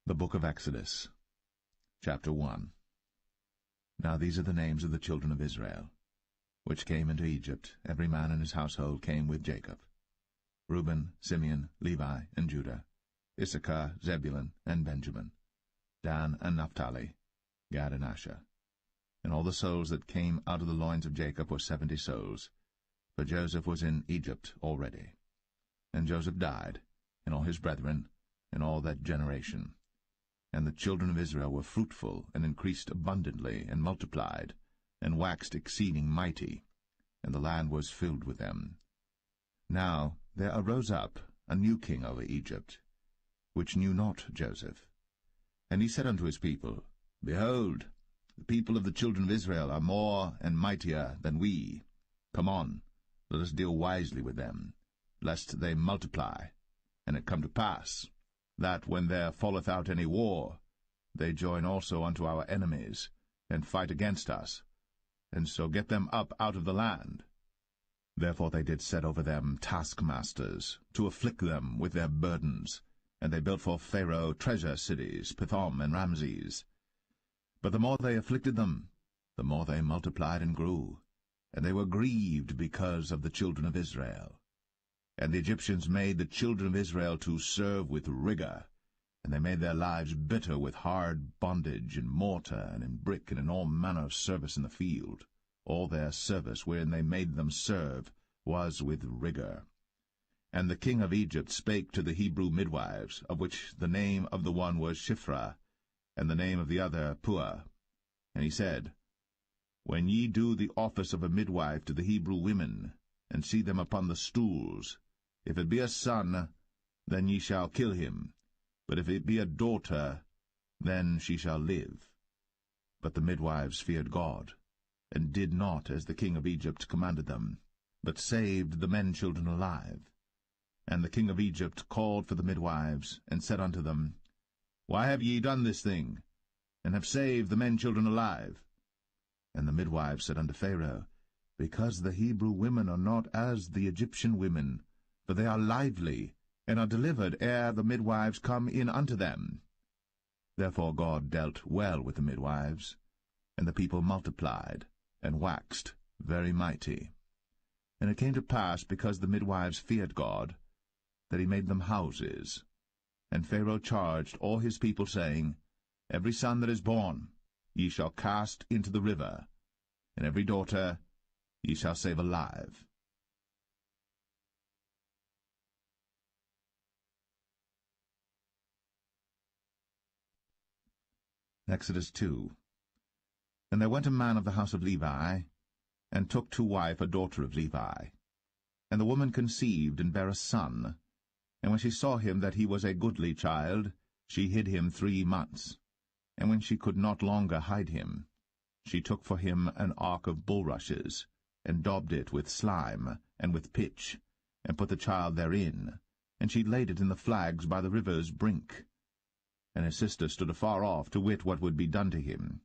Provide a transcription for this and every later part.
The Book of Exodus, Chapter 1. Now these are the names of the children of Israel, which came into Egypt. Every man in his household came with Jacob: Reuben, Simeon, Levi, and Judah, Issachar, Zebulun, and Benjamin, Dan and Naphtali, Gad and Asher. And all the souls that came out of the loins of Jacob were 70 souls, for Joseph was in Egypt already. And Joseph died, and all his brethren, and all that generation. And the children of Israel were fruitful, and increased abundantly, and multiplied, and waxed exceeding mighty, and the land was filled with them. Now there arose up a new king over Egypt, which knew not Joseph. And he said unto his people, Behold, the people of the children of Israel are more and mightier than we. Come on, let us deal wisely with them, lest they multiply. And it come to pass, that when there falleth out any war, they join also unto our enemies, and fight against us, and so get them up out of the land. Therefore they did set over them taskmasters, to afflict them with their burdens, and they built for Pharaoh treasure cities, Pithom and Ramses. But the more they afflicted them, the more they multiplied and grew, and they were grieved because of the children of Israel. And the Egyptians made the children of Israel to serve with rigor, and they made their lives bitter with hard bondage in mortar and in brick and in all manner of service in the field. All their service wherein they made them serve was with rigor. And the king of Egypt spake to the Hebrew midwives, of which the name of the one was Shiphrah, and the name of the other Puah. And he said, When ye do the office of a midwife to the Hebrew women, and see them upon the stools, if it be a son, then ye shall kill him, but if it be a daughter, then she shall live. But the midwives feared God, and did not as the king of Egypt commanded them, but saved the men-children alive. And the king of Egypt called for the midwives, and said unto them, Why have ye done this thing, and have saved the men-children alive? And the midwives said unto Pharaoh, Because the Hebrew women are not as the Egyptian women, for they are lively, and are delivered ere the midwives come in unto them. Therefore God dealt well with the midwives, and the people multiplied, and waxed very mighty. And it came to pass, because the midwives feared God, that he made them houses. And Pharaoh charged all his people, saying, Every son that is born ye shall cast into the river, and every daughter ye shall save alive. Exodus 2. And there went a man of the house of Levi, and took to wife a daughter of Levi. And the woman conceived, and bare a son. And when she saw him that he was a goodly child, she hid him 3 months. And when she could not longer hide him, she took for him an ark of bulrushes, and daubed it with slime, and with pitch, and put the child therein, and she laid it in the flags by the river's brink. And his sister stood afar off, to wit what would be done to him.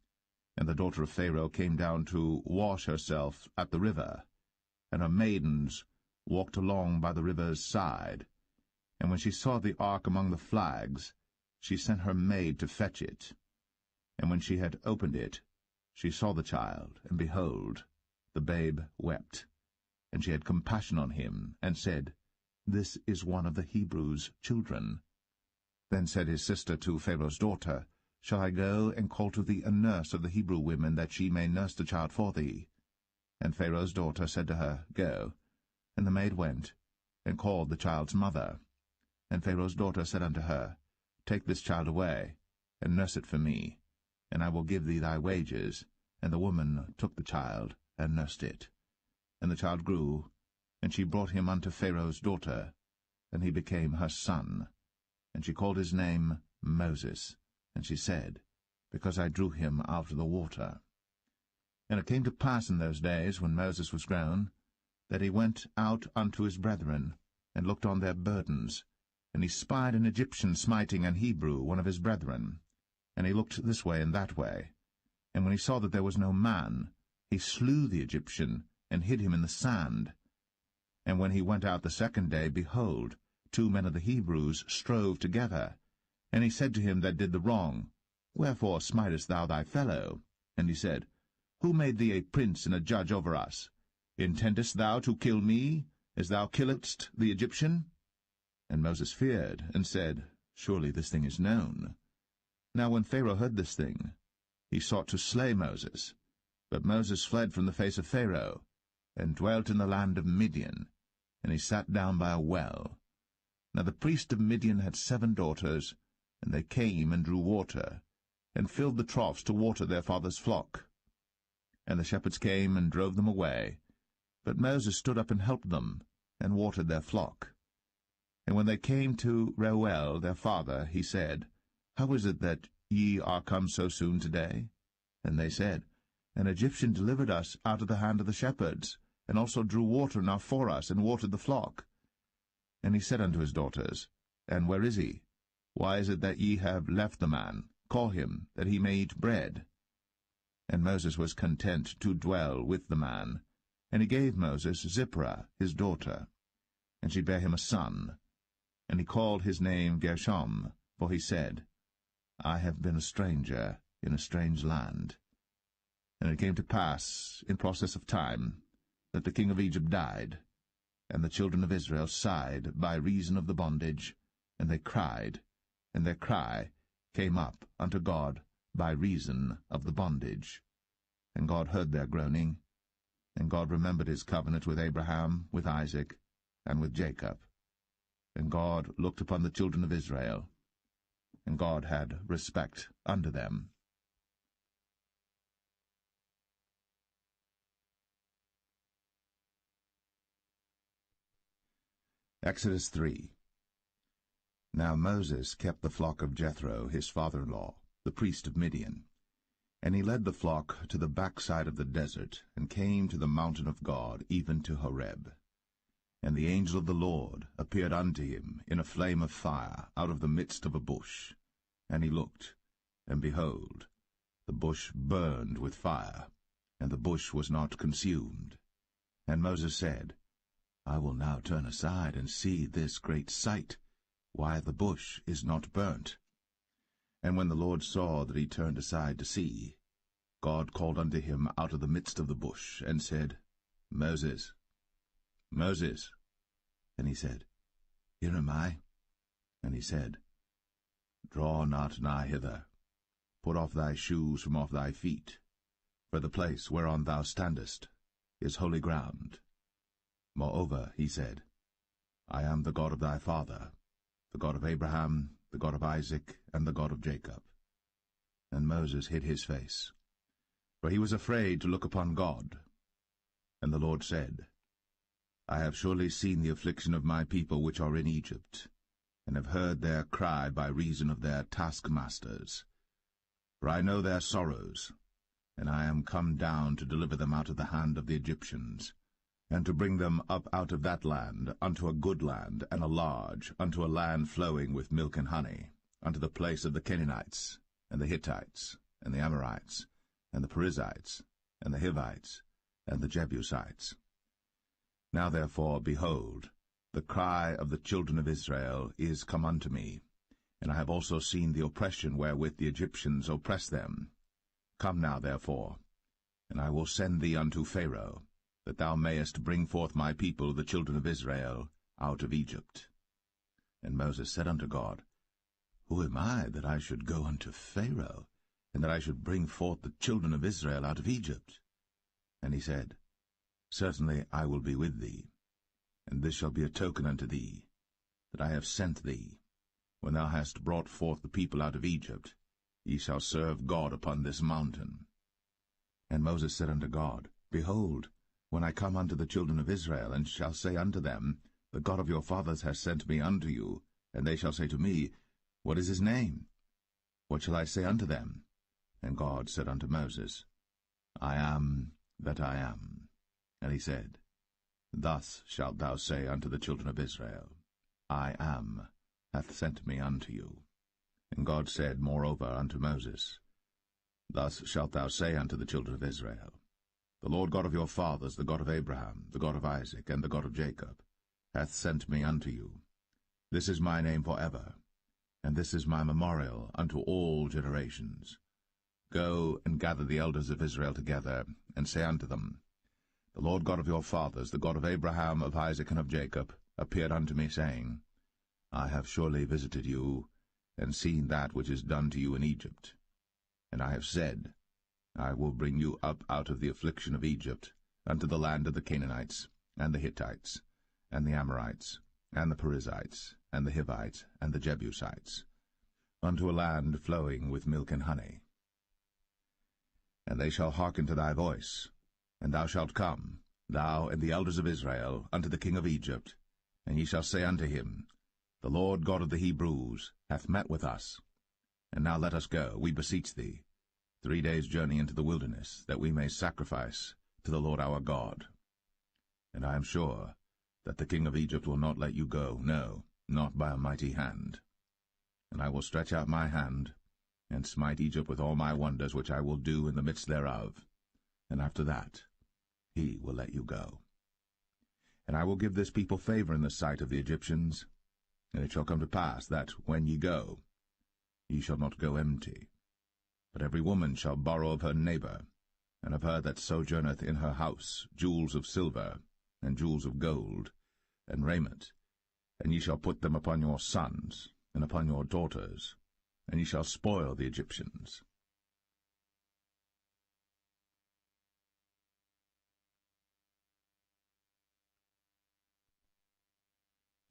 And the daughter of Pharaoh came down to wash herself at the river, and her maidens walked along by the river's side. And when she saw the ark among the flags, she sent her maid to fetch it. And when she had opened it, she saw the child, and behold, the babe wept. And she had compassion on him, and said, This is one of the Hebrews' children. Then said his sister to Pharaoh's daughter, Shall I go and call to thee a nurse of the Hebrew women, that she may nurse the child for thee? And Pharaoh's daughter said to her, Go. And the maid went, and called the child's mother. And Pharaoh's daughter said unto her, Take this child away, and nurse it for me, and I will give thee thy wages. And the woman took the child, and nursed it. And the child grew, and she brought him unto Pharaoh's daughter, and he became her son. And she called his name Moses, and she said, Because I drew him out of the water. And it came to pass in those days, when Moses was grown, that he went out unto his brethren, and looked on their burdens. And he spied an Egyptian smiting an Hebrew, one of his brethren. And he looked this way and that way. And when he saw that there was no man, he slew the Egyptian, and hid him in the sand. And when he went out the second day, behold, 2 men of the Hebrews strove together, And he said to him that did the wrong, Wherefore smitest thou thy fellow? And he said, Who made thee a prince and a judge over us? Intendest thou to kill me, as thou killedst the Egyptian? And Moses feared, and said, Surely this thing is known. Now when Pharaoh heard this thing, he sought to slay Moses. But Moses fled from the face of Pharaoh, and dwelt in the land of Midian, and he sat down by a well. Now the priest of Midian had 7 daughters, and they came and drew water, and filled the troughs to water their father's flock. And the shepherds came and drove them away. But Moses stood up and helped them, and watered their flock. And when they came to Reuel their father, he said, How is it that ye are come so soon today? And they said, An Egyptian delivered us out of the hand of the shepherds, and also drew water enough for us, and watered the flock. And he said unto his daughters, And where is he? Why is it that ye have left the man? Call him, that he may eat bread. And Moses was content to dwell with the man. And he gave Moses Zipporah his daughter, and she bare him a son. And he called his name Gershom, for he said, I have been a stranger in a strange land. And it came to pass, in process of time, that the king of Egypt died, and the children of Israel sighed by reason of the bondage, and they cried, and their cry came up unto God by reason of the bondage. And God heard their groaning, and God remembered his covenant with Abraham, with Isaac, and with Jacob. And God looked upon the children of Israel, and God had respect unto them. Exodus 3. Now Moses kept the flock of Jethro, his father-in-law, the priest of Midian. And he led the flock to the backside of the desert, and came to the mountain of God, even to Horeb. And the angel of the Lord appeared unto him in a flame of fire out of the midst of a bush. And he looked, and behold, the bush burned with fire, and the bush was not consumed. And Moses said, I will now turn aside and see this great sight, why the bush is not burnt. And when the Lord saw that he turned aside to see, God called unto him out of the midst of the bush, and said, Moses, Moses. And he said, Here am I. And he said, Draw not nigh hither. Put off thy shoes from off thy feet, for the place whereon thou standest is holy ground. Moreover, he said, I am the God of thy father, the God of Abraham, the God of Isaac, and the God of Jacob. And Moses hid his face, for he was afraid to look upon God. And the Lord said, I have surely seen the affliction of my people which are in Egypt, and have heard their cry by reason of their taskmasters. For I know their sorrows, and I am come down to deliver them out of the hand of the Egyptians, and to bring them up out of that land unto a good land, and a large, unto a land flowing with milk and honey, unto the place of the Canaanites, and the Hittites, and the Amorites, and the Perizzites, and the Hivites, and the Jebusites. Now therefore, behold, the cry of the children of Israel is come unto me, and I have also seen the oppression wherewith the Egyptians oppress them. Come now therefore, and I will send thee unto Pharaoh, that thou mayest bring forth my people, the children of Israel, out of Egypt. And Moses said unto God, Who am I, that I should go unto Pharaoh, and that I should bring forth the children of Israel out of Egypt? And he said, Certainly I will be with thee, and this shall be a token unto thee, that I have sent thee. When thou hast brought forth the people out of Egypt, ye shall serve God upon this mountain. And Moses said unto God, Behold, when I come unto the children of Israel, and shall say unto them, The God of your fathers has sent me unto you, and they shall say to me, What is his name? What shall I say unto them? And God said unto Moses, I am that I am. And he said, Thus shalt thou say unto the children of Israel, I am hath sent me unto you. And God said moreover unto Moses, Thus shalt thou say unto the children of Israel, The Lord God of your fathers, the God of Abraham, the God of Isaac, and the God of Jacob, hath sent me unto you. This is my name for ever, and this is my memorial unto all generations. Go and gather the elders of Israel together, and say unto them, The Lord God of your fathers, the God of Abraham, of Isaac, and of Jacob, appeared unto me, saying, I have surely visited you, and seen that which is done to you in Egypt. And I have said, I will bring you up out of the affliction of Egypt, unto the land of the Canaanites, and the Hittites, and the Amorites, and the Perizzites, and the Hivites, and the Jebusites, unto a land flowing with milk and honey. And they shall hearken to thy voice, and thou shalt come, thou and the elders of Israel, unto the king of Egypt, and ye shall say unto him, The Lord God of the Hebrews hath met with us. And now let us go, we beseech thee, 3 days' journey into the wilderness, that we may sacrifice to the Lord our God. And I am sure that the king of Egypt will not let you go, no, not by a mighty hand. And I will stretch out my hand, and smite Egypt with all my wonders which I will do in the midst thereof, and after that he will let you go. And I will give this people favor in the sight of the Egyptians, and it shall come to pass that, when ye go, ye shall not go empty. But every woman shall borrow of her neighbor, and of her that sojourneth in her house, jewels of silver, and jewels of gold, and raiment, and ye shall put them upon your sons, and upon your daughters, and ye shall spoil the Egyptians.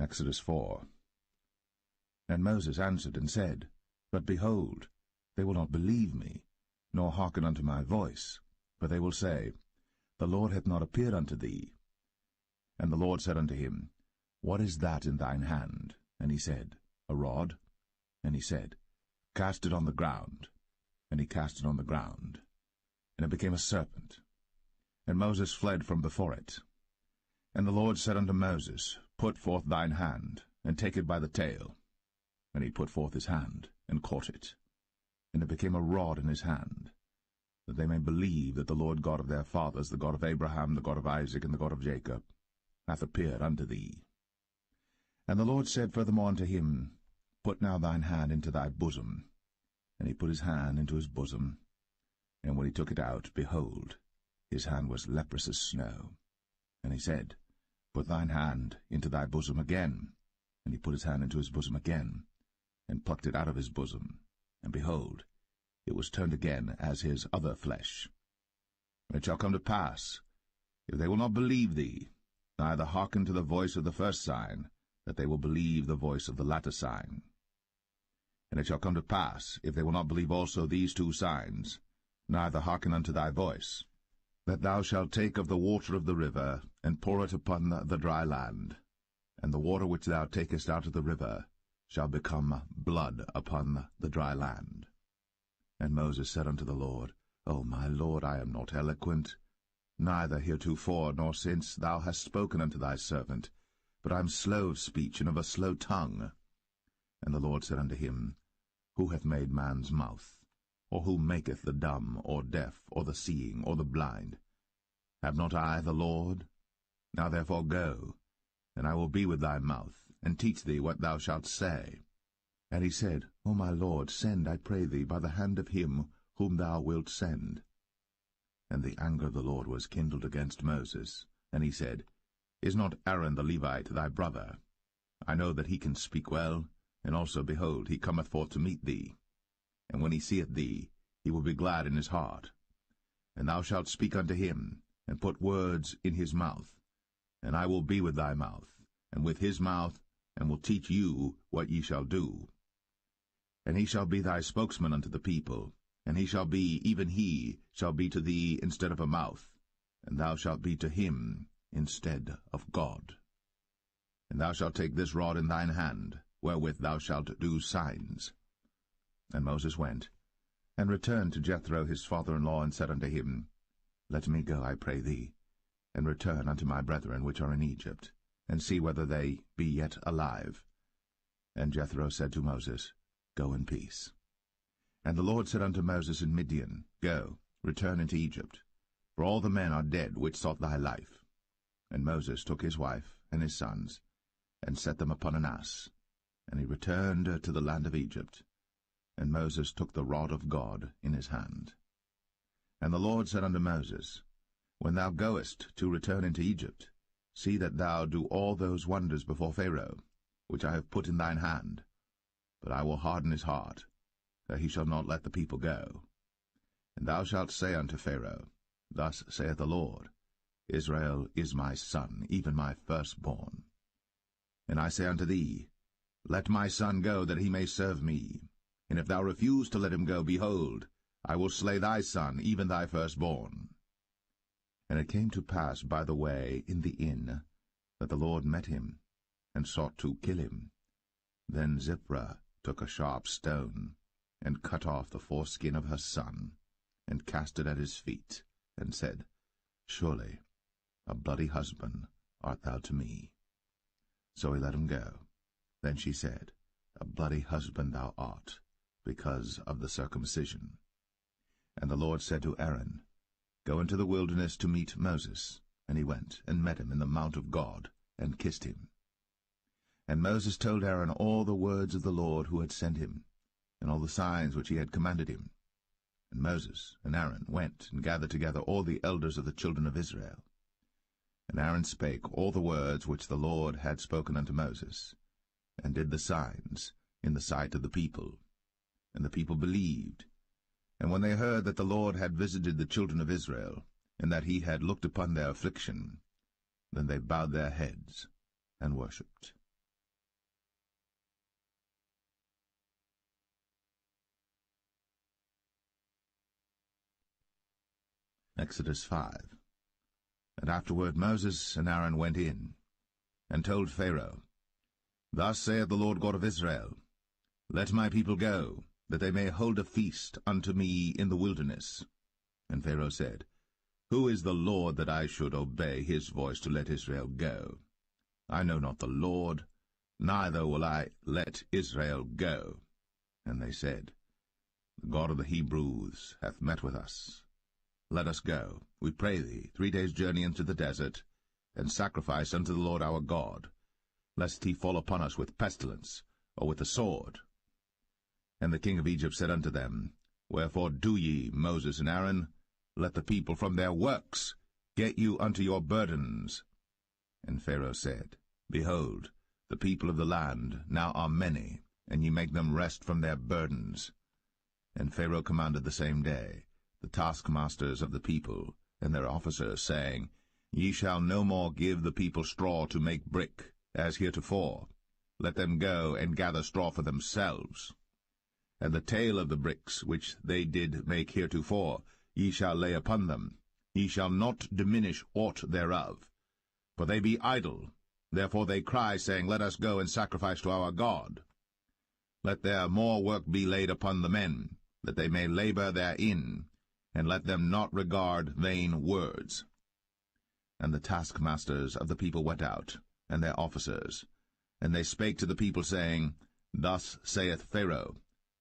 Exodus 4. And Moses answered and said, But behold, they will not believe me, nor hearken unto my voice, but they will say, The Lord hath not appeared unto thee. And the Lord said unto him, What is that in thine hand? And he said, A rod. And he said, Cast it on the ground. And he cast it on the ground, and it became a serpent. And Moses fled from before it. And the Lord said unto Moses, Put forth thine hand, and take it by the tail. And he put forth his hand, and caught it. And it became a rod in his hand, that they may believe that the Lord God of their fathers, the God of Abraham, the God of Isaac, and the God of Jacob, hath appeared unto thee. And the Lord said furthermore unto him, Put now thine hand into thy bosom. And he put his hand into his bosom, and when he took it out, behold, his hand was leprous as snow. And he said, Put thine hand into thy bosom again. And he put his hand into his bosom again, and plucked it out of his bosom, and behold, it was turned again as his other flesh. And it shall come to pass, if they will not believe thee, neither hearken to the voice of the first sign, that they will believe the voice of the latter sign. And it shall come to pass, if they will not believe also these 2 signs, neither hearken unto thy voice, that thou shalt take of the water of the river, and pour it upon the dry land, and the water which thou takest out of the river shall become blood upon the dry land. And Moses said unto the Lord, O my Lord, I am not eloquent, neither heretofore nor since thou hast spoken unto thy servant, but I am slow of speech and of a slow tongue. And the Lord said unto him, Who hath made man's mouth? Or who maketh the dumb, or deaf, or the seeing, or the blind? Have not I the Lord? Now therefore go, and I will be with thy mouth, and teach thee what thou shalt say. And he said, O my Lord, send, I pray thee, by the hand of him whom thou wilt send. And the anger of the Lord was kindled against Moses, and he said, Is not Aaron the Levite thy brother? I know that he can speak well, and also, behold, he cometh forth to meet thee. And when he seeth thee, he will be glad in his heart. And thou shalt speak unto him, and put words in his mouth. And I will be with thy mouth, and with his mouth, and will teach you what ye shall do. And he shall be thy spokesman unto the people, and he shall be, even he, shall be to thee instead of a mouth, and thou shalt be to him instead of God. And thou shalt take this rod in thine hand, wherewith thou shalt do signs. And Moses went, and returned to Jethro his father-in-law, and said unto him, Let me go, I pray thee, and return unto my brethren which are in Egypt, and see whether they be yet alive. And Jethro said to Moses, Go in peace. And the Lord said unto Moses in Midian, Go, return into Egypt, for all the men are dead which sought thy life. And Moses took his wife and his sons, and set them upon an ass, And he returned to the land of Egypt, and Moses took the rod of God in his hand. And the Lord said unto Moses, When thou goest to return into Egypt, see that thou do all those wonders before Pharaoh, which I have put in thine hand. But I will harden his heart, that he shall not let the people go. And thou shalt say unto Pharaoh, Thus saith the Lord, Israel is my son, even my firstborn. And I say unto thee, Let my son go, that he may serve me. And if thou refuse to let him go, behold, I will slay thy son, even thy firstborn. And it came to pass by the way in the inn, that the Lord met him, and sought to kill him. Then Zipporah took a sharp stone, and cut off the foreskin of her son, and cast it at his feet, and said, Surely a bloody husband art thou to me. So he let him go. Then she said, A bloody husband thou art, because of the circumcision. And the Lord said to Aaron, Go into the wilderness to meet Moses. And he went, and met him in the mount of God, and kissed him. And Moses told Aaron all the words of the Lord who had sent him, and all the signs which he had commanded him. And Moses and Aaron went and gathered together all the elders of the children of Israel. And Aaron spake all the words which the Lord had spoken unto Moses, and did the signs in the sight of the people. And the people believed. And when they heard that the Lord had visited the children of Israel, and that he had looked upon their affliction, then they bowed their heads and worshipped. Exodus 5. And afterward Moses and Aaron went in, and told Pharaoh, Thus saith the Lord God of Israel, Let my people go, that they may hold a feast unto me in the wilderness. And Pharaoh said, Who is the Lord, that I should obey his voice to let Israel go? I know not the Lord, neither will I let Israel go. And they said, The God of the Hebrews hath met with us. Let us go, we pray thee, 3 days' journey into the desert, and sacrifice unto the Lord our God, lest he fall upon us with pestilence, or with the sword. And the king of Egypt said unto them, Wherefore do ye, Moses and Aaron? Let the people from their works get you unto your burdens. And Pharaoh said, Behold, the people of the land now are many, and ye make them rest from their burdens. And Pharaoh commanded the same day the taskmasters of the people and their officers, saying, Ye shall no more give the people straw to make brick, as heretofore. Let them go and gather straw for themselves. And the tale of the bricks which they did make heretofore ye shall lay upon them. Ye shall not diminish aught thereof. For they be idle, therefore they cry, saying, Let us go and sacrifice to our God. Let there more work be laid upon the men, that they may labor therein, and let them not regard vain words. And the taskmasters of the people went out, and their officers, and they spake to the people, saying, Thus saith Pharaoh,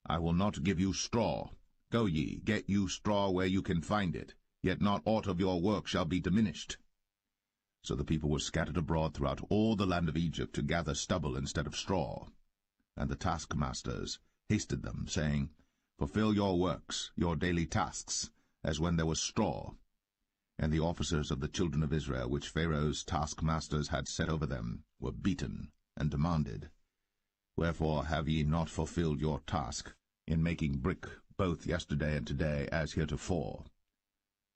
I will not give you straw. Go ye, get you straw where you can find it, yet not aught of your work shall be diminished. So the people were scattered abroad throughout all the land of Egypt to gather stubble instead of straw. And the taskmasters hasted them, saying, Fulfill your works, your daily tasks, as when there was straw. And the officers of the children of Israel, which Pharaoh's taskmasters had set over them, were beaten, and demanded, Wherefore have ye not fulfilled your task in making brick both yesterday and today, as heretofore?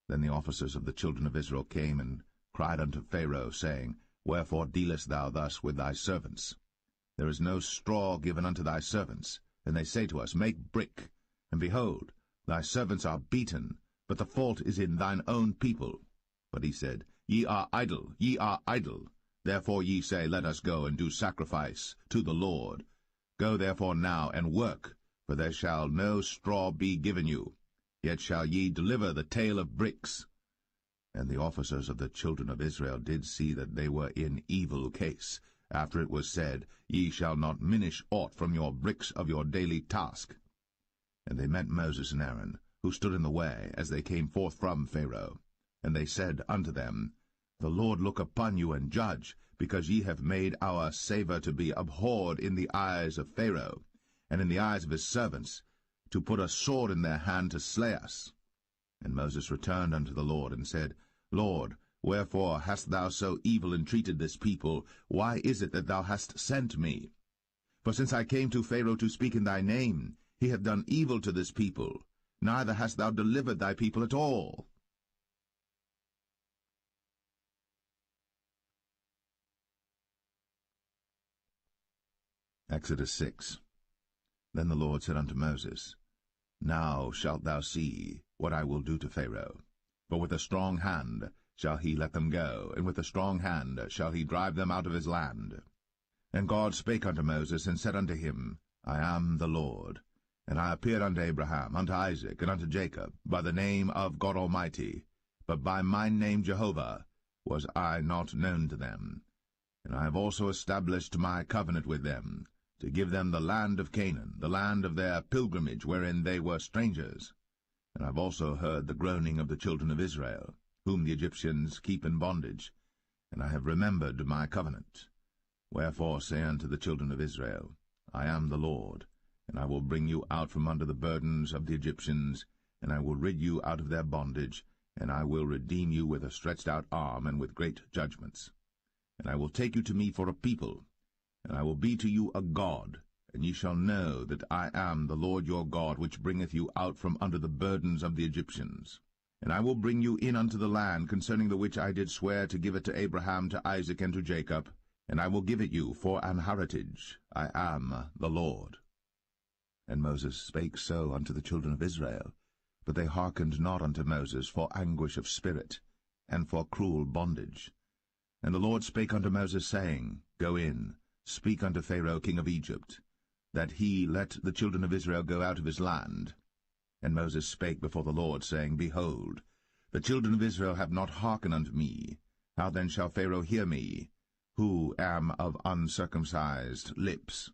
Then the officers of the children of Israel came and cried unto Pharaoh, saying, Wherefore dealest thou thus with thy servants? There is no straw given unto thy servants. And they say to us, Make brick. And behold, thy servants are beaten, but the fault is in thine own people. But he said, Ye are idle, ye are idle. Therefore ye say, Let us go and do sacrifice to the Lord. Go therefore now and work, for there shall no straw be given you. Yet shall ye deliver the tale of bricks. And the officers of the children of Israel did see that they were in evil case, after it was said, Ye shall not minish aught from your bricks of your daily task. And they met Moses and Aaron, who stood in the way, as they came forth from Pharaoh. And they said unto them, The Lord look upon you and judge, because ye have made our savour to be abhorred in the eyes of Pharaoh, and in the eyes of his servants, to put a sword in their hand to slay us. And Moses returned unto the Lord, and said, Lord, wherefore hast thou so evil entreated this people? Why is it that thou hast sent me? For since I came to Pharaoh to speak in thy name, he hath done evil to this people, neither hast thou delivered thy people at all. Exodus 6. Then the Lord said unto Moses, Now shalt thou see what I will do to Pharaoh. For with a strong hand shall he let them go, and with a strong hand shall he drive them out of his land. And God spake unto Moses, and said unto him, I am the Lord. And I appeared unto Abraham, unto Isaac, and unto Jacob, by the name of God Almighty, but by my name Jehovah was I not known to them. And I have also established my covenant with them, to give them the land of Canaan, the land of their pilgrimage, wherein they were strangers. And I have also heard the groaning of the children of Israel, whom the Egyptians keep in bondage, and I have remembered my covenant. Wherefore say unto the children of Israel, I am the Lord, and I will bring you out from under the burdens of the Egyptians, and I will rid you out of their bondage, and I will redeem you with a stretched out arm and with great judgments. And I will take you to me for a people, and I will be to you a God, and ye shall know that I am the Lord your God, which bringeth you out from under the burdens of the Egyptians. And I will bring you in unto the land, concerning the which I did swear to give it to Abraham, to Isaac, and to Jacob, and I will give it you for an heritage. I am the Lord. And Moses spake so unto the children of Israel, but they hearkened not unto Moses for anguish of spirit, and for cruel bondage. And the Lord spake unto Moses, saying, Go in, speak unto Pharaoh king of Egypt, that he let the children of Israel go out of his land. And Moses spake before the Lord, saying, Behold, the children of Israel have not hearkened unto me. How then shall Pharaoh hear me, who am of uncircumcised lips?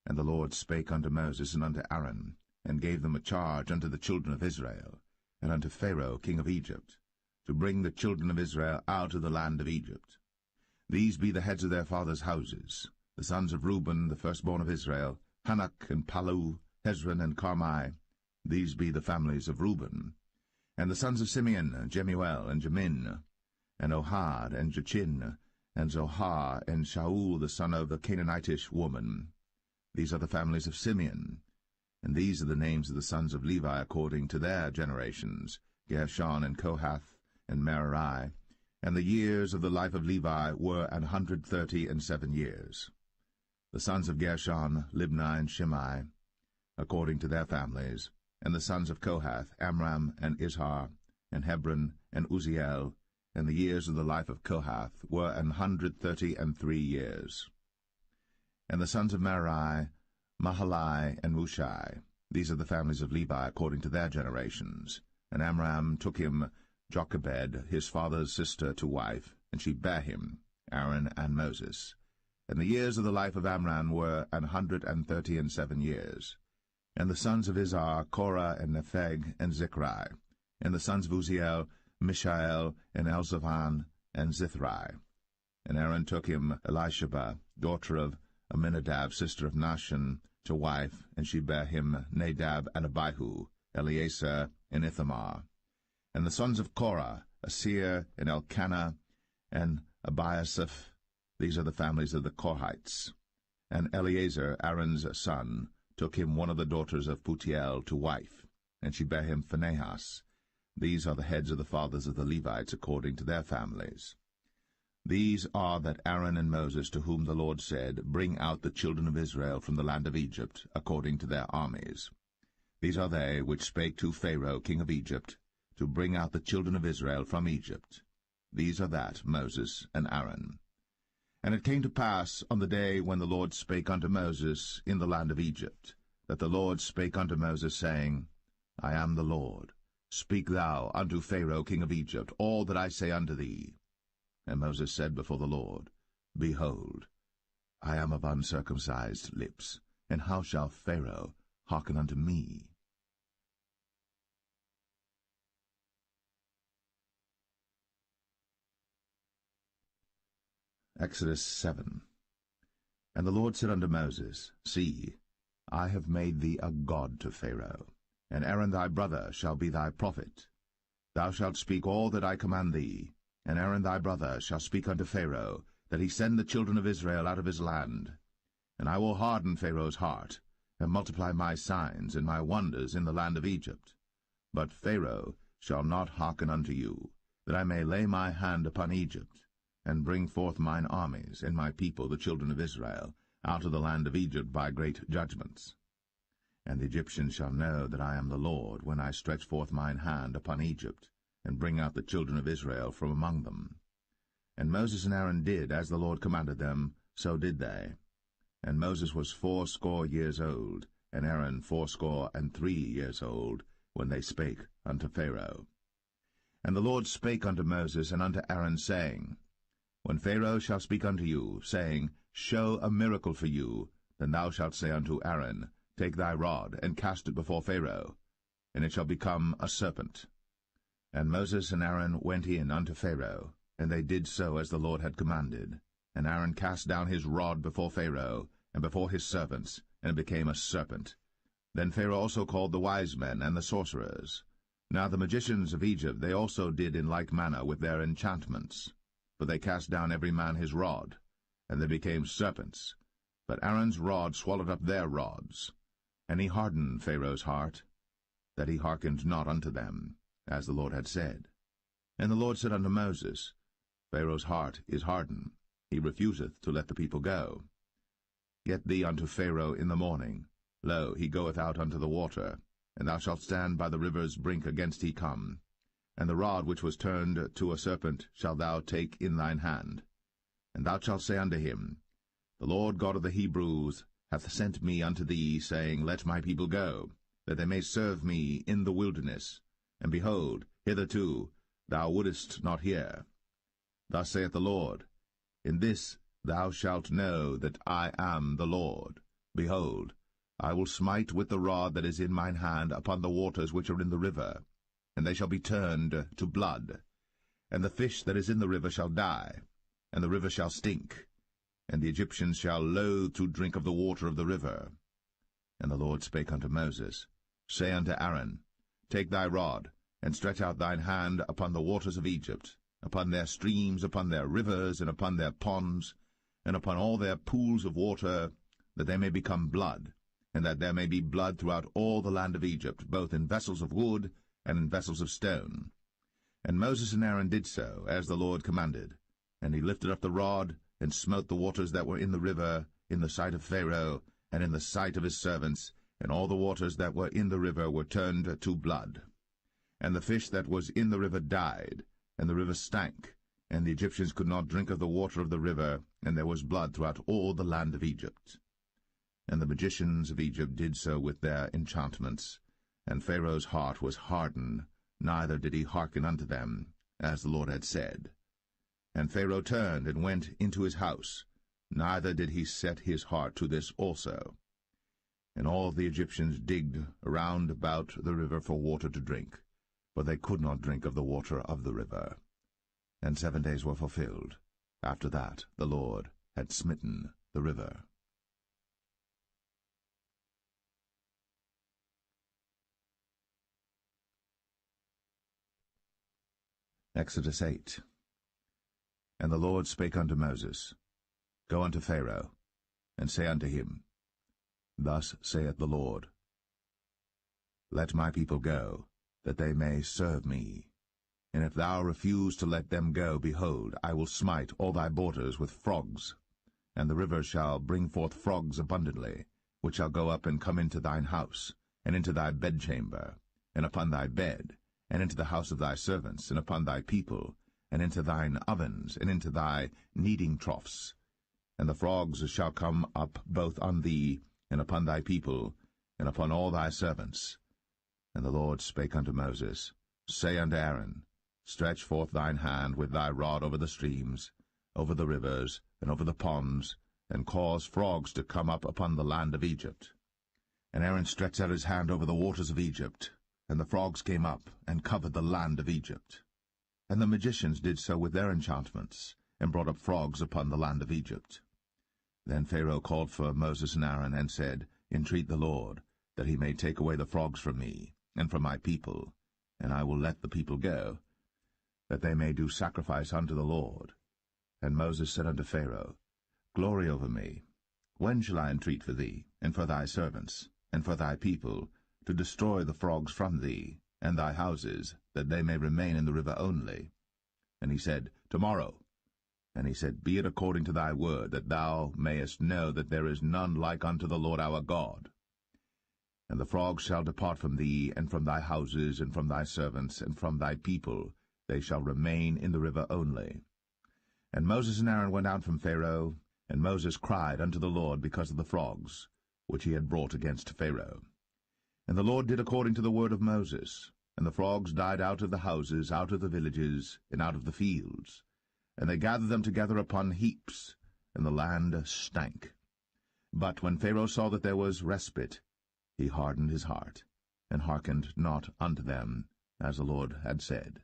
And the Lord spake unto Moses and unto Aaron, and gave them a charge unto the children of Israel, and unto Pharaoh king of Egypt, to bring the children of Israel out of the land of Egypt. These be the heads of their fathers' houses, the sons of Reuben, the firstborn of Israel, Hanok and Palu, Hezron and Carmi. These be the families of Reuben. And the sons of Simeon, Jemuel and Jamin, and Ohad and Jachin, and Zohar and Shaul the son of the Canaanitish woman. These are the families of Simeon. And these are the names of the sons of Levi according to their generations, Gershon and Kohath and Merari. And the years of the life of Levi were 137 years. The sons of Gershon, Libni and Shimei, according to their families. And the sons of Kohath, Amram and Izhar, and Hebron and Uzziel. And the years of the life of Kohath were 133 years. And the sons of Merari, Mahalai and Mushai. These are the families of Levi according to their generations. And Amram took him Jochebed, his father's sister, to wife, and she bare him, Aaron and Moses. And the years of the life of Amram were 137 years. And the sons of Izhar, Korah and Nepheg and Zichri. And the sons of Uzziel, Mishael and Elzaphan and Zithri. And Aaron took him Elisheba, daughter of Aminadab, sister of Nahshon, to wife, and she bare him Nadab and Abihu, Eleazar and Ithamar. And the sons of Korah, Asir and Elkanah and Abiasaph. These are the families of the Korhites. And Eleazar, Aaron's son, took him one of the daughters of Putiel to wife, and she bare him Phinehas. These are the heads of the fathers of the Levites according to their families. These are that Aaron and Moses, to whom the Lord said, Bring out the children of Israel from the land of Egypt, according to their armies. These are they which spake to Pharaoh king of Egypt, to bring out the children of Israel from Egypt. These are that Moses and Aaron. And it came to pass on the day when the Lord spake unto Moses in the land of Egypt, that the Lord spake unto Moses, saying, I am the Lord. Speak thou unto Pharaoh king of Egypt all that I say unto thee. And Moses said before the Lord, Behold, I am of uncircumcised lips, and how shall Pharaoh hearken unto me? Exodus 7. And the Lord said unto Moses, See, I have made thee a god to Pharaoh, and Aaron thy brother shall be thy prophet. Thou shalt speak all that I command thee, and Aaron thy brother shall speak unto Pharaoh, that he send the children of Israel out of his land. And I will harden Pharaoh's heart, and multiply my signs and my wonders in the land of Egypt. But Pharaoh shall not hearken unto you, that I may lay my hand upon Egypt, and bring forth mine armies and my people the children of Israel out of the land of Egypt by great judgments. And the Egyptians shall know that I am the Lord, when I stretch forth mine hand upon Egypt, and bring out the children of Israel from among them. And Moses and Aaron did as the Lord commanded them, so did they. And Moses was 80 years old, and Aaron 83 years old, when they spake unto Pharaoh. And the Lord spake unto Moses and unto Aaron, saying, When Pharaoh shall speak unto you, saying, Show a miracle for you, then thou shalt say unto Aaron, Take thy rod, and cast it before Pharaoh, and it shall become a serpent. And Moses and Aaron went in unto Pharaoh, and they did so as the Lord had commanded. And Aaron cast down his rod before Pharaoh, and before his servants, and it became a serpent. Then Pharaoh also called the wise men and the sorcerers. Now the magicians of Egypt they also did in like manner with their enchantments. For they cast down every man his rod, and they became serpents. But Aaron's rod swallowed up their rods. And he hardened Pharaoh's heart, that he hearkened not unto them, as the Lord had said. And the Lord said unto Moses, Pharaoh's heart is hardened, he refuseth to let the people go. Get thee unto Pharaoh in the morning. Lo, he goeth out unto the water, and thou shalt stand by the river's brink against he come. And the rod which was turned to a serpent shalt thou take in thine hand. And thou shalt say unto him, The Lord God of the Hebrews hath sent me unto thee, saying, Let my people go, that they may serve me in the wilderness. And behold, hitherto thou wouldest not hear. Thus saith the Lord, In this thou shalt know that I am the Lord. Behold, I will smite with the rod that is in mine hand upon the waters which are in the river, and they shall be turned to blood. And the fish that is in the river shall die, and the river shall stink, and the Egyptians shall loathe to drink of the water of the river. And the Lord spake unto Moses, Say unto Aaron, Take thy rod, and stretch out thine hand upon the waters of Egypt, upon their streams, upon their rivers, and upon their ponds, and upon all their pools of water, that they may become blood, and that there may be blood throughout all the land of Egypt, both in vessels of wood and in vessels of stone. And Moses and Aaron did so, as the Lord commanded. And he lifted up the rod, and smote the waters that were in the river, in the sight of Pharaoh, and in the sight of his servants, and all the waters that were in the river were turned to blood. And the fish that was in the river died, and the river stank, and the Egyptians could not drink of the water of the river, and there was blood throughout all the land of Egypt. And the magicians of Egypt did so with their enchantments, and Pharaoh's heart was hardened, neither did he hearken unto them, as the Lord had said. And Pharaoh turned and went into his house, neither did he set his heart to this also. And all the Egyptians digged around about the river for water to drink, but they could not drink of the water of the river. And 7 days were fulfilled. After that the Lord had smitten the river. Exodus 8. And the Lord spake unto Moses, Go unto Pharaoh, and say unto him, Thus saith the Lord, Let my people go, that they may serve me. And if thou refuse to let them go, behold, I will smite all thy borders with frogs, and the river shall bring forth frogs abundantly, which shall go up and come into thine house, and into thy bedchamber, and upon thy bed, and into the house of thy servants, and upon thy people, and into thine ovens, and into thy kneading troughs. And the frogs shall come up both on thee, and upon thy people, and upon all thy servants. And the Lord spake unto Moses, Say unto Aaron, Stretch forth thine hand with thy rod over the streams, over the rivers, and over the ponds, and cause frogs to come up upon the land of Egypt. And Aaron stretched out his hand over the waters of Egypt, and the frogs came up, and covered the land of Egypt. And the magicians did so with their enchantments, and brought up frogs upon the land of Egypt. Then Pharaoh called for Moses and Aaron, and said, Entreat the Lord, that he may take away the frogs from me, and from my people, and I will let the people go, that they may do sacrifice unto the Lord. And Moses said unto Pharaoh, Glory over me. When shall I entreat for thee, and for thy servants, and for thy people, to destroy the frogs from thee, and thy houses, that they may remain in the river only? And he said, Tomorrow. And he said, Be it according to thy word, that thou mayest know that there is none like unto the Lord our God. And the frogs shall depart from thee, and from thy houses, and from thy servants, and from thy people, they shall remain in the river only. And Moses and Aaron went out from Pharaoh, and Moses cried unto the Lord because of the frogs, which he had brought against Pharaoh. And the Lord did according to the word of Moses, and the frogs died out of the houses, out of the villages, and out of the fields. And they gathered them together upon heaps, and the land stank. But when Pharaoh saw that there was respite, he hardened his heart, and hearkened not unto them, as the Lord had said.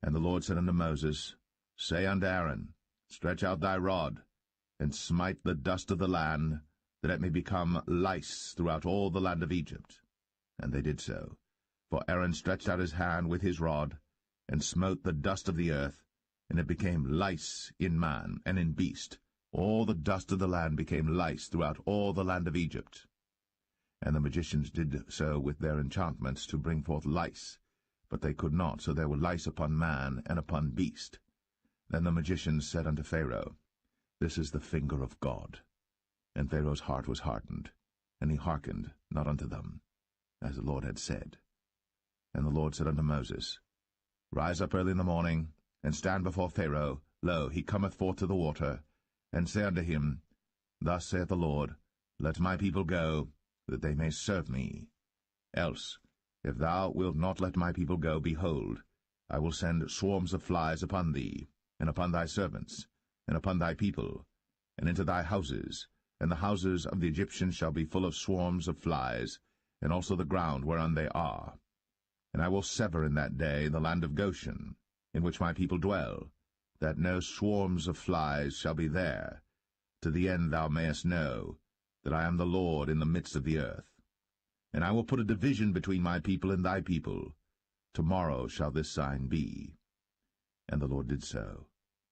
And the Lord said unto Moses, Say unto Aaron, Stretch out thy rod, and smite the dust of the land, that it may become lice throughout all the land of Egypt. And they did so. For Aaron stretched out his hand with his rod, and smote the dust of the earth, and it became lice in man and in beast. All the dust of the land became lice throughout all the land of Egypt. And the magicians did so with their enchantments to bring forth lice, but they could not, so there were lice upon man and upon beast. Then the magicians said unto Pharaoh, This is the finger of God. And Pharaoh's heart was hardened, and he hearkened not unto them, as the Lord had said. And the Lord said unto Moses, Rise up early in the morning, and stand before Pharaoh. Lo, he cometh forth to the water. And say unto him, Thus saith the Lord, Let my people go, that they may serve me. Else, if thou wilt not let my people go, behold, I will send swarms of flies upon thee, and upon thy servants, and upon thy people, and into thy houses, and the houses of the Egyptians shall be full of swarms of flies, and also the ground whereon they are. And I will sever in that day the land of Goshen, in which my people dwell, that no swarms of flies shall be there, to the end thou mayest know that I am the Lord in the midst of the earth. And I will put a division between my people and thy people. Tomorrow shall this sign be. And the Lord did so.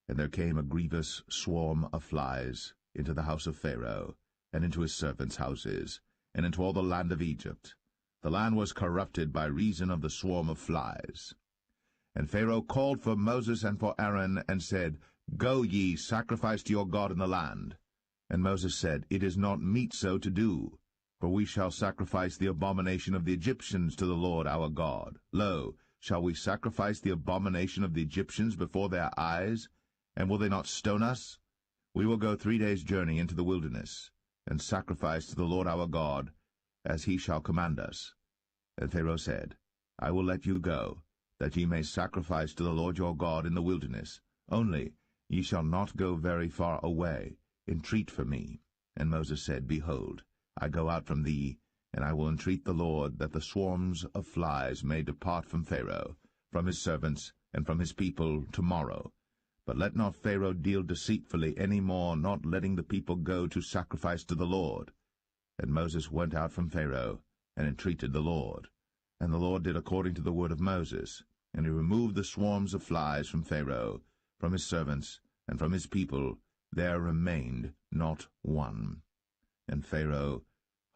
And there came a grievous swarm of flies into the house of Pharaoh, and into his servants' houses, and into all the land of Egypt. The land was corrupted by reason of the swarm of flies. And Pharaoh called for Moses and for Aaron, and said, Go ye, sacrifice to your God in the land. And Moses said, It is not meet so to do, for we shall sacrifice the abomination of the Egyptians to the Lord our God. Lo, shall we sacrifice the abomination of the Egyptians before their eyes? And will they not stone us? We will go 3 days' journey into the wilderness, and sacrifice to the Lord our God, as he shall command us. And Pharaoh said, I will let you go, that ye may sacrifice to the Lord your God in the wilderness. Only ye shall not go very far away. Entreat for me. And Moses said, Behold, I go out from thee, and I will entreat the Lord that the swarms of flies may depart from Pharaoh, from his servants, and from his people tomorrow. But let not Pharaoh deal deceitfully any more, not letting the people go to sacrifice to the Lord. And Moses went out from Pharaoh, and entreated the Lord. And the Lord did according to the word of Moses, and he removed the swarms of flies from Pharaoh, from his servants, and from his people. There remained not one. And Pharaoh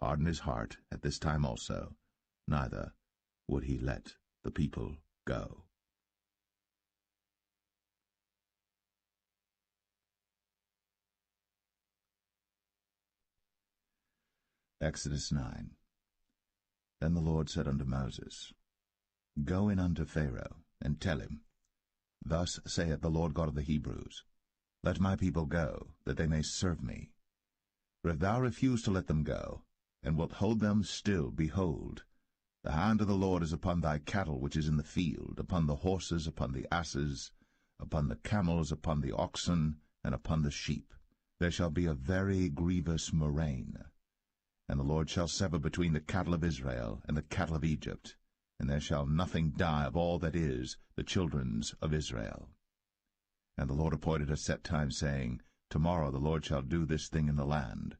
hardened his heart at this time also, neither would he let the people go. Exodus 9. Then the Lord said unto Moses, Go in unto Pharaoh, and tell him, Thus saith the Lord God of the Hebrews, Let my people go, that they may serve me. For if thou refuse to let them go, and wilt hold them still, behold, the hand of the Lord is upon thy cattle which is in the field, upon the horses, upon the asses, upon the camels, upon the oxen, and upon the sheep. There shall be a very grievous murrain. And the Lord shall sever between the cattle of Israel and the cattle of Egypt, and there shall nothing die of all that is the children's of Israel. And the Lord appointed a set time, saying, Tomorrow the Lord shall do this thing in the land.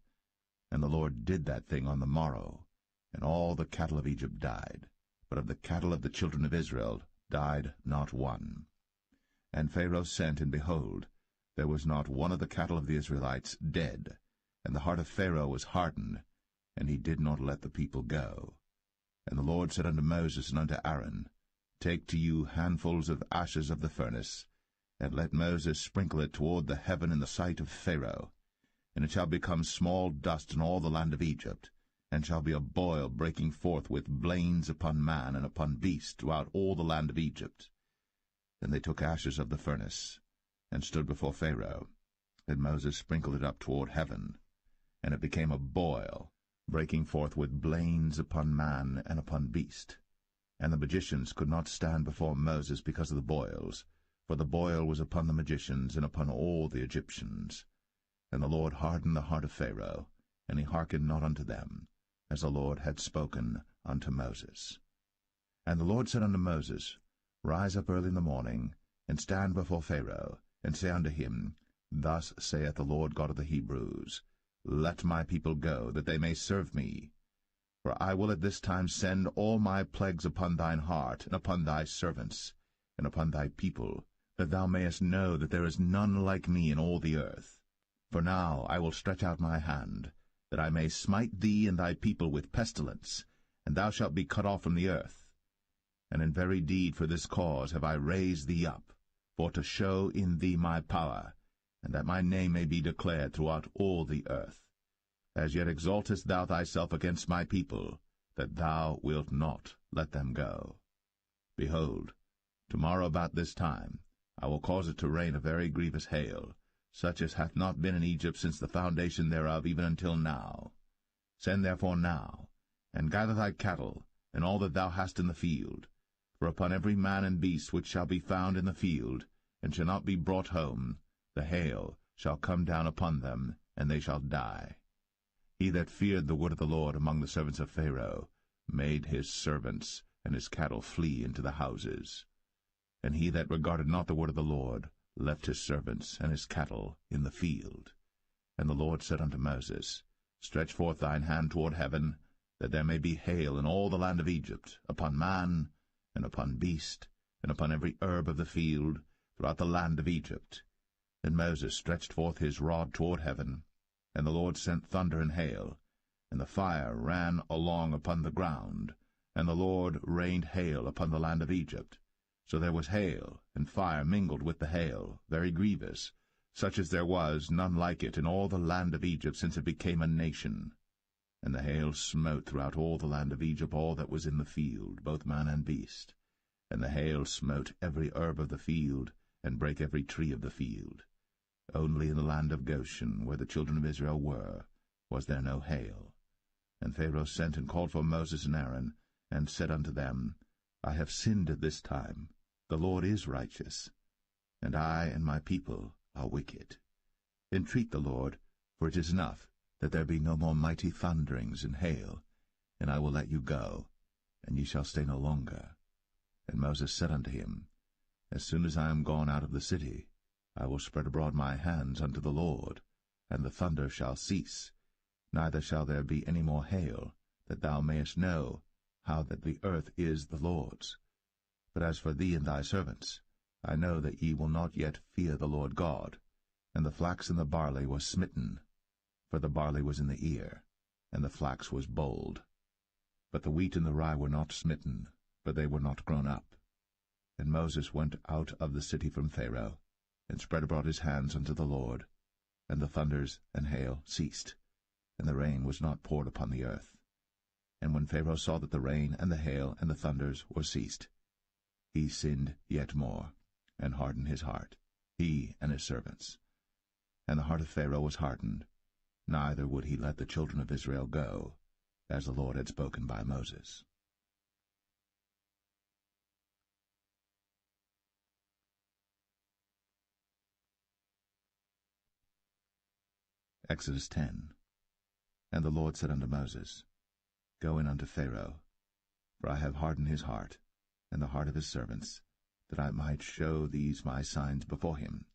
And the Lord did that thing on the morrow, and all the cattle of Egypt died, but of the cattle of the children of Israel died not one. And Pharaoh sent, and behold, there was not one of the cattle of the Israelites dead, and the heart of Pharaoh was hardened, and he did not let the people go. And the Lord said unto Moses and unto Aaron, Take to you handfuls of ashes of the furnace, and let Moses sprinkle it toward the heaven in the sight of Pharaoh. And it shall become small dust in all the land of Egypt, and shall be a boil breaking forth with blains upon man and upon beast throughout all the land of Egypt. Then they took ashes of the furnace, and stood before Pharaoh. And Moses sprinkled it up toward heaven, and it became a boil, breaking forth with blains upon man and upon beast. And the magicians could not stand before Moses because of the boils, for the boil was upon the magicians and upon all the Egyptians. And the Lord hardened the heart of Pharaoh, and he hearkened not unto them, as the Lord had spoken unto Moses. And the Lord said unto Moses, Rise up early in the morning, and stand before Pharaoh, and say unto him, Thus saith the Lord God of the Hebrews, Let my people go, that they may serve me. For I will at this time send all my plagues upon thine heart, and upon thy servants, and upon thy people, that thou mayest know that there is none like me in all the earth. For now I will stretch out my hand, that I may smite thee and thy people with pestilence, and thou shalt be cut off from the earth. And in very deed for this cause have I raised thee up, for to show in thee my power, and that my name may be declared throughout all the earth. As yet exaltest thou thyself against my people, that thou wilt not let them go. Behold, tomorrow about this time I will cause it to rain a very grievous hail, such as hath not been in Egypt since the foundation thereof even until now. Send therefore now, and gather thy cattle, and all that thou hast in the field. For upon every man and beast which shall be found in the field, and shall not be brought home, the hail shall come down upon them, and they shall die. He that feared the word of the Lord among the servants of Pharaoh made his servants and his cattle flee into the houses. And he that regarded not the word of the Lord left his servants and his cattle in the field. And the Lord said unto Moses, Stretch forth thine hand toward heaven, that there may be hail in all the land of Egypt, upon man, and upon beast, and upon every herb of the field, throughout the land of Egypt. And Moses stretched forth his rod toward heaven, and the Lord sent thunder and hail, and the fire ran along upon the ground, and the Lord rained hail upon the land of Egypt. So there was hail and fire mingled with the hail, very grievous, such as there was none like it in all the land of Egypt since it became a nation. And the hail smote throughout all the land of Egypt all that was in the field, both man and beast. And the hail smote every herb of the field, and brake every tree of the field. Only in the land of Goshen, where the children of Israel were, was there no hail. And Pharaoh sent and called for Moses and Aaron, and said unto them, I have sinned at this time. The Lord is righteous, and I and my people are wicked. Entreat the Lord, for it is enough that there be no more mighty thunderings and hail, and I will let you go, and ye shall stay no longer. And Moses said unto him, As soon as I am gone out of the city, I will spread abroad my hands unto the Lord, and the thunder shall cease, neither shall there be any more hail, that thou mayest know how that the earth is the Lord's. But as for thee and thy servants, I know that ye will not yet fear the Lord God. And the flax and the barley were smitten, for the barley was in the ear, and the flax was bold. But the wheat and the rye were not smitten, for they were not grown up. And Moses went out of the city from Pharaoh, and spread abroad his hands unto the Lord, and the thunders and hail ceased, and the rain was not poured upon the earth. And when Pharaoh saw that the rain and the hail and the thunders were ceased, he sinned yet more, and hardened his heart, he and his servants. And the heart of Pharaoh was hardened, neither would he let the children of Israel go, as the Lord had spoken by Moses. Exodus 10. And the Lord said unto Moses, Go in unto Pharaoh, for I have hardened his heart, and the heart of his servants, that I might show these my signs before him,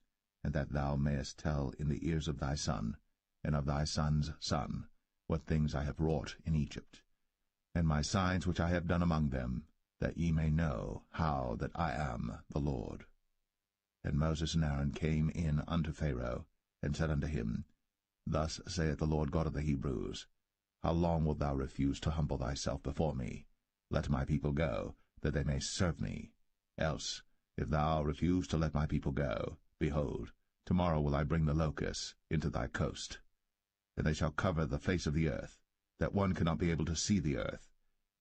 and that thou mayest tell in the ears of thy son, and of thy son's son, what things I have wrought in Egypt, and my signs which I have done among them, that ye may know how that I am the Lord. And Moses and Aaron came in unto Pharaoh, and said unto him, Thus saith the Lord God of the Hebrews, How long wilt thou refuse to humble thyself before me? Let my people go, that they may serve me. Else, if thou refuse to let my people go, behold, tomorrow will I bring the locusts into thy coast. And they shall cover the face of the earth, that one cannot be able to see the earth.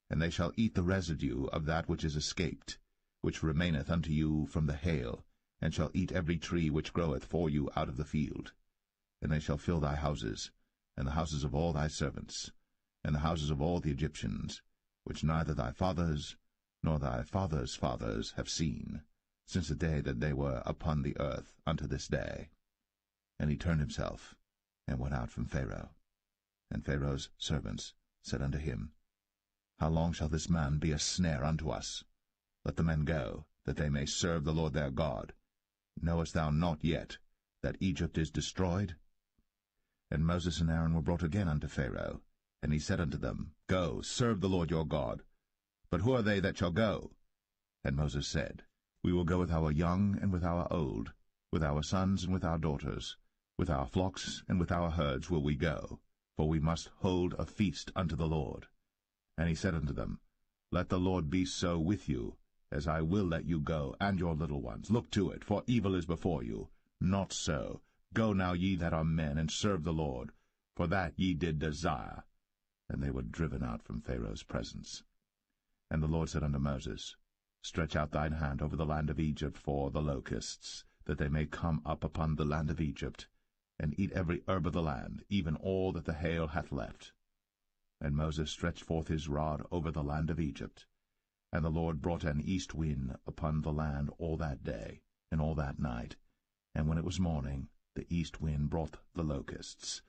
And they shall eat the residue of that which is escaped, which remaineth unto you from the hail, and shall eat every tree which groweth for you out of the field. And they shall fill thy houses, and the houses of all thy servants, and the houses of all the Egyptians, which neither thy fathers nor thy fathers' fathers have seen, since the day that they were upon the earth unto this day. And he turned himself, and went out from Pharaoh. And Pharaoh's servants said unto him, How long shall this man be a snare unto us? Let the men go, that they may serve the Lord their God. Knowest thou not yet that Egypt is destroyed? And Moses and Aaron were brought again unto Pharaoh, and he said unto them, Go, serve the Lord your God. But who are they that shall go? And Moses said, We will go with our young and with our old, with our sons and with our daughters, with our flocks and with our herds will we go, for we must hold a feast unto the Lord. And he said unto them, Let the Lord be so with you, as I will let you go, and your little ones. Look to it, for evil is before you. Not so. Go now, ye that are men, and serve the Lord, for that ye did desire. And they were driven out from Pharaoh's presence. And the Lord said unto Moses, Stretch out thine hand over the land of Egypt for the locusts, that they may come up upon the land of Egypt, and eat every herb of the land, even all that the hail hath left. And Moses stretched forth his rod over the land of Egypt. And the Lord brought an east wind upon the land all that day, and all that night. And when it was morning, the east wind brought the locusts.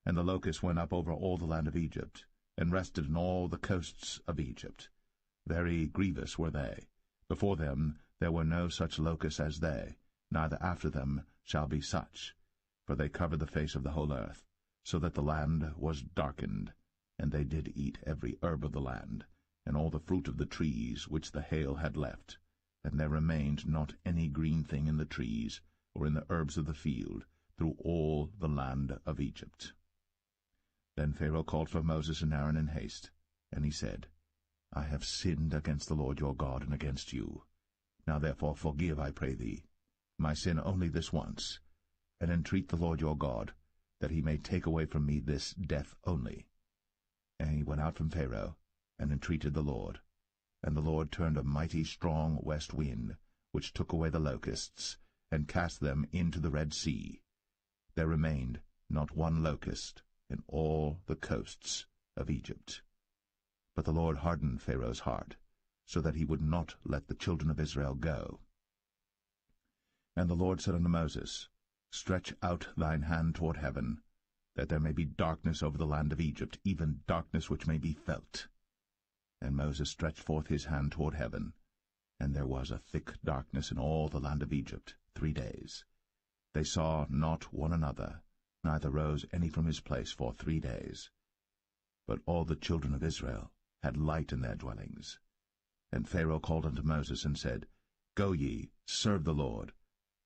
And the locusts went up over all the land of Egypt, and rested in all the coasts of Egypt. Very grievous were they. Before them there were no such locusts as they, neither after them shall be such. For they covered the face of the whole earth, so that the land was darkened. And they did eat every herb of the land, and all the fruit of the trees which the hail had left. And there remained not any green thing in the trees, or in the herbs of the field, through all the land of Egypt. Then Pharaoh called for Moses and Aaron in haste, and he said, I have sinned against the Lord your God, and against you. Now therefore forgive, I pray thee, my sin only this once, and entreat the Lord your God, that he may take away from me this death only. And he went out from Pharaoh, and entreated the Lord. And the Lord turned a mighty strong west wind, which took away the locusts, and cast them into the Red Sea. There remained not one locust in all the coasts of Egypt. But the Lord hardened Pharaoh's heart, so that he would not let the children of Israel go. And the Lord said unto Moses, Stretch out thine hand toward heaven, that there may be darkness over the land of Egypt, even darkness which may be felt. And Moses stretched forth his hand toward heaven, and there was a thick darkness in all the land of Egypt 3 days. They saw not one another, neither rose any from his place for 3 days. But all the children of Israel had light in their dwellings. And Pharaoh called unto Moses, and said, Go ye, serve the Lord.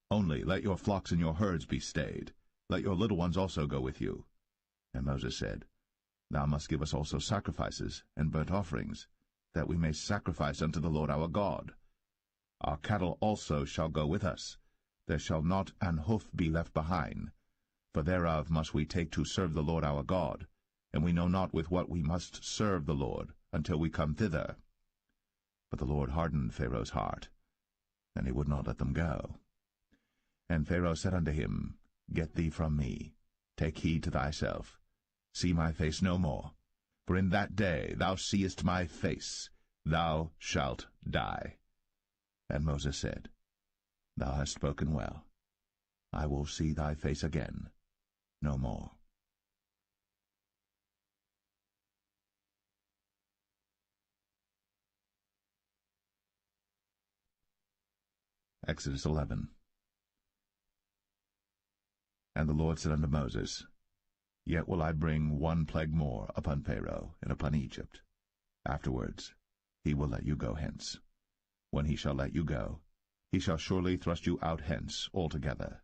Only let your flocks and your herds be stayed. Let your little ones also go with you. And Moses said, Thou must give us also sacrifices and burnt offerings, that we may sacrifice unto the Lord our God. Our cattle also shall go with us. There shall not an hoof be left behind, for thereof must we take to serve the Lord our God, and we know not with what we must serve the Lord until we come thither. But the Lord hardened Pharaoh's heart, and he would not let them go. And Pharaoh said unto him, Get thee from me, take heed to thyself, see my face no more, for in that day thou seest my face, thou shalt die. And Moses said, Thou hast spoken well. I will see thy face again no more. Exodus 11. And the Lord said unto Moses, Yet will I bring one plague more upon Pharaoh and upon Egypt. Afterwards he will let you go hence. When he shall let you go, he shall surely thrust you out hence altogether.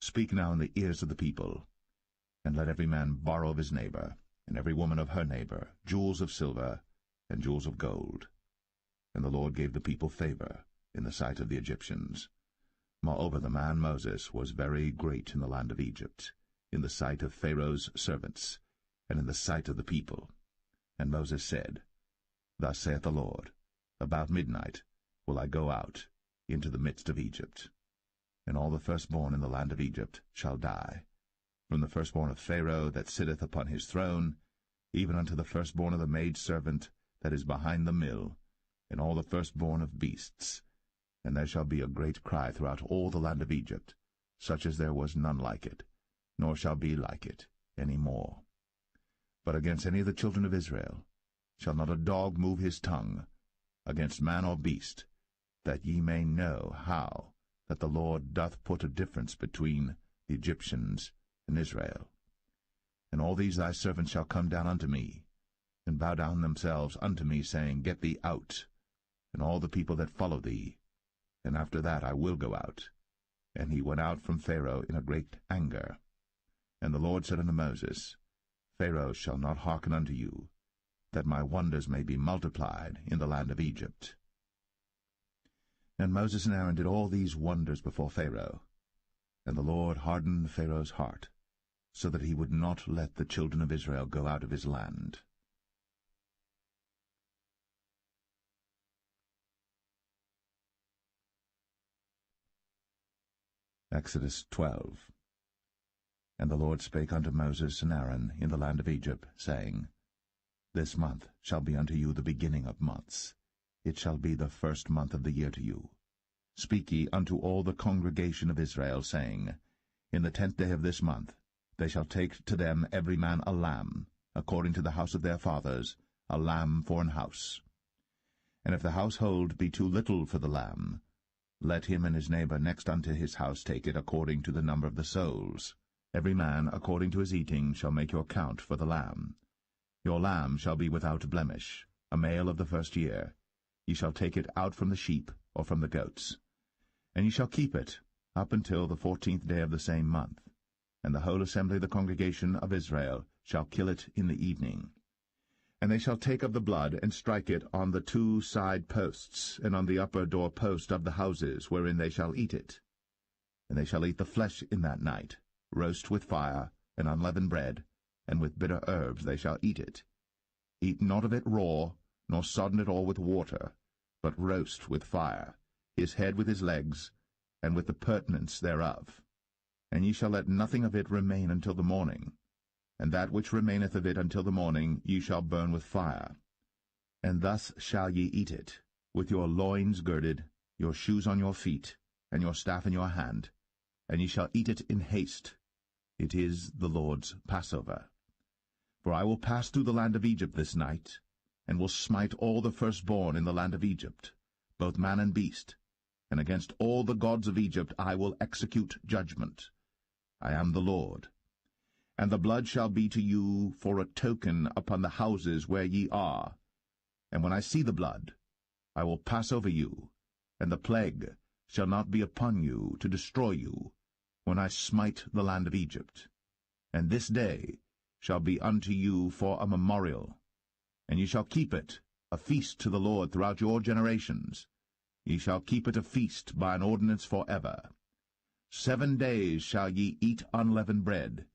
Speak now in the ears of the people, and let every man borrow of his neighbor, and every woman of her neighbor, jewels of silver and jewels of gold. And the Lord gave the people favor in the sight of the Egyptians. Moreover, the man Moses was very great in the land of Egypt, in the sight of Pharaoh's servants, and in the sight of the people. And Moses said, Thus saith the Lord, About midnight will I go out into the midst of Egypt, and all the firstborn in the land of Egypt shall die, from the firstborn of Pharaoh that sitteth upon his throne, even unto the firstborn of the maidservant that is behind the mill, and all the firstborn of beasts. And there shall be a great cry throughout all the land of Egypt, such as there was none like it, nor shall be like it any more. But against any of the children of Israel shall not a dog move his tongue, against man or beast, that ye may know how that the Lord doth put a difference between the Egyptians and Israel. And all these thy servants shall come down unto me, and bow down themselves unto me, saying, Get thee out, and all the people that follow thee, and after that I will go out. And he went out from Pharaoh in a great anger. And the Lord said unto Moses, Pharaoh shall not hearken unto you, that my wonders may be multiplied in the land of Egypt. And Moses and Aaron did all these wonders before Pharaoh. And the Lord hardened Pharaoh's heart, so that he would not let the children of Israel go out of his land. Exodus 12. And the Lord spake unto Moses and Aaron in the land of Egypt, saying, This month shall be unto you the beginning of months. It shall be the first month of the year to you. Speak ye unto all the congregation of Israel, saying, In the 10th day of this month they shall take to them every man a lamb, according to the house of their fathers, a lamb for an house. And if the household be too little for the lamb, let him and his neighbor next unto his house take it according to the number of the souls. Every man according to his eating shall make your count for the lamb. Your lamb shall be without blemish, a male of the first year. Ye shall take it out from the sheep or from the goats. And ye shall keep it up until the 14th day of the same month. And the whole assembly of the congregation of Israel shall kill it in the evening. And they shall take of the blood, and strike it on the 2 side posts, and on the upper door post of the houses wherein they shall eat it. And they shall eat the flesh in that night, roast with fire, and unleavened bread, and with bitter herbs they shall eat it. Eat not of it raw, nor sodden it all with water, but roast with fire, his head with his legs, and with the purtenance thereof. And ye shall let nothing of it remain until the morning, and that which remaineth of it until the morning ye shall burn with fire. And thus shall ye eat it, with your loins girded, your shoes on your feet, and your staff in your hand, and ye shall eat it in haste. It is the Lord's Passover. For I will pass through the land of Egypt this night, and will smite all the firstborn in the land of Egypt, both man and beast, and against all the gods of Egypt I will execute judgment. I am the Lord. And the blood shall be to you for a token upon the houses where ye are. And when I see the blood, I will pass over you, and the plague shall not be upon you to destroy you, when I smite the land of Egypt. And this day shall be unto you for a memorial, and ye shall keep it a feast to the Lord throughout your generations. Ye shall keep it a feast by an ordinance for ever. 7 days shall ye eat unleavened bread.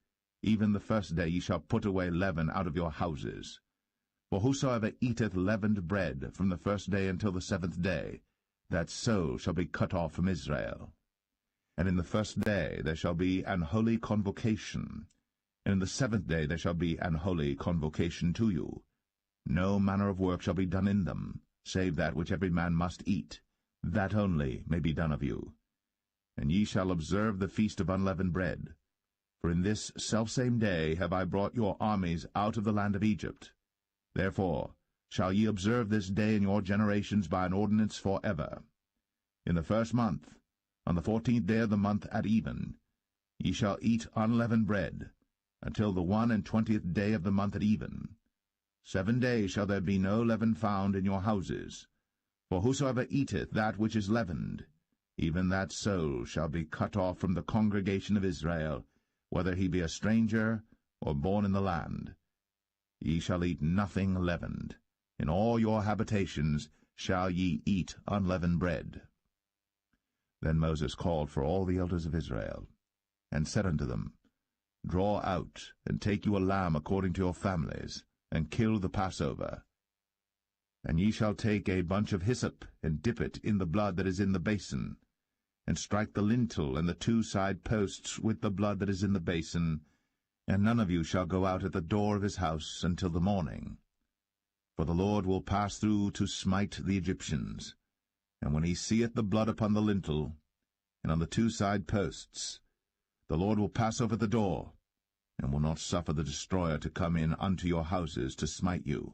Even the first day ye shall put away leaven out of your houses. For whosoever eateth leavened bread from the first day until the 7th day, that soul shall be cut off from Israel. And in the first day there shall be an holy convocation, and in the 7th day there shall be an holy convocation to you. No manner of work shall be done in them, save that which every man must eat, that only may be done of you. And ye shall observe the feast of unleavened bread. For in this selfsame day have I brought your armies out of the land of Egypt. Therefore shall ye observe this day in your generations by an ordinance for ever. In the 1st month, on the 14th day of the month at even, Ye shall eat unleavened bread, until the 21st day of the month at even. 7 days shall there be no leaven found in your houses. For whosoever eateth that which is leavened, even that soul shall be cut off from the congregation of Israel, whether he be a stranger or born in the land. Ye shall eat nothing leavened. In all your habitations shall ye eat unleavened bread. Then Moses called for all the elders of Israel, and said unto them, Draw out, and take you a lamb according to your families, and kill the Passover. And ye shall take a bunch of hyssop, and dip it in the blood that is in the basin, and strike the lintel and the 2 side posts with the blood that is in the basin, and none of you shall go out at the door of his house until the morning. For the Lord will pass through to smite the Egyptians. And when he seeth the blood upon the lintel, and on the 2 side posts, the Lord will pass over the door, and will not suffer the destroyer to come in unto your houses to smite you.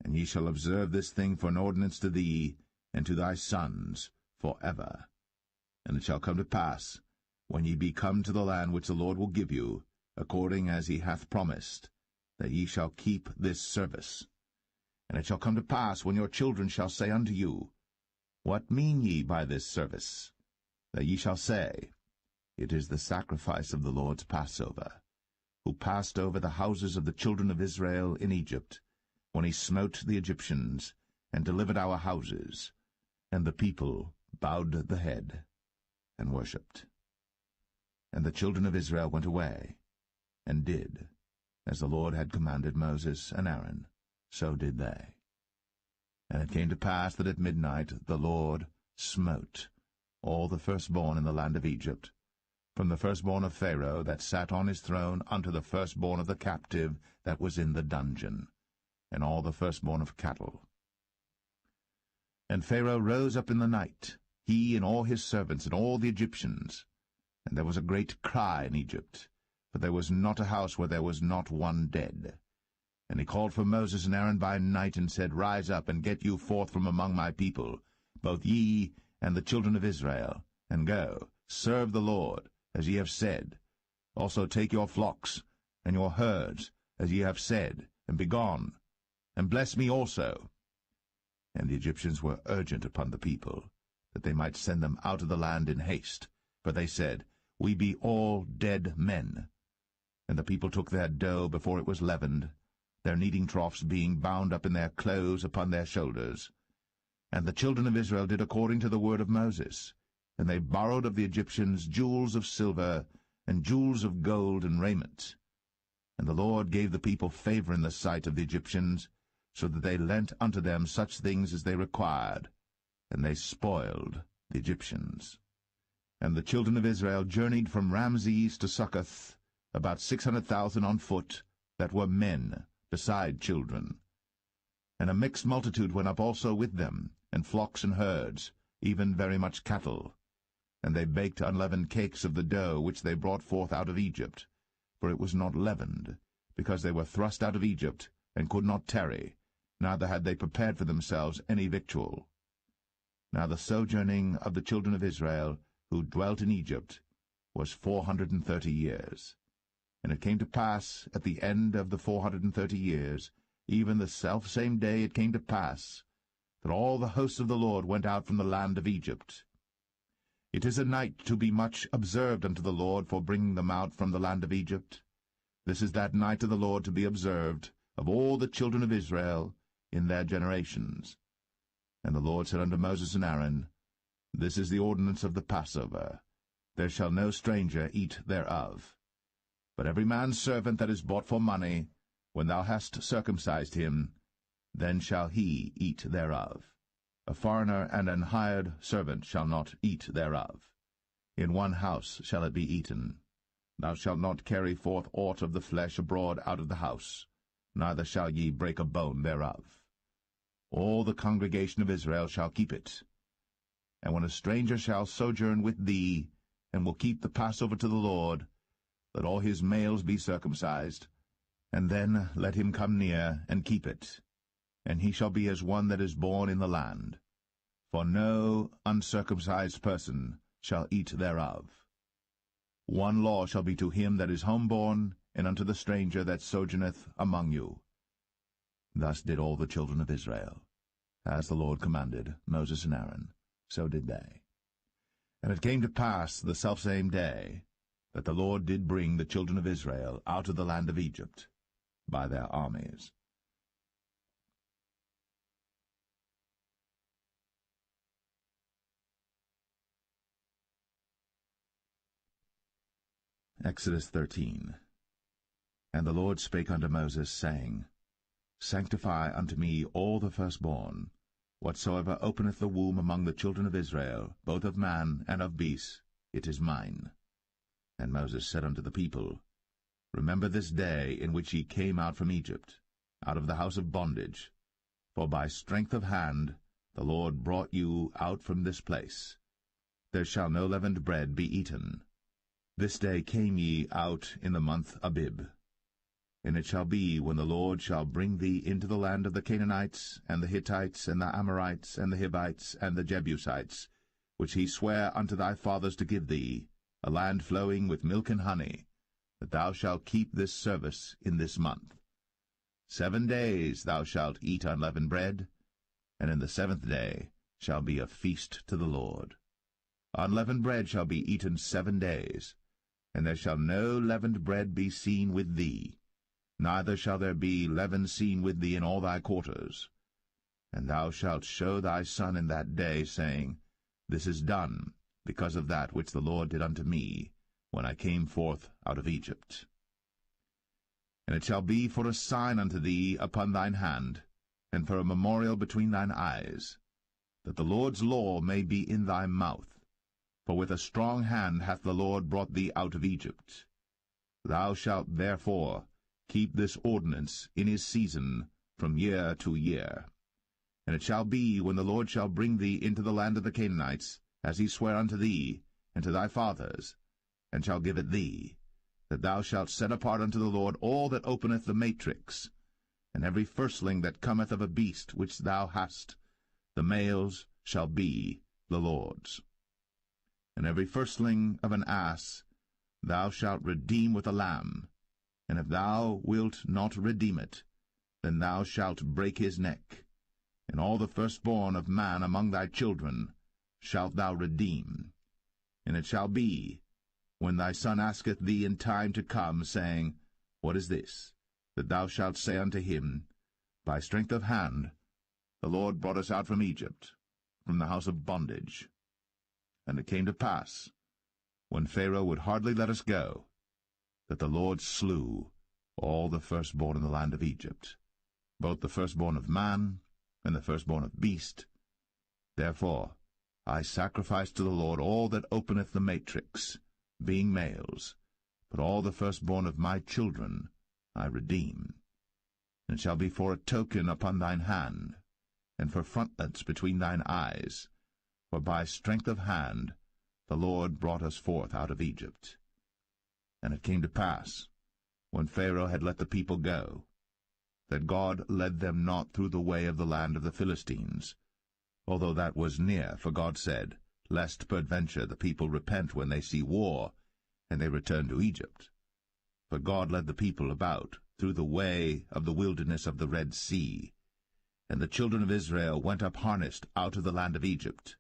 And ye shall observe this thing for an ordinance to thee, and to thy sons, for ever. And it shall come to pass, when ye be come to the land which the Lord will give you, according as he hath promised, that ye shall keep this service. And it shall come to pass, when your children shall say unto you, What mean ye by this service? That ye shall say, It is the sacrifice of the Lord's Passover, who passed over the houses of the children of Israel in Egypt, when he smote the Egyptians, and delivered our houses. And the people bowed the head, and worshipped. And the children of Israel went away, and did, as the Lord had commanded Moses and Aaron, so did they. And it came to pass that at midnight the Lord smote all the firstborn in the land of Egypt, from the firstborn of Pharaoh that sat on his throne unto the firstborn of the captive that was in the dungeon, and all the firstborn of cattle. And Pharaoh rose up in the night, he and all his servants and all the Egyptians. And there was a great cry in Egypt, for there was not a house where there was not one dead. And he called for Moses and Aaron by night, and said, Rise up, and get you forth from among my people, both ye and the children of Israel, and go, serve the Lord, as ye have said. Also take your flocks and your herds, as ye have said, and be gone, and bless me also. And the Egyptians were urgent upon the people, that they might send them out of the land in haste. For they said, We be all dead men. And the people took their dough before it was leavened, their kneading troughs being bound up in their clothes upon their shoulders. And the children of Israel did according to the word of Moses. And they borrowed of the Egyptians jewels of silver, and jewels of gold and raiment. And the Lord gave the people favor in the sight of the Egyptians, so that they lent unto them such things as they required, and they spoiled the Egyptians. And the children of Israel journeyed from Ramses to Succoth, about 600,000 on foot, that were men, beside children. And a mixed multitude went up also with them, and flocks and herds, even very much cattle. And they baked unleavened cakes of the dough which they brought forth out of Egypt, for it was not leavened, because they were thrust out of Egypt, and could not tarry, neither had they prepared for themselves any victual. Now the sojourning of the children of Israel, who dwelt in Egypt, was 430 years. And it came to pass at the end of the 430 years, even the selfsame day it came to pass, that all the hosts of the Lord went out from the land of Egypt. It is a night to be much observed unto the Lord for bringing them out from the land of Egypt. This is that night of the Lord to be observed of all the children of Israel in their generations. And the Lord said unto Moses and Aaron, This is the ordinance of the Passover. There shall no stranger eat thereof. But every man's servant that is bought for money, when thou hast circumcised him, then shall he eat thereof. A foreigner and an hired servant shall not eat thereof. In one house shall it be eaten. Thou shalt not carry forth aught of the flesh abroad out of the house, neither shall ye break a bone thereof. All the congregation of Israel shall keep it. And when a stranger shall sojourn with thee, and will keep the Passover to the Lord, let all his males be circumcised, and then let him come near and keep it, and he shall be as one that is born in the land. For no uncircumcised person shall eat thereof. One law shall be to him that is homeborn, and unto the stranger that sojourneth among you. Thus did all the children of Israel. As the Lord commanded Moses and Aaron, so did they. And it came to pass the selfsame day, that the Lord did bring the children of Israel out of the land of Egypt by their armies. Exodus 13. And the Lord spake unto Moses, saying, Sanctify unto me all the firstborn, whatsoever openeth the womb among the children of Israel, both of man and of beast, it is mine. And Moses said unto the people, Remember this day in which ye came out from Egypt, out of the house of bondage, for by strength of hand the Lord brought you out from this place. There shall no leavened bread be eaten. This day came ye out in the month Abib. And it shall be, when the Lord shall bring thee into the land of the Canaanites, and the Hittites, and the Amorites, and the Hivites, and the Jebusites, which he sware unto thy fathers to give thee, a land flowing with milk and honey, that thou shalt keep this service in this month. 7 days thou shalt eat unleavened bread, and in the 7th day shall be a feast to the Lord. Unleavened bread shall be eaten 7 days, and there shall no leavened bread be seen with thee, neither shall there be leaven seen with thee in all thy quarters. And thou shalt show thy son in that day, saying, This is done, because of that which the Lord did unto me, when I came forth out of Egypt. And it shall be for a sign unto thee upon thine hand, and for a memorial between thine eyes, that the Lord's law may be in thy mouth. For with a strong hand hath the Lord brought thee out of Egypt. Thou shalt therefore keep this ordinance in his season from year to year. And it shall be, when the Lord shall bring thee into the land of the Canaanites, as he sware unto thee and to thy fathers, and shall give it thee, that thou shalt set apart unto the Lord all that openeth the matrix, and every firstling that cometh of a beast which thou hast, the males shall be the Lord's. And every firstling of an ass thou shalt redeem with a lamb, and if thou wilt not redeem it, then thou shalt break his neck. And all the firstborn of man among thy children shalt thou redeem. And it shall be, when thy son asketh thee in time to come, saying, What is this? That thou shalt say unto him, By strength of hand the Lord brought us out from Egypt, from the house of bondage. And it came to pass, when Pharaoh would hardly let us go, that the Lord slew all the firstborn in the land of Egypt, both the firstborn of man and the firstborn of beast. Therefore I sacrifice to the Lord all that openeth the matrix, being males, but all the firstborn of my children I redeem. And it shall be for a token upon thine hand, and for frontlets between thine eyes, for by strength of hand the Lord brought us forth out of Egypt. And it came to pass, when Pharaoh had let the people go, that God led them not through the way of the land of the Philistines, although that was near, for God said, Lest peradventure the people repent when they see war, and they return to Egypt. But God led the people about through the way of the wilderness of the Red Sea, and the children of Israel went up harnessed out of the land of Egypt.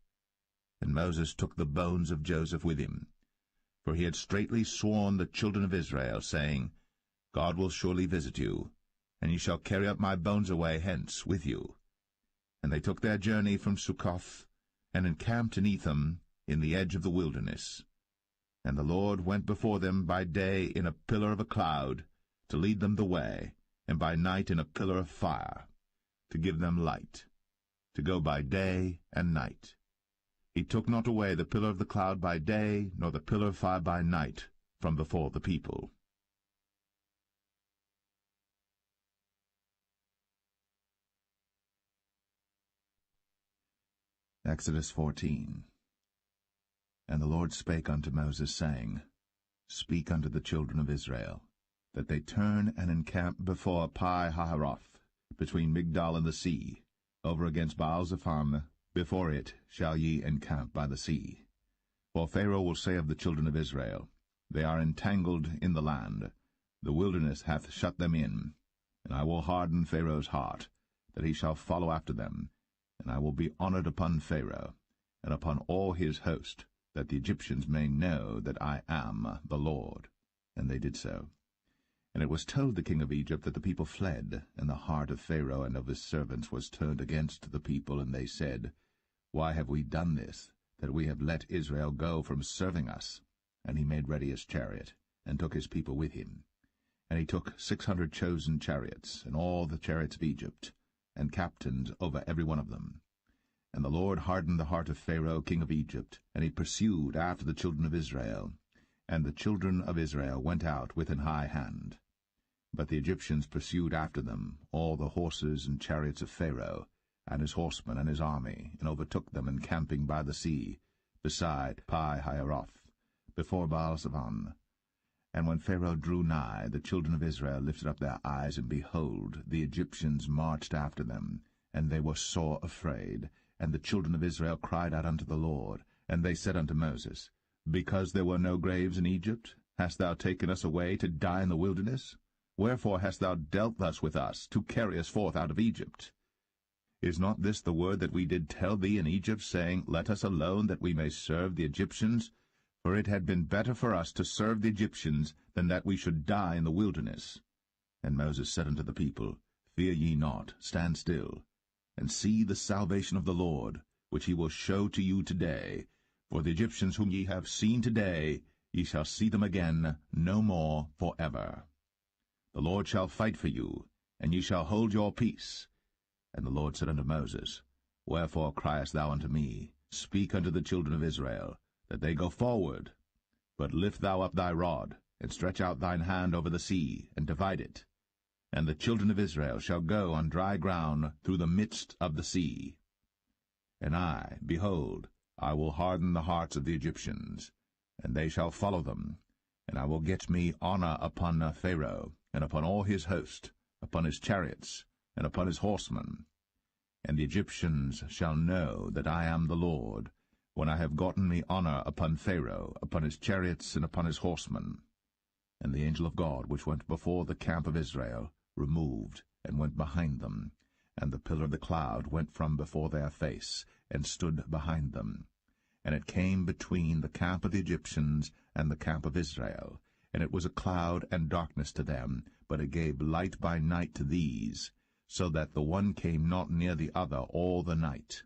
And Moses took the bones of Joseph with him, for he had straitly sworn the children of Israel, saying, God will surely visit you, and ye shall carry up my bones away hence with you. And they took their journey from Succoth, and encamped in Etham, in the edge of the wilderness. And the Lord went before them by day in a pillar of a cloud, to lead them the way, and by night in a pillar of fire, to give them light, to go by day and night. He took not away the pillar of the cloud by day, nor the pillar of fire by night, from before the people. Exodus 14. And the Lord spake unto Moses, saying, Speak unto the children of Israel, that they turn and encamp before Pi-hahiroth, between Migdol and the sea, over against Baal-zephon. Before it shall ye encamp by the sea. For Pharaoh will say of the children of Israel, They are entangled in the land. The wilderness hath shut them in. And I will harden Pharaoh's heart, that he shall follow after them. And I will be honored upon Pharaoh, and upon all his host, that the Egyptians may know that I am the Lord. And they did so. And it was told the king of Egypt that the people fled, and the heart of Pharaoh and of his servants was turned against the people, and they said, Why have we done this, that we have let Israel go from serving us? And he made ready his chariot, and took his people with him. And he took 600 chosen chariots, and all the chariots of Egypt, and captains over every one of them. And the Lord hardened the heart of Pharaoh king of Egypt, and he pursued after the children of Israel. And the children of Israel went out with an high hand. But the Egyptians pursued after them, all the horses and chariots of Pharaoh, and his horsemen and his army, and overtook them encamping by the sea, beside Pi-hahiroth, before Baal-zephon. And when Pharaoh drew nigh, the children of Israel lifted up their eyes, and behold, the Egyptians marched after them, and they were sore afraid. And the children of Israel cried out unto the Lord. And they said unto Moses, Because there were no graves in Egypt, hast thou taken us away to die in the wilderness? Wherefore hast thou dealt thus with us, to carry us forth out of Egypt? Is not this the word that we did tell thee in Egypt, saying, Let us alone, that we may serve the Egyptians? For it had been better for us to serve the Egyptians, than that we should die in the wilderness. And Moses said unto the people, Fear ye not, stand still, and see the salvation of the Lord, which he will show to you today. For the Egyptians whom ye have seen today, ye shall see them again no more for ever. The Lord shall fight for you, and ye shall hold your peace. And the Lord said unto Moses, Wherefore criest thou unto me? Speak unto the children of Israel, that they go forward. But lift thou up thy rod, and stretch out thine hand over the sea, and divide it. And the children of Israel shall go on dry ground through the midst of the sea. And I, behold, I will harden the hearts of the Egyptians, and they shall follow them. And I will get me honor upon Pharaoh, and upon all his host, upon his chariots, and upon his horsemen. And the Egyptians shall know that I am the Lord, when I have gotten me honor upon Pharaoh, upon his chariots, and upon his horsemen. And the angel of God, which went before the camp of Israel, removed, and went behind them. And the pillar of the cloud went from before their face, and stood behind them. And it came between the camp of the Egyptians and the camp of Israel. And it was a cloud and darkness to them, but it gave light by night to these, so that the one came not near the other all the night.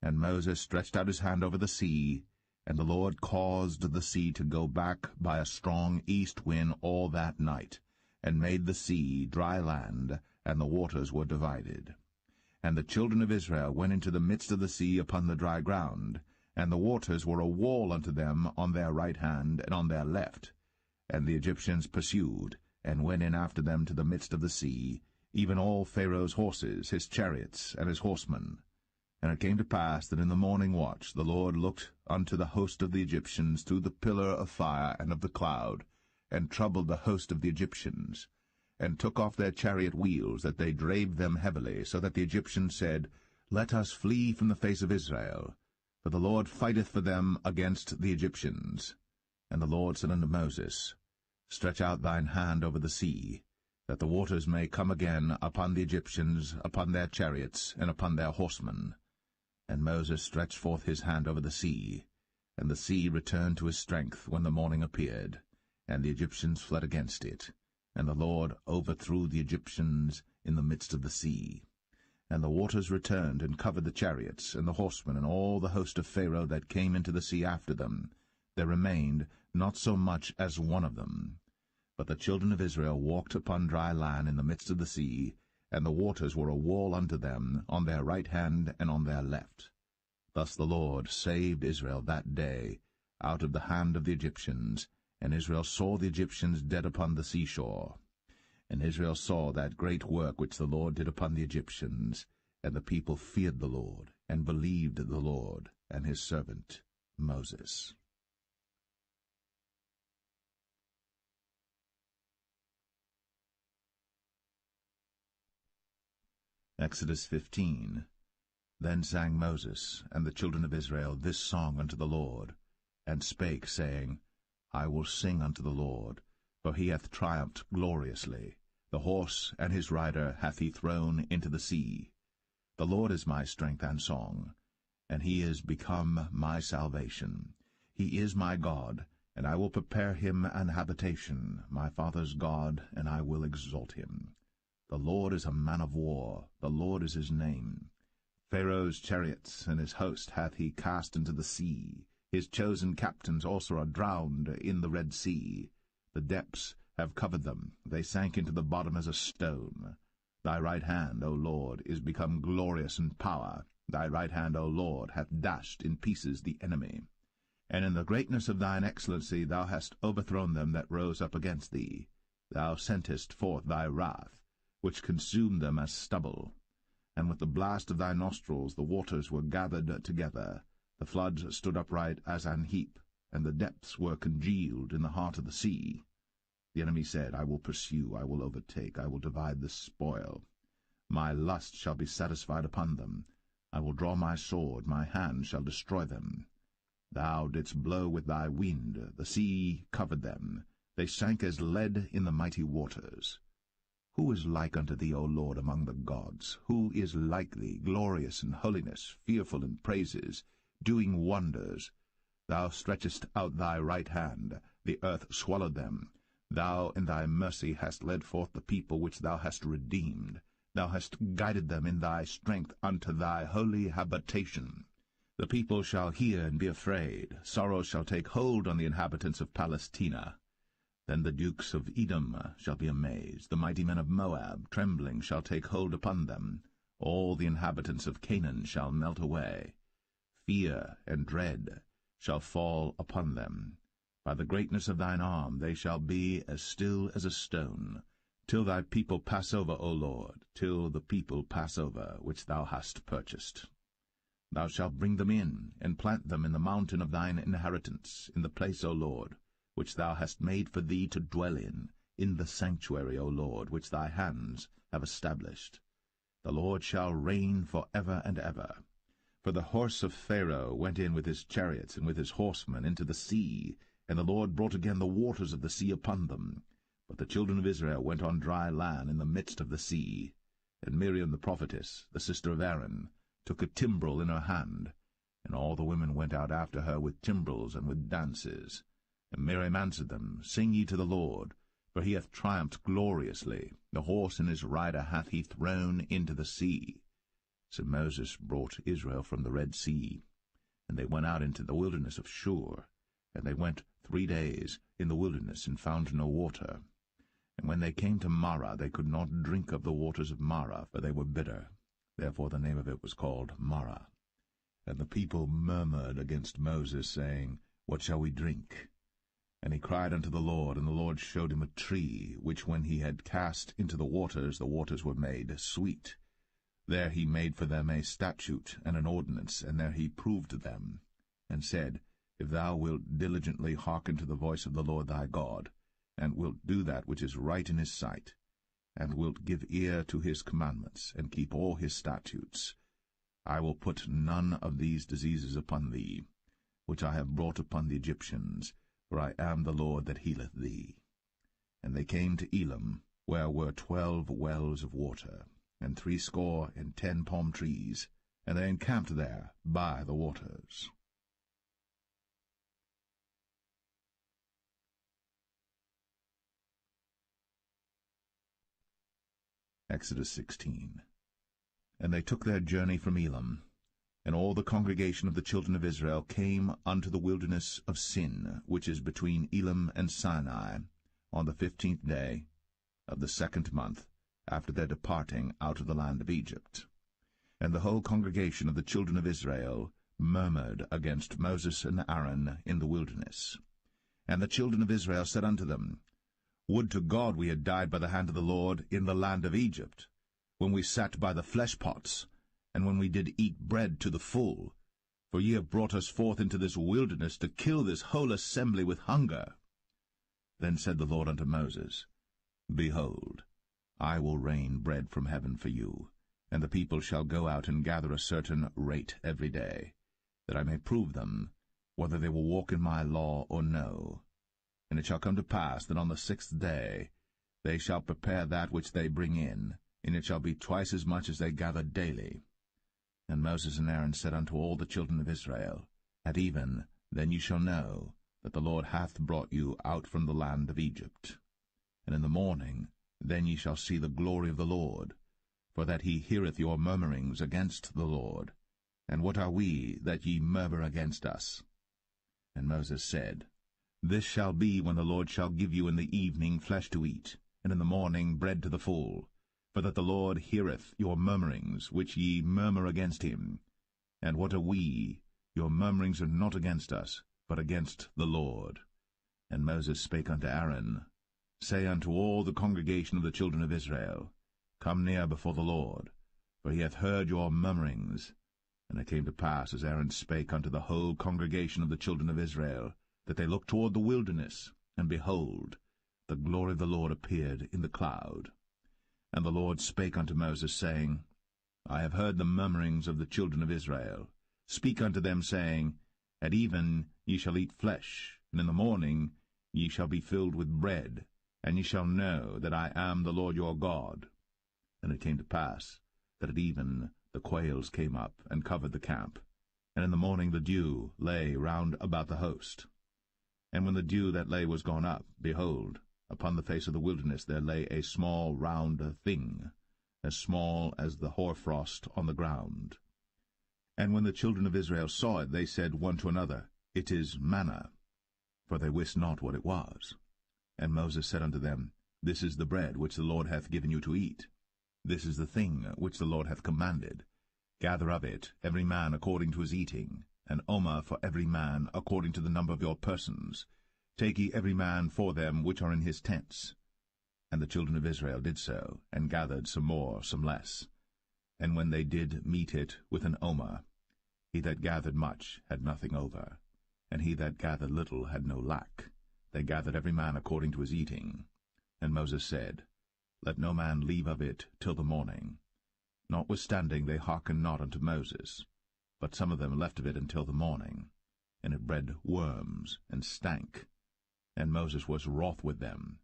And Moses stretched out his hand over the sea, and the Lord caused the sea to go back by a strong east wind all that night, and made the sea dry land, and the waters were divided. And the children of Israel went into the midst of the sea upon the dry ground, and the waters were a wall unto them on their right hand and on their left. And the Egyptians pursued, and went in after them to the midst of the sea, even all Pharaoh's horses, his chariots, and his horsemen. And it came to pass that in the morning watch the Lord looked unto the host of the Egyptians through the pillar of fire and of the cloud, and troubled the host of the Egyptians, and took off their chariot wheels, that they drave them heavily, so that the Egyptians said, Let us flee from the face of Israel, for the Lord fighteth for them against the Egyptians. And the Lord said unto Moses, Stretch out thine hand over the sea, that the waters may come again upon the Egyptians, upon their chariots, and upon their horsemen. And Moses stretched forth his hand over the sea, and the sea returned to his strength when the morning appeared, and the Egyptians fled against it. And the Lord overthrew the Egyptians in the midst of the sea. And the waters returned and covered the chariots, and the horsemen, and all the host of Pharaoh that came into the sea after them. There remained not so much as one of them. But the children of Israel walked upon dry land in the midst of the sea, and the waters were a wall unto them on their right hand and on their left. Thus the Lord saved Israel that day out of the hand of the Egyptians, and Israel saw the Egyptians dead upon the seashore. And Israel saw that great work which the Lord did upon the Egyptians, and the people feared the Lord, and believed the Lord and his servant Moses. Exodus 15. Then sang Moses and the children of Israel this song unto the Lord, and spake, saying, I will sing unto the Lord, for he hath triumphed gloriously. The horse and his rider hath he thrown into the sea. The Lord is my strength and song, and he is become my salvation. He is my God, and I will prepare him an habitation, my father's God, and I will exalt him. The Lord is a man of war, the Lord is his name. Pharaoh's chariots and his host hath he cast into the sea. His chosen captains also are drowned in the Red Sea. The depths have covered them, they sank into the bottom as a stone. Thy right hand, O Lord, is become glorious in power. Thy right hand, O Lord, hath dashed in pieces the enemy. And in the greatness of thine excellency thou hast overthrown them that rose up against thee. Thou sentest forth thy wrath, which consumed them as stubble. And with the blast of thy nostrils the waters were gathered together. The floods stood upright as an heap, and the depths were congealed in the heart of the sea. The enemy said, I will pursue, I will overtake, I will divide the spoil. My lust shall be satisfied upon them. I will draw my sword, my hand shall destroy them. Thou didst blow with thy wind, the sea covered them. They sank as lead in the mighty waters. Who is like unto thee, O Lord, among the gods? Who is like thee, glorious in holiness, fearful in praises, doing wonders? Thou stretchest out thy right hand, the earth swallowed them. Thou in thy mercy hast led forth the people which thou hast redeemed. Thou hast guided them in thy strength unto thy holy habitation. The people shall hear and be afraid. Sorrow shall take hold on the inhabitants of Palestina. Then the dukes of Edom shall be amazed. The mighty men of Moab, trembling, shall take hold upon them. All the inhabitants of Canaan shall melt away. Fear and dread shall fall upon them. By the greatness of thine arm they shall be as still as a stone, till thy people pass over, O Lord, till the people pass over, which thou hast purchased. Thou shalt bring them in, and plant them in the mountain of thine inheritance, in the place, O Lord, which thou hast made for thee to dwell in the sanctuary, O Lord, which thy hands have established. The Lord shall reign for ever and ever. For the horse of Pharaoh went in with his chariots and with his horsemen into the sea, and the Lord brought again the waters of the sea upon them. But the children of Israel went on dry land in the midst of the sea. And Miriam the prophetess, the sister of Aaron, took a timbrel in her hand, and all the women went out after her with timbrels and with dances. And Miriam answered them, Sing ye to the Lord, for he hath triumphed gloriously. The horse and his rider hath he thrown into the sea. So Moses brought Israel from the Red Sea, and they went out into the wilderness of Shur. And they went 3 days in the wilderness, and found no water. And when they came to Marah, they could not drink of the waters of Marah, for they were bitter. Therefore the name of it was called Marah. And the people murmured against Moses, saying, What shall we drink? And he cried unto the Lord, and the Lord showed him a tree, which when he had cast into the waters were made sweet. There he made for them a statute and an ordinance, and there he proved them, and said, If thou wilt diligently hearken to the voice of the Lord thy God, and wilt do that which is right in his sight, and wilt give ear to his commandments, and keep all his statutes, I will put none of these diseases upon thee, which I have brought upon the Egyptians, for I am the Lord that healeth thee. And they came to Elim, where were 12 wells of water, and 60 palm trees, and they encamped there by the waters. Exodus 16. And they took their journey from Elim, and all the congregation of the children of Israel came unto the wilderness of Sin, which is between Elim and Sinai, on the 15th day of the 2nd month, after their departing out of the land of Egypt. And the whole congregation of the children of Israel murmured against Moses and Aaron in the wilderness. And the children of Israel said unto them, Would to God we had died by the hand of the Lord in the land of Egypt, when we sat by the flesh pots, and when we did eat bread to the full. For ye have brought us forth into this wilderness to kill this whole assembly with hunger. Then said the Lord unto Moses, Behold, I will rain bread from heaven for you, and the people shall go out and gather a certain rate every day, that I may prove them, whether they will walk in my law or no. And it shall come to pass that on the 6th day they shall prepare that which they bring in, and it shall be twice as much as they gather daily. And Moses and Aaron said unto all the children of Israel, At even then you shall know that the Lord hath brought you out from the land of Egypt. And in the morning then ye shall see the glory of the Lord, for that he heareth your murmurings against the Lord. And what are we that ye murmur against us? And Moses said, This shall be when the Lord shall give you in the evening flesh to eat, and in the morning bread to the full, for that the Lord heareth your murmurings, which ye murmur against him. And what are we? Your murmurings are not against us, but against the Lord. And Moses spake unto Aaron, Say unto all the congregation of the children of Israel, Come near before the Lord, for he hath heard your murmurings. And it came to pass, as Aaron spake unto the whole congregation of the children of Israel, that they looked toward the wilderness, and behold, the glory of the Lord appeared in the cloud. And the Lord spake unto Moses, saying, I have heard the murmurings of the children of Israel. Speak unto them, saying, At even ye shall eat flesh, and in the morning ye shall be filled with bread, and ye shall know that I am the Lord your God. And it came to pass, that at even the quails came up, and covered the camp, and in the morning the dew lay round about the host. And when the dew that lay was gone up, behold, upon the face of the wilderness there lay a small round thing, as small as the hoarfrost on the ground. And when the children of Israel saw it, they said one to another, It is manna, for they wist not what it was. And Moses said unto them, This is the bread which the Lord hath given you to eat. This is the thing which the Lord hath commanded. Gather of it every man according to his eating, an omer for every man according to the number of your persons. Take ye every man for them which are in his tents. And the children of Israel did so, and gathered some more, some less. And when they did meet it with an omer, he that gathered much had nothing over, and he that gathered little had no lack. They gathered every man according to his eating. And Moses said, Let no man leave of it till the morning. Notwithstanding they hearkened not unto Moses, but some of them left of it until the morning. And it bred worms, and stank. And Moses was wroth with them.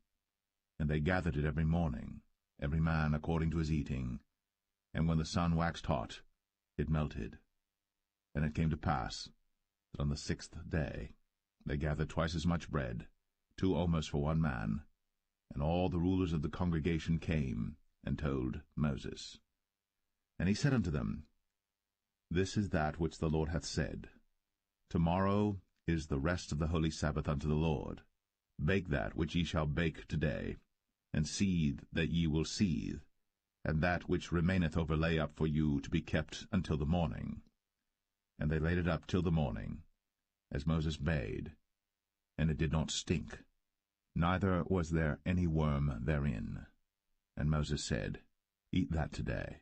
And they gathered it every morning, every man according to his eating. And when the sun waxed hot, it melted. And it came to pass that on the 6th day they gathered twice as much bread, 2 omers for one man. And all the rulers of the congregation came and told Moses. And he said unto them, This is that which the Lord hath said. Tomorrow is the rest of the holy Sabbath unto the Lord. Bake that which ye shall bake today, and seethe that ye will seethe, and that which remaineth over lay up for you to be kept until the morning. And they laid it up till the morning, as Moses bade, and it did not stink, neither was there any worm therein. And Moses said, Eat that today,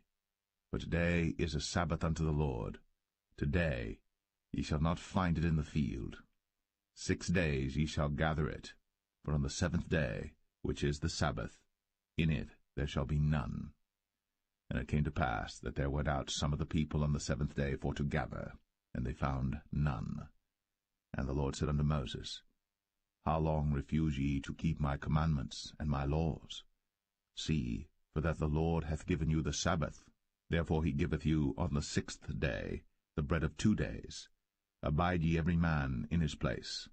for today is a Sabbath unto the Lord. Today ye shall not find it in the field. 6 days ye shall gather it, but on the 7th day, which is the Sabbath, in it there shall be none. And it came to pass that there went out some of the people on the 7th day for to gather, and they found none. And the Lord said unto Moses, How long refuse ye to keep my commandments and my laws? See, for that the Lord hath given you the Sabbath. Therefore he giveth you on the 6th day the bread of 2 days. Abide ye every man in his place.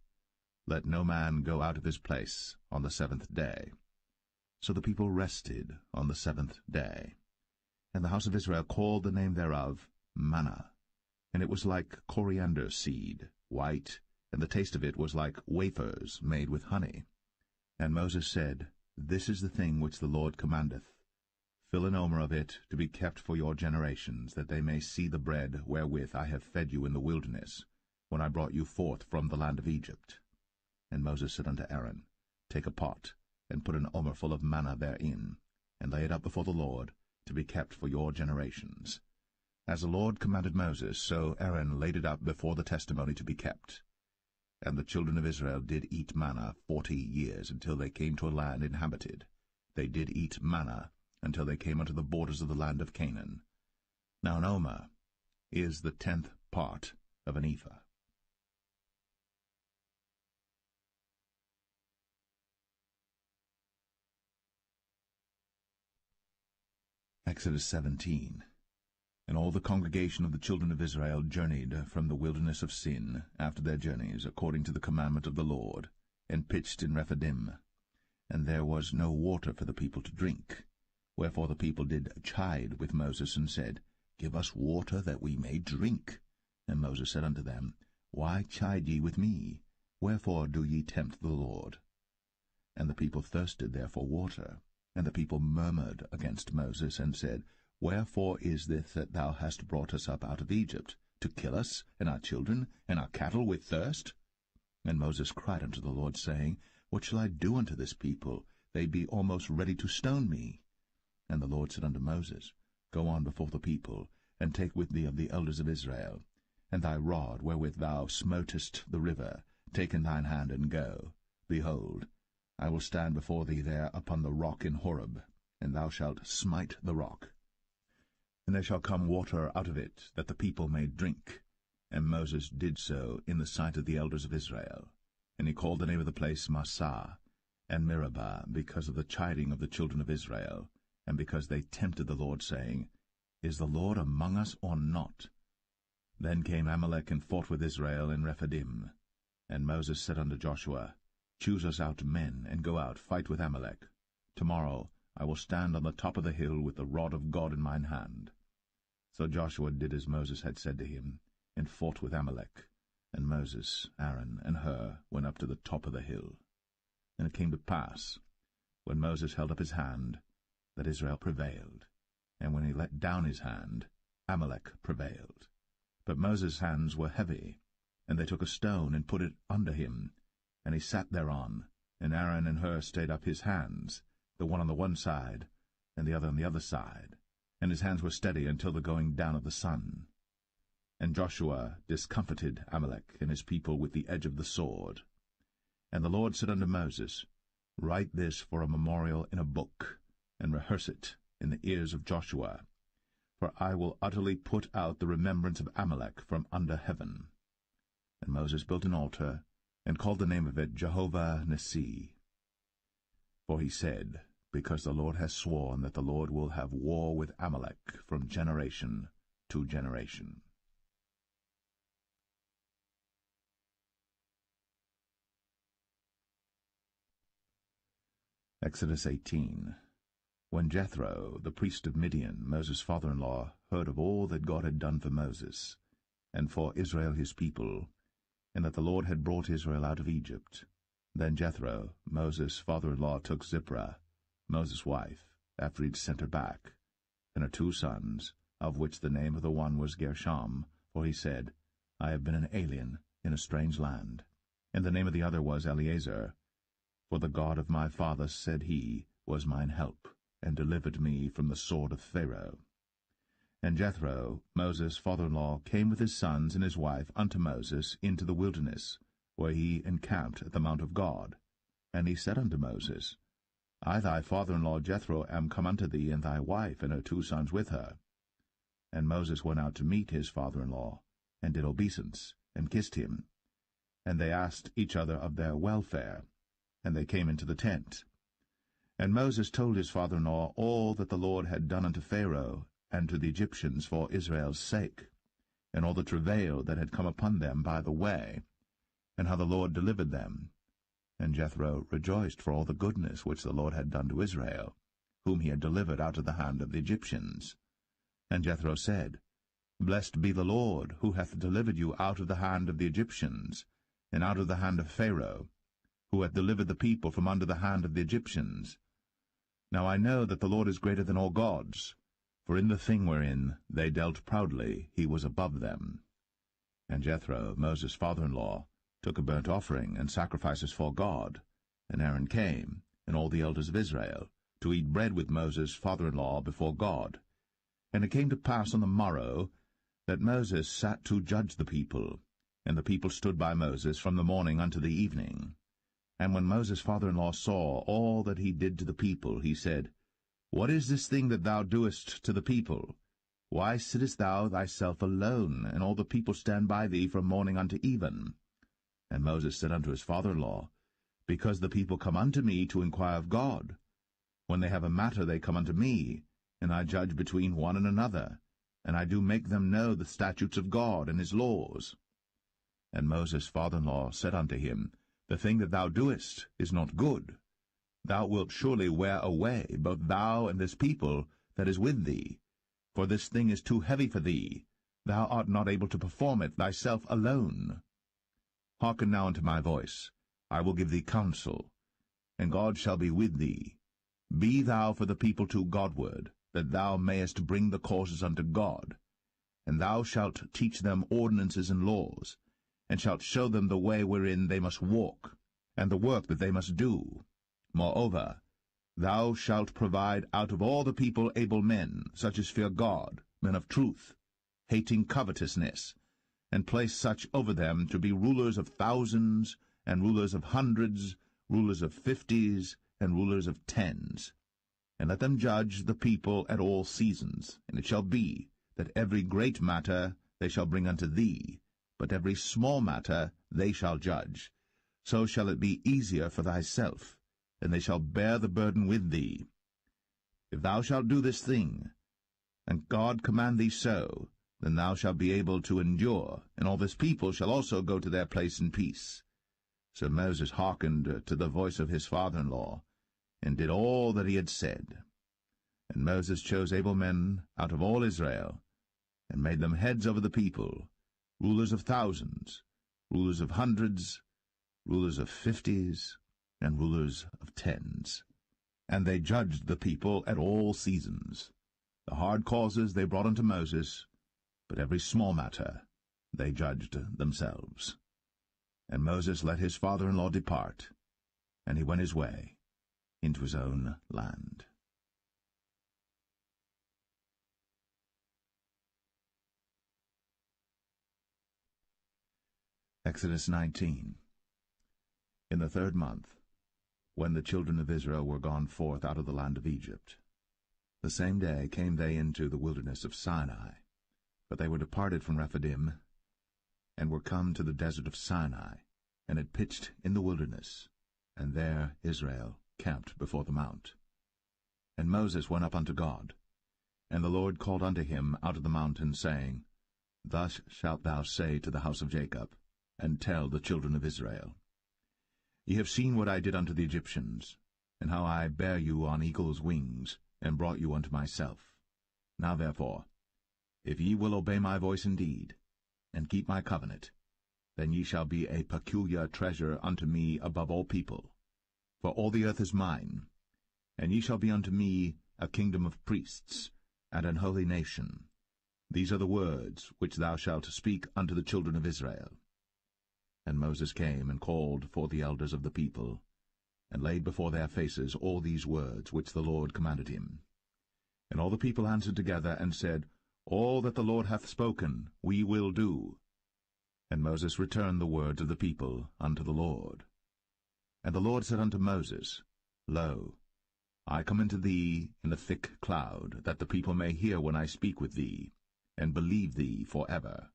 Let no man go out of his place on the 7th day. So the people rested on the 7th day. And the house of Israel called the name thereof manna. And it was like coriander seed, white, and the taste of it was like wafers made with honey. And Moses said, This is the thing which the Lord commandeth. Fill an omer of it to be kept for your generations, that they may see the bread wherewith I have fed you in the wilderness, when I brought you forth from the land of Egypt. And Moses said unto Aaron, Take a pot, and put an omer full of manna therein, and lay it up before the Lord, to be kept for your generations. As the Lord commanded Moses, so Aaron laid it up before the testimony to be kept. And the children of Israel did eat manna 40 years, until they came to a land inhabited. They did eat manna until they came unto the borders of the land of Canaan. Now an omer is the 10th part of an ephah. Exodus 17. And all the congregation of the children of Israel journeyed from the wilderness of Sin after their journeys, according to the commandment of the Lord, and pitched in Rephidim. And there was no water for the people to drink. Wherefore the people did chide with Moses, and said, Give us water that we may drink. And Moses said unto them, Why chide ye with me? Wherefore do ye tempt the Lord? And the people thirsted there for water. And the people murmured against Moses, and said, Wherefore is this that thou hast brought us up out of Egypt, to kill us, and our children, and our cattle with thirst? And Moses cried unto the Lord, saying, What shall I do unto this people? They be almost ready to stone me. And the Lord said unto Moses, Go on before the people, and take with thee of the elders of Israel, and thy rod wherewith thou smotest the river, take in thine hand, and go. Behold, I will stand before thee there upon the rock in Horeb, and thou shalt smite the rock. And there shall come water out of it, that the people may drink. And Moses did so in the sight of the elders of Israel. And he called the name of the place Massah, and Meribah, because of the chiding of the children of Israel, and because they tempted the Lord, saying, Is the Lord among us or not? Then came Amalek and fought with Israel in Rephidim. And Moses said unto Joshua, Choose us out men, and go out, fight with Amalek. Tomorrow I will stand on the top of the hill with the rod of God in mine hand. So Joshua did as Moses had said to him, and fought with Amalek. And Moses, Aaron, and Hur went up to the top of the hill. And it came to pass, when Moses held up his hand, that Israel prevailed. And when he let down his hand, Amalek prevailed. But Moses' hands were heavy, and they took a stone and put it under him, and he sat thereon. And Aaron and Hur stayed up his hands, the one on the one side, and the other on the other side. And his hands were steady until the going down of the sun. And Joshua discomfited Amalek and his people with the edge of the sword. And the Lord said unto Moses, Write this for a memorial in a book, and rehearse it in the ears of Joshua. For I will utterly put out the remembrance of Amalek from under heaven. And Moses built an altar, and called the name of it Jehovah Nissi. For he said, Because the Lord has sworn that the Lord will have war with Amalek from generation to generation. Exodus 18. When Jethro, the priest of Midian, Moses' father-in-law, heard of all that God had done for Moses, and for Israel his people, and that the Lord had brought Israel out of Egypt, then Jethro, Moses' father-in-law, took Zipporah, Moses' wife, after he had sent her back, and her 2 sons, of which the name of the one was Gershom, for he said, I have been an alien in a strange land. And the name of the other was Eleazar, for the God of my father, said he, was mine help, and delivered me from the sword of Pharaoh. And Jethro, Moses' father-in-law, came with his sons and his wife unto Moses into the wilderness, where he encamped at the mount of God. And he said unto Moses, I thy father-in-law Jethro am come unto thee, and thy wife and her 2 sons with her. And Moses went out to meet his father-in-law, and did obeisance, and kissed him. And they asked each other of their welfare, and they came into the tent. And Moses told his father-in-law all that the Lord had done unto Pharaoh and to the Egyptians for Israel's sake, and all the travail that had come upon them by the way, and how the Lord delivered them. And Jethro rejoiced for all the goodness which the Lord had done to Israel, whom he had delivered out of the hand of the Egyptians. And Jethro said, Blessed be the Lord, who hath delivered you out of the hand of the Egyptians, and out of the hand of Pharaoh, who hath delivered the people from under the hand of the Egyptians. Now I know that the Lord is greater than all gods, for in the thing wherein they dealt proudly he was above them. And Jethro, Moses' father-in-law, took a burnt offering and sacrifices for God. And Aaron came, and all the elders of Israel, to eat bread with Moses' father-in-law before God. And it came to pass on the morrow that Moses sat to judge the people, and the people stood by Moses from the morning unto the evening. And when Moses' father-in-law saw all that he did to the people, he said, What is this thing that thou doest to the people? Why sittest thou thyself alone, and all the people stand by thee from morning unto even? And Moses said unto his father-in-law, Because the people come unto me to inquire of God. When they have a matter they come unto me, and I judge between one and another, and I do make them know the statutes of God and his laws. And Moses' father-in-law said unto him, The thing that thou doest is not good. Thou wilt surely wear away, both thou and this people that is with thee. For this thing is too heavy for thee. Thou art not able to perform it thyself alone. Hearken now unto my voice. I will give thee counsel, and God shall be with thee. Be thou for the people too Godward, that thou mayest bring the causes unto God. And thou shalt teach them ordinances and laws, and shalt show them the way wherein they must walk, and the work that they must do. Moreover, thou shalt provide out of all the people able men, such as fear God, men of truth, hating covetousness, and place such over them to be rulers of thousands, and rulers of hundreds, rulers of 50s, and rulers of 10s. And let them judge the people at all seasons. And it shall be, that every great matter they shall bring unto thee, but every small matter they shall judge. So shall it be easier for thyself, and they shall bear the burden with thee. If thou shalt do this thing, and God command thee so, then thou shalt be able to endure, and all this people shall also go to their place in peace. So Moses hearkened to the voice of his father-in-law, and did all that he had said. And Moses chose able men out of all Israel, and made them heads over the people, rulers of thousands, rulers of hundreds, rulers of 50s, and rulers of 10s. And they judged the people at all seasons. The hard causes they brought unto Moses, but every small matter they judged themselves. And Moses let his father-in-law depart, and he went his way into his own land. Exodus 19. In the 3rd month, when the children of Israel were gone forth out of the land of Egypt, the same day came they into the wilderness of Sinai, but they were departed from Rephidim, and were come to the desert of Sinai, and had pitched in the wilderness, and there Israel camped before the mount. And Moses went up unto God, and the Lord called unto him out of the mountain, saying, Thus shalt thou say to the house of Jacob, and tell the children of Israel, Ye have seen what I did unto the Egyptians, and how I bare you on eagle's wings, and brought you unto myself. Now therefore, if ye will obey my voice indeed, and keep my covenant, then ye shall be a peculiar treasure unto me above all people. For all the earth is mine, and ye shall be unto me a kingdom of priests, and an holy nation. These are the words which thou shalt speak unto the children of Israel. And Moses came and called for the elders of the people, and laid before their faces all these words which the Lord commanded him. And all the people answered together, and said, All that the Lord hath spoken we will do. And Moses returned the words of the people unto the Lord. And the Lord said unto Moses, Lo, I come unto thee in a thick cloud, that the people may hear when I speak with thee, and believe thee for ever.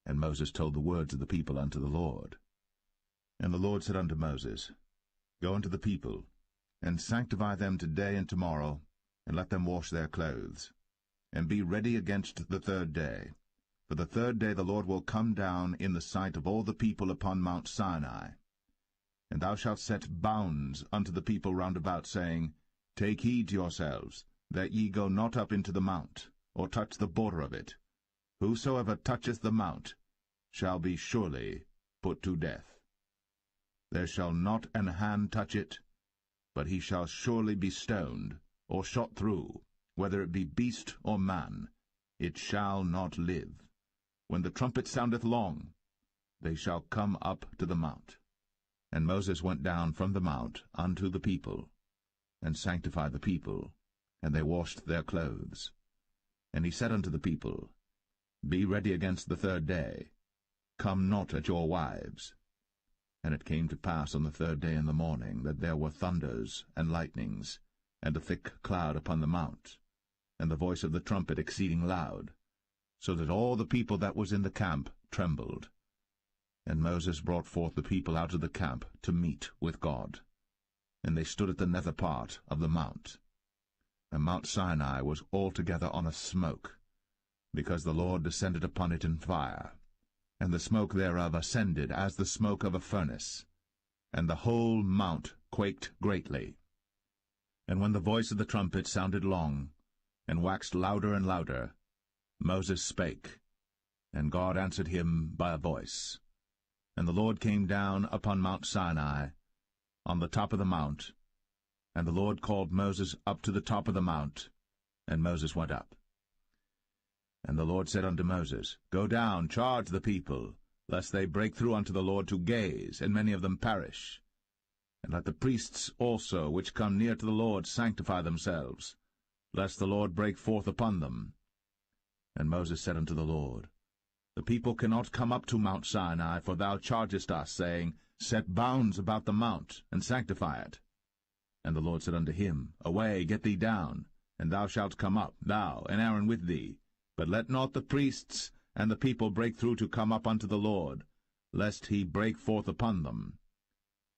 And Moses told the words of the people unto the Lord. And the Lord said unto Moses, Go unto the people, and sanctify them today and tomorrow, and let them wash their clothes, and be ready against the 3rd day. For the 3rd day the Lord will come down in the sight of all the people upon Mount Sinai. And thou shalt set bounds unto the people round about, saying, Take heed to yourselves, that ye go not up into the mount, or touch the border of it. Whosoever toucheth the mount shall be surely put to death. There shall not an hand touch it, but he shall surely be stoned, or shot through, whether it be beast or man. It shall not live. When the trumpet soundeth long, they shall come up to the mount. And Moses went down from the mount unto the people, and sanctified the people, and they washed their clothes. And he said unto the people, Be ready against the 3rd day. Come not at your wives. And it came to pass on the 3rd day in the morning, that there were thunders and lightnings, and a thick cloud upon the mount, and the voice of the trumpet exceeding loud, so that all the people that was in the camp trembled. And Moses brought forth the people out of the camp to meet with God. And they stood at the nether part of the mount. and Mount Sinai was altogether on a smoke, because the Lord descended upon it in fire, and the smoke thereof ascended as the smoke of a furnace, and the whole mount quaked greatly. And when the voice of the trumpet sounded long, and waxed louder and louder, Moses spake, and God answered him by a voice. And the Lord came down upon Mount Sinai, on the top of the mount, and the Lord called Moses up to the top of the mount, and Moses went up. And the Lord said unto Moses, Go down, charge the people, lest they break through unto the Lord to gaze, and many of them perish. And let the priests also which come near to the Lord sanctify themselves, lest the Lord break forth upon them. And Moses said unto the Lord, The people cannot come up to Mount Sinai, for thou chargest us, saying, Set bounds about the mount, and sanctify it. And the Lord said unto him, Away, get thee down, and thou shalt come up, thou and Aaron with thee. But let not the priests and the people break through to come up unto the Lord, lest he break forth upon them.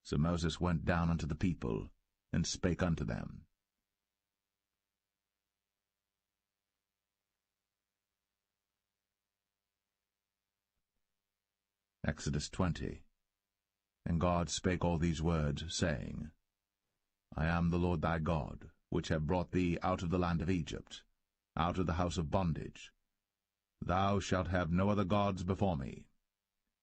So Moses went down unto the people, and spake unto them. Exodus 20. And God spake all these words, saying, I am the Lord thy God, which have brought thee out of the land of Egypt, out of the house of bondage. Thou shalt have no other gods before me.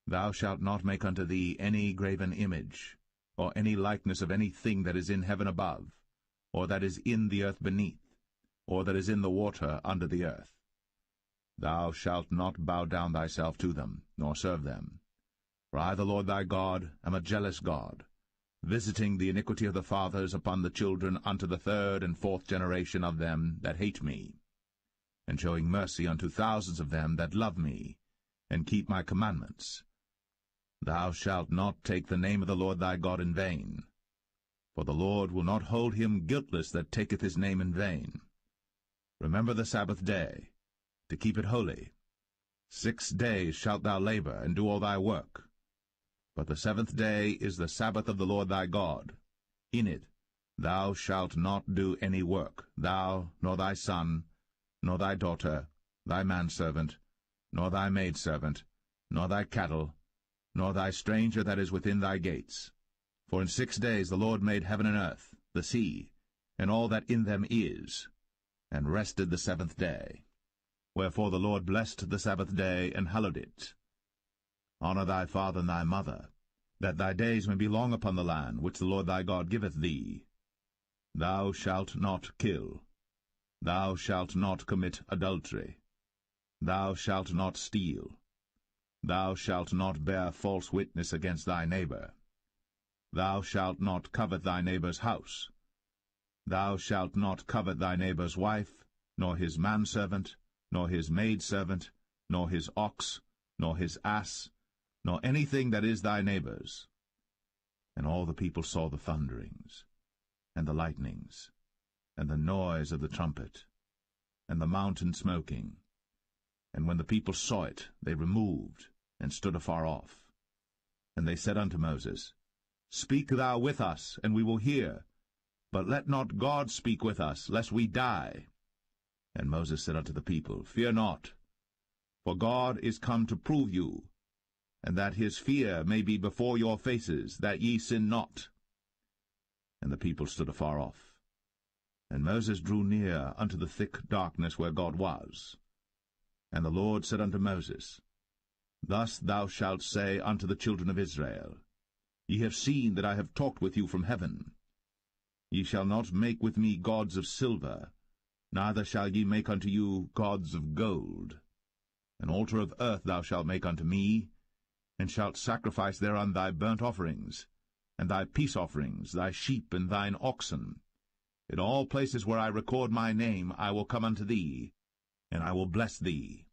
Thou shalt not make unto thee any graven image, or any likeness of any thing that is in heaven above, or that is in the earth beneath, or that is in the water under the earth. Thou shalt not bow down thyself to them, nor serve them. For I, the Lord thy God, am a jealous God, visiting the iniquity of the fathers upon the children unto the third and fourth generation of them that hate me, and showing mercy unto thousands of them that love me, and keep my commandments. Thou shalt not take the name of the Lord thy God in vain, for the Lord will not hold him guiltless that taketh his name in vain. Remember the Sabbath day, to keep it holy. 6 days shalt thou labor, and do all thy work. But the 7th day is the Sabbath of the Lord thy God. In it thou shalt not do any work, thou, nor thy son, nor thy daughter, thy manservant, nor thy maidservant, nor thy cattle, nor thy stranger that is within thy gates. For in 6 days the Lord made heaven and earth, the sea, and all that in them is, and rested the 7th day. Wherefore the Lord blessed the Sabbath day, and hallowed it. Honor thy father and thy mother, that thy days may be long upon the land which the Lord thy God giveth thee. Thou shalt not kill. Thou shalt not commit adultery. Thou shalt not steal. Thou shalt not bear false witness against thy neighbor. Thou shalt not covet thy neighbor's house. Thou shalt not covet thy neighbor's wife, nor his manservant, nor his maidservant, nor his ox, nor his ass, nor anything that is thy neighbor's. And all the people saw the thunderings, and the lightnings, and the noise of the trumpet, and the mountain smoking. And when the people saw it, they removed, and stood afar off. And they said unto Moses, Speak thou with us, and we will hear. But let not God speak with us, lest we die. And Moses said unto the people, Fear not, for God is come to prove you, and that his fear may be before your faces, that ye sin not. And the people stood afar off. And Moses drew near unto the thick darkness where God was. And the Lord said unto Moses, Thus thou shalt say unto the children of Israel, Ye have seen that I have talked with you from heaven. Ye shall not make with me gods of silver, neither shall ye make unto you gods of gold. An altar of earth thou shalt make unto me, and shalt sacrifice thereon thy burnt offerings, and thy peace offerings, thy sheep and thine oxen. In all places where I record my name I will come unto thee, and I will bless thee.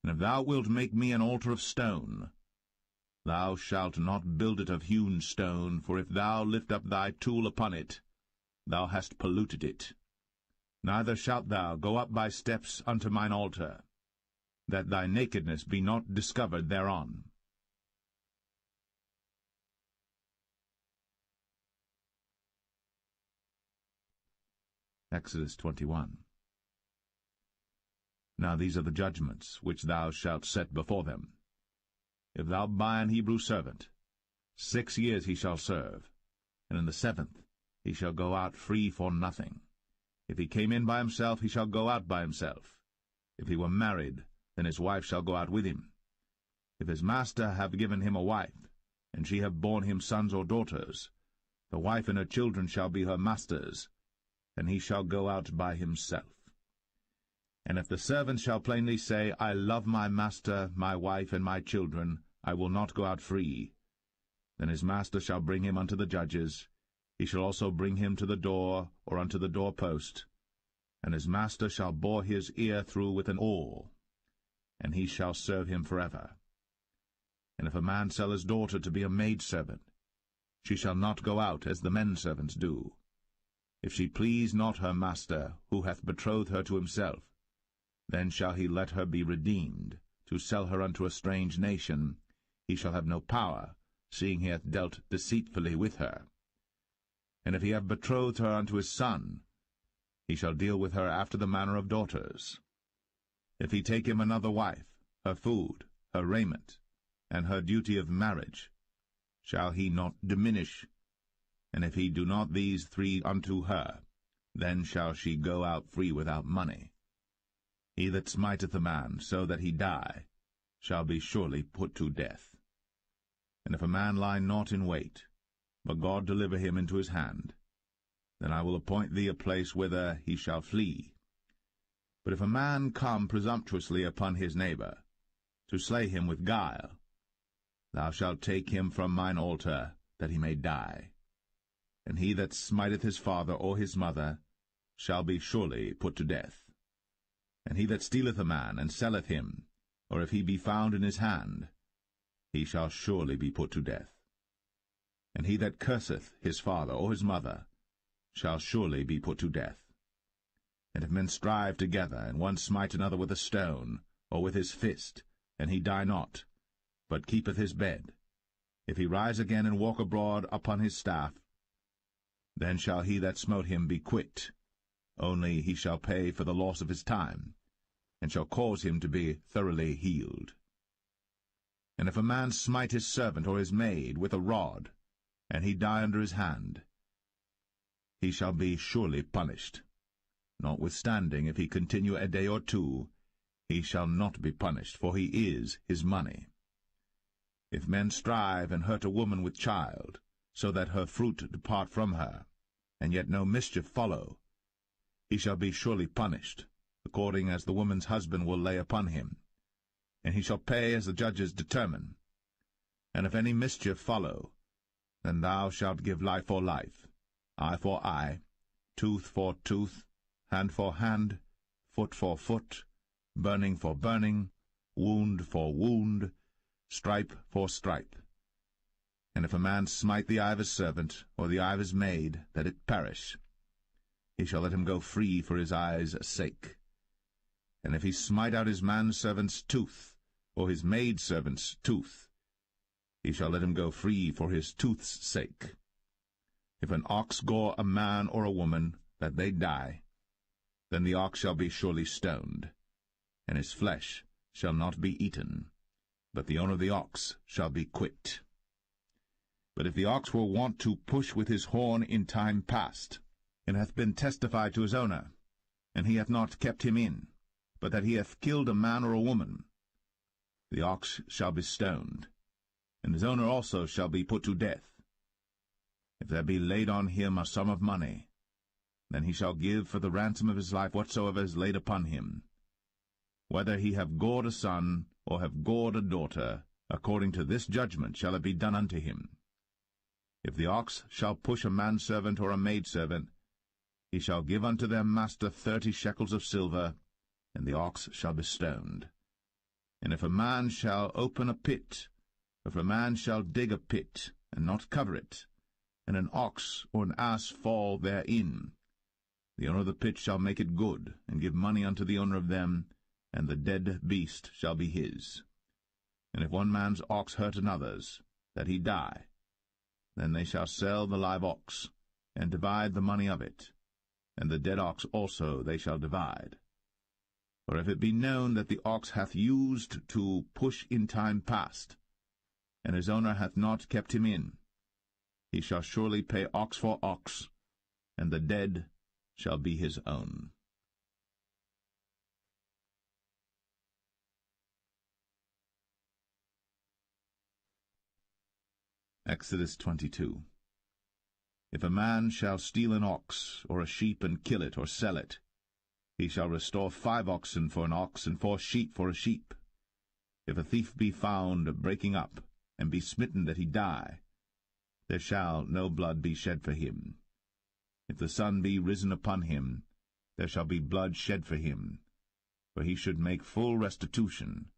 And if thou wilt make me an altar of stone, thou shalt not build it of hewn stone, for if thou lift up thy tool upon it, thou hast polluted it. Neither shalt thou go up by steps unto mine altar, that thy nakedness be not discovered thereon. Exodus 21. Now these are the judgments which thou shalt set before them. If thou buy an Hebrew servant, 6 years he shall serve, and in the 7th he shall go out free for nothing. If he came in by himself, he shall go out by himself. If he were married, then his wife shall go out with him. If his master have given him a wife, and she have borne him sons or daughters, the wife and her children shall be her master's, and he shall go out by himself. And if the servant shall plainly say, I love my master, my wife, and my children, I will not go out free, then his master shall bring him unto the judges. He shall also bring him to the door, or unto the doorpost, and his master shall bore his ear through with an awl, and he shall serve him forever. And if a man sell his daughter to be a maidservant, she shall not go out as the men servants do. If she please not her master, who hath betrothed her to himself, then shall he let her be redeemed. To sell her unto a strange nation, he shall have no power, seeing he hath dealt deceitfully with her. And if he have betrothed her unto his son, he shall deal with her after the manner of daughters. If he take him another wife, her food, her raiment, and her duty of marriage, shall he not diminish? And if he do not these 3 unto her, then shall she go out free without money. He that smiteth a man so that he die shall be surely put to death. And if a man lie not in wait, but God deliver him into his hand, then I will appoint thee a place whither he shall flee. But if a man come presumptuously upon his neighbor, to slay him with guile, thou shalt take him from mine altar, that he may die. And he that smiteth his father or his mother shall be surely put to death. And he that stealeth a man, and selleth him, or if he be found in his hand, he shall surely be put to death. And he that curseth his father or his mother shall surely be put to death. And if men strive together, and one smite another with a stone, or with his fist, and he die not, but keepeth his bed, if he rise again and walk abroad upon his staff, then shall he that smote him be quit, only he shall pay for the loss of his time, and shall cause him to be thoroughly healed. And if a man smite his servant or his maid with a rod, and he die under his hand, he shall be surely punished. Notwithstanding, if he continue a day or 2, he shall not be punished, for he is his money. If men strive and hurt a woman with child, so that her fruit depart from her, and yet no mischief follow, he shall be surely punished, according as the woman's husband will lay upon him, and he shall pay as the judges determine. And if any mischief follow, then thou shalt give life for life, eye for eye, tooth for tooth, hand for hand, foot for foot, burning for burning, wound for wound, stripe for stripe. And if a man smite the eye of his servant, or the eye of his maid, that it perish, he shall let him go free for his eye's sake. And if he smite out his manservant's tooth, or his maidservant's tooth, he shall let him go free for his tooth's sake. If an ox gore a man or a woman, that they die, then the ox shall be surely stoned, and his flesh shall not be eaten, but the owner of the ox shall be quit. But if the ox were wont to push with his horn in time past, and hath been testified to his owner, and he hath not kept him in, but that he hath killed a man or a woman, the ox shall be stoned, and his owner also shall be put to death. If there be laid on him a sum of money, then he shall give for the ransom of his life whatsoever is laid upon him, whether he have gored a son, or have gored a daughter, according to this judgment shall it be done unto him. If the ox shall push a manservant or a maidservant, he shall give unto their master 30 shekels of silver, and the ox shall be stoned. And if a man shall open a pit, if a man shall dig a pit, and not cover it, and an ox or an ass fall therein, the owner of the pit shall make it good, and give money unto the owner of them, and the dead beast shall be his. And if one man's ox hurt another's, that he die, then they shall sell the live ox, and divide the money of it, and the dead ox also they shall divide. For if it be known that the ox hath used to push in time past, and his owner hath not kept him in, he shall surely pay ox for ox, and the dead shall be his own. Exodus 22. If a man shall steal an ox or a sheep and kill it or sell it, he shall restore 5 oxen for an ox and 4 sheep for a sheep. If a thief be found breaking up, and be smitten that he die, there shall no blood be shed for him. If the sun be risen upon him, there shall be blood shed for him, for he should make full restitution.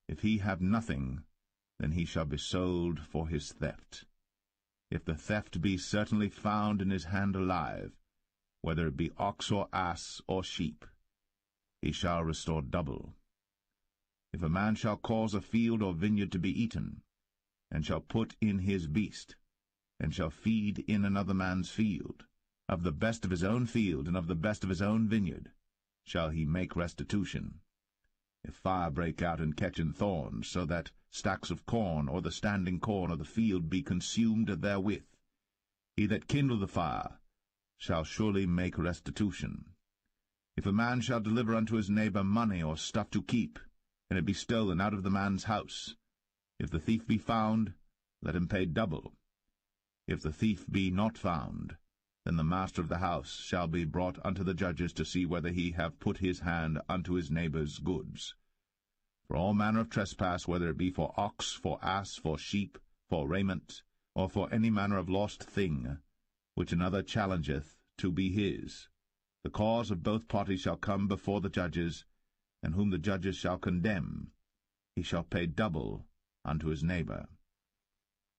If he have nothing, then he shall be sold for his theft. If the theft be certainly found in his hand alive, whether it be ox or ass or sheep, he shall restore double. If a man shall cause a field or vineyard to be eaten, and shall put in his beast, and shall feed in another man's field, of the best of his own field and of the best of his own vineyard, shall he make restitution. If fire break out and catch in thorns, so that stacks of corn or the standing corn of the field be consumed therewith, he that kindled the fire shall surely make restitution. If a man shall deliver unto his neighbor money or stuff to keep, and it be stolen out of the man's house, if the thief be found, let him pay double. If the thief be not found, then the master of the house shall be brought unto the judges to see whether he have put his hand unto his neighbor's goods. For all manner of trespass, whether it be for ox, for ass, for sheep, for raiment, or for any manner of lost thing, which another challengeth to be his, the cause of both parties shall come before the judges, and whom the judges shall condemn, he shall pay double unto his neighbor.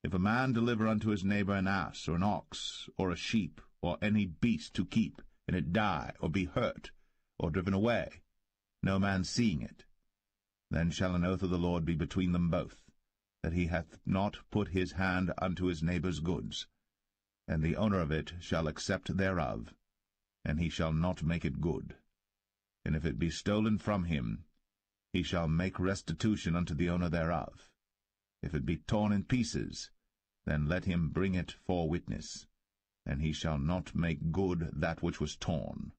If a man deliver unto his neighbor an ass, or an ox, or a sheep, or any beast to keep, and it die, or be hurt, or driven away, no man seeing it, then shall an oath of the Lord be between them both, that he hath not put his hand unto his neighbor's goods, and the owner of it shall accept thereof, and he shall not make it good. And if it be stolen from him, he shall make restitution unto the owner thereof. If it be torn in pieces, then let him bring it for witness, and he shall not make good that which was torn.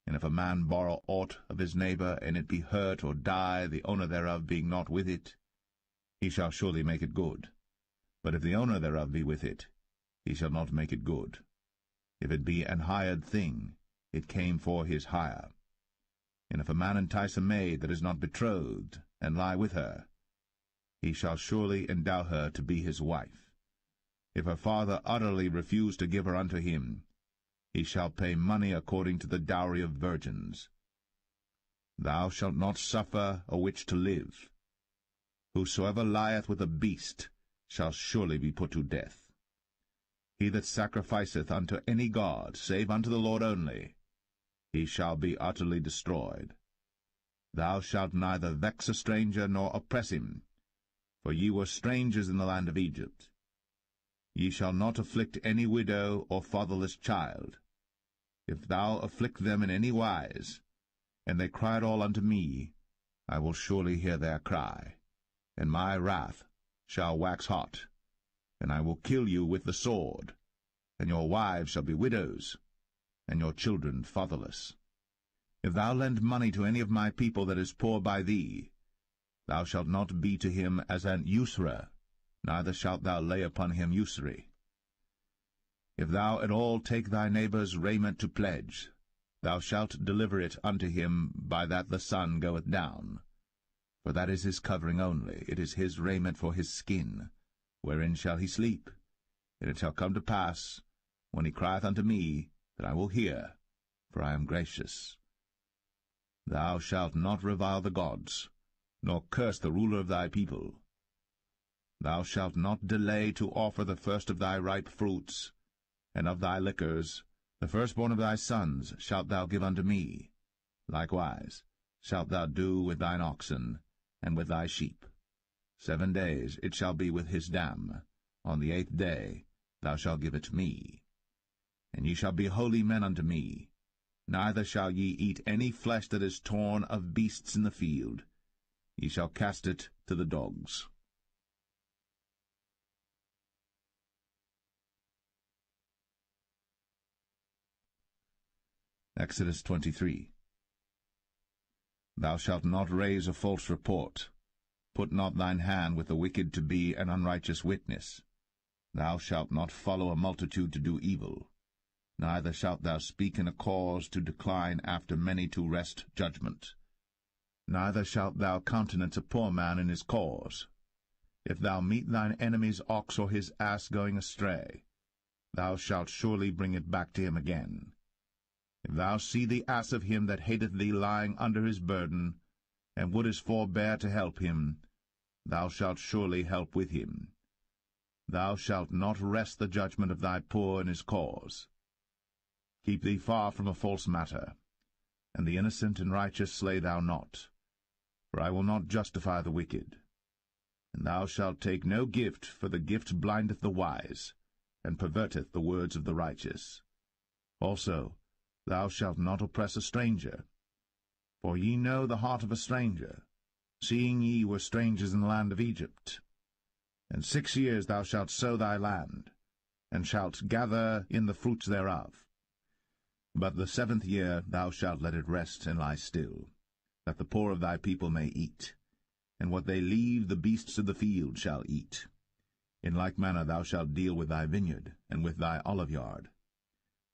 And if a man borrow aught of his neighbor, and it be hurt or die, the owner thereof being not with it, he shall surely make it good. But if the owner thereof be with it, he shall not make it good. If it be an hired thing, it came for his hire. And if a man entice a maid that is not betrothed, and lie with her, he shall surely endow her to be his wife. If her father utterly refuse to give her unto him, he shall pay money according to the dowry of virgins. Thou shalt not suffer a witch to live. Whosoever lieth with a beast shall surely be put to death. He that sacrificeth unto any god, save unto the Lord only, he shall be utterly destroyed. Thou shalt neither vex a stranger nor oppress him, for ye were strangers in the land of Egypt. Ye shall not afflict any widow or fatherless child. If thou afflict them in any wise, and they cry at all unto me, I will surely hear their cry, and my wrath shall wax hot, and I will kill you with the sword, and your wives shall be widows, and your children fatherless. If thou lend money to any of my people that is poor by thee, thou shalt not be to him as an usurer, neither shalt thou lay upon him usury. If thou at all take thy neighbor's raiment to pledge, thou shalt deliver it unto him by that the sun goeth down. For that is his covering only, it is his raiment for his skin. Wherein shall he sleep? And it shall come to pass, when he crieth unto me, that I will hear, for I am gracious. Thou shalt not revile the gods, nor curse the ruler of thy people. Thou shalt not delay to offer the first of thy ripe fruits, and of thy liquors, the firstborn of thy sons shalt thou give unto me. Likewise shalt thou do with thine oxen, and with thy sheep. 7 days it shall be with his dam. On the 8th day thou shalt give it me. And ye shall be holy men unto me. Neither shall ye eat any flesh that is torn of beasts in the field. Ye shall cast it to the dogs. Exodus 23. Thou shalt not raise a false report. Put not thine hand with the wicked to be an unrighteous witness. Thou shalt not follow a multitude to do evil. Neither shalt thou speak in a cause to decline after many to wrest judgment. Neither shalt thou countenance a poor man in his cause. If thou meet thine enemy's ox or his ass going astray, thou shalt surely bring it back to him again. If thou see the ass of him that hateth thee lying under his burden, and wouldest forbear to help him, thou shalt surely help with him. Thou shalt not wrest the judgment of thy poor in his cause. Keep thee far from a false matter, and the innocent and righteous slay thou not, for I will not justify the wicked. And thou shalt take no gift, for the gift blindeth the wise, and perverteth the words of the righteous. Also, thou shalt not oppress a stranger. For ye know the heart of a stranger, seeing ye were strangers in the land of Egypt. And 6 years thou shalt sow thy land, and shalt gather in the fruits thereof. But the 7th year thou shalt let it rest and lie still, that the poor of thy people may eat, and what they leave the beasts of the field shall eat. In like manner thou shalt deal with thy vineyard, and with thy oliveyard.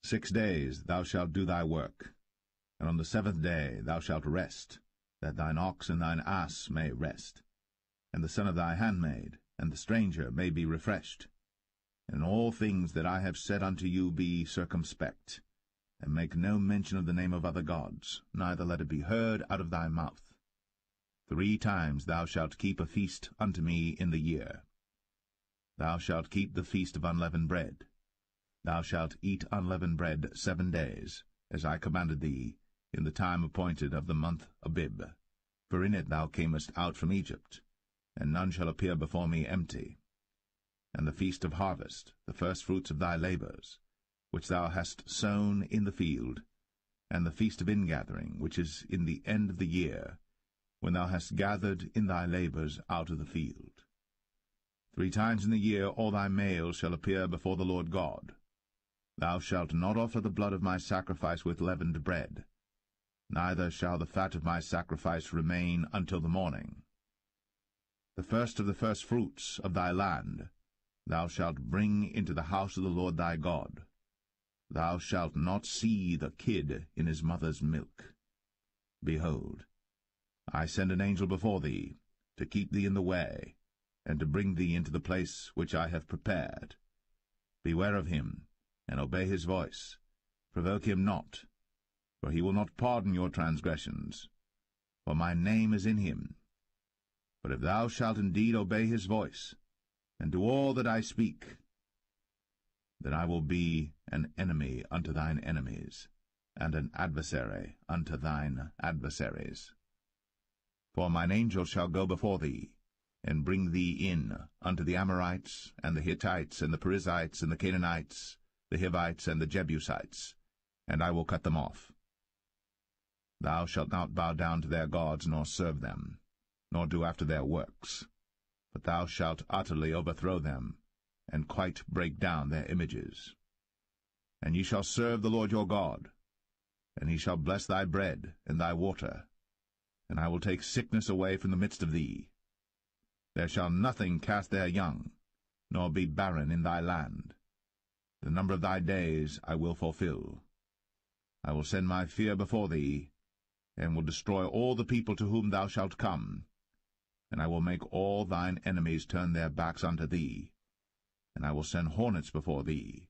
6 days thou shalt do thy work, and on the 7th day thou shalt rest, that thine ox and thine ass may rest, and the son of thy handmaid, and the stranger may be refreshed. And in all things that I have said unto you be circumspect, and make no mention of the name of other gods, neither let it be heard out of thy mouth. 3 times thou shalt keep a feast unto me in the year. Thou shalt keep the feast of unleavened bread. Thou shalt eat unleavened bread 7 days, as I commanded thee, in the time appointed of the month Abib. For in it thou camest out from Egypt, and none shall appear before me empty. And the feast of harvest, the firstfruits of thy labours, which thou hast sown in the field, and the feast of ingathering, which is in the end of the year, when thou hast gathered in thy labours out of the field. 3 times in the year all thy males shall appear before the Lord God. Thou shalt not offer the blood of my sacrifice with leavened bread, neither shall the fat of my sacrifice remain until the morning. The first of the firstfruits of thy land thou shalt bring into the house of the Lord thy God. Thou shalt not see the kid in his mother's milk. Behold, I send an angel before thee, to keep thee in the way, and to bring thee into the place which I have prepared. Beware of him, and obey his voice. Provoke him not, for he will not pardon your transgressions, for my name is in him. But if thou shalt indeed obey his voice, and do all that I speak, then I will be an enemy unto thine enemies, and an adversary unto thine adversaries. For mine angel shall go before thee, and bring thee in unto the Amorites, and the Hittites, and the Perizzites, and the Canaanites, the Hivites, and the Jebusites, and I will cut them off. Thou shalt not bow down to their gods, nor serve them, nor do after their works, but thou shalt utterly overthrow them, and quite break down their images. And ye shall serve the Lord your God, and he shall bless thy bread and thy water, and I will take sickness away from the midst of thee. There shall nothing cast their young, nor be barren in thy land. The number of thy days I will fulfill. I will send my fear before thee, and will destroy all the people to whom thou shalt come, and I will make all thine enemies turn their backs unto thee. And I will send hornets before thee,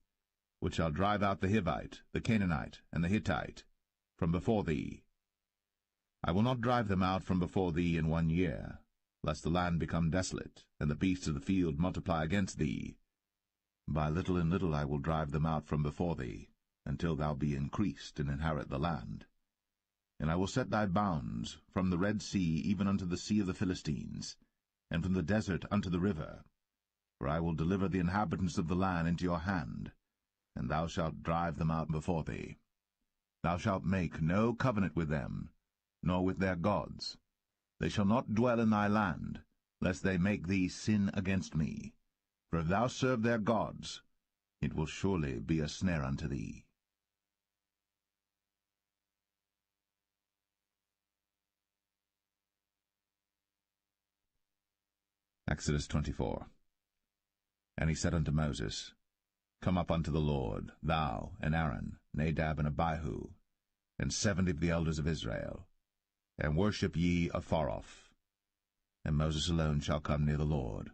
which shall drive out the Hivite, the Canaanite, and the Hittite from before thee. I will not drive them out from before thee in 1 year, lest the land become desolate, and the beasts of the field multiply against thee. By little and little I will drive them out from before thee, until thou be increased and inherit the land. And I will set thy bounds from the Red Sea even unto the sea of the Philistines, and from the desert unto the river. For I will deliver the inhabitants of the land into your hand, and thou shalt drive them out before thee. Thou shalt make no covenant with them, nor with their gods. They shall not dwell in thy land, lest they make thee sin against me. For if thou serve their gods, it will surely be a snare unto thee. Exodus 24. And he said unto Moses, Come up unto the Lord, thou, and Aaron, Nadab, and Abihu, and 70 of the elders of Israel, and worship ye afar off. And Moses alone shall come near the Lord,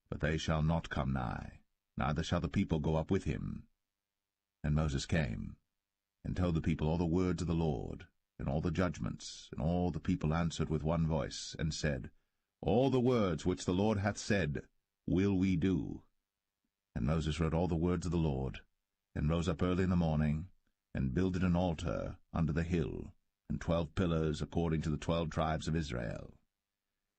but they shall not come nigh, neither shall the people go up with him. And Moses came, and told the people all the words of the Lord, and all the judgments, and all the people answered with one voice, and said, All the words which the Lord hath said will we do. And Moses wrote all the words of the Lord, and rose up early in the morning, and builded an altar under the hill, and 12 pillars according to the 12 tribes of Israel.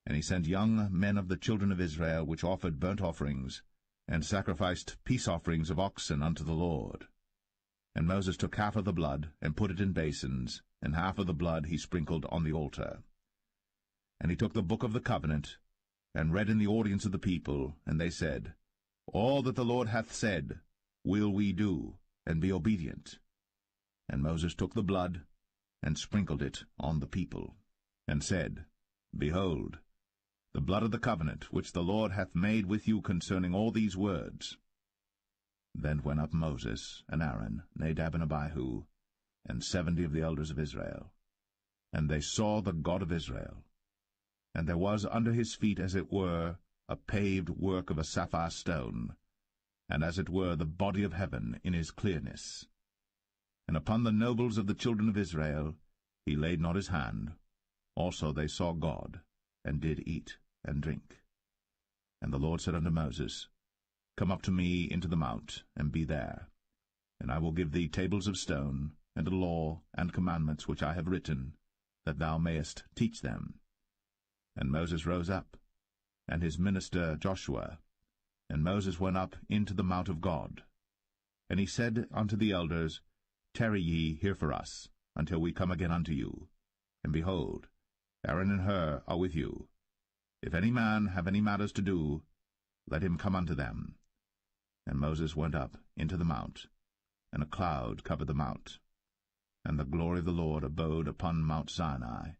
And he sent young men of the children of Israel, which offered burnt offerings, and sacrificed peace offerings of oxen unto the Lord. And Moses took half of the blood, and put it in basins, and half of the blood he sprinkled on the altar. And he took the book of the covenant, and read in the audience of the people, and they said, All that the Lord hath said will we do, and be obedient. And Moses took the blood, and sprinkled it on the people, and said, Behold, the blood of the covenant which the Lord hath made with you concerning all these words. Then went up Moses, and Aaron, Nadab, and Abihu, and 70 of the elders of Israel. And they saw the God of Israel. And there was under his feet, as it were, a paved work of a sapphire stone, and as it were the body of heaven in his clearness. And upon the nobles of the children of Israel he laid not his hand. Also they saw God, and did eat and drink. And the Lord said unto Moses, Come up to me into the mount, and be there. And I will give thee tables of stone, and a law and commandments which I have written, that thou mayest teach them. And Moses rose up, and his minister Joshua. And Moses went up into the mount of God. And he said unto the elders, Tarry ye here for us, until we come again unto you. And behold, Aaron and Hur are with you. If any man have any matters to do, let him come unto them. And Moses went up into the mount, and a cloud covered the mount. And the glory of the Lord abode upon Mount Sinai,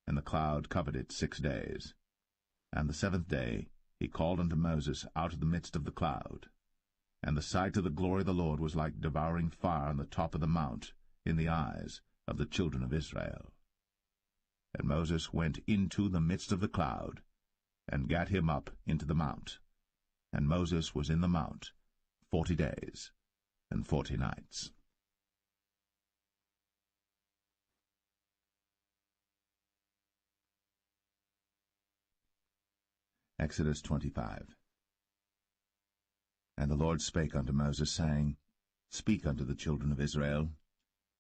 and the cloud covered it 6 days. And the 7th day he called unto Moses out of the midst of the cloud. And the sight of the glory of the Lord was like devouring fire on the top of the mount in the eyes of the children of Israel. And Moses went into the midst of the cloud, and gat him up into the mount. And Moses was in the mount 40 days and 40 nights. Exodus 25. And the Lord spake unto Moses, saying, Speak unto the children of Israel,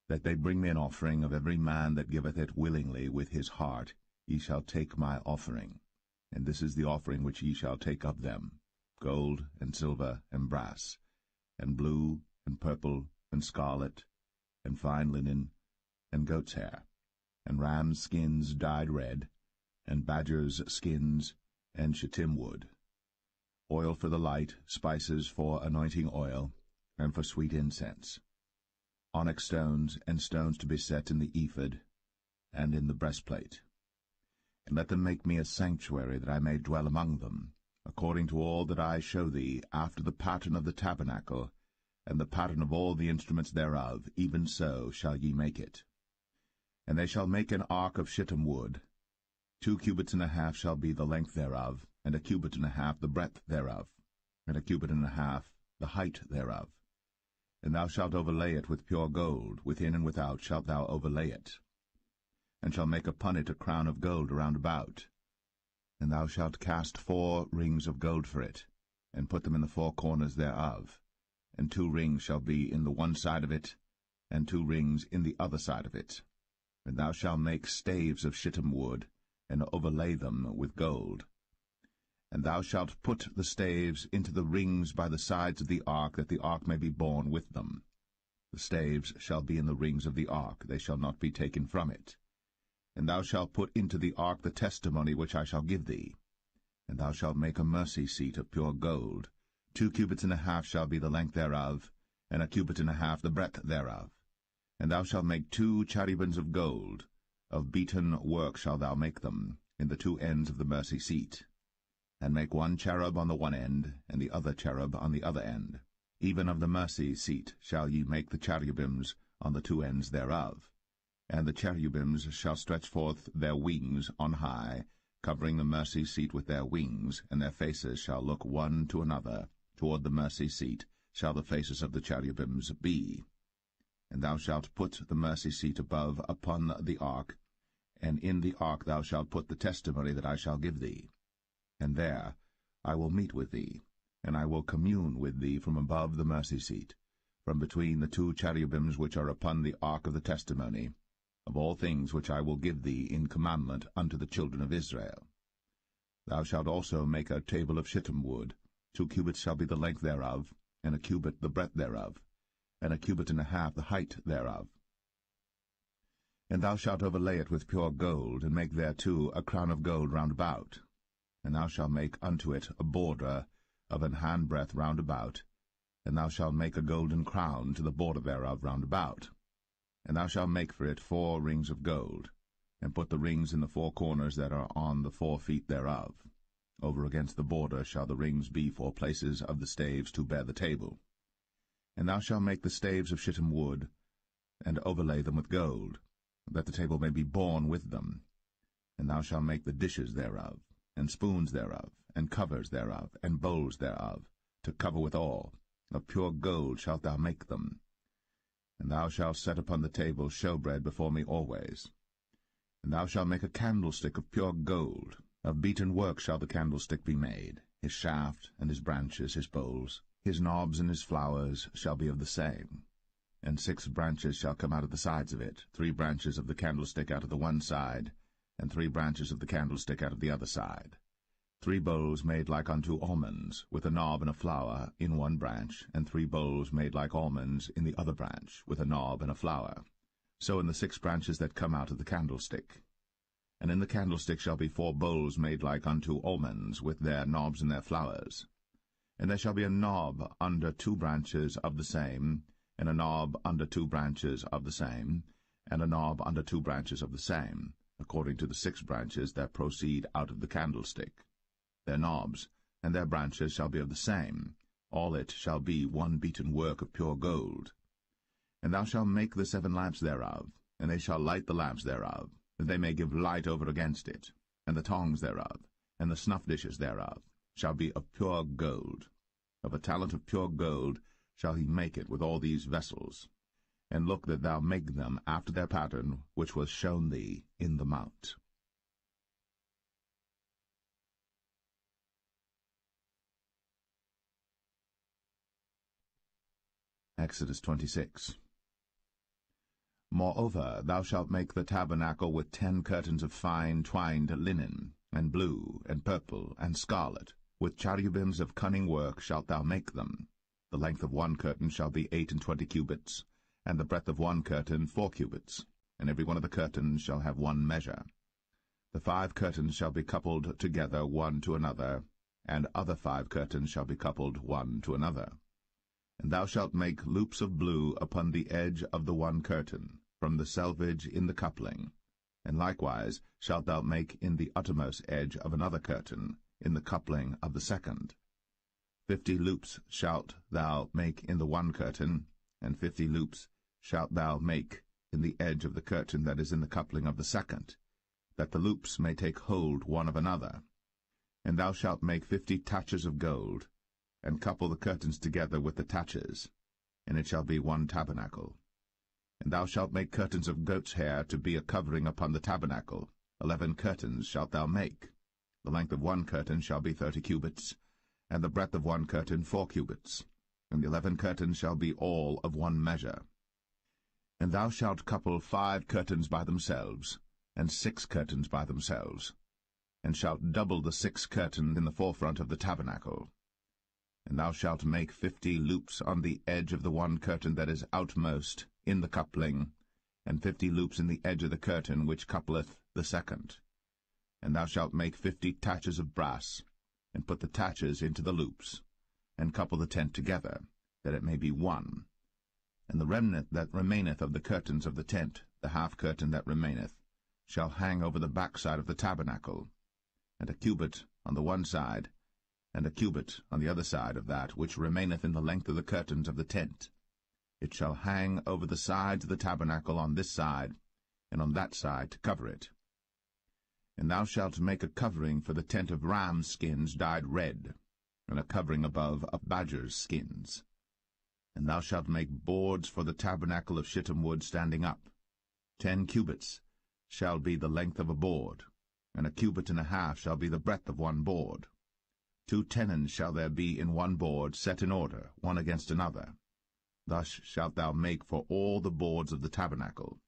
that they bring me an offering of every man that giveth it willingly with his heart. Ye shall take my offering. And this is the offering which ye shall take of them, gold, and silver, and brass, and blue, and purple, and scarlet, and fine linen, and goat's hair, and rams' skins dyed red, and badgers' skins, and shittim wood, oil for the light, spices for anointing oil, and for sweet incense, onyx stones, and stones to be set in the ephod, and in the breastplate. And let them make me a sanctuary, that I may dwell among them, according to all that I show thee, after the pattern of the tabernacle, and the pattern of all the instruments thereof, even so shall ye make it. And they shall make an ark of shittim wood. 2 cubits and a half shall be the length thereof, and 1 cubit and a half the breadth thereof, and 1 cubit and a half the height thereof. And thou shalt overlay it with pure gold, within and without shalt thou overlay it, and shalt make upon it a crown of gold round about. And thou shalt cast 4 rings of gold for it, and put them in the 4 corners thereof. And 2 rings shall be in the one side of it, and 2 rings in the other side of it. And thou shalt make staves of shittim wood, and overlay them with gold. And thou shalt put the staves into the rings by the sides of the ark, that the ark may be borne with them. The staves shall be in the rings of the ark, they shall not be taken from it. And thou shalt put into the ark the testimony which I shall give thee. And thou shalt make a mercy seat of pure gold. 2 cubits and a half shall be the length thereof, and 1 cubit and a half the breadth thereof. And thou shalt make 2 cherubims of gold. Of beaten work shalt thou make them, in the 2 ends of the mercy seat. And make 1 cherub on the one end, and the other cherub on the other end. Even of the mercy seat shall ye make the cherubims on the 2 ends thereof. And the cherubims shall stretch forth their wings on high, covering the mercy seat with their wings, and their faces shall look one to another. Toward the mercy seat shall the faces of the cherubims be. And thou shalt put the mercy seat above upon the ark, and in the ark thou shalt put the testimony that I shall give thee. And there I will meet with thee, and I will commune with thee from above the mercy seat, from between the 2 cherubims which are upon the ark of the testimony, of all things which I will give thee in commandment unto the children of Israel. Thou shalt also make a table of shittim wood. 2 cubits shall be the length thereof, and 1 cubit the breadth thereof, and 1 cubit and a half the height thereof. And thou shalt overlay it with pure gold, and make thereto a crown of gold round about. And thou shalt make unto it a border of an handbreadth round about, and thou shalt make a golden crown to the border thereof round about. And thou shalt make for it 4 rings of gold, and put the rings in the 4 corners that are on the 4 feet thereof. Over against the border shall the rings be for places of the staves to bear the table. And thou shalt make the staves of shittim wood, and overlay them with gold, that the table may be borne with them. And thou shalt make the dishes thereof, and spoons thereof, and covers thereof, and bowls thereof, to cover withal. Of pure gold shalt thou make them. And thou shalt set upon the table showbread before me always. And thou shalt make a candlestick of pure gold. Of beaten work shall the candlestick be made. His shaft, and his branches, his bowls, his knobs and his flowers shall be of the same. And 6 branches shall come out of the sides of it, 3 branches of the candlestick out of the one side, and 3 branches of the candlestick out of the other side. 3 bowls made like unto almonds, with a knob and a flower in one branch, and 3 bowls made like almonds in the other branch, with a knob and a flower. So in the 6 branches that come out of the candlestick. And in the candlestick shall be 4 bowls made like unto almonds, with their knobs and their flowers. And there shall be a knob under 2 branches of the same, and a knob under 2 branches of the same, and a knob under 2 branches of the same, according to the 6 branches that proceed out of the candlestick. Their knobs and their branches shall be of the same. All it shall be one beaten work of pure gold. And thou shalt make the 7 lamps thereof, and they shall light the lamps thereof, that they may give light over against it. And the tongs thereof, and the snuff dishes thereof, shall be of pure gold. Of a talent of pure gold shall he make it with all these vessels. And look that thou make them after their pattern, which was shown thee in the mount. Exodus 26. Moreover, thou shalt make the tabernacle with 10 curtains of fine twined linen, and blue, and purple, and scarlet. With cherubims of cunning work shalt thou make them. The length of 1 curtain shall be 28 cubits, and the breadth of 1 curtain 4 cubits, and every one of the curtains shall have 1 measure. The 5 curtains shall be coupled together one to another, and other 5 curtains shall be coupled one to another. And thou shalt make loops of blue upon the edge of the 1 curtain, from the selvage in the coupling. And likewise shalt thou make in the uttermost edge of another curtain, in the coupling of the 2nd. 50 loops shalt thou make in the 1 curtain, and 50 loops shalt thou make in the edge of the curtain that is in the coupling of the 2nd, that the loops may take hold one of another. And thou shalt make 50 taches of gold, and couple the curtains together with the taches, and it shall be 1 tabernacle. And thou shalt make curtains of goat's hair to be a covering upon the tabernacle. 11 curtains shalt thou make. The length of 1 curtain shall be 30 cubits, and the breadth of 1 curtain 4 cubits, and the 11 curtains shall be all of 1 measure. And thou shalt couple 5 curtains by themselves, and 6 curtains by themselves, and shalt double the 6 curtains in the forefront of the tabernacle. And thou shalt make 50 loops on the edge of the one curtain that is outmost in the coupling, and 50 loops in the edge of the curtain which coupleth the second. And thou shalt make 50 taches of brass, and put the taches into the loops, and couple the tent together, that it may be one. And the remnant that remaineth of the curtains of the tent, the half curtain that remaineth, shall hang over the backside of the tabernacle, and a cubit on the one side, and a cubit on the other side of that which remaineth in the length of the curtains of the tent. It shall hang over the sides of the tabernacle on this side, and on that side to cover it. And thou shalt make a covering for the tent of rams' skins dyed red, and a covering above of badgers' skins. And thou shalt make boards for the tabernacle of shittim wood standing up. 10 cubits shall be the length of a board, and a cubit and a half shall be the breadth of one board. 2 tenons shall there be in one board, set in order, one against another. Thus shalt thou make for all the boards of the tabernacle.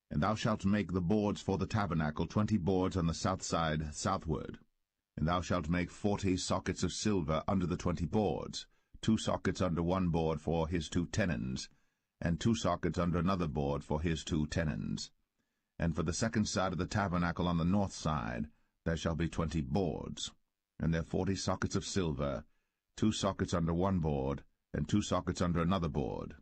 And thou shalt make the boards for the tabernacle 20 boards on the south side southward. And thou shalt make 40 sockets of silver under the 20 boards, 2 sockets under one board for his 2 tenons, and 2 sockets under another board for his 2 tenons. And for the second side of the tabernacle on the north side there shall be 20 boards, and there 40 sockets of silver, 2 sockets under one board, and 2 sockets under another board.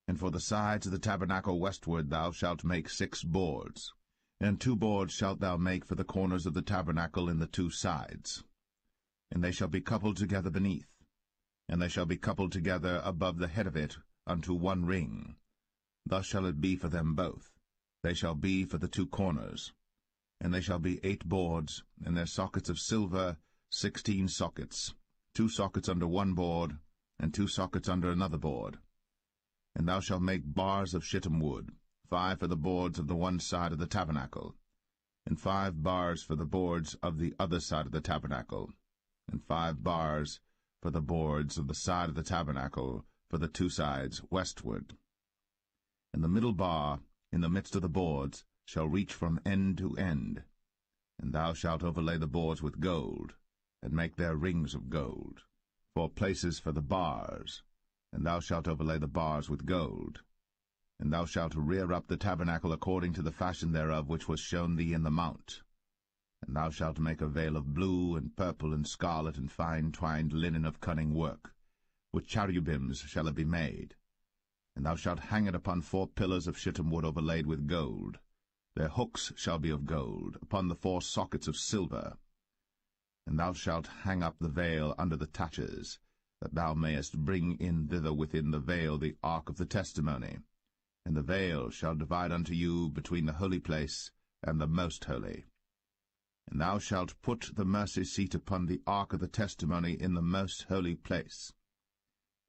And for the sides of the tabernacle westward thou shalt make 6 boards, and 2 boards shalt thou make for the corners of the tabernacle in the 2 sides. And they shall be coupled together beneath, and they shall be coupled together above the head of it unto one ring. Thus shall it be for them both. They shall be for the 2 corners. And they shall be 8 boards, and their sockets of silver 16 sockets, 2 sockets under one board, and 2 sockets under another board. And thou shalt make bars of shittim wood, 5 for the boards of the one side of the tabernacle, and 5 bars for the boards of the other side of the tabernacle, and 5 bars for the boards of the side of the tabernacle for the 2 sides westward. And the middle bar in the midst of the boards shall reach from end to end. And thou shalt overlay the boards with gold, and make their rings of gold, for places for the bars, and thou shalt overlay the bars with gold. And thou shalt rear up the tabernacle according to the fashion thereof which was shown thee in the mount. And thou shalt make a veil of blue, and purple, and scarlet, and fine twined linen of cunning work. With cherubims shall it be made. And thou shalt hang it upon 4 pillars of shittim wood overlaid with gold. Their hooks shall be of gold, upon the 4 sockets of silver. And thou shalt hang up the veil under the taches, that thou mayest bring in thither within the veil the ark of the testimony. And the veil shall divide unto you between the holy place and the most holy. And thou shalt put the mercy seat upon the ark of the testimony in the most holy place.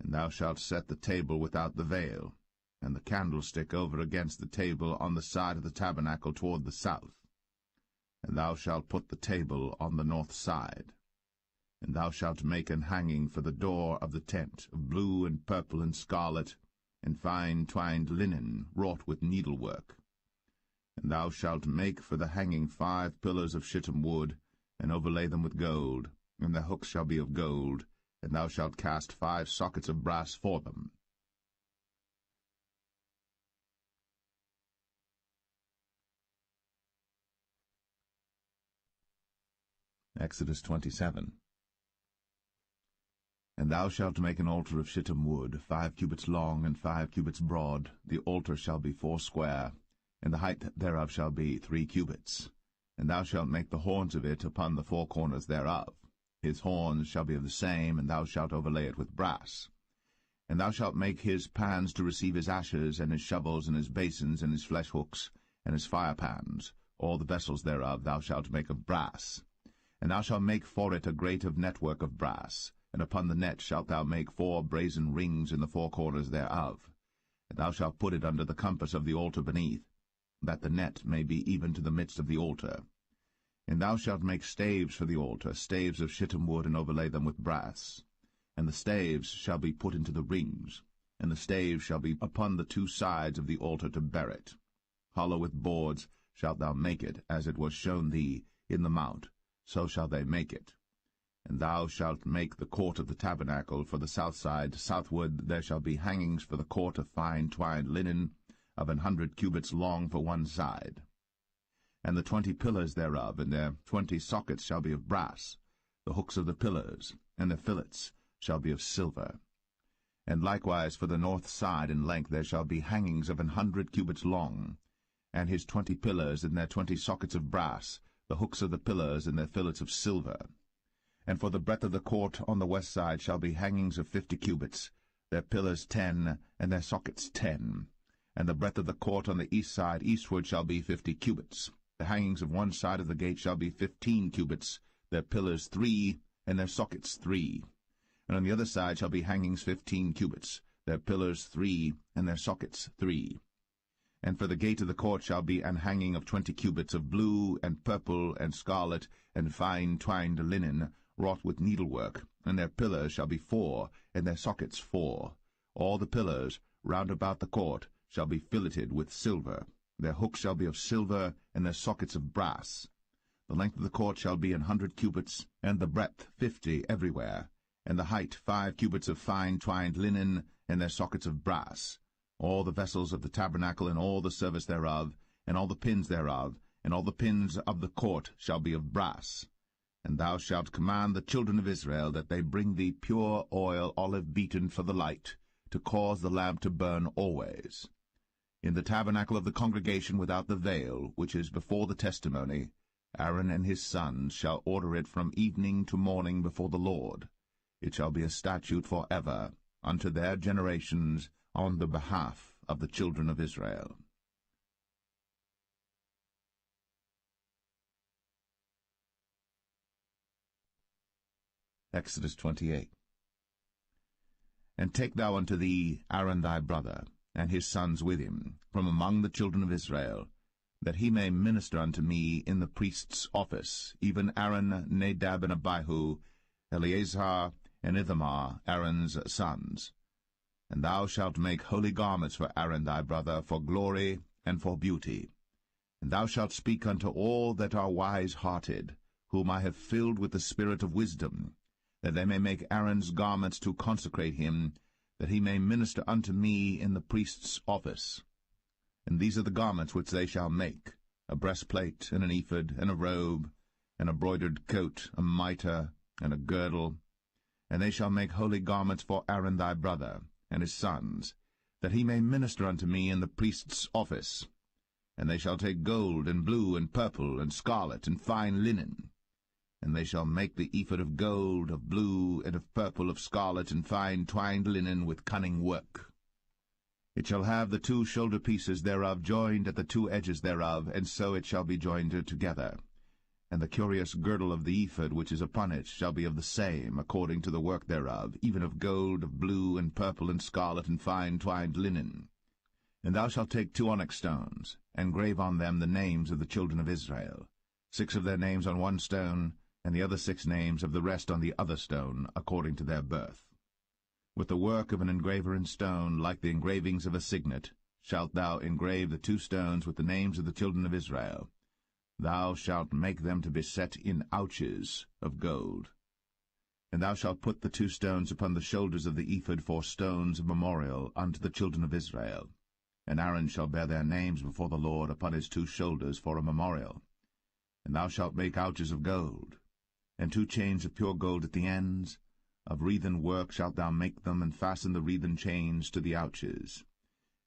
And thou shalt set the table without the veil, and the candlestick over against the table on the side of the tabernacle toward the south. And thou shalt put the table on the north side. And thou shalt make an hanging for the door of the tent, of blue and purple and scarlet, and fine twined linen, wrought with needlework. And thou shalt make for the hanging 5 pillars of shittim wood, and overlay them with gold, and the hooks shall be of gold, and thou shalt cast 5 sockets of brass for them. Exodus 27. And thou shalt make an altar of shittim wood, 5 cubits long and 5 cubits broad. The altar shall be 4 square, and the height thereof shall be 3 cubits. And thou shalt make the horns of it upon the 4 corners thereof. His horns shall be of the same, and thou shalt overlay it with brass. And thou shalt make his pans to receive his ashes, and his shovels, and his basins, and his flesh hooks, and his fire pans. All the vessels thereof thou shalt make of brass. And thou shalt make for it a grate of network of brass, and upon the net shalt thou make 4 brazen rings in the 4 corners thereof. And thou shalt put it under the compass of the altar beneath, that the net may be even to the midst of the altar. And thou shalt make staves for the altar, staves of shittim wood, and overlay them with brass. And the staves shall be put into the rings, and the staves shall be upon the 2 sides of the altar to bear it. Hollow with boards shalt thou make it, as it was shown thee in the mount, so shall they make it. And thou shalt make the court of the tabernacle for the south side. Southward there shall be hangings for the court of fine twined linen, of 100 cubits long for one side. And the 20 pillars thereof, and their 20 sockets shall be of brass. The hooks of the pillars, and their fillets, shall be of silver. And likewise for the north side in length there shall be hangings of 100 cubits long, and his 20 pillars, and their 20 sockets of brass, the hooks of the pillars, and their fillets of silver. And for the breadth of the court on the west side shall be hangings of 50 cubits, their pillars 10, and their sockets 10. And the breadth of the court on the east side eastward shall be 50 cubits. The hangings of one side of the gate shall be 15 cubits, their pillars 3, and their sockets 3. And on the other side shall be hangings 15 cubits, their pillars 3, and their sockets 3. And for the gate of the court shall be an hanging of 20 cubits of blue, and purple, and scarlet, and fine twined linen, wrought with needlework, and their pillars shall be 4, and their sockets 4. All the pillars round about the court shall be filleted with silver. Their hooks shall be of silver, and their sockets of brass. The length of the court shall be 100 cubits, and the breadth 50 everywhere, and the height 5 cubits of fine twined linen, and their sockets of brass. All the vessels of the tabernacle, and all the service thereof, and all the pins thereof, and all the pins of the court shall be of brass. And thou shalt command the children of Israel that they bring thee pure oil, olive beaten for the light, to cause the lamp to burn always. In the tabernacle of the congregation without the veil, which is before the testimony, Aaron and his sons shall order it from evening to morning before the Lord. It shall be a statute for ever, unto their generations, on the behalf of the children of Israel. Exodus 28. And take thou unto thee Aaron thy brother, and his sons with him, from among the children of Israel, that he may minister unto me in the priest's office, even Aaron, Nadab, and Abihu, Eleazar, and Ithamar, Aaron's sons. And thou shalt make holy garments for Aaron thy brother, for glory and for beauty. And thou shalt speak unto all that are wise-hearted, whom I have filled with the spirit of wisdom, that they may make Aaron's garments to consecrate him, that he may minister unto me in the priest's office. And these are the garments which they shall make: a breastplate, and an ephod, and a robe, and a broidered coat, a mitre, and a girdle. And they shall make holy garments for Aaron thy brother, and his sons, that he may minister unto me in the priest's office. And they shall take gold, and blue, and purple, and scarlet, and fine linen. And they shall make the ephod of gold, of blue, and of purple, of scarlet, and fine twined linen with cunning work. It shall have the 2 shoulder pieces thereof joined at the 2 edges thereof, and so it shall be joined together. And the curious girdle of the ephod which is upon it shall be of the same, according to the work thereof, even of gold, of blue, and purple, and scarlet, and fine twined linen. And thou shalt take 2 onyx stones, and grave on them the names of the children of Israel, 6 of their names on one stone, and the other 6 names of the rest on the other stone, according to their birth. With the work of an engraver in stone, like the engravings of a signet, shalt thou engrave the 2 stones with the names of the children of Israel. Thou shalt make them to be set in ouches of gold. And thou shalt put the 2 stones upon the shoulders of the ephod for stones of memorial unto the children of Israel. And Aaron shall bear their names before the Lord upon his 2 shoulders for a memorial. And thou shalt make ouches of gold, and 2 chains of pure gold at the ends. Of wreathen work shalt thou make them, and fasten the wreathen chains to the ouches.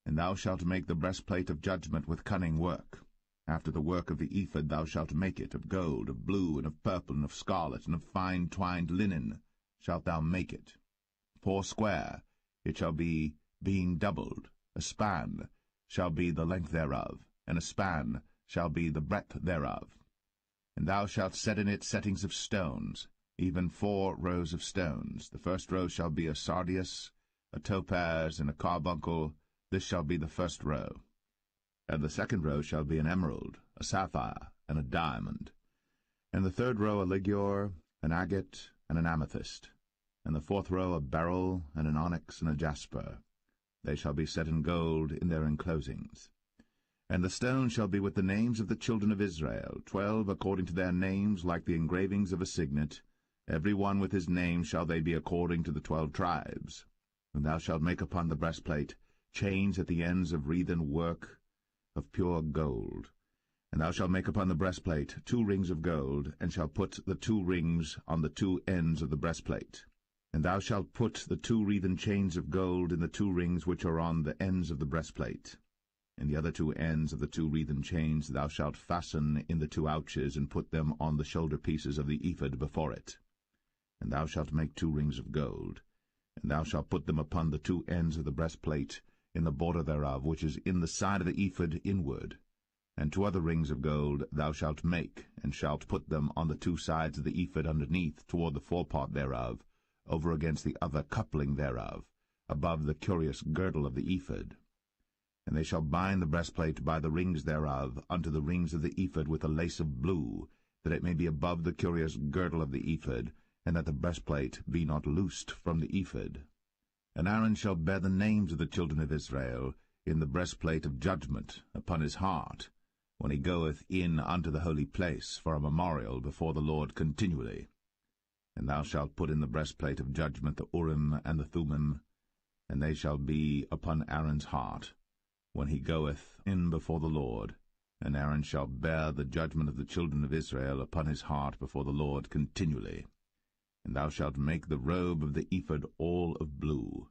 And thou shalt make the breastplate of judgment with cunning work. After the work of the ephod thou shalt make it, of gold, of blue, and of purple, and of scarlet, and of fine twined linen shalt thou make it. 4 square it shall be, being doubled. A span shall be the length thereof, and a span shall be the breadth thereof. And thou shalt set in it settings of stones, even 4 rows of stones. The first row shall be a sardius, a topaz, and a carbuncle. This shall be the first row. And the second row shall be an emerald, a sapphire, and a diamond. And the third row a ligure, an agate, and an amethyst. And the 4th row a beryl, and an onyx, and a jasper. They shall be set in gold in their enclosings. And the stone shall be with the names of the children of Israel, 12 according to their names, like the engravings of a signet. Every one with his name shall they be according to the 12 tribes. And thou shalt make upon the breastplate chains at the ends of wreathen work of pure gold. And thou shalt make upon the breastplate 2 rings of gold, and shalt put the 2 rings on the 2 ends of the breastplate. And thou shalt put the 2 wreathen chains of gold in the 2 rings which are on the ends of the breastplate. And the other 2 ends of the 2 wreathen chains thou shalt fasten in the 2 ouches, and put them on the shoulder pieces of the ephod before it. And thou shalt make 2 rings of gold, and thou shalt put them upon the 2 ends of the breastplate, in the border thereof, which is in the side of the ephod inward. And 2 other rings of gold thou shalt make, and shalt put them on the 2 sides of the ephod underneath, toward the forepart thereof, over against the other coupling thereof, above the curious girdle of the ephod. And they shall bind the breastplate by the rings thereof unto the rings of the ephod with a lace of blue, that it may be above the curious girdle of the ephod, and that the breastplate be not loosed from the ephod. And Aaron shall bear the names of the children of Israel in the breastplate of judgment upon his heart, when he goeth in unto the holy place for a memorial before the Lord continually. And thou shalt put in the breastplate of judgment the Urim and the Thummim, and they shall be upon Aaron's heart, when he goeth in before the Lord. And Aaron shall bear the judgment of the children of Israel upon his heart before the Lord continually. And thou shalt make the robe of the ephod all of blue.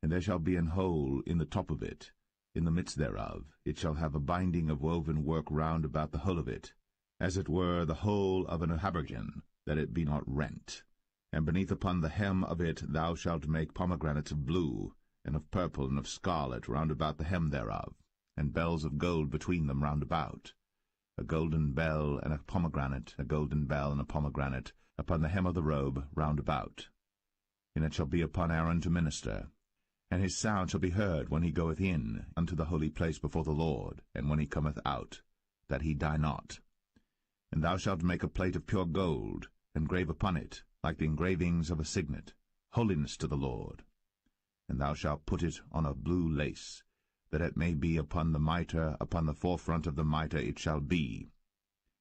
And there shall be an hole in the top of it, in the midst thereof. It shall have a binding of woven work round about the whole of it, as it were the whole of an habergeon, that it be not rent. And beneath upon the hem of it thou shalt make pomegranates of blue, and of purple, and of scarlet round about the hem thereof, and bells of gold between them round about, a golden bell and a pomegranate, a golden bell and a pomegranate, upon the hem of the robe round about. And it shall be upon Aaron to minister, and his sound shall be heard when he goeth in unto the holy place before the Lord, and when he cometh out, that he die not. And thou shalt make a plate of pure gold, and grave upon it, like the engravings of a signet, holiness to the Lord. And thou shalt put it on a blue lace, that it may be upon the mitre, upon the forefront of the mitre it shall be.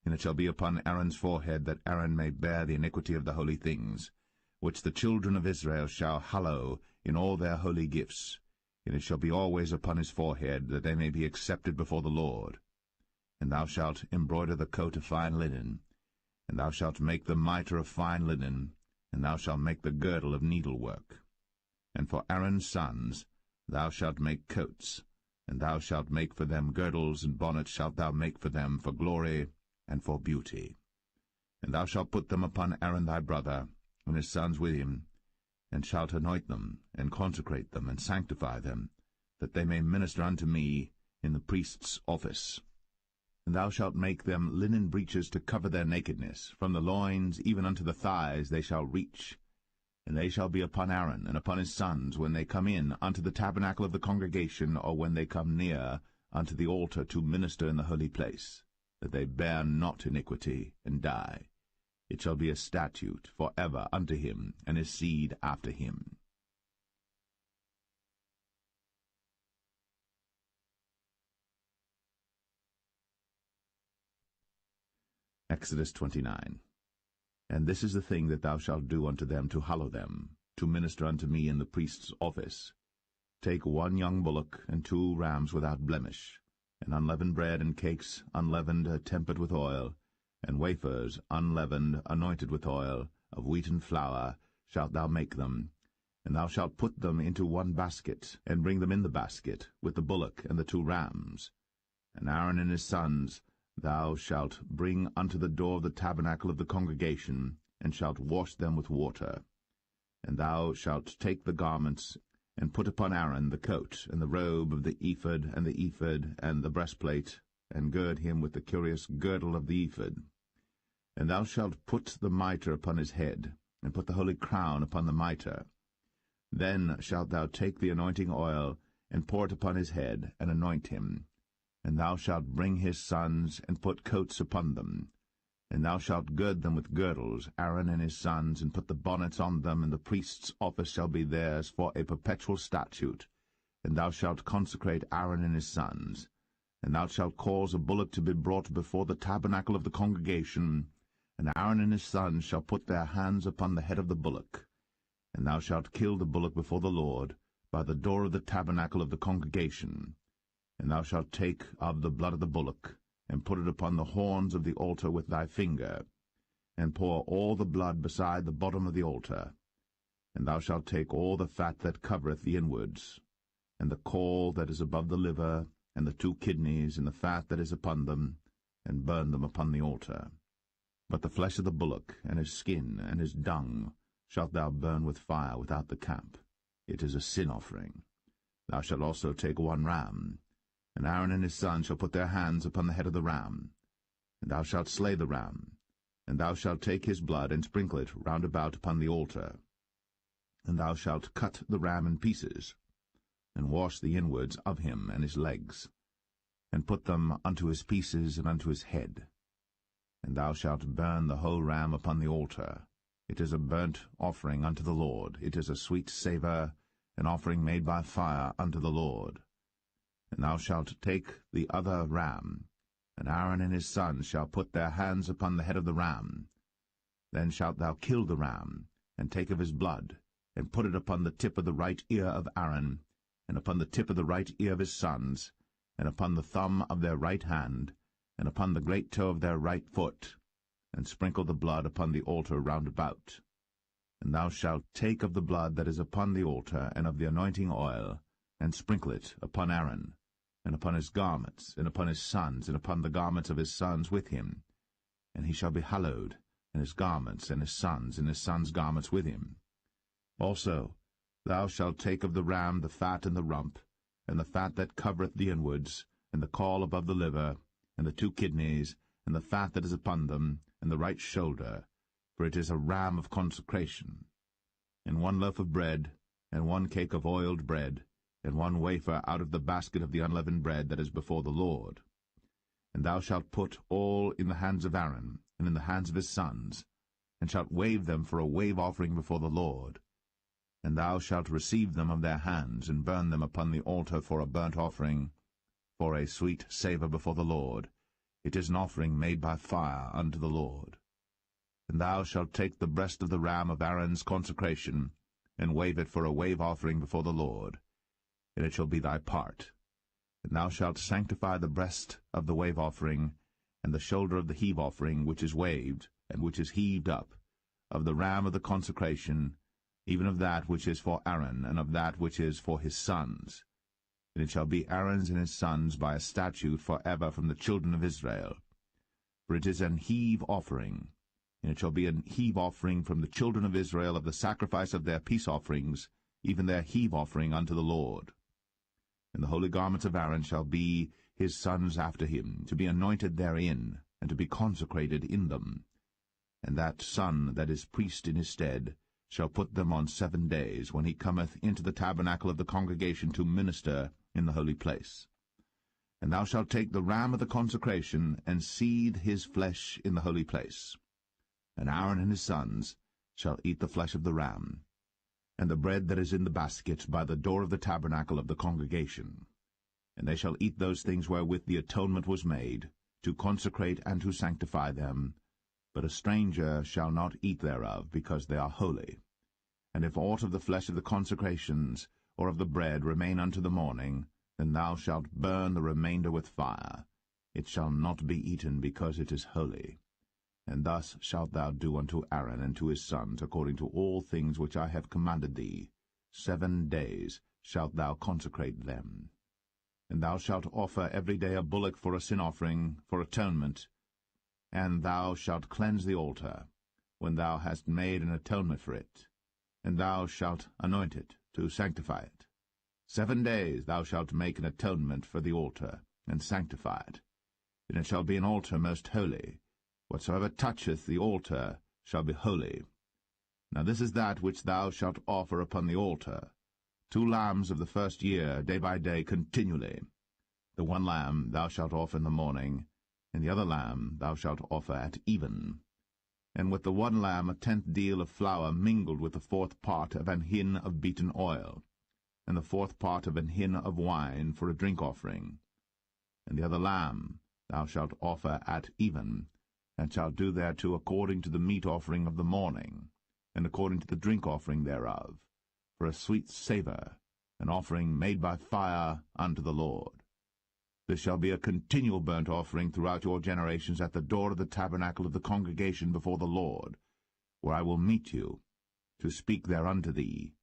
And it shall be upon Aaron's forehead, that Aaron may bear the iniquity of the holy things, which the children of Israel shall hallow in all their holy gifts. And it shall be always upon his forehead, that they may be accepted before the Lord. And thou shalt embroider the coat of fine linen, and thou shalt make the mitre of fine linen, and thou shalt make the girdle of needlework. And for Aaron's sons thou shalt make coats, and thou shalt make for them girdles, and bonnets shalt thou make for them for glory and for beauty. And thou shalt put them upon Aaron thy brother, and his sons with him, and shalt anoint them, and consecrate them, and sanctify them, that they may minister unto me in the priest's office. And thou shalt make them linen breeches to cover their nakedness, from the loins even unto the thighs they shall reach. And they shall be upon Aaron and upon his sons when they come in unto the tabernacle of the congregation, or when they come near unto the altar to minister in the holy place, that they bear not iniquity, and die. It shall be a statute for ever unto him, and his seed after him. Exodus 29. And this is the thing that thou shalt do unto them to hallow them, to minister unto me in the priest's office. Take 1 young bullock, and 2 rams without blemish, and unleavened bread and cakes unleavened tempered with oil, and wafers unleavened anointed with oil, of wheaten flour shalt thou make them. And thou shalt put them into 1 basket, and bring them in the basket, with the bullock and the 2 rams. And Aaron and his sons thou shalt bring unto the door of the tabernacle of the congregation, and shalt wash them with water. And thou shalt take the garments, and put upon Aaron the coat, and the robe of the ephod, and the breastplate, and gird him with the curious girdle of the ephod. And thou shalt put the mitre upon his head, and put the holy crown upon the mitre. Then shalt thou take the anointing oil, and pour it upon his head, and anoint him. And thou shalt bring his sons, and put coats upon them. And thou shalt gird them with girdles, Aaron and his sons, and put the bonnets on them, and the priest's office shall be theirs for a perpetual statute. And thou shalt consecrate Aaron and his sons. And thou shalt cause a bullock to be brought before the tabernacle of the congregation, and Aaron and his sons shall put their hands upon the head of the bullock. And thou shalt kill the bullock before the Lord, by the door of the tabernacle of the congregation. And thou shalt take of the blood of the bullock, and put it upon the horns of the altar with thy finger, and pour all the blood beside the bottom of the altar. And thou shalt take all the fat that covereth the inwards, and the caul that is above the liver, and the 2 kidneys, and the fat that is upon them, and burn them upon the altar. But the flesh of the bullock, and his skin, and his dung, shalt thou burn with fire without the camp. It is a sin offering. Thou shalt also take 1 ram, and Aaron and his sons shall put their hands upon the head of the ram. And thou shalt slay the ram, and thou shalt take his blood, and sprinkle it round about upon the altar. And thou shalt cut the ram in pieces, and wash the inwards of him and his legs, and put them unto his pieces and unto his head. And thou shalt burn the whole ram upon the altar. It is a burnt offering unto the Lord. It is a sweet savour, an offering made by fire unto the Lord. And thou shalt take the other ram, and Aaron and his sons shall put their hands upon the head of the ram. Then shalt thou kill the ram, and take of his blood, and put it upon the tip of the right ear of Aaron, and upon the tip of the right ear of his sons, and upon the thumb of their right hand, and upon the great toe of their right foot, and sprinkle the blood upon the altar round about. And thou shalt take of the blood that is upon the altar, and of the anointing oil, and sprinkle it upon Aaron, and upon his garments, and upon his sons, and upon the garments of his sons with him. And he shall be hallowed, and his garments, and his sons' garments with him. Also thou shalt take of the ram the fat and the rump, and the fat that covereth the inwards, and the caul above the liver, and the 2 kidneys, and the fat that is upon them, and the right shoulder, for it is a ram of consecration. And 1 loaf of bread, and 1 cake of oiled bread, and 1 wafer out of the basket of the unleavened bread that is before the Lord. And thou shalt put all in the hands of Aaron, and in the hands of his sons, and shalt wave them for a wave offering before the Lord. And thou shalt receive them of their hands, and burn them upon the altar for a burnt offering, for a sweet savour before the Lord. It is an offering made by fire unto the Lord. And thou shalt take the breast of the ram of Aaron's consecration, and wave it for a wave offering before the Lord, and it shall be thy part. And thou shalt sanctify the breast of the wave offering, and the shoulder of the heave offering, which is waved, and which is heaved up, of the ram of the consecration, even of that which is for Aaron, and of that which is for his sons. And it shall be Aaron's and his sons by a statute for ever from the children of Israel. For it is an heave offering, and it shall be an heave offering from the children of Israel of the sacrifice of their peace offerings, even their heave offering unto the Lord. And the holy garments of Aaron shall be his sons after him, to be anointed therein, and to be consecrated in them. And that son that is priest in his stead shall put them on 7 days, when he cometh into the tabernacle of the congregation to minister in the holy place. And thou shalt take the ram of the consecration, and seethe his flesh in the holy place. And Aaron and his sons shall eat the flesh of the ram, and the bread that is in the basket by the door of the tabernacle of the congregation. And they shall eat those things wherewith the atonement was made, to consecrate and to sanctify them. But a stranger shall not eat thereof, because they are holy. And if aught of the flesh of the consecrations, or of the bread, remain unto the morning, then thou shalt burn the remainder with fire. It shall not be eaten, because it is holy. And thus shalt thou do unto Aaron and to his sons, according to all things which I have commanded thee. 7 days shalt thou consecrate them. And thou shalt offer every day a bullock for a sin offering, for atonement. And thou shalt cleanse the altar, when thou hast made an atonement for it. And thou shalt anoint it, to sanctify it. 7 days thou shalt make an atonement for the altar, and sanctify it. And it shall be an altar most holy. Whatsoever toucheth the altar shall be holy. Now this is that which thou shalt offer upon the altar: 2 lambs of the first year, day by day, continually. The 1 lamb thou shalt offer in the morning, and the other lamb thou shalt offer at even. And with the 1 lamb a 10th deal of flour mingled with the 4th part of an hin of beaten oil, and the 4th part of an hin of wine for a drink offering. And the other lamb thou shalt offer at even, and shalt do thereto according to the meat offering of the morning, and according to the drink offering thereof, for a sweet savour, an offering made by fire unto the Lord. This shall be a continual burnt offering throughout your generations at the door of the tabernacle of the congregation before the Lord, where I will meet you, to speak there unto thee.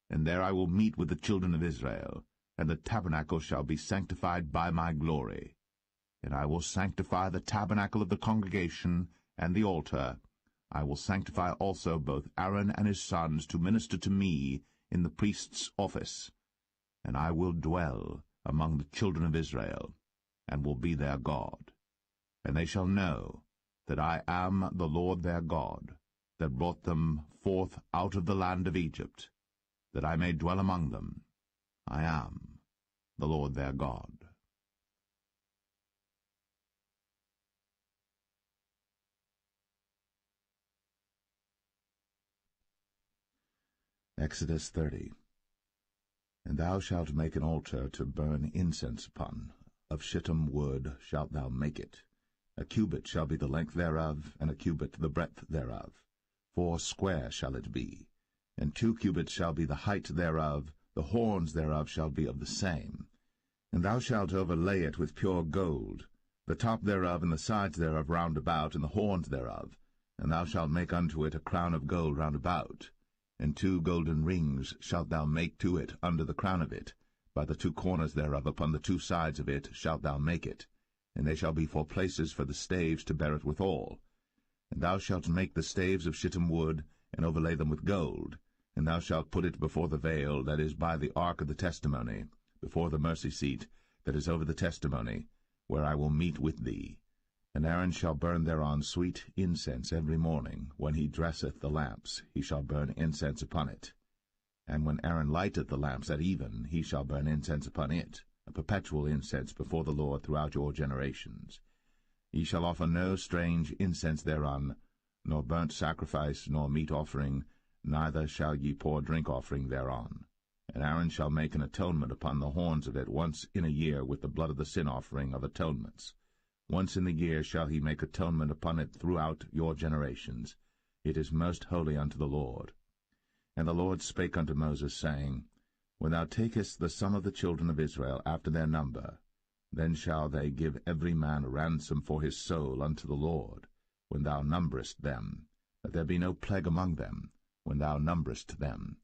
And there I will meet with the children of Israel, and the tabernacle shall be sanctified by my glory. And I will sanctify the tabernacle of the congregation and the altar. I will sanctify also both Aaron and his sons to minister to me in the priest's office. And I will dwell among the children of Israel, and will be their God. And they shall know that I am the Lord their God, that brought them forth out of the land of Egypt, that I may dwell among them. I am the Lord their God. Exodus 30. And thou shalt make an altar to burn incense upon. Of shittim wood shalt thou make it. A cubit shall be the length thereof, and a cubit the breadth thereof. 4 square shall it be. And 2 cubits shall be the height thereof. The horns thereof shall be of the same. And thou shalt overlay it with pure gold, the top thereof and the sides thereof round about, and the horns thereof. And thou shalt make unto it a crown of gold round about. And 2 golden rings shalt thou make to it under the crown of it. By the 2 corners thereof upon the 2 sides of it shalt thou make it. And they shall be for places for the staves to bear it withal. And thou shalt make the staves of shittim wood, and overlay them with gold. And thou shalt put it before the veil that is by the ark of the testimony, before the mercy seat that is over the testimony, where I will meet with thee. And Aaron shall burn thereon sweet incense every morning. When he dresseth the lamps, he shall burn incense upon it. And when Aaron lighteth the lamps at even, he shall burn incense upon it, a perpetual incense before the Lord throughout your generations. Ye shall offer no strange incense thereon, nor burnt sacrifice, nor meat offering, neither shall ye pour drink offering thereon. And Aaron shall make an atonement upon the horns of it once in a year with the blood of the sin offering of atonements. Once in the year shall he make atonement upon it throughout your generations. It is most holy unto the Lord. And the Lord spake unto Moses, saying, When thou takest the sum of the children of Israel after their number, then shall they give every man a ransom for his soul unto the Lord, when thou numberest them, that there be no plague among them, when thou numberest them.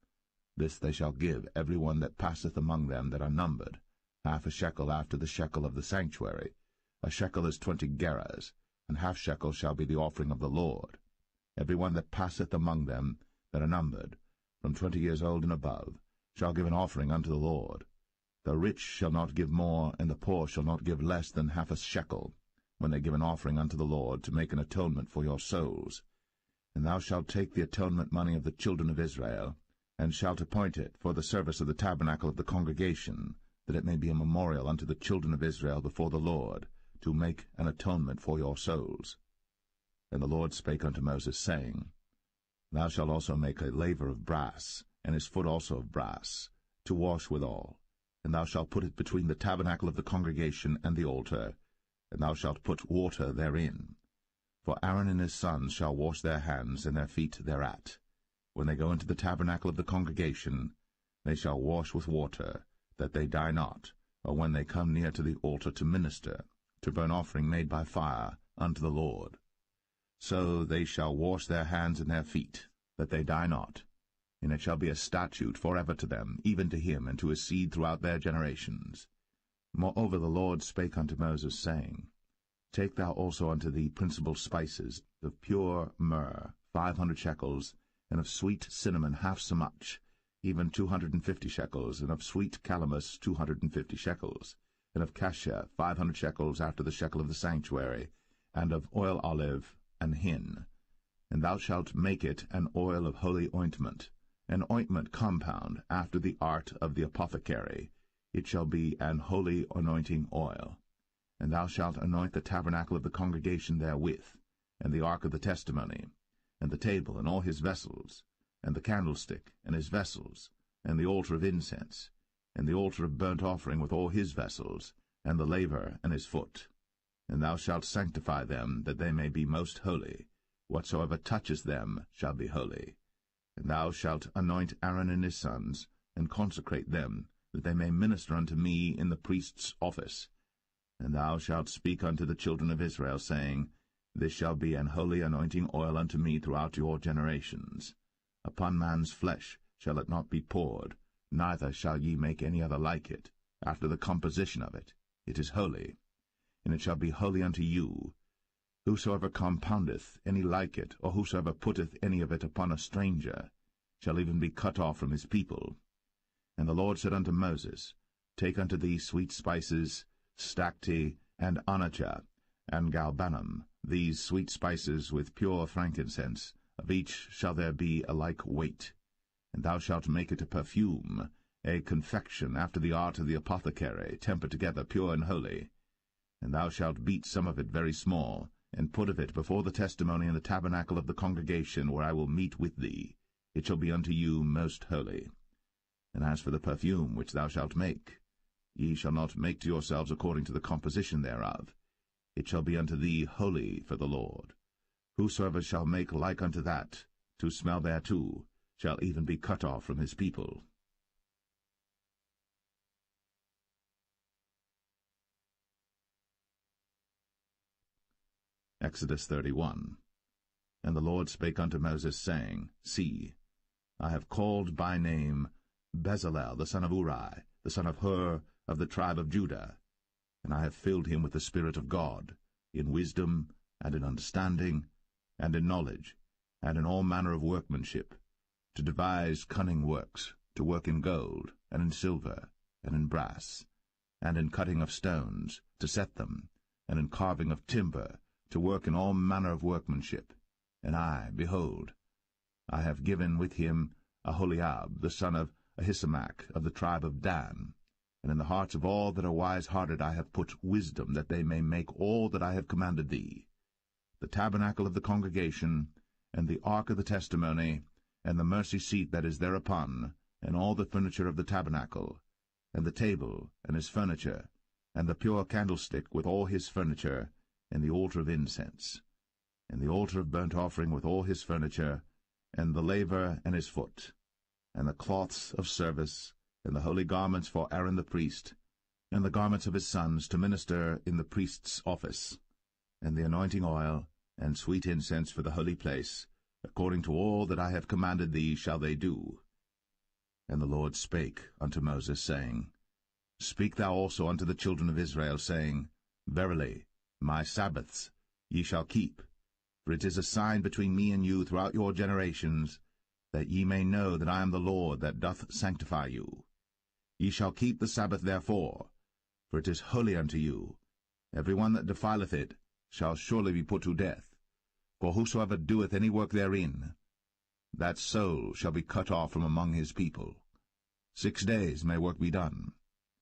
This they shall give every one that passeth among them that are numbered, half a shekel after the shekel of the sanctuary. A shekel is 20 gerahs, and half shekel shall be the offering of the Lord. Every one that passeth among them that are numbered, from 20 years old and above, shall give an offering unto the Lord. The rich shall not give more, and the poor shall not give less than half a shekel, when they give an offering unto the Lord, to make an atonement for your souls. And thou shalt take the atonement money of the children of Israel, and shalt appoint it for the service of the tabernacle of the congregation, that it may be a memorial unto the children of Israel before the Lord, to make an atonement for your souls. And the Lord spake unto Moses, saying, Thou shalt also make a laver of brass, and his foot also of brass, to wash withal. And thou shalt put it between the tabernacle of the congregation and the altar, and thou shalt put water therein. For Aaron and his sons shall wash their hands and their feet thereat. When they go into the tabernacle of the congregation, they shall wash with water, that they die not, or when they come near to the altar to minister, to burn offering made by fire unto the Lord. So they shall wash their hands and their feet, that they die not. And it shall be a statute forever to them, even to him and to his seed throughout their generations. Moreover the Lord spake unto Moses, saying, Take thou also unto thee principal spices, of pure myrrh 500 shekels, and of sweet cinnamon half so much, even 250 shekels, and of sweet calamus 250 shekels, and of cassia 500 shekels after the shekel of the sanctuary, and of oil olive and hin. And thou shalt make it an oil of holy ointment, an ointment compound after the art of the apothecary. It shall be an holy anointing oil. And thou shalt anoint the tabernacle of the congregation therewith, and the ark of the testimony, and the table and all his vessels, and the candlestick and his vessels, and the altar of incense, and the altar of burnt offering with all his vessels, and the laver and his foot. And thou shalt sanctify them, that they may be most holy. Whatsoever toucheth them shall be holy. And thou shalt anoint Aaron and his sons, and consecrate them, that they may minister unto me in the priest's office. And thou shalt speak unto the children of Israel, saying, This shall be an holy anointing oil unto me throughout your generations. Upon man's flesh shall it not be poured, neither shall ye make any other like it, after the composition of it. It is holy, and it shall be holy unto you. Whosoever compoundeth any like it, or whosoever putteth any of it upon a stranger, shall even be cut off from his people. And the Lord said unto Moses, Take unto thee sweet spices, stacte, and onycha, and galbanum, these sweet spices with pure frankincense, of each shall there be a like weight. And thou shalt make it a perfume, a confection after the art of the apothecary, tempered together pure and holy. And thou shalt beat some of it very small, and put of it before the testimony in the tabernacle of the congregation, where I will meet with thee. It shall be unto you most holy. And as for the perfume which thou shalt make, ye shall not make to yourselves according to the composition thereof. It shall be unto thee holy for the Lord. Whosoever shall make like unto that, to smell thereto, shall even be cut off from his people. Exodus 31. And the Lord spake unto Moses, saying, See, I have called by name Bezalel the son of Uri, the son of Hur, of the tribe of Judah, and I have filled him with the Spirit of God, in wisdom, and in understanding, and in knowledge, and in all manner of workmanship, to devise cunning works, to work in gold, and in silver, and in brass, and in cutting of stones, to set them, and in carving of timber, to work in all manner of workmanship. And I, behold, I have given with him Aholiab, the son of Ahisamach, of the tribe of Dan. And in the hearts of all that are wise-hearted I have put wisdom, that they may make all that I have commanded thee: the tabernacle of the congregation, and the ark of the testimony, and the mercy seat that is thereupon, and all the furniture of the tabernacle, and the table, and his furniture, and the pure candlestick with all his furniture, and the altar of incense, and the altar of burnt offering with all his furniture, and the laver and his foot, and the cloths of service, and the holy garments for Aaron the priest, and the garments of his sons to minister in the priest's office, and the anointing oil, and sweet incense for the holy place, according to all that I have commanded thee shall they do. And the Lord spake unto Moses, saying, Speak thou also unto the children of Israel, saying, Verily, my Sabbaths ye shall keep, for it is a sign between me and you throughout your generations, that ye may know that I am the Lord that doth sanctify you. Ye shall keep the Sabbath therefore, for it is holy unto you. Every one that defileth it shall surely be put to death. For whosoever doeth any work therein, that soul shall be cut off from among his people. 6 days may work be done,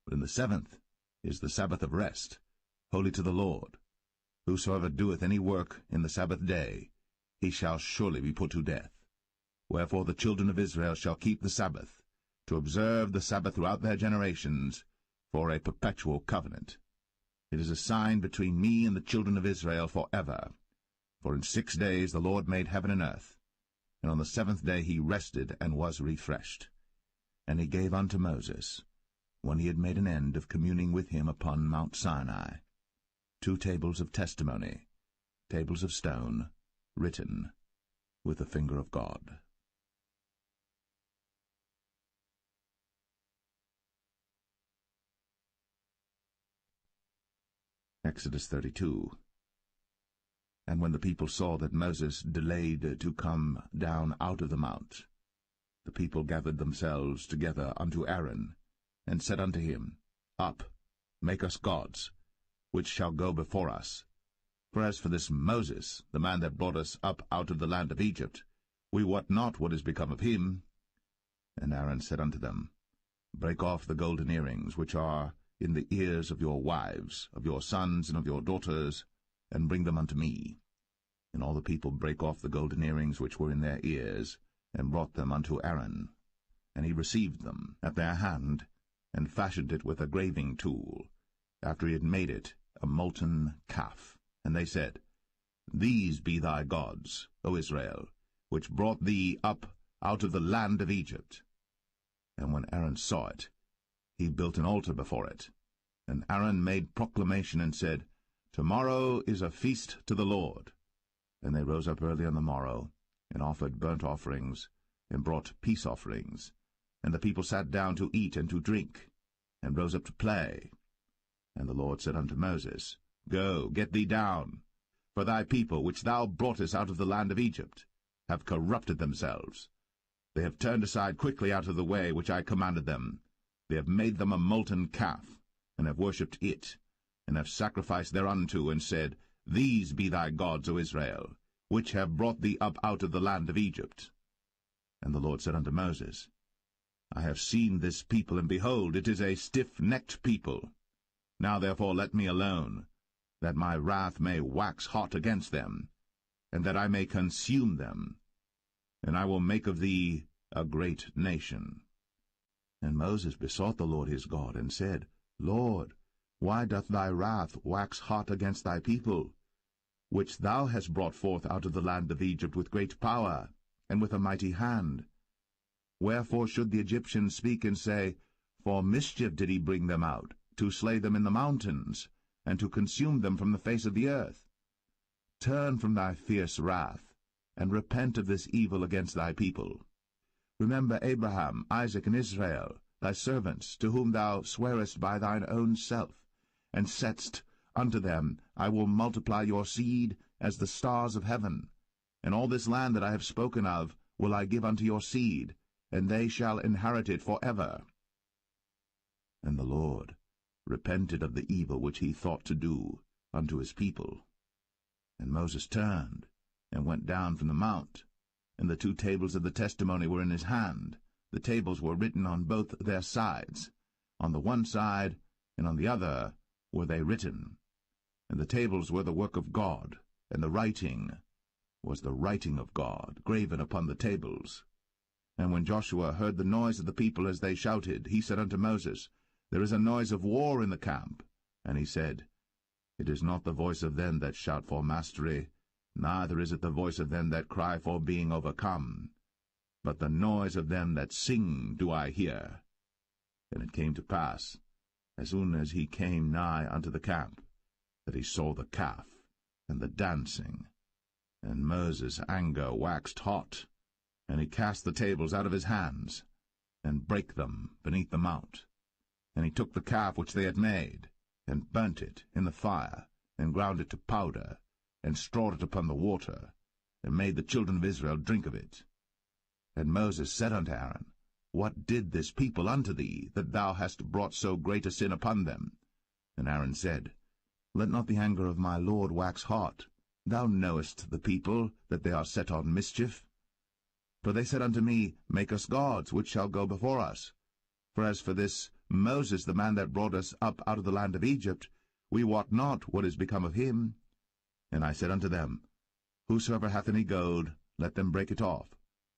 but in the 7th is the Sabbath of rest, holy to the Lord. Whosoever doeth any work in the Sabbath day, he shall surely be put to death. Wherefore the children of Israel shall keep the Sabbath, to observe the Sabbath throughout their generations, for a perpetual covenant. It is a sign between me and the children of Israel forever. For in 6 days the Lord made heaven and earth, and on the 7th day he rested and was refreshed. And he gave unto Moses, when he had made an end of communing with him upon Mount Sinai, 2 tables of testimony, tables of stone, written with the finger of God. Exodus 32. And when the people saw that Moses delayed to come down out of the mount, the people gathered themselves together unto Aaron, and said unto him, Up, make us gods, which shall go before us. For as for this Moses, the man that brought us up out of the land of Egypt, we wot not what is become of him. And Aaron said unto them, Break off the golden earrings which are in the ears of your wives, of your sons, and of your daughters, and bring them unto me. And all the people brake off the golden earrings which were in their ears, and brought them unto Aaron. And he received them at their hand, and fashioned it with a graving tool, after he had made it, a molten calf. And they said, These be thy gods, O Israel, which brought thee up out of the land of Egypt. And when Aaron saw it, he built an altar before it. And Aaron made proclamation and said, Tomorrow is a feast to the Lord. And they rose up early on the morrow, and offered burnt offerings, and brought peace offerings. And the people sat down to eat and to drink, and rose up to play. And the Lord said unto Moses, Go, get thee down, for thy people, which thou broughtest out of the land of Egypt, have corrupted themselves. They have turned aside quickly out of the way which I commanded them. They have made them a molten calf, and have worshipped it, and have sacrificed thereunto, and said, These be thy gods, O Israel, which have brought thee up out of the land of Egypt. And the Lord said unto Moses, I have seen this people, and behold, it is a stiff-necked people. Now therefore let me alone, that my wrath may wax hot against them, and that I may consume them, and I will make of thee a great nation. And Moses besought the Lord his God, and said, Lord, why doth thy wrath wax hot against thy people, which thou hast brought forth out of the land of Egypt with great power, and with a mighty hand? Wherefore should the Egyptians speak and say, For mischief did he bring them out, to slay them in the mountains, and to consume them from the face of the earth? Turn from thy fierce wrath, and repent of this evil against thy people. Remember Abraham, Isaac, and Israel, thy servants, to whom thou swarest by thine own self, and saidst unto them, I will multiply your seed as the stars of heaven, and all this land that I have spoken of will I give unto your seed, and they shall inherit it for ever. And the Lord repented of the evil which he thought to do unto his people. And Moses turned, and went down from the mount, and the 2 tables of the testimony were in his hand. The tables were written on both their sides. On the one side and on the other were they written. And the tables were the work of God, and the writing was the writing of God, graven upon the tables. And when Joshua heard the noise of the people as they shouted, he said unto Moses, There is a noise of war in the camp. And he said, It is not the voice of them that shout for mastery, neither is it the voice of them that cry for being overcome, but the noise of them that sing do I hear. And it came to pass, as soon as he came nigh unto the camp, that he saw the calf and the dancing. And Moses' anger waxed hot, and he cast the tables out of his hands, and brake them beneath the mount. And he took the calf which they had made, and burnt it in the fire, and ground it to powder, and strawed it upon the water, and made the children of Israel drink of it. And Moses said unto Aaron, What did this people unto thee, that thou hast brought so great a sin upon them? And Aaron said, Let not the anger of my Lord wax hot. Thou knowest the people, that they are set on mischief. For they said unto me, Make us gods, which shall go before us. For as for this Moses, the man that brought us up out of the land of Egypt, we wot not what is become of him. And I said unto them, Whosoever hath any gold, let them break it off.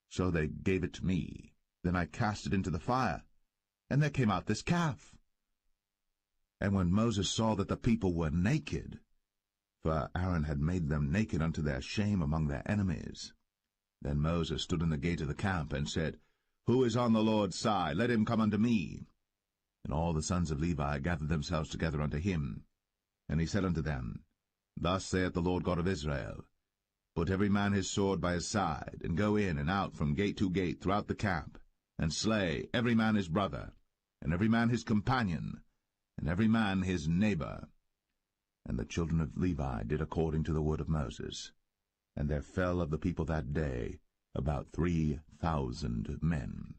So they gave it to me. Then I cast it into the fire, and there came out this calf. And when Moses saw that the people were naked, for Aaron had made them naked unto their shame among their enemies, then Moses stood in the gate of the camp, and said, Who is on the Lord's side? Let him come unto me. And all the sons of Levi gathered themselves together unto him. And he said unto them, Thus saith the Lord God of Israel, Put every man his sword by his side, and go in and out from gate to gate throughout the camp, and slay every man his brother, and every man his companion, and every man his neighbor. And the children of Levi did according to the word of Moses. And there fell of the people that day about 3,000 men.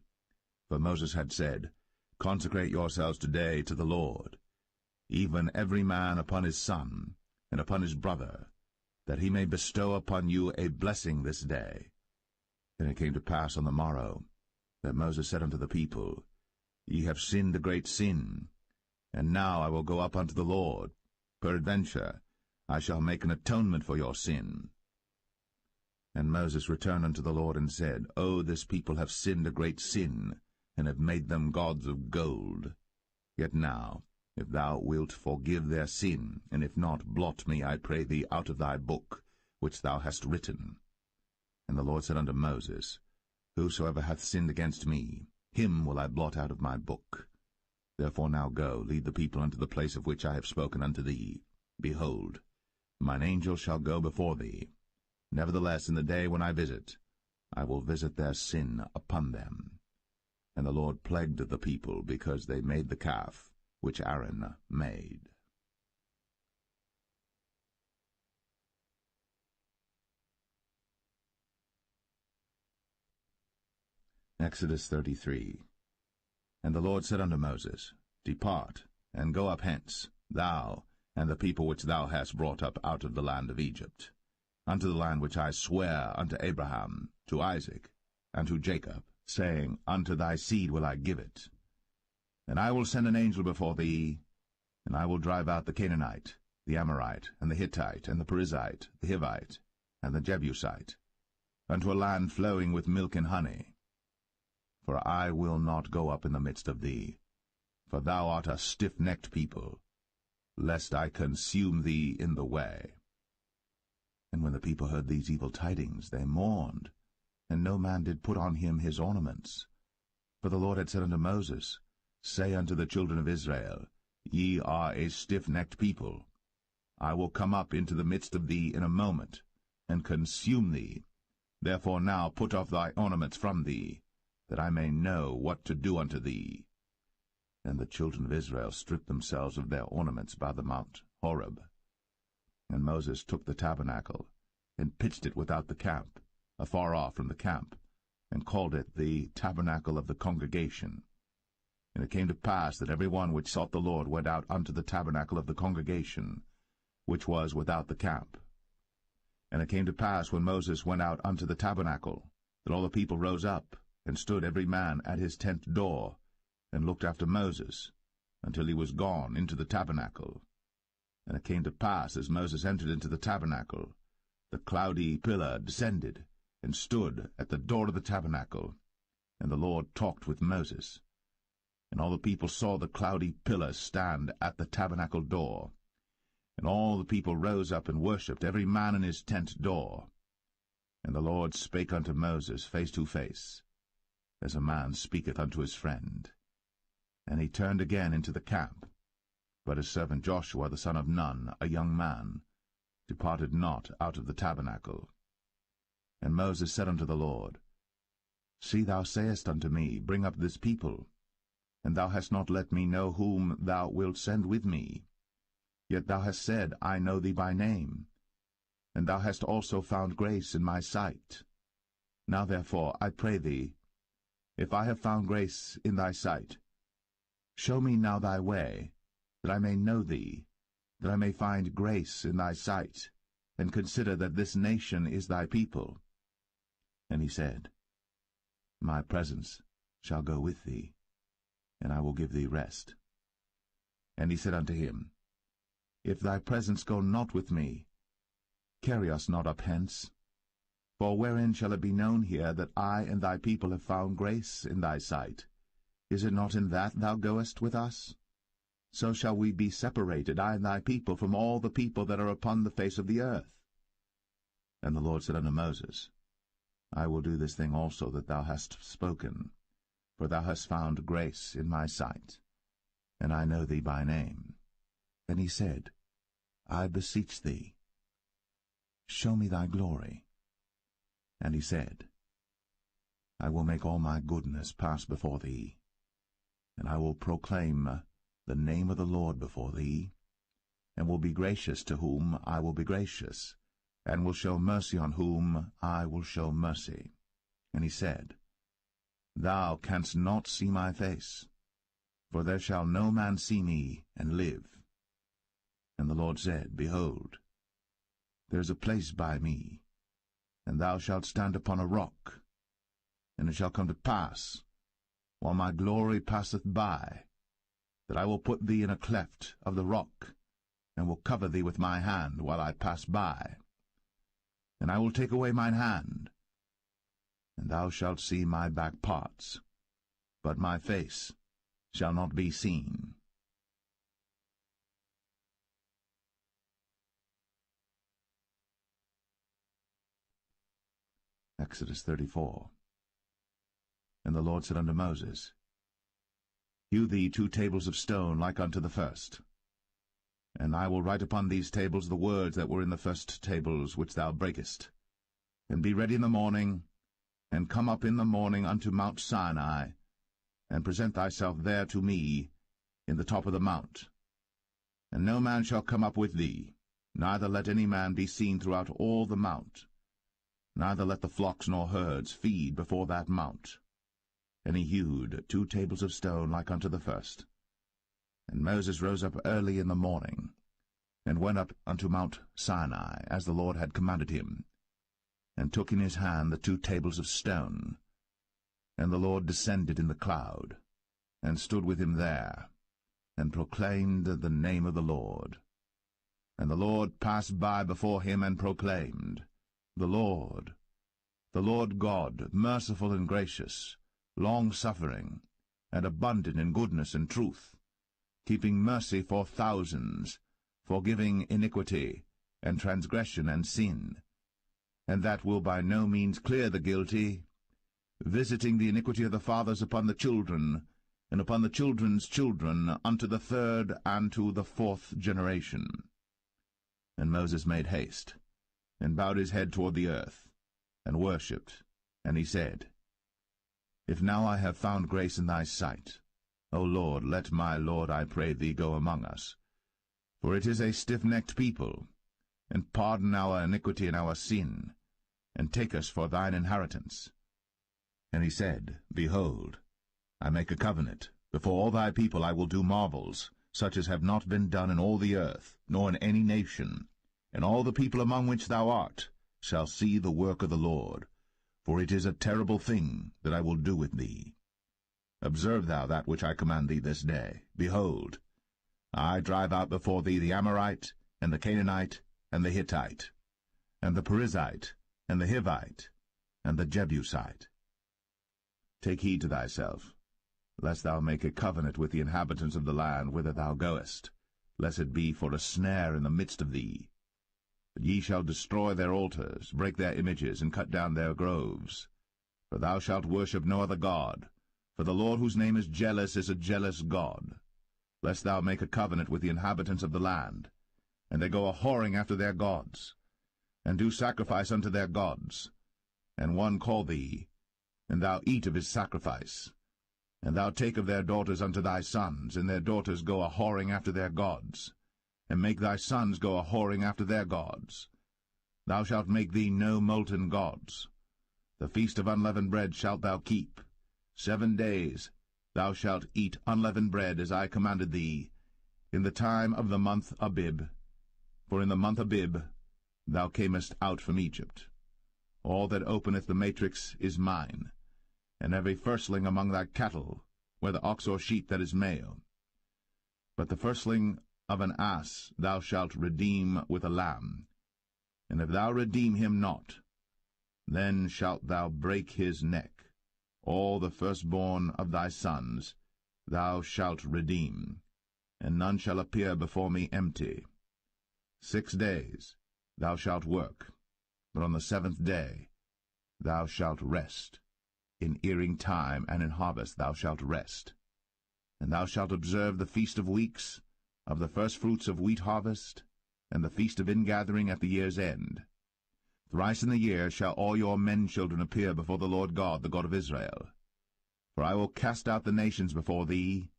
For Moses had said, Consecrate yourselves today to the Lord, even every man upon his son, and upon his brother, that he may bestow upon you a blessing this day. And it came to pass on the morrow, that Moses said unto the people, Ye have sinned a great sin, and now I will go up unto the Lord. Peradventure I shall make an atonement for your sin. And Moses returned unto the Lord, and said, O this people have sinned a great sin, and have made them gods of gold. Yet now, if thou wilt forgive their sin, and if not, blot me, I pray thee, out of thy book, which thou hast written. And the Lord said unto Moses, Whosoever hath sinned against me, him will I blot out of my book. Therefore now go, lead the people unto the place of which I have spoken unto thee. Behold, mine angel shall go before thee. Nevertheless, in the day when I visit, I will visit their sin upon them. And the Lord plagued the people, because they made the calf which Aaron made. Exodus 33. And the Lord said unto Moses, Depart, and go up hence, thou and the people which thou hast brought up out of the land of Egypt, unto the land which I sware unto Abraham, to Isaac, and to Jacob, saying, Unto thy seed will I give it. And I will send an angel before thee, and I will drive out the Canaanite, the Amorite, and the Hittite, and the Perizzite, the Hivite, and the Jebusite, unto a land flowing with milk and honey. For I will not go up in the midst of thee, for thou art a stiff-necked people, lest I consume thee in the way. And when the people heard these evil tidings, they mourned, and no man did put on him his ornaments. For the Lord had said unto Moses, Say unto the children of Israel, Ye are a stiff-necked people. I will come up into the midst of thee in a moment, and consume thee. Therefore now put off thy ornaments from thee, that I may know what to do unto thee. And the children of Israel stripped themselves of their ornaments by the mount Horeb. And Moses took the tabernacle, and pitched it without the camp, afar off from the camp, and called it the tabernacle of the congregation. And it came to pass that every one which sought the Lord went out unto the tabernacle of the congregation, which was without the camp. And it came to pass, when Moses went out unto the tabernacle, that all the people rose up, and stood every man at his tent door, and looked after Moses, until he was gone into the tabernacle. And it came to pass, as Moses entered into the tabernacle, the cloudy pillar descended, and stood at the door of the tabernacle, and the Lord talked with Moses. And all the people saw the cloudy pillar stand at the tabernacle door. And all the people rose up and worshipped, every man in his tent door. And the Lord spake unto Moses face to face, as a man speaketh unto his friend. And he turned again into the camp. But his servant Joshua the son of Nun, a young man, departed not out of the tabernacle. And Moses said unto the Lord, See, thou sayest unto me, Bring up this people, and thou hast not let me know whom thou wilt send with me. Yet thou hast said, I know thee by name, and thou hast also found grace in my sight. Now therefore, I pray thee, if I have found grace in thy sight, show me now thy way, that I may know thee, that I may find grace in thy sight, and consider that this nation is thy people. And he said, My presence shall go with thee, and I will give thee rest. And he said unto him, If thy presence go not with me, carry us not up hence. For wherein shall it be known here that I and thy people have found grace in thy sight? Is it not in that thou goest with us? So shall we be separated, I and thy people, from all the people that are upon the face of the earth. And the Lord said unto Moses, I will do this thing also that thou hast spoken, for thou hast found grace in my sight, and I know thee by name. Then he said, I beseech thee, show me thy glory. And he said, I will make all my goodness pass before thee, and I will proclaim the name of the Lord before thee, and will be gracious to whom I will be gracious, and will show mercy on whom I will show mercy. And he said, Thou canst not see my face, for there shall no man see me and live. And the Lord said, Behold, there is a place by me, and thou shalt stand upon a rock. And it shall come to pass, while my glory passeth by, that I will put thee in a cleft of the rock, and will cover thee with my hand while I pass by. And I will take away mine hand, and thou shalt see my back parts, but my face shall not be seen. Exodus 34. And the Lord said unto Moses, Hew thee 2 tables of stone like unto the first. And I will write upon these tables the words that were in the first tables which thou breakest. And be ready in the morning, and come up in the morning unto Mount Sinai, and present thyself there to me in the top of the mount. And no man shall come up with thee, neither let any man be seen throughout all the mount, neither let the flocks nor herds feed before that mount. And he hewed 2 tables of stone like unto the first. And Moses rose up early in the morning, and went up unto Mount Sinai, as the Lord had commanded him, and took in his hand the 2 tables of stone. And the Lord descended in the cloud, and stood with him there, and proclaimed the name of the Lord. And the Lord passed by before him, and proclaimed, the Lord God, merciful and gracious, long-suffering, and abundant in goodness and truth, keeping mercy for thousands, forgiving iniquity, and transgression and sin, and that will by no means clear the guilty, visiting the iniquity of the fathers upon the children, and upon the children's children, unto the 3rd and to the 4th generation. And Moses made haste, and bowed his head toward the earth, and worshipped, and he said, If now I have found grace in thy sight, O Lord, let my Lord, I pray thee, go among us. For it is a stiff-necked people, and pardon our iniquity and our sin, and take us for thine inheritance. And he said, Behold, I make a covenant. Before all thy people I will do marvels, such as have not been done in all the earth, nor in any nation. And all the people among which thou art shall see the work of the Lord. For it is a terrible thing that I will do with thee. Observe thou that which I command thee this day. Behold, I drive out before thee the Amorite, and the Canaanite, and the Hittite, and the Perizzite, and the Hivite, and the Jebusite. Take heed to thyself, lest thou make a covenant with the inhabitants of the land whither thou goest, lest it be for a snare in the midst of thee. But ye shall destroy their altars, break their images, and cut down their groves. For thou shalt worship no other god, for the Lord whose name is a jealous God. Lest thou make a covenant with the inhabitants of the land, and they go a-whoring after their gods, and do sacrifice unto their gods, and one call thee, and thou eat of his sacrifice, and thou take of their daughters unto thy sons, and their daughters go a-whoring after their gods, and make thy sons go a-whoring after their gods. Thou shalt make thee no molten gods. The feast of unleavened bread shalt thou keep. 7 days thou shalt eat unleavened bread, as I commanded thee, in the time of the month Abib. For in the month Abib thou camest out from Egypt. All that openeth the matrix is mine, and every firstling among thy cattle, whether ox or sheep that is male. But the firstling of an ass thou shalt redeem with a lamb. And if thou redeem him not, then shalt thou break his neck. All the firstborn of thy sons thou shalt redeem, and none shall appear before me empty. 6 days thou shalt work, but on the 7th day thou shalt rest. In earing time and in harvest thou shalt rest. And thou shalt observe the feast of weeks, of the firstfruits of wheat harvest, and the feast of ingathering at the year's end. Thrice in the year shall all your men-children appear before the Lord God, the God of Israel. For I will cast out the nations before thee,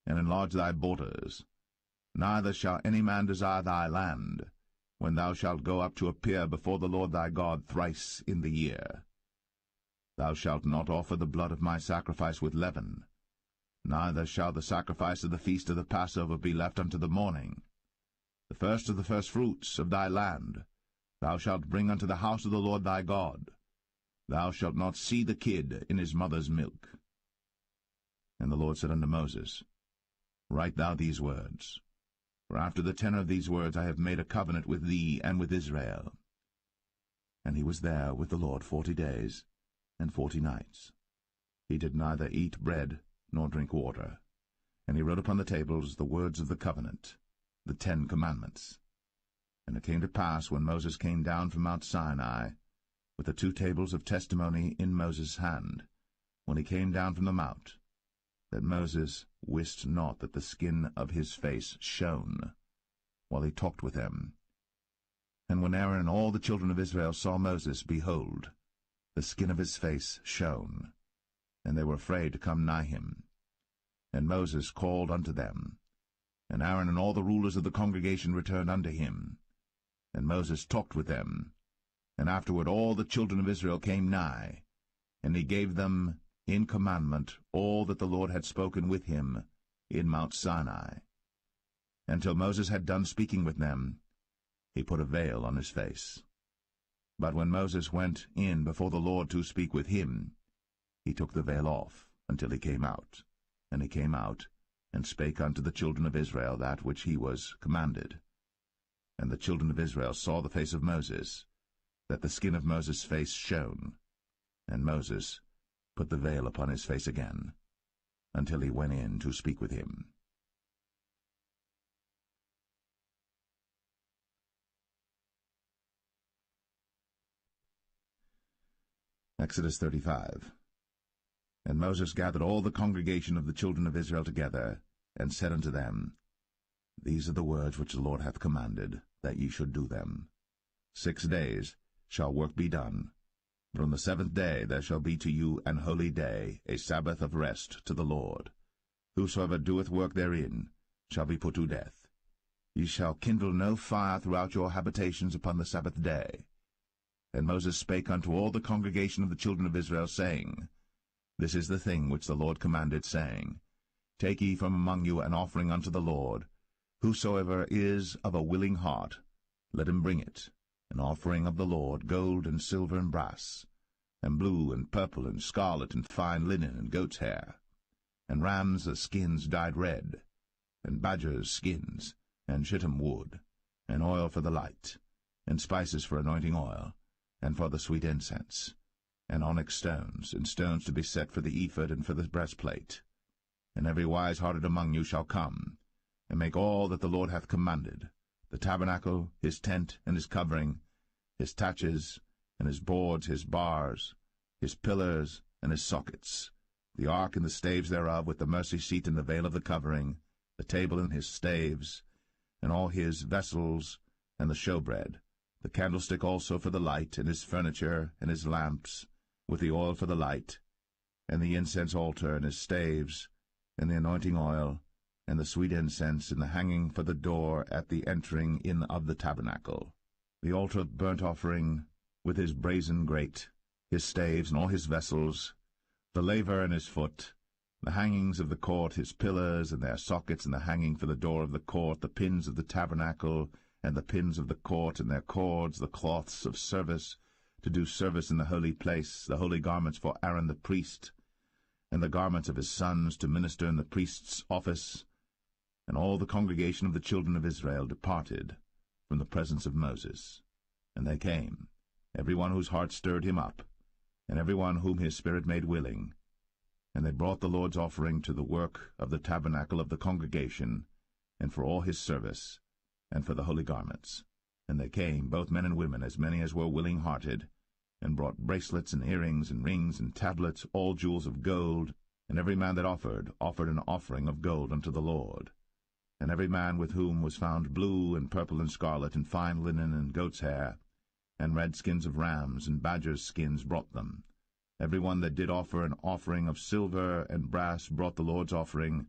and enlarge thy borders. Neither shall any man desire thy land, when thou shalt go up to appear before the Lord thy God thrice in the year. Thou shalt not offer the blood of my sacrifice with leaven, neither shall the sacrifice of the feast of the Passover be left unto the morning. The first of the firstfruits of thy land thou shalt bring unto the house of the Lord thy God. Thou shalt not see the kid in his mother's milk. And the Lord said unto Moses, Write thou these words, for after the tenor of these words I have made a covenant with thee and with Israel. And he was there with the Lord 40 days and 40 nights. He did neither eat bread nor drink water. And he wrote upon the tables the words of the covenant, the 10 commandments. And it came to pass, when Moses came down from Mount Sinai, with the 2 tables of testimony in Moses' hand, when he came down from the mount, that Moses wist not that the skin of his face shone, while he talked with them. And when Aaron and all the children of Israel saw Moses, behold, the skin of his face shone, and they were afraid to come nigh him. And Moses called unto them, and Aaron and all the rulers of the congregation returned unto him. And Moses talked with them, and afterward all the children of Israel came nigh, and he gave them in commandment all that the Lord had spoken with him in Mount Sinai. And till Moses had done speaking with them, he put a veil on his face. But when Moses went in before the Lord to speak with him, he took the veil off until he came out. And he came out, and spake unto the children of Israel that which he was commanded. And the children of Israel saw the face of Moses, that the skin of Moses' face shone. And Moses put the veil upon his face again, until he went in to speak with him. Exodus 35. And Moses gathered all the congregation of the children of Israel together, and said unto them, These are the words which the Lord hath commanded, that ye should do them. 6 days shall work be done, but on the 7th day there shall be to you an holy day, a Sabbath of rest to the Lord. Whosoever doeth work therein shall be put to death. Ye shall kindle no fire throughout your habitations upon the Sabbath day. And Moses spake unto all the congregation of the children of Israel, saying, This is the thing which the Lord commanded, saying, Take ye from among you an offering unto the Lord. Whosoever is of a willing heart, let him bring it, an offering of the Lord, gold and silver and brass, and blue and purple and scarlet and fine linen and goat's hair, and rams' skins dyed red, and badgers' skins, and shittim wood, and oil for the light, and spices for anointing oil, and for the sweet incense, and onyx stones, and stones to be set for the ephod and for the breastplate. And every wise-hearted among you shall come, and make all that the Lord hath commanded, the tabernacle, his tent, and his covering, his taches, and his boards, his bars, his pillars, and his sockets, the ark and the staves thereof, with the mercy seat and the veil of the covering, the table and his staves, and all his vessels, and the showbread, the candlestick also for the light, and his furniture, and his lamps, with the oil for the light, and the incense altar, and his staves, and the anointing oil, and the sweet incense, and the hanging for the door at the entering in of the tabernacle, the altar of burnt offering, with his brazen grate, his staves, and all his vessels, the laver and his foot, the hangings of the court, his pillars, and their sockets, and the hanging for the door of the court, the pins of the tabernacle, and the pins of the court, and their cords, the cloths of service, to do service in the holy place, the holy garments for Aaron the priest, and the garments of his sons to minister in the priest's office. And all the congregation of the children of Israel departed from the presence of Moses. And they came, every one whose heart stirred him up, and every one whom his spirit made willing. And they brought the Lord's offering to the work of the tabernacle of the congregation, and for all his service, and for the holy garments. And they came, both men and women, as many as were willing-hearted, and brought bracelets and earrings and rings and tablets, all jewels of gold. And every man that offered an offering of gold unto the Lord. And every man with whom was found blue and purple and scarlet and fine linen and goat's hair, and red skins of rams and badgers' skins brought them. Every one that did offer an offering of silver and brass brought the Lord's offering,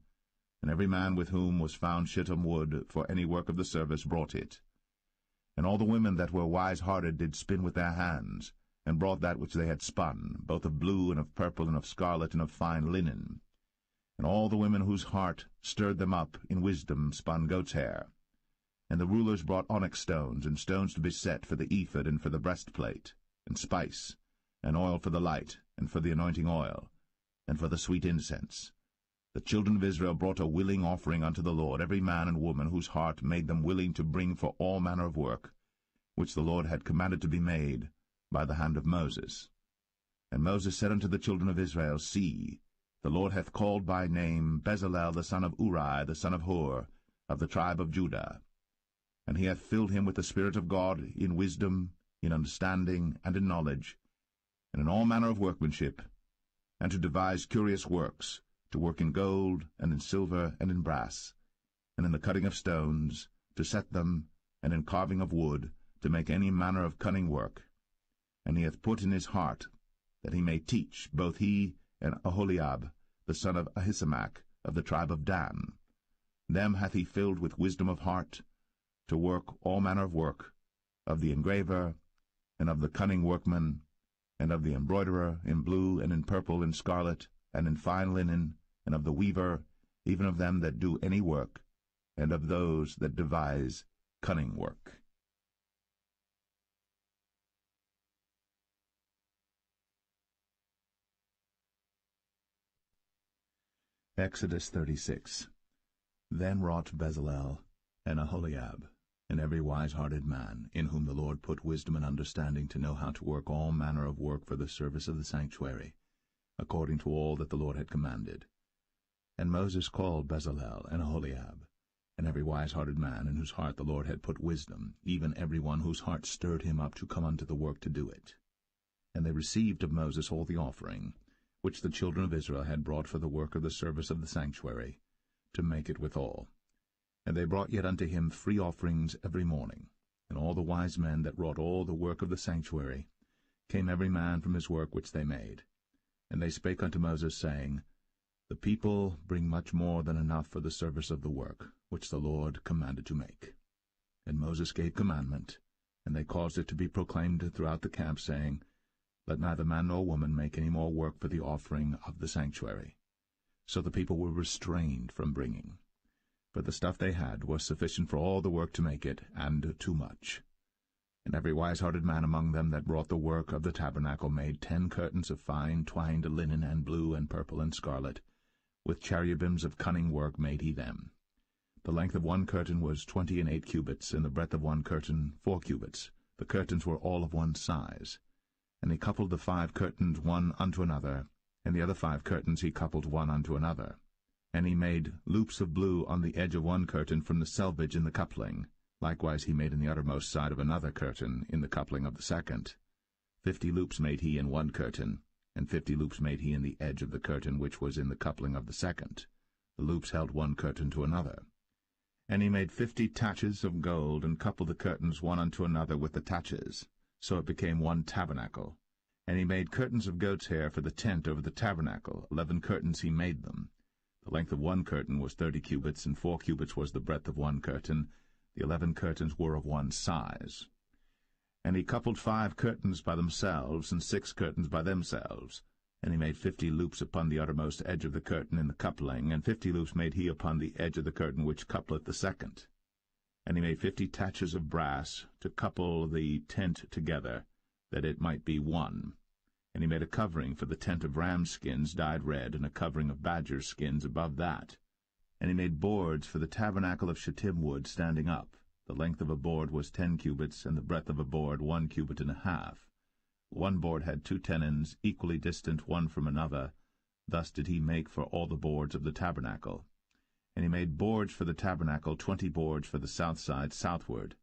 and every man with whom was found shittim wood for any work of the service brought it. And all the women that were wise-hearted did spin with their hands, and brought that which they had spun, both of blue and of purple and of scarlet and of fine linen. And all the women whose heart stirred them up in wisdom spun goat's hair. And the rulers brought onyx stones, and stones to be set for the ephod and for the breastplate, and spice, and oil for the light, and for the anointing oil, and for the sweet incense. The children of Israel brought a willing offering unto the Lord, every man and woman whose heart made them willing to bring for all manner of work, which the Lord had commanded to be made by the hand of Moses. And Moses said unto the children of Israel, See, the Lord hath called by name Bezalel the son of Uri, the son of Hur, of the tribe of Judah. And he hath filled him with the Spirit of God in wisdom, in understanding and in knowledge, and in all manner of workmanship, and to devise curious works, to work in gold, and in silver, and in brass, and in the cutting of stones, to set them, and in carving of wood, to make any manner of cunning work. And he hath put in his heart that he may teach, both he and Aholiab, the son of Ahisamach, of the tribe of Dan. Them hath he filled with wisdom of heart, to work all manner of work, of the engraver, and of the cunning workman, and of the embroiderer, in blue, and in purple, and scarlet, and in fine linen, and of the weaver, even of them that do any work, and of those that devise cunning work. Exodus 36. Then wrought Bezalel and Aholiab, and every wise-hearted man, in whom the Lord put wisdom and understanding to know how to work all manner of work for the service of the sanctuary, according to all that the Lord had commanded. And Moses called Bezalel and Aholiab, and every wise-hearted man, in whose heart the Lord had put wisdom, even every one whose heart stirred him up to come unto the work to do it. And they received of Moses all the offering, which the children of Israel had brought for the work of the service of the sanctuary, to make it withal. And they brought yet unto him free offerings every morning. And all the wise men that wrought all the work of the sanctuary came every man from his work which they made. And they spake unto Moses, saying, The people bring much more than enough for the service of the work, which the Lord commanded to make. And Moses gave commandment, and they caused it to be proclaimed throughout the camp, saying, Let neither man nor woman make any more work for the offering of the sanctuary. So the people were restrained from bringing. For the stuff they had was sufficient for all the work to make it, and too much. And every wise-hearted man among them that wrought the work of the tabernacle made 10 curtains of fine twined linen, and blue, and purple, and scarlet. With cherubims of cunning work made he them. The length of one curtain was 28 cubits, and the breadth of one curtain 4 cubits. The curtains were all of one size. And he coupled the 5 curtains one unto another, and the other 5 curtains he coupled one unto another. And he made loops of blue on the edge of one curtain from the selvage in the coupling. Likewise he made in the uttermost side of another curtain in the coupling of the second. 50 loops made he in one curtain, and 50 loops made he in the edge of the curtain which was in the coupling of the second. The loops held one curtain to another. And he made 50 taches of gold, and coupled the curtains one unto another with the taches. So it became one tabernacle. And he made curtains of goat's hair for the tent over the tabernacle. 11 curtains he made them. The length of one curtain was 30 cubits, and 4 cubits was the breadth of one curtain. The 11 curtains were of one size. And he coupled 5 curtains by themselves, and 6 curtains by themselves. And he made 50 loops upon the uttermost edge of the curtain in the coupling, and 50 loops made he upon the edge of the curtain which coupleth the second. And he made 50 taches of brass to couple the tent together, that it might be one. And he made a covering for the tent of ram's skins dyed red, and a covering of badger skins above that. And he made boards for the tabernacle of shittim wood standing up. The length of a board was 10 cubits, and the breadth of a board 1 cubit and a half. One board had 2 tenons, equally distant one from another. Thus did he make for all the boards of the tabernacle. And he made boards for the tabernacle, 20 boards for the south side southward.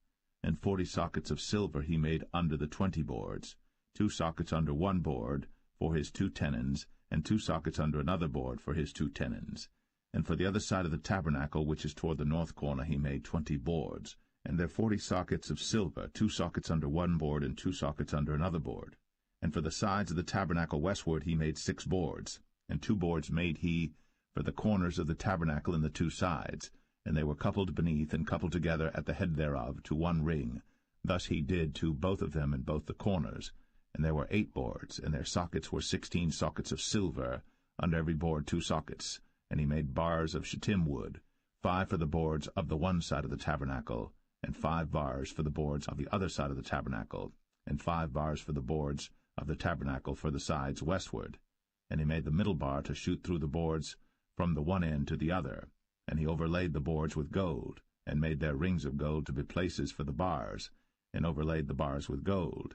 And 40 sockets of silver he made under the 20 boards, 2 sockets under one board for his 2 tenons, and 2 sockets under another board for his 2 tenons. And for the other side of the tabernacle, which is toward the north corner, he made 20 boards, and their 40 sockets of silver, 2 sockets under one board, and 2 sockets under another board. And for the sides of the tabernacle westward he made 6 boards, and 2 boards made he for the corners of the tabernacle in the 2 sides, and they were coupled beneath and coupled together at the head thereof to one ring. Thus he did to both of them in both the corners. And there were 8 boards, and their sockets were 16 sockets of silver, under every board 2 sockets. And he made bars of shittim wood, 5 for the boards of the one side of the tabernacle, and 5 bars for the boards of the other side of the tabernacle, and 5 bars for the boards of the tabernacle for the sides westward. And he made the middle bar to shoot through the boards from the one end to the other. And he overlaid the boards with gold, and made their rings of gold to be places for the bars, and overlaid the bars with gold.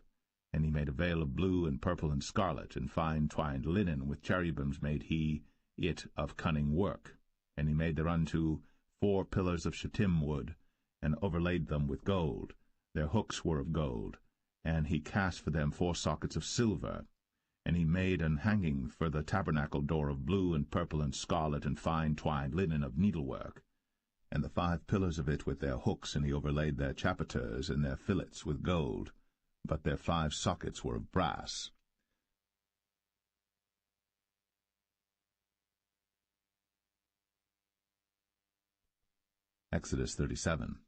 And he made a veil of blue and purple and scarlet, and fine twined linen, with cherubims made he it of cunning work. And he made thereunto 4 pillars of shittim wood, and overlaid them with gold. Their hooks were of gold, And he cast for them 4 sockets of silver. And he made an hanging for the tabernacle door of blue and purple and scarlet and fine twined linen of needlework, and the 5 pillars of it with their hooks, and he overlaid their chapiters and their fillets with gold, but their 5 sockets were of brass. Exodus 37.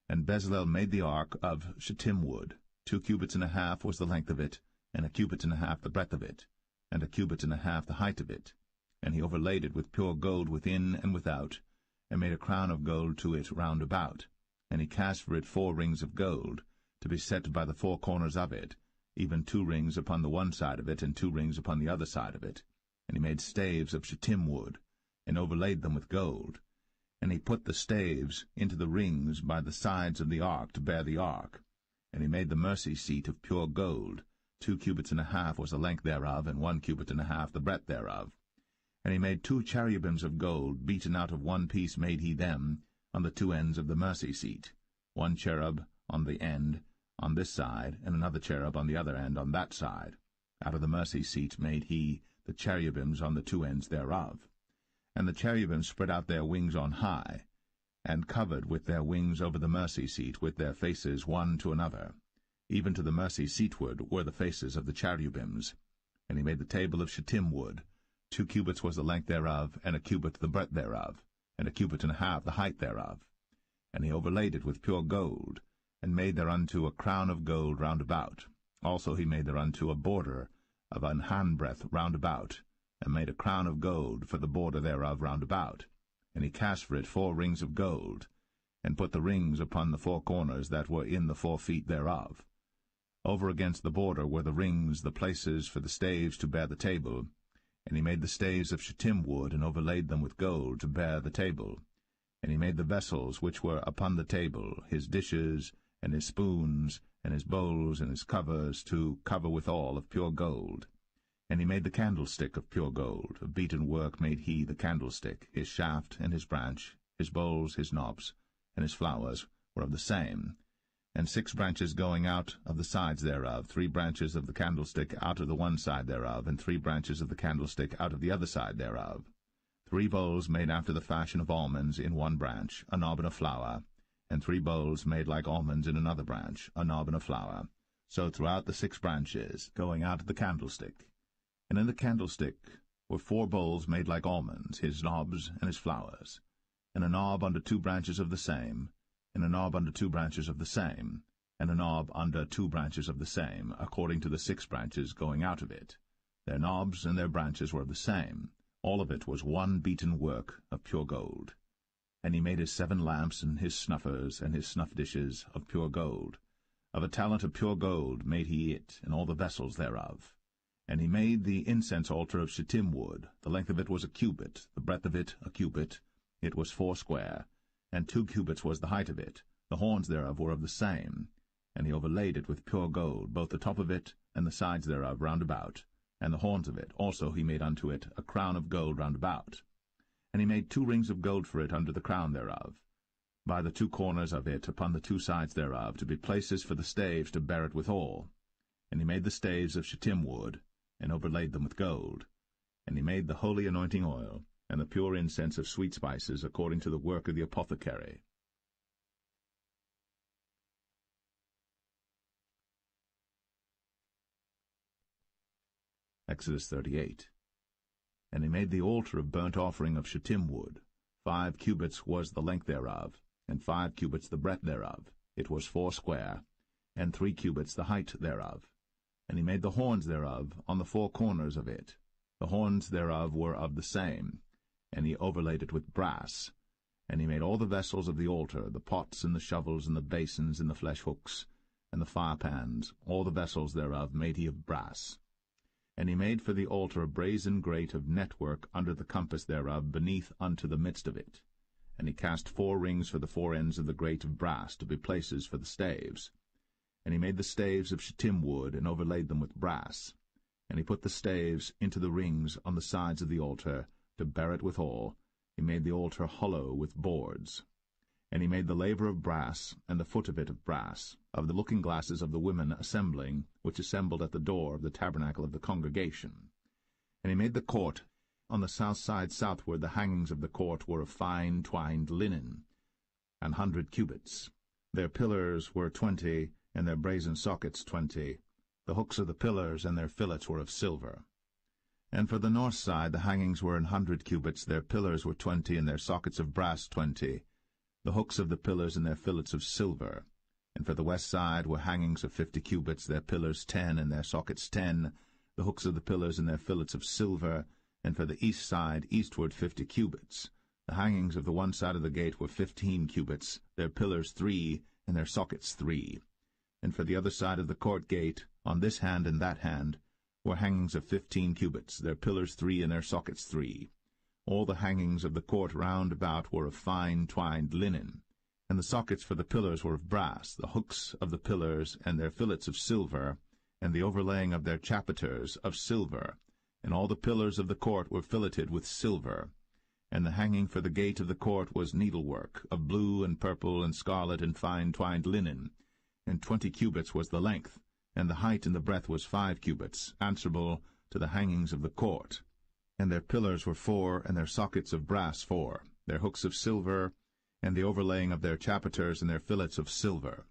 And Bezalel made the ark of shittim wood. 2 cubits and a half was the length of it, and 1 cubit and a half the breadth of it, and 1 cubit and a half the height of it. And he overlaid it with pure gold within and without, and made a crown of gold to it round about. And he cast for it 4 rings of gold, to be set by the 4 corners of it, even 2 rings upon the one side of it, and 2 rings upon the other side of it. And he made staves of shittim wood, and overlaid them with gold. And he put the staves into the rings by the sides of the ark to bear the ark. And he made the mercy seat of pure gold. 2 cubits and a half was the length thereof, and 1 cubit and a half the breadth thereof. And he made 2 cherubims of gold, beaten out of one piece made he them, on the 2 ends of the mercy seat, 1 cherub on the end on this side, and another cherub on the other end on that side. Out of the mercy seat made he the cherubims on the 2 ends thereof. And the cherubims spread out their wings on high, and covered with their wings over the mercy seat, with their faces one to another. Even to the mercy seatward were the faces of the cherubims. And he made the table of shittim wood. 2 cubits was the length thereof, and 1 cubit the breadth thereof, and 1 cubit and a half the height thereof. And he overlaid it with pure gold, and made thereunto a crown of gold round about. Also he made thereunto a border of an handbreadth round about, and made a crown of gold for the border thereof round about. And he cast for it 4 rings of gold, and put the rings upon the 4 corners that were in the 4 feet thereof. Over against the border were the rings, the places for the staves to bear the table. And he made the staves of shittim wood, and overlaid them with gold to bear the table. And he made the vessels which were upon the table, his dishes, and his spoons, and his bowls, and his covers, to cover withal of pure gold. And he made the candlestick of pure gold. Of beaten work made he the candlestick. His shaft and his branch, his bowls, his knobs, and his flowers were of the same. And 6 branches going out of the sides thereof, 3 branches of the candlestick out of the one side thereof, and 3 branches of the candlestick out of the other side thereof. 3 bowls made after the fashion of almonds in one branch, a knob and a flower, and 3 bowls made like almonds in another branch, a knob and a flower. So throughout the 6 branches, going out of the candlestick. And in the candlestick were 4 bowls made like almonds, his knobs and his flowers, and a knob under 2 branches of the same, and a knob under 2 branches of the same, and a knob under 2 branches of the same, according to the 6 branches going out of it. Their knobs and their branches were of the same. All of it was one beaten work of pure gold. And he made his 7 lamps, and his snuffers, and his snuff dishes of pure gold. Of a talent of pure gold made he it, and all the vessels thereof. And he made the incense altar of shittim wood. The length of it was 1 cubit, the breadth of it 1 cubit. It was 4 square, and 2 cubits was the height of it. The horns thereof were of the same. And he overlaid it with pure gold, both the top of it and the sides thereof round about, and the horns of it. Also he made unto it a crown of gold round about. And he made 2 rings of gold for it under the crown thereof, by the 2 corners of it upon the 2 sides thereof, to be places for the staves to bear it withal. And he made the staves of shittim wood, and overlaid them with gold. And he made the holy anointing oil, and the pure incense of sweet spices, according to the work of the apothecary. Exodus 38. And he made the altar of burnt offering of shittim wood. 5 cubits was the length thereof, and 5 cubits the breadth thereof. It was 4 square, and 3 cubits the height thereof. And he made the horns thereof on the 4 corners of it. The horns thereof were of the same, and he overlaid it with brass. And he made all the vessels of the altar, the pots and the shovels and the basins and the flesh hooks, and the firepans, all the vessels thereof made he of brass. And he made for the altar a brazen grate of network under the compass thereof, beneath unto the midst of it. And he cast 4 rings for the 4 ends of the grate of brass, to be places for the staves. And he made the staves of shittim wood, and overlaid them with brass. And he put the staves into the rings on the sides of the altar, to bear it withal. He made the altar hollow with boards. And he made the laver of brass, and the foot of it of brass, of the looking-glasses of the women assembling, which assembled at the door of the tabernacle of the congregation. And he made the court. On the south side southward the hangings of the court were of fine twined linen, 100 cubits. Their pillars were 20, and their brazen sockets 20. The hooks of the pillars and their fillets were of silver. And for the north side the hangings were 100 cubits, their pillars were 20, and their sockets of brass 20. The hooks of the pillars and their fillets of silver. And for the west side were hangings of 50 cubits, their pillars 10, and their sockets 10, the hooks of the pillars and their fillets of silver. And for the east side eastward 50 cubits. The hangings of the one side of the gate were 15 cubits, their pillars 3, and their sockets 3. And for the other side of the court gate, on this hand and that hand, were hangings of 15 cubits, their pillars 3, and their sockets 3. All the hangings of the court round about were of fine twined linen. And the sockets for the pillars were of brass, the hooks of the pillars and their fillets of silver, and the overlaying of their chapiters of silver. And all the pillars of the court were filleted with silver. And the hanging for the gate of the court was needlework, of blue and purple and scarlet and fine twined linen. And 20 cubits was the length, and the height and the breadth was 5 cubits, answerable to the hangings of the court. And their pillars were 4, and their sockets of brass 4, their hooks of silver, and the overlaying of their chapiters and their fillets of silver.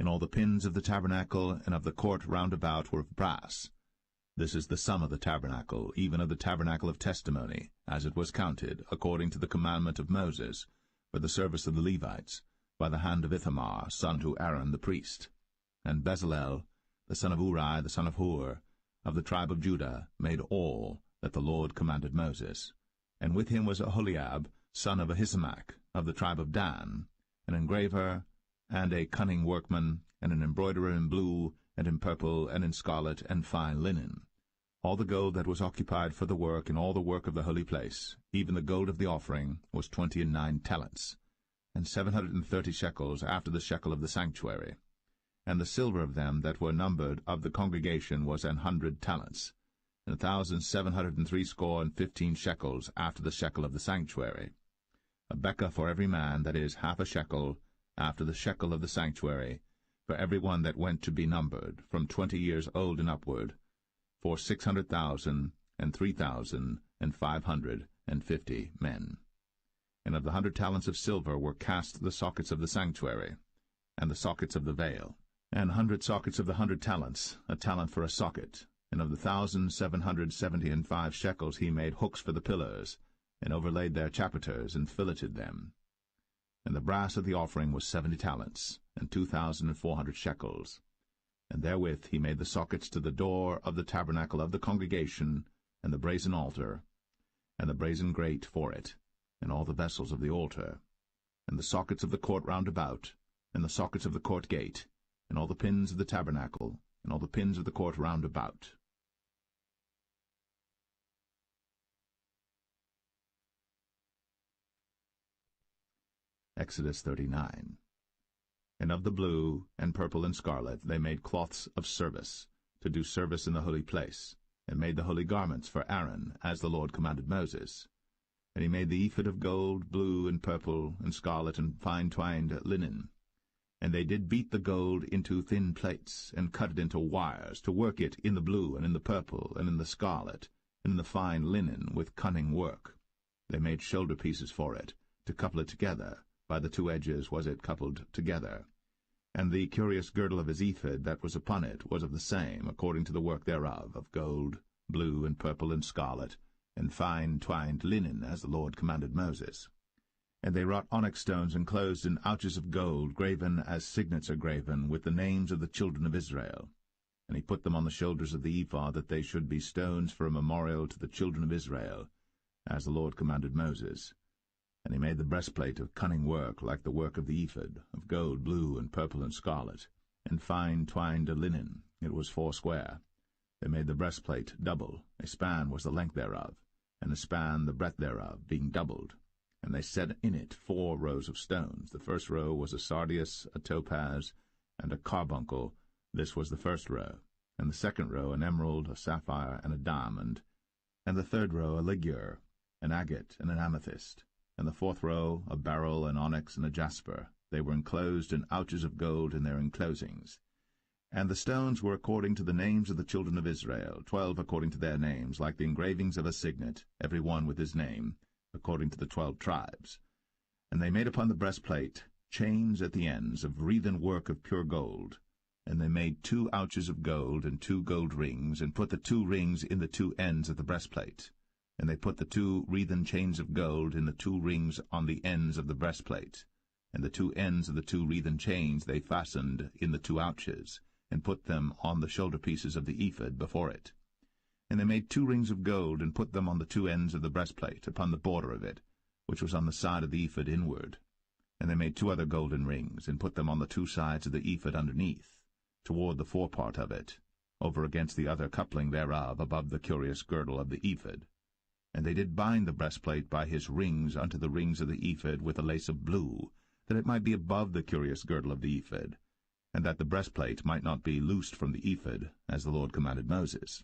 And all the pins of the tabernacle and of the court round about were of brass. This is the sum of the tabernacle, even of the tabernacle of testimony, as it was counted, according to the commandment of Moses, for the service of the Levites, by the hand of Ithamar, son to Aaron the priest. And Bezalel, the son of Uri, the son of Hur, of the tribe of Judah, made all that the Lord commanded Moses. And with him was Aholiab, son of Ahisamach, of the tribe of Dan, an engraver, and a cunning workman, and an embroiderer in blue, and in purple, and in scarlet, and fine linen. All the gold that was occupied for the work, and all the work of the holy place, even the gold of the offering, was 29 talents, and 730 shekels after the shekel of the sanctuary. And the silver of them that were numbered of the congregation was 100 talents, and 1,760 shekels after the shekel of the sanctuary. A bekah for every man, that is, half a shekel, after the shekel of the sanctuary, for every one that went to be numbered, from 20 years old and upward, for 600,000 and 3,550 men. And of the 100 talents of silver were cast the sockets of the sanctuary, and the sockets of the veil, and 100 sockets of the 100 talents, a talent for a socket. And of the 1,775 shekels he made hooks for the pillars, and overlaid their chapiters, and filleted them. And the brass of the offering was 70 talents, and 2,400 shekels. And therewith he made the sockets to the door of the tabernacle of the congregation, and the brazen altar, and the brazen grate for it, and all the vessels of the altar, and the sockets of the court round about, and the sockets of the court gate, and all the pins of the tabernacle, and all the pins of the court round about. Exodus 39. And of the blue, and purple, and scarlet they made cloths of service, to do service in the holy place, and made the holy garments for Aaron, as the Lord commanded Moses. And he made the ephod of gold, blue, and purple, and scarlet, and fine twined linen. And they did beat the gold into thin plates, and cut it into wires, to work it in the blue, and in the purple, and in the scarlet, and in the fine linen, with cunning work. They made shoulder pieces for it, to couple it together. By the 2 edges was it coupled together. And the curious girdle of his ephod that was upon it was of the same, according to the work thereof, of gold, blue, and purple, and scarlet, and fine twined linen, as the Lord commanded Moses. And they wrought onyx stones enclosed in ouches of gold, graven as signets are graven, with the names of the children of Israel. And he put them on the shoulders of the ephod, that they should be stones for a memorial to the children of Israel, as the Lord commanded Moses. And he made the breastplate of cunning work, like the work of the ephod, of gold, blue, and purple, and scarlet, and fine twined linen. It was foursquare. They made the breastplate double. A span was the length thereof, and a span the breadth thereof, being doubled. And they set in it 4 rows of stones. The first row was a sardius, a topaz, and a carbuncle. This was the first row. And the second row an emerald, a sapphire, and a diamond. And the third row a ligure, an agate, and an amethyst. And the fourth row a beryl, an onyx, and a jasper. They were enclosed in ouches of gold in their enclosings. And the stones were according to the names of the children of Israel, 12 according to their names, like the engravings of a signet, every one with his name, according to the 12 tribes. And they made upon the breastplate chains at the ends of wreathen work of pure gold. And they made 2 ouches of gold and 2 gold rings, and put the 2 rings in the 2 ends of the breastplate. And they put the 2 wreathen chains of gold in the 2 rings on the ends of the breastplate. And the 2 ends of the 2 wreathen chains they fastened in the 2 ouches, and put them on the shoulder pieces of the ephod before it. And they made 2 rings of gold, and put them on the 2 ends of the breastplate, upon the border of it, which was on the side of the ephod inward. And they made 2 other golden rings, and put them on the 2 sides of the ephod underneath, toward the forepart of it, over against the other coupling thereof, above the curious girdle of the ephod. And they did bind the breastplate by his rings unto the rings of the ephod with a lace of blue, that it might be above the curious girdle of the ephod, and that the breastplate might not be loosed from the ephod, as the Lord commanded Moses.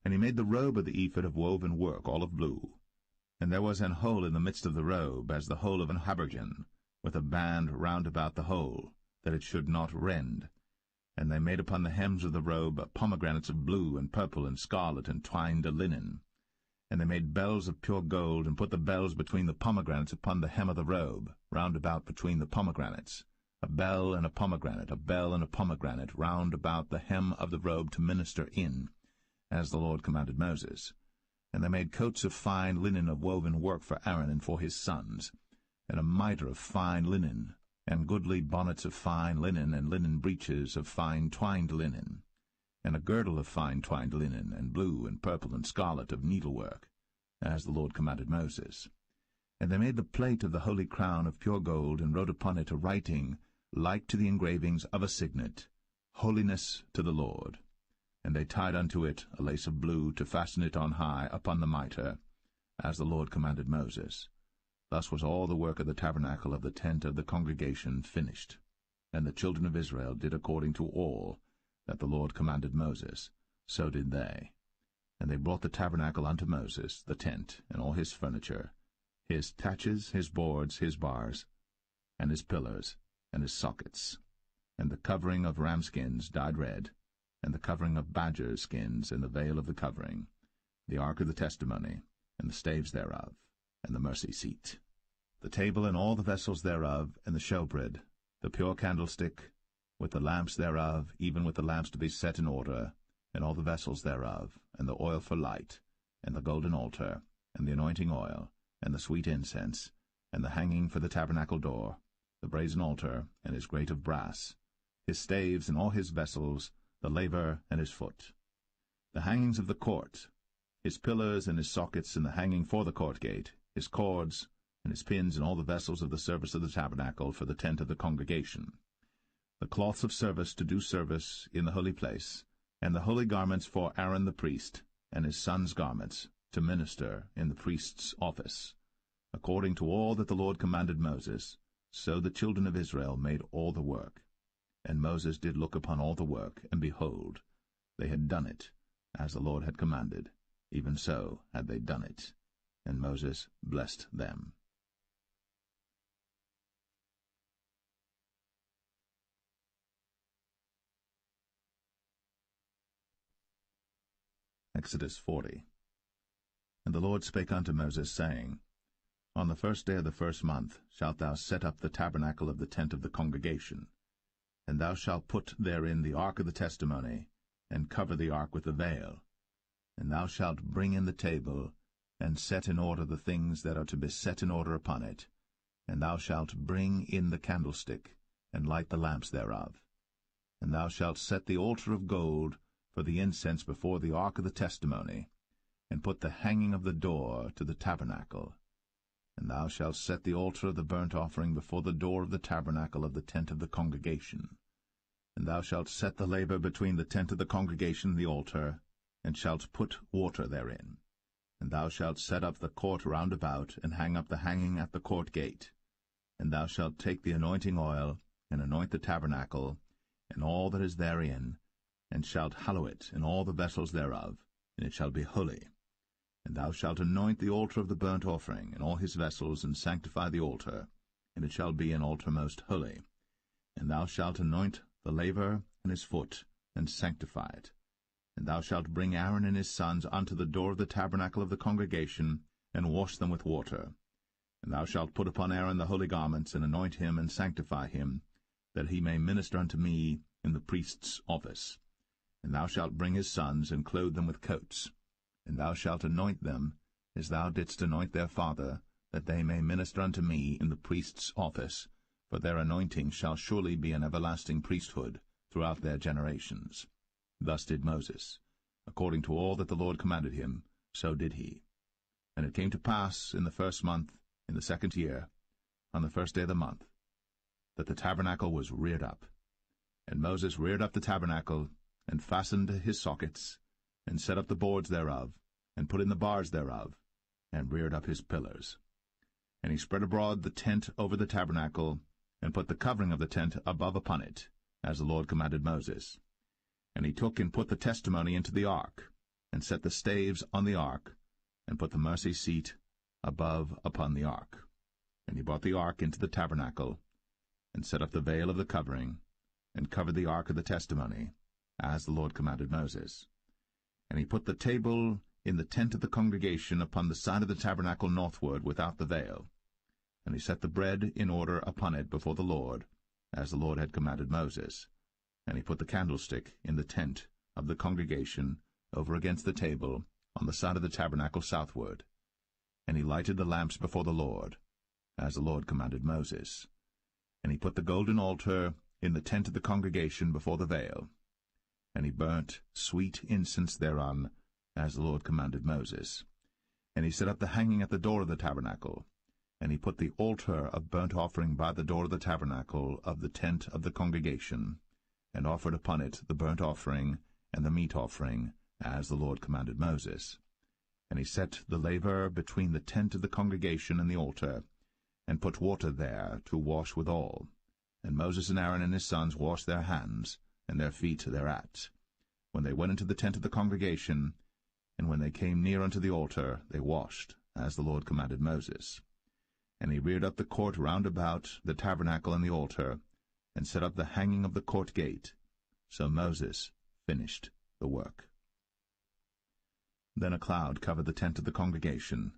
And he made the robe of the ephod of woven work, all of blue. And there was an hole in the midst of the robe, as the hole of an habergeon, with a band round about the hole, that it should not rend. And they made upon the hems of the robe pomegranates of blue and purple and scarlet and twined linen. And they made bells of pure gold, and put the bells between the pomegranates upon the hem of the robe, round about between the pomegranates, a bell and a pomegranate, a bell and a pomegranate, round about the hem of the robe to minister in, as the Lord commanded Moses. And they made coats of fine linen of woven work for Aaron and for his sons, and a mitre of fine linen, and goodly bonnets of fine linen, and linen breeches of fine twined linen, and a girdle of fine twined linen, and blue and purple and scarlet of needlework, as the Lord commanded Moses. And they made the plate of the holy crown of pure gold, and wrote upon it a writing like to the engravings of a signet, Holiness to the Lord. And they tied unto it a lace of blue, to fasten it on high upon the mitre, as the Lord commanded Moses. Thus was all the work of the tabernacle of the tent of the congregation finished. And the children of Israel did according to all that the Lord commanded Moses, so did they. And they brought the tabernacle unto Moses, the tent, and all his furniture, his taches, his boards, his bars, and his pillars, and his sockets, and the covering of ram skins dyed red, and the covering of badger skins, and the veil of the covering, the ark of the testimony, and the staves thereof, and the mercy seat, the table and all the vessels thereof, and the showbread, the pure candlestick, with the lamps thereof, even with the lamps to be set in order, and all the vessels thereof, and the oil for light, and the golden altar, and the anointing oil, and the sweet incense, and the hanging for the tabernacle door, the brazen altar, and his grate of brass, his staves and all his vessels, the laver and his foot, the hangings of the court, his pillars and his sockets, and the hanging for the court gate, his cords, and his pins, and all the vessels of the service of the tabernacle for the tent of the congregation, the cloths of service to do service in the holy place, and the holy garments for Aaron the priest, and his sons' garments, to minister in the priest's office, according to all that the Lord commanded Moses. So the children of Israel made all the work. And Moses did look upon all the work, and behold, they had done it, as the Lord had commanded, even so had they done it. And Moses blessed them. Exodus 40. And the Lord spake unto Moses, saying, On the 1st day of the 1st month shalt thou set up the tabernacle of the tent of the congregation, and thou shalt put therein the ark of the testimony, and cover the ark with the veil. And thou shalt bring in the table, and set in order the things that are to be set in order upon it. And thou shalt bring in the candlestick, and light the lamps thereof. And thou shalt set the altar of gold for the incense before the ark of the testimony, and put the hanging of the door to the tabernacle. And thou shalt set the altar of the burnt offering before the door of the tabernacle of the tent of the congregation. And thou shalt set the laver between the tent of the congregation and the altar, and shalt put water therein. And thou shalt set up the court round about, and hang up the hanging at the court gate. And thou shalt take the anointing oil, and anoint the tabernacle, and all that is therein, and shalt hallow it, and all the vessels thereof, and it shall be holy. And thou shalt anoint the altar of the burnt offering, and all his vessels, and sanctify the altar, and it shall be an altar most holy. And thou shalt anoint the laver and his foot, and sanctify it. And thou shalt bring Aaron and his sons unto the door of the tabernacle of the congregation, and wash them with water. And thou shalt put upon Aaron the holy garments, and anoint him, and sanctify him, that he may minister unto me in the priest's office. And thou shalt bring his sons, and clothe them with coats. And thou shalt anoint them, as thou didst anoint their father, that they may minister unto me in the priest's office, for their anointing shall surely be an everlasting priesthood throughout their generations. Thus did Moses. According to all that the Lord commanded him, so did he. And it came to pass in the 1st month, in the 2nd year, on the 1st day of the month, that the tabernacle was reared up. And Moses reared up the tabernacle, and fastened his sockets, and set up the boards thereof, and put in the bars thereof, and reared up his pillars. And he spread abroad the tent over the tabernacle, and put the covering of the tent above upon it, as the Lord commanded Moses. And he took and put the testimony into the ark, and set the staves on the ark, and put the mercy seat above upon the ark. And he brought the ark into the tabernacle, and set up the veil of the covering, and covered the ark of the testimony, as the Lord commanded Moses. And he put the table in the tent of the congregation upon the side of the tabernacle northward without the veil. And he set the bread in order upon it before the Lord, as the Lord had commanded Moses. And he put the candlestick in the tent of the congregation over against the table on the side of the tabernacle southward. And he lighted the lamps before the Lord, as the Lord commanded Moses. And he put the golden altar in the tent of the congregation before the veil. And he burnt sweet incense thereon, as the Lord commanded Moses. And he set up the hanging at the door of the tabernacle. And he put the altar of burnt offering by the door of the tabernacle of the tent of the congregation, and offered upon it the burnt offering and the meat offering, as the Lord commanded Moses. And he set the laver between the tent of the congregation and the altar, and put water there to wash withal. And Moses and Aaron and his sons washed their hands, and their feet thereat, when they went into the tent of the congregation, and when they came near unto the altar, they washed, as the Lord commanded Moses. And he reared up the court round about the tabernacle and the altar, and set up the hanging of the court gate. So Moses finished the work. Then a cloud covered the tent of the congregation,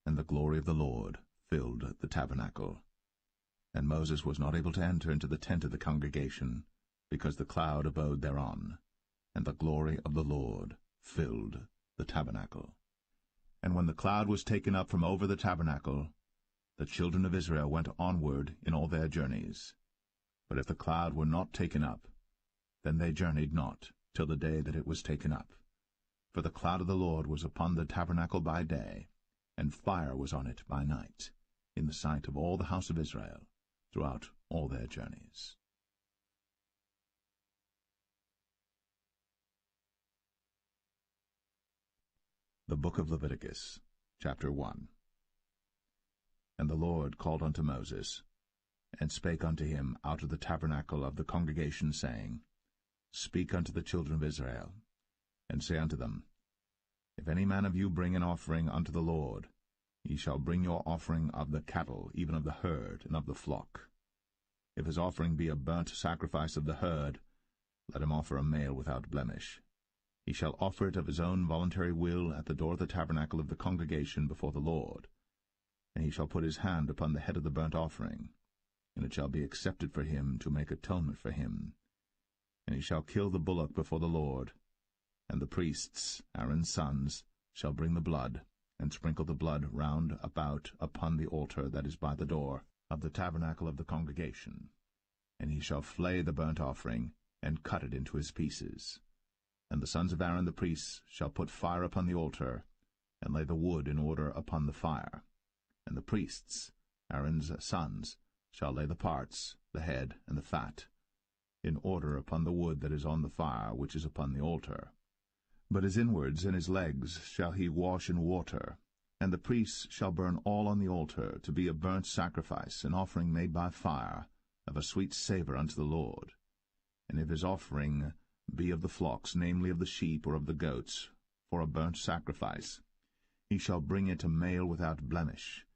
and the glory of the Lord filled the tabernacle. And Moses was not able to enter into the tent of the congregation, because the cloud abode thereon, and the glory of the Lord filled the tabernacle. And when the cloud was taken up from over the tabernacle, the children of Israel went onward in all their journeys. But if the cloud were not taken up, then they journeyed not till the day that it was taken up. For the cloud of the Lord was upon the tabernacle by day, and fire was on it by night, in the sight of all the house of Israel, throughout all their journeys. The Book of Leviticus, chapter 1. And the Lord called unto Moses, and spake unto him out of the tabernacle of the congregation, saying, Speak unto the children of Israel, and say unto them, If any man of you bring an offering unto the Lord, ye shall bring your offering of the cattle, even of the herd, and of the flock. If his offering be a burnt sacrifice of the herd, let him offer a male without blemish. He shall offer it of his own voluntary will at the door of the tabernacle of the congregation before the Lord. And he shall put his hand upon the head of the burnt offering, and it shall be accepted for him to make atonement for him. And he shall kill the bullock before the Lord, and the priests, Aaron's sons, shall bring the blood, and sprinkle the blood round about upon the altar that is by the door of the tabernacle of the congregation. And he shall flay the burnt offering, and cut it into his pieces. And the sons of Aaron the priests shall put fire upon the altar, and lay the wood in order upon the fire. And the priests, Aaron's sons, shall lay the parts, the head, and the fat, in order upon the wood that is on the fire which is upon the altar. But his inwards and his legs shall he wash in water, and the priests shall burn all on the altar, to be a burnt sacrifice, an offering made by fire, of a sweet savour unto the Lord. And if his offering be of the flocks, namely of the sheep or of the goats, for a burnt sacrifice, he shall bring it a male without blemish,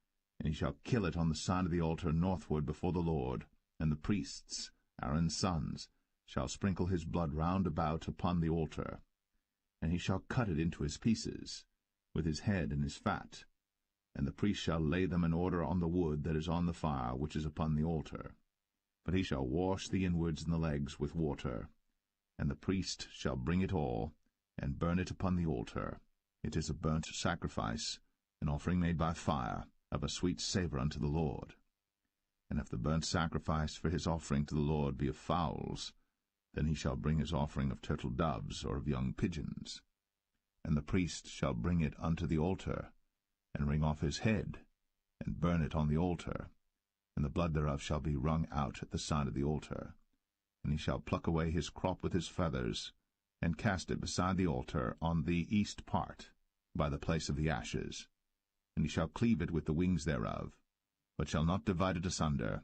And he shall kill it on the side of the altar northward before the Lord, and the priests, Aaron's sons, shall sprinkle his blood round about upon the altar. And he shall cut it into his pieces, with his head and his fat, and the priest shall lay them in order on the wood that is on the fire which is upon the altar. But he shall wash the inwards and the legs with water, and the priest shall bring it all, and burn it upon the altar. It is a burnt sacrifice, an offering made by fire, of a sweet savour unto the Lord. And if the burnt sacrifice for his offering to the Lord be of fowls, then he shall bring his offering of turtle doves or of young pigeons. And the priest shall bring it unto the altar, and wring off his head, and burn it on the altar, and the blood thereof shall be wrung out at the side of the altar. And he shall pluck away his crop with his feathers, and cast it beside the altar on the east part, by the place of the ashes. And he shall cleave it with the wings thereof, but shall not divide it asunder.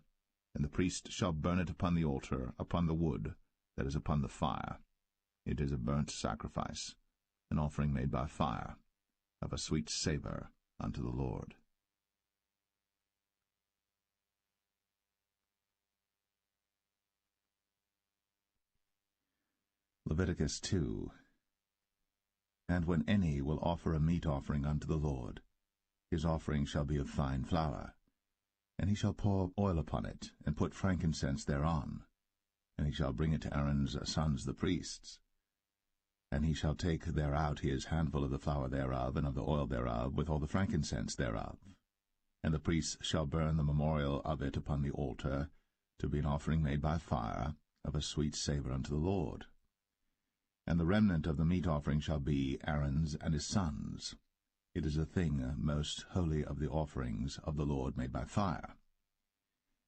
And the priest shall burn it upon the altar, upon the wood that is upon the fire. It is a burnt sacrifice, an offering made by fire, of a sweet savour unto the Lord. Leviticus 2. And when any will offer a meat offering unto the Lord, his offering shall be of fine flour, and he shall pour oil upon it, and put frankincense thereon, and he shall bring it to Aaron's sons the priests. And he shall take thereout his handful of the flour thereof, and of the oil thereof, with all the frankincense thereof. And the priests shall burn the memorial of it upon the altar, to be an offering made by fire, of a sweet savour unto the Lord. And the remnant of the meat offering shall be Aaron's and his sons. It is a thing most holy of the offerings of the Lord made by fire.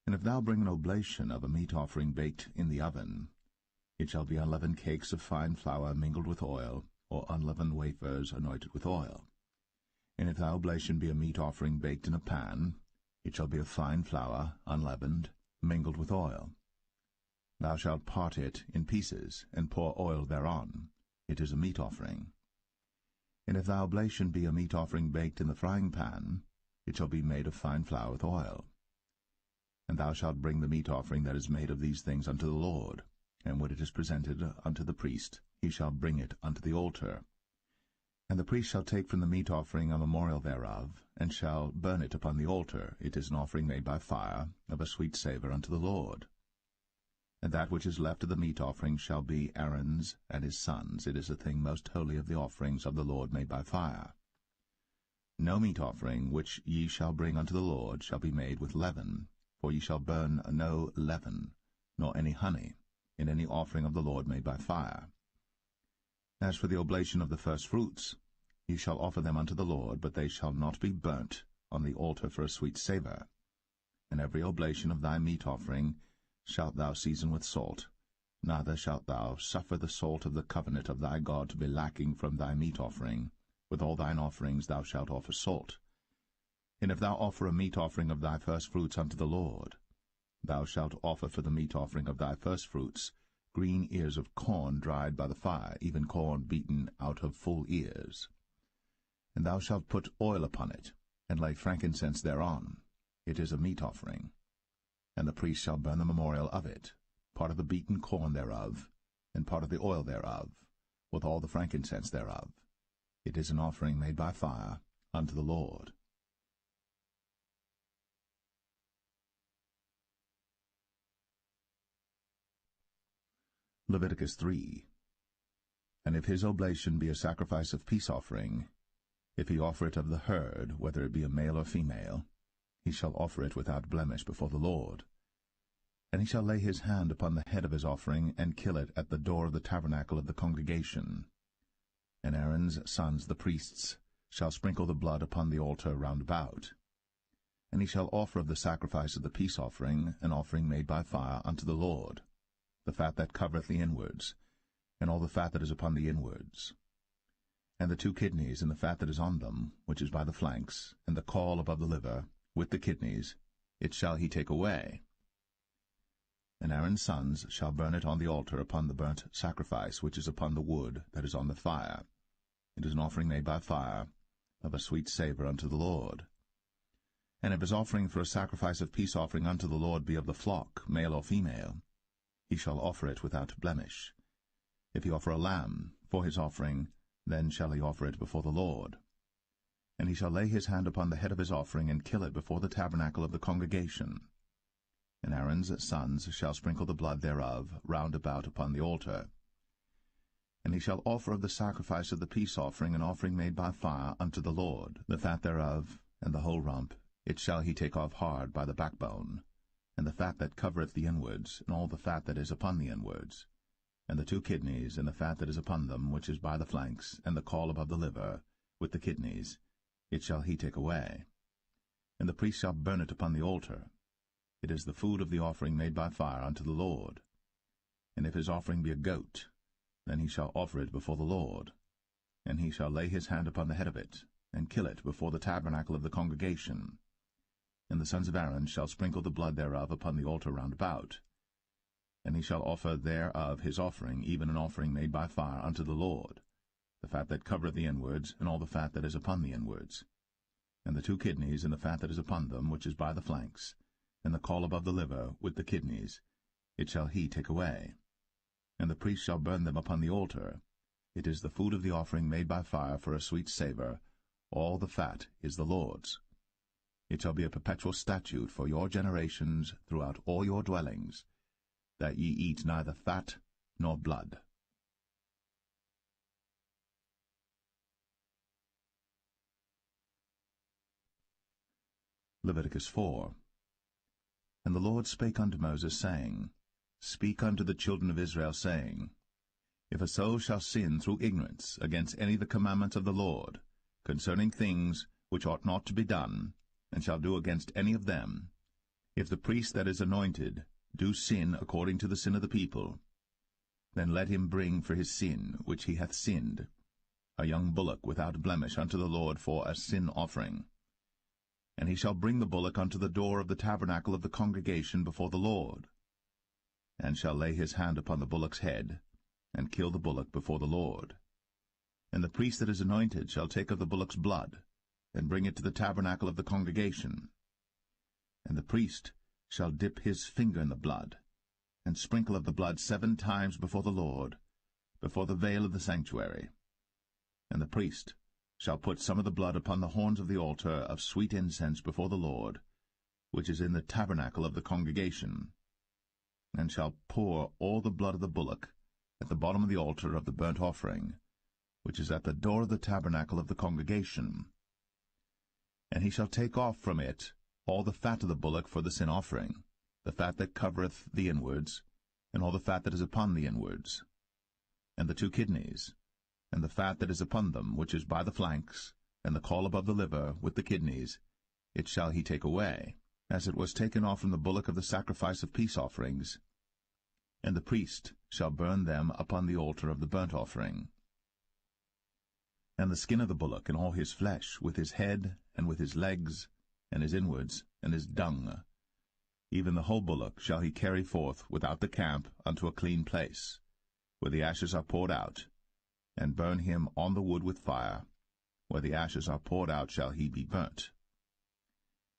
And if thou bring an oblation of a meat offering baked in the oven, it shall be unleavened cakes of fine flour mingled with oil, or unleavened wafers anointed with oil. And if thy oblation be a meat offering baked in a pan, it shall be of fine flour, unleavened, mingled with oil. Thou shalt part it in pieces, and pour oil thereon. It is a meat offering. And if thy oblation be a meat offering baked in the frying pan, it shall be made of fine flour with oil. And thou shalt bring the meat offering that is made of these things unto the Lord, and when it is presented unto the priest, he shall bring it unto the altar. And the priest shall take from the meat offering a memorial thereof, and shall burn it upon the altar. It is an offering made by fire, of a sweet savour unto the Lord. And that which is left of the meat offering shall be Aaron's and his sons. It is a thing most holy of the offerings of the Lord made by fire. No meat offering which ye shall bring unto the Lord shall be made with leaven, for ye shall burn no leaven, nor any honey, in any offering of the Lord made by fire. As for the oblation of the firstfruits, ye shall offer them unto the Lord, but they shall not be burnt on the altar for a sweet savour. And every oblation of thy meat offering shalt thou season with salt, neither shalt thou suffer the salt of the covenant of thy God to be lacking from thy meat offering. With all thine offerings thou shalt offer salt. And if thou offer a meat offering of thy firstfruits unto the Lord, thou shalt offer for the meat offering of thy firstfruits green ears of corn dried by the fire, even corn beaten out of full ears. And thou shalt put oil upon it, and lay frankincense thereon. It is a meat offering. And the priest shall burn the memorial of it, part of the beaten corn thereof, and part of the oil thereof, with all the frankincense thereof. It is an offering made by fire unto the Lord. Leviticus 3. And if his oblation be a sacrifice of peace offering, if he offer it of the herd, whether it be a male or female, he shall offer it without blemish before the Lord. And he shall lay his hand upon the head of his offering, and kill it at the door of the tabernacle of the congregation. And Aaron's sons the priests shall sprinkle the blood upon the altar round about. And he shall offer of the sacrifice of the peace offering an offering made by fire unto the Lord, the fat that covereth the inwards, and all the fat that is upon the inwards, and the 2 kidneys, and the fat that is on them, which is by the flanks, and the caul above the liver, with the kidneys, it shall he take away. And Aaron's sons shall burn it on the altar upon the burnt sacrifice which is upon the wood that is on the fire. It is an offering made by fire, of a sweet savour unto the Lord. And if his offering for a sacrifice of peace offering unto the Lord be of the flock, male or female, he shall offer it without blemish. If he offer a lamb for his offering, then shall he offer it before the Lord. And he shall lay his hand upon the head of his offering, and kill it before the tabernacle of the congregation. And Aaron's sons shall sprinkle the blood thereof round about upon the altar. And he shall offer of the sacrifice of the peace offering an offering made by fire unto the Lord, the fat thereof, and the whole rump, it shall he take off hard by the backbone, and the fat that covereth the inwards, and all the fat that is upon the inwards, and the 2 kidneys, and the fat that is upon them, which is by the flanks, and the caul above the liver, with the kidneys, it shall he take away. And the priest shall burn it upon the altar. It is the food of the offering made by fire unto the Lord. And if his offering be a goat, then he shall offer it before the Lord. And he shall lay his hand upon the head of it, and kill it before the tabernacle of the congregation. And the sons of Aaron shall sprinkle the blood thereof upon the altar round about. And he shall offer thereof his offering, even an offering made by fire unto the Lord, the fat that covereth the inwards, and all the fat that is upon the inwards, and the 2 kidneys, and the fat that is upon them, which is by the flanks, and the caul above the liver, with the kidneys, it shall he take away. And the priest shall burn them upon the altar. It is the food of the offering made by fire for a sweet savour. All the fat is the Lord's. It shall be a perpetual statute for your generations throughout all your dwellings, that ye eat neither fat nor blood. Leviticus 4. And the Lord spake unto Moses, saying, Speak unto the children of Israel, saying, If a soul shall sin through ignorance against any of the commandments of the Lord, concerning things which ought not to be done, and shall do against any of them, if the priest that is anointed do sin according to the sin of the people, then let him bring for his sin which he hath sinned a young bullock without blemish unto the Lord for a sin offering. And he shall bring the bullock unto the door of the tabernacle of the congregation before the Lord, and shall lay his hand upon the bullock's head, and kill the bullock before the Lord. And the priest that is anointed shall take of the bullock's blood, and bring it to the tabernacle of the congregation. And the priest shall dip his finger in the blood, and sprinkle of the blood 7 times before the Lord, before the veil of the sanctuary. And the priest shall put some of the blood upon the horns of the altar of sweet incense before the Lord, which is in the tabernacle of the congregation, and shall pour all the blood of the bullock at the bottom of the altar of the burnt offering, which is at the door of the tabernacle of the congregation. And he shall take off from it all the fat of the bullock for the sin offering, the fat that covereth the inwards, and all the fat that is upon the inwards, and the 2 kidneys, and the fat that is upon them, which is by the flanks, and the caul above the liver, with the kidneys, it shall he take away, as it was taken off from the bullock of the sacrifice of peace offerings. And the priest shall burn them upon the altar of the burnt offering. And the skin of the bullock, and all his flesh, with his head, and with his legs, and his inwards, and his dung, even the whole bullock shall he carry forth without the camp unto a clean place, where the ashes are poured out, and burn him on the wood with fire. Where the ashes are poured out shall he be burnt.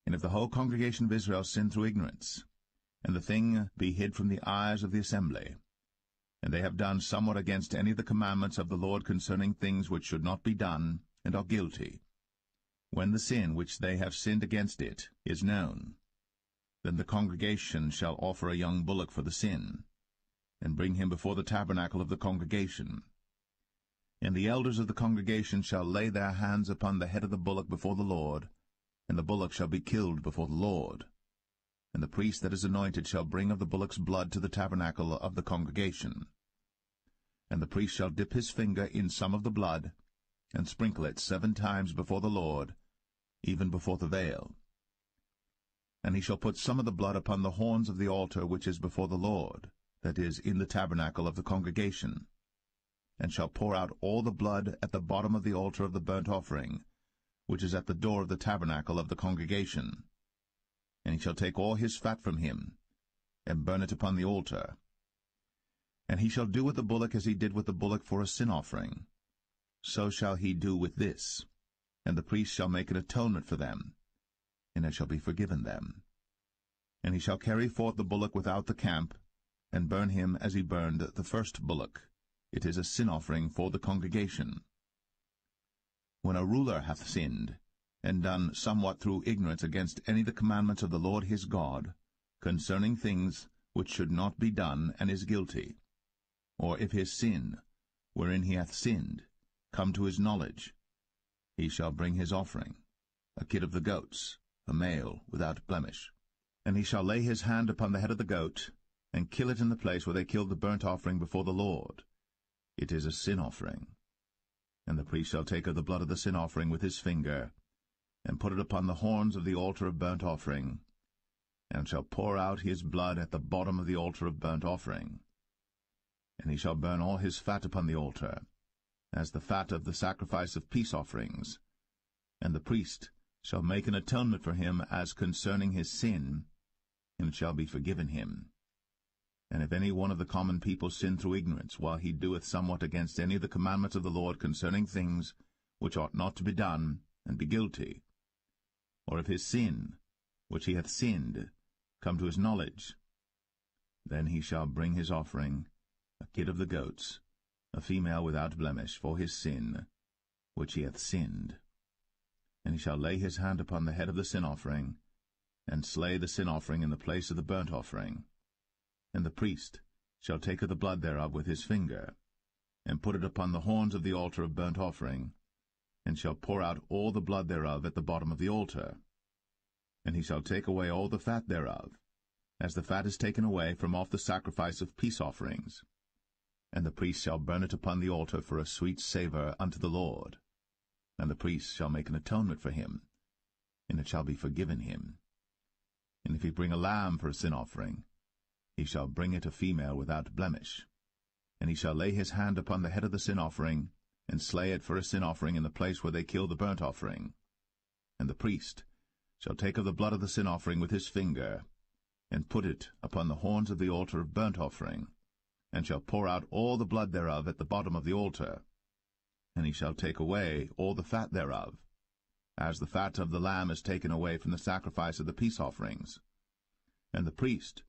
And if the whole congregation of Israel sin through ignorance, and the thing be hid from the eyes of the assembly, and they have done somewhat against any of the commandments of the Lord concerning things which should not be done, and are guilty, when the sin which they have sinned against it is known, then the congregation shall offer a young bullock for the sin, and bring him before the tabernacle of the congregation. And the elders of the congregation shall lay their hands upon the head of the bullock before the Lord, and the bullock shall be killed before the Lord. And the priest that is anointed shall bring of the bullock's blood to the tabernacle of the congregation. And the priest shall dip his finger in some of the blood, and sprinkle it 7 times before the Lord, even before the veil. And he shall put some of the blood upon the horns of the altar which is before the Lord, that is, in the tabernacle of the congregation, and shall pour out all the blood at the bottom of the altar of the burnt offering, which is at the door of the tabernacle of the congregation. And he shall take all his fat from him, and burn it upon the altar. And he shall do with the bullock as he did with the bullock for a sin offering. So shall he do with this, and the priest shall make an atonement for them. and it shall be forgiven them. And he shall carry forth the bullock without the camp, and burn him as he burned the first bullock. It is a sin offering for the congregation. When a ruler hath sinned, and done somewhat through ignorance against any of the commandments of the Lord his God, concerning things which should not be done, and is guilty, or if his sin, wherein he hath sinned, come to his knowledge, he shall bring his offering, a kid of the goats, a male without blemish. And he shall lay his hand upon the head of the goat, and kill it in the place where they killed the burnt offering before the Lord. It is a sin offering. And the priest shall take of the blood of the sin offering with his finger, and put it upon the horns of the altar of burnt offering, and shall pour out his blood at the bottom of the altar of burnt offering. And he shall burn all his fat upon the altar, as the fat of the sacrifice of peace offerings. And the priest shall make an atonement for him as concerning his sin, and it shall be forgiven him. And if any one of the common people sin through ignorance, while he doeth somewhat against any of the commandments of the Lord concerning things which ought not to be done, and be guilty, or if his sin, which he hath sinned, come to his knowledge, then he shall bring his offering, a kid of the goats, a female without blemish, for his sin, which he hath sinned. And he shall lay his hand upon the head of the sin offering, and slay the sin offering in the place of the burnt offering. And the priest shall take of the blood thereof with his finger, and put it upon the horns of the altar of burnt offering, and shall pour out all the blood thereof at the bottom of the altar. And he shall take away all the fat thereof, as the fat is taken away from off the sacrifice of peace offerings. And the priest shall burn it upon the altar for a sweet savour unto the Lord. And the priest shall make an atonement for him, and it shall be forgiven him. And if he bring a lamb for a sin offering, he shall bring it a female without blemish. And he shall lay his hand upon the head of the sin offering, and slay it for a sin offering in the place where they kill the burnt offering. And the priest shall take of the blood of the sin offering with his finger, and put it upon the horns of the altar of burnt offering, and shall pour out all the blood thereof at the bottom of the altar. And he shall take away all the fat thereof, as the fat of the lamb is taken away from the sacrifice of the peace offerings. And the priest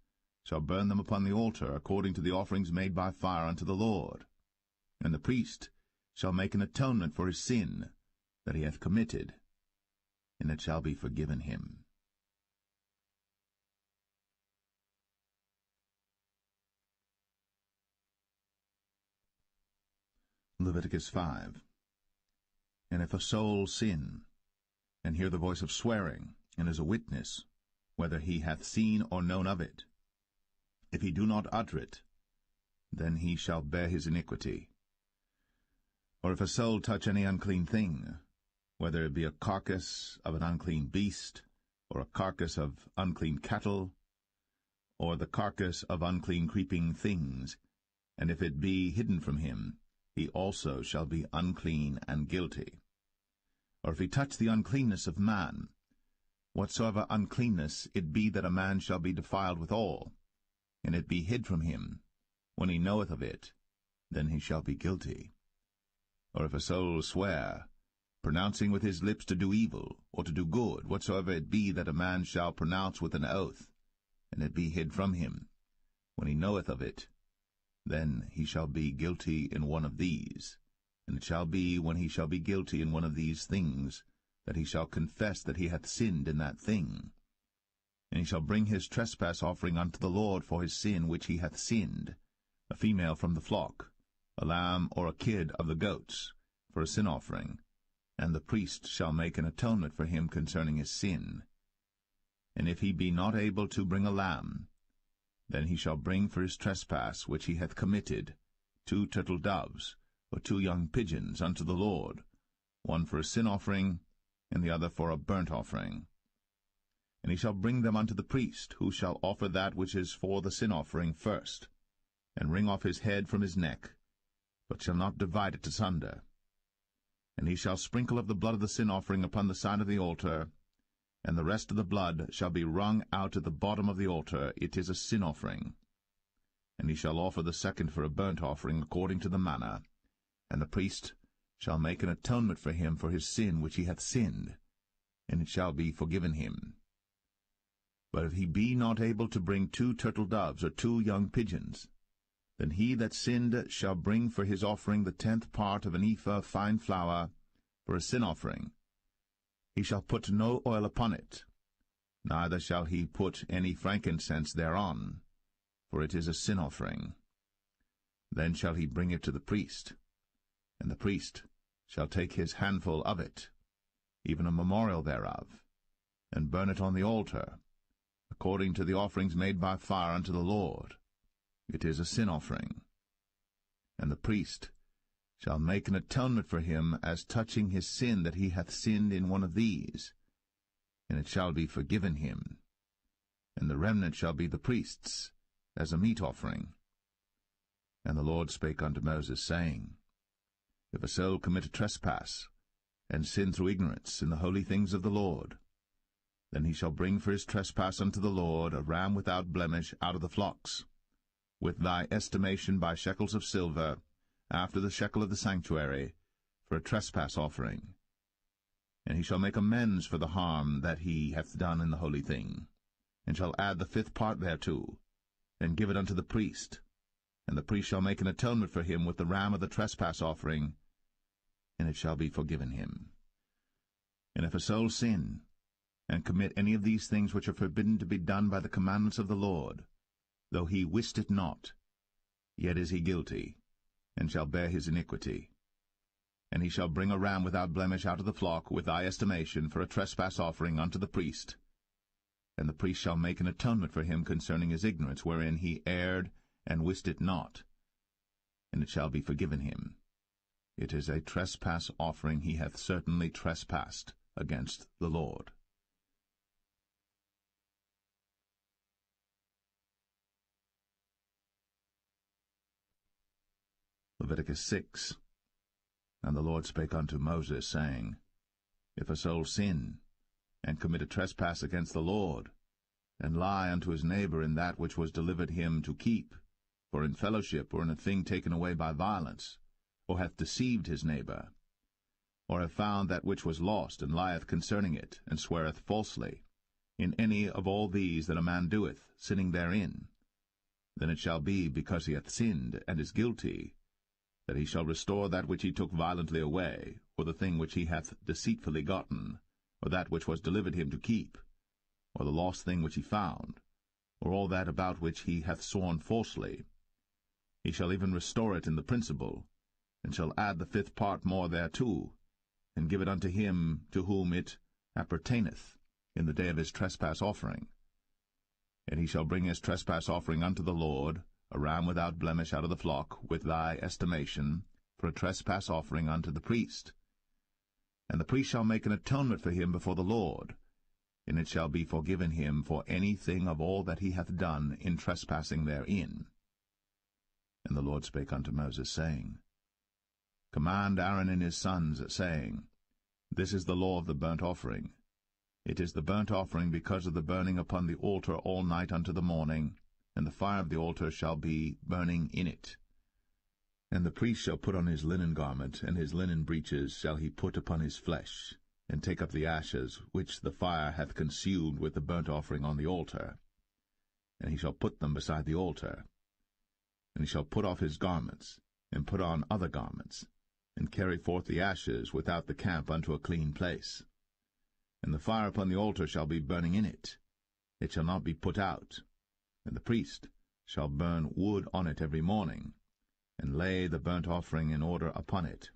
shall burn them upon the altar according to the offerings made by fire unto the Lord. And the priest shall make an atonement for his sin that he hath committed, and it shall be forgiven him. Leviticus 5. And if a soul sin, and hear the voice of swearing, and is a witness, whether he hath seen or known of it, if he do not utter it, then he shall bear his iniquity. Or if a soul touch any unclean thing, whether it be a carcass of an unclean beast, or a carcass of unclean cattle, or the carcass of unclean creeping things, and if it be hidden from him, he also shall be unclean and guilty. Or if he touch the uncleanness of man, whatsoever uncleanness it be that a man shall be defiled withal, and it be hid from him, when he knoweth of it, then he shall be guilty. Or if a soul swear, pronouncing with his lips to do evil, or to do good, whatsoever it be that a man shall pronounce with an oath, and it be hid from him, when he knoweth of it, then he shall be guilty in one of these. And it shall be, when he shall be guilty in one of these things, that he shall confess that he hath sinned in that thing. And he shall bring his trespass offering unto the Lord for his sin which he hath sinned, a female from the flock, a lamb or a kid of the goats, for a sin offering, and the priest shall make an atonement for him concerning his sin. And if he be not able to bring a lamb, then he shall bring for his trespass which he hath committed 2 turtle doves, or 2 young pigeons unto the Lord, one for a sin offering, and the other for a burnt offering. And he shall bring them unto the priest, who shall offer that which is for the sin offering first, and wring off his head from his neck, but shall not divide it asunder. And he shall sprinkle of the blood of the sin offering upon the side of the altar, and the rest of the blood shall be wrung out at the bottom of the altar. It is a sin offering. And he shall offer the second for a burnt offering according to the manner, and the priest shall make an atonement for him for his sin which he hath sinned, and it shall be forgiven him. But if he be not able to bring 2 turtle doves or 2 young pigeons, then he that sinned shall bring for his offering the 10th part of an ephah of fine flour for a sin offering. He shall put no oil upon it, neither shall he put any frankincense thereon, for it is a sin offering. Then shall he bring it to the priest, and the priest shall take his handful of it, even a memorial thereof, and burn it on the altar, according to the offerings made by fire unto the Lord. It is a sin offering. And the priest shall make an atonement for him as touching his sin that he hath sinned in one of these, and it shall be forgiven him. And the remnant shall be the priest's, as a meat offering. And the Lord spake unto Moses, saying, If a soul commit a trespass, and sin through ignorance in the holy things of the Lord, then he shall bring for his trespass unto the Lord a ram without blemish out of the flocks, with thy estimation by shekels of silver, after the shekel of the sanctuary, for a trespass offering. And he shall make amends for the harm that he hath done in the holy thing, and shall add the 5th part thereto, and give it unto the priest. And the priest shall make an atonement for him with the ram of the trespass offering, and it shall be forgiven him. And if a soul sin, and commit any of these things which are forbidden to be done by the commandments of the Lord, though he wist it not, yet is he guilty, and shall bear his iniquity. And he shall bring a ram without blemish out of the flock, with thy estimation, for a trespass offering unto the priest. And the priest shall make an atonement for him concerning his ignorance, wherein he erred and wist it not, and it shall be forgiven him. It is a trespass offering. He hath certainly trespassed against the Lord. Leviticus 6. And the Lord spake unto Moses, saying, If a soul sin, and commit a trespass against the Lord, and lie unto his neighbor in that which was delivered him to keep, for in fellowship, or in a thing taken away by violence, or hath deceived his neighbor, or have found that which was lost, and lieth concerning it, and sweareth falsely, in any of all these that a man doeth, sinning therein, then it shall be, because he hath sinned, and is guilty, that he shall restore that which he took violently away, or the thing which he hath deceitfully gotten, or that which was delivered him to keep, or the lost thing which he found, or all that about which he hath sworn falsely. He shall even restore it in the principal, and shall add the 5th part more thereto, and give it unto him to whom it appertaineth in the day of his trespass offering. And he shall bring his trespass offering unto the Lord, a ram without blemish out of the flock, with thy estimation, for a trespass offering unto the priest. And the priest shall make an atonement for him before the Lord, and it shall be forgiven him for any thing of all that he hath done in trespassing therein. And the Lord spake unto Moses, saying, Command Aaron and his sons, saying, This is the law of the burnt offering. It is the burnt offering because of the burning upon the altar all night unto the morning, and the fire of the altar shall be burning in it. And the priest shall put on his linen garment, and his linen breeches shall he put upon his flesh, and take up the ashes which the fire hath consumed with the burnt offering on the altar. And he shall put them beside the altar. And he shall put off his garments, and put on other garments, and carry forth the ashes without the camp unto a clean place. And the fire upon the altar shall be burning in it. It shall not be put out. And the priest shall burn wood on it every morning, and lay the burnt offering in order upon it.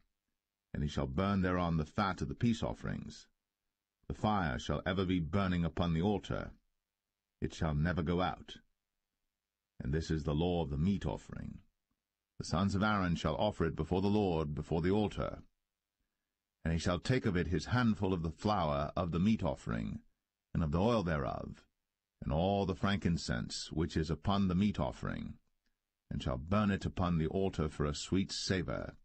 And he shall burn thereon the fat of the peace offerings. The fire shall ever be burning upon the altar. It shall never go out. And this is the law of the meat offering. The sons of Aaron shall offer it before the Lord, before the altar. And he shall take of it his handful of the flour of the meat offering, and of the oil thereof, and all the frankincense which is upon the meat offering, and shall burn it upon the altar for a sweet savour,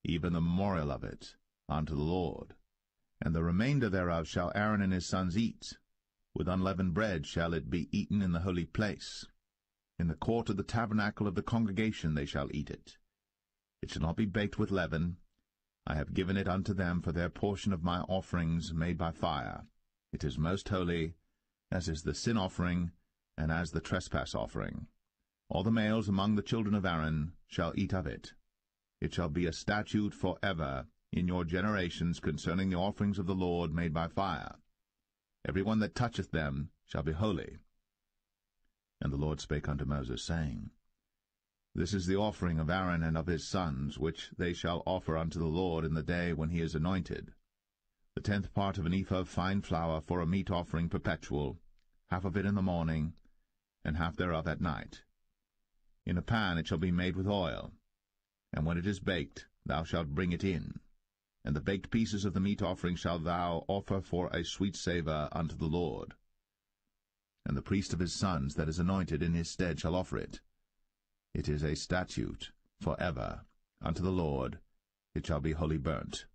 even the memorial of it, unto the Lord. And the remainder thereof shall Aaron and his sons eat. With unleavened bread shall it be eaten in the holy place. In the court of the tabernacle of the congregation they shall eat it. It shall not be baked with leaven. I have given it unto them for their portion of my offerings made by fire. It is most holy. as is the sin offering, and as the trespass offering. All the males among the children of Aaron shall eat of it. It shall be a statute forever in your generations concerning the offerings of the Lord made by fire. Every one that toucheth them shall be holy. And the Lord spake unto Moses, saying, This is the offering of Aaron and of his sons, which they shall offer unto the Lord in the day when he is anointed. The 10th part of an ephah of fine flour for a meat offering perpetual, half of it in the morning, and half thereof at night. In a pan it shall be made with oil, and when it is baked, thou shalt bring it in. And the baked pieces of the meat offering shalt thou offer for a sweet savour unto the Lord. And the priest of his sons that is anointed in his stead shall offer it. It is a statute for ever unto the Lord, it shall be wholly burnt.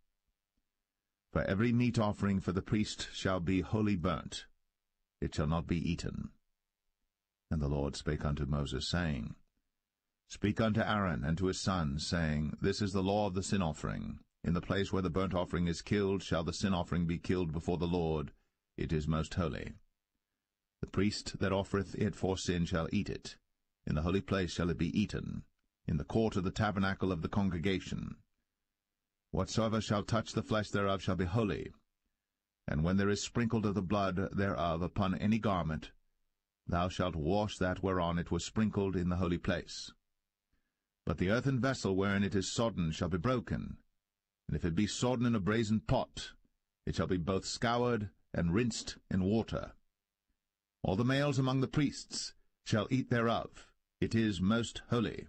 For every meat offering for the priest shall be wholly burnt, it shall not be eaten. And the Lord spake unto Moses, saying, Speak unto Aaron and to his sons, saying, This is the law of the sin offering. In the place where the burnt offering is killed shall the sin offering be killed before the Lord. It is most holy. The priest that offereth it for sin shall eat it. In the holy place shall it be eaten, in the court of the tabernacle of the congregation. Whatsoever shall touch the flesh thereof shall be holy. And when there is sprinkled of the blood thereof upon any garment, thou shalt wash that whereon it was sprinkled in the holy place. But the earthen vessel wherein it is sodden shall be broken, and if it be sodden in a brazen pot, it shall be both scoured and rinsed in water. All the males among the priests shall eat thereof. It is most holy.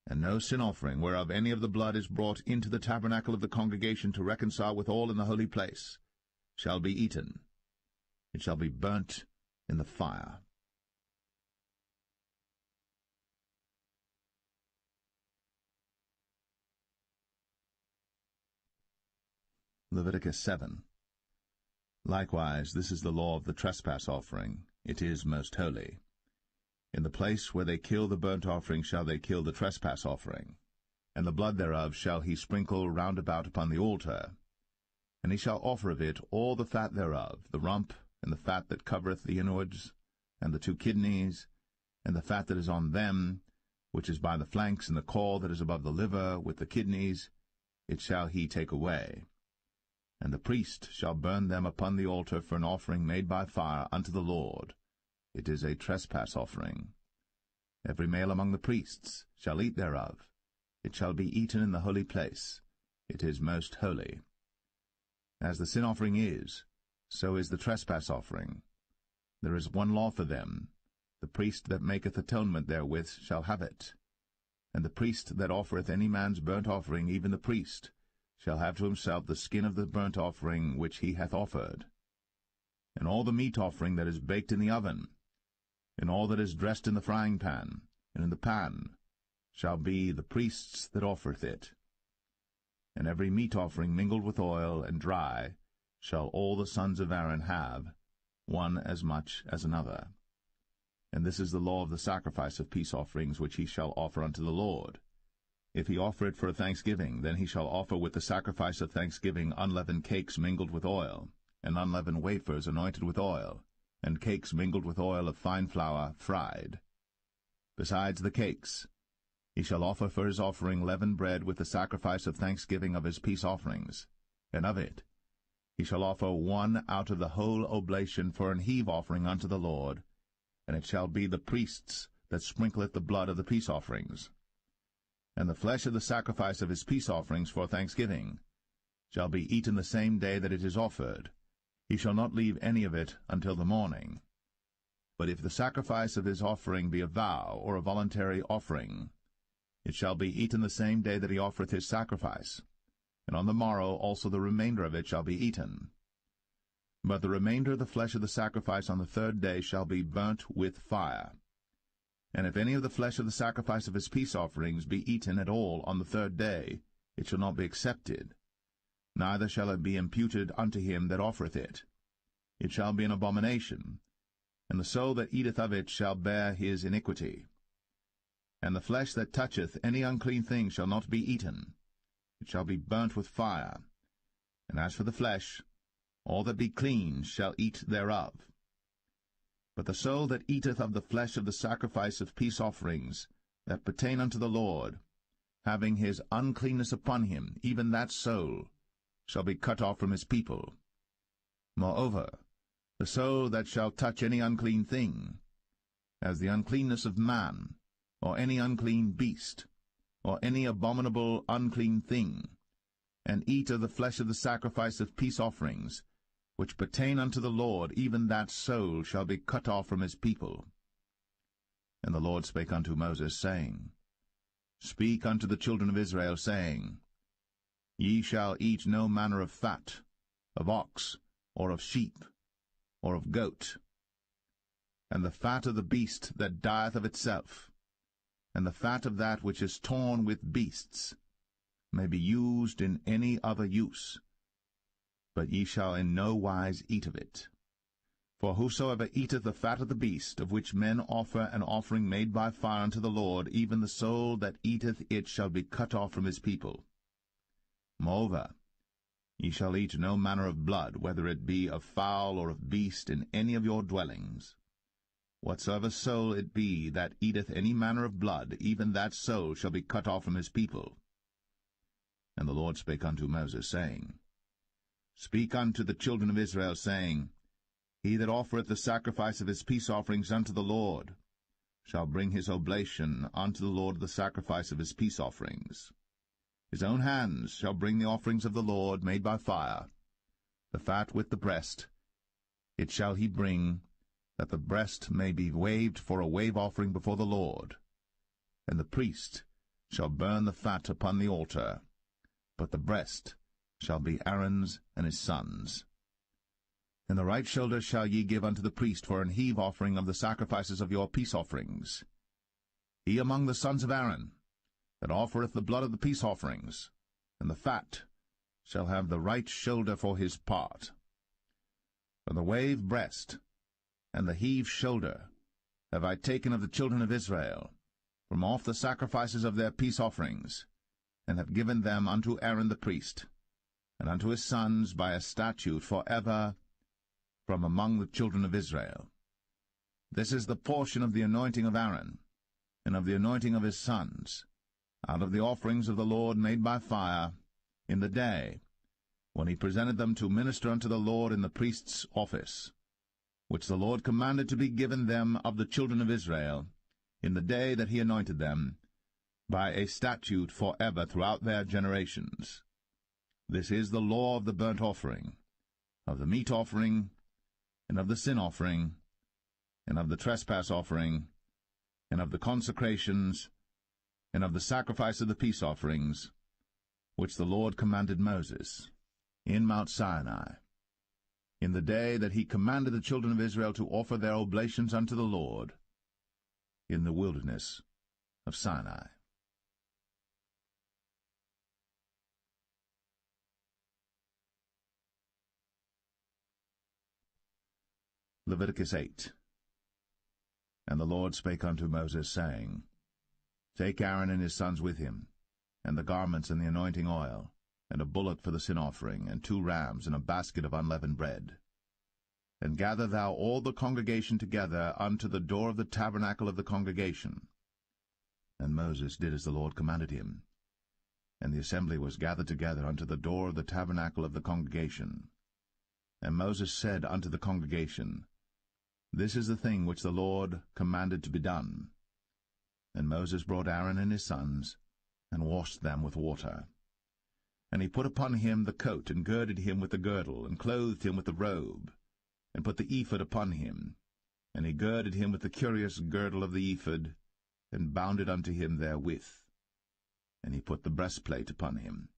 And no sin offering whereof any of the blood is brought into the tabernacle of the congregation to reconcile with all in the holy place shall be eaten. It shall be burnt in the fire. Leviticus 7. Likewise, this is the law of the trespass offering. It is most holy. In the place where they kill the burnt offering shall they kill the trespass offering, and the blood thereof shall he sprinkle round about upon the altar. And he shall offer of it all the fat thereof, the rump, and the fat that covereth the inwards, and the 2 kidneys, and the fat that is on them, which is by the flanks, and the caul that is above the liver, with the kidneys, it shall he take away. And the priest shall burn them upon the altar for an offering made by fire unto the Lord. It is a trespass offering. Every male among the priests shall eat thereof. It shall be eaten in the holy place. It is most holy. As the sin offering is, so is the trespass offering. There is one law for them. The priest that maketh atonement therewith shall have it. And the priest that offereth any man's burnt offering, even the priest, shall have to himself the skin of the burnt offering which he hath offered. And all the meat offering that is baked in the oven, and all that is dressed in the frying pan, and in the pan, shall be the priest's that offereth it. And every meat offering mingled with oil and dry shall all the sons of Aaron have, one as much as another. And this is the law of the sacrifice of peace offerings which he shall offer unto the Lord. If he offer it for a thanksgiving, then he shall offer with the sacrifice of thanksgiving unleavened cakes mingled with oil, and unleavened wafers anointed with oil, and cakes mingled with oil of fine flour fried. Besides the cakes, he shall offer for his offering leavened bread with the sacrifice of thanksgiving of his peace offerings, and of it he shall offer one out of the whole oblation for an heave offering unto the Lord, and it shall be the priest's that sprinkleth the blood of the peace offerings. And the flesh of the sacrifice of his peace offerings for thanksgiving shall be eaten the same day that it is offered. He shall not leave any of it until the morning. But if the sacrifice of his offering be a vow or a voluntary offering, it shall be eaten the same day that he offereth his sacrifice, and on the morrow also the remainder of it shall be eaten. But the remainder of the flesh of the sacrifice on the 3rd day shall be burnt with fire. And if any of the flesh of the sacrifice of his peace offerings be eaten at all on the 3rd day, it shall not be accepted, neither shall it be imputed unto him that offereth it. It shall be an abomination, and the soul that eateth of it shall bear his iniquity. And the flesh that toucheth any unclean thing shall not be eaten. It shall be burnt with fire. And as for the flesh, all that be clean shall eat thereof. But the soul that eateth of the flesh of the sacrifice of peace offerings that pertain unto the Lord, having his uncleanness upon him, even that soul shall be cut off from his people. Moreover, the soul that shall touch any unclean thing, as the uncleanness of man, or any unclean beast, or any abominable unclean thing, and eat of the flesh of the sacrifice of peace offerings, which pertain unto the Lord, even that soul shall be cut off from his people. And the Lord spake unto Moses, saying, Speak unto the children of Israel, saying, Ye shall eat no manner of fat, of ox, or of sheep, or of goat, and the fat of the beast that dieth of itself, and the fat of that which is torn with beasts, may be used in any other use, but ye shall in no wise eat of it. For whosoever eateth the fat of the beast, of which men offer an offering made by fire unto the Lord, even the soul that eateth it shall be cut off from his people. Moreover, ye shall eat no manner of blood, whether it be of fowl or of beast, in any of your dwellings. Whatsoever soul it be that eateth any manner of blood, even that soul shall be cut off from his people. And the Lord spake unto Moses, saying, Speak unto the children of Israel, saying, He that offereth the sacrifice of his peace offerings unto the Lord shall bring his oblation unto the Lord the sacrifice of his peace offerings. His own hands shall bring the offerings of the Lord made by fire, the fat with the breast. It shall he bring, that the breast may be waved for a wave offering before the Lord. And the priest shall burn the fat upon the altar, but the breast shall be Aaron's and his sons'. And the right shoulder shall ye give unto the priest for an heave offering of the sacrifices of your peace offerings. He among the sons of Aaron, that offereth the blood of the peace offerings, and the fat, shall have the right shoulder for his part. For the wave breast and the heave shoulder have I taken of the children of Israel, from off the sacrifices of their peace offerings, and have given them unto Aaron the priest, and unto his sons by a statute for ever from among the children of Israel. This is the portion of the anointing of Aaron, and of the anointing of his sons, out of the offerings of the Lord made by fire, in the day when he presented them to minister unto the Lord in the priest's office, which the Lord commanded to be given them of the children of Israel, in the day that he anointed them, by a statute for ever throughout their generations. This is the law of the burnt offering, of the meat offering, and of the sin offering, and of the trespass offering, and of the consecrations, and of the sacrifice of the peace offerings, which the Lord commanded Moses in Mount Sinai, in the day that he commanded the children of Israel to offer their oblations unto the Lord in the wilderness of Sinai. Leviticus 8. And the Lord spake unto Moses, saying, Take Aaron and his sons with him, and the garments and the anointing oil, and a bullock for the sin offering, and 2 rams, and a basket of unleavened bread. And gather thou all the congregation together unto the door of the tabernacle of the congregation. And Moses did as the Lord commanded him. And the assembly was gathered together unto the door of the tabernacle of the congregation. And Moses said unto the congregation, This is the thing which the Lord commanded to be done. And Moses brought Aaron and his sons, and washed them with water. And he put upon him the coat, and girded him with the girdle, and clothed him with the robe, and put the ephod upon him. And he girded him with the curious girdle of the ephod, and bound it unto him therewith. And he put the breastplate upon him.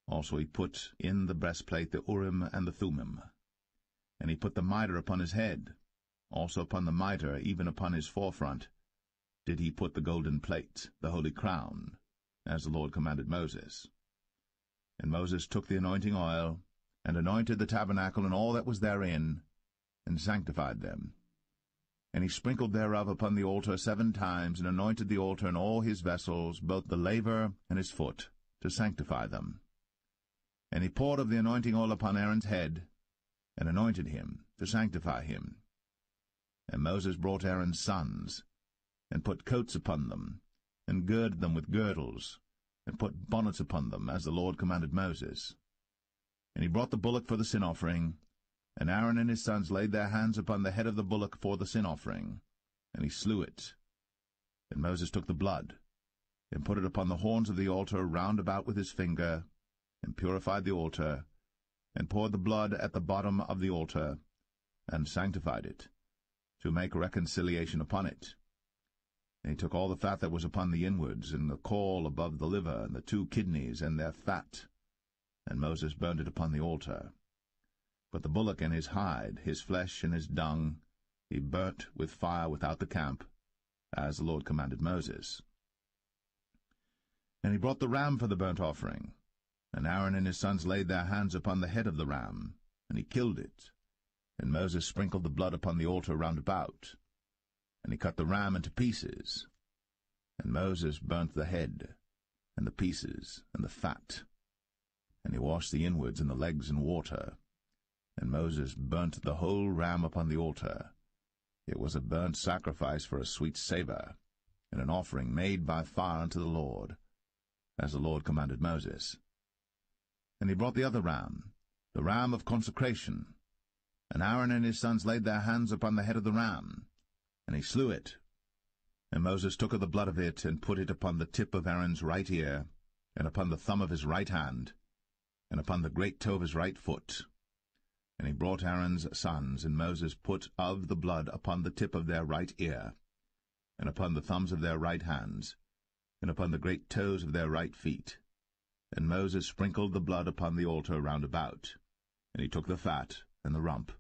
Also he put in the breastplate the Urim and the Thummim. And he put the mitre upon his head. Also upon the mitre, even upon his forefront, did he put the golden plate, the holy crown, as the Lord commanded Moses. And Moses took the anointing oil, and anointed the tabernacle and all that was therein, and sanctified them. And he sprinkled thereof upon the altar 7 times, and anointed the altar and all his vessels, both the laver and his foot, to sanctify them. And he poured of the anointing oil upon Aaron's head, and anointed him, to sanctify him. And Moses brought Aaron's sons, and put coats upon them, and girded them with girdles, and put bonnets upon them, as the Lord commanded Moses. And he brought the bullock for the sin offering, and Aaron and his sons laid their hands upon the head of the bullock for the sin offering, and he slew it. And Moses took the blood, and put it upon the horns of the altar round about with his finger, and purified the altar, and poured the blood at the bottom of the altar, and sanctified it, to make reconciliation upon it. And he took all the fat that was upon the inwards, and the caul above the liver, and the 2 kidneys, and their fat, and Moses burned it upon the altar. But the bullock and his hide, his flesh and his dung, he burnt with fire without the camp, as the Lord commanded Moses. And he brought the ram for the burnt offering, and Aaron and his sons laid their hands upon the head of the ram, and he killed it. And Moses sprinkled the blood upon the altar round about, and he cut the ram into pieces. And Moses burnt the head, and the pieces, and the fat. And he washed the inwards and the legs in water. And Moses burnt the whole ram upon the altar. It was a burnt sacrifice for a sweet savour, and an offering made by fire unto the Lord, as the Lord commanded Moses. And he brought the other ram, the ram of consecration. And Aaron and his sons laid their hands upon the head of the ram, and he slew it. And Moses took of the blood of it, and put it upon the tip of Aaron's right ear, and upon the thumb of his right hand, and upon the great toe of his right foot. And he brought Aaron's sons, and Moses put of the blood upon the tip of their right ear, and upon the thumbs of their right hands, and upon the great toes of their right feet. And Moses sprinkled the blood upon the altar round about. And he took the fat, and the rump,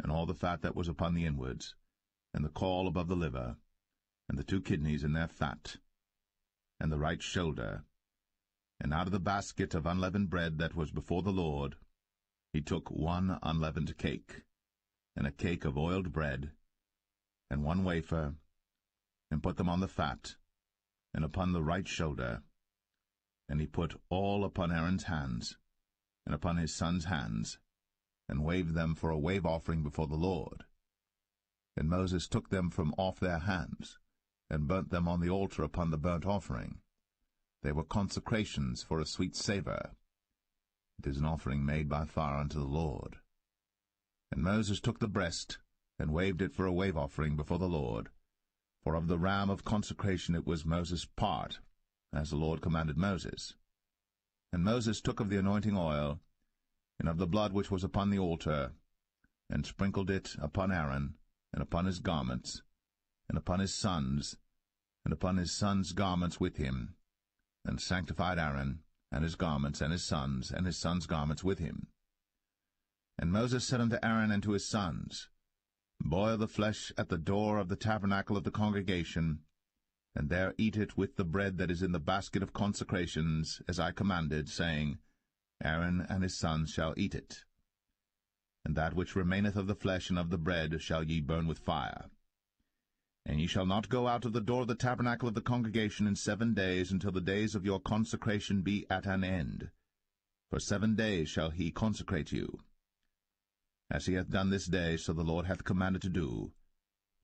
and all the fat that was upon the inwards, and the caul above the liver, and the 2 kidneys in their fat, and the right shoulder. And out of the basket of unleavened bread that was before the Lord, he took 1 unleavened cake, and a cake of oiled bread, and 1 wafer, and put them on the fat, and upon the right shoulder. And he put all upon Aaron's hands, and upon his sons' hands, and waved them for a wave offering before the Lord. And Moses took them from off their hands, and burnt them on the altar upon the burnt offering. They were consecrations for a sweet savour. It is an offering made by fire unto the Lord. And Moses took the breast, and waved it for a wave offering before the Lord. For of the ram of consecration it was Moses' part, as the Lord commanded Moses. And Moses took of the anointing oil, and of the blood which was upon the altar, and sprinkled it upon Aaron, and upon his garments, and upon his sons, and upon his sons' garments with him, and sanctified Aaron, and his garments, and his sons' garments with him. And Moses said unto Aaron and to his sons, Boil the flesh at the door of the tabernacle of the congregation, and there eat it with the bread that is in the basket of consecrations, as I commanded, saying, Aaron and his sons shall eat it. And that which remaineth of the flesh and of the bread shall ye burn with fire. And ye shall not go out of the door of the tabernacle of the congregation in 7 days, until the days of your consecration be at an end. For 7 days shall he consecrate you. As he hath done this day, so the Lord hath commanded to do,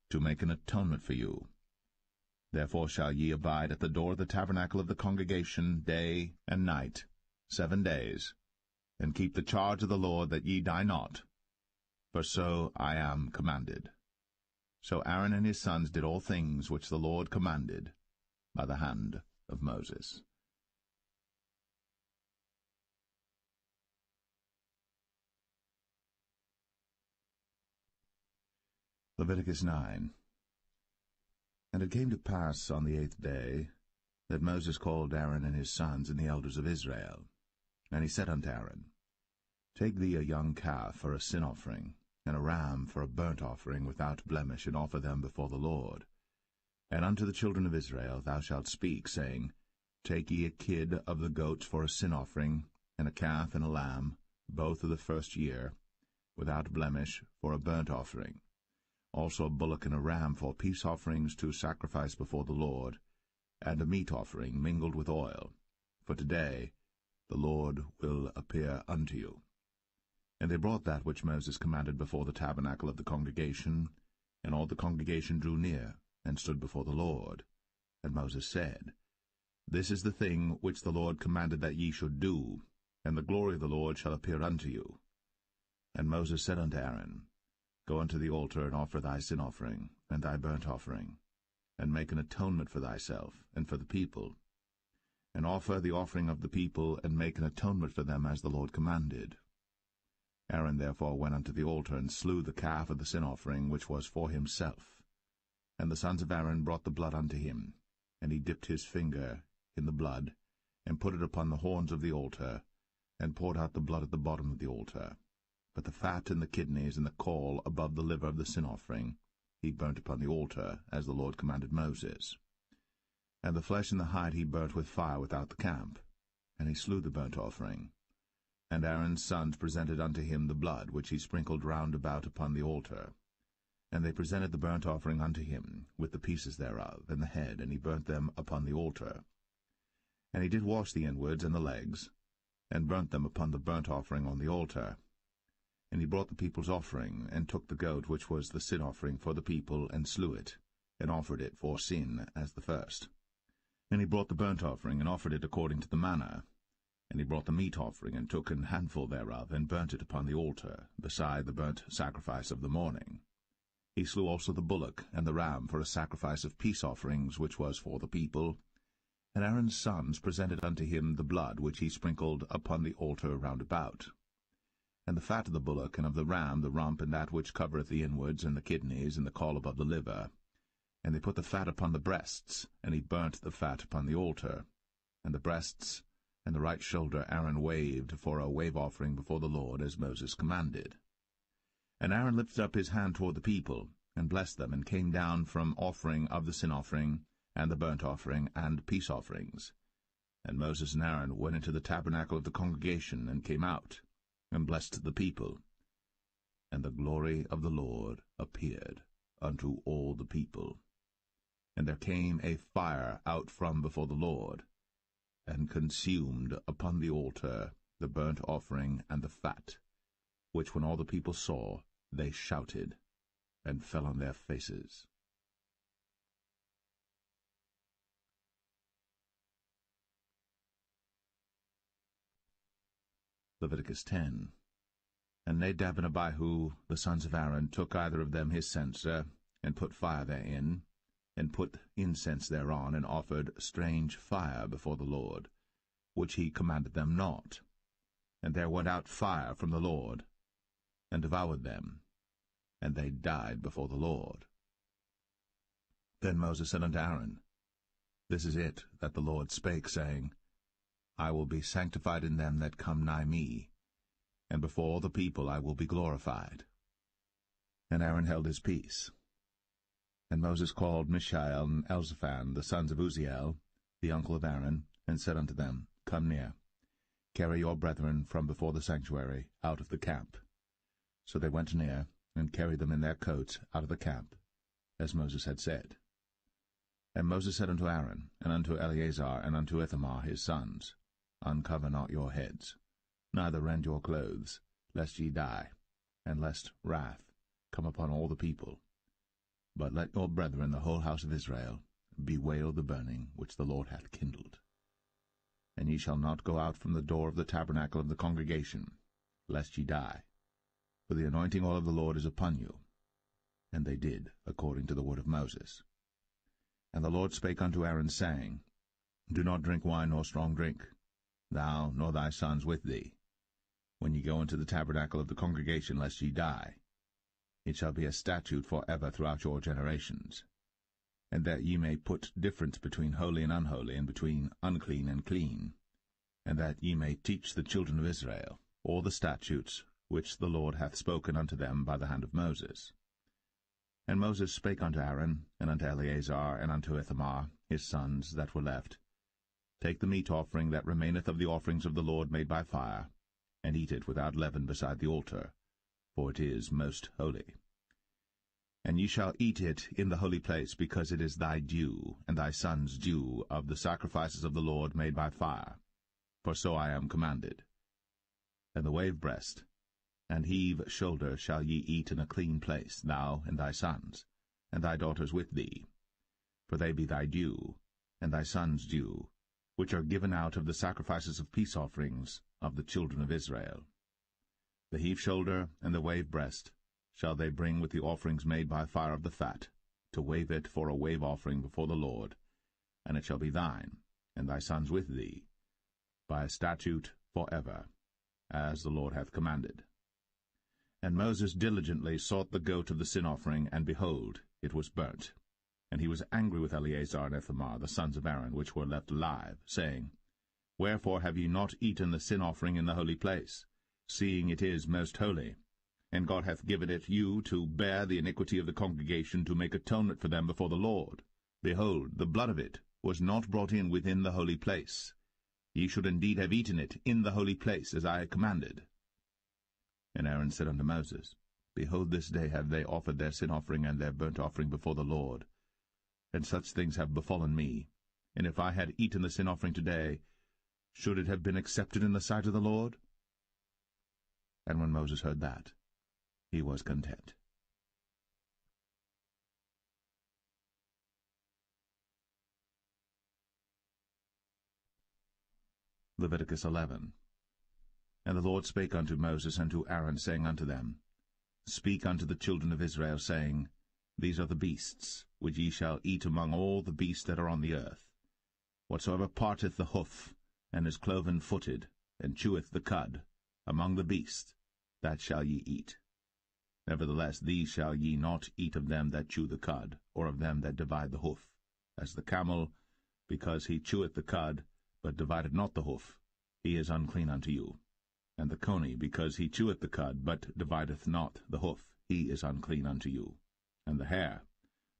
to make an atonement for you. Therefore shall ye abide at the door of the tabernacle of the congregation day and night, 7 days, and keep the charge of the Lord, that ye die not, for so I am commanded. So Aaron and his sons did all things which the Lord commanded by the hand of Moses. Leviticus 9. And it came to pass on the 8th day that Moses called Aaron and his sons and the elders of Israel. And he said unto Aaron, Take thee a young calf for a sin offering, and a ram for a burnt offering without blemish, and offer them before the Lord. And unto the children of Israel thou shalt speak, saying, Take ye a kid of the goats for a sin offering, and a calf and a lamb, both of the first year, without blemish, for a burnt offering. Also a bullock and a ram for peace offerings to sacrifice before the Lord, and a meat offering mingled with oil. For today the Lord will appear unto you. And they brought that which Moses commanded before the tabernacle of the congregation, And all the congregation drew near, and stood before the Lord. And Moses said, This is the thing which the Lord commanded that ye should do, and the glory of the Lord shall appear unto you. And Moses said unto Aaron, Go unto the altar, and offer thy sin offering, and thy burnt offering, and make an atonement for thyself, and for the people. And offer the offering of the people, and make an atonement for them, as the Lord commanded. Aaron therefore went unto the altar, and slew the calf of the sin offering, which was for himself. And the sons of Aaron brought the blood unto him, and he dipped his finger in the blood, and put it upon the horns of the altar, and poured out the blood at the bottom of the altar. But the fat and the kidneys and the caul above the liver of the sin offering he burnt upon the altar, as the Lord commanded Moses. And the flesh and the hide he burnt with fire without the camp. And he slew the burnt offering. And Aaron's sons presented unto him the blood, which he sprinkled round about upon the altar. And they presented the burnt offering unto him, with the pieces thereof, and the head, and he burnt them upon the altar. And he did wash the inwards and the legs, and burnt them upon the burnt offering on the altar. And he brought the people's offering, and took the goat which was the sin offering for the people, and slew it, and offered it for sin as the first. And he brought the burnt offering, and offered it according to the manner. And he brought the meat offering, and took an handful thereof, and burnt it upon the altar, beside the burnt sacrifice of the morning. He slew also the bullock and the ram for a sacrifice of peace offerings, which was for the people. And Aaron's sons presented unto him the blood which he sprinkled upon the altar round about. And the fat of the bullock and of the ram, the rump, and that which covereth the inwards, and the kidneys, and the caul above the liver. And they put the fat upon the breasts, and he burnt the fat upon the altar. And the breasts and the right shoulder Aaron waved for a wave offering before the Lord, as Moses commanded. And Aaron lifted up his hand toward the people, and blessed them, and came down from offering of the sin offering, and the burnt offering, and peace offerings. And Moses and Aaron went into the tabernacle of the congregation, and came out, and blessed the people. And the glory of the Lord appeared unto all the people. And there came a fire out from before the Lord, and consumed upon the altar the burnt offering and the fat, which when all the people saw, they shouted, and fell on their faces. Leviticus 10. And Nadab and Abihu, the sons of Aaron, took either of them his censer, and put fire therein, and put incense thereon, and offered strange fire before the Lord, which he commanded them not. And there went out fire from the Lord, and devoured them, and they died before the Lord. Then Moses said unto Aaron, This is it that the Lord spake, saying, I will be sanctified in them that come nigh me, and before all the people I will be glorified. And Aaron held his peace. And Moses called Mishael and Elzaphan, the sons of Uzziel, the uncle of Aaron, and said unto them, Come near, carry your brethren from before the sanctuary out of the camp. So they went near, and carried them in their coats out of the camp, as Moses had said. And Moses said unto Aaron, and unto Eleazar, and unto Ithamar his sons, Uncover not your heads, neither rend your clothes, lest ye die, and lest wrath come upon all the people. But let your brethren, the whole house of Israel, bewail the burning which the Lord hath kindled. And ye shall not go out from the door of the tabernacle of the congregation, lest ye die. For the anointing oil of the Lord is upon you. And they did according to the word of Moses. And the Lord spake unto Aaron, saying, Do not drink wine nor strong drink, thou nor thy sons with thee, when ye go into the tabernacle of the congregation, lest ye die. It shall be a statute for ever throughout your generations. And that ye may put difference between holy and unholy, and between unclean and clean, and that ye may teach the children of Israel all the statutes which the Lord hath spoken unto them by the hand of Moses. And Moses spake unto Aaron, and unto Eleazar, and unto Ithamar, his sons that were left, Take the meat offering that remaineth of the offerings of the Lord made by fire, and eat it without leaven beside the altar, for it is most holy. And ye shall eat it in the holy place, because it is thy due, and thy son's due, of the sacrifices of the Lord made by fire, for so I am commanded. And the wave breast and heave shoulder shall ye eat in a clean place, thou and thy sons. and thy daughters with thee. For they be thy due, and thy sons' due, which are given out of the sacrifices of peace offerings of the children of Israel. The heave-shoulder and the wave-breast shall they bring with the offerings made by fire of the fat, to wave it for a wave offering before the Lord, and it shall be thine, and thy sons with thee, by a statute for ever, as the Lord hath commanded. And Moses diligently sought the goat of the sin offering, and behold, it was burnt. And he was angry with Eleazar and Ithamar, the sons of Aaron, which were left alive, saying, Wherefore have ye not eaten the sin offering in the holy place, seeing it is most holy? And God hath given it you to bear the iniquity of the congregation, to make atonement for them before the Lord. Behold, the blood of it was not brought in within the holy place. Ye should indeed have eaten it in the holy place, as I commanded. And Aaron said unto Moses, Behold, this day have they offered their sin offering and their burnt offering before the Lord. And such things have befallen me. And if I had eaten the sin offering today, should it have been accepted in the sight of the Lord? And when Moses heard that, he was content. Leviticus 11. And the Lord spake unto Moses and to Aaron, saying unto them, Speak unto the children of Israel, saying, These are the beasts, which ye shall eat among all the beasts that are on the earth. Whatsoever parteth the hoof, and is cloven-footed, and cheweth the cud, among the beasts, that shall ye eat. Nevertheless, these shall ye not eat of them that chew the cud, or of them that divide the hoof, as the camel, because he cheweth the cud, but divideth not the hoof, he is unclean unto you. And the coney, because he cheweth the cud, but divideth not the hoof, he is unclean unto you. And the hare,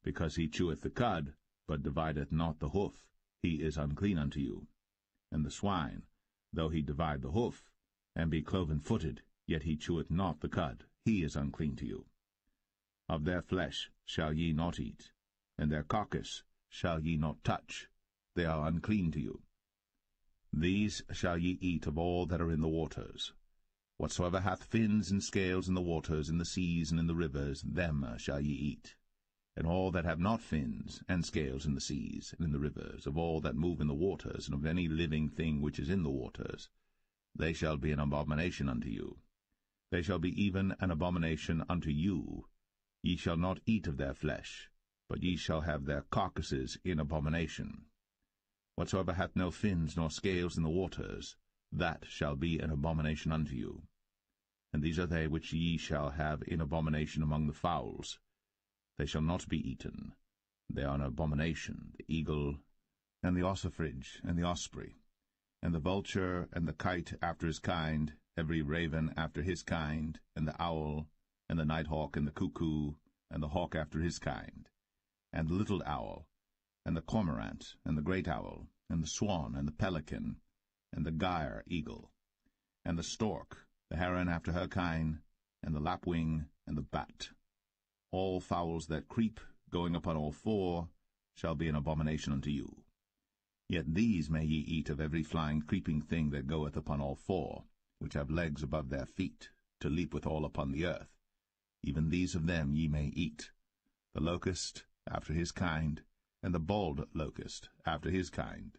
because he cheweth the cud, but divideth not the hoof, he is unclean unto you. And the swine, though he divide the hoof, and be cloven-footed, yet he cheweth not the cud, he is unclean to you. Of their flesh shall ye not eat, and their carcass shall ye not touch, they are unclean to you. These shall ye eat of all that are in the waters. Whatsoever hath fins and scales in the waters, in the seas, and in the rivers, them shall ye eat. And all that have not fins and scales in the seas, and in the rivers, of all that move in the waters, and of any living thing which is in the waters, they shall be an abomination unto you. They shall be even an abomination unto you. Ye shall not eat of their flesh, but ye shall have their carcasses in abomination. Whatsoever hath no fins nor scales in the waters, that shall be an abomination unto you. And these are they which ye shall have in abomination among the fowls. They shall not be eaten. They are an abomination, the eagle, and the ossifrage, and the osprey, and the vulture, and the kite after his kind, every raven after his kind, and the owl, and the nighthawk, and the cuckoo, and the hawk after his kind, and the little owl, and the cormorant, and the great owl, and the swan, and the pelican, and the gyre eagle, and the stork, the heron after her kind, and the lapwing, and the bat. All fowls that creep, going upon all four, shall be an abomination unto you. Yet these may ye eat of every flying creeping thing that goeth upon all four, which have legs above their feet, to leap withal upon the earth. Even these of them ye may eat, the locust after his kind, and the bald locust after his kind,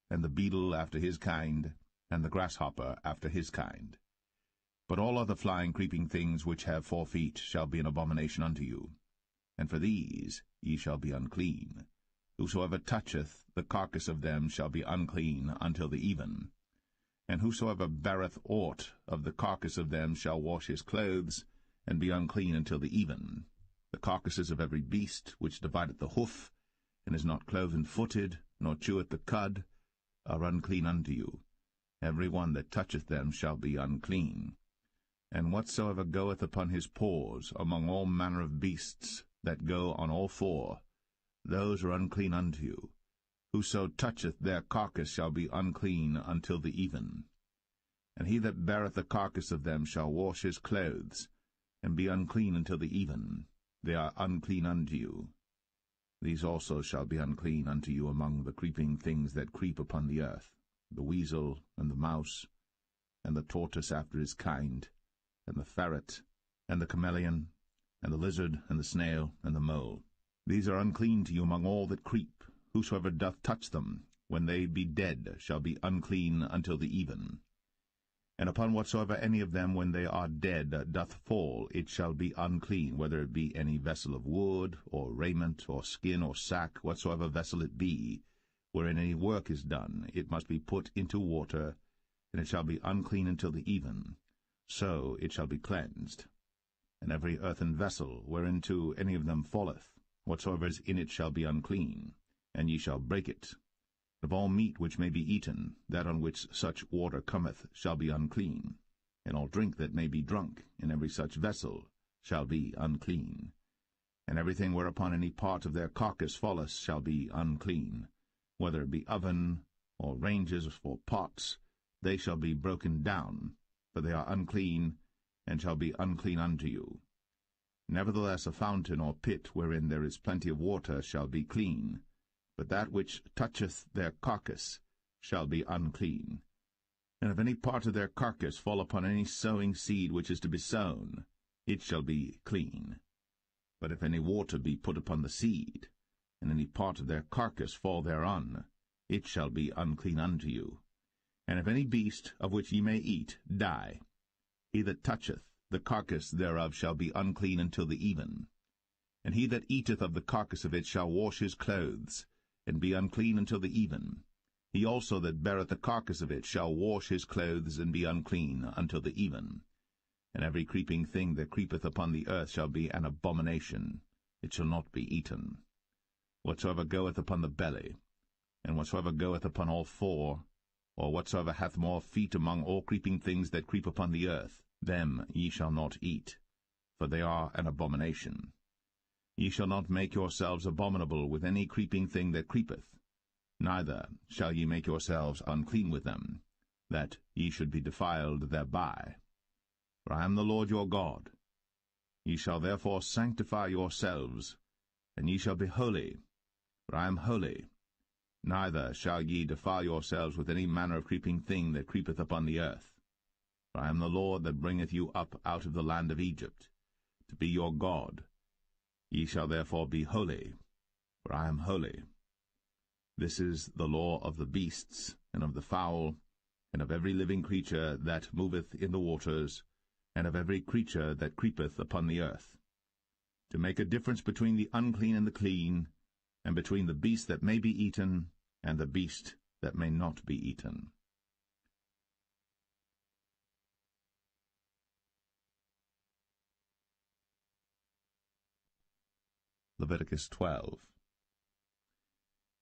and the beetle after his kind, and the grasshopper after his kind. But all other flying creeping things which have 4 feet shall be an abomination unto you. And for these ye shall be unclean. Whosoever toucheth the carcass of them shall be unclean until the even. And whosoever beareth aught of the carcass of them shall wash his clothes, and be unclean until the even. The carcasses of every beast which divideth the hoof, and is not cloven-footed, nor cheweth the cud, are unclean unto you. Every one that toucheth them shall be unclean. And whatsoever goeth upon his paws among all manner of beasts that go on all four, those are unclean unto you. Whoso toucheth their carcass shall be unclean until the even. And he that beareth the carcass of them shall wash his clothes, and be unclean until the even. They are unclean unto you. These also shall be unclean unto you among the creeping things that creep upon the earth, the weasel, and the mouse, and the tortoise after his kind, and the ferret, and the chameleon, and the lizard, and the snail, and the mole. These are unclean to you among all that creep. Whosoever doth touch them, when they be dead, shall be unclean until the even. And upon whatsoever any of them, when they are dead, doth fall, it shall be unclean, whether it be any vessel of wood, or raiment, or skin, or sack, whatsoever vessel it be, wherein any work is done, it must be put into water, and it shall be unclean until the even. So it shall be cleansed. And every earthen vessel, whereinto any of them falleth, whatsoever is in it shall be unclean, and ye shall break it. Of all meat which may be eaten, that on which such water cometh shall be unclean, and all drink that may be drunk in every such vessel shall be unclean. And everything whereupon any part of their carcass falleth shall be unclean, whether it be oven, or ranges, or pots, they shall be broken down, for they are unclean, and shall be unclean unto you. Nevertheless a fountain or pit wherein there is plenty of water shall be clean, but that which toucheth their carcass shall be unclean. And if any part of their carcass fall upon any sowing seed which is to be sown, it shall be clean. But if any water be put upon the seed, and any part of their carcass fall thereon, it shall be unclean unto you. And if any beast, of which ye may eat, die, he that toucheth the carcass thereof shall be unclean until the even. And he that eateth of the carcass of it shall wash his clothes, and be unclean until the even. He also that beareth the carcass of it shall wash his clothes, and be unclean until the even. And every creeping thing that creepeth upon the earth shall be an abomination, it shall not be eaten. Whatsoever goeth upon the belly, and whatsoever goeth upon all four, or whatsoever hath more feet among all creeping things that creep upon the earth, them ye shall not eat, for they are an abomination. Ye shall not make yourselves abominable with any creeping thing that creepeth, neither shall ye make yourselves unclean with them, that ye should be defiled thereby. For I am the Lord your God. Ye shall therefore sanctify yourselves, and ye shall be holy, for I am holy. Neither shall ye defile yourselves with any manner of creeping thing that creepeth upon the earth. For I am the Lord that bringeth you up out of the land of Egypt, to be your God. Ye shall therefore be holy, for I am holy. This is the law of the beasts, and of the fowl, and of every living creature that moveth in the waters, and of every creature that creepeth upon the earth, to make a difference between the unclean and the clean, and between the beast that may be eaten, and the beast that may not be eaten. Leviticus 12.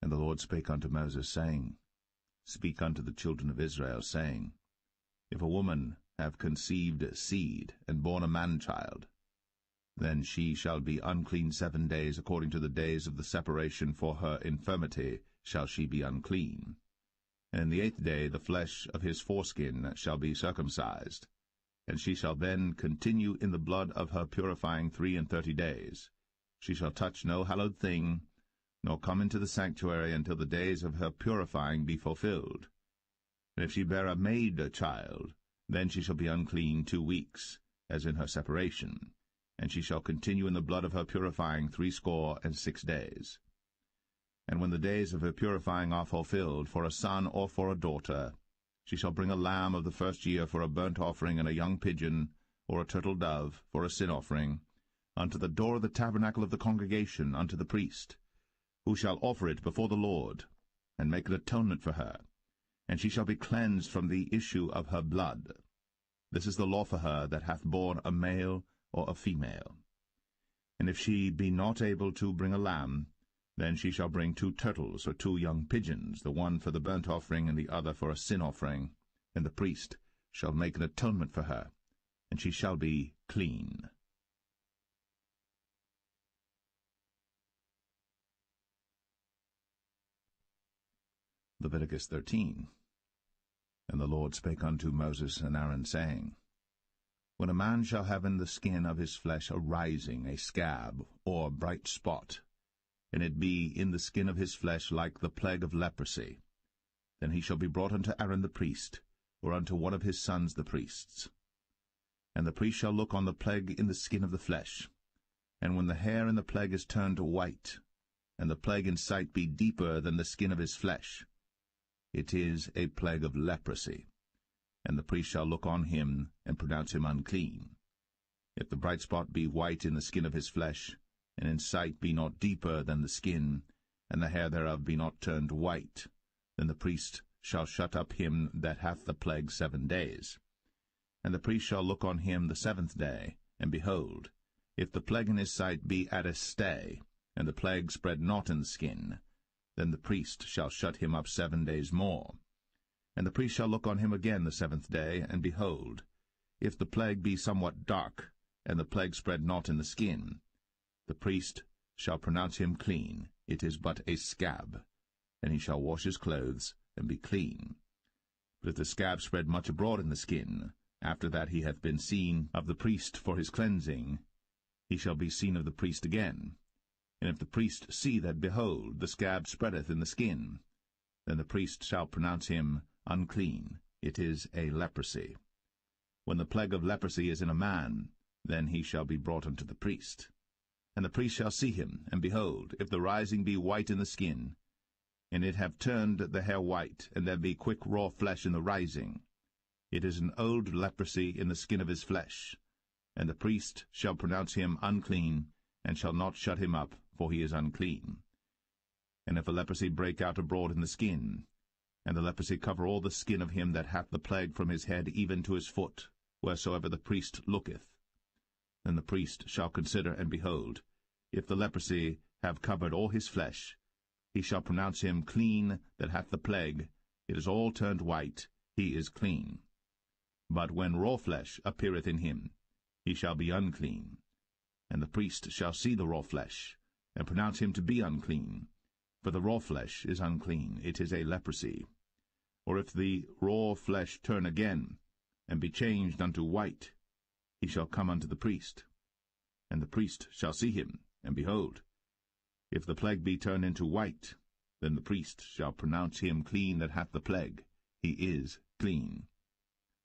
And the Lord spake unto Moses, saying, Speak unto the children of Israel, saying, If a woman have conceived seed, and born a man-child, then she shall be unclean 7 days, according to the days of the separation for her infirmity shall she be unclean. And in the 8th day the flesh of his foreskin shall be circumcised, and she shall then continue in the blood of her purifying 33 days. She shall touch no hallowed thing, nor come into the sanctuary until the days of her purifying be fulfilled. And if she bear a maid child, then she shall be unclean 2 weeks, as in her separation, and she shall continue in the blood of her purifying 66 days. And when the days of her purifying are fulfilled, for a son or for a daughter, she shall bring a lamb of the first year for a burnt offering, and a young pigeon, or a turtle dove, for a sin offering, unto the door of the tabernacle of the congregation, unto the priest, who shall offer it before the Lord, and make an atonement for her, and she shall be cleansed from the issue of her blood. This is the law for her that hath borne a male or a female. And if she be not able to bring a lamb, then she shall bring 2 turtles or 2 young pigeons, the one for the burnt offering and the other for a sin offering, and the priest shall make an atonement for her, and she shall be clean. Leviticus 13. And the Lord spake unto Moses and Aaron, saying, When a man shall have in the skin of his flesh a rising, a scab, or bright spot, and it be in the skin of his flesh like the plague of leprosy, then he shall be brought unto Aaron the priest, or unto one of his sons the priests. And the priest shall look on the plague in the skin of the flesh, And when the hair in the plague is turned white, and the plague in sight be deeper than the skin of his flesh, it is a plague of leprosy. And the priest shall look on him, and pronounce him unclean. If the bright spot be white in the skin of his flesh, and in sight be not deeper than the skin, and the hair thereof be not turned white, then the priest shall shut up him that hath the plague 7 days. And the priest shall look on him the 7th day, and behold, if the plague in his sight be at a stay, and the plague spread not in the skin, then the priest shall shut him up 7 days more. And the priest shall look on him again the 7th day, and behold, if the plague be somewhat dark, and the plague spread not in the skin, the priest shall pronounce him clean. It is but a scab, and he shall wash his clothes, and be clean. But if the scab spread much abroad in the skin, after that he hath been seen of the priest for his cleansing, he shall be seen of the priest again. And if the priest see that, behold, the scab spreadeth in the skin, then the priest shall pronounce him unclean. It is a leprosy. When the plague of leprosy is in a man, then he shall be brought unto the priest. And the priest shall see him, and behold, if the rising be white in the skin, and it have turned the hair white, and there be quick raw flesh in the rising, it is an old leprosy in the skin of his flesh. And the priest shall pronounce him unclean, and shall not shut him up, for he is unclean. And if a leprosy break out abroad in the skin, and the leprosy cover all the skin of him that hath the plague from his head even to his foot, wheresoever the priest looketh, then the priest shall consider, and behold, if the leprosy have covered all his flesh, he shall pronounce him clean that hath the plague. It is all turned white, he is clean. But when raw flesh appeareth in him, he shall be unclean. And the priest shall see the raw flesh, and pronounce him to be unclean. For the raw flesh is unclean, it is a leprosy. Or if the raw flesh turn again, and be changed unto white, he shall come unto the priest. And the priest shall see him, and behold, if the plague be turned into white, then the priest shall pronounce him clean that hath the plague. He is clean.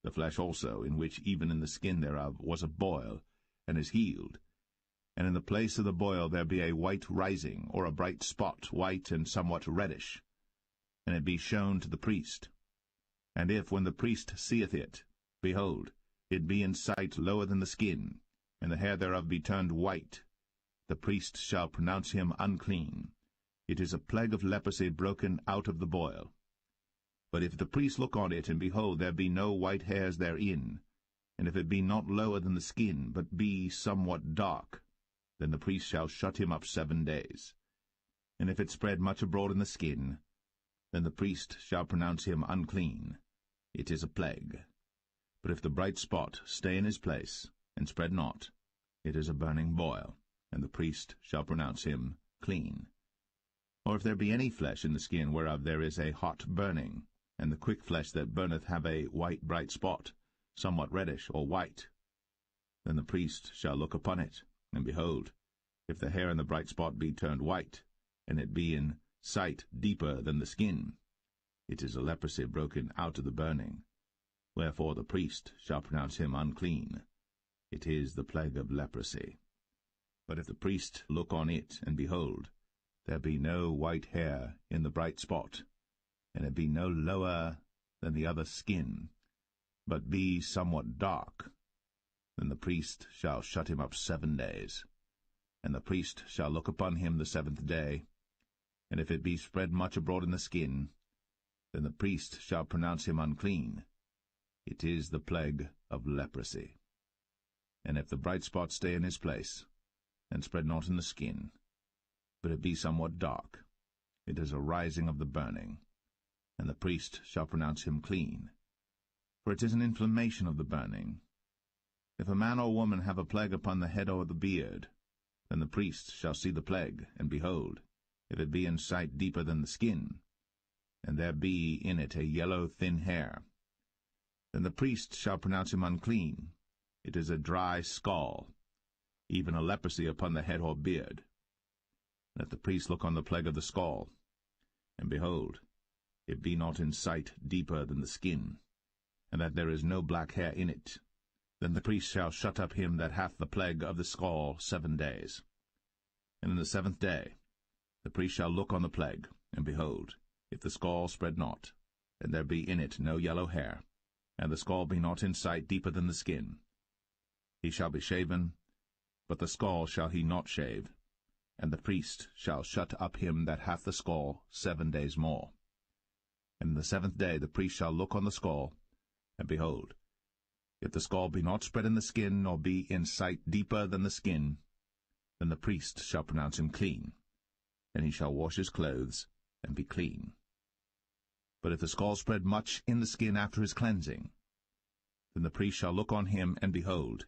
The flesh also, in which even in the skin thereof was a boil, and is healed, and in the place of the boil there be a white rising, or a bright spot, white and somewhat reddish, and it be shown to the priest. And if, when the priest seeth it, behold, it be in sight lower than the skin, and the hair thereof be turned white, the priest shall pronounce him unclean. It is a plague of leprosy broken out of the boil. But if the priest look on it, and behold, there be no white hairs therein, and if it be not lower than the skin, but be somewhat dark, then the priest shall shut him up 7 days. And if it spread much abroad in the skin, then the priest shall pronounce him unclean. It is a plague. But if the bright spot stay in his place, and spread not, it is a burning boil, and the priest shall pronounce him clean. Or if there be any flesh in the skin whereof there is a hot burning, and the quick flesh that burneth have a white bright spot, somewhat reddish or white, then the priest shall look upon it, and behold, if the hair in the bright spot be turned white, and it be in sight deeper than the skin, it is a leprosy broken out of the burning. Wherefore the priest shall pronounce him unclean. It is the plague of leprosy. But if the priest look on it, and behold, there be no white hair in the bright spot, and it be no lower than the other skin, but be somewhat dark, then the priest shall shut him up 7 days. And the priest shall look upon him the 7th day, and if it be spread much abroad in the skin, then the priest shall pronounce him unclean. It is the plague of leprosy. And if the bright spot stay in his place, and spread not in the skin, but it be somewhat dark, it is a rising of the burning, and the priest shall pronounce him clean. For it is an inflammation of the burning. If a man or woman have a plague upon the head or the beard, then the priest shall see the plague, and behold, if it be in sight deeper than the skin, and there be in it a yellow thin hair, then the priest shall pronounce him unclean. It is a dry scall, even a leprosy upon the head or beard. And if the priest look on the plague of the scall, and behold, it be not in sight deeper than the skin, and that there is no black hair in it, then the priest shall shut up him that hath the plague of the scall 7 days. And in the 7th day the priest shall look on the plague, and behold, if the scall spread not, and there be in it no yellow hair, and the scall be not in sight deeper than the skin, he shall be shaven, but the scall shall he not shave, and the priest shall shut up him that hath the scall 7 days more. And in the 7th day the priest shall look on the scall, and behold, if the scall be not spread in the skin, nor be in sight deeper than the skin, then the priest shall pronounce him clean, and he shall wash his clothes, and be clean. But if the scall spread much in the skin after his cleansing, then the priest shall look on him, and behold,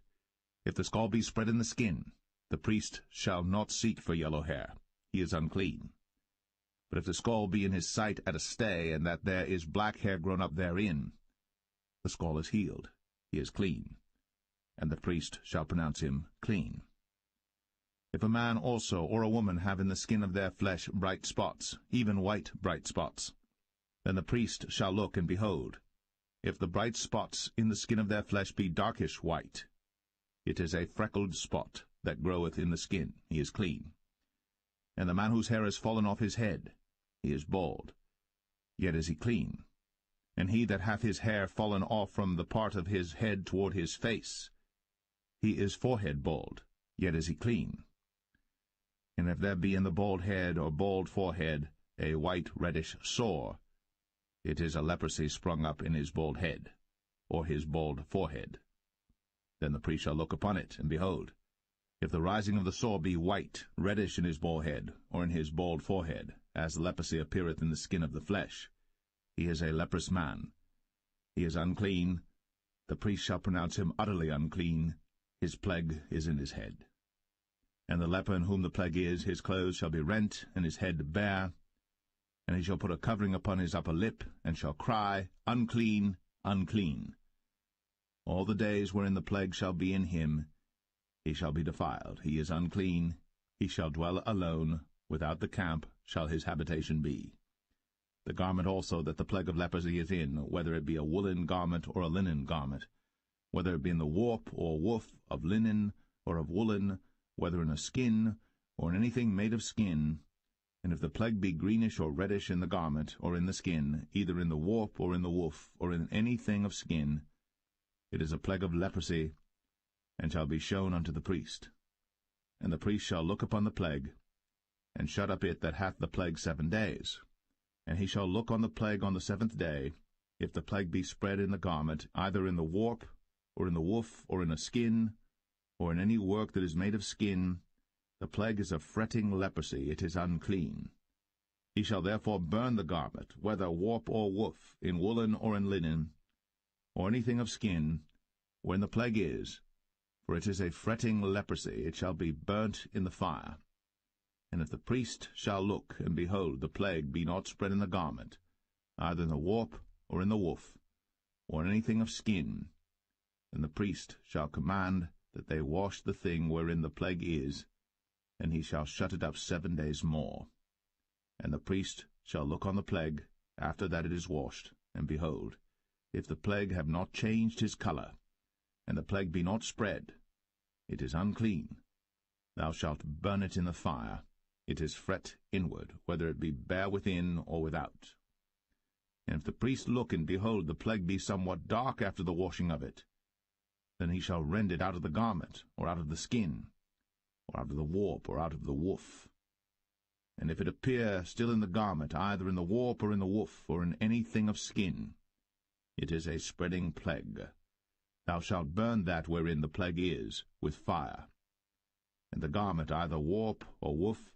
if the scall be spread in the skin, the priest shall not seek for yellow hair, he is unclean. But if the scall be in his sight at a stay, and that there is black hair grown up therein, the scall is healed, he is clean, and the priest shall pronounce him clean. If a man also or a woman have in the skin of their flesh bright spots, even white bright spots, then the priest shall look, and behold, if the bright spots in the skin of their flesh be darkish white, it is a freckled spot that groweth in the skin, he is clean. And the man whose hair is fallen off his head, he is bald, yet is he clean. And he that hath his hair fallen off from the part of his head toward his face, he is forehead bald, yet is he clean. And if there be in the bald head or bald forehead a white reddish sore, it is a leprosy sprung up in his bald head, or his bald forehead. Then the priest shall look upon it, and behold, if the rising of the sore be white, reddish in his bald head, or in his bald forehead, as the leprosy appeareth in the skin of the flesh, he is a leprous man. He is unclean. The priest shall pronounce him utterly unclean. His plague is in his head. And the leper in whom the plague is, his clothes shall be rent, and his head bare. And he shall put a covering upon his upper lip, and shall cry, Unclean, unclean. All the days wherein the plague shall be in him, he shall be defiled. He is unclean. He shall dwell alone. Without the camp shall his habitation be. The garment also that the plague of leprosy is in, whether it be a woolen garment or a linen garment, whether it be in the warp or woof of linen or of woolen, whether in a skin or in anything made of skin, and if the plague be greenish or reddish in the garment or in the skin, either in the warp or in the woof or in anything of skin, it is a plague of leprosy, and shall be shown unto the priest. And the priest shall look upon the plague, and shut up it that hath the plague 7 days. And he shall look on the plague on the 7th day, if the plague be spread in the garment, either in the warp, or in the woof, or in a skin, or in any work that is made of skin, the plague is a fretting leprosy, it is unclean. He shall therefore burn the garment, whether warp or woof, in woolen or in linen, or anything of skin, wherein the plague is, for it is a fretting leprosy, it shall be burnt in the fire. And if the priest shall look, and behold, the plague be not spread in the garment, either in the warp or in the woof, or in anything of skin, then the priest shall command that they wash the thing wherein the plague is, and he shall shut it up 7 days more. And the priest shall look on the plague after that it is washed, and behold, if the plague have not changed his colour, and the plague be not spread, it is unclean. Thou shalt burn it in the fire. It is fret inward, whether it be bare within or without. And if the priest look, and behold, the plague be somewhat dark after the washing of it, then he shall rend it out of the garment, or out of the skin, or out of the warp, or out of the woof. And if it appear still in the garment, either in the warp or in the woof, or in anything of skin, it is a spreading plague. Thou shalt burn that wherein the plague is with fire. And the garment, either warp or woof,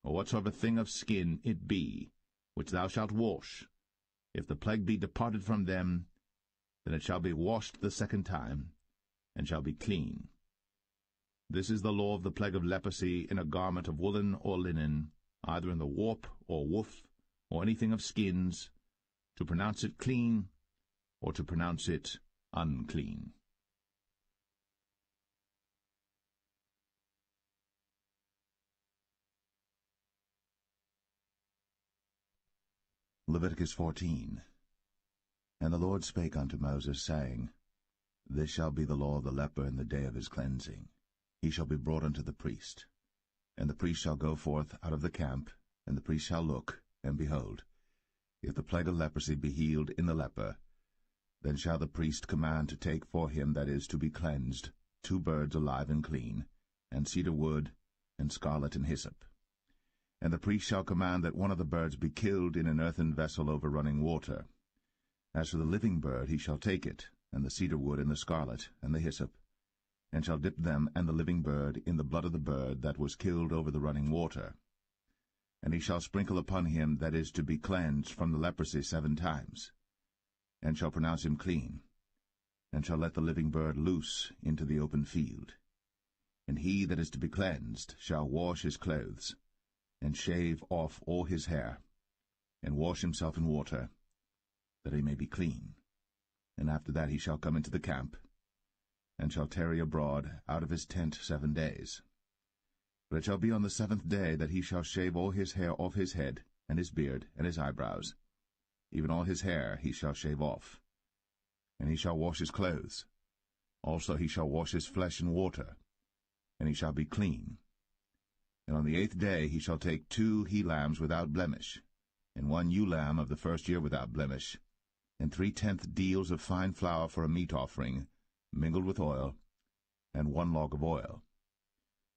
or whatsoever thing of skin it be, which thou shalt wash, if the plague be departed from them, then it shall be washed the 2nd time, and shall be clean. This is the law of the plague of leprosy in a garment of woolen or linen, either in the warp or woof, or anything of skins, to pronounce it clean, or to pronounce it unclean. Leviticus 14. And the Lord spake unto Moses, saying, This shall be the law of the leper in the day of his cleansing. He shall be brought unto the priest. And the priest shall go forth out of the camp, and the priest shall look, and behold, if the plague of leprosy be healed in the leper, then shall the priest command to take for him that is to be cleansed 2 birds alive and clean, and cedar wood, and scarlet and hyssop. And the priest shall command that one of the birds be killed in an earthen vessel over running water. As for the living bird, he shall take it, and the cedar wood, and the scarlet, and the hyssop, and shall dip them and the living bird in the blood of the bird that was killed over the running water. And he shall sprinkle upon him that is to be cleansed from the leprosy 7 times, and shall pronounce him clean, and shall let the living bird loose into the open field. And he that is to be cleansed shall wash his clothes, and shave off all his hair, and wash himself in water, that he may be clean. And after that he shall come into the camp, and shall tarry abroad out of his tent 7 days. But it shall be on the 7th day that he shall shave all his hair off his head, and his beard, and his eyebrows. Even all his hair he shall shave off. And he shall wash his clothes. Also he shall wash his flesh in water, and he shall be clean. And on the 8th day he shall take 2 he-lambs without blemish, and 1 ewe-lamb of the first year without blemish, and 3/10 deals of fine flour for a meat offering, mingled with oil, and 1 log of oil.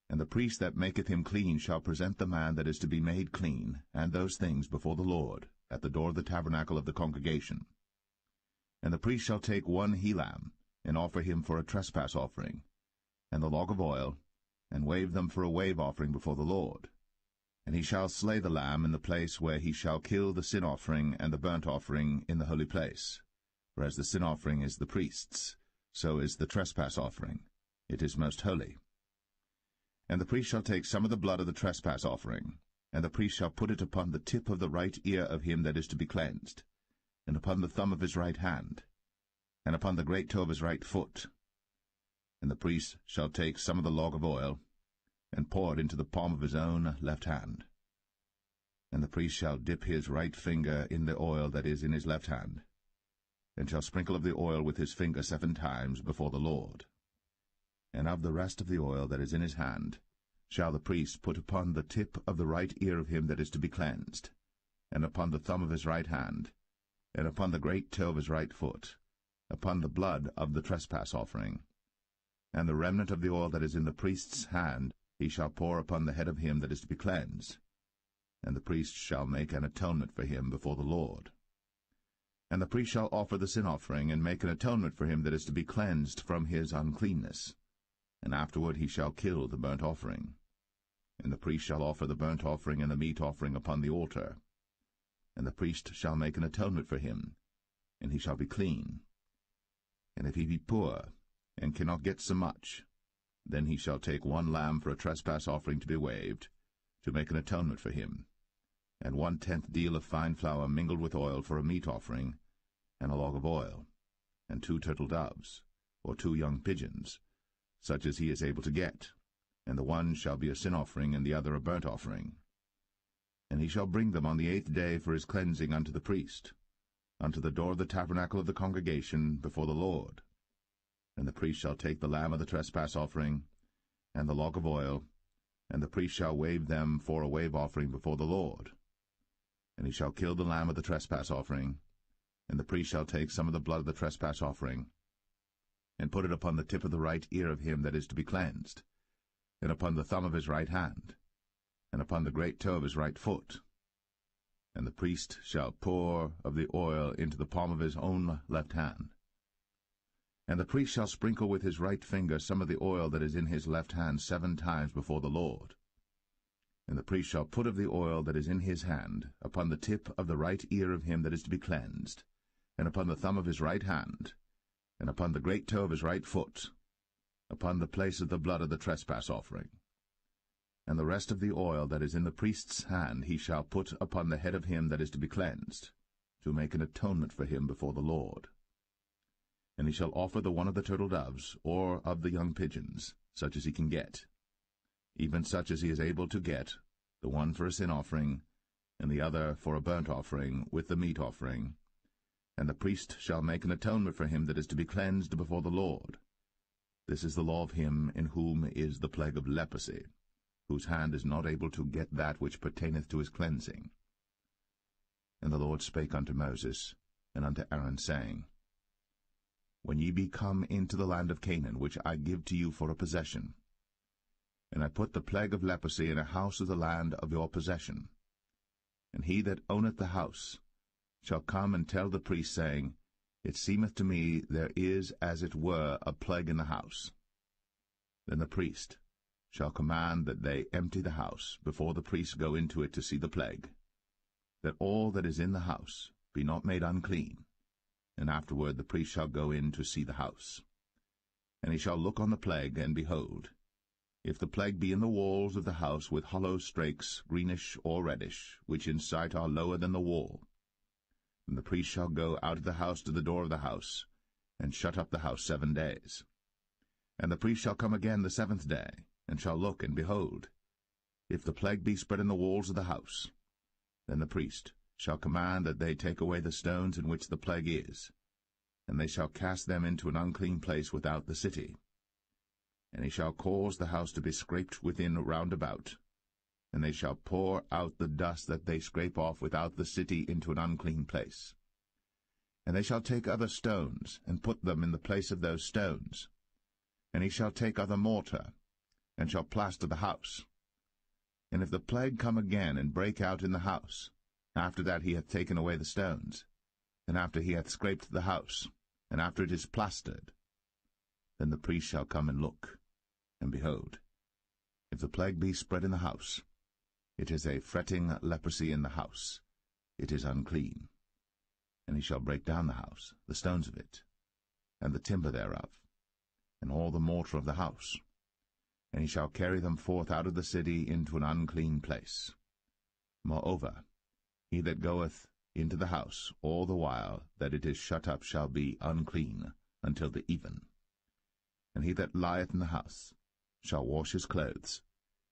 And the priest that maketh him clean shall present the man that is to be made clean, and those things before the Lord, at the door of the tabernacle of the congregation. And the priest shall take 1 he-lamb, and offer him for a trespass offering, and the log of oil, and wave them for a wave offering before the Lord. And he shall slay the lamb in the place where he shall kill the sin offering and the burnt offering in the holy place. For as the sin offering is the priest's, so is the trespass offering. It is most holy. And the priest shall take some of the blood of the trespass offering, and the priest shall put it upon the tip of the right ear of him that is to be cleansed, and upon the thumb of his right hand, and upon the great toe of his right foot. And the priest shall take some of the log of oil, and pour it into the palm of his own left hand. And the priest shall dip his right finger in the oil that is in his left hand, and shall sprinkle of the oil with his finger 7 times before the Lord. And of the rest of the oil that is in his hand shall the priest put upon the tip of the right ear of him that is to be cleansed, and upon the thumb of his right hand, and upon the great toe of his right foot, upon the blood of the trespass offering. And the remnant of the oil that is in the priest's hand he shall pour upon the head of him that is to be cleansed, and the priest shall make an atonement for him before the Lord. And the priest shall offer the sin offering, and make an atonement for him that is to be cleansed from his uncleanness. And afterward he shall kill the burnt offering. And the priest shall offer the burnt offering and the meat offering upon the altar. And the priest shall make an atonement for him, and he shall be clean. And if he be poor, and cannot get so much, then he shall take 1 lamb for a trespass offering to be waved, to make an atonement for him, and 1/10 deal of fine flour mingled with oil for a meat offering, and a log of oil, and 2 turtle doves, or 2 young pigeons, such as he is able to get, and the one shall be a sin offering, and the other a burnt offering. And he shall bring them on the 8th day for his cleansing unto the priest, unto the door of the tabernacle of the congregation before the Lord. And the priest shall take the lamb of the trespass offering, and the log of oil, and the priest shall wave them for a wave offering before the Lord. And he shall kill the lamb of the trespass offering, and the priest shall take some of the blood of the trespass offering, and put it upon the tip of the right ear of him that is to be cleansed, and upon the thumb of his right hand, and upon the great toe of his right foot. And the priest shall pour of the oil into the palm of his own left hand. And the priest shall sprinkle with his right finger some of the oil that is in his left hand 7 times before the Lord. And the priest shall put of the oil that is in his hand upon the tip of the right ear of him that is to be cleansed, and upon the thumb of his right hand, and upon the great toe of his right foot, upon the place of the blood of the trespass offering. And the rest of the oil that is in the priest's hand he shall put upon the head of him that is to be cleansed, to make an atonement for him before the Lord. And he shall offer the one of the turtle doves, or of the young pigeons, such as he can get, even such as he is able to get, the one for a sin offering, and the other for a burnt offering, with the meat offering. And the priest shall make an atonement for him that is to be cleansed before the Lord. This is the law of him in whom is the plague of leprosy, whose hand is not able to get that which pertaineth to his cleansing. And the Lord spake unto Moses and unto Aaron, saying, When ye be come into the land of Canaan, which I give to you for a possession, and I put the plague of leprosy in a house of the land of your possession, and he that owneth the house shall come and tell the priest, saying, It seemeth to me there is as it were a plague in the house. Then the priest shall command that they empty the house, before the priests go into it to see the plague, that all that is in the house be not made unclean. And afterward the priest shall go in to see the house. And he shall look on the plague, and behold, if the plague be in the walls of the house with hollow strakes, greenish or reddish, which in sight are lower than the wall, then the priest shall go out of the house to the door of the house, and shut up the house 7 days. And the priest shall come again the 7th day, and shall look, and behold, if the plague be spread in the walls of the house, then the priest shall command that they take away the stones in which the plague is, and they shall cast them into an unclean place without the city. And he shall cause the house to be scraped within round about, and they shall pour out the dust that they scrape off without the city into an unclean place. And they shall take other stones, and put them in the place of those stones. And he shall take other mortar, and shall plaster the house. And if the plague come again, and break out in the house, after that he hath taken away the stones, and after he hath scraped the house, and after it is plastered, then the priest shall come and look. And behold, if the plague be spread in the house, it is a fretting leprosy in the house, it is unclean. And he shall break down the house, the stones of it, and the timber thereof, and all the mortar of the house, and he shall carry them forth out of the city into an unclean place. Moreover, he that goeth into the house all the while that it is shut up shall be unclean until the even. And he that lieth in the house shall wash his clothes,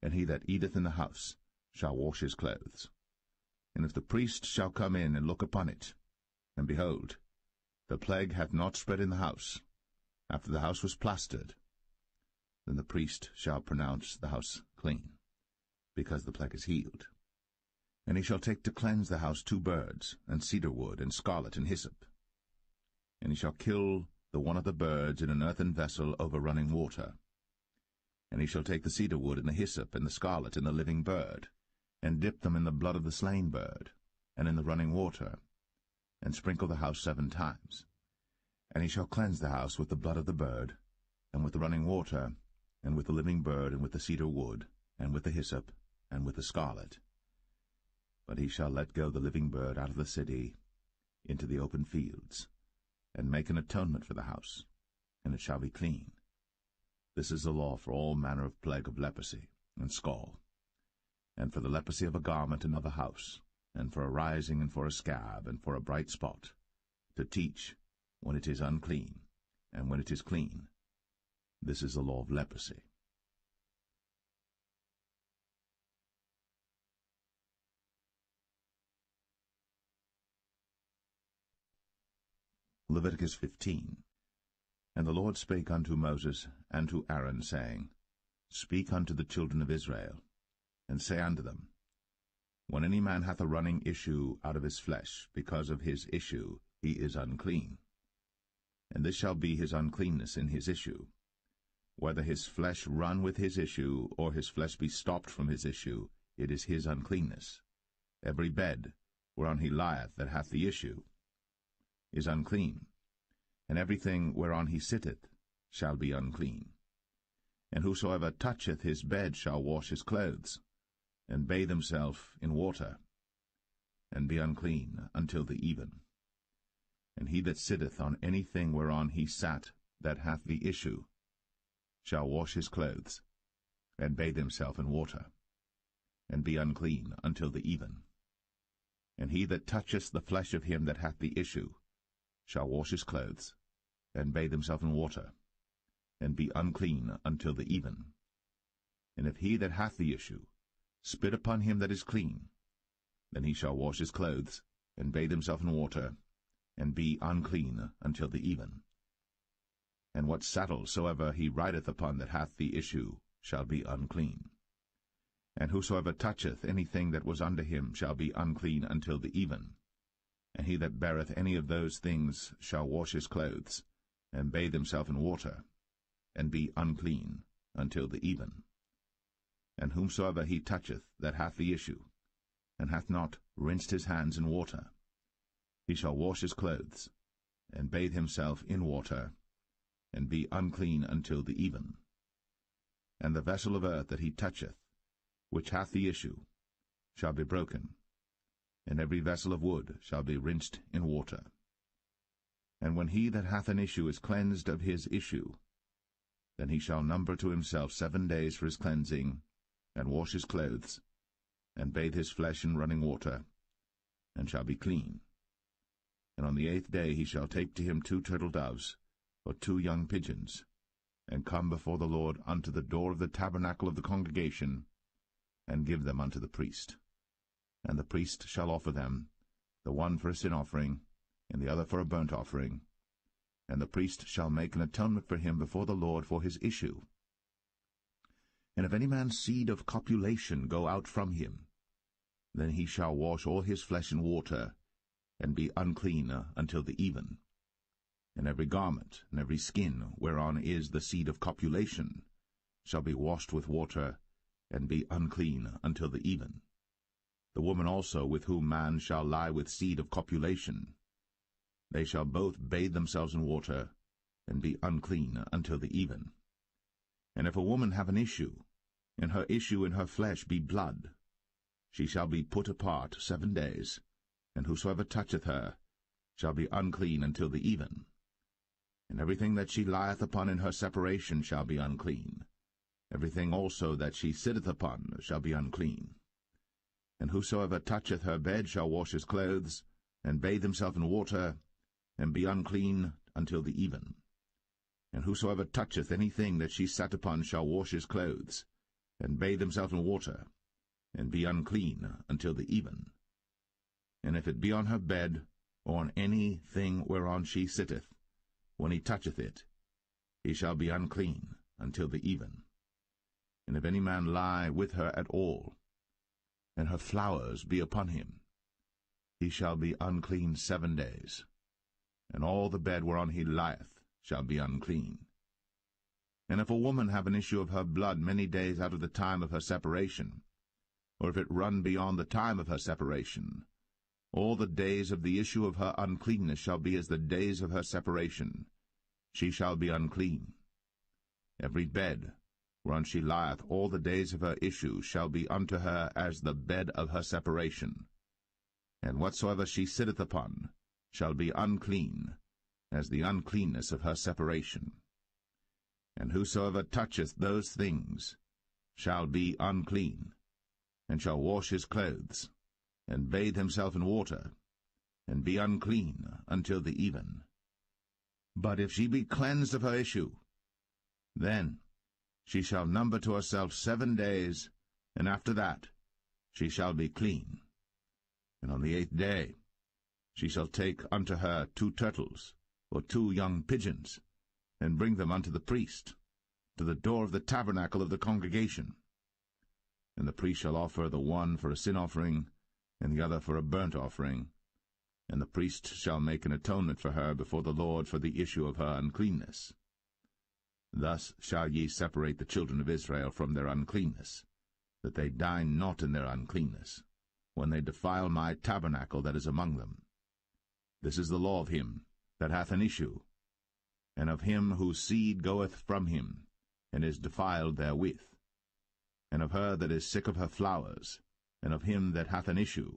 and he that eateth in the house shall wash his clothes. And if the priest shall come in and look upon it, and behold, the plague hath not spread in the house, after the house was plastered, then the priest shall pronounce the house clean, because the plague is healed. And he shall take to cleanse the house 2 birds, and cedar wood, and scarlet, and hyssop. And he shall kill the one of the birds in an earthen vessel over running water. And he shall take the cedar wood, and the hyssop, and the scarlet, and the living bird, and dip them in the blood of the slain bird, and in the running water, and sprinkle the house 7 times. And he shall cleanse the house with the blood of the bird, and with the running water, and with the living bird, and with the cedar wood, and with the hyssop, and with the scarlet. But he shall let go the living bird out of the city into the open fields, and make an atonement for the house, and it shall be clean. This is the law for all manner of plague of leprosy and scall, and for the leprosy of a garment and of a house, and for a rising, and for a scab, and for a bright spot, to teach when it is unclean, and when it is clean. This is the law of leprosy. Leviticus 15. And the Lord spake unto Moses and to Aaron, saying, Speak unto the children of Israel, and say unto them, When any man hath a running issue out of his flesh, because of his issue he is unclean. And this shall be his uncleanness in his issue, whether his flesh run with his issue, or his flesh be stopped from his issue, it is his uncleanness. Every bed whereon he lieth that hath the issue is unclean, and everything whereon he sitteth shall be unclean. And whosoever toucheth his bed shall wash his clothes, and bathe himself in water, and be unclean until the even. And he that sitteth on anything whereon he sat that hath the issue shall wash his clothes, and bathe himself in water, and be unclean until the even. And he that toucheth the flesh of him that hath the issue shall wash his clothes, and bathe himself in water, and be unclean until the even. And if he that hath the issue spit upon him that is clean, then he shall wash his clothes, and bathe himself in water, and be unclean until the even. And what saddle soever he rideth upon that hath the issue shall be unclean. And whosoever toucheth anything that was under him shall be unclean until the even. And he that beareth any of those things shall wash his clothes, and bathe himself in water, and be unclean until the even. And whomsoever he toucheth that hath the issue, and hath not rinsed his hands in water, he shall wash his clothes, and bathe himself in water, and be unclean until the even. And the vessel of earth that he toucheth, which hath the issue, shall be broken, and every vessel of wood shall be rinsed in water. And when he that hath an issue is cleansed of his issue, then he shall number to himself 7 days for his cleansing, and wash his clothes, and bathe his flesh in running water, and shall be clean. And on the 8th day he shall take to him 2 turtle doves, or 2 young pigeons, and come before the Lord unto the door of the tabernacle of the congregation, and give them unto the priest. And the priest shall offer them, the one for a sin offering, and the other for a burnt offering. And the priest shall make an atonement for him before the Lord for his issue. And if any man's seed of copulation go out from him, then he shall wash all his flesh in water, and be unclean until the even. And every garment and every skin whereon is the seed of copulation shall be washed with water, and be unclean until the even. The woman also with whom man shall lie with seed of copulation, they shall both bathe themselves in water, and be unclean until the even. And if a woman have an issue, and her issue in her flesh be blood, she shall be put apart 7 days, and whosoever toucheth her shall be unclean until the even. And everything that she lieth upon in her separation shall be unclean. Everything also that she sitteth upon shall be unclean. And whosoever toucheth her bed shall wash his clothes, and bathe himself in water, and be unclean until the even. And whosoever toucheth anything that she sat upon shall wash his clothes, and bathe himself in water, and be unclean until the even. And if it be on her bed, or on any thing whereon she sitteth, when he toucheth it, he shall be unclean until the even. And if any man lie with her at all, and her flowers be upon him, he shall be unclean 7 days, and all the bed whereon he lieth shall be unclean. And if a woman have an issue of her blood many days out of the time of her separation, or if it run beyond the time of her separation, all the days of the issue of her uncleanness shall be as the days of her separation. She shall be unclean. Every bed whereon she lieth all the days of her issue shall be unto her as the bed of her separation. And whatsoever she sitteth upon shall be unclean, as the uncleanness of her separation. And whosoever toucheth those things shall be unclean, and shall wash his clothes, and bathe himself in water, and be unclean until the even. But if she be cleansed of her issue, then she shall number to herself 7 days, and after that she shall be clean. And on the 8th day she shall take unto her 2 turtles, or 2 young pigeons, and bring them unto the priest, to the door of the tabernacle of the congregation. And the priest shall offer the one for a sin offering, and the other for a burnt offering, and the priest shall make an atonement for her before the Lord for the issue of her uncleanness. Thus shall ye separate the children of Israel from their uncleanness, that they die not in their uncleanness, when they defile my tabernacle that is among them. This is the law of him that hath an issue, and of him whose seed goeth from him, and is defiled therewith, and of her that is sick of her flowers, and of him that hath an issue,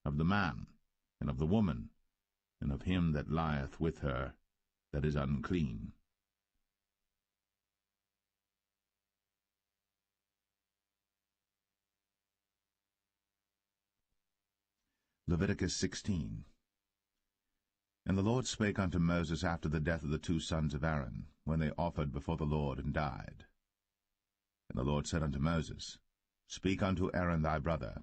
of the man, and of the woman, and of him that lieth with her that is unclean. Leviticus 16. And the Lord spake unto Moses after the death of the 2 sons of Aaron, when they offered before the Lord and died. And the Lord said unto Moses, Speak unto Aaron thy brother,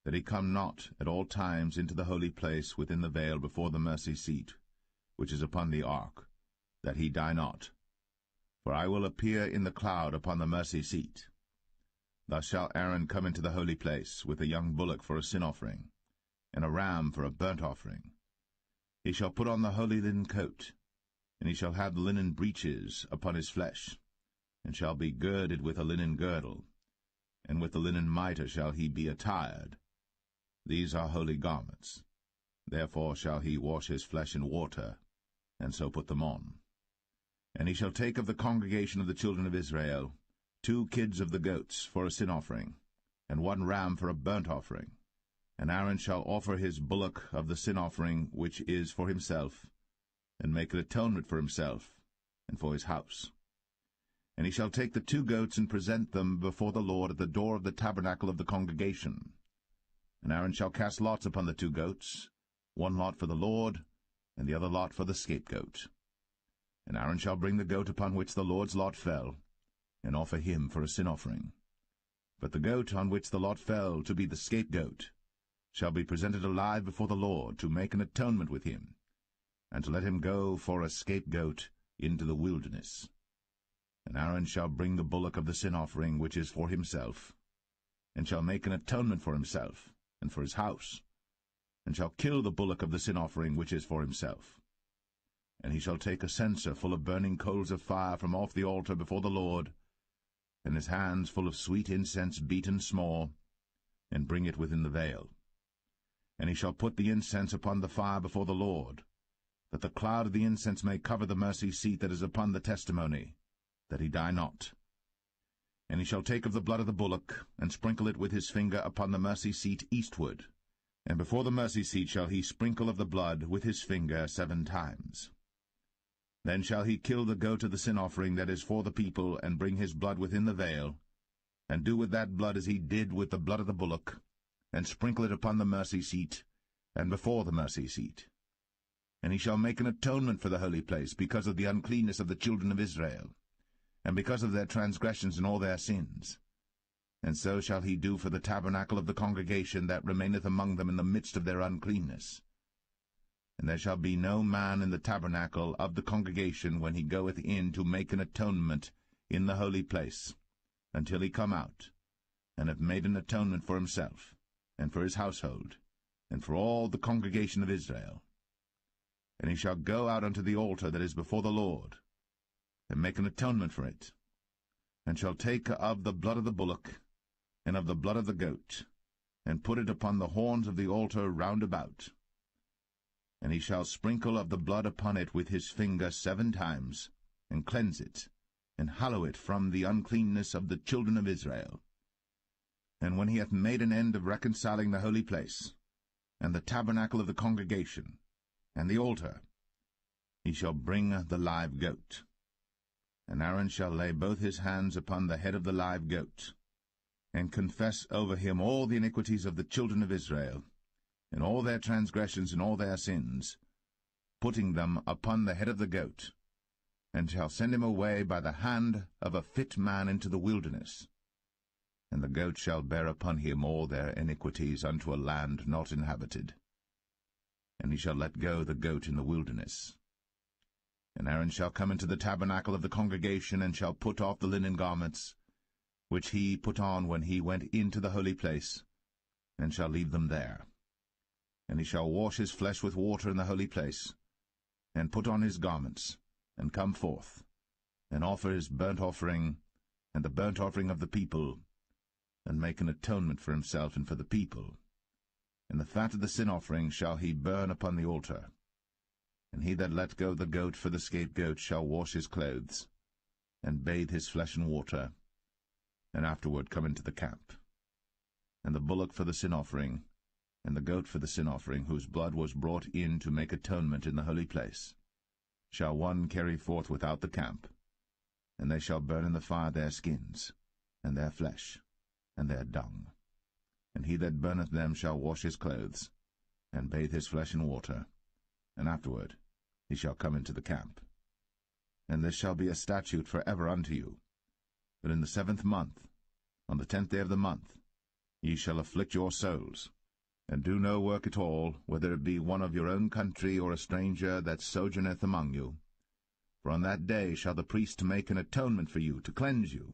that he come not at all times into the holy place within the veil before the mercy seat, which is upon the ark, that he die not. For I will appear in the cloud upon the mercy seat. Thus shall Aaron come into the holy place, with a young bullock for a sin offering, and a ram for a burnt offering. He shall put on the holy linen coat, and he shall have the linen breeches upon his flesh, and shall be girded with a linen girdle, and with the linen mitre shall he be attired. These are holy garments. Therefore shall he wash his flesh in water, and so put them on. And he shall take of the congregation of the children of Israel 2 kids of the goats for a sin offering, and 1 ram for a burnt offering. And Aaron shall offer his bullock of the sin offering which is for himself, and make an atonement for himself and for his house. And he shall take the 2 goats and present them before the Lord at the door of the tabernacle of the congregation. And Aaron shall cast lots upon the 2 goats, 1 lot for the Lord, and the other lot for the scapegoat. And Aaron shall bring the goat upon which the Lord's lot fell, and offer him for a sin offering. But the goat on which the lot fell to be the scapegoat shall be presented alive before the Lord, to make an atonement with him, and to let him go for a scapegoat into the wilderness. And Aaron shall bring the bullock of the sin offering which is for himself, and shall make an atonement for himself and for his house, and shall kill the bullock of the sin offering which is for himself. And he shall take a censer full of burning coals of fire from off the altar before the Lord, and his hands full of sweet incense beaten small, and bring it within the veil. And he shall put the incense upon the fire before the Lord, that the cloud of the incense may cover the mercy seat that is upon the testimony, that he die not. And he shall take of the blood of the bullock, and sprinkle it with his finger upon the mercy seat eastward, and before the mercy seat shall he sprinkle of the blood with his finger 7 times. Then shall he kill the goat of the sin offering that is for the people, and bring his blood within the veil, and do with that blood as he did with the blood of the bullock, and sprinkle it upon the mercy seat, and before the mercy seat. And he shall make an atonement for the holy place, because of the uncleanness of the children of Israel, and because of their transgressions and all their sins. And so shall he do for the tabernacle of the congregation that remaineth among them in the midst of their uncleanness. And there shall be no man in the tabernacle of the congregation when he goeth in to make an atonement in the holy place, until he come out, and have made an atonement for himself, and for his household, and for all the congregation of Israel. And he shall go out unto the altar that is before the Lord, and make an atonement for it, and shall take of the blood of the bullock, and of the blood of the goat, and put it upon the horns of the altar round about. And he shall sprinkle of the blood upon it with his finger 7 times, and cleanse it, and hallow it from the uncleanness of the children of Israel. And when he hath made an end of reconciling the holy place, and the tabernacle of the congregation, and the altar, he shall bring the live goat. And Aaron shall lay both his hands upon the head of the live goat, and confess over him all the iniquities of the children of Israel, and all their transgressions and all their sins, putting them upon the head of the goat, and shall send him away by the hand of a fit man into the wilderness. And the goat shall bear upon him all their iniquities unto a land not inhabited. And he shall let go the goat in the wilderness. And Aaron shall come into the tabernacle of the congregation, and shall put off the linen garments, which he put on when he went into the holy place, and shall leave them there. And he shall wash his flesh with water in the holy place, and put on his garments, and come forth, and offer his burnt offering, and the burnt offering of the people, and make an atonement for himself and for the people. And the fat of the sin offering shall he burn upon the altar. And he that let go the goat for the scapegoat shall wash his clothes, and bathe his flesh in water, and afterward come into the camp. And the bullock for the sin offering, and the goat for the sin offering, whose blood was brought in to make atonement in the holy place, shall one carry forth without the camp, and they shall burn in the fire their skins, and their flesh, and their dung. And he that burneth them shall wash his clothes, and bathe his flesh in water, and afterward he shall come into the camp. And this shall be a statute for ever unto you, that in the 7th month, on the 10th day of the month, ye shall afflict your souls, and do no work at all, whether it be one of your own country or a stranger that sojourneth among you. For on that day shall the priest make an atonement for you, to cleanse you.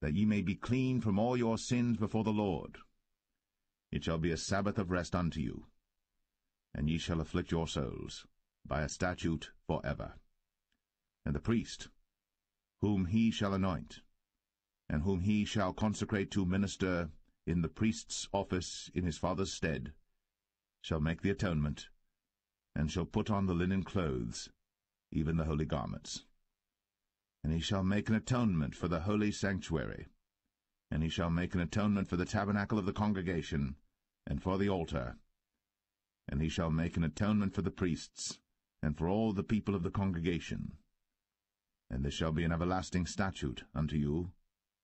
that ye may be clean from all your sins before the Lord. It shall be a Sabbath of rest unto you, and ye shall afflict your souls by a statute for ever. And the priest, whom he shall anoint, and whom he shall consecrate to minister in the priest's office in his father's stead, shall make the atonement, and shall put on the linen clothes, even the holy garments. And he shall make an atonement for the holy sanctuary, and he shall make an atonement for the tabernacle of the congregation, and for the altar, and he shall make an atonement for the priests, and for all the people of the congregation. And this shall be an everlasting statute unto you,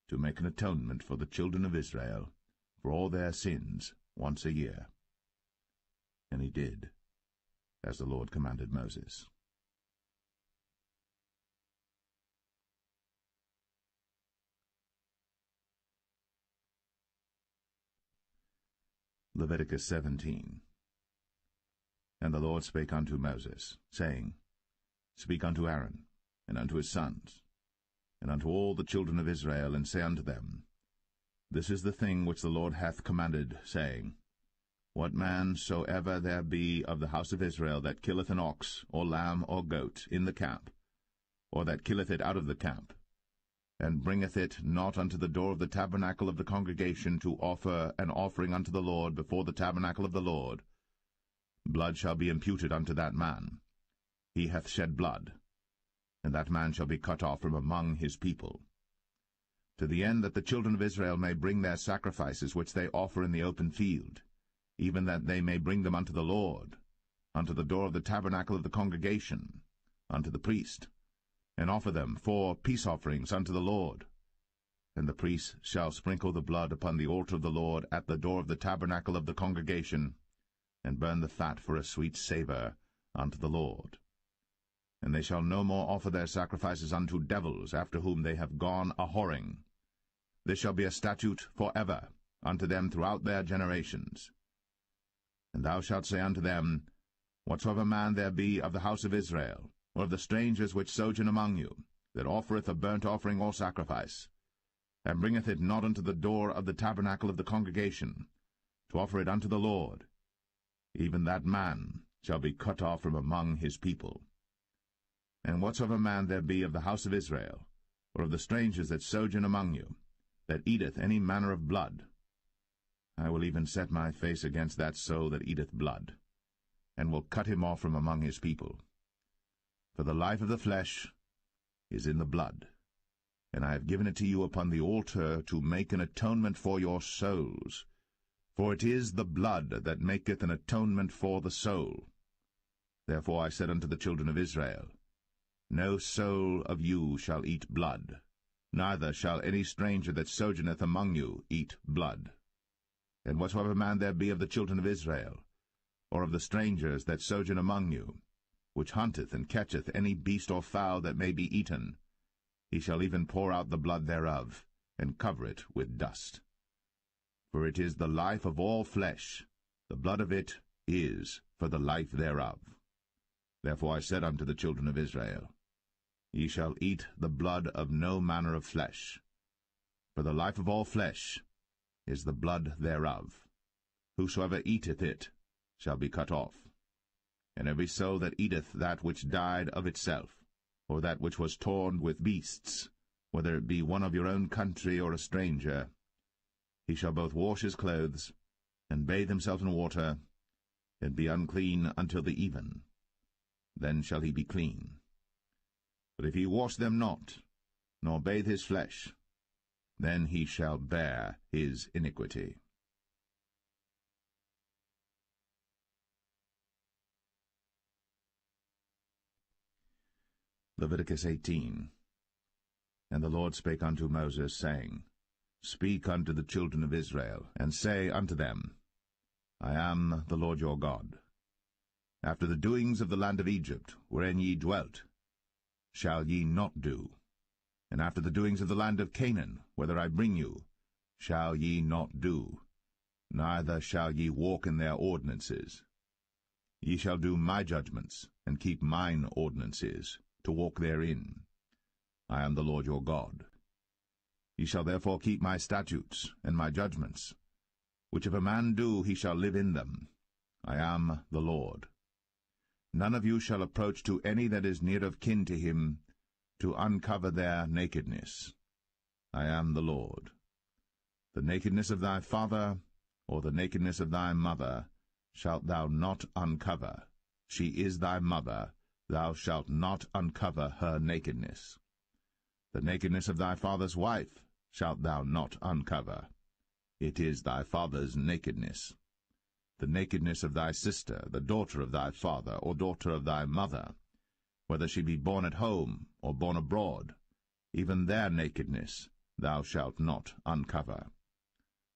to make an atonement for the children of Israel, for all their sins, once a year. And he did, as the Lord commanded Moses. Leviticus 17. And the Lord spake unto Moses, saying, Speak unto Aaron, and unto his sons, and unto all the children of Israel, and say unto them, This is the thing which the Lord hath commanded, saying, What man soever there be of the house of Israel that killeth an ox, or lamb, or goat, in the camp, or that killeth it out of the camp, and bringeth it not unto the door of the tabernacle of the congregation to offer an offering unto the Lord before the tabernacle of the Lord, blood shall be imputed unto that man. He hath shed blood, and that man shall be cut off from among his people. To the end that the children of Israel may bring their sacrifices which they offer in the open field, even that they may bring them unto the Lord, unto the door of the tabernacle of the congregation, unto the priest, and offer them for peace offerings unto the Lord. And the priest shall sprinkle the blood upon the altar of the Lord at the door of the tabernacle of the congregation, and burn the fat for a sweet savour unto the Lord. And they shall no more offer their sacrifices unto devils, after whom they have gone a-whoring. This shall be a statute for ever unto them throughout their generations. And thou shalt say unto them, Whatsoever man there be of the house of Israel, or of the strangers which sojourn among you, that offereth a burnt offering or sacrifice, and bringeth it not unto the door of the tabernacle of the congregation, to offer it unto the Lord, even that man shall be cut off from among his people. And whatsoever man there be of the house of Israel, or of the strangers that sojourn among you, that eateth any manner of blood, I will even set my face against that soul that eateth blood, and will cut him off from among his people. For the life of the flesh is in the blood, and I have given it to you upon the altar to make an atonement for your souls. For it is the blood that maketh an atonement for the soul. Therefore I said unto the children of Israel, No soul of you shall eat blood, neither shall any stranger that sojourneth among you eat blood. And whatsoever man there be of the children of Israel, or of the strangers that sojourn among you, which hunteth and catcheth any beast or fowl that may be eaten, he shall even pour out the blood thereof, and cover it with dust. For it is the life of all flesh, the blood of it is for the life thereof. Therefore I said unto the children of Israel, Ye shall eat the blood of no manner of flesh, for the life of all flesh is the blood thereof. Whosoever eateth it shall be cut off. And every soul that eateth that which died of itself, or that which was torn with beasts, whether it be one of your own country or a stranger, he shall both wash his clothes, and bathe himself in water, and be unclean until the even. Then shall he be clean. But if he wash them not, nor bathe his flesh, then he shall bear his iniquity. Leviticus 18. And the Lord spake unto Moses, saying, Speak unto the children of Israel, and say unto them, I am the Lord your God. After the doings of the land of Egypt, wherein ye dwelt, shall ye not do. And after the doings of the land of Canaan, whither I bring you, shall ye not do. Neither shall ye walk in their ordinances. Ye shall do my judgments, and keep mine ordinances, to walk therein. I am the Lord your God. Ye shall therefore keep my statutes and my judgments, which if a man do, he shall live in them. I am the Lord. None of you shall approach to any that is near of kin to him, to uncover their nakedness. I am the Lord. The nakedness of thy father, or the nakedness of thy mother, shalt thou not uncover. She is thy mother, thou shalt not uncover her nakedness. The nakedness of thy father's wife shalt thou not uncover. It is thy father's nakedness. The nakedness of thy sister, the daughter of thy father, or daughter of thy mother, whether she be born at home or born abroad, even their nakedness thou shalt not uncover.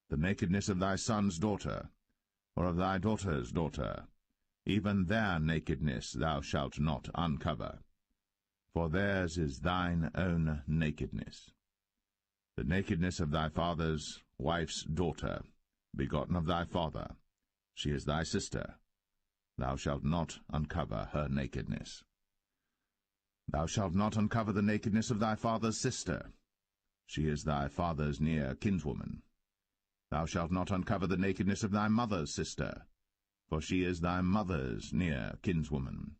The nakedness of thy son's daughter, or of thy daughter's daughter, even their nakedness thou shalt not uncover, for theirs is thine own nakedness. The nakedness of thy father's wife's daughter, begotten of thy father, she is thy sister. Thou shalt not uncover her nakedness. Thou shalt not uncover the nakedness of thy father's sister. She is thy father's near kinswoman. Thou shalt not uncover the nakedness of thy mother's sister, for she is thy mother's near kinswoman.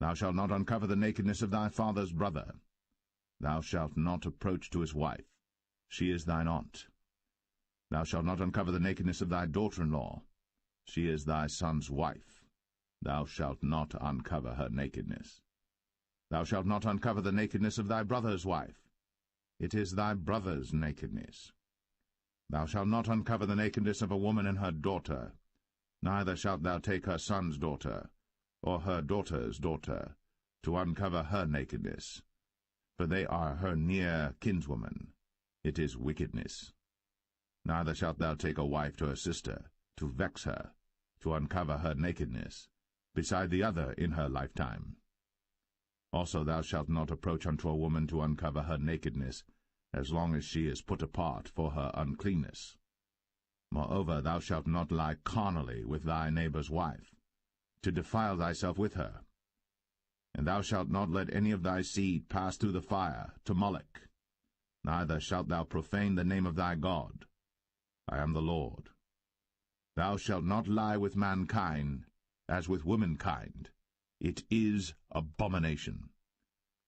Thou shalt not uncover the nakedness of thy father's brother. Thou shalt not approach to his wife. She is thine aunt. Thou shalt not uncover the nakedness of thy daughter-in-law. She is thy son's wife. Thou shalt not uncover her nakedness. Thou shalt not uncover the nakedness of thy brother's wife. It is thy brother's nakedness. Thou shalt not uncover the nakedness of a woman and her daughter, neither shalt thou take her son's daughter, or her daughter's daughter, to uncover her nakedness, for they are her near kinswoman. It is wickedness. Neither shalt thou take a wife to her sister, to vex her, to uncover her nakedness, beside the other in her lifetime. Also thou shalt not approach unto a woman to uncover her nakedness, as long as she is put apart for her uncleanness. Moreover, thou shalt not lie carnally with thy neighbor's wife, to defile thyself with her. And thou shalt not let any of thy seed pass through the fire to Moloch, neither shalt thou profane the name of thy God. I am the Lord. Thou shalt not lie with mankind, as with womankind. It is abomination.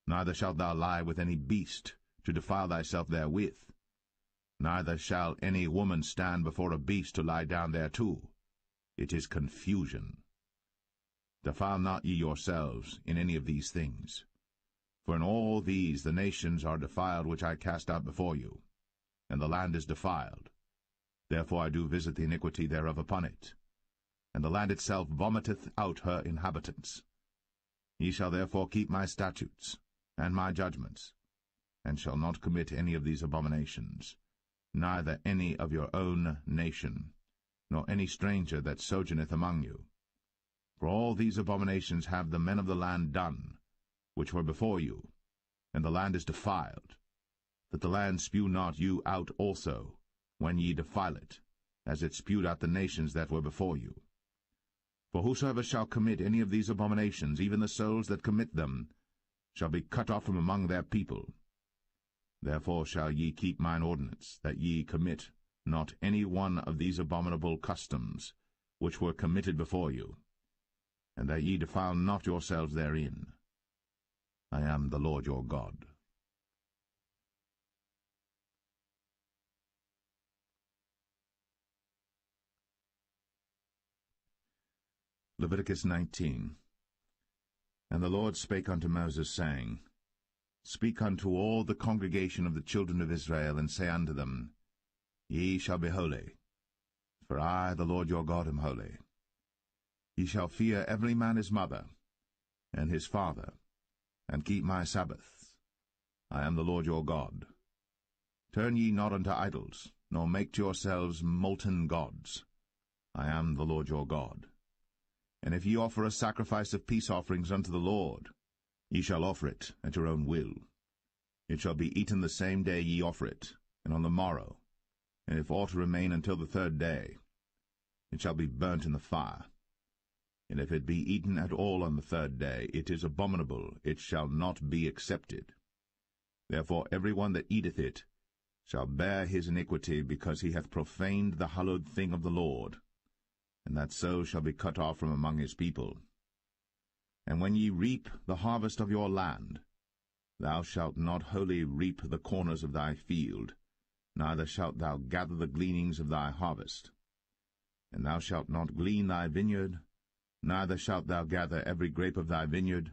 Neither shalt thou lie with any beast, to defile thyself therewith. Neither shall any woman stand before a beast to lie down thereto. It is confusion. Defile not ye yourselves in any of these things. For in all these the nations are defiled which I cast out before you, and the land is defiled. Therefore I do visit the iniquity thereof upon it, and the land itself vomiteth out her inhabitants. Ye shall therefore keep my statutes and my judgments, and shall not commit any of these abominations, neither any of your own nation, nor any stranger that sojourneth among you. For all these abominations have the men of the land done, which were before you, and the land is defiled, that the land spew not you out also, when ye defile it, as it spewed out the nations that were before you. For whosoever shall commit any of these abominations, even the souls that commit them, shall be cut off from among their people. Therefore shall ye keep mine ordinance, that ye commit not any one of these abominable customs, which were committed before you, and that ye defile not yourselves therein. I am the Lord your God. Leviticus 19. And the Lord spake unto Moses, saying, Speak unto all the congregation of the children of Israel, and say unto them, Ye shall be holy, for I, the Lord your God, am holy. Ye shall fear every man his mother, and his father, and keep my Sabbaths. I am the Lord your God. Turn ye not unto idols, nor make to yourselves molten gods. I am the Lord your God. And if ye offer a sacrifice of peace offerings unto the Lord, ye shall offer it at your own will. It shall be eaten the same day ye offer it, and on the morrow. And if aught remain until the third day, it shall be burnt in the fire. And if it be eaten at all on the third day, it is abominable, it shall not be accepted. Therefore every one that eateth it shall bear his iniquity, because he hath profaned the hallowed thing of the Lord, and that so shall be cut off from among his people. And when ye reap the harvest of your land, thou shalt not wholly reap the corners of thy field, neither shalt thou gather the gleanings of thy harvest. And thou shalt not glean thy vineyard, neither shalt thou gather every grape of thy vineyard.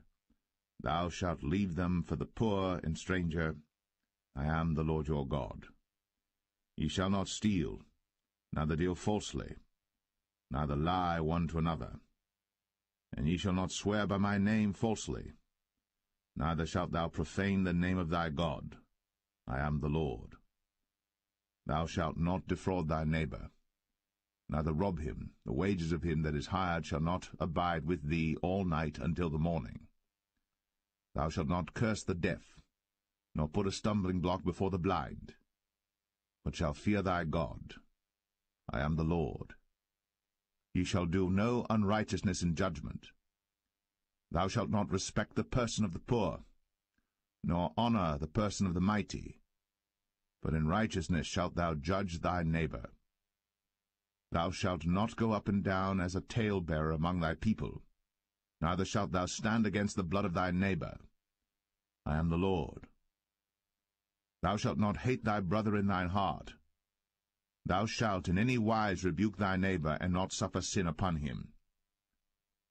Thou shalt leave them for the poor and stranger. I am the Lord your God. Ye shall not steal, neither deal falsely, neither lie one to another. And ye shall not swear by my name falsely, neither shalt thou profane the name of thy God. I am the Lord. Thou shalt not defraud thy neighbor, neither rob him. The wages of him that is hired shall not abide with thee all night until the morning. Thou shalt not curse the deaf, nor put a stumbling block before the blind, but shall fear thy God. I am the Lord. Ye shall do no unrighteousness in judgment. Thou shalt not respect the person of the poor, nor honor the person of the mighty, but in righteousness shalt thou judge thy neighbor. Thou shalt not go up and down as a talebearer among thy people, neither shalt thou stand against the blood of thy neighbor. I am the Lord. Thou shalt not hate thy brother in thine heart. Thou shalt in any wise rebuke thy neighbor, and not suffer sin upon him.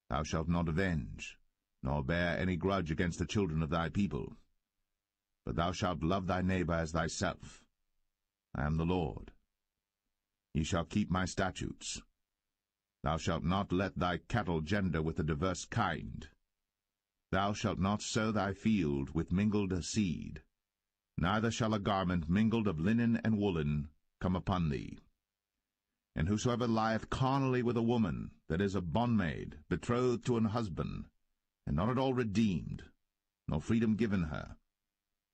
Thou shalt not avenge, nor bear any grudge against the children of thy people, but thou shalt love thy neighbor as thyself. I am the Lord. Ye shall keep my statutes. Thou shalt not let thy cattle gender with a diverse kind. Thou shalt not sow thy field with mingled seed, neither shall a garment mingled of linen and woolen come upon thee. And whosoever lieth carnally with a woman that is a bondmaid, betrothed to an husband, and not at all redeemed, nor freedom given her,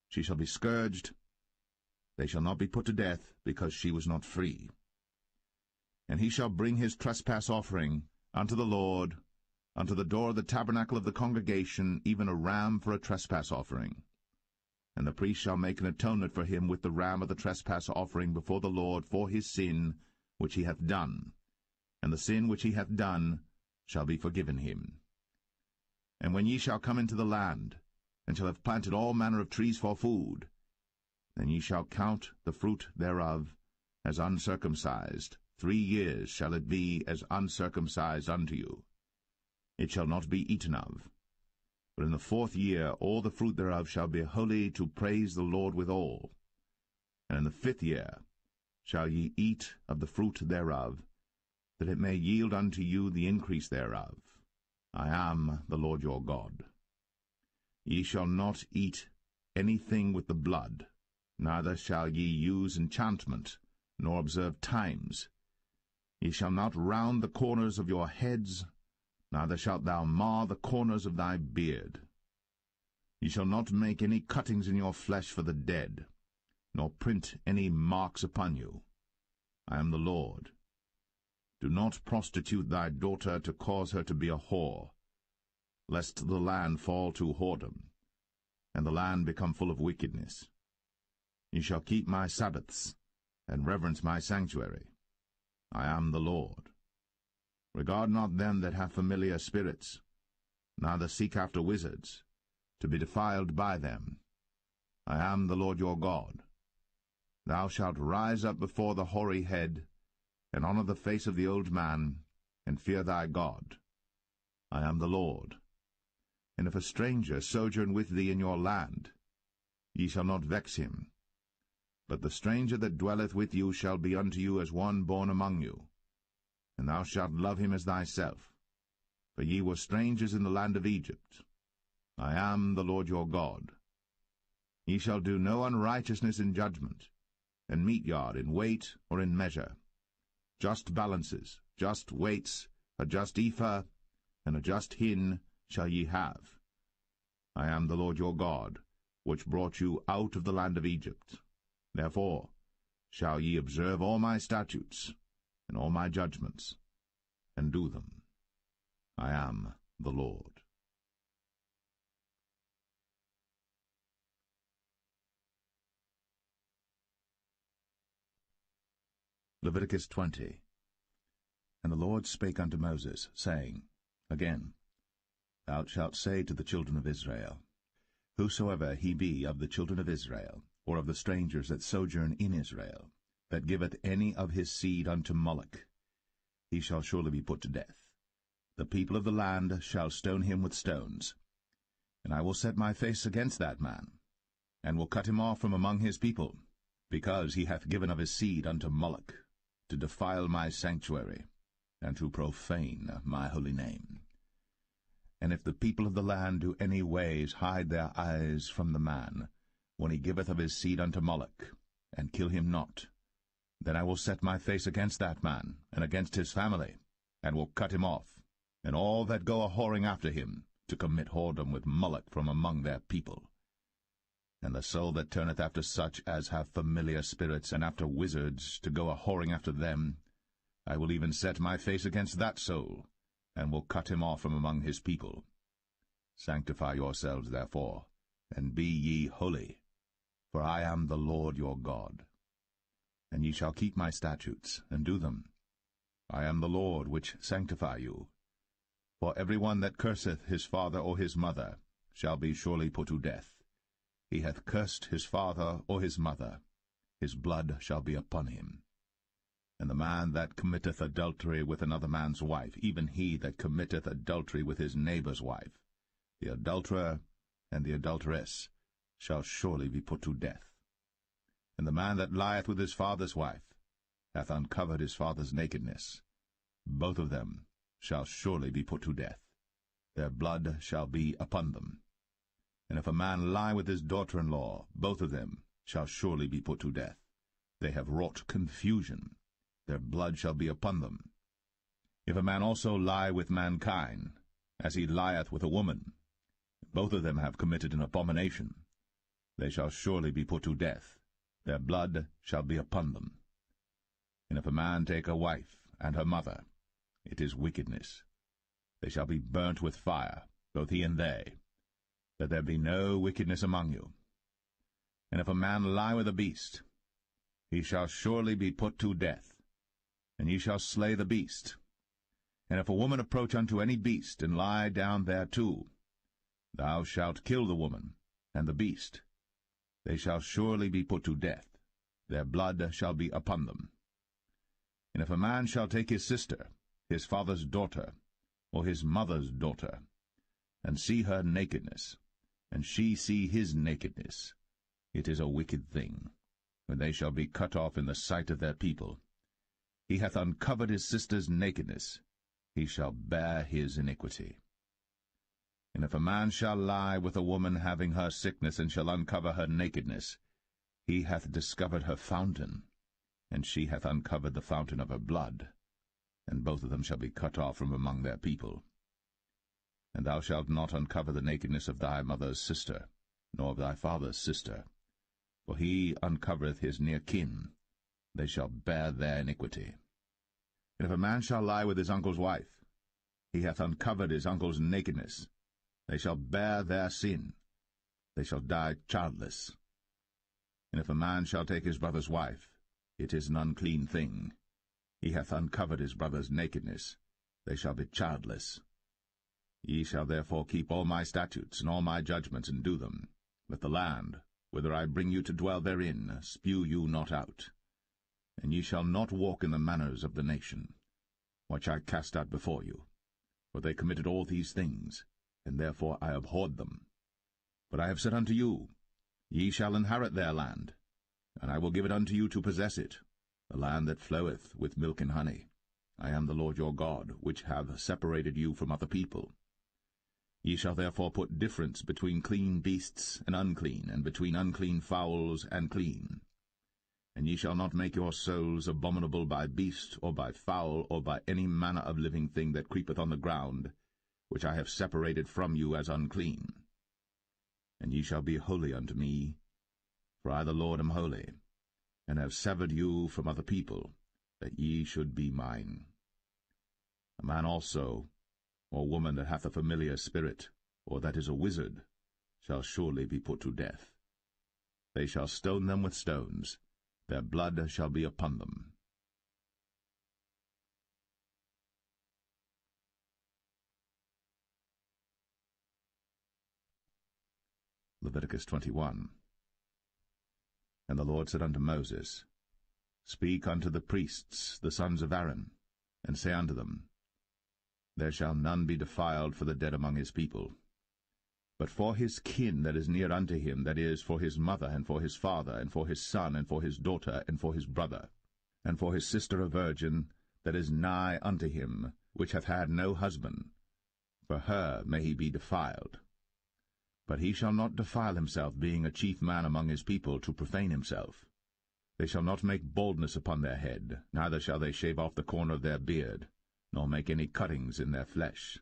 she shall be scourged. They shall not be put to death, because she was not free. And he shall bring his trespass offering unto the Lord, unto the door of the tabernacle of the congregation, even a ram for a trespass offering. And the priest shall make an atonement for him with the ram of the trespass offering before the Lord for his sin which he hath done, and the sin which he hath done shall be forgiven him. And when ye shall come into the land, and shall have planted all manner of trees for food, then ye shall count the fruit thereof as uncircumcised. 3 years shall it be as uncircumcised unto you. It shall not be eaten of. But in the 4th year all the fruit thereof shall be holy, to praise the Lord withal. And in the 5th year shall ye eat of the fruit thereof, that it may yield unto you the increase thereof. I am the Lord your God. Ye shall not eat anything with the blood, neither shall ye use enchantment, nor observe times. Ye shall not round the corners of your heads, neither shalt thou mar the corners of thy beard. Ye shall not make any cuttings in your flesh for the dead, nor print any marks upon you. I am the Lord. Do not prostitute thy daughter to cause her to be a whore, lest the land fall to whoredom, and the land become full of wickedness. Ye shall keep my Sabbaths, and reverence my sanctuary. I am the Lord. Regard not them that have familiar spirits, neither seek after wizards, to be defiled by them. I am the Lord your God. Thou shalt rise up before the hoary head, and honor the face of the old man, and fear thy God. I am the Lord. And if a stranger sojourn with thee in your land, ye shall not vex him. But the stranger that dwelleth with you shall be unto you as one born among you, and thou shalt love him as thyself. For ye were strangers in the land of Egypt. I am the Lord your God. Ye shall do no unrighteousness in judgment, and meet yard in weight or in measure. Just balances, just weights, a just ephah, and a just hin shall ye have. I am the Lord your God, which brought you out of the land of Egypt. Therefore shall ye observe all my statutes, and all my judgments, and do them. I am the Lord. Leviticus 20. And the Lord spake unto Moses, saying, Again, thou shalt say to the children of Israel, Whosoever he be of the children of Israel, or of the strangers that sojourn in Israel, that giveth any of his seed unto Moloch, he shall surely be put to death. The people of the land shall stone him with stones. And I will set my face against that man, and will cut him off from among his people, because he hath given of his seed unto Moloch, to defile my sanctuary, and to profane my holy name. And if the people of the land do any ways hide their eyes from the man, when he giveth of his seed unto Moloch, and kill him not, then I will set my face against that man, and against his family, and will cut him off, and all that go a-whoring after him, to commit whoredom with Moloch from among their people. And the soul that turneth after such as have familiar spirits, and after wizards, to go a-whoring after them, I will even set my face against that soul, and will cut him off from among his people. Sanctify yourselves, therefore, and be ye holy, for I am the Lord your God. And ye shall keep my statutes, and do them. I am the Lord which sanctify you. For every one that curseth his father or his mother shall be surely put to death. He hath cursed his father or his mother, his blood shall be upon him. And the man that committeth adultery with another man's wife, even he that committeth adultery with his neighbour's wife, the adulterer and the adulteress, shall surely be put to death. And the man that lieth with his father's wife hath uncovered his father's nakedness. Both of them shall surely be put to death. Their blood shall be upon them. And if a man lie with his daughter-in-law, both of them shall surely be put to death. They have wrought confusion. Their blood shall be upon them. If a man also lie with mankind, as he lieth with a woman, both of them have committed an abomination. They shall surely be put to death. Their blood shall be upon them. And if a man take a wife and her mother, it is wickedness. They shall be burnt with fire, both he and they, that there be no wickedness among you. And if a man lie with a beast, he shall surely be put to death, and ye shall slay the beast. And if a woman approach unto any beast, and lie down thereto, thou shalt kill the woman and the beast. They shall surely be put to death. Their blood shall be upon them. And if a man shall take his sister, his father's daughter, or his mother's daughter, and see her nakedness, and she see his nakedness, it is a wicked thing, when they shall be cut off in the sight of their people. He hath uncovered his sister's nakedness, he shall bear his iniquity. And if a man shall lie with a woman having her sickness, and shall uncover her nakedness, he hath discovered her fountain, and she hath uncovered the fountain of her blood, and both of them shall be cut off from among their people. And thou shalt not uncover the nakedness of thy mother's sister, nor of thy father's sister, for he uncovereth his near kin, they shall bear their iniquity. And if a man shall lie with his uncle's wife, he hath uncovered his uncle's nakedness, they shall bear their sin, they shall die childless. And if a man shall take his brother's wife, it is an unclean thing. He hath uncovered his brother's nakedness, they shall be childless. Ye shall therefore keep all my statutes and all my judgments, and do them, that the land, whither I bring you to dwell therein, spew you not out. And ye shall not walk in the manners of the nation, which I cast out before you. For they committed all these things, and therefore I abhorred them. But I have said unto you, Ye shall inherit their land, and I will give it unto you to possess it, a land that floweth with milk and honey. I am the Lord your God, which have separated you from other people. Ye shall therefore put difference between clean beasts and unclean, and between unclean fowls and clean. And ye shall not make your souls abominable by beast, or by fowl, or by any manner of living thing that creepeth on the ground, which I have separated from you as unclean. And ye shall be holy unto me, for I the Lord am holy, and have severed you from other people, that ye should be mine. A man also, or woman that hath a familiar spirit, or that is a wizard, shall surely be put to death. They shall stone them with stones, their blood shall be upon them. Leviticus 21. And the Lord said unto Moses, Speak unto the priests, the sons of Aaron, and say unto them, There shall none be defiled for the dead among his people. But for his kin that is near unto him, that is, for his mother, and for his father, and for his son, and for his daughter, and for his brother, and for his sister a virgin, that is nigh unto him, which hath had no husband, for her may he be defiled. But he shall not defile himself, being a chief man among his people, to profane himself. They shall not make baldness upon their head, neither shall they shave off the corner of their beard, nor make any cuttings in their flesh.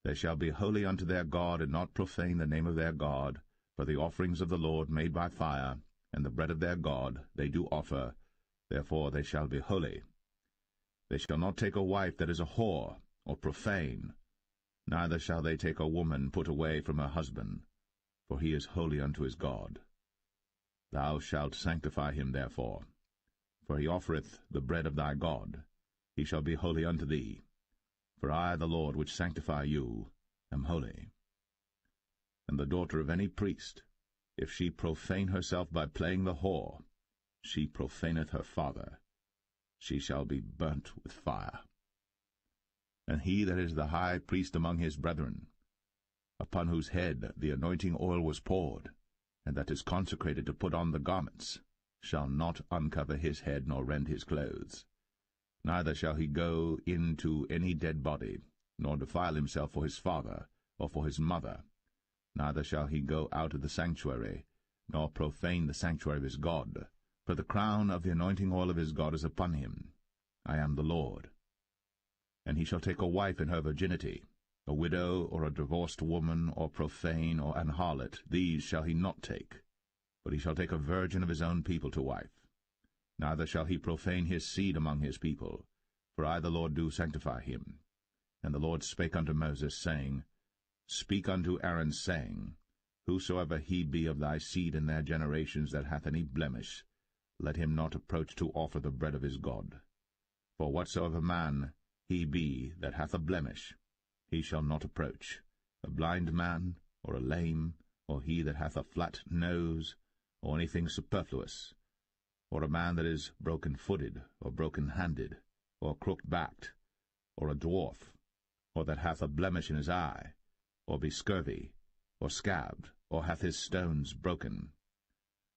They shall be holy unto their God, and not profane the name of their God, for the offerings of the Lord made by fire, and the bread of their God they do offer, therefore they shall be holy. They shall not take a wife that is a whore, or profane, neither shall they take a woman put away from her husband, for he is holy unto his God. Thou shalt sanctify him therefore, for he offereth the bread of thy God. He shall be holy unto thee. For I, the Lord, which sanctify you, am holy. And the daughter of any priest, if she profane herself by playing the whore, she profaneth her father. She shall be burnt with fire. And he that is the high priest among his brethren, upon whose head the anointing oil was poured, and that is consecrated to put on the garments, shall not uncover his head nor rend his clothes. Neither shall he go into any dead body, nor defile himself for his father, or for his mother. Neither shall he go out of the sanctuary, nor profane the sanctuary of his God. For the crown of the anointing oil of his God is upon him. I am the Lord. And he shall take a wife in her virginity, a widow, or a divorced woman, or profane, or an harlot. These shall he not take, but he shall take a virgin of his own people to wife. Neither shall he profane his seed among his people, for I the Lord do sanctify him. And the Lord spake unto Moses, saying, Speak unto Aaron, saying, Whosoever he be of thy seed in their generations that hath any blemish, let him not approach to offer the bread of his God. For whatsoever man he be that hath a blemish, he shall not approach, a blind man, or a lame, or he that hath a flat nose, or anything superfluous, or a man that is broken-footed, or broken-handed, or crooked-backed, or a dwarf, or that hath a blemish in his eye, or be scurvy, or scabbed, or hath his stones broken.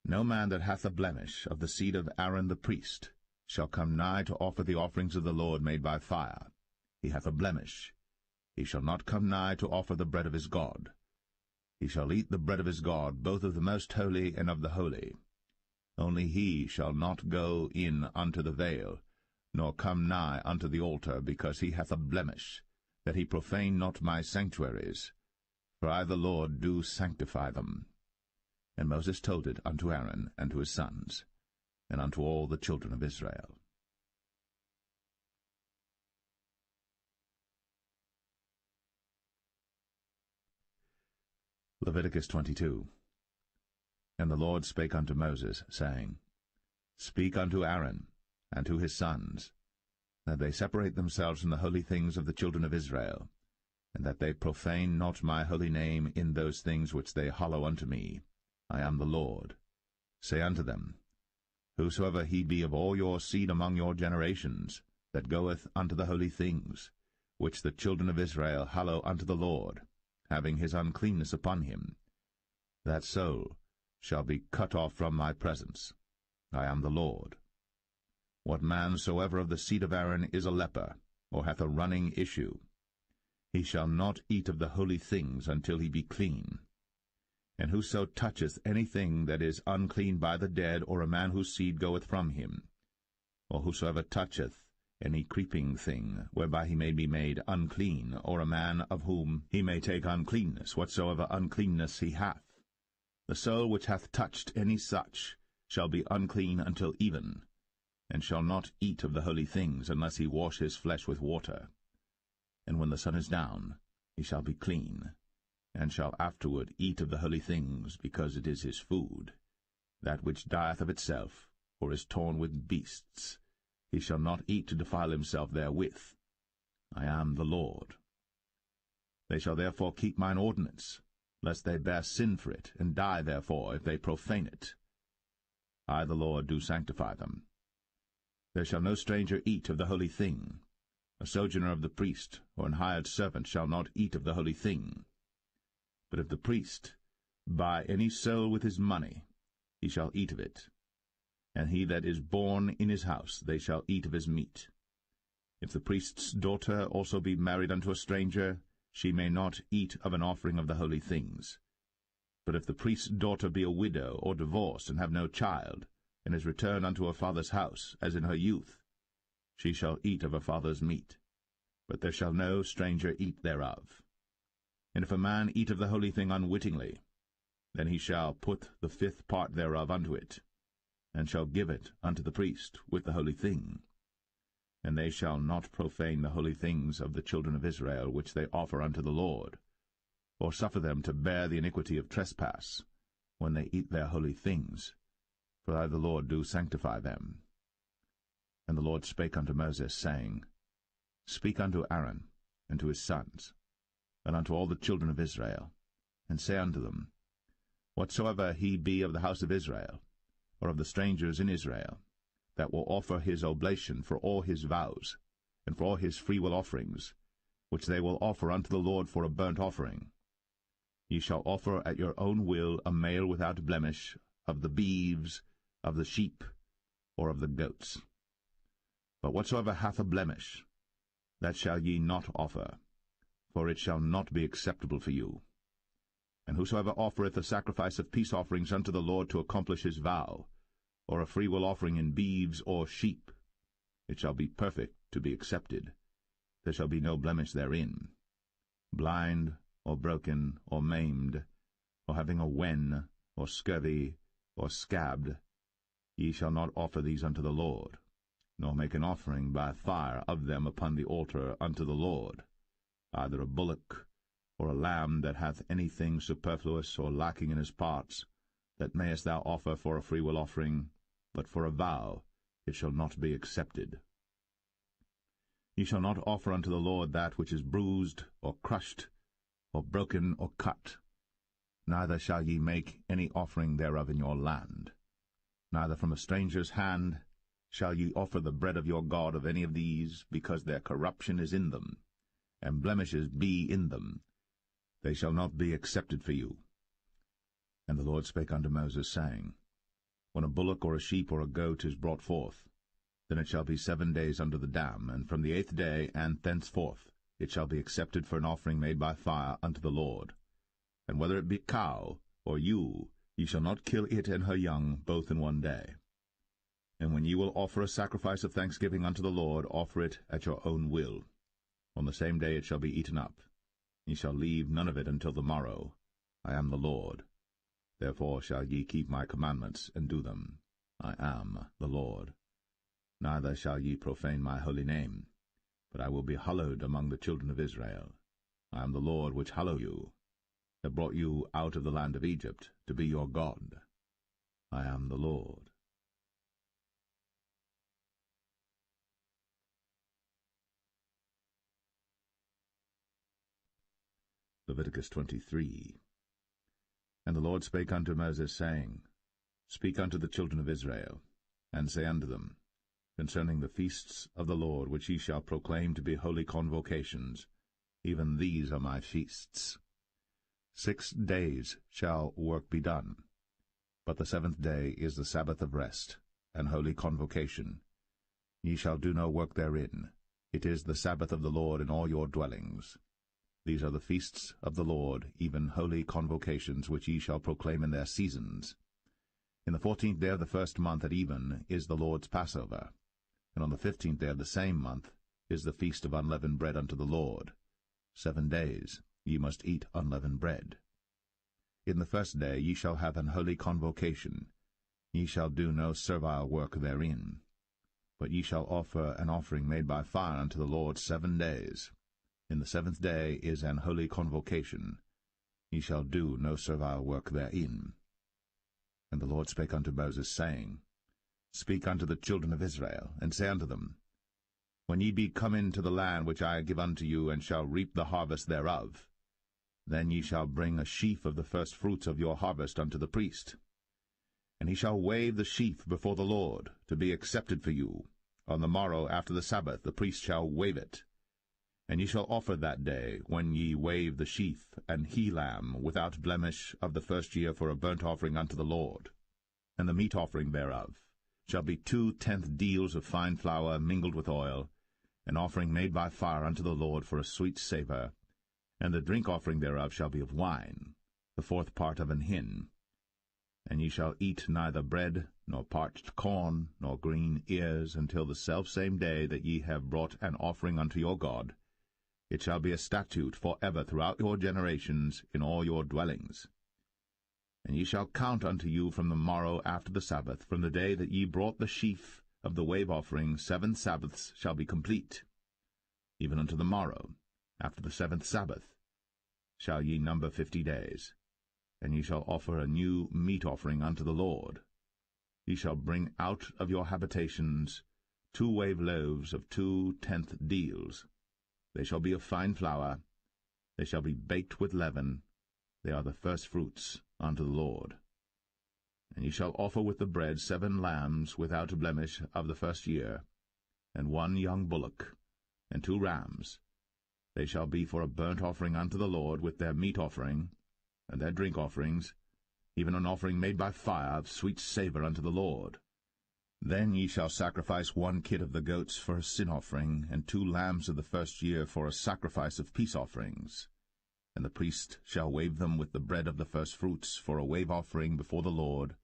No man that hath a blemish of the seed of Aaron the priest shall come nigh to offer the offerings of the Lord made by fire. He hath a blemish. He shall not come nigh to offer the bread of his God. He shall eat the bread of his God, both of the most holy and of the holy. Only he shall not go in unto the veil, nor come nigh unto the altar, because he hath a blemish, that he profane not my sanctuaries. For I the Lord do sanctify them. And Moses told it unto Aaron and to his sons, and unto all the children of Israel. Leviticus 22. And the Lord spake unto Moses, saying, Speak unto Aaron and to his sons, that they separate themselves from the holy things of the children of Israel, and that they profane not my holy name in those things which they hallow unto me. I am the Lord. Say unto them, Whosoever he be of all your seed among your generations, that goeth unto the holy things, which the children of Israel hallow unto the Lord, having his uncleanness upon him, that soul shall be cut off from my presence. I am the Lord. What man soever of the seed of Aaron is a leper, or hath a running issue, he shall not eat of the holy things until he be clean. And whoso toucheth anything that is unclean by the dead, or a man whose seed goeth from him, or whosoever toucheth any creeping thing, whereby he may be made unclean, or a man of whom he may take uncleanness, whatsoever uncleanness he hath, the soul which hath touched any such shall be unclean until even, and shall not eat of the holy things, unless he wash his flesh with water. And when the sun is down, he shall be clean, and shall afterward eat of the holy things, because it is his food. That which dieth of itself, or is torn with beasts, he shall not eat to defile himself therewith. I am the Lord. They shall therefore keep mine ordinance, lest they bear sin for it, and die therefore, if they profane it. I the Lord do sanctify them. There shall no stranger eat of the holy thing. A sojourner of the priest, or an hired servant, shall not eat of the holy thing. But if the priest buy any soul with his money, he shall eat of it. And he that is born in his house, they shall eat of his meat. If the priest's daughter also be married unto a stranger, she may not eat of an offering of the holy things. But if the priest's daughter be a widow or divorced, and have no child, and is returned unto her father's house, as in her youth, she shall eat of her father's meat, but there shall no stranger eat thereof. And if a man eat of the holy thing unwittingly, then he shall put the fifth part thereof unto it, and shall give it unto the priest with the holy thing. And they shall not profane the holy things of the children of Israel, which they offer unto the Lord, or suffer them to bear the iniquity of trespass, when they eat their holy things, for I the Lord do sanctify them. And the Lord spake unto Moses, saying, Speak unto Aaron, and to his sons, and unto all the children of Israel, and say unto them, Whatsoever he be of the house of Israel, or of the strangers in Israel, that will offer his oblation for all his vows, and for all his freewill offerings, which they will offer unto the Lord for a burnt offering, ye shall offer at your own will a male without blemish, of the beeves, of the sheep, or of the goats. But whatsoever hath a blemish, that shall ye not offer, for it shall not be acceptable for you. And whosoever offereth a sacrifice of peace offerings unto the Lord to accomplish his vow, or a freewill offering in beeves or sheep, it shall be perfect to be accepted. There shall be no blemish therein. Blind, or broken, or maimed, or having a wen, or scurvy, or scabbed, ye shall not offer these unto the Lord, nor make an offering by fire of them upon the altar unto the Lord, either a bullock, or a lamb that hath anything superfluous or lacking in his parts, that mayest thou offer for a freewill offering, but for a vow it shall not be accepted. Ye shall not offer unto the Lord that which is bruised, or crushed, or broken, or cut. Neither shall ye make any offering thereof in your land. Neither from a stranger's hand shall ye offer the bread of your God of any of these, because their corruption is in them, and blemishes be in them. They shall not be accepted for you. And the Lord spake unto Moses, saying, When a bullock or a sheep or a goat is brought forth, then it shall be 7 days under the dam, and from the 8th day and thenceforth it shall be accepted for an offering made by fire unto the Lord. And whether it be cow or ewe, ye shall not kill it and her young both in 1 day. And when ye will offer a sacrifice of thanksgiving unto the Lord, offer it at your own will. On the same day it shall be eaten up. Ye shall leave none of it until the morrow. I am the Lord. Therefore shall ye keep my commandments, and do them. I am the Lord. Neither shall ye profane my holy name, but I will be hallowed among the children of Israel. I am the Lord which hallow you, that brought you out of the land of Egypt, to be your God. I am the Lord. Leviticus 23. And the Lord spake unto Moses, saying, Speak unto the children of Israel, and say unto them, Concerning the feasts of the Lord, which ye shall proclaim to be holy convocations, even these are my feasts. 6 days shall work be done, but the 7th day is the Sabbath of rest, and holy convocation. Ye shall do no work therein. It is the Sabbath of the Lord in all your dwellings. These are the feasts of the Lord, even holy convocations, which ye shall proclaim in their seasons. In the 14th day of the 1st month at even is the Lord's Passover, and on the 15th day of the same month is the feast of unleavened bread unto the Lord. 7 days ye must eat unleavened bread. In the 1st day ye shall have an holy convocation. Ye shall do no servile work therein. But ye shall offer an offering made by fire unto the Lord 7 days. In the 7th day is an holy convocation. Ye shall do no servile work therein. And the Lord spake unto Moses, saying, Speak unto the children of Israel, and say unto them, When ye be come into the land which I give unto you, and shall reap the harvest thereof, Then ye shall bring a sheaf of the firstfruits of your harvest unto the priest. And he shall wave the sheaf before the Lord, to be accepted for you. On the morrow after the Sabbath the priest shall wave it. And ye shall offer that day, when ye wave the sheaf, an he-lamb without blemish of the first year for a burnt offering unto the Lord. And the meat offering thereof shall be 2/10 deals of fine flour mingled with oil, an offering made by fire unto the Lord for a sweet savour. And the drink offering thereof shall be of wine, the 4th part of an hin. And ye shall eat neither bread, nor parched corn, nor green ears, until the selfsame day that ye have brought an offering unto your God. It shall be a statute for ever throughout your generations in all your dwellings. And ye shall count unto you from the morrow after the Sabbath, from the day that ye brought the sheaf of the wave offering, 7 Sabbaths shall be complete. Even unto the morrow, after the 7th Sabbath, shall ye number 50 days. And ye shall offer a new meat offering unto the Lord. Ye shall bring out of your habitations 2 wave loaves of 2/10 deals. They shall be of fine flour. They shall be baked with leaven. They are the firstfruits unto the Lord. And ye shall offer with the bread 7 lambs without a blemish of the first year, and 1 young bullock, and 2 rams. They shall be for a burnt offering unto the Lord, with their meat offering, and their drink offerings, even an offering made by fire of sweet savour unto the Lord. Then ye shall sacrifice 1 kid of the goats for a sin offering, and 2 lambs of the first year for a sacrifice of peace offerings. And the priest shall wave them with the bread of the firstfruits for a wave offering before the Lord.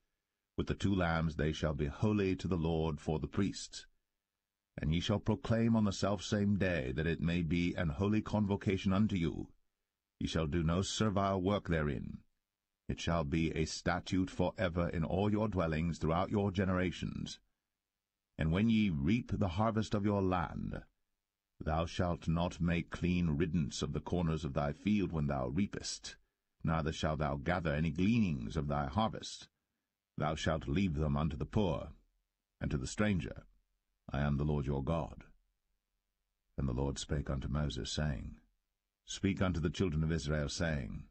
With the 2 lambs they shall be holy to the Lord for the priests. And ye shall proclaim on the selfsame day, that it may be an holy convocation unto you. Ye shall do no servile work therein. It shall be a statute for ever in all your dwellings throughout your generations. And when ye reap the harvest of your land, thou shalt not make clean riddance of the corners of thy field when thou reapest, neither shalt thou gather any gleanings of thy harvest. Thou shalt leave them unto the poor, and to the stranger. I am the Lord your God. And the Lord spake unto Moses, saying, Speak unto the children of Israel, saying,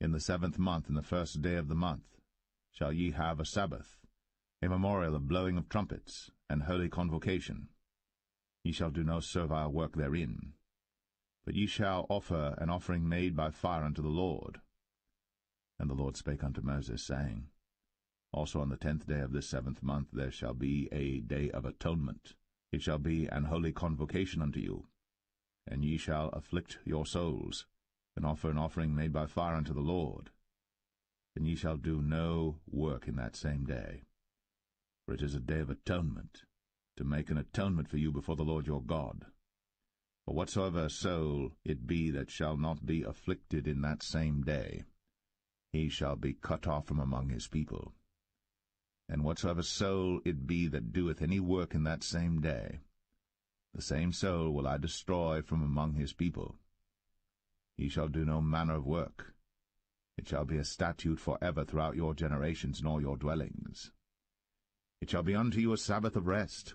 In the 7th month, in the 1st day of the month, shall ye have a Sabbath, a memorial of blowing of trumpets, and holy convocation. Ye shall do no servile work therein, but ye shall offer an offering made by fire unto the Lord. And the Lord spake unto Moses, saying, Also on the 10th day of this 7th month there shall be a day of atonement. It shall be an holy convocation unto you. And ye shall afflict your souls, and offer an offering made by fire unto the Lord. And ye shall do no work in that same day. For it is a day of atonement, to make an atonement for you before the Lord your God. For whatsoever soul it be that shall not be afflicted in that same day, he shall be cut off from among his people. And whatsoever soul it be that doeth any work in that same day, the same soul will I destroy from among his people. Ye shall do no manner of work. It shall be a statute for ever throughout your generations in all your dwellings. It shall be unto you a Sabbath of rest.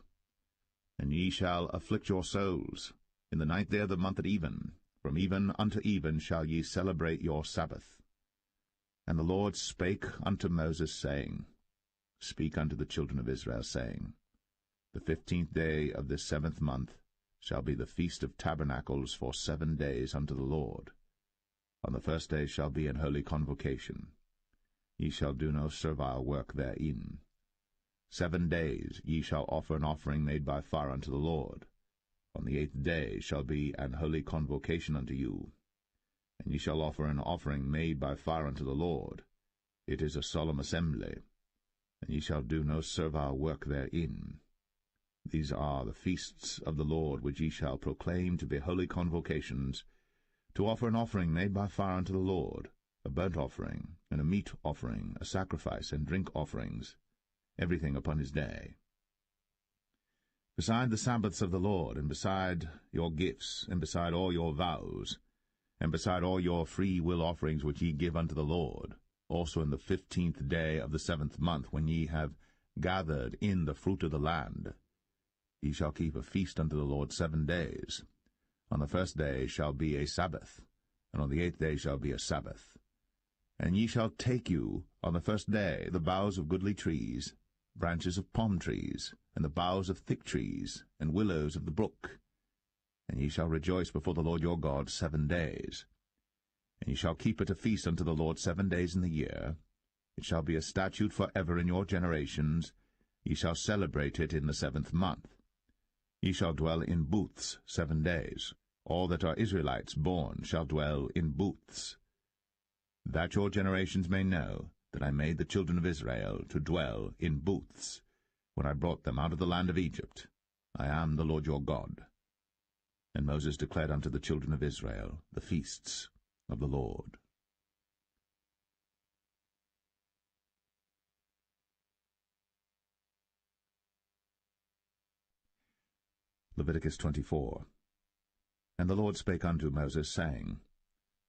And ye shall afflict your souls. In the 9th day of the month at even, from even unto even shall ye celebrate your Sabbath. And the Lord spake unto Moses, saying, Speak unto the children of Israel, saying, The 15th day of this 7th month shall be the Feast of Tabernacles for 7 days unto the Lord. On the 1st day shall be an holy convocation. Ye shall do no servile work therein. 7 days ye shall offer an offering made by fire unto the Lord. On the 8th day shall be an holy convocation unto you. And ye shall offer an offering made by fire unto the Lord. It is a solemn assembly. And ye shall do no servile work therein. These are the feasts of the Lord, which ye shall proclaim to be holy convocations, to offer an offering made by fire unto the Lord, a burnt offering, and a meat offering, a sacrifice, and drink offerings, everything upon his day. Beside the Sabbaths of the Lord, and beside your gifts, and beside all your vows, and beside all your free will offerings which ye give unto the Lord, also in the 15th day of the 7th month, when ye have gathered in the fruit of the land, ye shall keep a feast unto the Lord 7 days. On the 1st day shall be a Sabbath, and on the 8th day shall be a Sabbath. And ye shall take you on the 1st day the boughs of goodly trees, branches of palm trees, and the boughs of thick trees, and willows of the brook. And ye shall rejoice before the Lord your God 7 days. And ye shall keep it a feast unto the Lord 7 days in the year. It shall be a statute for ever in your generations. Ye shall celebrate it in the 7th month. Ye shall dwell in booths 7 days. All that are Israelites born shall dwell in booths. That your generations may know that I made the children of Israel to dwell in booths, when I brought them out of the land of Egypt. I am the Lord your God. And Moses declared unto the children of Israel the feasts of the Lord. Leviticus 24. And the Lord spake unto Moses, saying,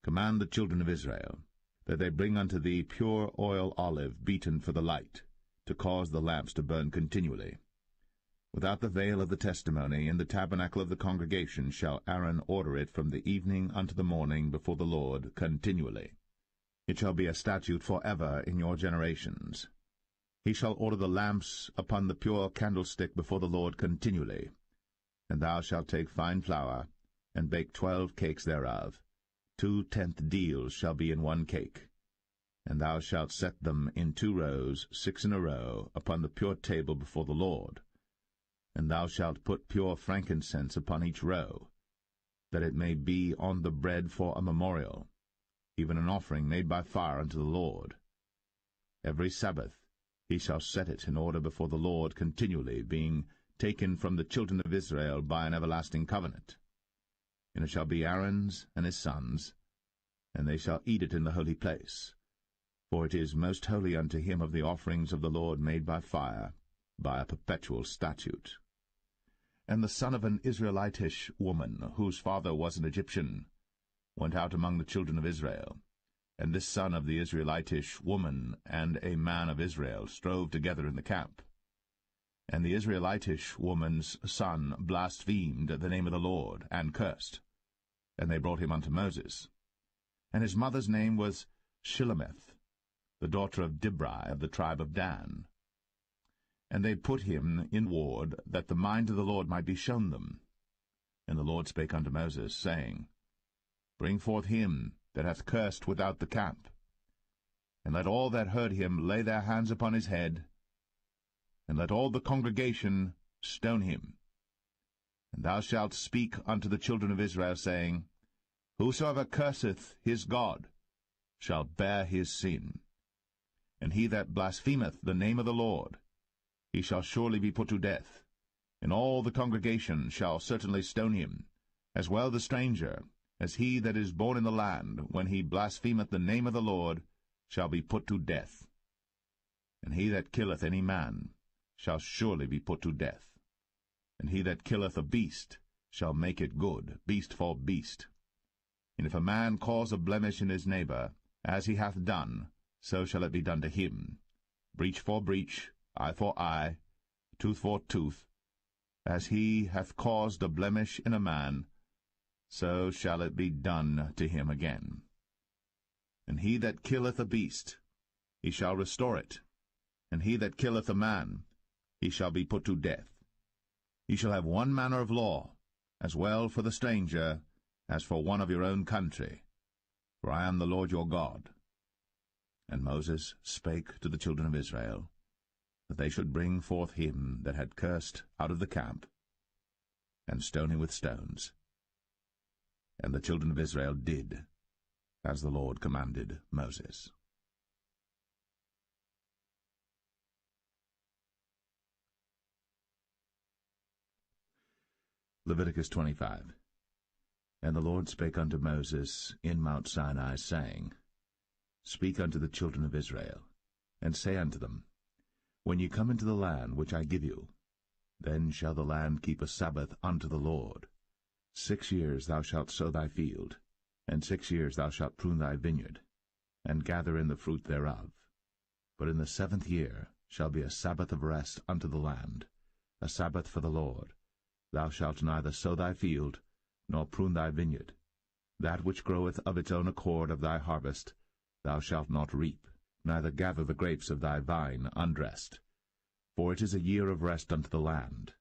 Command the children of Israel, that they bring unto thee pure oil olive beaten for the light, to cause the lamps to burn continually. Without the veil of the testimony, in the tabernacle of the congregation, shall Aaron order it from the evening unto the morning before the Lord continually. It shall be a statute for ever in your generations. He shall order the lamps upon the pure candlestick before the Lord continually. And thou shalt take fine flour, and bake 12 cakes thereof. 2/10 deals shall be in 1 cake. And thou shalt set them in 2 rows, 6 in a row, upon the pure table before the Lord. And thou shalt put pure frankincense upon each row, that it may be on the bread for a memorial, even an offering made by fire unto the Lord. Every Sabbath he shall set it in order before the Lord continually, being taken from the children of Israel by an everlasting covenant. And it shall be Aaron's and his sons, and they shall eat it in the holy place. For it is most holy unto him of the offerings of the Lord made by fire, by a perpetual statute. And the son of an Israelitish woman, whose father was an Egyptian, went out among the children of Israel. And this son of the Israelitish woman and a man of Israel strove together in the camp. And the Israelitish woman's son blasphemed the name of the Lord, and cursed. And they brought him unto Moses. And his mother's name was Shilemeth, the daughter of Dibri of the tribe of Dan. And they put him in ward, that the mind of the Lord might be shown them. And the Lord spake unto Moses, saying, Bring forth him that hath cursed without the camp, and let all that heard him lay their hands upon his head, and let all the congregation stone him. And thou shalt speak unto the children of Israel, saying, Whosoever curseth his God shall bear his sin. And he that blasphemeth the name of the Lord, he shall surely be put to death. And all the congregation shall certainly stone him, as well the stranger, as he that is born in the land, when he blasphemeth the name of the Lord, shall be put to death. And he that killeth any man shall surely be put to death. And he that killeth a beast shall make it good, beast for beast. And if a man cause a blemish in his neighbor, as he hath done, so shall it be done to him. Breach for breach, eye for eye, tooth for tooth. As he hath caused a blemish in a man, so shall it be done to him again. And he that killeth a beast, he shall restore it. And he that killeth a man, he shall be put to death. Ye shall have one manner of law, as well for the stranger as for one of your own country. For I am the Lord your God. And Moses spake to the children of Israel, that they should bring forth him that had cursed out of the camp, and stone him with stones. And the children of Israel did as the Lord commanded Moses. Leviticus 25. And the Lord spake unto Moses in Mount Sinai, saying, Speak unto the children of Israel, and say unto them, When ye come into the land which I give you, then shall the land keep a Sabbath unto the Lord. 6 years thou shalt sow thy field, and 6 years thou shalt prune thy vineyard, and gather in the fruit thereof. But in the 7th year shall be a Sabbath of rest unto the land, a Sabbath for the Lord. Thou shalt neither sow thy field, nor prune thy vineyard. That which groweth of its own accord of thy harvest thou shalt not reap, neither gather the grapes of thy vine undressed. For it is a year of rest unto the land,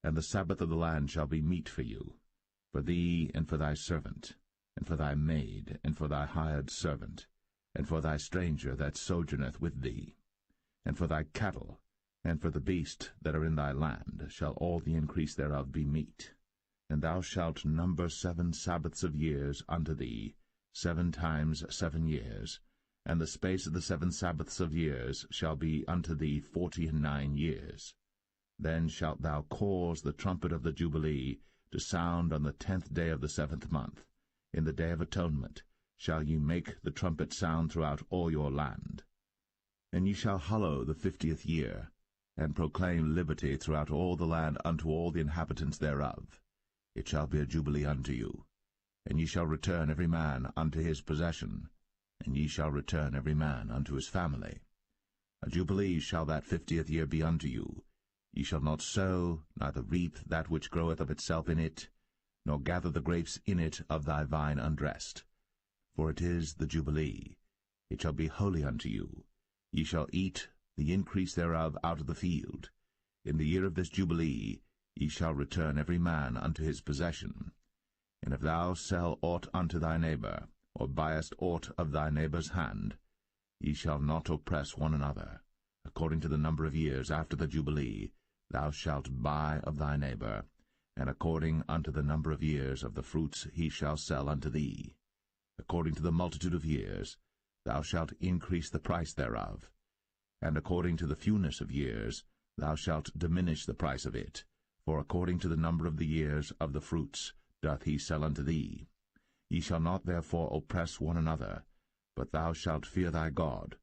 and the Sabbath of the land shall be meat for you, for thee and for thy servant, and for thy maid, and for thy hired servant, and for thy stranger that sojourneth with thee, and for thy cattle, and for the beast that are in thy land shall all the increase thereof be meat. And thou shalt number 7 Sabbaths of years unto thee, 7 times 7 years, and the space of the 7 Sabbaths of years shall be unto thee 49 years. Then shalt thou cause the trumpet of the Jubilee to sound on the 10th day of the 7th month. In the day of atonement shall ye make the trumpet sound throughout all your land. And ye shall hallow the 50th year, and proclaim liberty throughout all the land unto all the inhabitants thereof. It shall be a jubilee unto you, and ye shall return every man unto his possession, and ye shall return every man unto his family. A jubilee shall that 50th year be unto you. Ye shall not sow, neither reap that which groweth of itself in it, nor gather the grapes in it of thy vine undressed. For it is the jubilee. It shall be holy unto you. Ye shall eat the increase thereof out of the field. In the year of this jubilee ye shall return every man unto his possession. And if thou sell aught unto thy neighbor, or buyest aught of thy neighbor's hand, ye shall not oppress one another. According to the number of years after the jubilee thou shalt buy of thy neighbor, and according unto the number of years of the fruits he shall sell unto thee. According to the multitude of years thou shalt increase the price thereof, and according to the fewness of years thou shalt diminish the price of it, for according to the number of the years of the fruits doth he sell unto thee. Ye shall not therefore oppress one another, but thou shalt fear thy God,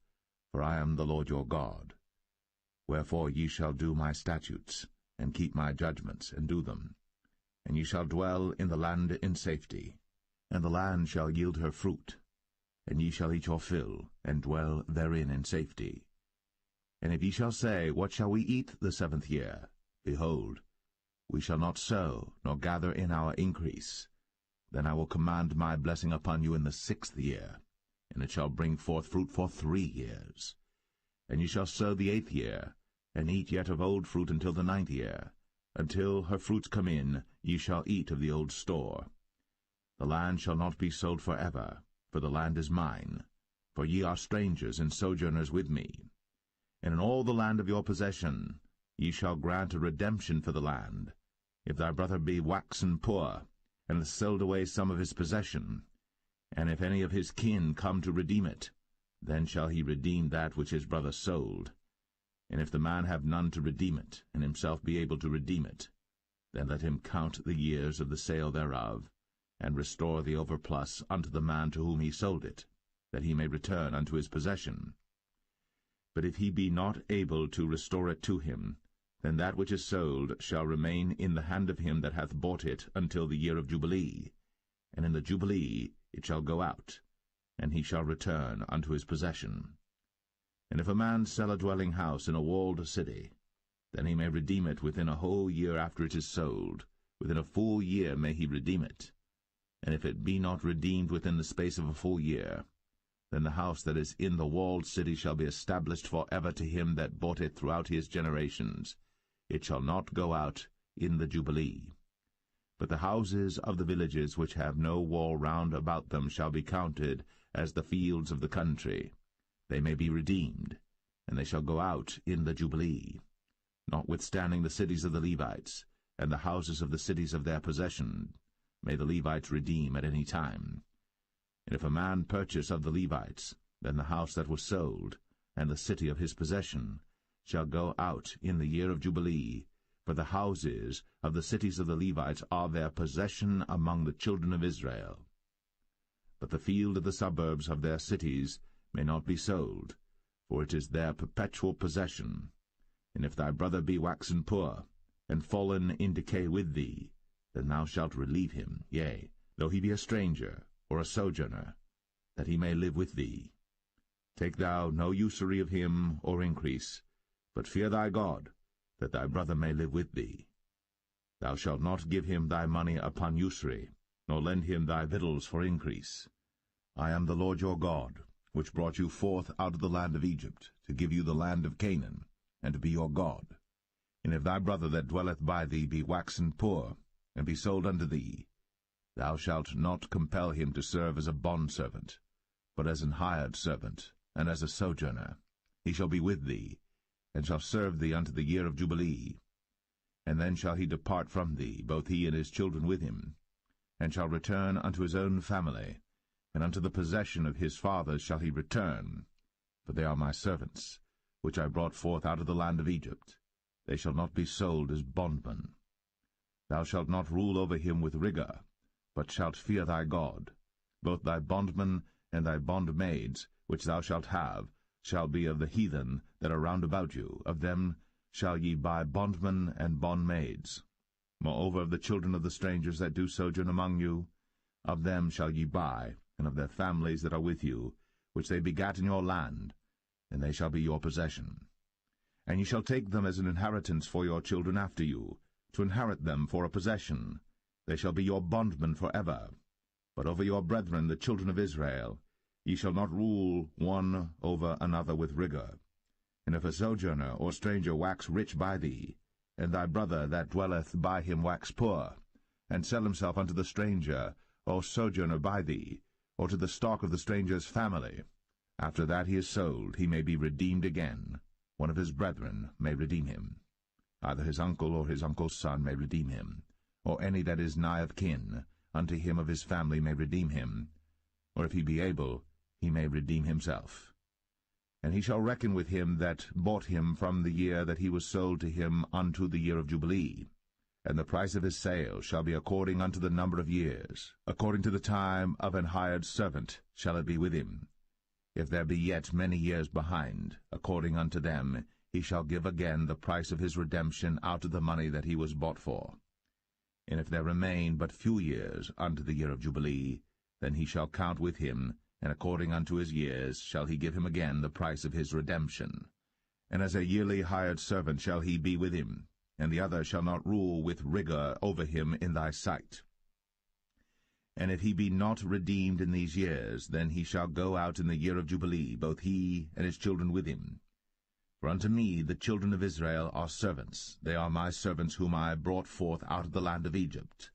for I am the Lord your God. Wherefore ye shall do my statutes, and keep my judgments, and do them. And ye shall dwell in the land in safety, and the land shall yield her fruit, and ye shall eat your fill, and dwell therein in safety. And if ye shall say, What shall we eat the 7th year? Behold, we shall not sow, nor gather in our increase. Then I will command my blessing upon you in the 6th year, and it shall bring forth fruit for 3 years. And ye shall sow the 8th year, and eat yet of old fruit until the 9th year. Until her fruits come in, ye shall eat of the old store. The land shall not be sold forever, for the land is mine, for ye are strangers and sojourners with me. And in all the land of your possession ye shall grant a redemption for the land. If thy brother be waxen poor, and hath sold away some of his possession, and if any of his kin come to redeem it, then shall he redeem that which his brother sold. And if the man have none to redeem it, and himself be able to redeem it, then let him count the years of the sale thereof, and restore the overplus unto the man to whom he sold it, that he may return unto his possession. But if he be not able to restore it to him, then that which is sold shall remain in the hand of him that hath bought it until the year of Jubilee, and in the Jubilee it shall go out, and he shall return unto his possession. And if a man sell a dwelling house in a walled city, then he may redeem it within a whole year after it is sold. Within a full year may he redeem it. And if it be not redeemed within the space of a full year, then the house that is in the walled city shall be established for ever to him that bought it throughout his generations. It shall not go out in the Jubilee. But the houses of the villages which have no wall round about them shall be counted as the fields of the country. They may be redeemed, and they shall go out in the Jubilee. Notwithstanding the cities of the Levites, and the houses of the cities of their possession, may the Levites redeem at any time. And if a man purchase of the Levites, then the house that was sold, and the city of his possession, shall go out in the year of Jubilee, for the houses of the cities of the Levites are their possession among the children of Israel. But the field of the suburbs of their cities may not be sold, for it is their perpetual possession. And if thy brother be waxen poor, and fallen in decay with thee, then thou shalt relieve him, yea, though he be a stranger, or a sojourner, that he may live with thee. Take thou no usury of him, or increase, but fear thy God, that thy brother may live with thee. Thou shalt not give him thy money upon usury, nor lend him thy victuals for increase. I am the Lord your God, which brought you forth out of the land of Egypt, to give you the land of Canaan, and to be your God. And if thy brother that dwelleth by thee be waxen poor, and be sold unto thee, thou shalt not compel him to serve as a bondservant, but as an hired servant, and as a sojourner. He shall be with thee, and shall serve thee unto the year of Jubilee. And then shall he depart from thee, both he and his children with him, and shall return unto his own family, and unto the possession of his fathers shall he return. For they are my servants, which I brought forth out of the land of Egypt. They shall not be sold as bondmen. Thou shalt not rule over him with rigor, but shalt fear thy God. Both thy bondmen and thy bondmaids, which thou shalt have, shall be of the heathen that are round about you. Of them shall ye buy bondmen and bondmaids. Moreover, of the children of the strangers that do sojourn among you, of them shall ye buy, and of their families that are with you, which they begat in your land, and they shall be your possession. And ye shall take them as an inheritance for your children after you, to inherit them for a possession. They shall be your bondmen for ever. But over your brethren, the children of Israel, ye shall not rule one over another with rigor. And if a sojourner or stranger wax rich by thee, and thy brother that dwelleth by him wax poor, and sell himself unto the stranger or sojourner by thee, or to the stock of the stranger's family, after that he is sold, he may be redeemed again. One of his brethren may redeem him. Either his uncle or his uncle's son may redeem him, or any that is nigh of kin unto him of his family may redeem him, or if he be able, he may redeem himself. And he shall reckon with him that bought him from the year that he was sold to him unto the year of Jubilee. And the price of his sale shall be according unto the number of years. According to the time of an hired servant shall it be with him. If there be yet many years behind, according unto them, he shall give again the price of his redemption out of the money that he was bought for. And if there remain but few years unto the year of Jubilee, then he shall count with him, and according unto his years shall he give him again the price of his redemption. And as a yearly hired servant shall he be with him, and the other shall not rule with rigor over him in thy sight. And if he be not redeemed in these years, then he shall go out in the year of Jubilee, both he and his children with him. For unto me the children of Israel are servants. They are my servants whom I brought forth out of the land of Egypt.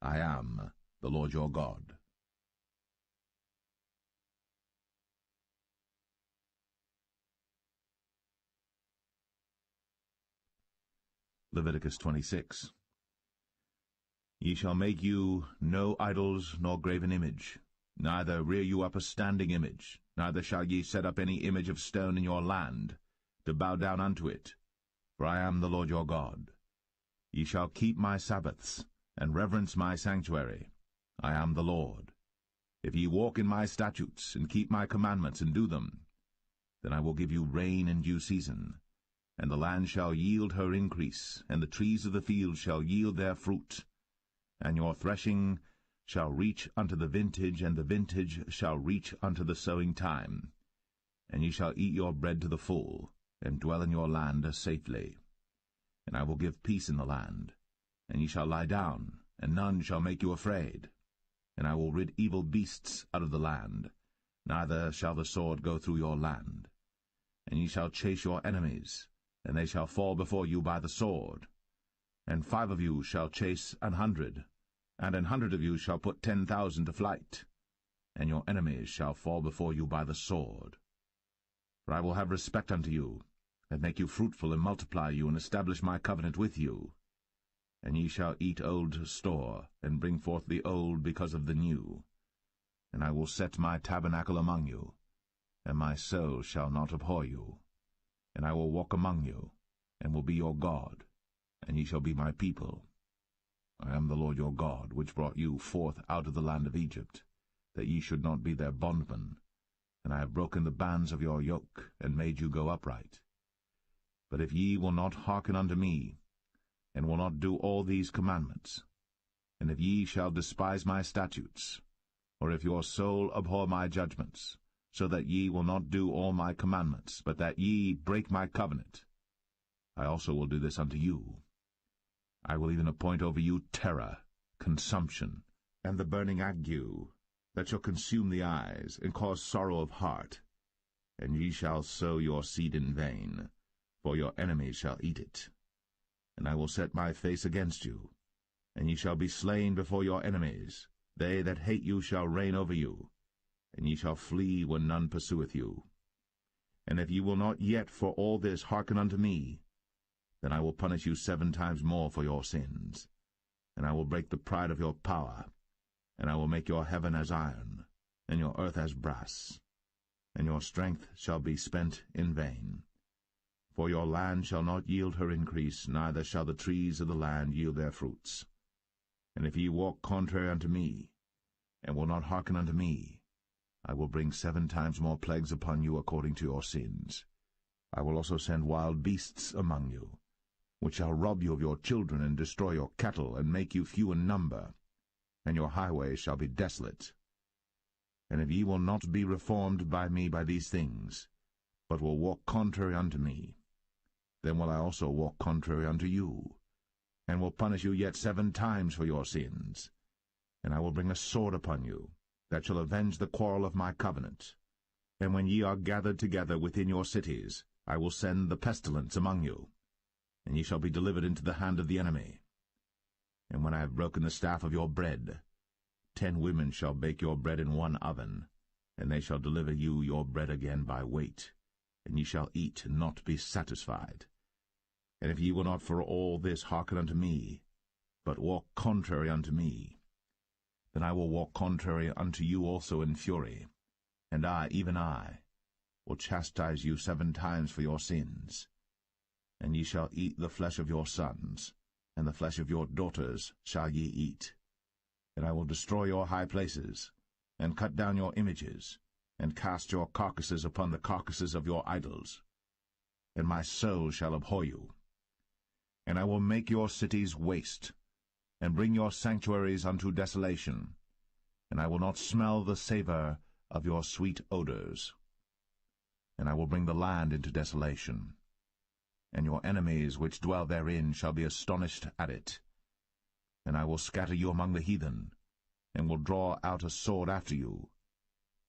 I am the Lord your God. Leviticus 26. Ye shall make you no idols nor graven image, neither rear you up a standing image, neither shall ye set up any image of stone in your land, to bow down unto it, for I am the Lord your God. Ye shall keep my Sabbaths, and reverence my sanctuary. I am the Lord. If ye walk in my statutes, and keep my commandments, and do them, then I will give you rain in due season, and the land shall yield her increase, and the trees of the field shall yield their fruit. And your threshing shall reach unto the vintage, and the vintage shall reach unto the sowing time. And ye shall eat your bread to the full, and dwell in your land safely. And I will give peace in the land, and ye shall lie down, and none shall make you afraid. And I will rid evil beasts out of the land, neither shall the sword go through your land. And ye shall chase your enemies, and they shall fall before you by the sword. And 5 of you shall chase 100, and 100 of you shall put 10,000 to flight. And your enemies shall fall before you by the sword. For I will have respect unto you, and make you fruitful, and multiply you, and establish my covenant with you. And ye shall eat old store, and bring forth the old because of the new. And I will set my tabernacle among you, and my soul shall not abhor you. And I will walk among you, and will be your God, and ye shall be my people. I am the Lord your God, which brought you forth out of the land of Egypt, that ye should not be their bondmen. And I have broken the bands of your yoke, and made you go upright. But if ye will not hearken unto me, and will not do all these commandments, and if ye shall despise my statutes, or if your soul abhor my judgments, so that ye will not do all my commandments, but that ye break my covenant, I also will do this unto you. I will even appoint over you terror, consumption, and the burning ague, that shall consume the eyes, and cause sorrow of heart. And ye shall sow your seed in vain, for your enemies shall eat it. And I will set my face against you, and ye shall be slain before your enemies. They that hate you shall reign over you, and ye shall flee when none pursueth you. And if ye will not yet for all this hearken unto me, then I will punish you 7 times more for your sins. And I will break the pride of your power, and I will make your heaven as iron, and your earth as brass. And your strength shall be spent in vain. For your land shall not yield her increase, neither shall the trees of the land yield their fruits. And if ye walk contrary unto me, and will not hearken unto me, I will bring 7 times more plagues upon you according to your sins. I will also send wild beasts among you, which shall rob you of your children, and destroy your cattle, and make you few in number, and your highways shall be desolate. And if ye will not be reformed by me by these things, but will walk contrary unto me, then will I also walk contrary unto you, and will punish you yet 7 times for your sins. And I will bring a sword upon you, that shall avenge the quarrel of my covenant. And when ye are gathered together within your cities, I will send the pestilence among you, and ye shall be delivered into the hand of the enemy. And when I have broken the staff of your bread, 10 women shall bake your bread in 1 oven, and they shall deliver you your bread again by weight, and ye shall eat and not be satisfied. And if ye will not for all this hearken unto me, but walk contrary unto me, then I will walk contrary unto you also in fury, and I, even I, will chastise you 7 times for your sins. And ye shall eat the flesh of your sons, and the flesh of your daughters shall ye eat. And I will destroy your high places, and cut down your images, and cast your carcasses upon the carcasses of your idols. And my soul shall abhor you. And I will make your cities waste, and bring your sanctuaries unto desolation, and I will not smell the savour of your sweet odours. And I will bring the land into desolation, and your enemies which dwell therein shall be astonished at it. And I will scatter you among the heathen, and will draw out a sword after you,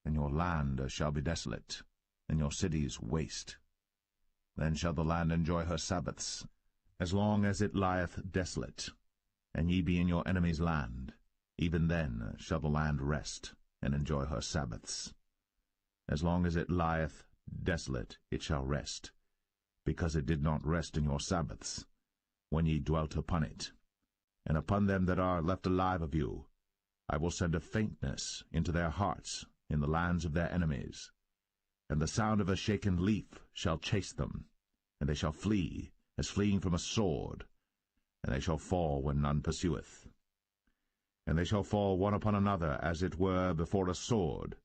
and your land shall be desolate, and your cities waste. Then shall the land enjoy her Sabbaths, as long as it lieth desolate, and ye be in your enemy's land. Even then shall the land rest, and enjoy her Sabbaths. As long as it lieth desolate it shall rest, because it did not rest in your Sabbaths, when ye dwelt upon it. And upon them that are left alive of you I will send a faintness into their hearts in the lands of their enemies, and the sound of a shaken leaf shall chase them, and they shall flee, as fleeing from a sword, and they shall fall when none pursueth. And they shall fall one upon another, as it were before a sword,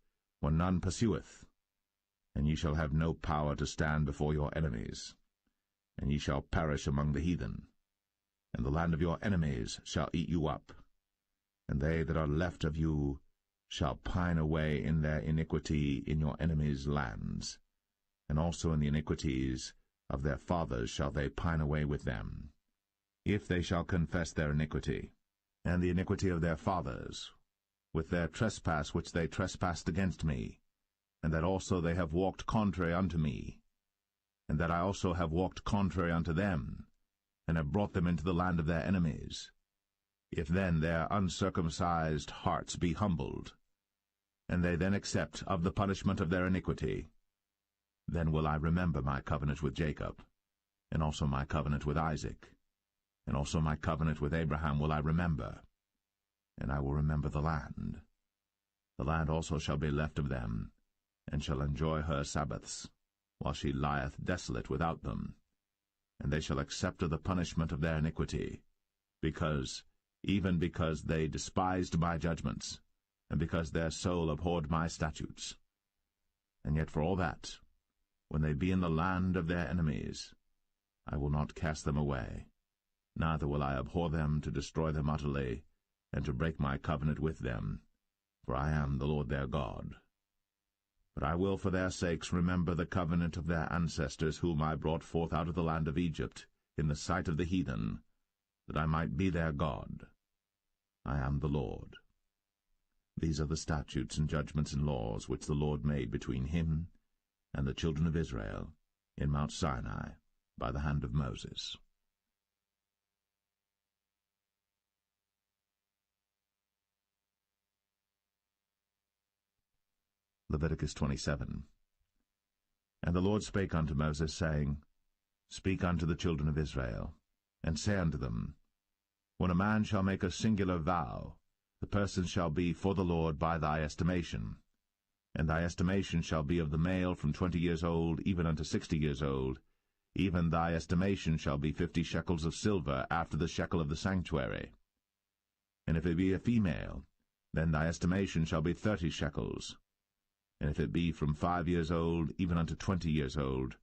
when none pursueth. And ye shall have no power to stand before your enemies, and ye shall perish among the heathen. And the land of your enemies shall eat you up, and they that are left of you shall pine away in their iniquity in your enemies' lands, and also in the iniquities of their fathers shall they pine away with them, if they shall confess their iniquity, and the iniquity of their fathers, with their trespass which they trespassed against me, and that also they have walked contrary unto me, and that I also have walked contrary unto them, and have brought them into the land of their enemies. If then their uncircumcised hearts be humbled, and they then accept of the punishment of their iniquity, then will I remember my covenant with Jacob, and also my covenant with Isaac, and also my covenant with Abraham will I remember, and I will remember the land. The land also shall be left of them, and shall enjoy her Sabbaths, while she lieth desolate without them. And they shall accept of the punishment of their iniquity, even because they despised my judgments, and because their soul abhorred my statutes. And yet for all that, when they be in the land of their enemies, I will not cast them away, neither will I abhor them to destroy them utterly, and to break my covenant with them, for I am the Lord their God. But I will for their sakes remember the covenant of their ancestors, whom I brought forth out of the land of Egypt, in the sight of the heathen, that I might be their God. I am the Lord. These are the statutes and judgments and laws which the Lord made between him and the children of Israel in Mount Sinai by the hand of Moses. Leviticus 27. And the Lord spake unto Moses, saying, Speak unto the children of Israel, and say unto them, When a man shall make a singular vow, the person shall be for the Lord by thy estimation. And thy estimation shall be of the male from 20 years old even unto 60 years old. Even thy estimation shall be 50 shekels of silver after the shekel of the sanctuary. And if it be a female, then thy estimation shall be 30 shekels. And if it be from 5 years old even unto 20 years old,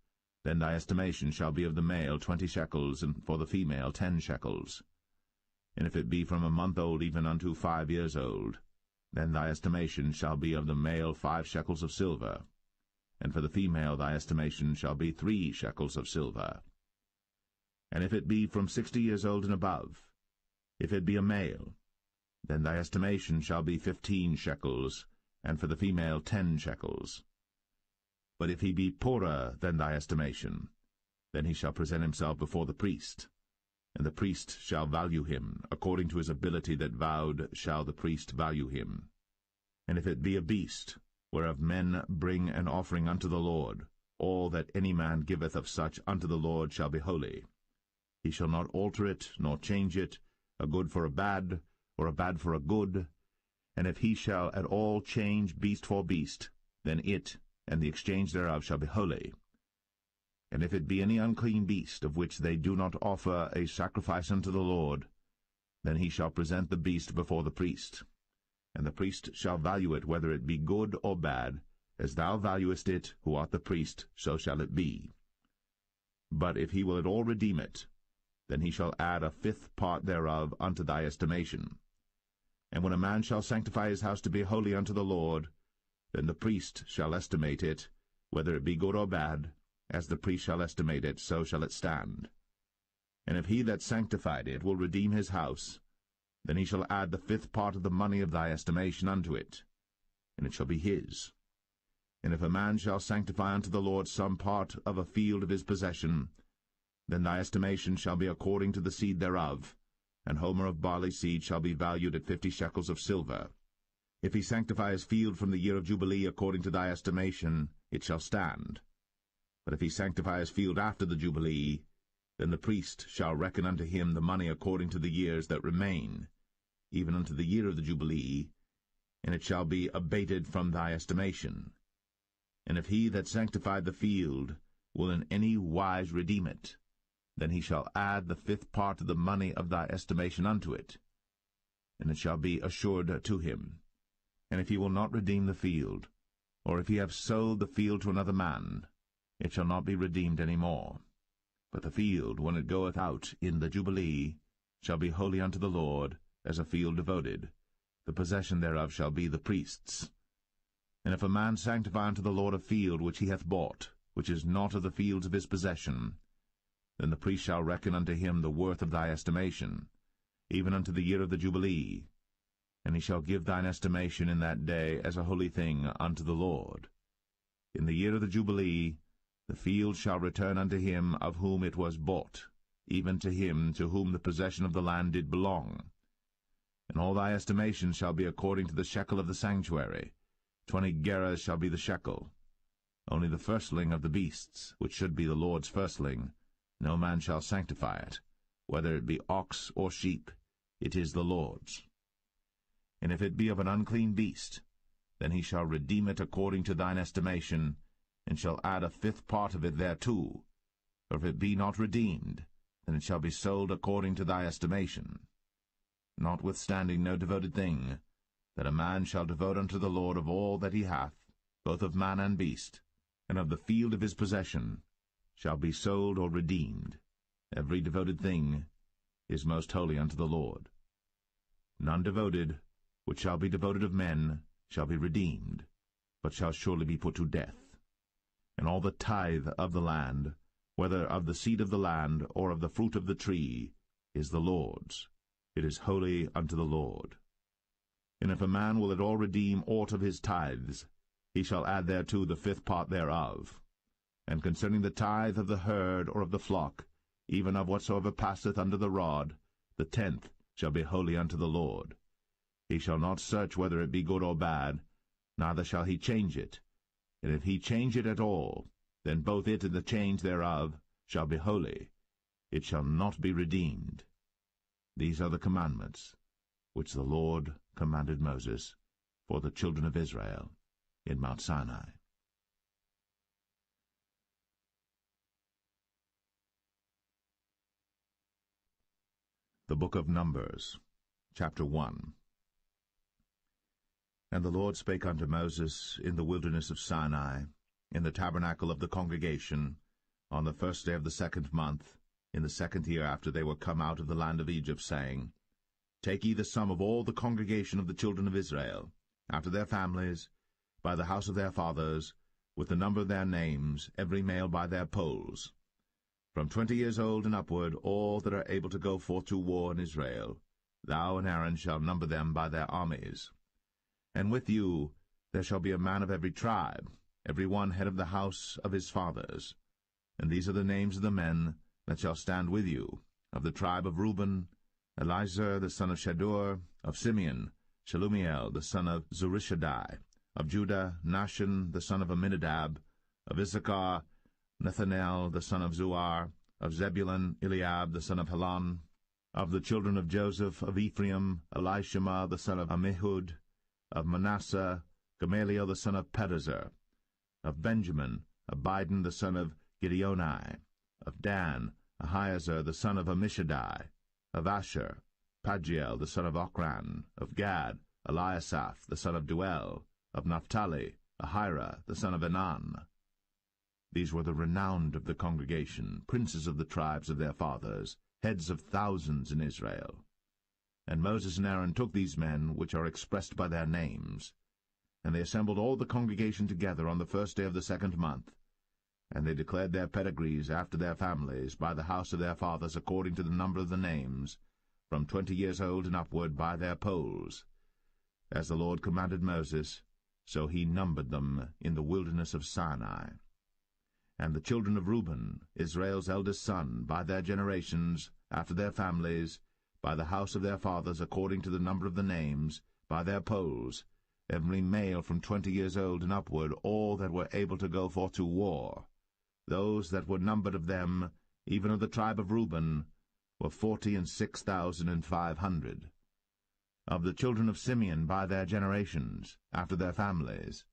then thy estimation shall be of the male 20 shekels, and for the female 10 shekels. And if it be from a month old even unto 5 years old, then thy estimation shall be of the male 5 shekels of silver, and for the female thy estimation shall be 3 shekels of silver. And if it be from 60 years old and above, if it be a male, then thy estimation shall be 15 shekels, and for the female 10 shekels. But if he be poorer than thy estimation, then he shall present himself before the priest, and the priest shall value him, according to his ability that vowed shall the priest value him. And if it be a beast, whereof men bring an offering unto the Lord, all that any man giveth of such unto the Lord shall be holy. He shall not alter it, nor change it, a good for a bad, or a bad for a good. And if he shall at all change beast for beast, then it and the exchange thereof shall be holy. And if it be any unclean beast, of which they do not offer a sacrifice unto the Lord, then he shall present the beast before the priest. And the priest shall value it, whether it be good or bad, as thou valuest it, who art the priest, so shall it be. But if he will at all redeem it, then he shall add a 5th part thereof unto thy estimation. And when a man shall sanctify his house to be holy unto the Lord, then the priest shall estimate it, whether it be good or bad, as the priest shall estimate it, so shall it stand. And if he that sanctified it will redeem his house, then he shall add the 5th part of the money of thy estimation unto it, and it shall be his. And if a man shall sanctify unto the Lord some part of a field of his possession, then thy estimation shall be according to the seed thereof, an homer of barley seed shall be valued at 50 shekels of silver. If he sanctify his field from the year of Jubilee according to thy estimation, it shall stand. But if he sanctify his field after the Jubilee, then the priest shall reckon unto him the money according to the years that remain, even unto the year of the Jubilee, and it shall be abated from thy estimation. And if he that sanctified the field will in any wise redeem it, then he shall add the 5th part of the money of thy estimation unto it, and it shall be assured to him. And if he will not redeem the field, or if he have sold the field to another man, it shall not be redeemed any more. But the field, when it goeth out in the Jubilee, shall be holy unto the Lord, as a field devoted. The possession thereof shall be the priest's. And if a man sanctify unto the Lord a field which he hath bought, which is not of the fields of his possession, then the priest shall reckon unto him the worth of thy estimation, even unto the year of the Jubilee. And he shall give thine estimation in that day as a holy thing unto the Lord. In the year of the Jubilee the field shall return unto him of whom it was bought, even to him to whom the possession of the land did belong. And all thy estimation shall be according to the shekel of the sanctuary. 20 gerahs shall be the shekel. Only the firstling of the beasts, which should be the Lord's firstling, no man shall sanctify it, whether it be ox or sheep, it is the Lord's. And if it be of an unclean beast, then he shall redeem it according to thine estimation, and shall add a 5th part of it thereto. Or if it be not redeemed, then it shall be sold according to thy estimation. Notwithstanding no devoted thing, that a man shall devote unto the Lord of all that he hath, both of man and beast, and of the field of his possession, shall be sold or redeemed. Every devoted thing is most holy unto the Lord. None devoted, which shall be devoted of men, shall be redeemed, but shall surely be put to death. And all the tithe of the land, whether of the seed of the land or of the fruit of the tree, is the Lord's. It is holy unto the Lord. And if a man will at all redeem aught of his tithes, he shall add thereto the 5th part thereof. And concerning the tithe of the herd or of the flock, even of whatsoever passeth under the rod, the 10th shall be holy unto the Lord. He shall not search whether it be good or bad, neither shall he change it. And if he change it at all, then both it and the change thereof shall be holy. It shall not be redeemed. These are the commandments which the Lord commanded Moses for the children of Israel in Mount Sinai. The Book of Numbers, chapter 1. And the Lord spake unto Moses in the wilderness of Sinai, in the tabernacle of the congregation, on the 1st day of the 2nd month, in the 2nd year after they were come out of the land of Egypt, saying, Take ye the sum of all the congregation of the children of Israel, after their families, by the house of their fathers, with the number of their names, every male by their polls. From 20 years old and upward, all that are able to go forth to war in Israel, thou and Aaron shall number them by their armies. And with you there shall be a man of every tribe, every one head of the house of his fathers. And these are the names of the men that shall stand with you. Of the tribe of Reuben, Elizur the son of Shadur; of Simeon, Shelumiel the son of Zurishaddai; of Judah, Nahshon the son of Amminadab; of Issachar, Nethanel the son of Zuar; of Zebulun, Eliab the son of Helon; of the children of Joseph; of Ephraim, Elishama the son of Ammihud; of Manasseh, Gamaliel the son of Pedazur; of Benjamin, Abidan the son of Gideoni; of Dan, Ahiezer the son of Ammishaddai; of Asher, Pagiel the son of Ochran; of Gad, Eliasaph the son of Duel; of Naphtali, Ahira the son of Enan. These were the renowned of the congregation, princes of the tribes of their fathers, heads of thousands in Israel. And Moses and Aaron took these men, which are expressed by their names, and they assembled all the congregation together on the 1st day of the 2nd month, and they declared their pedigrees after their families, by the house of their fathers, according to the number of the names, from 20 years old and upward, by their polls. As the Lord commanded Moses, so he numbered them in the wilderness of Sinai. And the children of Reuben, Israel's eldest son, by their generations, after their families, by the house of their fathers, according to the number of the names, by their polls, every male from 20 years old and upward, all that were able to go forth to war. Those that were numbered of them, even of the tribe of Reuben, were 46,500. Of the children of Simeon by their generations, after their families,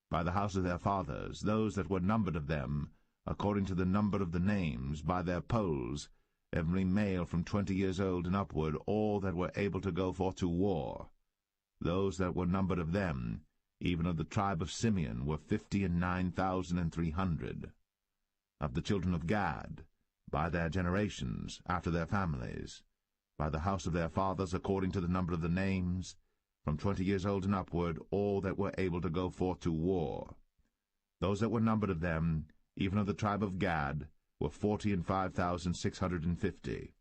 by the house of their fathers, those that were numbered of them, according to the number of the names, by their polls, every male from 20 years old and upward, all that were able to go forth to war. Those that were numbered of them, even of the tribe of Simeon, were 59,300. Of the children of Gad, by their generations, after their families, by the house of their fathers, according to the number of the names, from 20 years old and upward, all that were able to go forth to war. Those that were numbered of them, even of the tribe of Gad, were 45,650.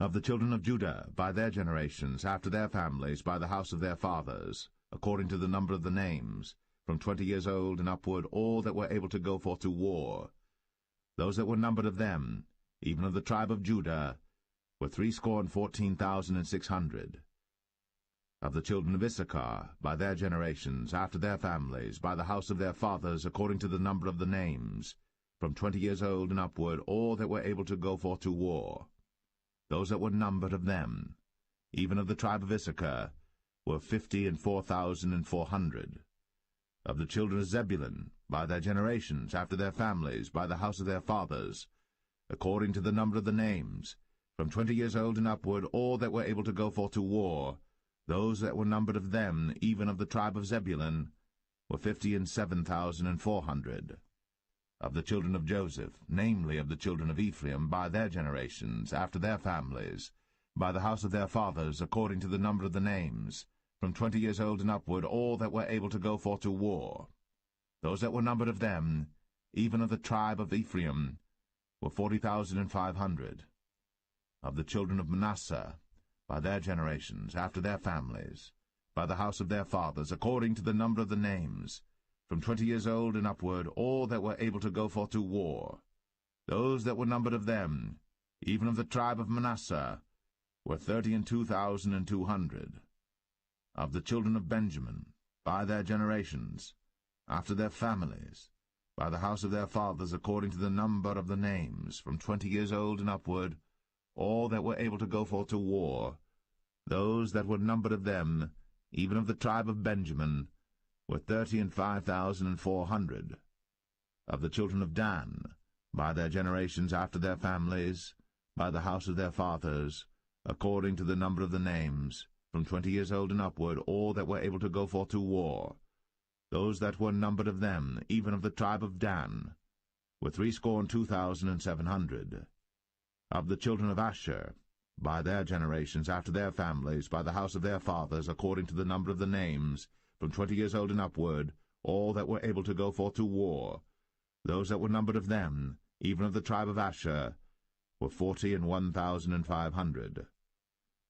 Of the children of Judah, by their generations, after their families, by the house of their fathers, according to the number of the names, from 20 years old and upward, all that were able to go forth to war. Those that were numbered of them, even of the tribe of Judah, were 314,600. Of the children of Issachar, by their generations, after their families, by the house of their fathers, according to the number of the names, from 20 years old and upward, all that were able to go forth to war. Those that were numbered of them, even of the tribe of Issachar, were 54,400. Of the children of Zebulun, by their generations, after their families, by the house of their fathers, according to the number of the names, from 20 years old and upward, all that were able to go forth to war, those that were numbered of them, even of the tribe of Zebulun, were 57,400. Of the children of Joseph, namely of the children of Ephraim, by their generations, after their families, by the house of their fathers, according to the number of the names, from 20 years old and upward, all that were able to go forth to war. Those that were numbered of them, even of the tribe of Ephraim, were 40,500. Of the children of Manasseh, by their generations, after their families, by the house of their fathers, according to the number of the names, from 20 years old and upward, all that were able to go forth to war. Those that were numbered of them, even of the tribe of Manasseh, were 32,200. Of the children of Benjamin, by their generations, after their families, by the house of their fathers, according to the number of the names, from 20 years old and upward, all that were able to go forth to war, those that were numbered of them, even of the tribe of Benjamin, were 35,400. Of the children of Dan, by their generations, after their families, by the house of their fathers, according to the number of the names, from 20 years old and upward, all that were able to go forth to war, those that were numbered of them, even of the tribe of Dan, were 62,700. Of the children of Asher, by their generations, after their families, by the house of their fathers, according to the number of the names, from 20 years old and upward, all that were able to go forth to war, those that were numbered of them, even of the tribe of Asher, were 41,500.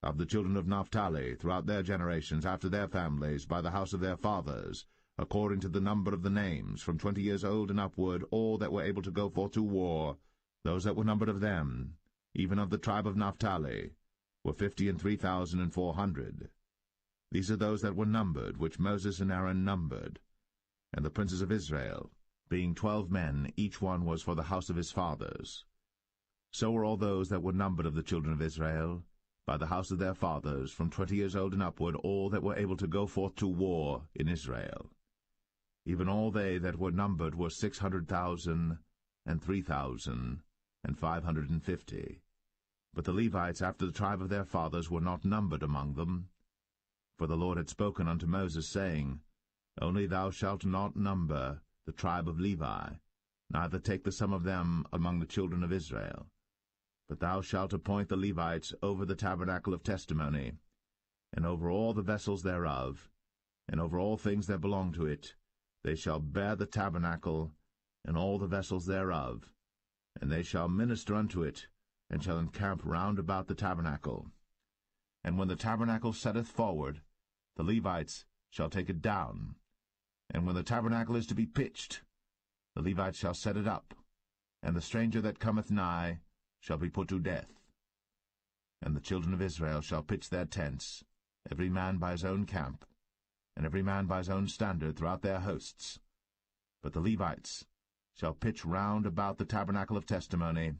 Of the children of Naphtali, throughout their generations, after their families, by the house of their fathers, according to the number of the names, from 20 years old and upward, all that were able to go forth to war, those that were numbered of them, even of the tribe of Naphtali, were 53,400. These are those that were numbered, which Moses and Aaron numbered. And the princes of Israel, being 12 men, each one was for the house of his fathers. So were all those that were numbered of the children of Israel, by the house of their fathers, from 20 years old and upward, all that were able to go forth to war in Israel. Even all they that were numbered were 600,000 and 3,550. But the Levites after the tribe of their fathers were not numbered among them. For the Lord had spoken unto Moses, saying, Only thou shalt not number the tribe of Levi, neither take the sum of them among the children of Israel. But thou shalt appoint the Levites over the tabernacle of testimony, and over all the vessels thereof, and over all things that belong to it. They shall bear the tabernacle, and all the vessels thereof, and they shall minister unto it, and shall encamp round about the tabernacle. And when the tabernacle setteth forward, the Levites shall take it down. And when the tabernacle is to be pitched, the Levites shall set it up, and the stranger that cometh nigh shall be put to death. And the children of Israel shall pitch their tents, every man by his own camp, and every man by his own standard throughout their hosts. But the Levites shall pitch round about the tabernacle of testimony,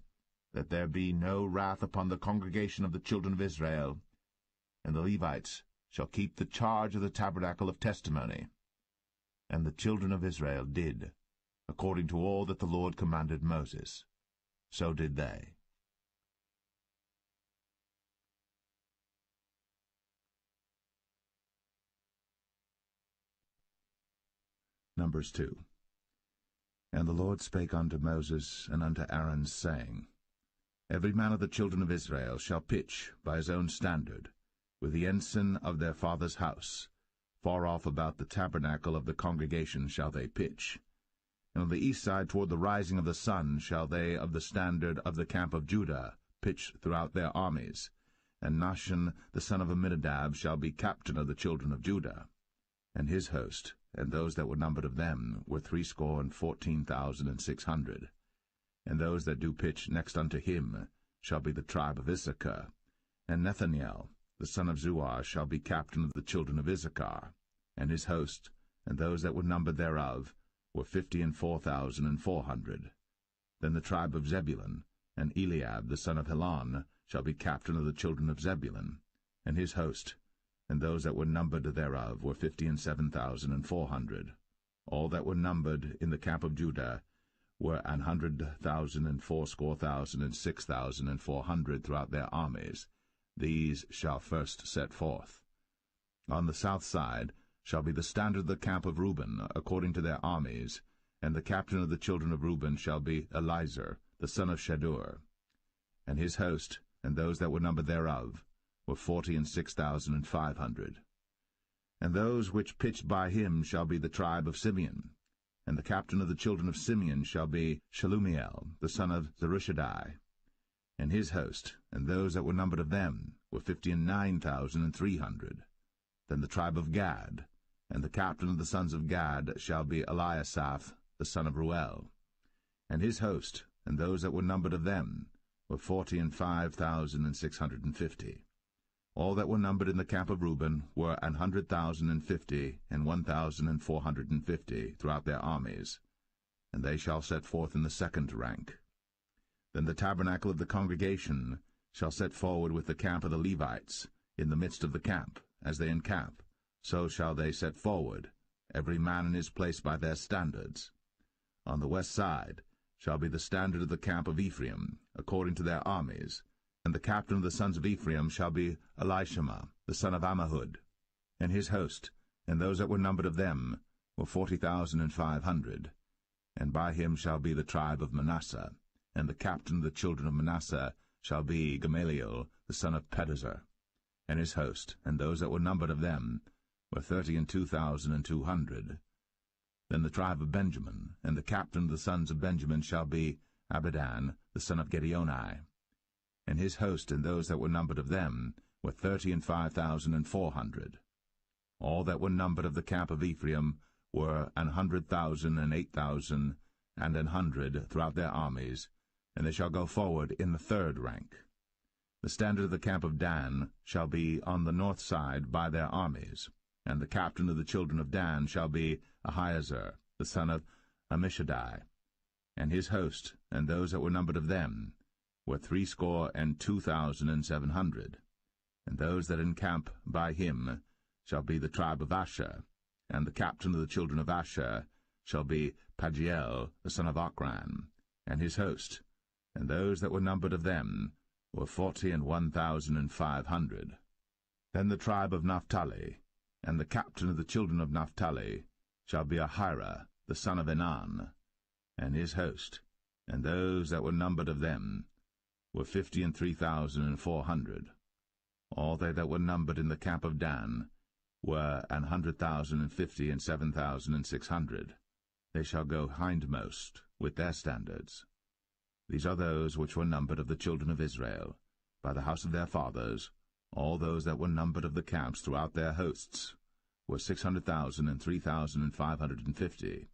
that there be no wrath upon the congregation of the children of Israel. And the Levites shall keep the charge of the tabernacle of testimony. And the children of Israel did, according to all that the Lord commanded Moses. So did they. Numbers 2. And the Lord spake unto Moses and unto Aaron, saying, Every man of the children of Israel shall pitch by his own standard, with the ensign of their father's house. Far off about the tabernacle of the congregation shall they pitch. And on the east side toward the rising of the sun shall they of the standard of the camp of Judah pitch throughout their armies. And Nahshon the son of Amminadab shall be captain of the children of Judah. And his host, and those that were numbered of them, were 314,600. And those that do pitch next unto him shall be the tribe of Issachar. And Nethaniel the son of Zuar shall be captain of the children of Issachar. And his host, and those that were numbered thereof, were 54,400. Then the tribe of Zebulun, and Eliab the son of Helon, shall be captain of the children of Zebulun. And his host, and those that were numbered thereof, were 57,400. All that were numbered in the camp of Judah were 100,000 and 80,000 and 6,400 throughout their armies. These shall first set forth. On the south side shall be the standard of the camp of Reuben, according to their armies, and the captain of the children of Reuben shall be Elizur, the son of Shadur. And his host, and those that were numbered thereof, were 46,500. And those which pitched by him shall be the tribe of Simeon. And the captain of the children of Simeon shall be Shelumiel, the son of Zerushadai. And his host, and those that were numbered of them, were 59,300. Then the tribe of Gad, and the captain of the sons of Gad shall be Eliasaph the son of Ruel. And his host, and those that were numbered of them, were 45,650. All that were numbered in the camp of Reuben were 100,050 and 1,450 throughout their armies, and they shall set forth in the second rank. Then the tabernacle of the congregation shall set forward with the camp of the Levites, in the midst of the camp, as they encamp, so shall they set forward, every man in his place by their standards. On the west side shall be the standard of the camp of Ephraim, according to their armies, and the captain of the sons of Ephraim shall be Elishama, the son of Ammihud, and his host, and those that were numbered of them, were 40,500. And by him shall be the tribe of Manasseh, and the captain of the children of Manasseh shall be Gamaliel, the son of Pedazur, and his host, and those that were numbered of them, were 32,200. Then the tribe of Benjamin, and the captain of the sons of Benjamin shall be Abidan, the son of Gideoni, and his host, and those that were numbered of them, were 35,400. All that were numbered of the camp of Ephraim were 100,000 and 8,000 and 100 throughout their armies, and they shall go forward in the third rank. The standard of the camp of Dan shall be on the north side by their armies, and the captain of the children of Dan shall be Ahiezer, the son of Ammishaddai, and his host, and those that were numbered of them, were 62,700. And those that encamp by him shall be the tribe of Asher, and the captain of the children of Asher shall be Pagiel, the son of Ochran, and his host, and those that were numbered of them were 41,500. Then the tribe of Naphtali, and the captain of the children of Naphtali shall be Ahira, the son of Enan, and his host, and those that were numbered of them were 53,400. All they that were numbered in the camp of Dan were 100,050 and 7,600. They shall go hindmost with their standards. These are those which were numbered of the children of Israel, by the house of their fathers. All those that were numbered of the camps throughout their hosts were 600,000 and 3,550.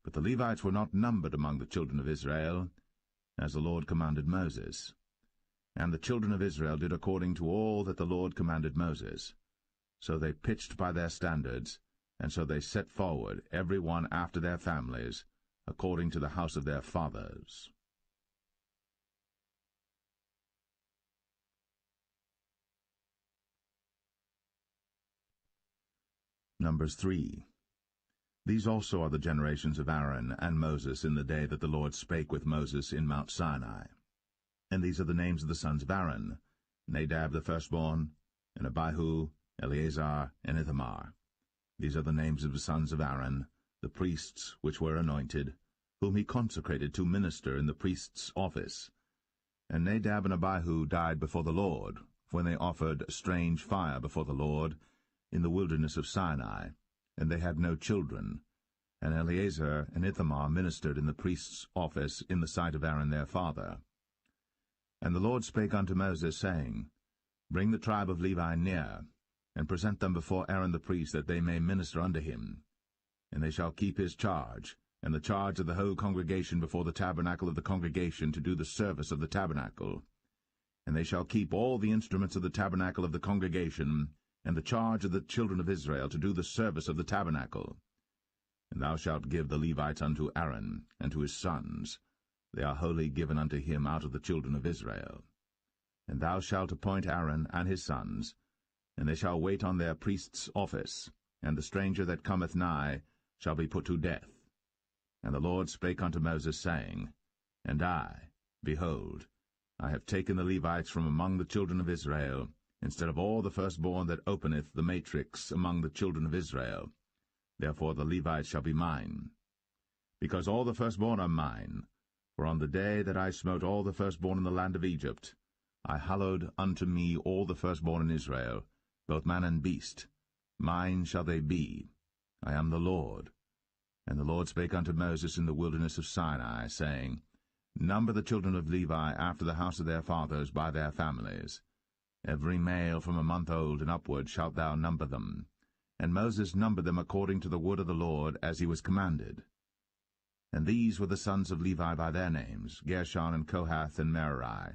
But the Levites were not numbered among the children of Israel, as the Lord commanded Moses. And the children of Israel did according to all that the Lord commanded Moses. So they pitched by their standards, and so they set forward, every one after their families, according to the house of their fathers. Numbers 3. These also are the generations of Aaron and Moses in the day that the Lord spake with Moses in Mount Sinai. And these are the names of the sons of Aaron: Nadab the firstborn, and Abihu, Eleazar, and Ithamar. These are the names of the sons of Aaron, the priests which were anointed, whom he consecrated to minister in the priest's office. And Nadab and Abihu died before the Lord, when they offered strange fire before the Lord in the wilderness of Sinai, and they had no children. And Eleazar and Ithamar ministered in the priest's office in the sight of Aaron their father. And the Lord spake unto Moses, saying, Bring the tribe of Levi near, and present them before Aaron the priest, that they may minister unto him. And they shall keep his charge, and the charge of the whole congregation before the tabernacle of the congregation, to do the service of the tabernacle. And they shall keep all the instruments of the tabernacle of the congregation, and the charge of the children of Israel, to do the service of the tabernacle. And thou shalt give the Levites unto Aaron, and to his sons. They are wholly given unto him out of the children of Israel. And thou shalt appoint Aaron and his sons, and they shall wait on their priest's office, and the stranger that cometh nigh shall be put to death. And the Lord spake unto Moses, saying, And I, behold, I have taken the Levites from among the children of Israel, instead of all the firstborn that openeth the matrix among the children of Israel. Therefore the Levites shall be mine. Because all the firstborn are mine, for on the day that I smote all the firstborn in the land of Egypt, I hallowed unto me all the firstborn in Israel, both man and beast. Mine shall they be. I am the Lord. And the Lord spake unto Moses in the wilderness of Sinai, saying, Number the children of Levi after the house of their fathers by their families, Every male from a month old and upward shalt thou number them. And Moses numbered them according to the word of the Lord, as he was commanded. And these were the sons of Levi by their names, Gershon and Kohath and Merari.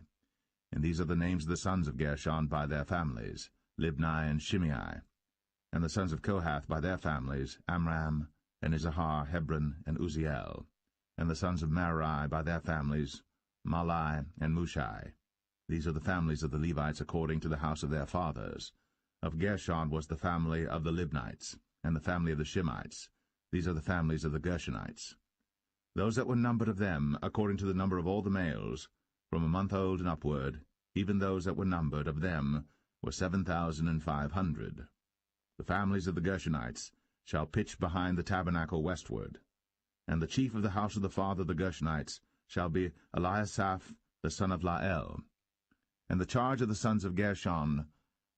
And these are the names of the sons of Gershon by their families, Libni and Shimei. And the sons of Kohath by their families, Amram and Izahar, Hebron and Uzziel. And the sons of Merari by their families, Malai and Mushai. These are the families of the Levites according to the house of their fathers. Of Gershon was the family of the Libnites, and the family of the Shimites. These are the families of the Gershonites. Those that were numbered of them, according to the number of all the males, from a month old and upward, even those that were numbered of them, were 7,500. The families of the Gershonites shall pitch behind the tabernacle westward. And the chief of the house of the father of the Gershonites shall be Eliasaph the son of Lael. And the charge of the sons of Gershon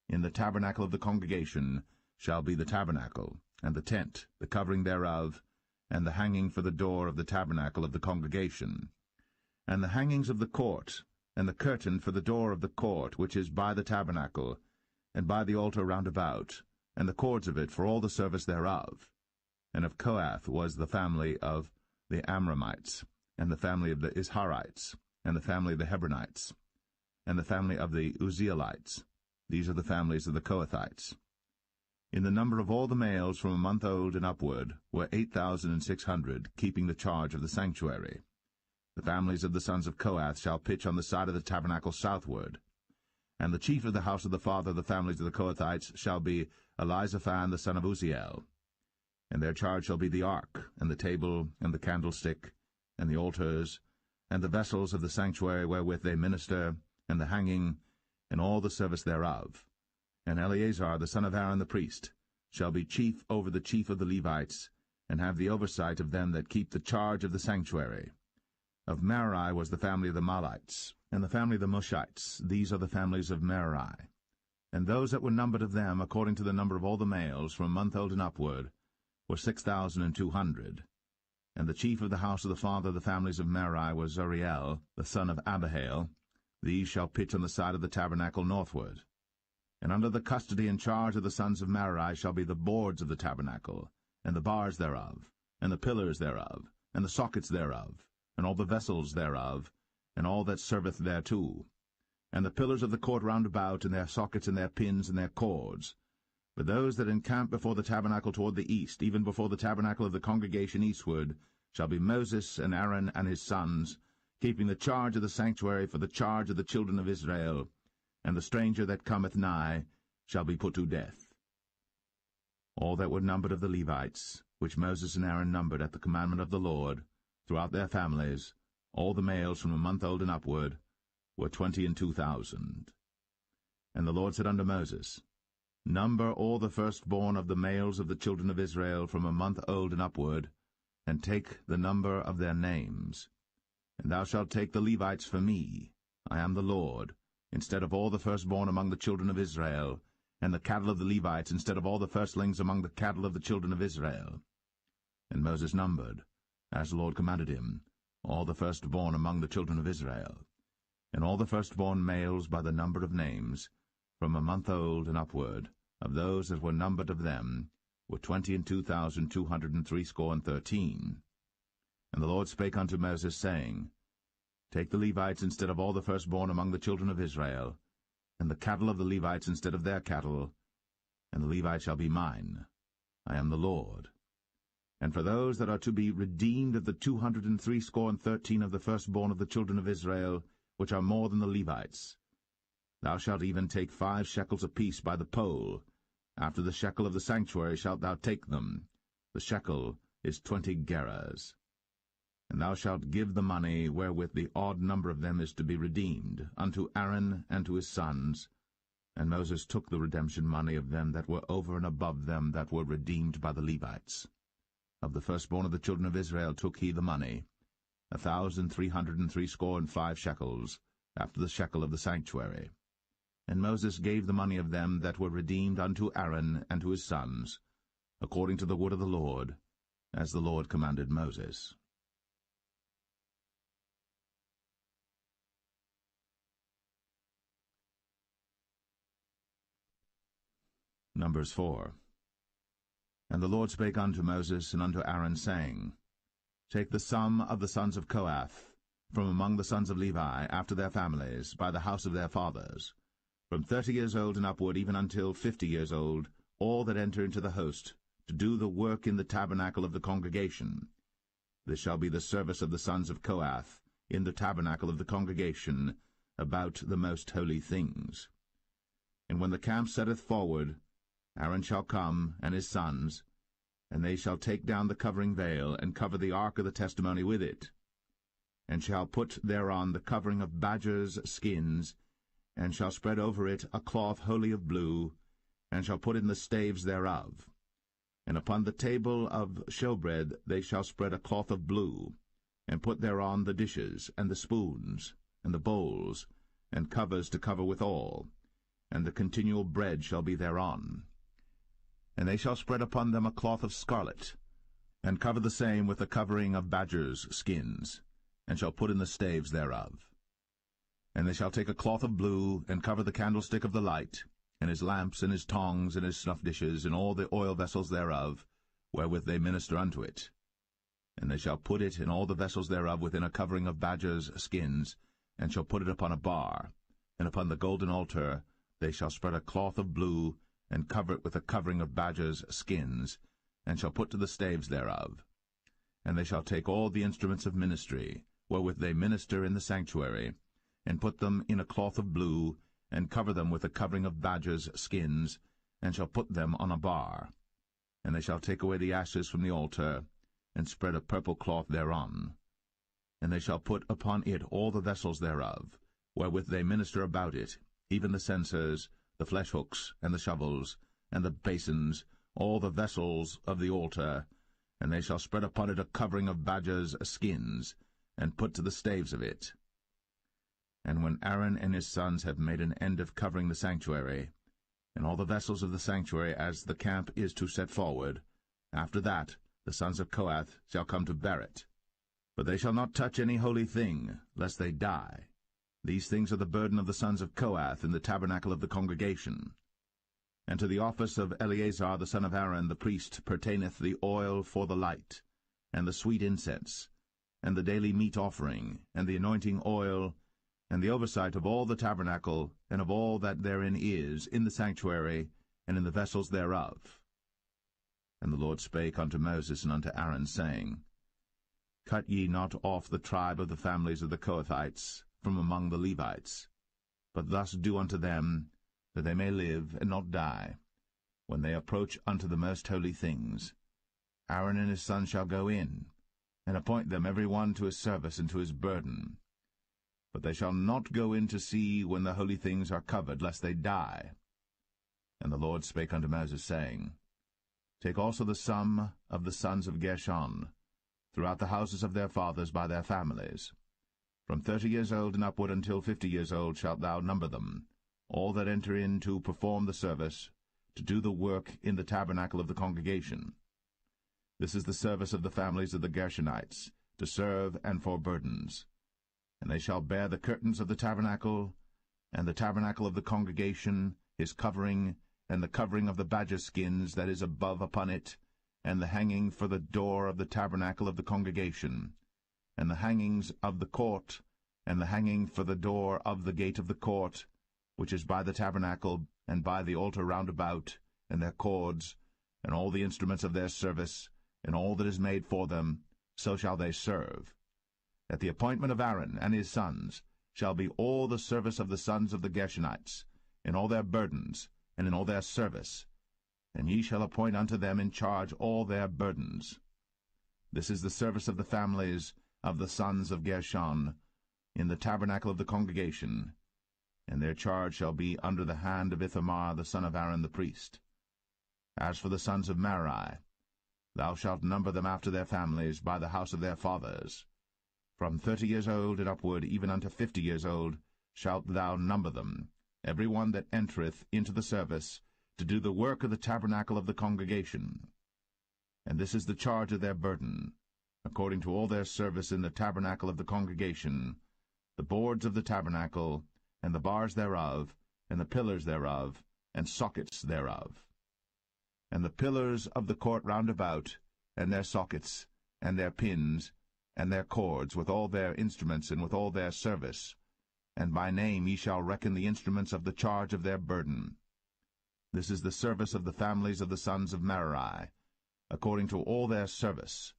in the tabernacle of the congregation shall be the tabernacle, and the tent, the covering thereof, and the hanging for the door of the tabernacle of the congregation, and the hangings of the court, and the curtain for the door of the court which is by the tabernacle, and by the altar round about, and the cords of it for all the service thereof. And of Kohath was the family of the Amramites, and the family of the Isharites, and the family of the Hebronites, and the family of the Uzzielites. These are the families of the Kohathites. In the number of all the males from a month old and upward were 8,600, keeping the charge of the sanctuary. The families of the sons of Kohath shall pitch on the side of the tabernacle southward. And the chief of the house of the father of the families of the Kohathites shall be Elizaphan the son of Uzziel. And their charge shall be the ark, and the table, and the candlestick, and the altars, and the vessels of the sanctuary wherewith they minister, and the hanging, and all the service thereof. And Eleazar the son of Aaron the priest shall be chief over the chief of the Levites, and have the oversight of them that keep the charge of the sanctuary. Of Merari was the family of the Mahlites, and the family of the Mushites. These are the families of Merari. And those that were numbered of them, according to the number of all the males, from a month old and upward, were 6,200. And the chief of the house of the father of the families of Merari was Zuriel, the son of Abihail. These shall pitch on the side of the tabernacle northward. And under the custody and charge of the sons of Merari shall be the boards of the tabernacle, and the bars thereof, and the pillars thereof, and the sockets thereof, and all the vessels thereof, and all that serveth thereto, and the pillars of the court round about, and their sockets, and their pins, and their cords. But those that encamp before the tabernacle toward the east, even before the tabernacle of the congregation eastward, shall be Moses and Aaron and his sons, keeping the charge of the sanctuary for the charge of the children of Israel, and the stranger that cometh nigh shall be put to death. All that were numbered of the Levites, which Moses and Aaron numbered at the commandment of the Lord, throughout their families, all the males from a month old and upward, were 22,000. And the Lord said unto Moses, Number all the firstborn of the males of the children of Israel from a month old and upward, and take the number of their names. And thou shalt take the Levites for me, I am the Lord, instead of all the firstborn among the children of Israel, and the cattle of the Levites instead of all the firstlings among the cattle of the children of Israel. And Moses numbered, as the Lord commanded him, all the firstborn among the children of Israel, and all the firstborn males by the number of names, from a month old and upward, of those that were numbered of them, were 22,213. And the Lord spake unto Moses, saying, Take the Levites instead of all the firstborn among the children of Israel, and the cattle of the Levites instead of their cattle, and the Levites shall be mine. I am the Lord. And for those that are to be redeemed of the 213 of the firstborn of the children of Israel, which are more than the Levites, thou shalt even take 5 shekels apiece by the poll. After the shekel of the sanctuary shalt thou take them. The shekel is 20 gerahs. And thou shalt give the money wherewith the odd number of them is to be redeemed, unto Aaron and to his sons. And Moses took the redemption money of them that were over and above them that were redeemed by the Levites. Of the firstborn of the children of Israel took he the money, 1,365 shekels, after the shekel of the sanctuary. And Moses gave the money of them that were redeemed unto Aaron and to his sons, according to the word of the Lord, as the Lord commanded Moses. Numbers 4. And the Lord spake unto Moses and unto Aaron, saying, Take the sum of the sons of Kohath from among the sons of Levi, after their families, by the house of their fathers, from 30 years old and upward, even until 50 years old, all that enter into the host, to do the work in the tabernacle of the congregation. This shall be the service of the sons of Kohath in the tabernacle of the congregation, about the most holy things. And when the camp setteth forward, Aaron shall come, and his sons, and they shall take down the covering veil, and cover the ark of the testimony with it, and shall put thereon the covering of badgers' skins, and shall spread over it a cloth wholly of blue, and shall put in the staves thereof. And upon the table of showbread they shall spread a cloth of blue, and put thereon the dishes, and the spoons, and the bowls, and covers to cover withal, and the continual bread shall be thereon. And they shall spread upon them a cloth of scarlet, and cover the same with a covering of badgers' skins, and shall put in the staves thereof. And they shall take a cloth of blue, and cover the candlestick of the light, and his lamps, and his tongs, and his snuff dishes, and all the oil vessels thereof, wherewith they minister unto it. And they shall put it and all the vessels thereof within a covering of badgers' skins, and shall put it upon a bar. And upon the golden altar they shall spread a cloth of blue, and cover it with a covering of badgers' skins, and shall put to the staves thereof. And they shall take all the instruments of ministry, wherewith they minister in the sanctuary, and put them in a cloth of blue, and cover them with a covering of badgers' skins, and shall put them on a bar. And they shall take away the ashes from the altar, and spread a purple cloth thereon. And they shall put upon it all the vessels thereof, wherewith they minister about it, even the censers, the flesh-hooks, and the shovels, and the basins, all the vessels of the altar, and they shall spread upon it a covering of badgers' skins, and put to the staves of it. And when Aaron and his sons have made an end of covering the sanctuary, and all the vessels of the sanctuary as the camp is to set forward, after that the sons of Kohath shall come to bear it. But they shall not touch any holy thing, lest they die. These things are the burden of the sons of Kohath in the tabernacle of the congregation. And to the office of Eleazar the son of Aaron the priest pertaineth the oil for the light, and the sweet incense, and the daily meat offering, and the anointing oil, and the oversight of all the tabernacle, and of all that therein is, in the sanctuary, and in the vessels thereof. And the Lord spake unto Moses and unto Aaron, saying, Cut ye not off the tribe of the families of the Kohathites from among the Levites, but thus do unto them, that they may live and not die, when they approach unto the most holy things. Aaron and his sons shall go in, and appoint them every one to his service and to his burden. But they shall not go in to see when the holy things are covered, lest they die. And the Lord spake unto Moses, saying, Take also the sum of the sons of Gershon, throughout the houses of their fathers by their families. From 30 years old and upward until 50 years old shalt thou number them, all that enter in to perform the service, to do the work in the tabernacle of the congregation. This is the service of the families of the Gershonites, to serve and for burdens. And they shall bear the curtains of the tabernacle, and the tabernacle of the congregation, his covering, and the covering of the badger skins that is above upon it, and the hanging for the door of the tabernacle of the congregation, and the hangings of the court, and the hanging for the door of the gate of the court, which is by the tabernacle, and by the altar round about, and their cords, and all the instruments of their service, and all that is made for them, so shall they serve. At the appointment of Aaron and his sons shall be all the service of the sons of the Gershonites, in all their burdens, and in all their service, and ye shall appoint unto them in charge all their burdens. This is the service of the families of the sons of Gershon, in the tabernacle of the congregation, and their charge shall be under the hand of Ithamar the son of Aaron the priest. As for the sons of Merari, thou shalt number them after their families by the house of their fathers. From 30 years old and upward, even unto 50 years old, shalt thou number them, every one that entereth into the service, to do the work of the tabernacle of the congregation. And this is the charge of their burden, according to all their service in the tabernacle of the congregation, the boards of the tabernacle, and the bars thereof, and the pillars thereof, and sockets thereof. and the pillars of the court round about, and their sockets, and their pins, and their cords, with all their instruments, and with all their service. And by name ye shall reckon the instruments of the charge of their burden. This is the service of the families of the sons of Merari, according to all their service,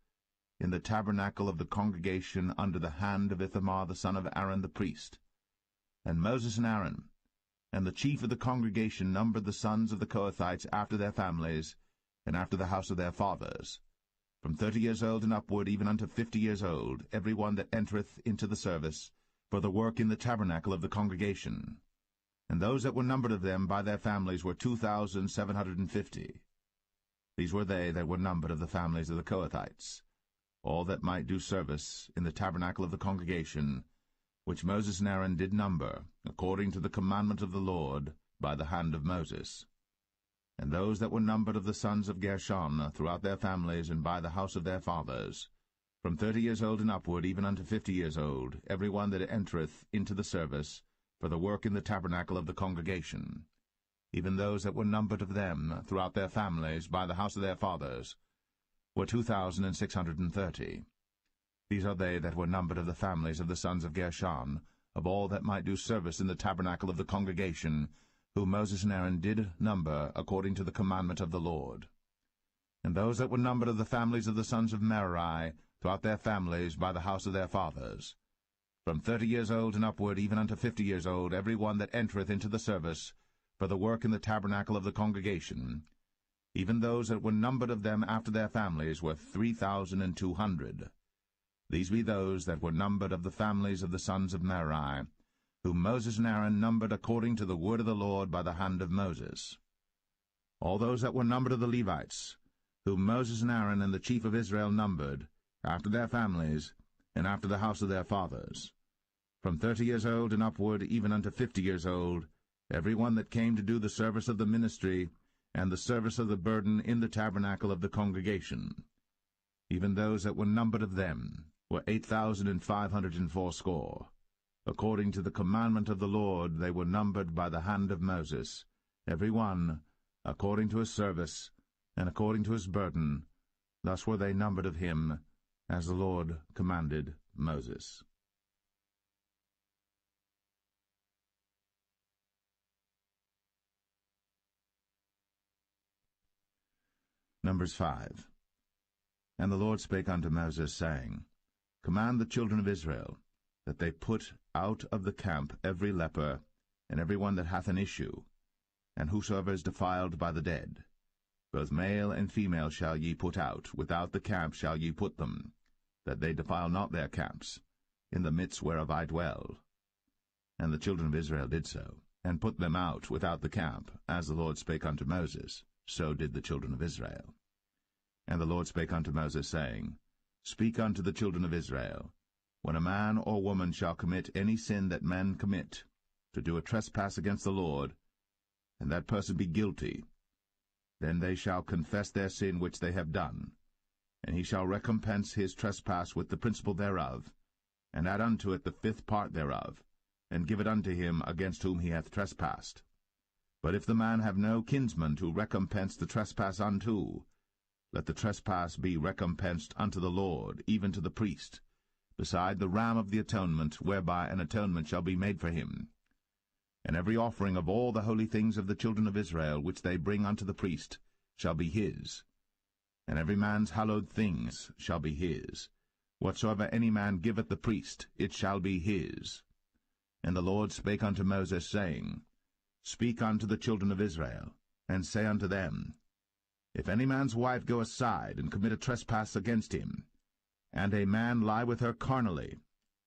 in the tabernacle of the congregation under the hand of Ithamar the son of Aaron the priest. And Moses and Aaron, and the chief of the congregation, numbered the sons of the Kohathites after their families, and after the house of their fathers, from 30 years old and upward, even unto 50 years old, every one that entereth into the service, for the work in the tabernacle of the congregation. And those that were numbered of them by their families were 2,750. These were they that were numbered of the families of the Kohathites, all that might do service in the tabernacle of the congregation, which Moses and Aaron did number, according to the commandment of the Lord, by the hand of Moses. And those that were numbered of the sons of Gershon, throughout their families and by the house of their fathers, from 30 years old and upward, even unto 50 years old, every one that entereth into the service, for the work in the tabernacle of the congregation, even those that were numbered of them, throughout their families, by the house of their fathers, were 2,630. These are they that were numbered of the families of the sons of Gershon, of all that might do service in the tabernacle of the congregation, whom Moses and Aaron did number according to the commandment of the Lord. And those that were numbered of the families of the sons of Merari, throughout their families, by the house of their fathers, from 30 years old and upward, even unto 50 years old, every one that entereth into the service, for the work in the tabernacle of the congregation, even those that were numbered of them after their families, were 3,200. These be those that were numbered of the families of the sons of Merari, whom Moses and Aaron numbered according to the word of the Lord by the hand of Moses. All those that were numbered of the Levites, whom Moses and Aaron and the chief of Israel numbered, after their families, and after the house of their fathers, from 30 years old and upward, even unto 50 years old, every one that came to do the service of the ministry, and the service of the burden in the tabernacle of the congregation. Even those that were numbered of them were 8,580. According to the commandment of the Lord they were numbered by the hand of Moses, every one according to his service, and according to his burden. Thus were they numbered of him, as the Lord commanded Moses. Numbers 5. And the Lord spake unto Moses, saying, Command the children of Israel, that they put out of the camp every leper, and every one that hath an issue, and whosoever is defiled by the dead. Both male and female shall ye put out, without the camp shall ye put them, that they defile not their camps, in the midst whereof I dwell. And the children of Israel did so, and put them out without the camp, as the Lord spake unto Moses. So did the children of Israel. And the Lord spake unto Moses, saying, Speak unto the children of Israel, when a man or woman shall commit any sin that men commit, to do a trespass against the Lord, and that person be guilty, then they shall confess their sin which they have done, and he shall recompense his trespass with the principal thereof, and add unto it the 5th part thereof, and give it unto him against whom he hath trespassed. But if the man have no kinsman to recompense the trespass unto, let the trespass be recompensed unto the Lord, even to the priest, beside the ram of the atonement, whereby an atonement shall be made for him. And every offering of all the holy things of the children of Israel, which they bring unto the priest, shall be his. And every man's hallowed things shall be his. Whatsoever any man giveth the priest, it shall be his. And the Lord spake unto Moses, saying, Speak unto the children of Israel, and say unto them, If any man's wife go aside, and commit a trespass against him, and a man lie with her carnally,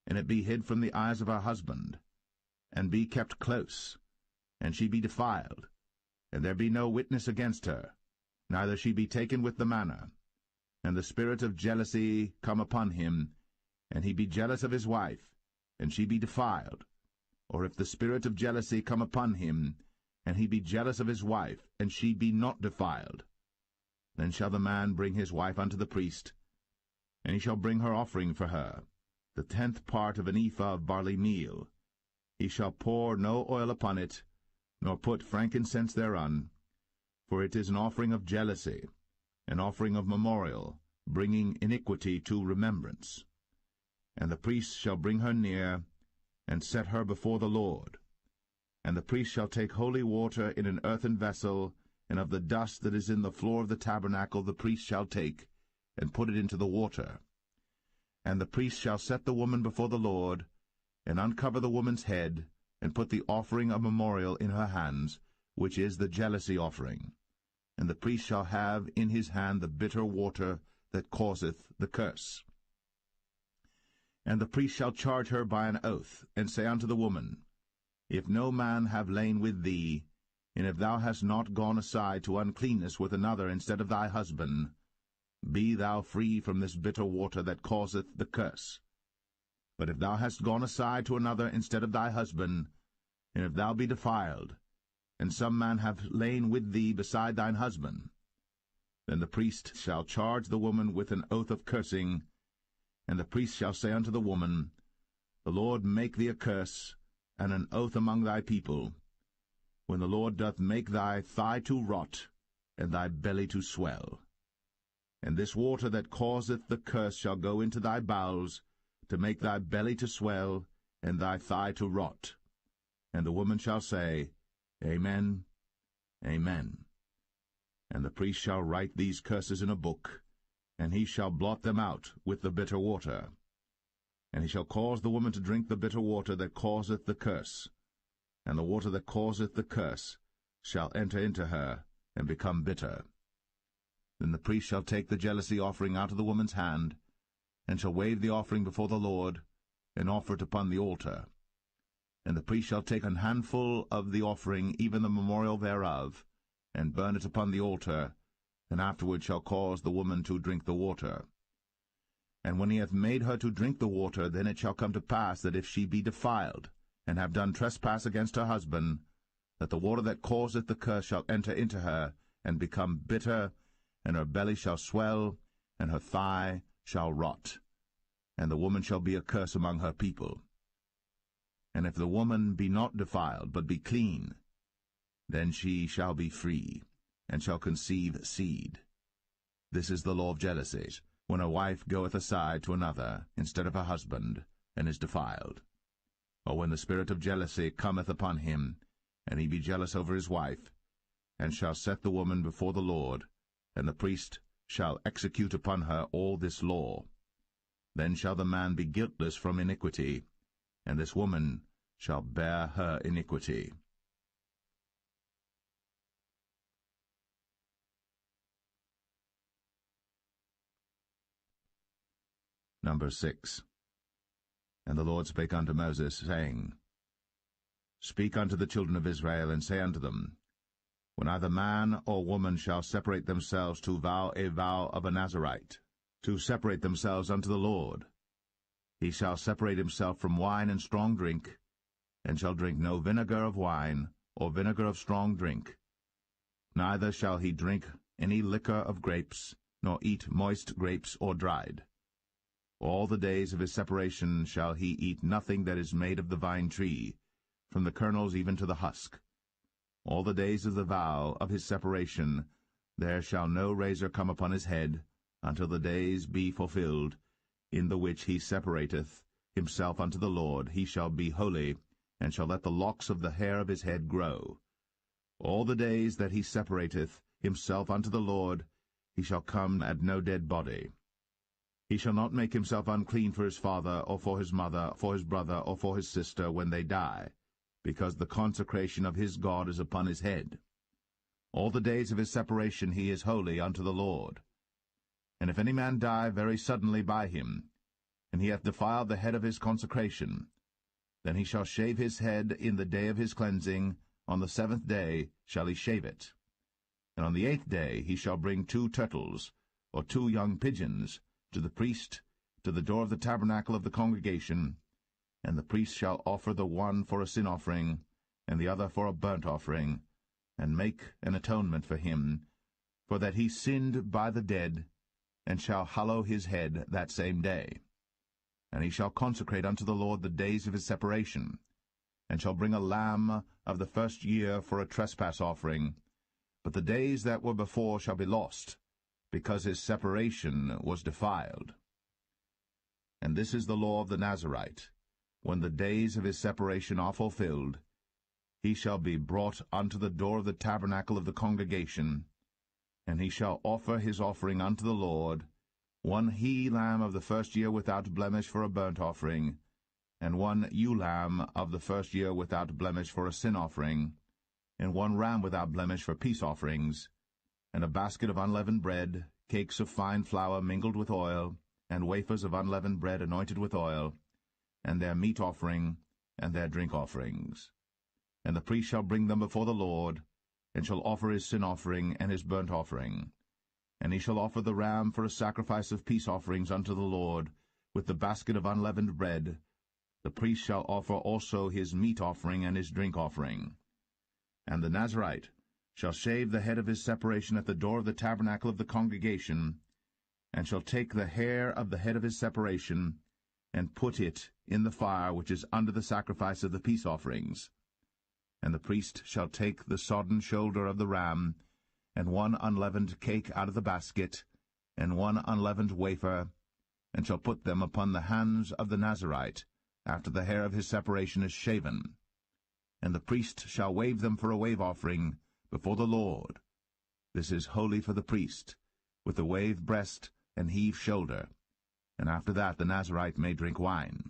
and it be hid from the eyes of her husband, and be kept close, and she be defiled, and there be no witness against her, neither she be taken with the manner, and the spirit of jealousy come upon him, and he be jealous of his wife, and she be defiled, or if the spirit of jealousy come upon him, and he be jealous of his wife, and she be not defiled, then shall the man bring his wife unto the priest, and he shall bring her offering for her, the 10th part of an ephah of barley meal. He shall pour no oil upon it, nor put frankincense thereon, For it is an offering of jealousy, an offering of memorial, bringing iniquity to remembrance. And the priest shall bring her near, and set her before the Lord. And the priest shall take holy water in an earthen vessel, and of the dust that is in the floor of the tabernacle the priest shall take, and put it into the water. And the priest shall set the woman before the Lord, and uncover the woman's head, and put the offering of memorial in her hands, which is the jealousy offering. And the priest shall have in his hand the bitter water that causeth the curse. And the priest shall charge her by an oath, and say unto the woman, If no man have lain with thee, and if thou hast not gone aside to uncleanness with another instead of thy husband, be thou free from this bitter water that causeth the curse. But if thou hast gone aside to another instead of thy husband, and if thou be defiled, and some man have lain with thee beside thine husband, then the priest shall charge the woman with an oath of cursing, and the priest shall say unto the woman, The Lord make thee a curse, and an oath among thy people, when the Lord doth make thy thigh to rot, and thy belly to swell. And this water that causeth the curse shall go into thy bowels, to make thy belly to swell, and thy thigh to rot. And the woman shall say, Amen, Amen. And the priest shall write these curses in a book, and he shall blot them out with the bitter water. And he shall cause the woman to drink the bitter water that causeth the curse, and the water that causeth the curse shall enter into her, and become bitter. Then the priest shall take the jealousy offering out of the woman's hand, and shall wave the offering before the Lord, and offer it upon the altar. And the priest shall take an handful of the offering, even the memorial thereof, and burn it upon the altar, and afterward shall cause the woman to drink the water. And when he hath made her to drink the water, then it shall come to pass that if she be defiled, and have done trespass against her husband, that the water that causeth the curse shall enter into her, and become bitter, and her belly shall swell, and her thigh shall rot, and the woman shall be a curse among her people. And if the woman be not defiled, but be clean, then she shall be free, and shall conceive seed. This is the law of jealousies, when a wife goeth aside to another instead of her husband, and is defiled. Or when the spirit of jealousy cometh upon him, and he be jealous over his wife, and shall set the woman before the Lord, and the priest shall execute upon her all this law. Then shall the man be guiltless from iniquity, and this woman shall bear her iniquity. Number 6. And the Lord spake unto Moses, saying, Speak unto the children of Israel, and say unto them, When either man or woman shall separate themselves to vow a vow of a Nazirite, to separate themselves unto the Lord, he shall separate himself from wine and strong drink, and shall drink no vinegar of wine, or vinegar of strong drink. Neither shall he drink any liquor of grapes, nor eat moist grapes or dried. All the days of his separation shall he eat nothing that is made of the vine tree, from the kernels even to the husk. All the days of the vow of his separation there shall no razor come upon his head, until the days be fulfilled, in the which he separateth himself unto the Lord. He shall be holy, and shall let the locks of the hair of his head grow. All the days that he separateth himself unto the Lord, he shall come at no dead body. He shall not make himself unclean for his father, or for his mother, for his brother, or for his sister, when they die, because the consecration of his God is upon his head. All the days of his separation he is holy unto the Lord. And if any man die very suddenly by him, and he hath defiled the head of his consecration, then he shall shave his head in the day of his cleansing. On the 7th day shall he shave it. And on the 8th day he shall bring 2 turtles, or 2 young pigeons, to the priest, to the door of the tabernacle of the congregation, and the priest shall offer the one for a sin offering, and the other for a burnt offering, and make an atonement for him, for that he sinned by the dead, and shall hallow his head that same day. And he shall consecrate unto the Lord the days of his separation, and shall bring a lamb of the first year for a trespass offering, But the days that were before shall be lost, because his separation was defiled. And this is the law of the Nazarite. When the days of his separation are fulfilled, he shall be brought unto the door of the tabernacle of the congregation, and he shall offer his offering unto the Lord, one he-lamb of the first year without blemish for a burnt offering, and one ewe-lamb of the first year without blemish for a sin offering, and one ram without blemish for peace offerings, and a basket of unleavened bread, cakes of fine flour mingled with oil, and wafers of unleavened bread anointed with oil, and their meat offering, and their drink offerings. And the priest shall bring them before the Lord, and shall offer his sin offering and his burnt offering. And he shall offer the ram for a sacrifice of peace offerings unto the Lord, with the basket of unleavened bread. The priest shall offer also his meat offering and his drink offering. And the Nazarite shall shave the head of his separation at the door of the tabernacle of the congregation, and shall take the hair of the head of his separation, and put it in the fire which is under the sacrifice of the peace offerings. And the priest shall take the sodden shoulder of the ram, and one unleavened cake out of the basket, and one unleavened wafer, and shall put them upon the hands of the Nazarite, after the hair of his separation is shaven. And the priest shall wave them for a wave offering before the Lord. This is holy for the priest, with the wave breast and heave shoulder. And after that the Nazarite may drink wine.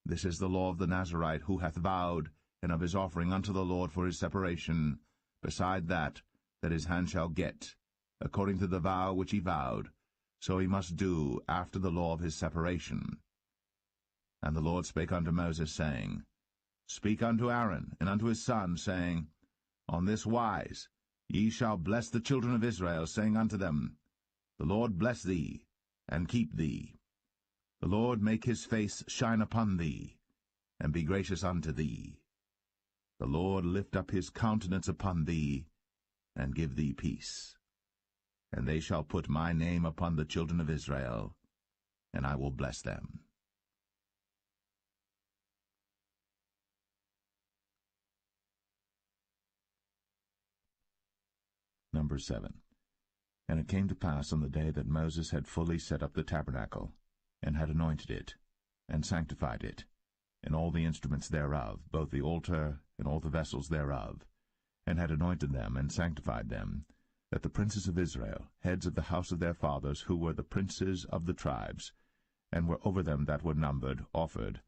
This is the law of the Nazarite who hath vowed, and of his offering unto the Lord for his separation, beside that his hand shall get, according to the vow which he vowed, so he must do after the law of his separation. And the Lord spake unto Moses, saying, Speak unto Aaron and unto his sons, saying, On this wise ye shall bless the children of Israel, saying unto them, The Lord bless thee, and keep thee. The Lord make his face shine upon thee, and be gracious unto thee. The Lord lift up his countenance upon thee, and give thee peace. And they shall put my name upon the children of Israel, and I will bless them. Number 7. And it came to pass on the day that Moses had fully set up the tabernacle, and had anointed it, and sanctified it, and all the instruments thereof, both the altar and all the vessels thereof, and had anointed them and sanctified them, that the princes of Israel, heads of the house of their fathers, who were the princes of the tribes, and were over them that were numbered, offered.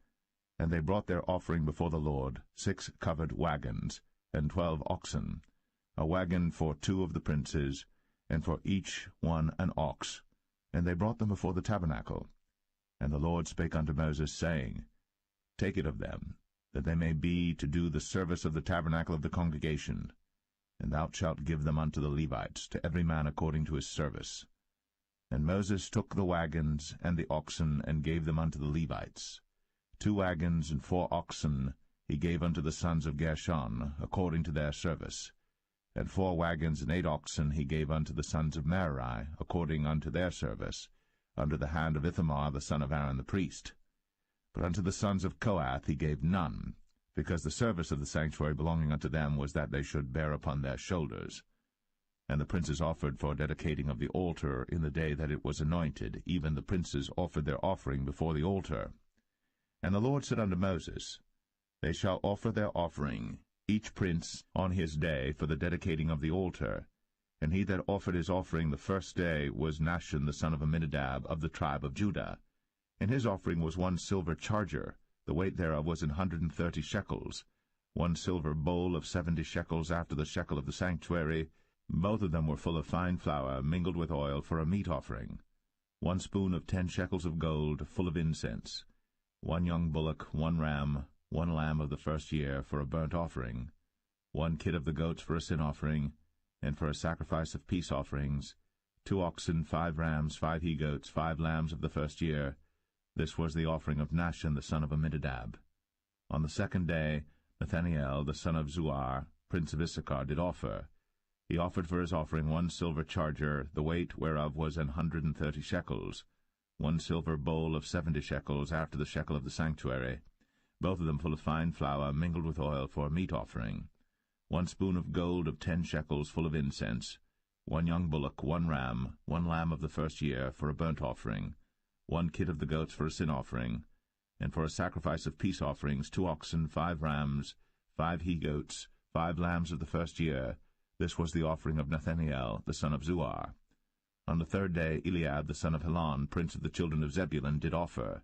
And they brought their offering before the Lord, 6 covered wagons, and 12 oxen, a wagon for 2 of the princes, and for each one an ox. And they brought them before the tabernacle. And the Lord spake unto Moses, saying, Take it of them, that they may be to do the service of the tabernacle of the congregation, and thou shalt give them unto the Levites, to every man according to his service. And Moses took the wagons and the oxen, and gave them unto the Levites. 2 wagons and 4 oxen he gave unto the sons of Gershon, according to their service. And 4 wagons and 8 oxen he gave unto the sons of Merari, according unto their service, under the hand of Ithamar the son of Aaron the priest. But unto the sons of Kohath he gave none, because the service of the sanctuary belonging unto them was that they should bear upon their shoulders. And the princes offered for dedicating of the altar in the day that it was anointed, even the princes offered their offering before the altar. And the Lord said unto Moses, They shall offer their offering, each prince on his day, for the dedicating of the altar. And he that offered his offering the first day was Nahshon the son of Amminadab, of the tribe of Judah. And his offering was 1 silver charger, the weight thereof was 130 shekels, 1 silver bowl of 70 shekels after the shekel of the sanctuary. Both of them were full of fine flour, mingled with oil, for a meat offering. 1 spoon of 10 shekels of gold, full of incense. 1 young bullock, 1 ram, 1 lamb of the first year, for a burnt offering. 1 kid of the goats for a sin offering, and for a sacrifice of peace offerings. 2 oxen, 5 rams, 5 he-goats, 5 lambs of the first year. This was the offering of Nahshon the son of Amminadab. On the 2nd day, Nathanael the son of Zuar, prince of Issachar, did offer. He offered for his offering 1 silver charger, the weight whereof was 130 shekels, 1 silver bowl of 70 shekels after the shekel of the sanctuary, both of them full of fine flour, mingled with oil, for a meat offering. 1 spoon of gold of 10 shekels full of incense, 1 young bullock, 1 ram, 1 lamb of the first year for a burnt offering, 1 kid of the goats for a sin offering, and for a sacrifice of peace offerings 2 oxen, 5 rams, 5 he-goats, 5 lambs of the first year. This was the offering of Nathaniel, the son of Zuar. On the third day Eliab, the son of Helon, prince of the children of Zebulun, did offer.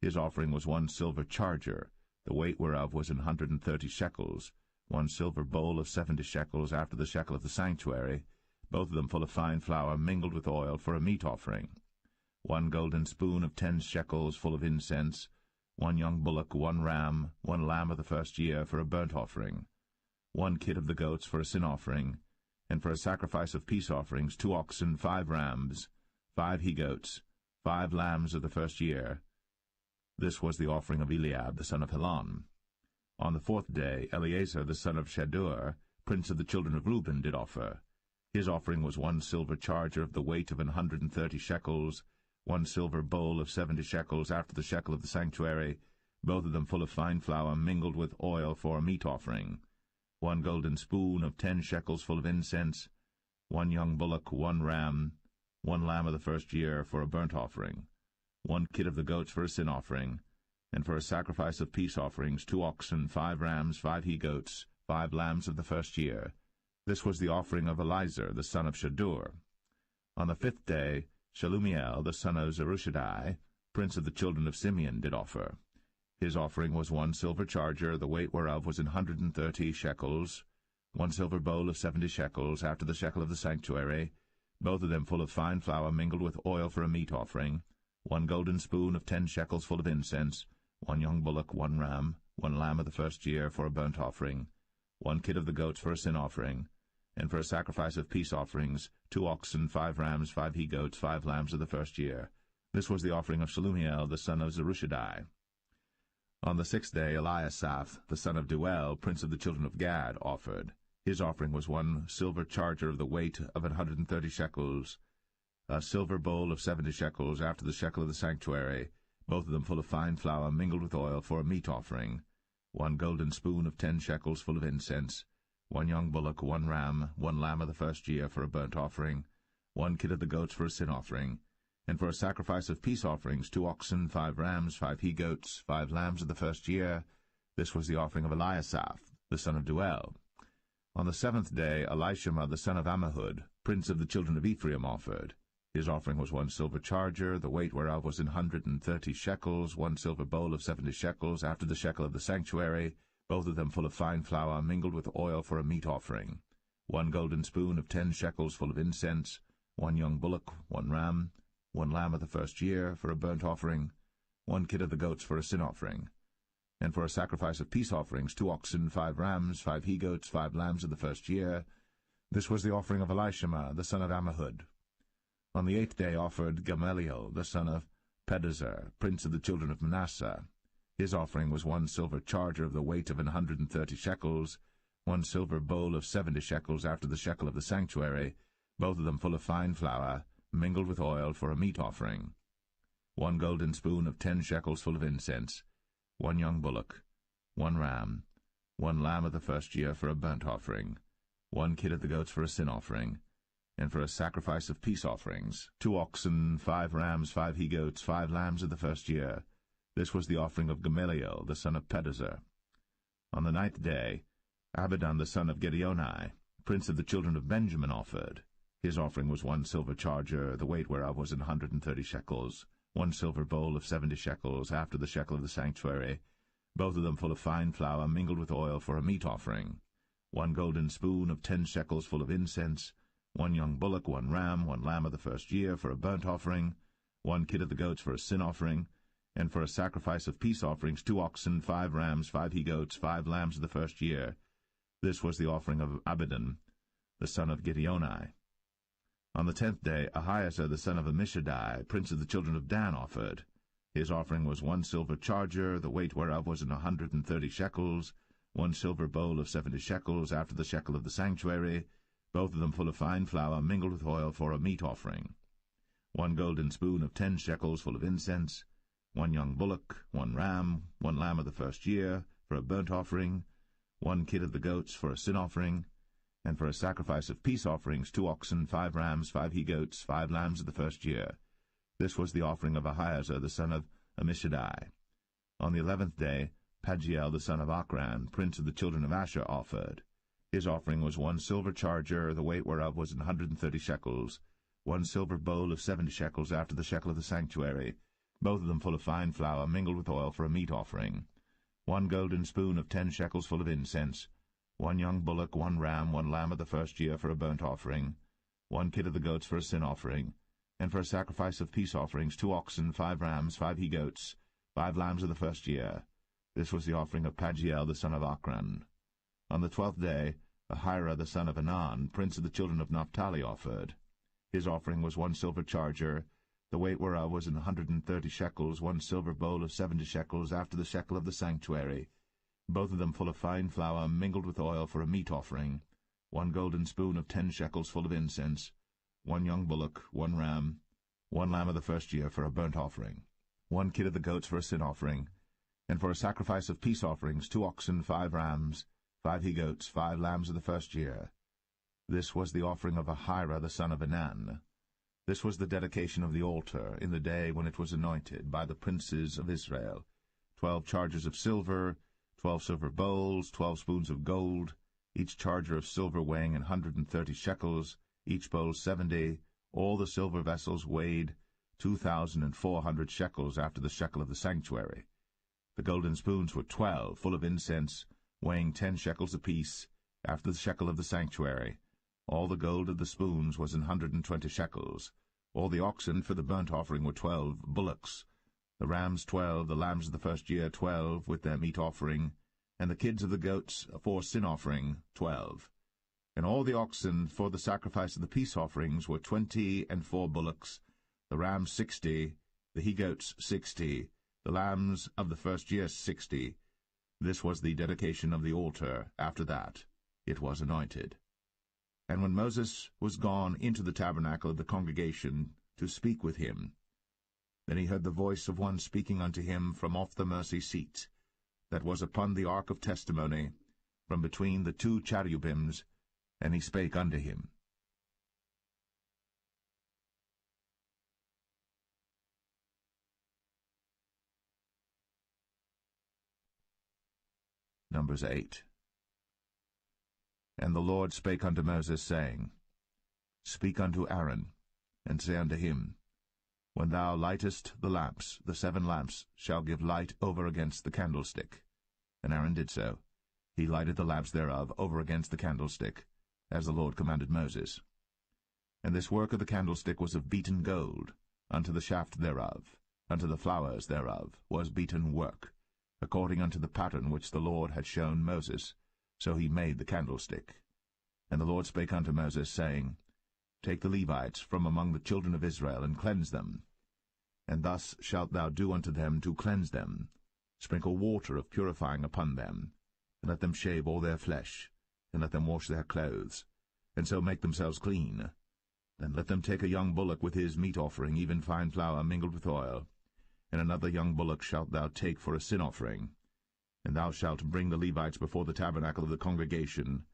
His offering was 1 silver charger, the weight whereof was 130 shekels, 1 silver bowl of 70 shekels after the shekel of the sanctuary, both of them full of fine flour mingled with oil for a meat offering, 1 golden spoon of 10 shekels full of incense, 1 young bullock, 1 ram, 1 lamb of the first year for a burnt offering, 1 kid of the goats for a sin offering, and for a sacrifice of peace offerings 2 oxen, 5 rams, 5 he-goats, 5 lambs of the first year. This was the offering of Eliab, the son of Helon. On the fourth day Eleazar, the son of Shadur, prince of the children of Reuben, did offer. His offering was 1 silver charger of the weight of 130 shekels, 1 silver bowl of 70 shekels after the shekel of the sanctuary, both of them full of fine flour mingled with oil for a meat offering, 1 golden spoon of 10 shekels full of incense, 1 young bullock, 1 ram, 1 lamb of the first year for a burnt offering, 1 kid of the goats for a sin offering, and for a sacrifice of peace offerings 2 oxen, 5 rams, 5 he-goats, 5 lambs of the first year. This was the offering of Elizur, the son of Shadur. On the fifth day Shelumiel, the son of Zerushadai, prince of the children of Simeon, did offer. His offering was 1 silver charger, the weight whereof was 130 shekels, 1 silver bowl of 70 shekels after the shekel of the sanctuary, both of them full of fine flour mingled with oil for a meat offering, 1 golden spoon of 10 shekels full of incense, 1 young bullock, 1 ram, 1 lamb of the first year for a burnt offering, 1 kid of the goats for a sin offering, and for a sacrifice of peace offerings 2 oxen, 5 rams, 5 he-goats, 5 lambs of the first year. This was the offering of Shelumiel, the son of Zerushadai. On the sixth day Eliasaph, the son of Deuel, prince of the children of Gad, offered. His offering was 1 silver charger of the weight of 130 shekels, a silver bowl of 70 shekels after the shekel of the sanctuary, both of them full of fine flour mingled with oil for a meat offering, 1 golden spoon of 10 shekels full of incense, 1 young bullock, 1 ram, 1 lamb of the first year for a burnt offering, 1 kid of the goats for a sin offering, and for a sacrifice of peace offerings 2 oxen, 5 rams, 5 he-goats, 5 lambs of the first year. This was the offering of Eliasaph, the son of Deuel. On the seventh day Elishama, the son of Ammihud, prince of the children of Ephraim, offered. His offering was 1 silver charger, the weight whereof was 130 shekels, 1 silver bowl of 70 shekels after the shekel of the sanctuary, both of them full of fine flour mingled with oil for a meat offering, 1 golden spoon of 10 shekels full of incense, 1 young bullock, 1 ram, 1 lamb of the first year for a burnt offering, 1 kid of the goats for a sin offering, and for a sacrifice of peace offerings 2 oxen, 5 rams, 5 he-goats, 5 lambs of the first year. This was the offering of Elishama, the son of Ammihud. On the eighth day offered Gamaliel, the son of Pedahzur, prince of the children of Manasseh. His offering was 1 silver charger of the weight of 130 shekels, 1 silver bowl of 70 shekels after the shekel of the sanctuary, both of them full of fine flour, mingled with oil for a meat offering, 1 golden spoon of 10 shekels full of incense, 1 young bullock, 1 ram, 1 lamb of the first year for a burnt offering, 1 kid of the goats for a sin offering, and for a sacrifice of peace offerings 2 oxen, 5 rams, 5 he-goats, 5 lambs of the first year. This was the offering of Gamaliel, the son of Pedahzur. On the ninth day Abidan, the son of Gideoni, prince of the children of Benjamin, offered. His offering was 1 silver charger, the weight whereof was 130 shekels, 1 silver bowl of 70 shekels after the shekel of the sanctuary, both of them full of fine flour mingled with oil for a meat offering, 1 golden spoon of 10 shekels full of incense, 1 young bullock, 1 ram, 1 lamb of the first year for a burnt offering, 1 kid of the goats for a sin offering, and for a sacrifice of peace offerings 2 oxen, 5 rams, 5 he-goats, 5 lambs of the first year. This was the offering of Abidan, the son of Gideoni. On the 10th day Ahiezer, the son of Ammishaddai, prince of the children of Dan, offered. His offering was 1 silver charger, the weight whereof was 130 shekels, 1 silver bowl of 70 shekels after the shekel of the sanctuary, both of them full of fine flour mingled with oil for a meat offering, 1 golden spoon of 10 shekels full of incense, 1 young bullock, 1 ram, 1 lamb of the first year for a burnt offering, 1 kid of the goats for a sin offering, and for a sacrifice of peace offerings 2 oxen, 5 rams, 5 he-goats, 5 lambs of the first year. This was the offering of Ahiezer the son of Ammishaddai. On the 11th day, Pagiel the son of Ochran, prince of the children of Asher, offered. His offering was 1 silver charger, the weight whereof was 130 shekels, 1 silver bowl of 70 shekels after the shekel of the sanctuary, both of them full of fine flour mingled with oil for a meat offering, 1 golden spoon of 10 shekels full of incense, 1 young bullock, 1 ram, 1 lamb of the first year for a burnt offering, 1 kid of the goats for a sin offering, and for a sacrifice of peace offerings 2 oxen, 5 rams, 5 he-goats, 5 lambs of the first year. This was the offering of Pagiel the son of Ochran. On the 12th day, Ahira the son of Anan, prince of the children of Naphtali, offered. His offering was 1 silver charger, the weight whereof was 130 shekels, 1 silver bowl of 70 shekels after the shekel of the sanctuary, both of them full of fine flour mingled with oil for a meat offering, 1 golden spoon of 10 shekels full of incense, 1 young bullock, 1 ram, 1 lamb of the first year for a burnt offering, 1 kid of the goats for a sin offering, and for a sacrifice of peace offerings 2 oxen, 5 rams, 5 he-goats, 5 lambs of the first year. This was the offering of Ahira the son of Anan. This was the dedication of the altar in the day when it was anointed by the princes of Israel, 12 chargers of silver, 12 silver bowls, 12 spoons of gold, each charger of silver weighing 130 shekels, each bowl 70, all the silver vessels weighed 2,400 shekels after the shekel of the sanctuary. The golden spoons were 12, full of incense, weighing 10 shekels apiece, after the shekel of the sanctuary. All the gold of the spoons was 120 shekels. All the oxen for the burnt offering were 12 bullocks, the rams 12, the lambs of the first year 12, with their meat offering, and the kids of the goats for sin offering 12. And all the oxen for the sacrifice of the peace offerings were 20 and 4 bullocks, the rams 60, the he-goats 60, the lambs of the first year 60. This was the dedication of the altar. After that it was anointed. And when Moses was gone into the tabernacle of the congregation to speak with him, then he heard the voice of one speaking unto him from off the mercy seat, that was upon the ark of testimony, from between the 2 cherubims, and he spake unto him. Numbers 8. And the Lord spake unto Moses, saying, Speak unto Aaron, and say unto him, When thou lightest the lamps, the 7 lamps shall give light over against the candlestick. And Aaron did so. He lighted the lamps thereof over against the candlestick, as the Lord commanded Moses. And this work of the candlestick was of beaten gold, unto the shaft thereof, unto the flowers thereof was beaten work, according unto the pattern which the Lord had shown Moses. So he made the candlestick. And the Lord spake unto Moses, saying, Take the Levites from among the children of Israel, and cleanse them. And thus shalt thou do unto them to cleanse them. Sprinkle water of purifying upon them, and let them shave all their flesh, and let them wash their clothes, and so make themselves clean. Then let them take a young bullock with his meat offering, even fine flour mingled with oil, and another young bullock shalt thou take for a sin offering. And thou shalt bring the Levites before the tabernacle of the congregation,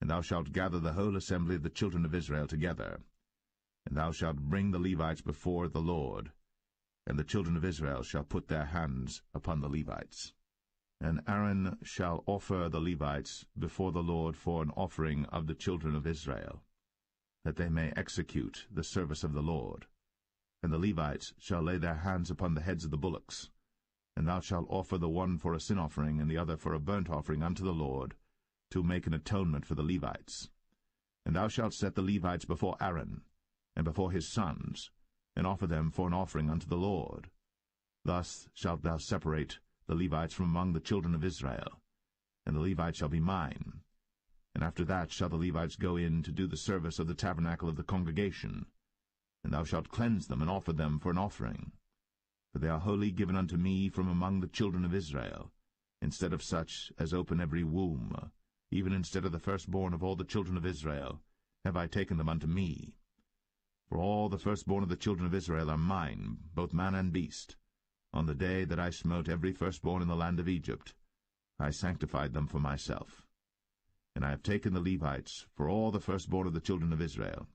and thou shalt gather the whole assembly of the children of Israel together. And thou shalt bring the Levites before the Lord, and the children of Israel shall put their hands upon the Levites. And Aaron shall offer the Levites before the Lord for an offering of the children of Israel, that they may execute the service of the Lord. And the Levites shall lay their hands upon the heads of the bullocks, and thou shalt offer the one for a sin offering, and the other for a burnt offering unto the Lord, to make an atonement for the Levites. And thou shalt set the Levites before Aaron, and before his sons, and offer them for an offering unto the Lord. Thus shalt thou separate the Levites from among the children of Israel, and the Levites shall be mine. And after that shall the Levites go in to do the service of the tabernacle of the congregation, and thou shalt cleanse them and offer them for an offering. For they are wholly given unto me from among the children of Israel, instead of such as open every womb, even instead of the firstborn of all the children of Israel, have I taken them unto me. For all the firstborn of the children of Israel are mine, both man and beast. On the day that I smote every firstborn in the land of Egypt, I sanctified them for myself. And I have taken the Levites for all the firstborn of the children of Israel.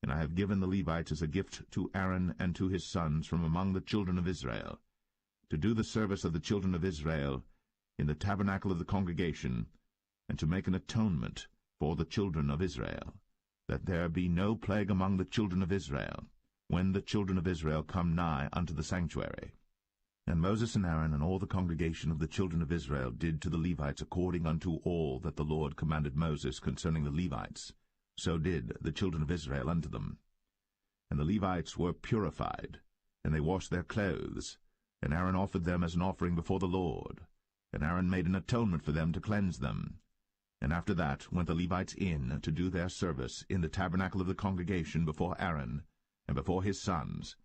And I have given the Levites as a gift to Aaron and to his sons from among the children of Israel, to do the service of the children of Israel in the tabernacle of the congregation, and to make an atonement for the children of Israel, that there be no plague among the children of Israel, when the children of Israel come nigh unto the sanctuary. And Moses and Aaron and all the congregation of the children of Israel did to the Levites according unto all that the Lord commanded Moses concerning the Levites. So did the children of Israel unto them. And the Levites were purified, and they washed their clothes, and Aaron offered them as an offering before the Lord. And Aaron made an atonement for them to cleanse them. And after that went the Levites in to do their service in the tabernacle of the congregation before Aaron and before his sons,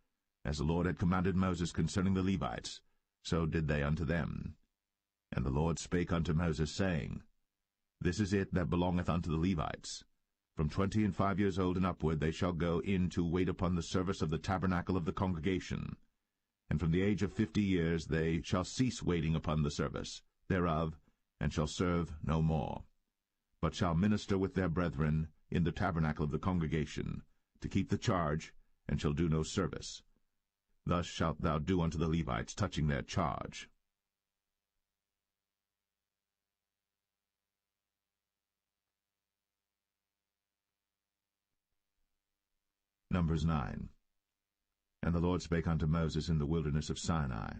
as the Lord had commanded Moses concerning the Levites, so did they unto them. And the Lord spake unto Moses, saying, This is it that belongeth unto the Levites. From 25 years old and upward they shall go in to wait upon the service of the tabernacle of the congregation. And from the age of 50 years they shall cease waiting upon the service thereof, and shall serve no more, but shall minister with their brethren in the tabernacle of the congregation, to keep the charge, and shall do no service. Thus shalt thou do unto the Levites touching their charge. Numbers 9. And the Lord spake unto Moses in the wilderness of Sinai,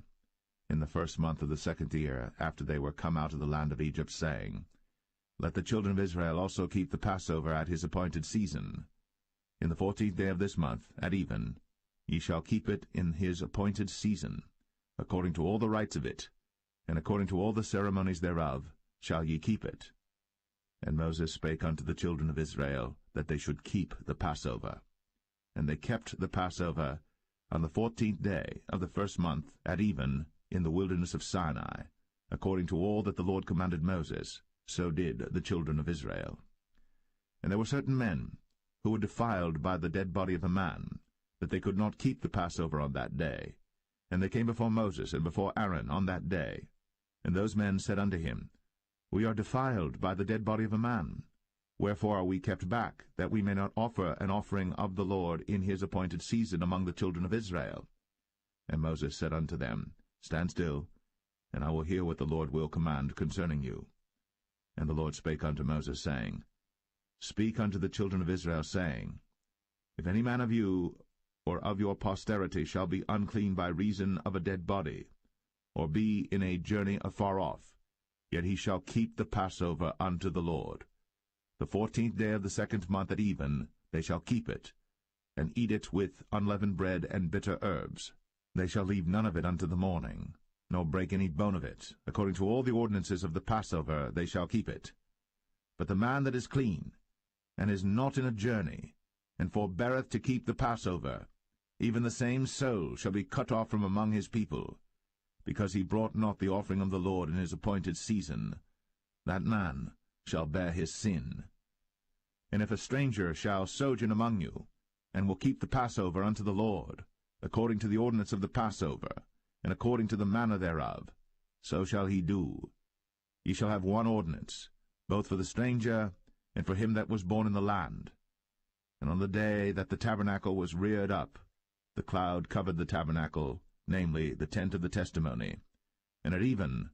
in the first month of the 2nd year, after they were come out of the land of Egypt, saying, Let the children of Israel also keep the Passover at his appointed season. In the 14th day of this month, at even, ye shall keep it in his appointed season, according to all the rites of it, and according to all the ceremonies thereof shall ye keep it. And Moses spake unto the children of Israel, that they should keep the Passover. And they kept the Passover on the 14th day of the first month, at even, in the wilderness of Sinai, according to all that the Lord commanded Moses, so did the children of Israel. And there were certain men who were defiled by the dead body of a man, that they could not keep the Passover on that day. And they came before Moses and before Aaron on that day. And those men said unto him, We are defiled by the dead body of a man. Wherefore are we kept back, that we may not offer an offering of the Lord in his appointed season among the children of Israel? And Moses said unto them, Stand still, and I will hear what the Lord will command concerning you. And the Lord spake unto Moses, saying, Speak unto the children of Israel, saying, If any man of you or of your posterity shall be unclean by reason of a dead body, or be in a journey afar off, yet he shall keep the Passover unto the Lord. The 14th day of the 2nd month at even they shall keep it, and eat it with unleavened bread and bitter herbs. They shall leave none of it unto the morning, nor break any bone of it. According to all the ordinances of the Passover they shall keep it. But the man that is clean, and is not in a journey, and forbeareth to keep the Passover, even the same soul shall be cut off from among his people, because he brought not the offering of the Lord in his appointed season. That man shall bear his sin. And if a stranger shall sojourn among you, and will keep the Passover unto the Lord, according to the ordinance of the Passover, and according to the manner thereof, so shall he do. Ye shall have one ordinance, both for the stranger and for him that was born in the land. And on the day that the tabernacle was reared up, the cloud covered the tabernacle, namely the tent of the testimony. And at even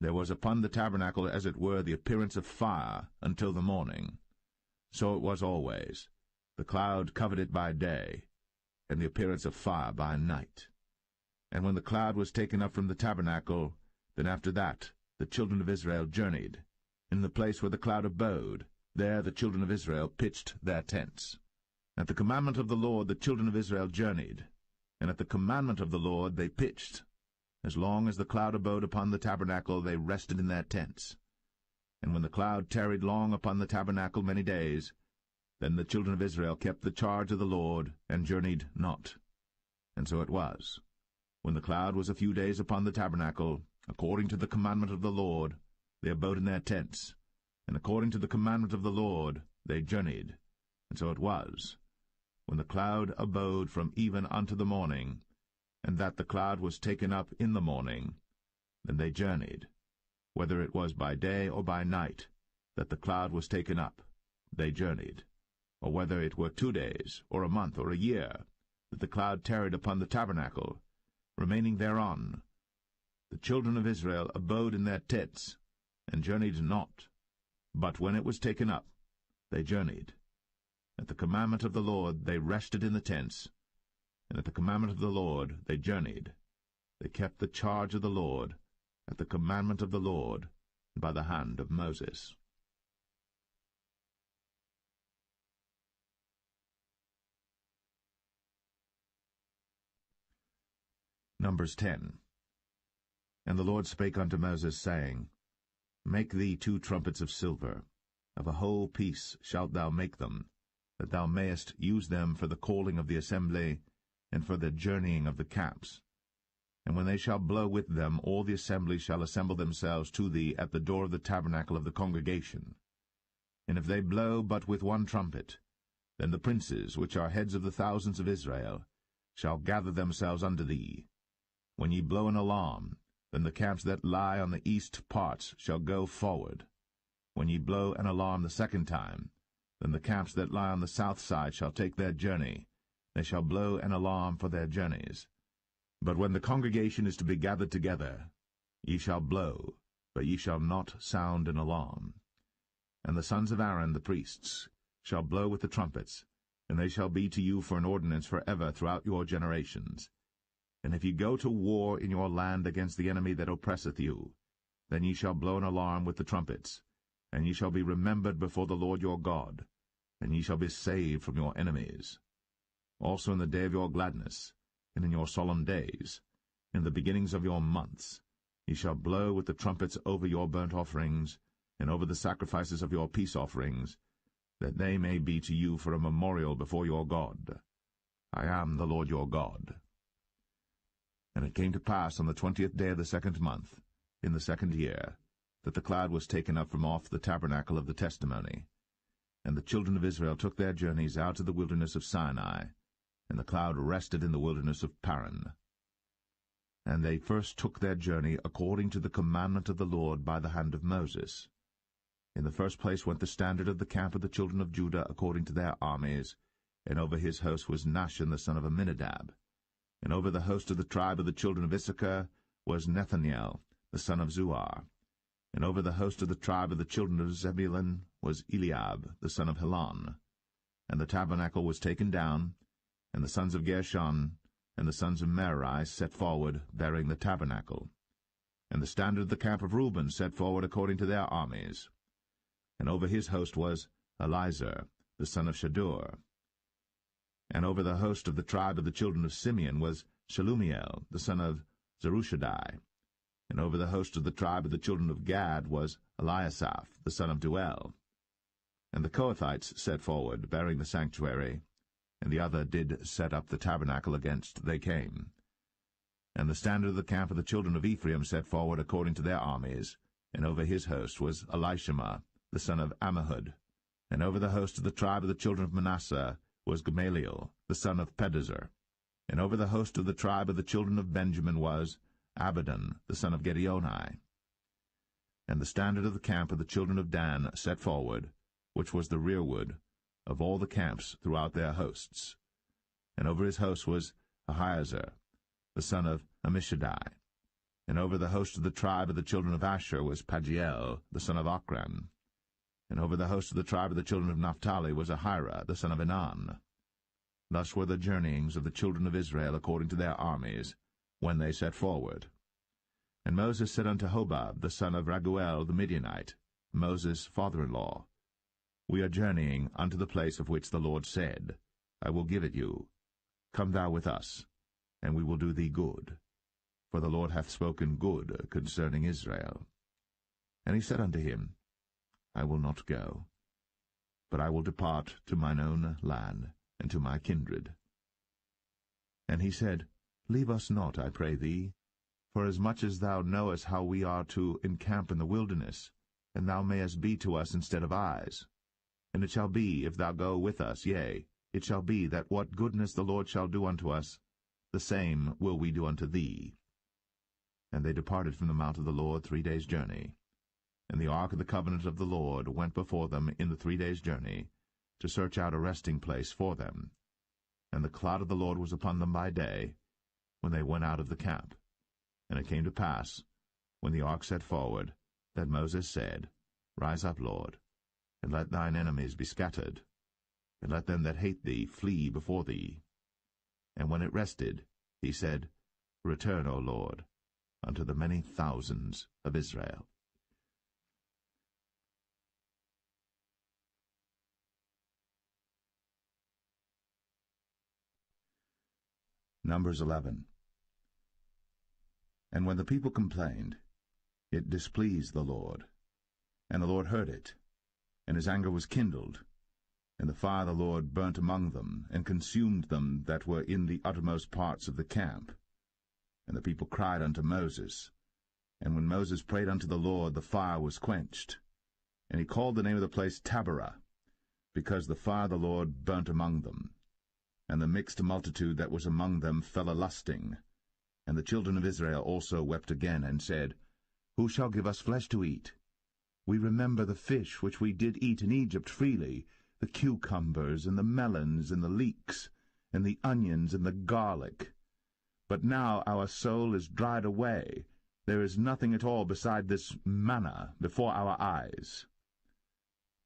there was upon the tabernacle as it were the appearance of fire until the morning. So it was always. The cloud covered it by day, and the appearance of fire by night. And when the cloud was taken up from the tabernacle, then after that the children of Israel journeyed. In the place where the cloud abode, there the children of Israel pitched their tents. At the commandment of the Lord the children of Israel journeyed, and at the commandment of the Lord they pitched. As long as the cloud abode upon the tabernacle they rested in their tents. And when the cloud tarried long upon the tabernacle many days, then the children of Israel kept the charge of the Lord, and journeyed not. And so it was, when the cloud was a few days upon the tabernacle, according to the commandment of the Lord, they abode in their tents, and according to the commandment of the Lord they journeyed. And so it was, when the cloud abode from even unto the morning, and that the cloud was taken up in the morning, then they journeyed, whether it was by day or by night, that the cloud was taken up, they journeyed, or whether it were 2 days, or a month, or a year, that the cloud tarried upon the tabernacle, remaining thereon, the children of Israel abode in their tents, and journeyed not. But when it was taken up, they journeyed. At the commandment of the Lord they rested in the tents, and at the commandment of the Lord they journeyed. They kept the charge of the Lord, at the commandment of the Lord, and by the hand of Moses. Numbers 10. And the Lord spake unto Moses, saying, Make thee 2 trumpets of silver, of a whole piece shalt thou make them, that thou mayest use them for the calling of the assembly, and for the journeying of the camps. And when they shall blow with them, all the assembly shall assemble themselves to thee at the door of the tabernacle of the congregation. And if they blow but with 1 trumpet, then the princes, which are heads of the thousands of Israel, shall gather themselves unto thee. When ye blow an alarm, then the camps that lie on the east parts shall go forward. When ye blow an alarm the 2nd time, then the camps that lie on the south side shall take their journey. They shall blow an alarm for their journeys. But when the congregation is to be gathered together, ye shall blow, but ye shall not sound an alarm. And the sons of Aaron the priests shall blow with the trumpets, and they shall be to you for an ordinance forever throughout your generations. And if ye go to war in your land against the enemy that oppresseth you, then ye shall blow an alarm with the trumpets, and ye shall be remembered before the Lord your God, and ye shall be saved from your enemies. Also in the day of your gladness, and in your solemn days, in the beginnings of your months, ye shall blow with the trumpets over your burnt offerings, and over the sacrifices of your peace offerings, that they may be to you for a memorial before your God. I am the Lord your God. And it came to pass on the 20th day of the 2nd month, in the 2nd year, that the cloud was taken up from off the tabernacle of the testimony. And the children of Israel took their journeys out of the wilderness of Sinai, and the cloud rested in the wilderness of Paran. And they first took their journey according to the commandment of the Lord by the hand of Moses. In the first place went the standard of the camp of the children of Judah according to their armies, and over his host was Nahshon the son of Amminadab. And over the host of the tribe of the children of Issachar was Nethanel the son of Zuar. And over the host of the tribe of the children of Zebulun was Eliab the son of Helon. And the tabernacle was taken down, and the sons of Gershon and the sons of Merari set forward, bearing the tabernacle. And the standard of the camp of Reuben set forward according to their armies. And over his host was Elizur the son of Shadur. And over the host of the tribe of the children of Simeon was Shelumiel the son of Zerushadai. And over the host of the tribe of the children of Gad was Eliasaph the son of Duel. And the Kohathites set forward, bearing the sanctuary, and the other did set up the tabernacle against they came. And the standard of the camp of the children of Ephraim set forward according to their armies, and over his host was Elishama the son of Ammihud. And over the host of the tribe of the children of Manasseh was Gamaliel the son of Pedazur. And over the host of the tribe of the children of Benjamin was Abidan the son of Gideoni. And the standard of the camp of the children of Dan set forward, which was the rearward of all the camps throughout their hosts. And over his host was Ahiezer the son of Ammishaddai. And over the host of the tribe of the children of Asher was Pagiel the son of Ochran. And over the host of the tribe of the children of Naphtali was Ahira the son of Enan. Thus were the journeyings of the children of Israel according to their armies, when they set forward. And Moses said unto Hobab the son of Raguel the Midianite, Moses' father-in-law, We are journeying unto the place of which the Lord said, I will give it you. Come thou with us, and we will do thee good. For the Lord hath spoken good concerning Israel. And he said unto him, I will not go, but I will depart to mine own land, and to my kindred. And he said, Leave us not, I pray thee, for as much as thou knowest how we are to encamp in the wilderness, and thou mayest be to us instead of eyes. And it shall be, if thou go with us, yea, it shall be that what goodness the Lord shall do unto us, the same will we do unto thee. And they departed from the mount of the Lord 3 days' journey. And the ark of the covenant of the Lord went before them in the 3 days' journey, to search out a resting place for them. And the cloud of the Lord was upon them by day, when they went out of the camp. And it came to pass, when the ark set forward, that Moses said, Rise up, Lord, and let thine enemies be scattered, and let them that hate thee flee before thee. And when it rested, he said, Return, O Lord, unto the many thousands of Israel. Numbers 11. And when the people complained, it displeased the Lord. And the Lord heard it, and his anger was kindled. And the fire of the Lord burnt among them, and consumed them that were in the uttermost parts of the camp. And the people cried unto Moses. And when Moses prayed unto the Lord, the fire was quenched. And he called the name of the place Taberah, because the fire of the Lord burnt among them. And the mixed multitude that was among them fell a-lusting. And the children of Israel also wept again, and said, Who shall give us flesh to eat? We remember the fish which we did eat in Egypt freely, the cucumbers, and the melons, and the leeks, and the onions, and the garlic. But now our soul is dried away. There is nothing at all beside this manna before our eyes.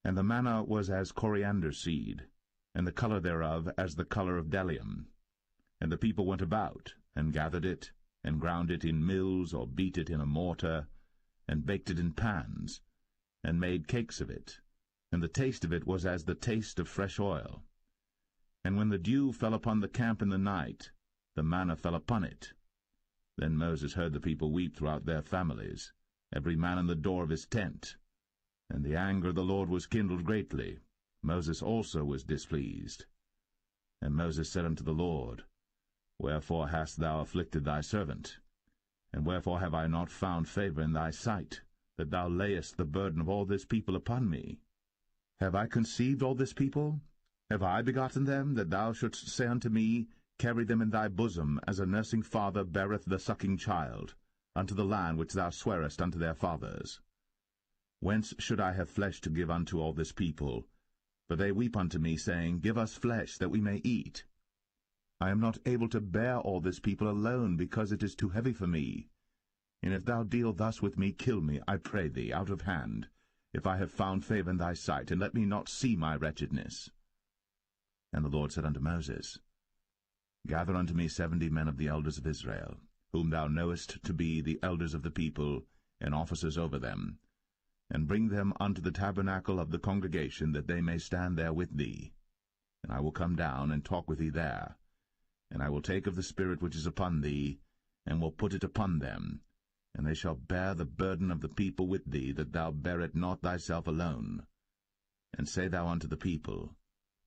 And the manna was as coriander seed, and the color thereof as the color of bdellium. And the people went about, and gathered it, and ground it in mills, or beat it in a mortar, and baked it in pans, and made cakes of it. And the taste of it was as the taste of fresh oil. And when the dew fell upon the camp in the night, the manna fell upon it. Then Moses heard the people weep throughout their families, every man in the door of his tent. And the anger of the Lord was kindled greatly. Moses also was displeased. And Moses said unto the Lord, Wherefore hast thou afflicted thy servant? And wherefore have I not found favor in thy sight, that thou layest the burden of all this people upon me? Have I conceived all this people? Have I begotten them, that thou shouldst say unto me, Carry them in thy bosom, as a nursing father beareth the sucking child, unto the land which thou swarest unto their fathers? Whence should I have flesh to give unto all this people? For they weep unto me, saying, Give us flesh, that we may eat. I am not able to bear all this people alone, because it is too heavy for me. And if thou deal thus with me, kill me, I pray thee, out of hand, if I have found favor in thy sight, and let me not see my wretchedness. And the Lord said unto Moses, Gather unto me 70 men of the elders of Israel, whom thou knowest to be the elders of the people, and officers over them, and bring them unto the tabernacle of the congregation, that they may stand there with thee. And I will come down and talk with thee there. And I will take of the Spirit which is upon thee, and will put it upon them, and they shall bear the burden of the people with thee, that thou bear it not thyself alone. And say thou unto the people,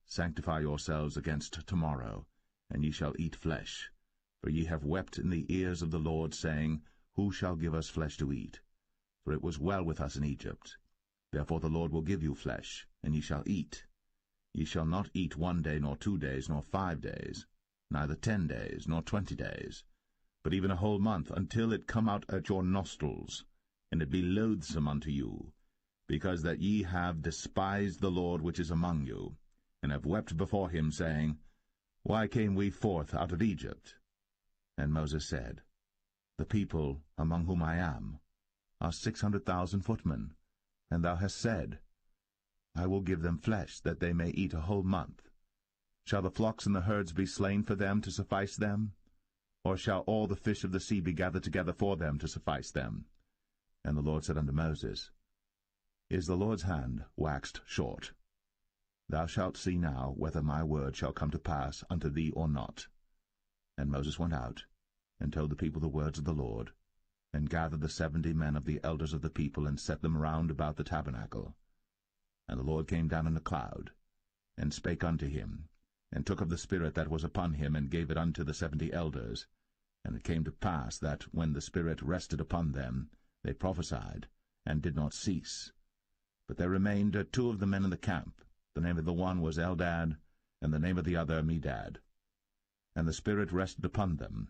Sanctify yourselves against tomorrow, and ye shall eat flesh. For ye have wept in the ears of the Lord, saying, Who shall give us flesh to eat? For it was well with us in Egypt. Therefore the Lord will give you flesh, and ye shall eat. Ye shall not eat 1 day, nor 2 days, nor 5 days, neither 10 days, nor 20 days, but even a whole month, until it come out at your nostrils, and it be loathsome unto you, because that ye have despised the Lord which is among you, and have wept before him, saying, Why came we forth out of Egypt? And Moses said, The people among whom I am are 600,000 footmen, and thou hast said, I will give them flesh, that they may eat a whole month. Shall the flocks and the herds be slain for them to suffice them? Or shall all the fish of the sea be gathered together for them to suffice them? And the Lord said unto Moses, Is the Lord's hand waxed short? Thou shalt see now whether my word shall come to pass unto thee or not. And Moses went out, and told the people the words of the Lord, and gathered the 70 men of the elders of the people, and set them round about the tabernacle. And the Lord came down in a cloud, and spake unto him, and took of the Spirit that was upon him, and gave it unto the 70 elders. And it came to pass that, when the Spirit rested upon them, they prophesied, and did not cease. But there remained 2 of the men in the camp. The name of the one was Eldad, and the name of the other Medad. And the Spirit rested upon them,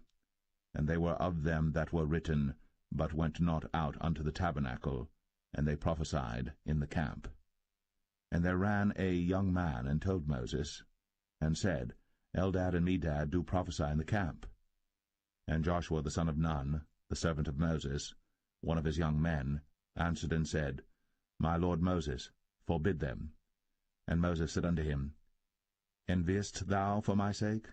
and they were of them that were written, but went not out unto the tabernacle, and they prophesied in the camp. And there ran a young man and told Moses, and said, Eldad and Medad do prophesy in the camp. And Joshua the son of Nun, the servant of Moses, one of his young men, answered and said, My lord Moses, forbid them. And Moses said unto him, Enviest thou for my sake?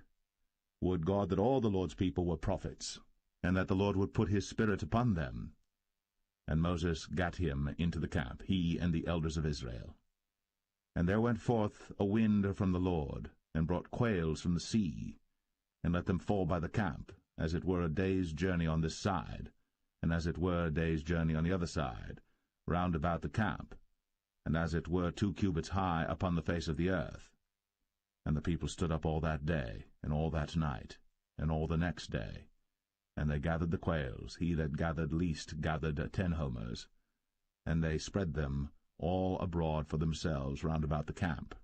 Would God that all the Lord's people were prophets, and that the Lord would put his Spirit upon them. And Moses gat him into the camp, he and the elders of Israel. And there went forth a wind from the Lord, and brought quails from the sea, and let them fall by the camp, as it were a day's journey on this side, and as it were a day's journey on the other side, round about the camp, and as it were 2 cubits high upon the face of the earth. And the people stood up all that day, and all that night, and all the next day. And they gathered the quails, he that gathered least gathered 10 homers, and they spread them all abroad for themselves round about the camp.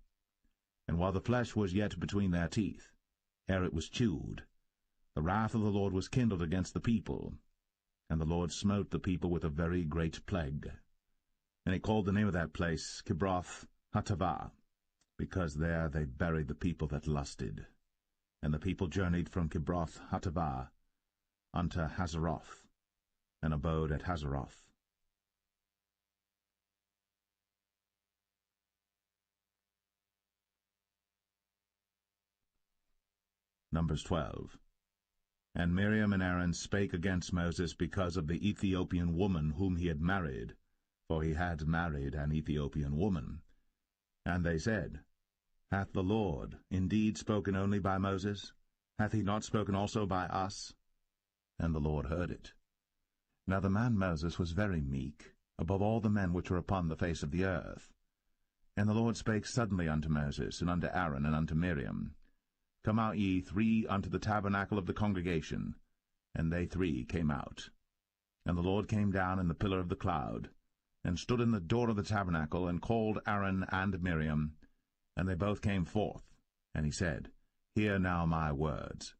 And while the flesh was yet between their teeth, ere it was chewed, the wrath of the Lord was kindled against the people, and the Lord smote the people with a very great plague. And he called the name of that place Kibroth Hattaavah, because there they buried the people that lusted. And the people journeyed from Kibroth Hattaavah unto Hazeroth, and abode at Hazeroth. Numbers 12. And Miriam and Aaron spake against Moses because of the Ethiopian woman whom he had married, for he had married an Ethiopian woman. And they said, Hath the Lord indeed spoken only by Moses? Hath he not spoken also by us? And the Lord heard it. Now the man Moses was very meek, above all the men which were upon the face of the earth. And the Lord spake suddenly unto Moses, and unto Aaron, and unto Miriam, Come out ye 3 unto the tabernacle of the congregation. And they 3 came out. And the Lord came down in the pillar of the cloud, and stood in the door of the tabernacle, and called Aaron and Miriam. And they both came forth. And he said, Hear now my words.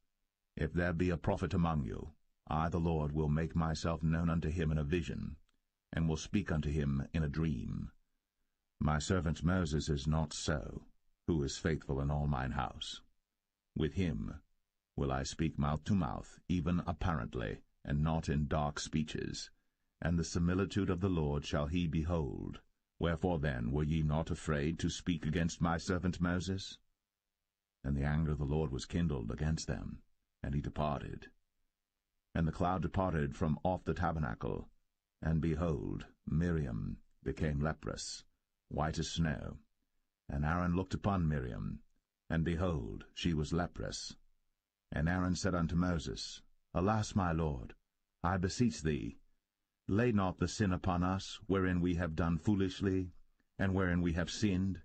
If there be a prophet among you, I the Lord will make myself known unto him in a vision, and will speak unto him in a dream. My servant Moses is not so, who is faithful in all mine house. With him will I speak mouth to mouth, even apparently, and not in dark speeches. And the similitude of the Lord shall he behold. Wherefore then were ye not afraid to speak against my servant Moses? And the anger of the Lord was kindled against them, and he departed. And the cloud departed from off the tabernacle, and behold, Miriam became leprous, white as snow. And Aaron looked upon Miriam, and behold, she was leprous. And Aaron said unto Moses, Alas, my Lord, I beseech thee, lay not the sin upon us, wherein we have done foolishly, and wherein we have sinned.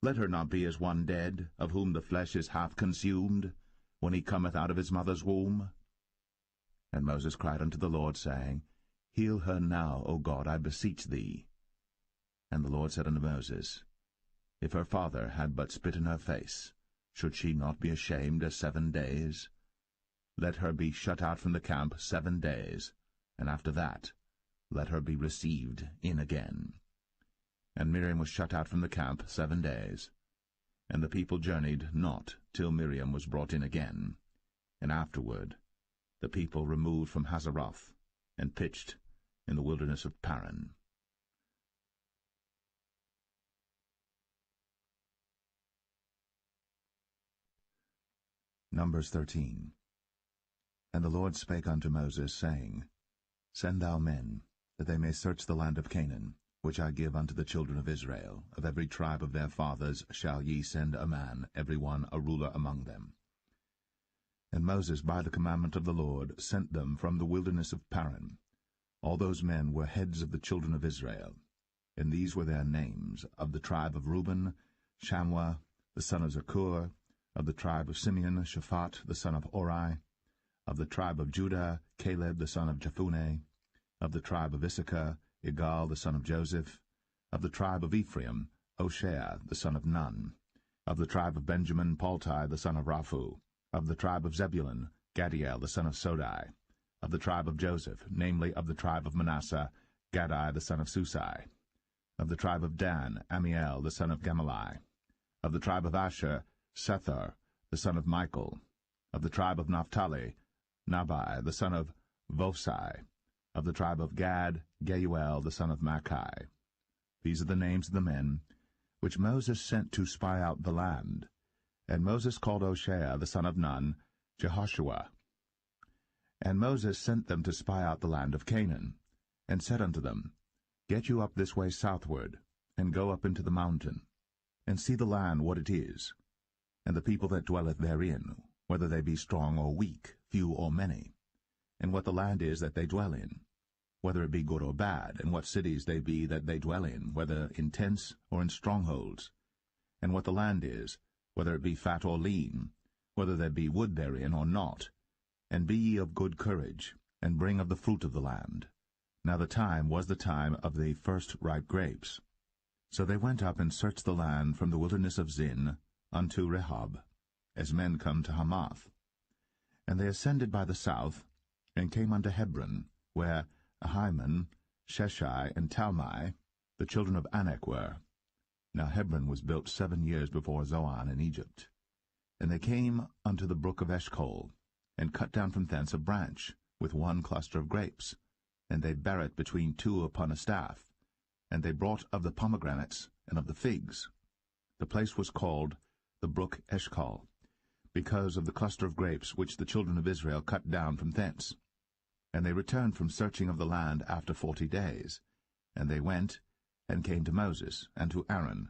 Let her not be as one dead, of whom the flesh is half consumed, when he cometh out of his mother's womb. And Moses cried unto the Lord, saying, Heal her now, O God, I beseech thee. And the Lord said unto Moses, If her father had but spit in her face, should she not be ashamed 7 days? Let her be shut out from the camp 7 days, and after that let her be received in again. And Miriam was shut out from the camp 7 days. And the people journeyed not till Miriam was brought in again. And afterward the people removed from Hazeroth, and pitched in the wilderness of Paran. Numbers 13. And the Lord spake unto Moses, saying, Send thou men, that they may search the land of Canaan, which I give unto the children of Israel. Of every tribe of their fathers shall ye send a man, every one a ruler among them. And Moses, by the commandment of the Lord, sent them from the wilderness of Paran. All those men were heads of the children of Israel. And these were their names: of the tribe of Reuben, Shammua the son of Zakur; of the tribe of Simeon, Shaphat the son of Ori; of the tribe of Judah, Caleb the son of Jephunneh; of the tribe of Issachar, Igal the son of Joseph; of the tribe of Ephraim, Hoshea the son of Nun; of the tribe of Benjamin, Paltai the son of Raphu; of the tribe of Zebulun, Gadiel the son of Sodai; of the tribe of Joseph, namely of the tribe of Manasseh, Gadai the son of Susai. Of the tribe of Dan, Amiel the son of Gemalli. Of the tribe of Asher, Sethur the son of Michael. Of the tribe of Naphtali, Nabai the son of Vosai. Of the tribe of Gad, Geuel the son of Machi. These are the names of the men which Moses sent to spy out the land. And Moses called Hoshea the son of Nun, Jehoshua. And Moses sent them to spy out the land of Canaan, and said unto them, Get you up this way southward, and go up into the mountain, and see the land what it is, and the people that dwelleth therein, whether they be strong or weak, few or many, and what the land is that they dwell in, whether it be good or bad, and what cities they be that they dwell in, whether in tents or in strongholds, and what the land is, whether it be fat or lean, whether there be wood therein or not. And be ye of good courage, and bring of the fruit of the land. Now the time was the time of the first ripe grapes. So they went up and searched the land from the wilderness of Zin unto Rehob, as men come to Hamath. And they ascended by the south, and came unto Hebron, where Ahiman, Sheshai, and Talmai, the children of Anak, were. Now Hebron was built 7 years before Zoan in Egypt. And they came unto the brook of Eshcol, and cut down from thence a branch, with one cluster of grapes, and they bare it between two upon a staff. And they brought of the pomegranates and of the figs. The place was called the brook Eshcol, because of the cluster of grapes which the children of Israel cut down from thence. And they returned from searching of the land after 40 days. And they went, and came to Moses, and to Aaron,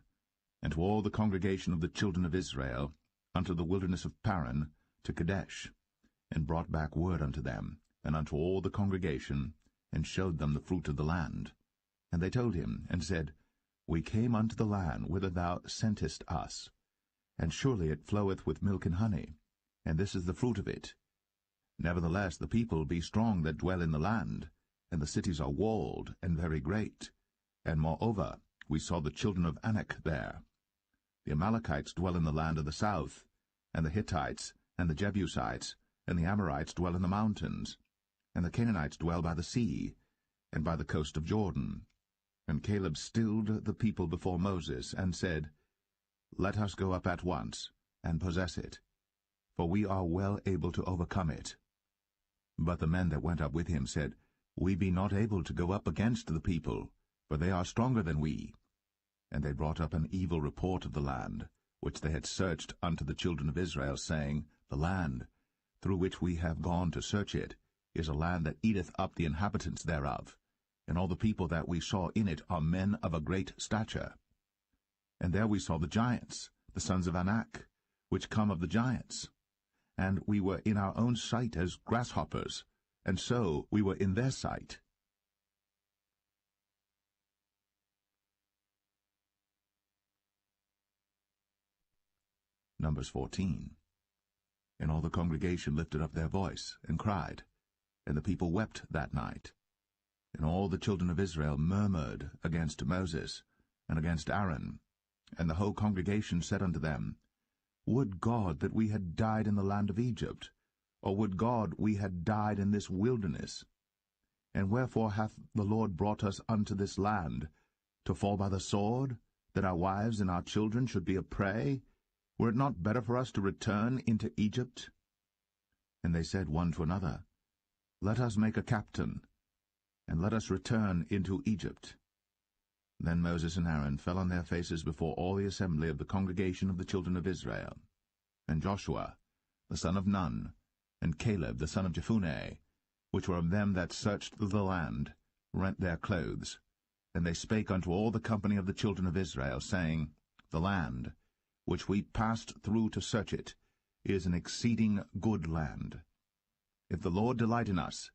and to all the congregation of the children of Israel, unto the wilderness of Paran, to Kadesh, and brought back word unto them, and unto all the congregation, and showed them the fruit of the land. And they told him, and said, We came unto the land whither thou sentest us, and surely it floweth with milk and honey, and this is the fruit of it. Nevertheless the people be strong that dwell in the land, and the cities are walled and very great. And moreover, we saw the children of Anak there. The Amalekites dwell in the land of the south, and the Hittites, and the Jebusites, and the Amorites dwell in the mountains, and the Canaanites dwell by the sea, and by the coast of Jordan. And Caleb stilled the people before Moses, and said, Let us go up at once, and possess it, for we are well able to overcome it. But the men that went up with him said, We be not able to go up against the people, for they are stronger than we. And they brought up an evil report of the land, which they had searched unto the children of Israel, saying, The land, through which we have gone to search it, is a land that eateth up the inhabitants thereof, and all the people that we saw in it are men of a great stature. And there we saw the giants, the sons of Anak, which come of the giants. And we were in our own sight as grasshoppers, and so we were in their sight. Numbers 14. And all the congregation lifted up their voice, and cried, and the people wept that night. And all the children of Israel murmured against Moses, and against Aaron. And the whole congregation said unto them, Would God that we had died in the land of Egypt, or would God we had died in this wilderness? And wherefore hath the Lord brought us unto this land, to fall by the sword, that our wives and our children should be a prey? Were it not better for us to return into Egypt? And they said one to another, Let us make a captain, and let us return into Egypt. Then Moses and Aaron fell on their faces before all the assembly of the congregation of the children of Israel. And Joshua, the son of Nun, and Caleb, the son of Jephunneh, which were of them that searched the land, rent their clothes. And they spake unto all the company of the children of Israel, saying, The land, which we passed through to search it, is an exceeding good land. If the Lord delight in us,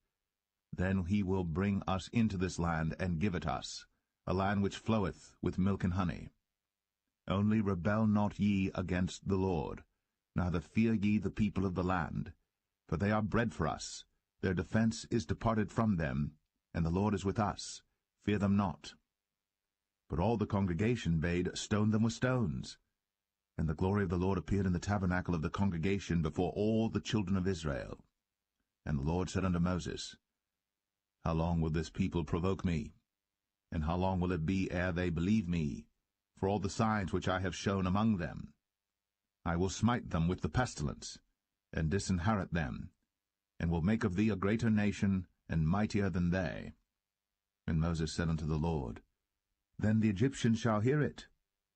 then he will bring us into this land, and give it us, a land which floweth with milk and honey. Only rebel not ye against the Lord, neither fear ye the people of the land, for they are bread for us. Their defense is departed from them, and the Lord is with us. Fear them not. But all the congregation bade stone them with stones. And the glory of the Lord appeared in the tabernacle of the congregation before all the children of Israel. And the Lord said unto Moses, How long will this people provoke me? And how long will it be ere they believe me, for all the signs which I have shown among them? I will smite them with the pestilence, and disinherit them, and will make of thee a greater nation, and mightier than they. And Moses said unto the Lord, Then the Egyptians shall hear it,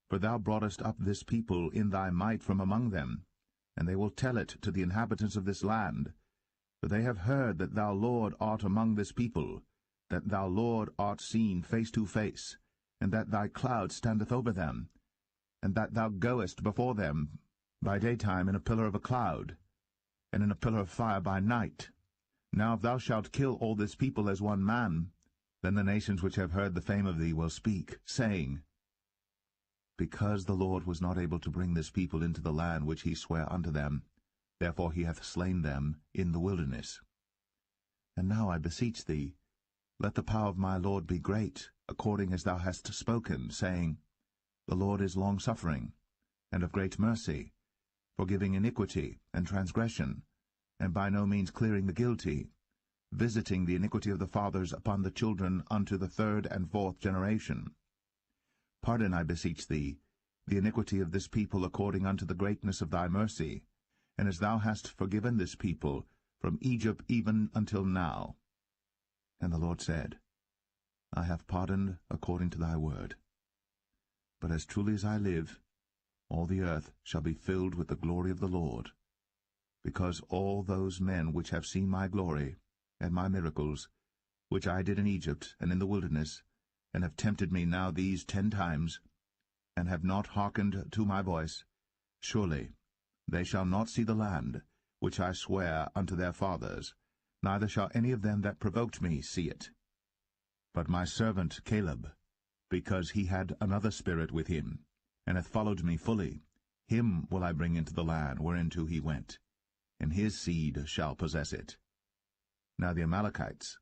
for thou broughtest up this people in thy might from among them, and they will tell it to the inhabitants of this land. For they have heard that thou, Lord, art among this people, that thou, Lord, art seen face to face, and that thy cloud standeth over them, and that thou goest before them by daytime in a pillar of a cloud, and in a pillar of fire by night. Now if thou shalt kill all this people as one man, then the nations which have heard the fame of thee will speak, saying, Because the Lord was not able to bring this people into the land which he sware unto them, therefore he hath slain them in the wilderness. And now I beseech thee, let the power of my Lord be great, according as thou hast spoken, saying, The Lord is long-suffering, and of great mercy, forgiving iniquity and transgression, and by no means clearing the guilty, visiting the iniquity of the fathers upon the children unto the third and fourth generation. Pardon, I beseech thee, the iniquity of this people according unto the greatness of thy mercy, and as thou hast forgiven this people from Egypt even until now. And the Lord said, I have pardoned according to thy word. But as truly as I live, all the earth shall be filled with the glory of the Lord, because all those men which have seen my glory and my miracles, which I did in Egypt and in the wilderness, and have tempted me now these 10 times, and have not hearkened to my voice, surely they shall not see the land which I sware unto their fathers, neither shall any of them that provoked me see it. But my servant Caleb, because he had another spirit with him, and hath followed me fully, him will I bring into the land whereinto he went, and his seed shall possess it. Now the Amalekites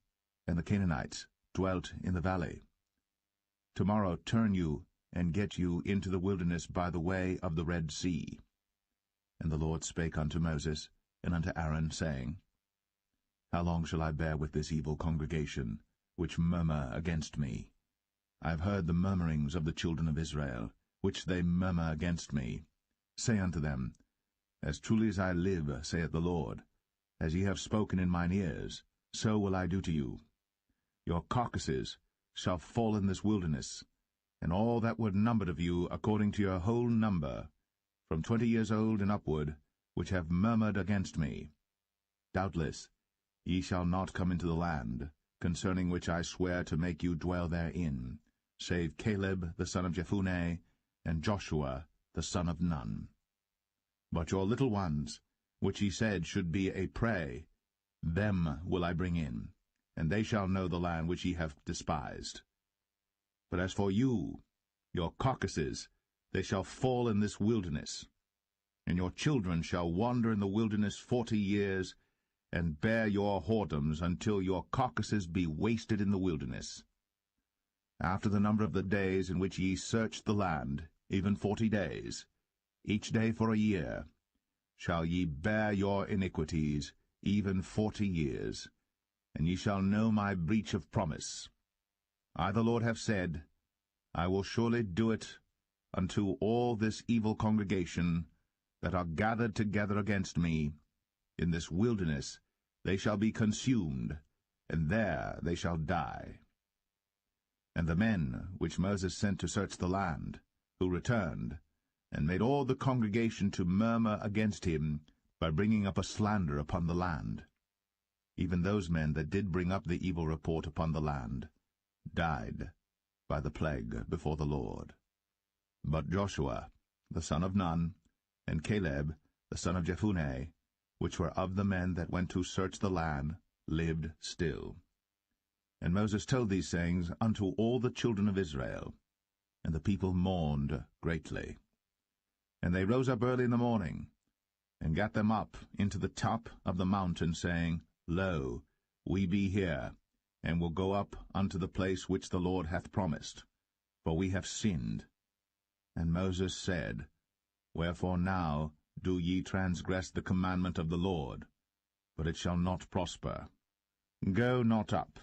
and the Canaanites dwelt in the valley. Tomorrow turn you, and get you into the wilderness by the way of the Red Sea. And the Lord spake unto Moses and unto Aaron, saying, How long shall I bear with this evil congregation, which murmur against me? I have heard the murmurings of the children of Israel, which they murmur against me. Say unto them, As truly as I live, saith the Lord, as ye have spoken in mine ears, so will I do to you. Your carcasses shall fall in this wilderness, and all that were numbered of you according to your whole number, from 20 years old and upward, which have murmured against me. Doubtless ye shall not come into the land, concerning which I swear to make you dwell therein, save Caleb the son of Jephunneh, and Joshua the son of Nun. But your little ones, which ye said should be a prey, them will I bring in, and they shall know the land which ye have despised. But as for you, your carcasses, they shall fall in this wilderness, and your children shall wander in the wilderness 40 years, and bear your whoredoms until your carcasses be wasted in the wilderness. After the number of the days in which ye searched the land, even 40 days, each day for a year, shall ye bear your iniquities, even 40 years, and ye shall know my breach of promise. I the Lord have said, I will surely do it unto all this evil congregation that are gathered together against me. In this wilderness they shall be consumed, and there they shall die. And the men which Moses sent to search the land, who returned, and made all the congregation to murmur against him by bringing up a slander upon the land, even those men that did bring up the evil report upon the land, died by the plague before the Lord. But Joshua the son of Nun, and Caleb the son of Jephunneh, which were of the men that went to search the land, lived still. And Moses told these sayings unto all the children of Israel, and the people mourned greatly. And they rose up early in the morning, and gat them up into the top of the mountain, saying, Lo, we be here, and will go up unto the place which the Lord hath promised, for we have sinned. And Moses said, Wherefore now do ye transgress the commandment of the Lord? But it shall not prosper. Go not up,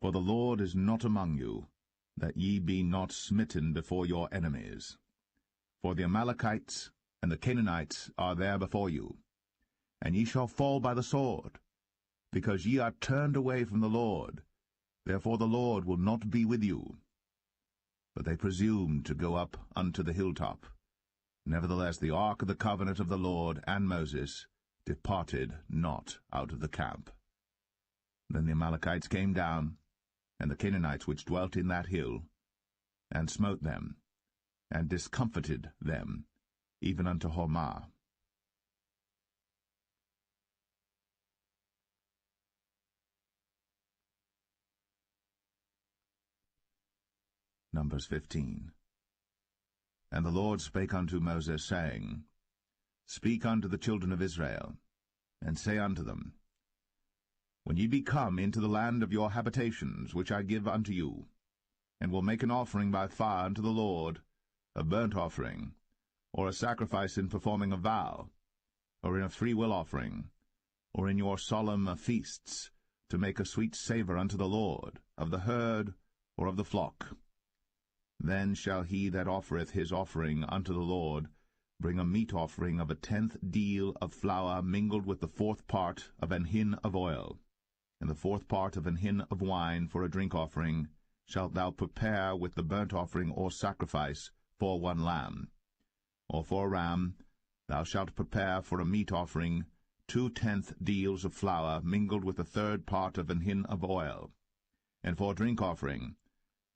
for the Lord is not among you, that ye be not smitten before your enemies. For the Amalekites and the Canaanites are there before you, and ye shall fall by the sword, because ye are turned away from the Lord. Therefore the Lord will not be with you. But they presumed to go up unto the hilltop. Nevertheless the ark of the covenant of the Lord and Moses departed not out of the camp. Then the Amalekites came down, and the Canaanites which dwelt in that hill, and smote them, and discomfited them, even unto Hormah. Numbers 15. And the Lord spake unto Moses, saying, Speak unto the children of Israel, and say unto them, When ye be come into the land of your habitations, which I give unto you, and will make an offering by fire unto the Lord, a burnt offering, or a sacrifice in performing a vow, or in a freewill offering, or in your solemn feasts, to make a sweet savour unto the Lord, of the herd or of the flock, then shall he that offereth his offering unto the Lord bring a meat offering of 1/10 deal of flour mingled with the 4th part of an hin of oil, and the 4th part of an hin of wine for a drink offering shalt thou prepare with the burnt offering or sacrifice for 1 lamb. Or for a ram thou shalt prepare for a meat offering 2/10 deals of flour mingled with the 3rd part of an hin of oil. And for a drink offering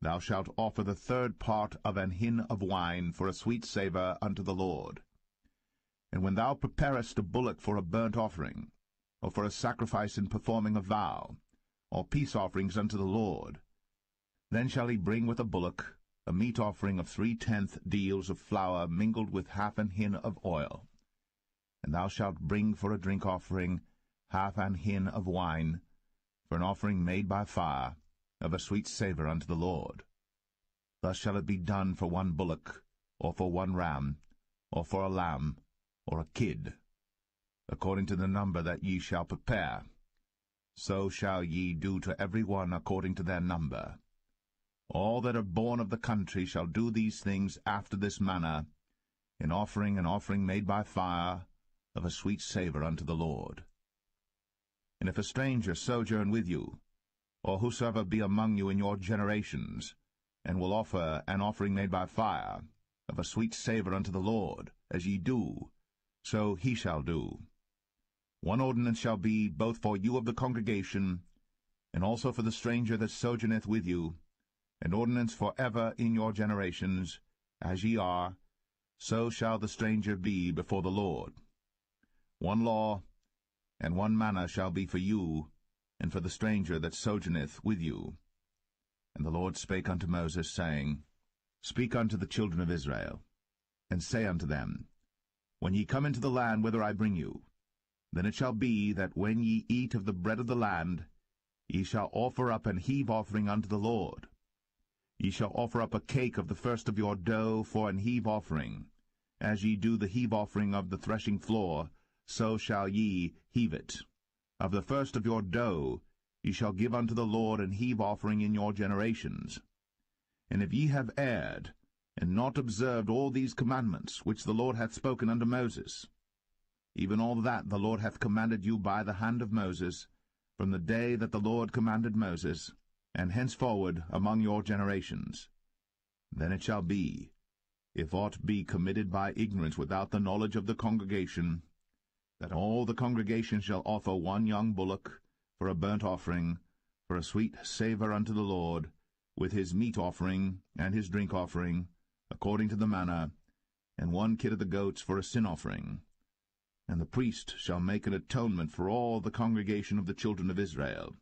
thou shalt offer the 3rd part of an hin of wine for a sweet savour unto the Lord. And when thou preparest a bullock for a burnt offering, or for a sacrifice in performing a vow, or peace offerings unto the Lord, then shall he bring with a bullock a meat offering of 3/10 deals of flour mingled with 1/2 an hin of oil. And thou shalt bring for a drink offering 1/2 an hin of wine, for an offering made by fire, of a sweet savour unto the Lord. Thus shall it be done for 1 bullock, or for 1 ram, or for a lamb, or a kid, according to the number that ye shall prepare. So shall ye do to every one according to their number. All that are born of the country shall do these things after this manner, in offering an offering made by fire, of a sweet savour unto the Lord. And if a stranger sojourn with you, or whosoever be among you in your generations, and will offer an offering made by fire, of a sweet savour unto the Lord, as ye do, so he shall do. 1 ordinance shall be both for you of the congregation, and also for the stranger that sojourneth with you, an ordinance for ever in your generations, as ye are, so shall the stranger be before the Lord. 1 law and 1 manner shall be for you, and for the stranger that sojourneth with you. And the Lord spake unto Moses, saying, Speak unto the children of Israel, and say unto them, When ye come into the land whither I bring you, then it shall be that when ye eat of the bread of the land, ye shall offer up an heave offering unto the Lord. Ye shall offer up a cake of the first of your dough for an heave offering. As ye do the heave offering of the threshing floor, so shall ye heave it. Of the first of your dough ye shall give unto the Lord an heave offering in your generations. And if ye have erred, and not observed all these commandments which the Lord hath spoken unto Moses, even all that the Lord hath commanded you by the hand of Moses, from the day that the Lord commanded Moses, and henceforward among your generations, then it shall be, if aught be committed by ignorance without the knowledge of the congregation, that all the congregation shall offer 1 young bullock for a burnt offering, for a sweet savour unto the Lord, with his meat offering and his drink offering, according to the manner, and 1 kid of the goats for a sin offering. And the priest shall make an atonement for all the congregation of the children of Israel,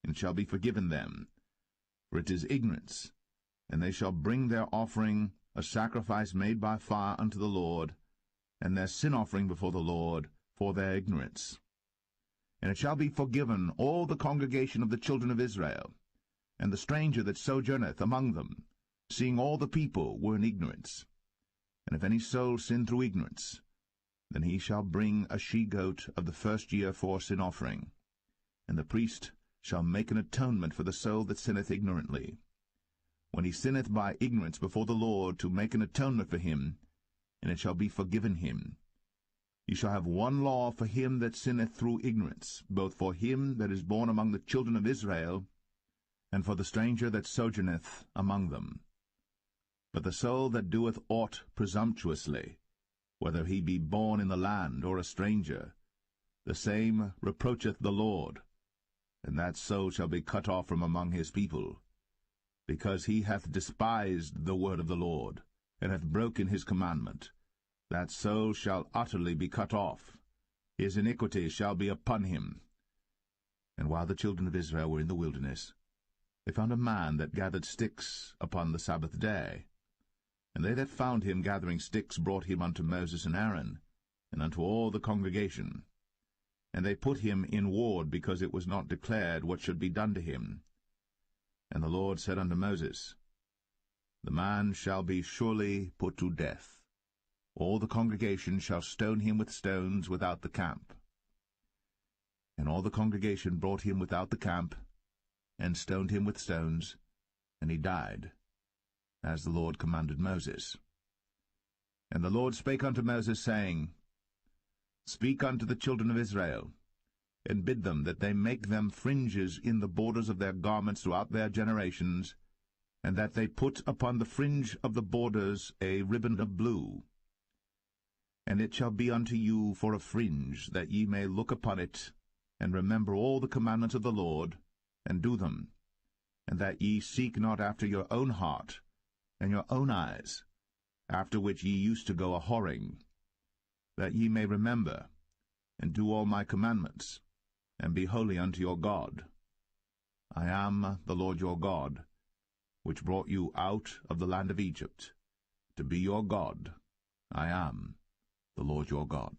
and shall be forgiven them, for it is ignorance. And they shall bring their offering, a sacrifice made by fire unto the Lord, and their sin offering before the Lord, for their ignorance. And it shall be forgiven all the congregation of the children of Israel, and the stranger that sojourneth among them, seeing all the people were in ignorance. And if any soul sin through ignorance, then he shall bring a she-goat of the first year for sin offering, and the priest shall make an atonement for the soul that sinneth ignorantly. when he sinneth by ignorance before the Lord, to make an atonement for him, and it shall be forgiven him. Ye shall have one law for him that sinneth through ignorance, both for him that is born among the children of Israel, and for the stranger that sojourneth among them. But the soul that doeth aught presumptuously, whether he be born in the land or a stranger, the same reproacheth the Lord, and that soul shall be cut off from among his people, because he hath despised the word of the Lord, and hath broken his commandment. That soul shall utterly be cut off. His iniquity shall be upon him. And while the children of Israel were in the wilderness, they found a man that gathered sticks upon the Sabbath day. And they that found him gathering sticks brought him unto Moses and Aaron, and unto all the congregation. And they put him in ward, because it was not declared what should be done to him. And the Lord said unto Moses, The man shall be surely put to death. All the congregation shall stone him with stones without the camp. And all the congregation brought him without the camp, and stoned him with stones, and he died, as the Lord commanded Moses. And the Lord spake unto Moses, saying, Speak unto the children of Israel, and bid them that they make them fringes in the borders of their garments throughout their generations, and that they put upon the fringe of the borders a ribbon of blue. And it shall be unto you for a fringe, that ye may look upon it, and remember all the commandments of the Lord, and do them, and that ye seek not after your own heart and your own eyes, after which ye used to go a-whoring, that ye may remember, and do all my commandments, and be holy unto your God. I am the Lord your God, which brought you out of the land of Egypt, to be your God. I am the Lord your God.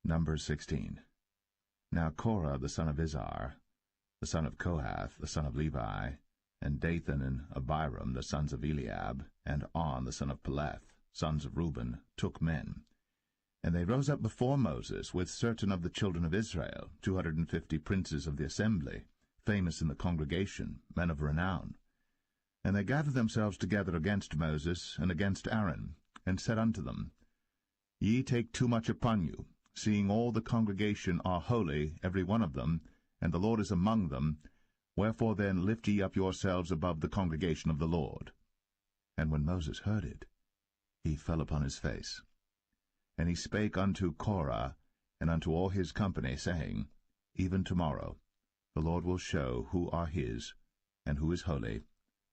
Numbers 16. Now Korah the son of Izhar, the son of Kohath, the son of Levi, and Dathan and Abiram, the sons of Eliab, and On, the son of Peleth, sons of Reuben, took men. And they rose up before Moses with certain of the children of Israel, 250 princes of the assembly, famous in the congregation, men of renown. And they gathered themselves together against Moses and against Aaron, and said unto them, Ye take too much upon you, seeing all the congregation are holy, every one of them, and the Lord is among them. Wherefore then lift ye up yourselves above the congregation of the Lord. And when Moses heard it, he fell upon his face. And he spake unto Korah and unto all his company, saying, Even tomorrow the Lord will show who are his, and who is holy,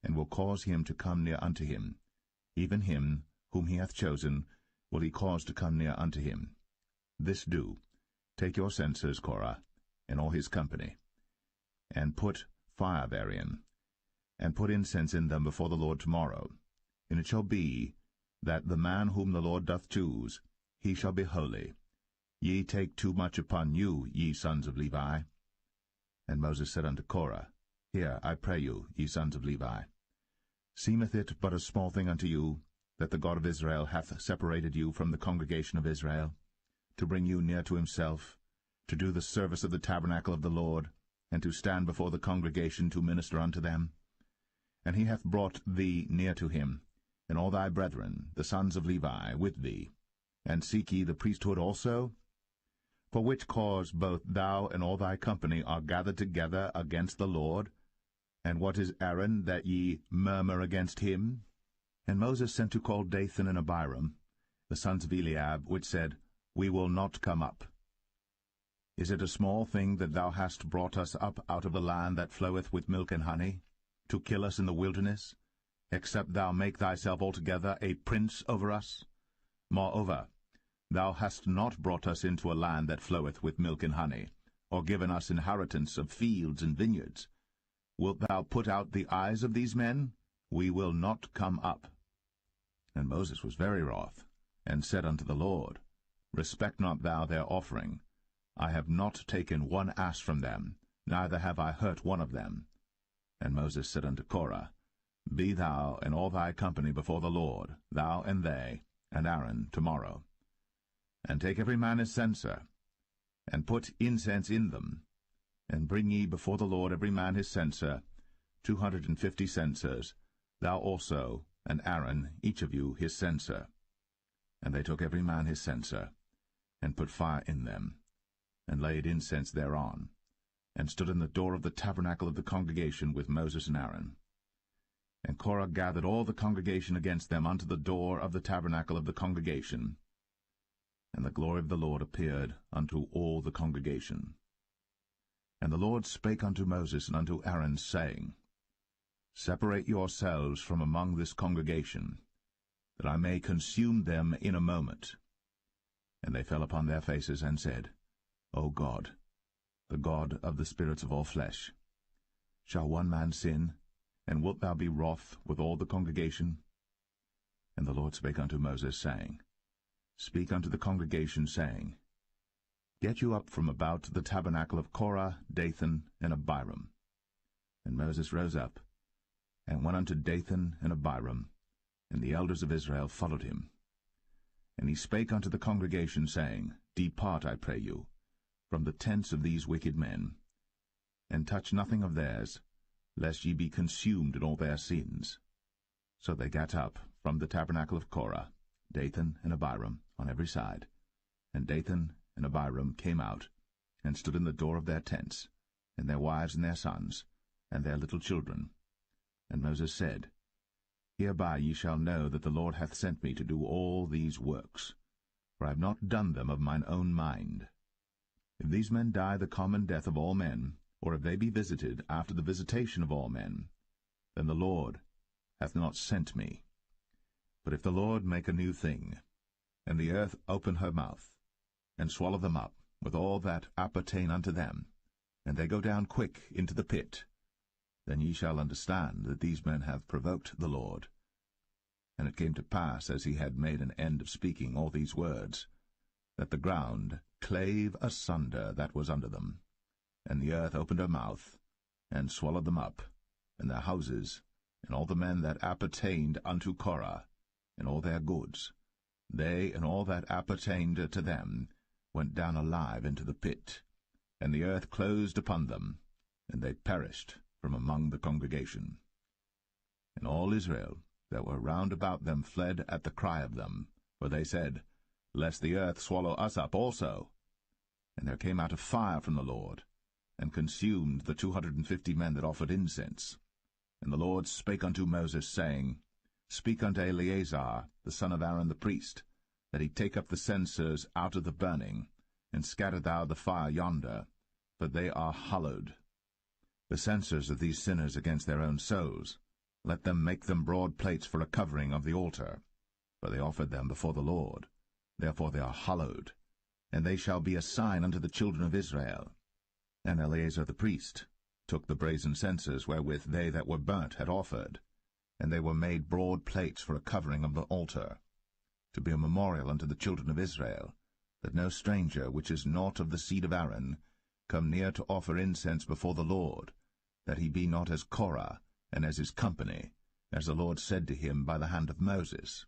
and will cause him to come near unto him. Even him whom he hath chosen will he cause to come near unto him. This do, take your censers, Korah, and all his company, and put fire therein, and put incense in them before the Lord tomorrow. And it shall be, that the man whom the Lord doth choose, he shall be holy. Ye take too much upon you, ye sons of Levi. And Moses said unto Korah, Hear, I pray you, ye sons of Levi. Seemeth it but a small thing unto you, that the God of Israel hath separated you from the congregation of Israel, to bring you near to himself, to do the service of the tabernacle of the Lord, and to stand before the congregation to minister unto them? And he hath brought thee near to him, and all thy brethren, the sons of Levi, with thee. And seek ye the priesthood also? For which cause both thou and all thy company are gathered together against the Lord? And what is Aaron, that ye murmur against him? And Moses sent to call Dathan and Abiram, the sons of Eliab, which said, We will not come up. Is it a small thing that thou hast brought us up out of the land that floweth with milk and honey, to kill us in the wilderness, except thou make thyself altogether a prince over us? Moreover, thou hast not brought us into a land that floweth with milk and honey, or given us inheritance of fields and vineyards. Wilt thou put out the eyes of these men? We will not come up. And Moses was very wroth, and said unto the Lord, Respect not thou their offering. I have not taken one ass from them, neither have I hurt one of them. And Moses said unto Korah, Be thou and all thy company before the Lord, thou and they, and Aaron, tomorrow. And take every man his censer, and put incense in them, and bring ye before the Lord every man his censer, 250 censers, thou also, and Aaron, each of you, his censer. And they took every man his censer, and put fire in them, and laid incense thereon, and stood in the door of the tabernacle of the congregation with Moses and Aaron. And Korah gathered all the congregation against them unto the door of the tabernacle of the congregation. And the glory of the Lord appeared unto all the congregation. And the Lord spake unto Moses and unto Aaron, saying, Separate yourselves from among this congregation, that I may consume them in a moment. And they fell upon their faces, and said, O God, the God of the spirits of all flesh, shall one man sin, and wilt thou be wroth with all the congregation? And the Lord spake unto Moses, saying, Speak unto the congregation, saying, Get you up from about the tabernacle of Korah, Dathan, and Abiram. And Moses rose up, and went unto Dathan and Abiram, and the elders of Israel followed him. And he spake unto the congregation, saying, Depart, I pray you, from the tents of these wicked men, and touch nothing of theirs, lest ye be consumed in all their sins. So they gat up from the tabernacle of Korah, Dathan and Abiram, on every side. And Dathan and Abiram came out, and stood in the door of their tents, and their wives and their sons, and their little children. And Moses said, Hereby ye shall know that the Lord hath sent me to do all these works, for I have not done them of mine own mind. If these men die the common death of all men, or if they be visited after the visitation of all men, then the Lord hath not sent me. But if the Lord make a new thing, and the earth open her mouth, and swallow them up with all that appertain unto them, and they go down quick into the pit, then ye shall understand that these men have provoked the Lord. And it came to pass, as he had made an end of speaking all these words, that the ground clave asunder that was under them, and the earth opened her mouth, and swallowed them up, and their houses, and all the men that appertained unto Korah, and all their goods. They and all that appertained to them went down alive into the pit, and the earth closed upon them, and they perished from among the congregation. And all Israel that were round about them fled at the cry of them, for they said, Lest the earth swallow us up also. And there came out a fire from the Lord, and consumed the 250 men that offered incense. And the Lord spake unto Moses, saying, Speak unto Eleazar, the son of Aaron the priest, that he take up the censers out of the burning, and scatter thou the fire yonder, for they are hallowed. The censers of these sinners against their own souls, let them make them broad plates for a covering of the altar, for they offered them before the Lord. Therefore they are hallowed, and they shall be a sign unto the children of Israel. And Eleazar the priest took the brazen censers wherewith they that were burnt had offered, and they were made broad plates for a covering of the altar, to be a memorial unto the children of Israel, that no stranger which is not of the seed of Aaron come near to offer incense before the Lord, that he be not as Korah and as his company, as the Lord said to him by the hand of Moses.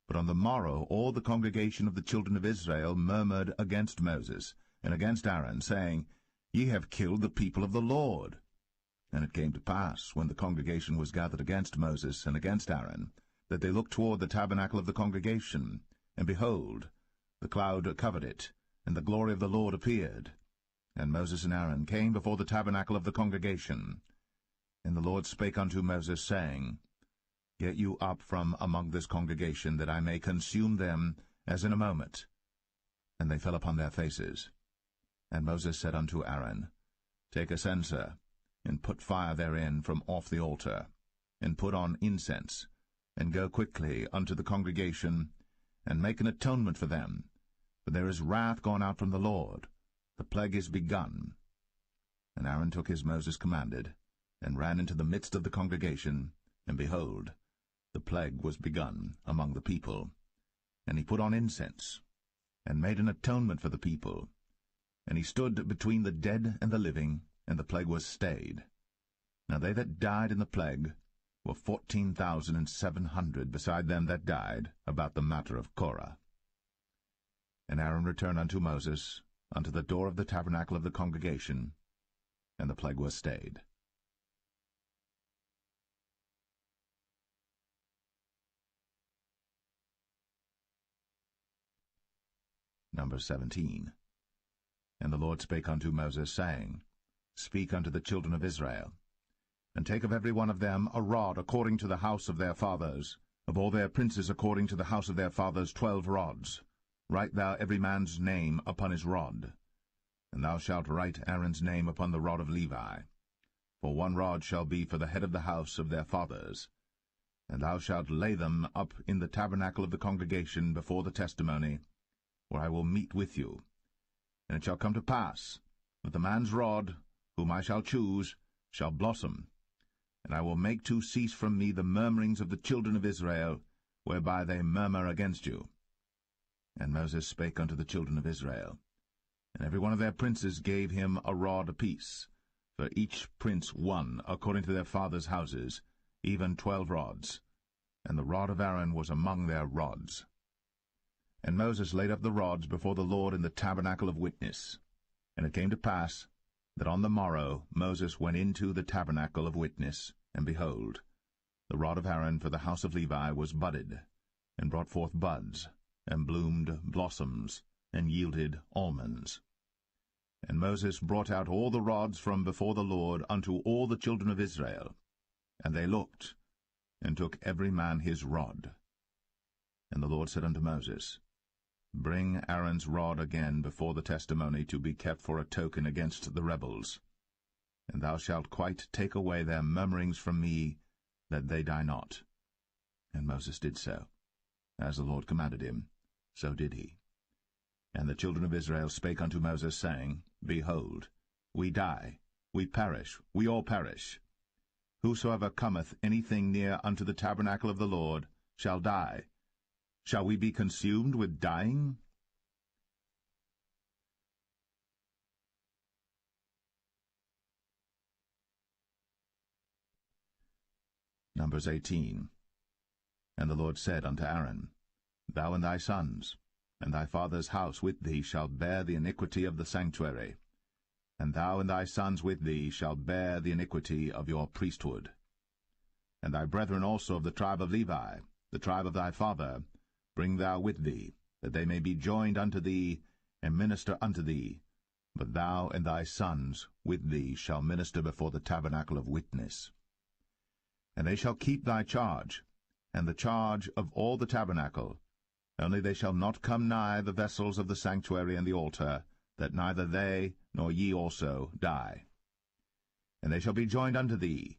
But on the morrow all the congregation of the children of Israel murmured against Moses and against Aaron, saying, Ye have killed the people of the Lord. And it came to pass, when the congregation was gathered against Moses and against Aaron, that they looked toward the tabernacle of the congregation, and behold, the cloud covered it, and the glory of the Lord appeared. And Moses and Aaron came before the tabernacle of the congregation. And the Lord spake unto Moses, saying, Get you up from among this congregation, that I may consume them as in a moment. And they fell upon their faces. And Moses said unto Aaron, Take a censer, and put fire therein from off the altar, and put on incense, and go quickly unto the congregation, and make an atonement for them, for there is wrath gone out from the Lord, the plague is begun. And Aaron took as Moses commanded, and ran into the midst of the congregation, and behold, the plague was begun among the people. And he put on incense, and made an atonement for the people. And he stood between the dead and the living, and the plague was stayed. Now they that died in the plague were 14,700, beside them that died about the matter of Korah. And Aaron returned unto Moses, unto the door of the tabernacle of the congregation, and the plague was stayed. Number 17. And the Lord spake unto Moses, saying, Speak unto the children of Israel, and take of every one of them a rod according to the house of their fathers, of all their princes according to the house of their fathers 12 rods. Write thou every man's name upon his rod. And thou shalt write Aaron's name upon the rod of Levi. For 1 rod shall be for the head of the house of their fathers. And thou shalt lay them up in the tabernacle of the congregation before the testimony, where I will meet with you. And it shall come to pass that the man's rod, whom I shall choose, shall blossom, and I will make to cease from me the murmurings of the children of Israel, whereby they murmur against you. And Moses spake unto the children of Israel, and every one of their princes gave him a rod apiece, for each prince 1 according to their fathers' houses, even 12 rods. And the rod of Aaron was among their rods. And Moses laid up the rods before the Lord in the tabernacle of witness. And it came to pass that on the morrow Moses went into the tabernacle of witness, and behold, the rod of Aaron for the house of Levi was budded, and brought forth buds, and bloomed blossoms, and yielded almonds. And Moses brought out all the rods from before the Lord unto all the children of Israel. And they looked, and took every man his rod. And the Lord said unto Moses, Bring Aaron's rod again before the testimony to be kept for a token against the rebels. And thou shalt quite take away their murmurings from me, that they die not. And Moses did so. As the Lord commanded him, so did he. And the children of Israel spake unto Moses, saying, Behold, we die, we perish, we all perish. Whosoever cometh anything near unto the tabernacle of the Lord shall die. Shall we be consumed with dying? Numbers 18. And the Lord said unto Aaron, Thou and thy sons, and thy father's house with thee shall bear the iniquity of the sanctuary, and thou and thy sons with thee shall bear the iniquity of your priesthood. And thy brethren also of the tribe of Levi, the tribe of thy father, bring thou with thee, that they may be joined unto thee, and minister unto thee. But thou and thy sons with thee shall minister before the tabernacle of witness. And they shall keep thy charge, and the charge of all the tabernacle, only they shall not come nigh the vessels of the sanctuary and the altar, that neither they nor ye also die. And they shall be joined unto thee,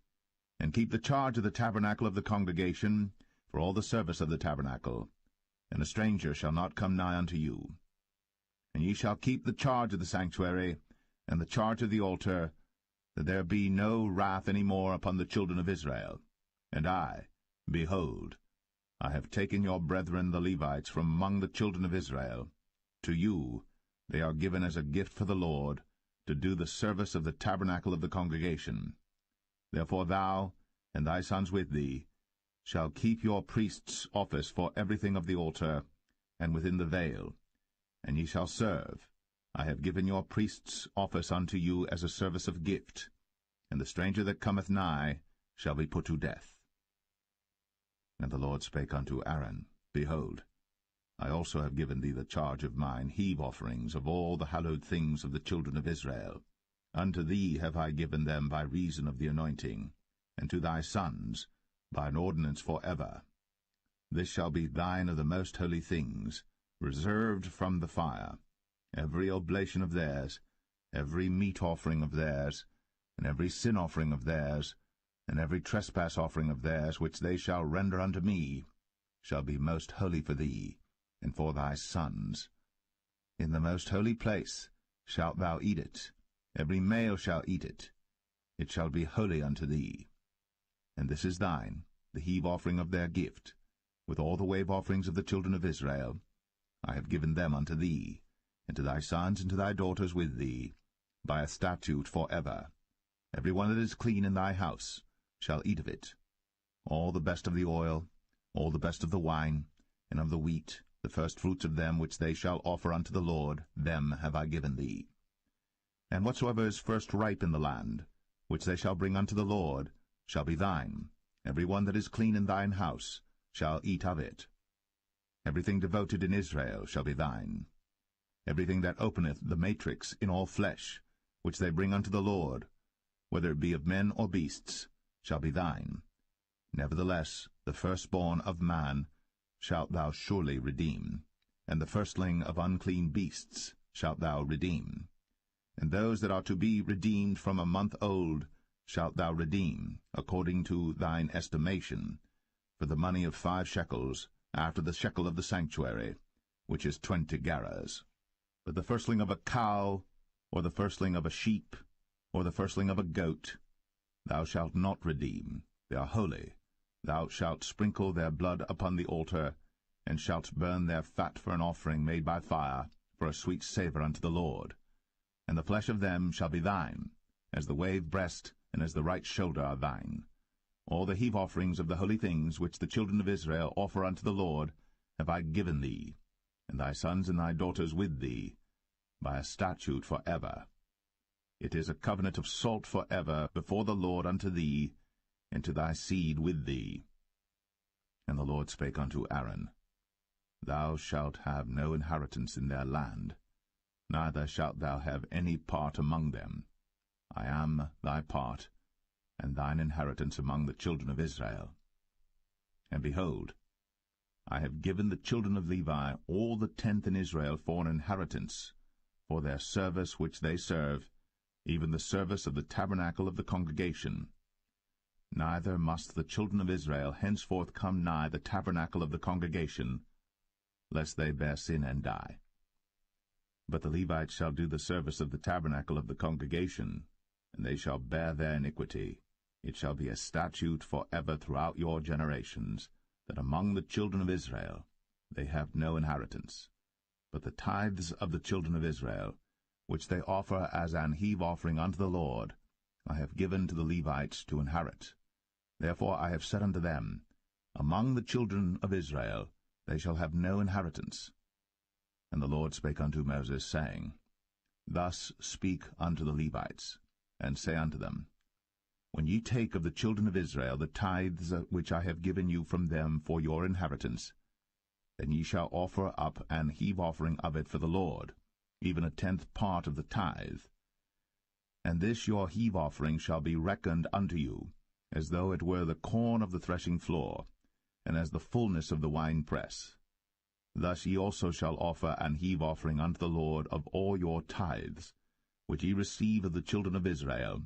and keep the charge of the tabernacle of the congregation, for all the service of the tabernacle, and a stranger shall not come nigh unto you. And ye shall keep the charge of the sanctuary, and the charge of the altar, that there be no wrath any more upon the children of Israel. And I, behold, I have taken your brethren the Levites from among the children of Israel. To you they are given as a gift for the Lord, to do the service of the tabernacle of the congregation. Therefore thou, and thy sons with thee, shall keep your priest's office for everything of the altar, and within the veil, and ye shall serve. I have given your priest's office unto you as a service of gift, and the stranger that cometh nigh shall be put to death. And the Lord spake unto Aaron, Behold, I also have given thee the charge of mine heave offerings of all the hallowed things of the children of Israel. Unto thee have I given them by reason of the anointing, and to thy sons by an ordinance for ever. This shall be thine of the most holy things, reserved from the fire, every oblation of theirs, every meat offering of theirs, and every sin offering of theirs, and every trespass offering of theirs, which they shall render unto me, shall be most holy for thee, and for thy sons. In the most holy place shalt thou eat it, every male shall eat it. It shall be holy unto thee. And this is thine, the heave offering of their gift, with all the wave offerings of the children of Israel. I have given them unto thee, and to thy sons and to thy daughters with thee, by a statute for ever. Every one that is clean in thy house shall eat of it. All the best of the oil, all the best of the wine, and of the wheat, The firstfruits of them which they shall offer unto the Lord, them have I given thee. And whatsoever is first ripe in the land, which they shall bring unto the Lord, shall be thine. Every one that is clean in thine house shall eat of it. Everything devoted in Israel shall be thine. Everything that openeth the matrix in all flesh, which they bring unto the Lord, whether it be of men or beasts, shall be thine. Nevertheless, the firstborn of man shalt thou surely redeem, and the firstling of unclean beasts shalt thou redeem. And those that are to be redeemed from a month old shalt thou redeem, according to thine estimation, for the money of 5 shekels, after the shekel of the sanctuary, which is 20 gerahs. But the firstling of a cow, or the firstling of a sheep, or the firstling of a goat, thou shalt not redeem. They are holy. Thou shalt sprinkle their blood upon the altar, and shalt burn their fat for an offering made by fire, for a sweet savour unto the Lord. And the flesh of them shall be thine, as the wave breast and as the right shoulder are thine. All the heave offerings of the holy things which the children of Israel offer unto the Lord have I given thee, and thy sons and thy daughters with thee, by a statute for ever. It is a covenant of salt for ever before the Lord unto thee, and to thy seed with thee. And the Lord spake unto Aaron, Thou shalt have no inheritance in their land, neither shalt thou have any part among them. I am thy part, and thine inheritance among the children of Israel. And behold, I have given the children of Levi all the 10th in Israel for an inheritance, for their service which they serve, even the service of the tabernacle of the congregation. Neither must the children of Israel henceforth come nigh the tabernacle of the congregation, lest they bear sin and die. But the Levites shall do the service of the tabernacle of the congregation, and they shall bear their iniquity. It shall be a statute for ever throughout your generations, that among the children of Israel they have no inheritance. But the tithes of the children of Israel, which they offer as an heave offering unto the Lord, I have given to the Levites to inherit. Therefore I have said unto them, Among the children of Israel they shall have no inheritance. And the Lord spake unto Moses, saying, Thus speak unto the Levites, and say unto them, When ye take of the children of Israel the tithes which I have given you from them for your inheritance, then ye shall offer up an heave offering of it for the Lord, even a 10th part of the tithe. And this your heave offering shall be reckoned unto you, as though it were the corn of the threshing floor, and as the fullness of the winepress. Thus ye also shall offer an heave offering unto the Lord of all your tithes, which ye receive of the children of Israel,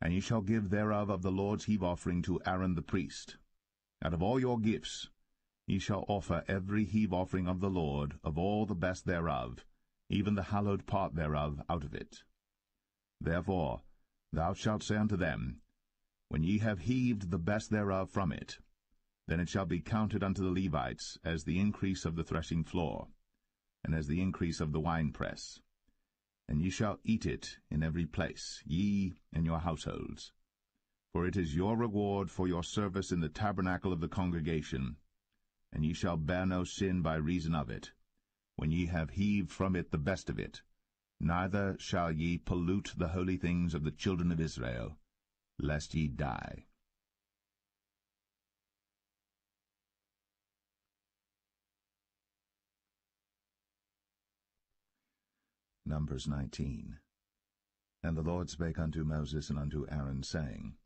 and ye shall give thereof of the Lord's heave offering to Aaron the priest. Out of all your gifts ye shall offer every heave offering of the Lord, of all the best thereof, even the hallowed part thereof out of it. Therefore thou shalt say unto them, When ye have heaved the best thereof from it, then it shall be counted unto the Levites as the increase of the threshing floor, and as the increase of the winepress. And ye shall eat it in every place, ye and your households. For it is your reward for your service in the tabernacle of the congregation, and ye shall bear no sin by reason of it, when ye have heaved from it the best of it. Neither shall ye pollute the holy things of the children of Israel, lest ye die. Numbers 19. And the Lord spake unto Moses and unto Aaron, saying,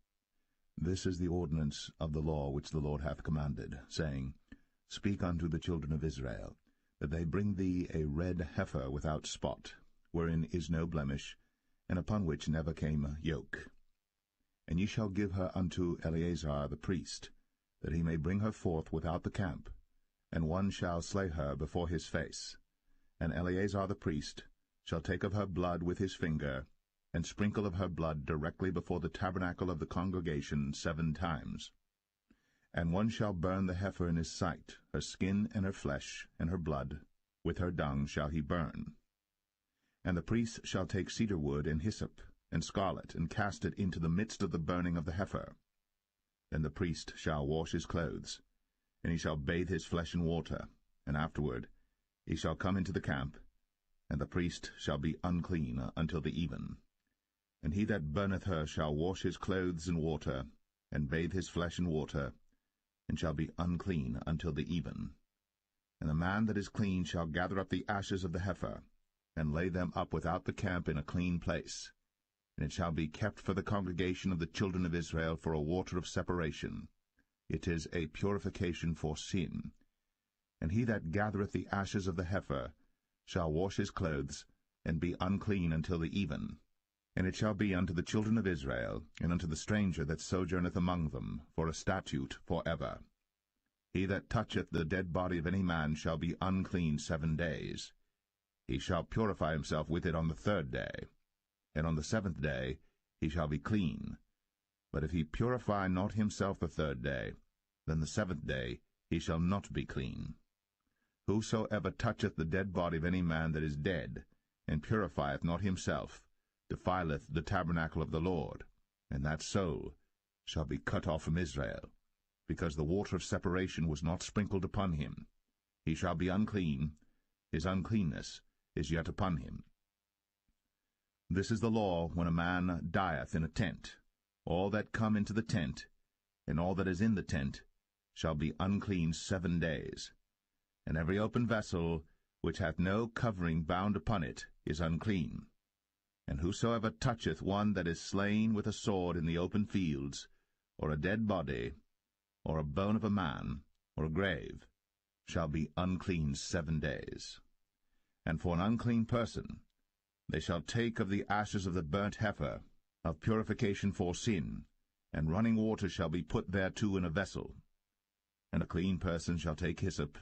This is the ordinance of the law which the Lord hath commanded, saying, Speak unto the children of Israel, that they bring thee a red heifer without spot, wherein is no blemish, and upon which never came yoke. And ye shall give her unto Eleazar the priest, that he may bring her forth without the camp, and one shall slay her before his face. And Eleazar the priest shall take of her blood with his finger, and sprinkle of her blood directly before the tabernacle of the congregation 7 times. And one shall burn the heifer in his sight, her skin and her flesh and her blood, with her dung shall he burn. And the priest shall take cedar wood and hyssop and scarlet, and cast it into the midst of the burning of the heifer. Then the priest shall wash his clothes, and he shall bathe his flesh in water, and afterward he shall come into the camp, and the priest shall be unclean until the even. And he that burneth her shall wash his clothes in water, and bathe his flesh in water, and shall be unclean until the even. And the man that is clean shall gather up the ashes of the heifer, and lay them up without the camp in a clean place. And it shall be kept for the congregation of the children of Israel for a water of separation. It is a purification for sin. And he that gathereth the ashes of the heifer shall wash his clothes, and be unclean until the even. And it shall be unto the children of Israel, and unto the stranger that sojourneth among them, for a statute for ever. He that toucheth the dead body of any man shall be unclean 7 days. He shall purify himself with it on the 3rd day, and on the 7th day he shall be clean. But if he purify not himself the 3rd day, then the 7th day he shall not be clean. Whosoever toucheth the dead body of any man that is dead, and purifieth not himself, defileth the tabernacle of the Lord, and that soul shall be cut off from Israel, because the water of separation was not sprinkled upon him. He shall be unclean, his uncleanness is yet upon him. This is the law when a man dieth in a tent. All that come into the tent, and all that is in the tent, shall be unclean 7 days. And every open vessel which hath no covering bound upon it is unclean. And whosoever toucheth one that is slain with a sword in the open fields, or a dead body, or a bone of a man, or a grave, shall be unclean 7 days. And for an unclean person they shall take of the ashes of the burnt heifer, of purification for sin, and running water shall be put thereto in a vessel. And a clean person shall take hyssop,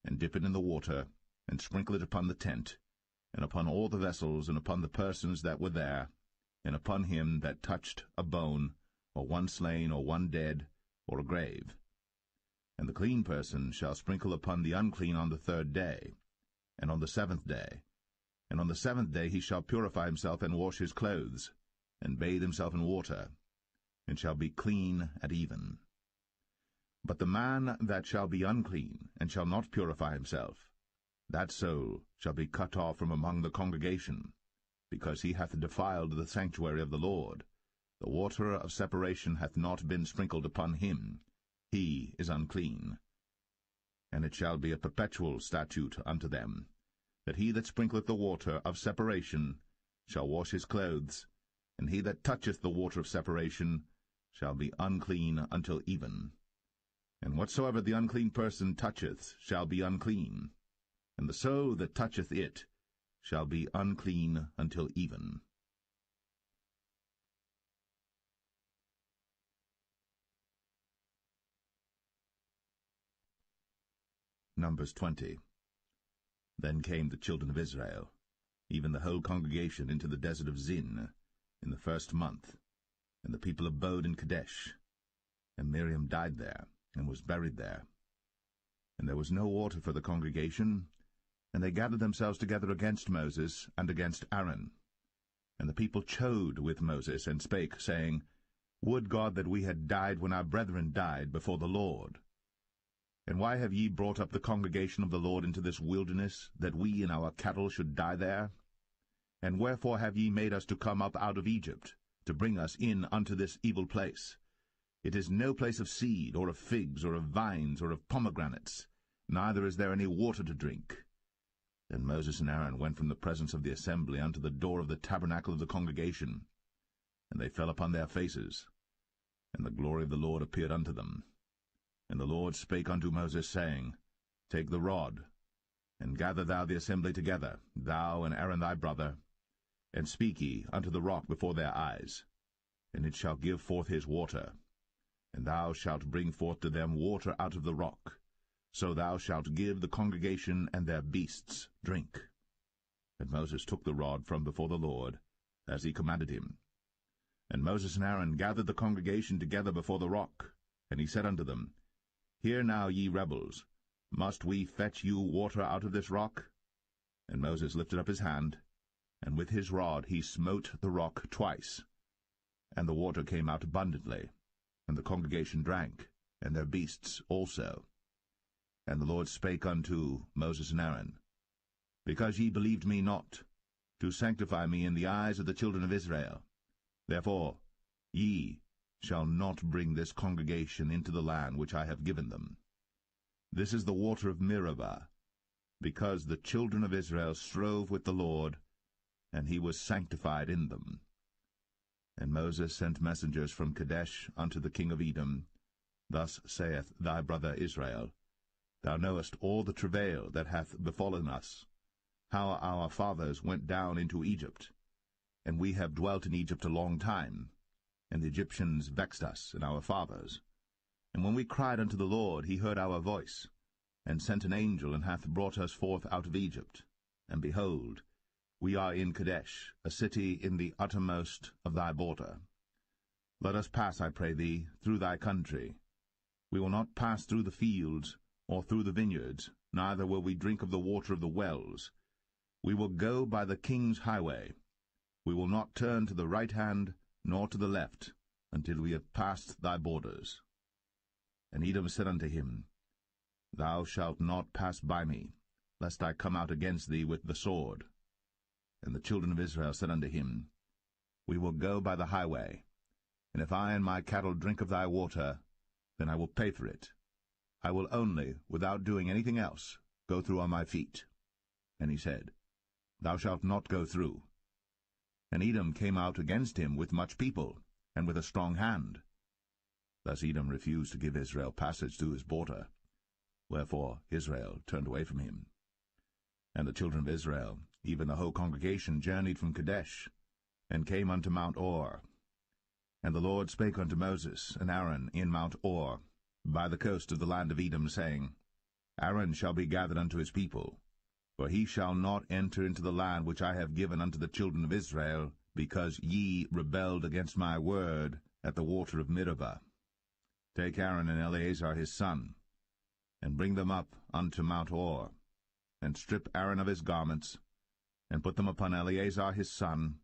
and dip it in the water, and sprinkle it upon the tent, and upon all the vessels, and upon the persons that were there, and upon him that touched a bone, or one slain, or one dead, or a grave. And the clean person shall sprinkle upon the unclean on the 3rd day, and on the 7th day. And on the 7th day he shall purify himself, and wash his clothes, and bathe himself in water, and shall be clean at even. But the man that shall be unclean, and shall not purify himself, that soul shall be cut off from among the congregation, because he hath defiled the sanctuary of the Lord. The water of separation hath not been sprinkled upon him. He is unclean. And it shall be a perpetual statute unto them, that he that sprinkleth the water of separation shall wash his clothes, and he that toucheth the water of separation shall be unclean until even. And whatsoever the unclean person toucheth shall be unclean, and the soul that toucheth it shall be unclean until even. Numbers 20. Then came the children of Israel, even the whole congregation, into the desert of Zin, in the 1st month, and the people abode in Kadesh. And Miriam died there, and was buried there. And there was no water for the congregation, and they gathered themselves together against Moses and against Aaron. And the people chode with Moses, and spake, saying, Would God that we had died when our brethren died before the Lord! And why have ye brought up the congregation of the Lord into this wilderness, that we and our cattle should die there? And wherefore have ye made us to come up out of Egypt, to bring us in unto this evil place? It is no place of seed, or of figs, or of vines, or of pomegranates, neither is there any water to drink. Then Moses and Aaron went from the presence of the assembly unto the door of the tabernacle of the congregation, and they fell upon their faces, and the glory of the Lord appeared unto them. And the Lord spake unto Moses, saying, Take the rod, and gather thou the assembly together, thou and Aaron thy brother, and speak ye unto the rock before their eyes, and it shall give forth his water. And thou shalt bring forth to them water out of the rock, so thou shalt give the congregation and their beasts drink. And Moses took the rod from before the Lord, as he commanded him. And Moses and Aaron gathered the congregation together before the rock, and he said unto them, Hear now, ye rebels, must we fetch you water out of this rock? And Moses lifted up his hand, and with his rod he smote the rock twice, and the water came out abundantly, and the congregation drank, and their beasts also. And the Lord spake unto Moses and Aaron, Because ye believed me not, to sanctify me in the eyes of the children of Israel, therefore ye shall not bring this congregation into the land which I have given them. This is the water of Meribah, because the children of Israel strove with the Lord, and he was sanctified in them. And Moses sent messengers from Kadesh unto the king of Edom. Thus saith thy brother Israel, Thou knowest all the travail that hath befallen us, how our fathers went down into Egypt. And we have dwelt in Egypt a long time, and the Egyptians vexed us and our fathers. And when we cried unto the Lord, he heard our voice, and sent an angel, and hath brought us forth out of Egypt. And behold, we are in Kadesh, a city in the uttermost of thy border. Let us pass, I pray thee, through thy country. We will not pass through the fields, or through the vineyards, neither will we drink of the water of the wells. We will go by the king's highway. We will not turn to the right hand, nor to the left, until we have passed thy borders. And Edom said unto him, Thou shalt not pass by me, lest I come out against thee with the sword. And the children of Israel said unto him, We will go by the highway, and if I and my cattle drink of thy water, then I will pay for it. I will only, without doing anything else, go through on my feet. And he said, Thou shalt not go through. And Edom came out against him with much people, and with a strong hand. Thus Edom refused to give Israel passage through his border. Wherefore Israel turned away from him. And the children of Israel, even the whole congregation, journeyed from Kadesh, and came unto Mount Or. And the Lord spake unto Moses and Aaron in Mount Or, by the coast of the land of Edom, saying, Aaron shall be gathered unto his people, for he shall not enter into the land which I have given unto the children of Israel, because ye rebelled against my word at the water of Meribah. Take Aaron and Eleazar his son, and bring them up unto Mount Or, and strip Aaron of his garments, and put them upon Eleazar his son,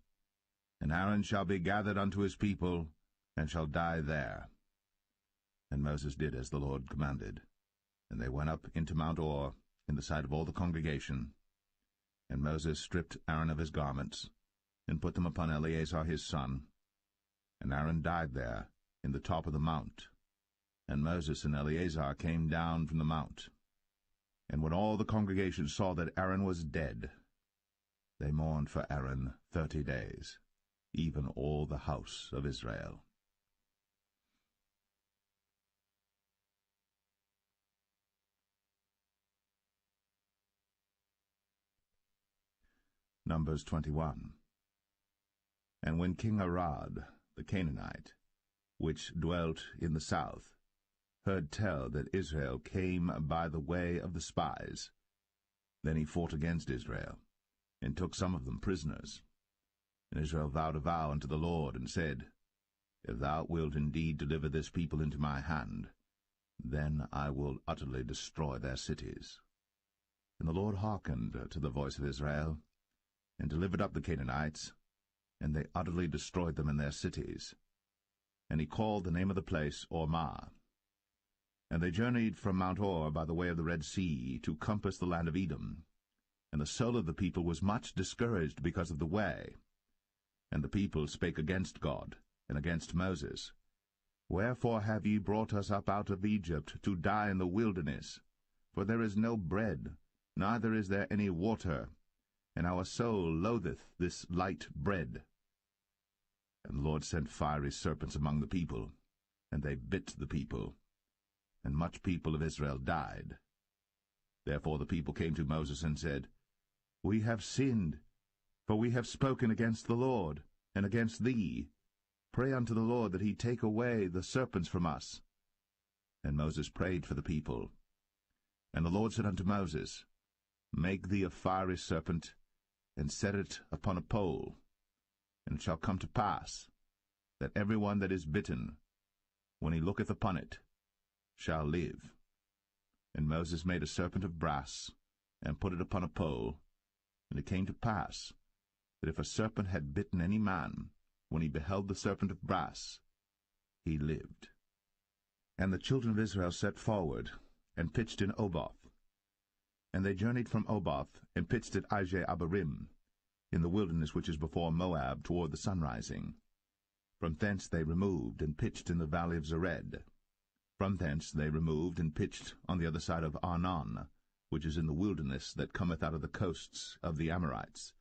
and Aaron shall be gathered unto his people, and shall die there. And Moses did as the Lord commanded. And they went up into Mount Or, in the sight of all the congregation. And Moses stripped Aaron of his garments, and put them upon Eleazar his son. And Aaron died there, in the top of the mount. And Moses and Eleazar came down from the mount. And when all the congregation saw that Aaron was dead, they mourned for Aaron 30 days, even all the house of Israel. Numbers 21. And when King Arad, the Canaanite, which dwelt in the south, heard tell that Israel came by the way of the spies, then he fought against Israel, and took some of them prisoners. And Israel vowed a vow unto the Lord, and said, If thou wilt indeed deliver this people into my hand, then I will utterly destroy their cities. And the Lord hearkened to the voice of Israel, and delivered up the Canaanites, and they utterly destroyed them in their cities. And he called the name of the place Ormah. And they journeyed from Mount Or by the way of the Red Sea to compass the land of Edom. And the soul of the people was much discouraged because of the way. And the people spake against God, and against Moses. Wherefore have ye brought us up out of Egypt to die in the wilderness? For there is no bread, neither is there any water, and our soul loatheth this light bread. And the Lord sent fiery serpents among the people, and they bit the people, and much people of Israel died. Therefore the people came to Moses and said, We have sinned, for we have spoken against the Lord, and against thee. Pray unto the Lord that he take away the serpents from us. And Moses prayed for the people. And the Lord said unto Moses, Make thee a fiery serpent, and set it upon a pole. And it shall come to pass, that every one that is bitten, when he looketh upon it, shall live. And Moses made a serpent of brass, and put it upon a pole. And it came to pass, that if a serpent had bitten any man, when he beheld the serpent of brass, he lived. And the children of Israel set forward, and pitched in Oboth. And they journeyed from Oboth, and pitched at Ije-Abarim, in the wilderness which is before Moab, toward the sunrising. From thence they removed, and pitched in the valley of Zered. From thence they removed, and pitched on the other side of Arnon, which is in the wilderness that cometh out of the coasts of the Amorites.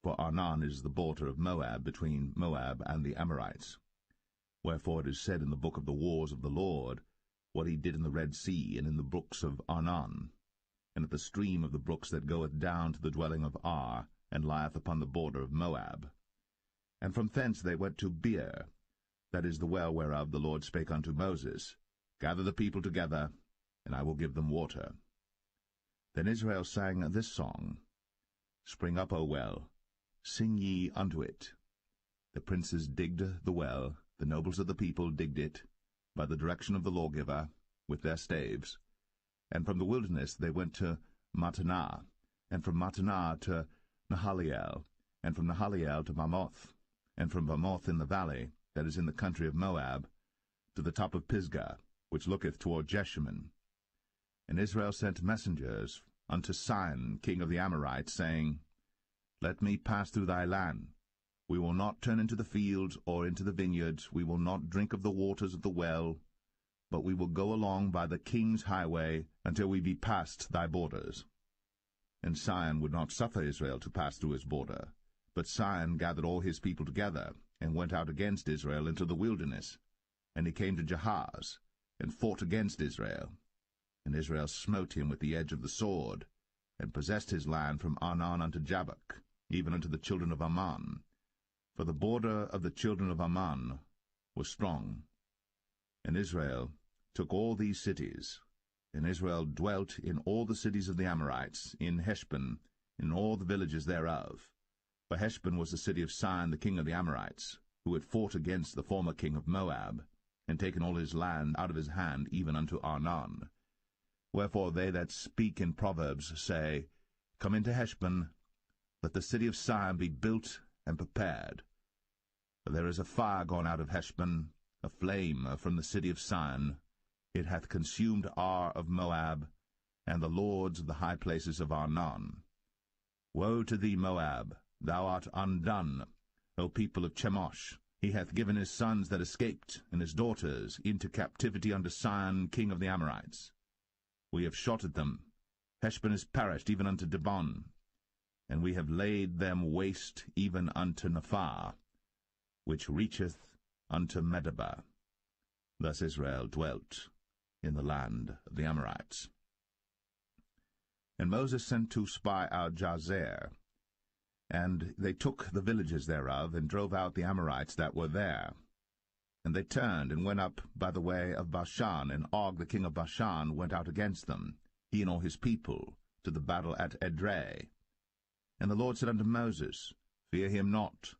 For Arnon is the border of Moab, between Moab and the Amorites. Wherefore it is said in the book of the wars of the Lord, what he did in the Red Sea, and in the brooks of Arnon, and at the stream of the brooks that goeth down to the dwelling of Ar, and lieth upon the border of Moab. And from thence they went to Beer, that is the well whereof the Lord spake unto Moses, Gather the people together, and I will give them water. Then Israel sang this song, Spring up, O well, sing ye unto it. The princes digged the well, the nobles of the people digged it, by the direction of the lawgiver, with their staves. And from the wilderness they went to Mattanah, and from Mattanah to Nahaliel, and from Nahaliel to Bamoth, and from Bamoth in the valley, that is in the country of Moab, to the top of Pisgah, which looketh toward Jeshimon. And Israel sent messengers unto Sihon, king of the Amorites, saying, Let me pass through thy land. We will not turn into the fields or into the vineyards, we will not drink of the waters of the well, but we will go along by the king's highway until we be past thy borders. And Sihon would not suffer Israel to pass through his border. But Sihon gathered all his people together, and went out against Israel into the wilderness. And he came to Jahaz, and fought against Israel. And Israel smote him with the edge of the sword, and possessed his land from Arnon unto Jabbok, even unto the children of Ammon. For the border of the children of Ammon was strong. And Israel took all these cities, and Israel dwelt in all the cities of the Amorites, in Heshbon, in all the villages thereof. For Heshbon was the city of Sihon the king of the Amorites, who had fought against the former king of Moab, and taken all his land out of his hand, even unto Arnon. Wherefore they that speak in Proverbs say, Come into Heshbon, let the city of Sihon be built and prepared. For there is a fire gone out of Heshbon, a flame from the city of Sihon. It hath consumed Ar of Moab, and the lords of the high places of Arnon. Woe to thee, Moab! Thou art undone, O people of Chemosh! He hath given his sons that escaped, and his daughters, into captivity unto Sihon, king of the Amorites. We have shot at them. Heshbon is perished even unto Dibon, and we have laid them waste even unto Nephah, which reacheth unto Medeba. Thus Israel dwelt in the land of the Amorites. And Moses sent to spy out Jazer, and they took the villages thereof, and drove out the Amorites that were there. And they turned, and went up by the way of Bashan, and Og the king of Bashan went out against them, he and all his people, to the battle at Edrei. And the Lord said unto Moses, Fear him not,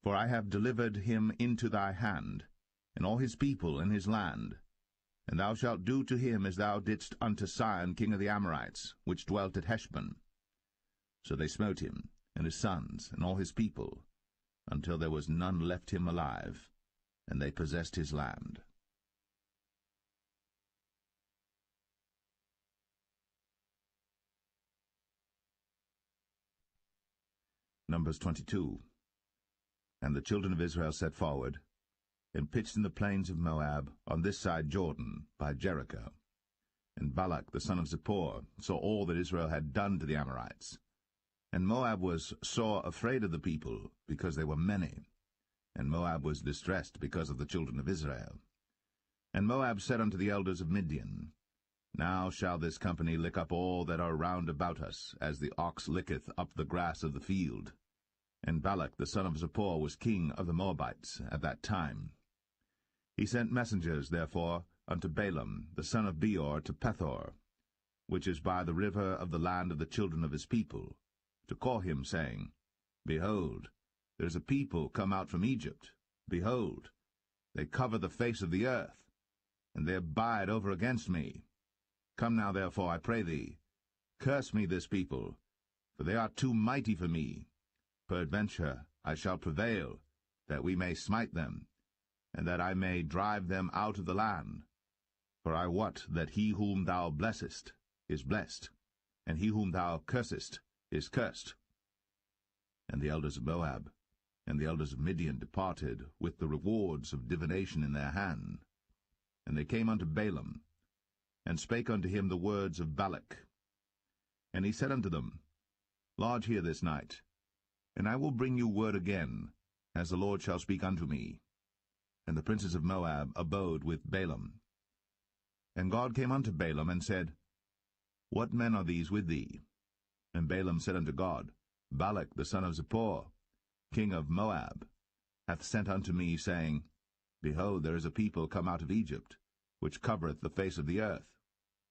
for I have delivered him into thy hand, and all his people and his land. And thou shalt do to him as thou didst unto Sihon king of the Amorites, which dwelt at Heshbon. So they smote him, and his sons, and all his people, until there was none left him alive, and they possessed his land. Numbers 22. And the children of Israel set forward, and pitched in the plains of Moab, on this side Jordan, by Jericho. And Balak the son of Zippor saw all that Israel had done to the Amorites. And Moab was sore afraid of the people, because they were many. And Moab was distressed because of the children of Israel. And Moab said unto the elders of Midian, Now shall this company lick up all that are round about us, as the ox licketh up the grass of the field. And Balak the son of Zippor was king of the Moabites at that time. He sent messengers, therefore, unto Balaam the son of Beor to Pethor, which is by the river of the land of the children of his people, to call him, saying, Behold, there is a people come out from Egypt. Behold, they cover the face of the earth, and they abide over against me. Come now, therefore, I pray thee, curse me this people, for they are too mighty for me. Peradventure I shall prevail, that we may smite them, and that I may drive them out of the land. For I wot that he whom thou blessest is blessed, and he whom thou cursest is cursed. And the elders of Moab and the elders of Midian departed with the rewards of divination in their hand. And they came unto Balaam, and spake unto him the words of Balak. And he said unto them, Lodge here this night, and I will bring you word again, as the Lord shall speak unto me. And the princes of Moab abode with Balaam. And God came unto Balaam, and said, What men are these with thee? And Balaam said unto God, Balak the son of Zippor, king of Moab, hath sent unto me, saying, Behold, there is a people come out of Egypt, which covereth the face of the earth.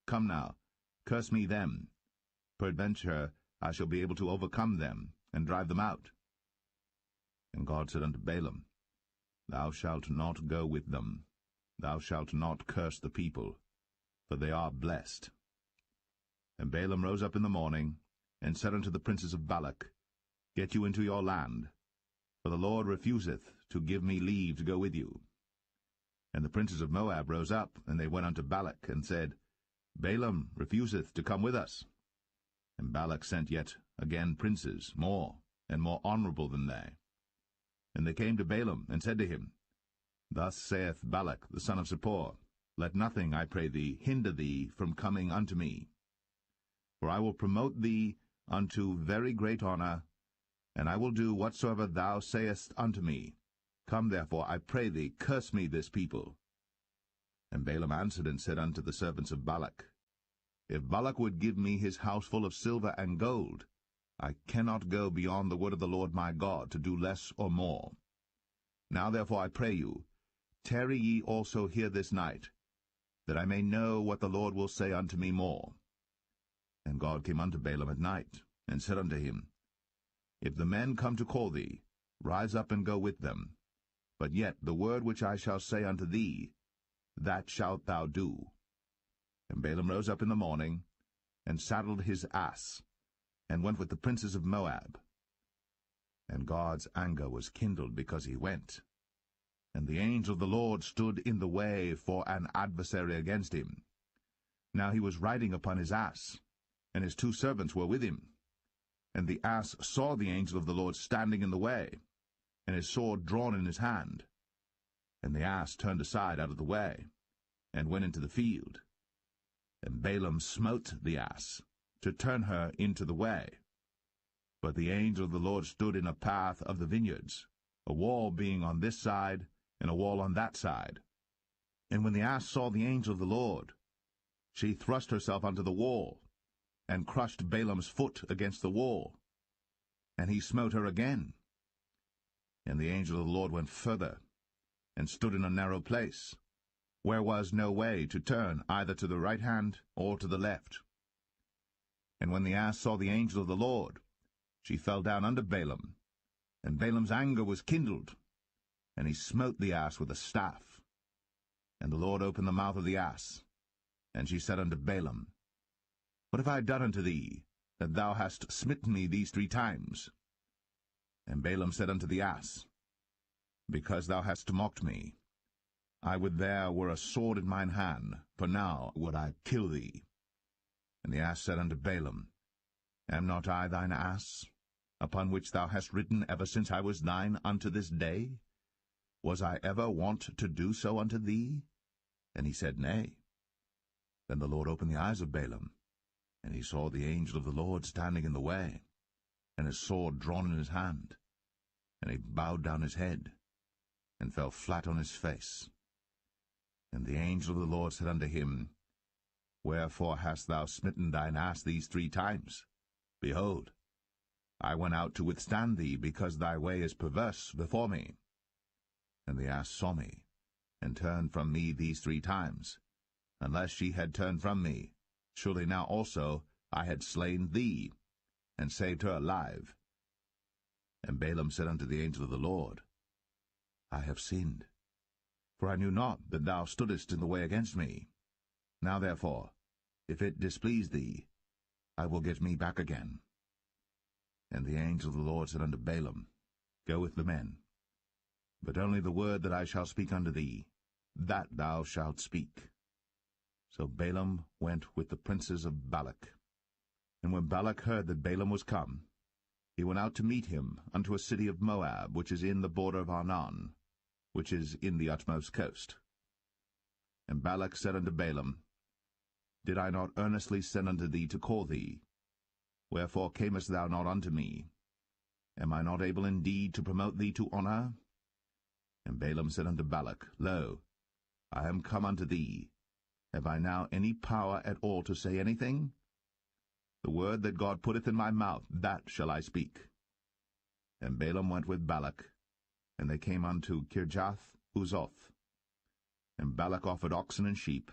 Come now, curse me them. Peradventure I shall be able to overcome them, and drive them out. And God said unto Balaam, Thou shalt not go with them. Thou shalt not curse the people, for they are blessed. And Balaam rose up in the morning, and said unto the princes of Balak, Get you into your land, for the Lord refuseth to give me leave to go with you. And the princes of Moab rose up, and they went unto Balak, and said, Balaam refuseth to come with us. And Balak sent yet again princes, more and more honorable than they. And they came to Balaam, and said to him, Thus saith Balak the son of Zippor, Let nothing, I pray thee, hinder thee from coming unto me. For I will promote thee unto very great honor, and I will do whatsoever thou sayest unto me. Come therefore, I pray thee, curse me this people. And Balaam answered and said unto the servants of Balak, If Balak would give me his house full of silver and gold, I cannot go beyond the word of the Lord my God, to do less or more. Now therefore I pray you, tarry ye also here this night, that I may know what the Lord will say unto me more. And God came unto Balaam at night, and said unto him, If the men come to call thee, rise up and go with them. But yet the word which I shall say unto thee, that shalt thou do. And Balaam rose up in the morning, and saddled his ass, and went with the princes of Moab. And God's anger was kindled because he went. And the angel of the Lord stood in the way for an adversary against him. Now he was riding upon his ass, and his 2 servants were with him. And the ass saw the angel of the Lord standing in the way, and his sword drawn in his hand. And the ass turned aside out of the way, and went into the field. And Balaam smote the ass, to turn her into the way. But the angel of the Lord stood in a path of the vineyards, a wall being on this side, and a wall on that side. And when the ass saw the angel of the Lord, she thrust herself unto the wall, and crushed Balaam's foot against the wall. And he smote her again. And the angel of the Lord went further, and stood in a narrow place, where was no way to turn either to the right hand or to the left. And when the ass saw the angel of the Lord, she fell down under Balaam, and Balaam's anger was kindled, and he smote the ass with a staff. And the Lord opened the mouth of the ass, and she said unto Balaam, What have I done unto thee, that thou hast smitten me these 3 times? And Balaam said unto the ass, Because thou hast mocked me. I would there were a sword in mine hand, for now would I kill thee. And the ass said unto Balaam, Am not I thine ass, upon which thou hast ridden ever since I was thine unto this day? Was I ever wont to do so unto thee? And he said, Nay. Then the Lord opened the eyes of Balaam, and he saw the angel of the Lord standing in the way, and his sword drawn in his hand. And he bowed down his head, and fell flat on his face. And the angel of the Lord said unto him, Wherefore hast thou smitten thine ass these 3 times? Behold, I went out to withstand thee, because thy way is perverse before me. And the ass saw me, and turned from me these 3 times. Unless she had turned from me, surely now also I had slain thee, and saved her alive. And Balaam said unto the angel of the Lord, I have sinned, for I knew not that thou stoodest in the way against me. Now therefore, if it displease thee, I will get me back again. And the angel of the Lord said unto Balaam, Go with the men, but only the word that I shall speak unto thee, that thou shalt speak. So Balaam went with the princes of Balak. And when Balak heard that Balaam was come, he went out to meet him unto a city of Moab, which is in the border of Arnon, which is in the utmost coast. And Balak said unto Balaam, Did I not earnestly send unto thee to call thee? Wherefore camest thou not unto me? Am I not able indeed to promote thee to honour? And Balaam said unto Balak, Lo, I am come unto thee. Have I now any power at all to say anything? The word that God putteth in my mouth, that shall I speak. And Balaam went with Balak, and they came unto Kirjath-Huzoth. And Balak offered oxen and sheep,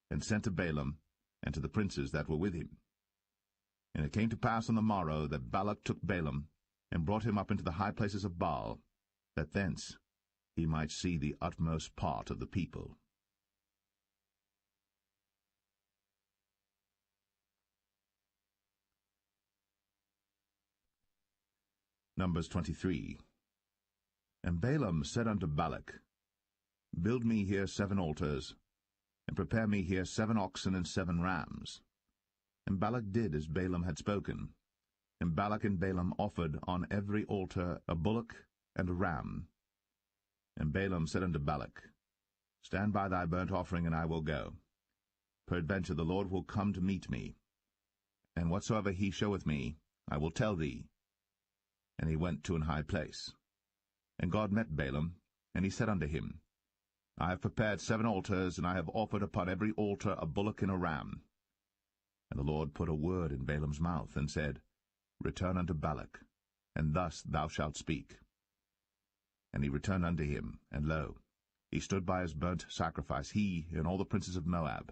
and sent to Balaam, and to the princes that were with him. And it came to pass on the morrow that Balak took Balaam, and brought him up into the high places of Baal, that thence he might see the utmost part of the people. Numbers 23. And Balaam said unto Balak, Build me here 7 altars, and prepare me here 7 oxen and 7 rams. And Balak did as Balaam had spoken. And Balak and Balaam offered on every altar a bullock and a ram. And Balaam said unto Balak, Stand by thy burnt offering, and I will go. Peradventure the Lord will come to meet me. And whatsoever he showeth me, I will tell thee. And he went to an high place. And God met Balaam, and he said unto him, I have prepared 7 altars, and I have offered upon every altar a bullock and a ram. And the Lord put a word in Balaam's mouth, and said, Return unto Balak, and thus thou shalt speak. And he returned unto him, and lo, he stood by his burnt sacrifice, he and all the princes of Moab.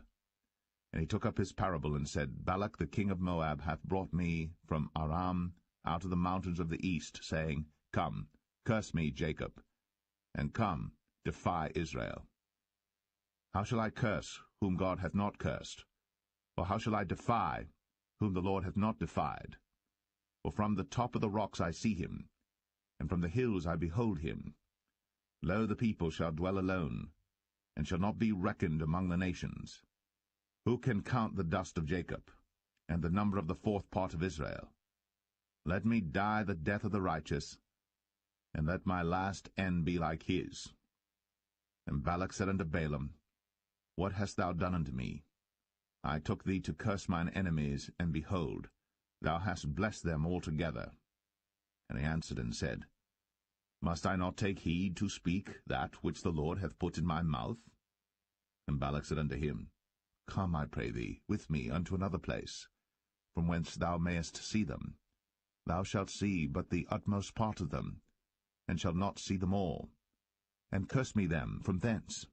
And he took up his parable, and said, Balak the king of Moab hath brought me from Aram out of the mountains of the east, saying, Come, curse me, Jacob, and come, defy Israel. How shall I curse whom God hath not cursed? Or how shall I defy whom the Lord hath not defied? For from the top of the rocks I see him, and from the hills I behold him. Lo, the people shall dwell alone, and shall not be reckoned among the nations. Who can count the dust of Jacob, and the number of the 4th part of Israel? Let me die the death of the righteous, and let my last end be like his. And Balak said unto Balaam, What hast thou done unto me? I took thee to curse mine enemies, and behold, thou hast blessed them altogether. And he answered and said, Must I not take heed to speak that which the Lord hath put in my mouth? And Balak said unto him, Come, I pray thee, with me unto another place, from whence thou mayest see them. Thou shalt see but the utmost part of them, and shalt not see them all. And curse me them from thence.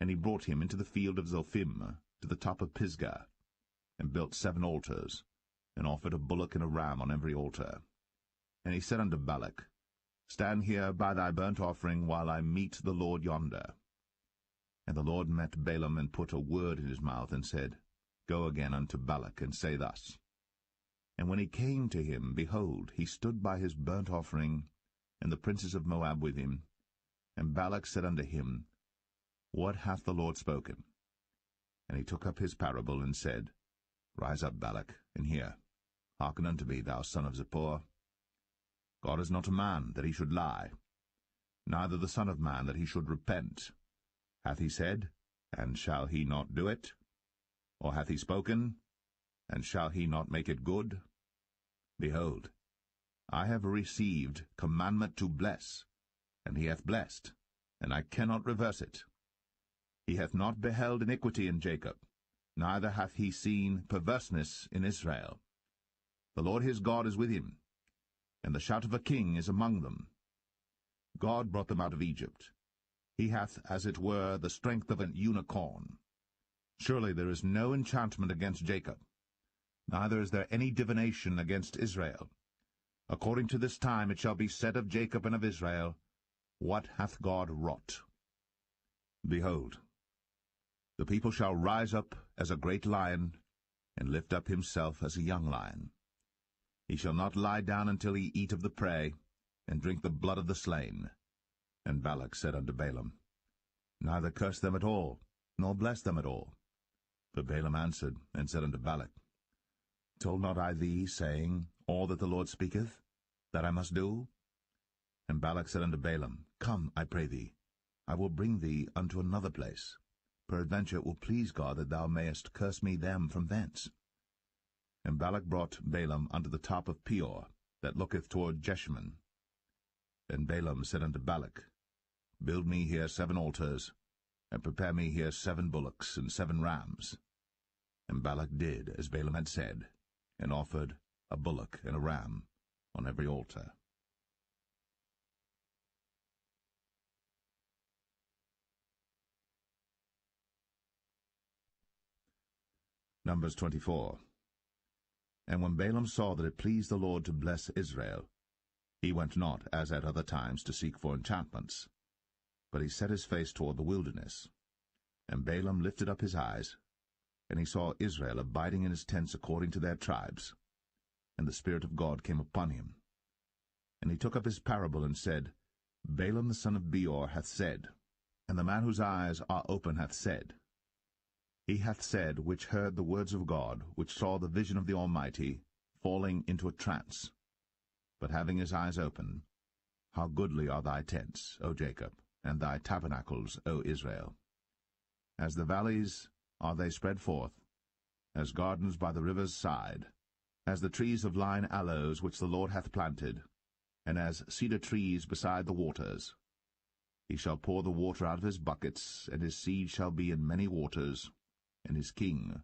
And he brought him into the field of Zophim, to the top of Pisgah, and built 7 altars, and offered a bullock and a ram on every altar. And he said unto Balak, Stand here by thy burnt offering, while I meet the Lord yonder. And the Lord met Balaam, and put a word in his mouth, and said, Go again unto Balak, and say thus. And when he came to him, behold, he stood by his burnt offering, and the princes of Moab with him. And Balak said unto him, What hath the Lord spoken? And he took up his parable, and said, Rise up, Balak, and hear. Hearken unto me, thou son of Zippor. God is not a man, that he should lie, neither the son of man, that he should repent. Hath he said, and shall he not do it? Or hath he spoken, and shall he not make it good? Behold, I have received commandment to bless, and he hath blessed, and I cannot reverse it. He hath not beheld iniquity in Jacob, neither hath he seen perverseness in Israel. The Lord his God is with him, and the shout of a king is among them. God brought them out of Egypt. He hath, as it were, the strength of an unicorn. Surely there is no enchantment against Jacob, neither is there any divination against Israel. According to this time it shall be said of Jacob and of Israel, What hath God wrought? Behold, the people shall rise up as a great lion, and lift up himself as a young lion. He shall not lie down until he eat of the prey, and drink the blood of the slain. And Balak said unto Balaam, Neither curse them at all, nor bless them at all. But Balaam answered and said unto Balak, Told not I thee, saying, All that the Lord speaketh, that I must do? And Balak said unto Balaam, Come, I pray thee, I will bring thee unto another place. Peradventure it will please God that thou mayest curse me them from thence. And Balak brought Balaam unto the top of Peor, that looketh toward Jeshimon. Then Balaam said unto Balak, Build me here 7 altars, and prepare me here 7 bullocks and 7 rams. And Balak did as Balaam had said, and offered a bullock and a ram on every altar. Numbers 24. And when Balaam saw that it pleased the Lord to bless Israel, he went not, as at other times, to seek for enchantments, but he set his face toward the wilderness. And Balaam lifted up his eyes, and he saw Israel abiding in his tents according to their tribes. And the Spirit of God came upon him. And he took up his parable, and said, Balaam the son of Beor hath said, and the man whose eyes are open hath said, He hath said, which heard the words of God, which saw the vision of the Almighty, falling into a trance, but having his eyes open, How goodly are thy tents, O Jacob, and thy tabernacles, O Israel! As the valleys are they spread forth, as gardens by the river's side, as the trees of lign aloes which the Lord hath planted, and as cedar trees beside the waters. He shall pour the water out of his buckets, and his seed shall be in many waters, and his king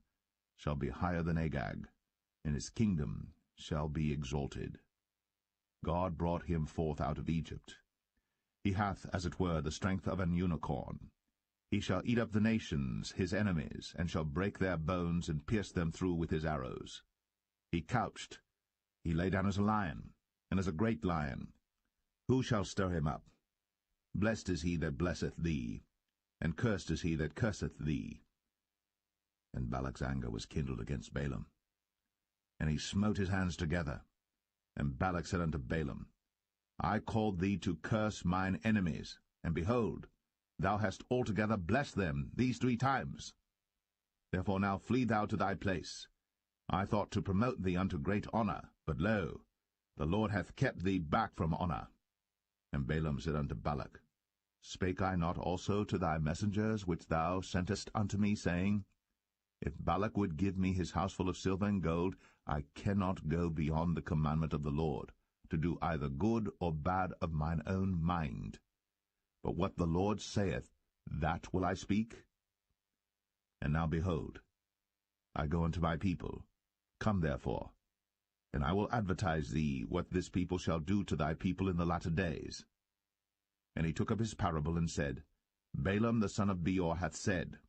shall be higher than Agag, and his kingdom shall be exalted. God brought him forth out of Egypt. He hath, as it were, the strength of an unicorn. He shall eat up the nations, his enemies, and shall break their bones and pierce them through with his arrows. He couched, he lay down as a lion, and as a great lion. Who shall stir him up? Blessed is he that blesseth thee, and cursed is he that curseth thee. And Balak's anger was kindled against Balaam. And he smote his hands together. And Balak said unto Balaam, I called thee to curse mine enemies, and behold, thou hast altogether blessed them these 3 times. Therefore now flee thou to thy place. I thought to promote thee unto great honor, but lo, the Lord hath kept thee back from honor. And Balaam said unto Balak, Spake I not also to thy messengers which thou sentest unto me, saying, If Balak would give me his houseful of silver and gold, I cannot go beyond the commandment of the Lord, to do either good or bad of mine own mind. But what the Lord saith, that will I speak. And now behold, I go unto my people. Come therefore, and I will advertise thee what this people shall do to thy people in the latter days. And he took up his parable, and said, Balaam the son of Beor hath said,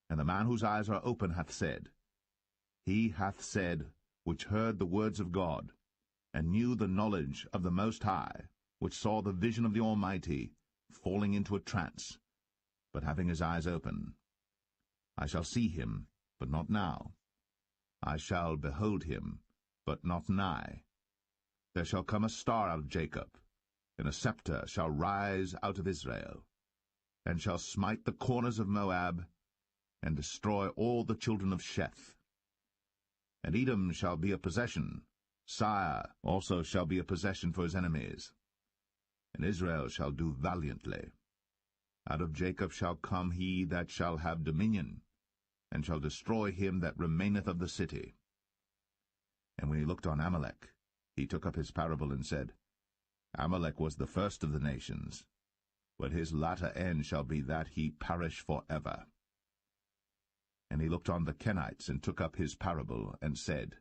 and the man whose eyes are open hath said, He hath said, which heard the words of God, and knew the knowledge of the Most High, which saw the vision of the Almighty, falling into a trance, but having his eyes open. I shall see him, but not now. I shall behold him, but not nigh. There shall come a star out of Jacob, and a scepter shall rise out of Israel, and shall smite the corners of Moab, and destroy all the children of Sheth. And Edom shall be a possession, Sire also shall be a possession for his enemies. And Israel shall do valiantly. Out of Jacob shall come he that shall have dominion, and shall destroy him that remaineth of the city. And when he looked on Amalek, he took up his parable, and said, Amalek was the first of the nations, but his latter end shall be that he perish for ever. And he looked on the Kenites, and took up his parable, and said,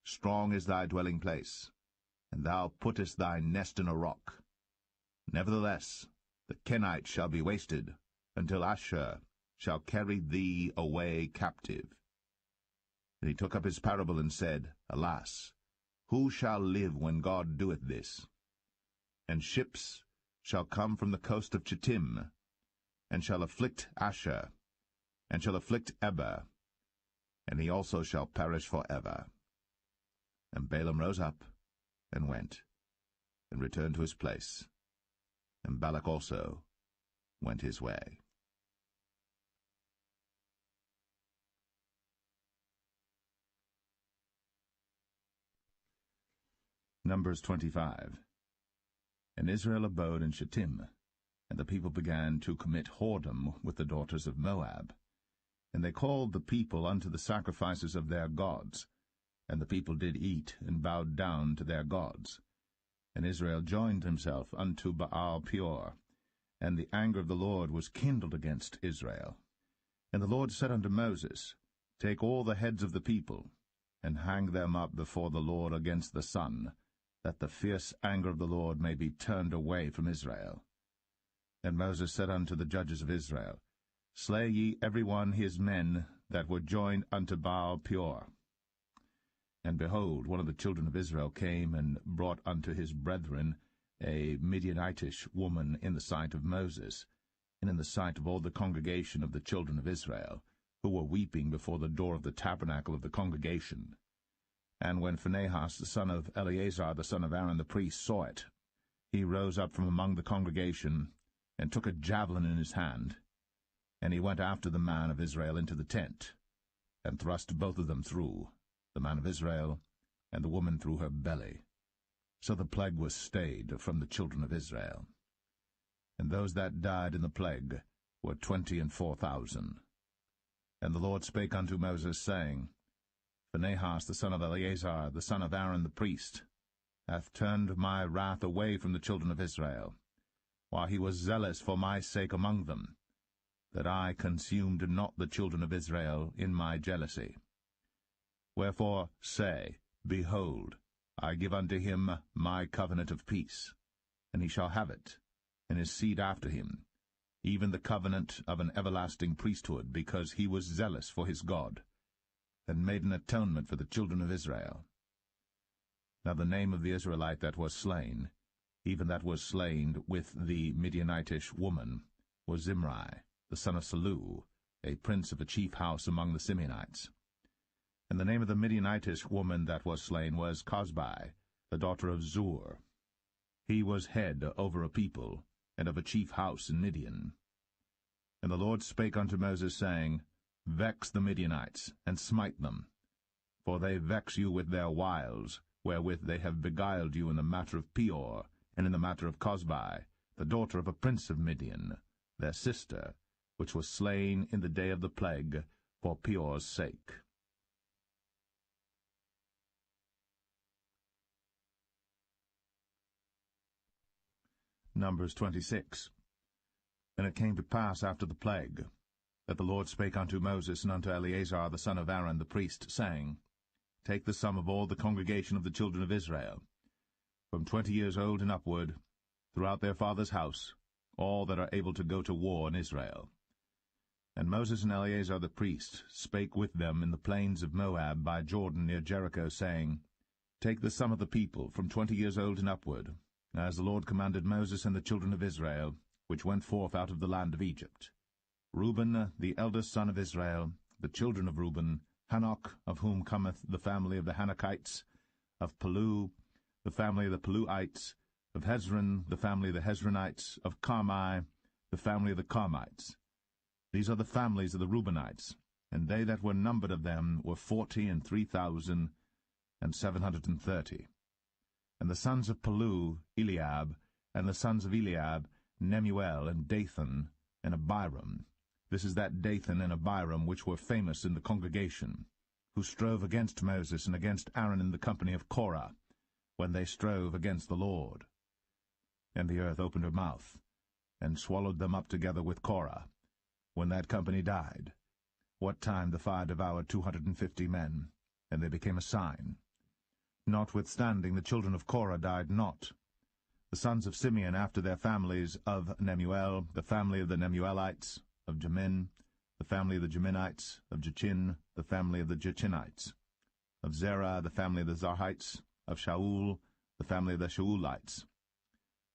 Strong is thy dwelling place, and thou puttest thy nest in a rock. Nevertheless, the Kenites shall be wasted, until Ashur shall carry thee away captive. And he took up his parable, and said, Alas, who shall live when God doeth this? And ships shall come from the coast of Chittim, and shall afflict Ashur, and shall afflict Eber, and he also shall perish for ever. And Balaam rose up, and went, and returned to his place. And Balak also went his way. Numbers 25. And Israel abode in Shittim, and the people began to commit whoredom with the daughters of Moab. And they called the people unto the sacrifices of their gods, and the people did eat, and bowed down to their gods. And Israel joined himself unto Baal Peor, and the anger of the Lord was kindled against Israel. And the Lord said unto Moses, Take all the heads of the people, and hang them up before the Lord against the sun, that the fierce anger of the Lord may be turned away from Israel. And Moses said unto the judges of Israel, Slay ye every one his men that were joined unto Baal Peor. And behold, one of the children of Israel came and brought unto his brethren a Midianitish woman in the sight of Moses, and in the sight of all the congregation of the children of Israel, who were weeping before the door of the tabernacle of the congregation. And when Phinehas the son of Eleazar the son of Aaron the priest saw it, he rose up from among the congregation, and took a javelin in his hand, and he went after the man of Israel into the tent, and thrust both of them through, the man of Israel, and the woman through her belly. So the plague was stayed from the children of Israel. And those that died in the plague were 24,000. And the Lord spake unto Moses, saying, Phinehas the son of Eleazar, the son of Aaron the priest, hath turned my wrath away from the children of Israel, while he was zealous for my sake among them, that I consumed not the children of Israel in my jealousy. Wherefore say, Behold, I give unto him my covenant of peace, and he shall have it, and his seed after him, even the covenant of an everlasting priesthood, because he was zealous for his God, and made an atonement for the children of Israel. Now the name of the Israelite that was slain, even that was slain with the Midianitish woman, was Zimri, the son of Salu, a prince of a chief house among the Simeonites. And the name of the Midianitish woman that was slain was Cosbi, the daughter of Zur. He was head over a people, and of a chief house in Midian. And the Lord spake unto Moses, saying, Vex the Midianites, and smite them, for they vex you with their wiles, wherewith they have beguiled you in the matter of Peor, and in the matter of Cosbi, the daughter of a prince of Midian, their sister, which was slain in the day of the plague, for Peor's sake. Numbers 26. And it came to pass after the plague, that the Lord spake unto Moses and unto Eleazar the son of Aaron the priest, saying, Take the sum of all the congregation of the children of Israel, from 20 years old and upward, throughout their father's house, all that are able to go to war in Israel. And Moses and Eleazar the priest spake with them in the plains of Moab by Jordan near Jericho, saying, Take the sum of the people from 20 years old and upward, as the Lord commanded Moses and the children of Israel, which went forth out of the land of Egypt. Reuben, the eldest son of Israel, the children of Reuben, Hanok, of whom cometh the family of the Hanokites, of Palu, the family of the Paluites, of Hezron, the family of the Hezronites, of Carmi, the family of the Carmites. These are the families of the Reubenites, and they that were numbered of them were 40,003,730. And the sons of Palu, Eliab, and the sons of Eliab, Nemuel, and Dathan, and Abiram. This is that Dathan and Abiram which were famous in the congregation, who strove against Moses and against Aaron in the company of Korah, when they strove against the Lord. And the earth opened her mouth, and swallowed them up together with Korah, when that company died, what time the fire devoured 250 men, and they became a sign. Notwithstanding the children of Korah died not. The sons of Simeon after their families, of Nemuel, the family of the Nemuelites, of Jamin, the family of the Jaminites, of Jachin, the family of the Jachinites, of Zerah, the family of the Zarhites, of Shaul, the family of the Shaulites.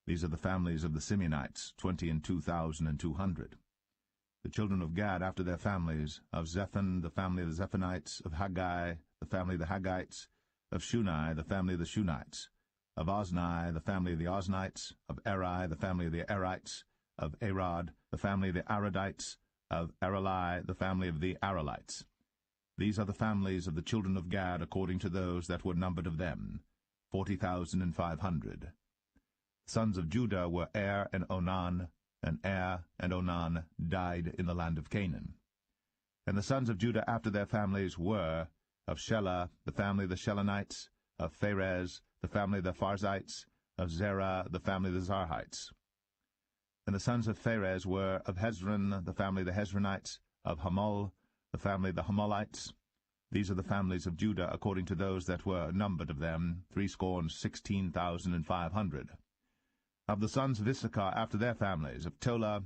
These are the families of the Simeonites, 22,200. The children of Gad after their families, of Zephon, the family of the Zephonites, of Haggai, the family of the Haggites, of Shunai, the family of the Shunites, of Ozni, the family of the Oznites, of Eri, the family of the Erites, of Arad, the family of the Aradites, of Arali, the family of the Aralites. These are the families of the children of Gad according to those that were numbered of them, 40,500. Sons of Judah were Er and Onan, and Er and Onan died in the land of Canaan. And the sons of Judah after their families were, of Shelah, the family of the Shelonites, of Pharez, the family of the Pharzites, of Zerah, the family of the Zarhites. And the sons of Pharez were, of Hezron, the family of the Hezronites, of Hamul, the family of the Hamulites. These are the families of Judah according to those that were numbered of them, 16,500. Of the sons of Issachar after their families, of Tola,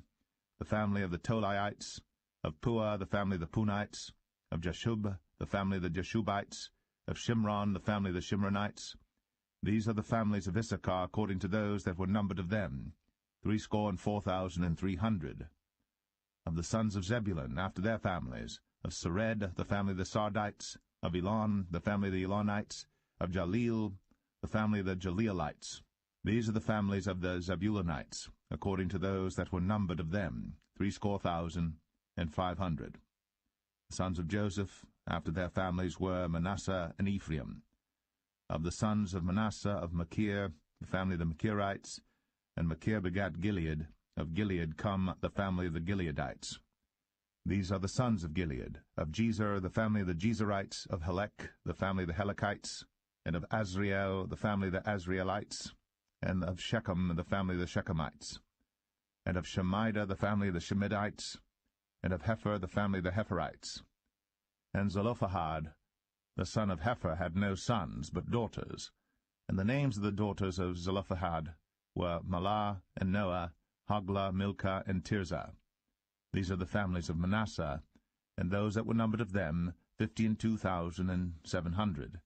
the family of the Tolaites, of Puah, the family of the Punites, of Jashub, the family of the Jashubites, of Shimron, the family of the Shimronites. These are the families of Issachar according to those that were numbered of them, 64,300. Of the sons of Zebulun after their families, of Sered, the family of the Sardites, of Elon, the family of the Elonites, of Jaleel, the family of the Jaleelites. These are the families of the Zebulunites, according to those that were numbered of them, 60,500. The sons of Joseph after their families were Manasseh and Ephraim. Of the sons of Manasseh, of Machir, the family of the Machirites, and Machir begat Gilead. Of Gilead come the family of the Gileadites. These are the sons of Gilead. Of Jezer, the family of the Jezerites, of Helek, the family of the Helekites, and of Azriel, the family of the Azrielites, and of Shechem, the family of the Shechemites, and of Shemida, the family of the Shemidites, and of Hepher, the family of the Hepherites. And Zelophehad, the son of Hepher, had no sons, but daughters. And the names of the daughters of Zelophehad were Mahlah and Noah, Hoglah, Milcah, and Tirzah. These are the families of Manasseh, and those that were numbered of them, 52,700.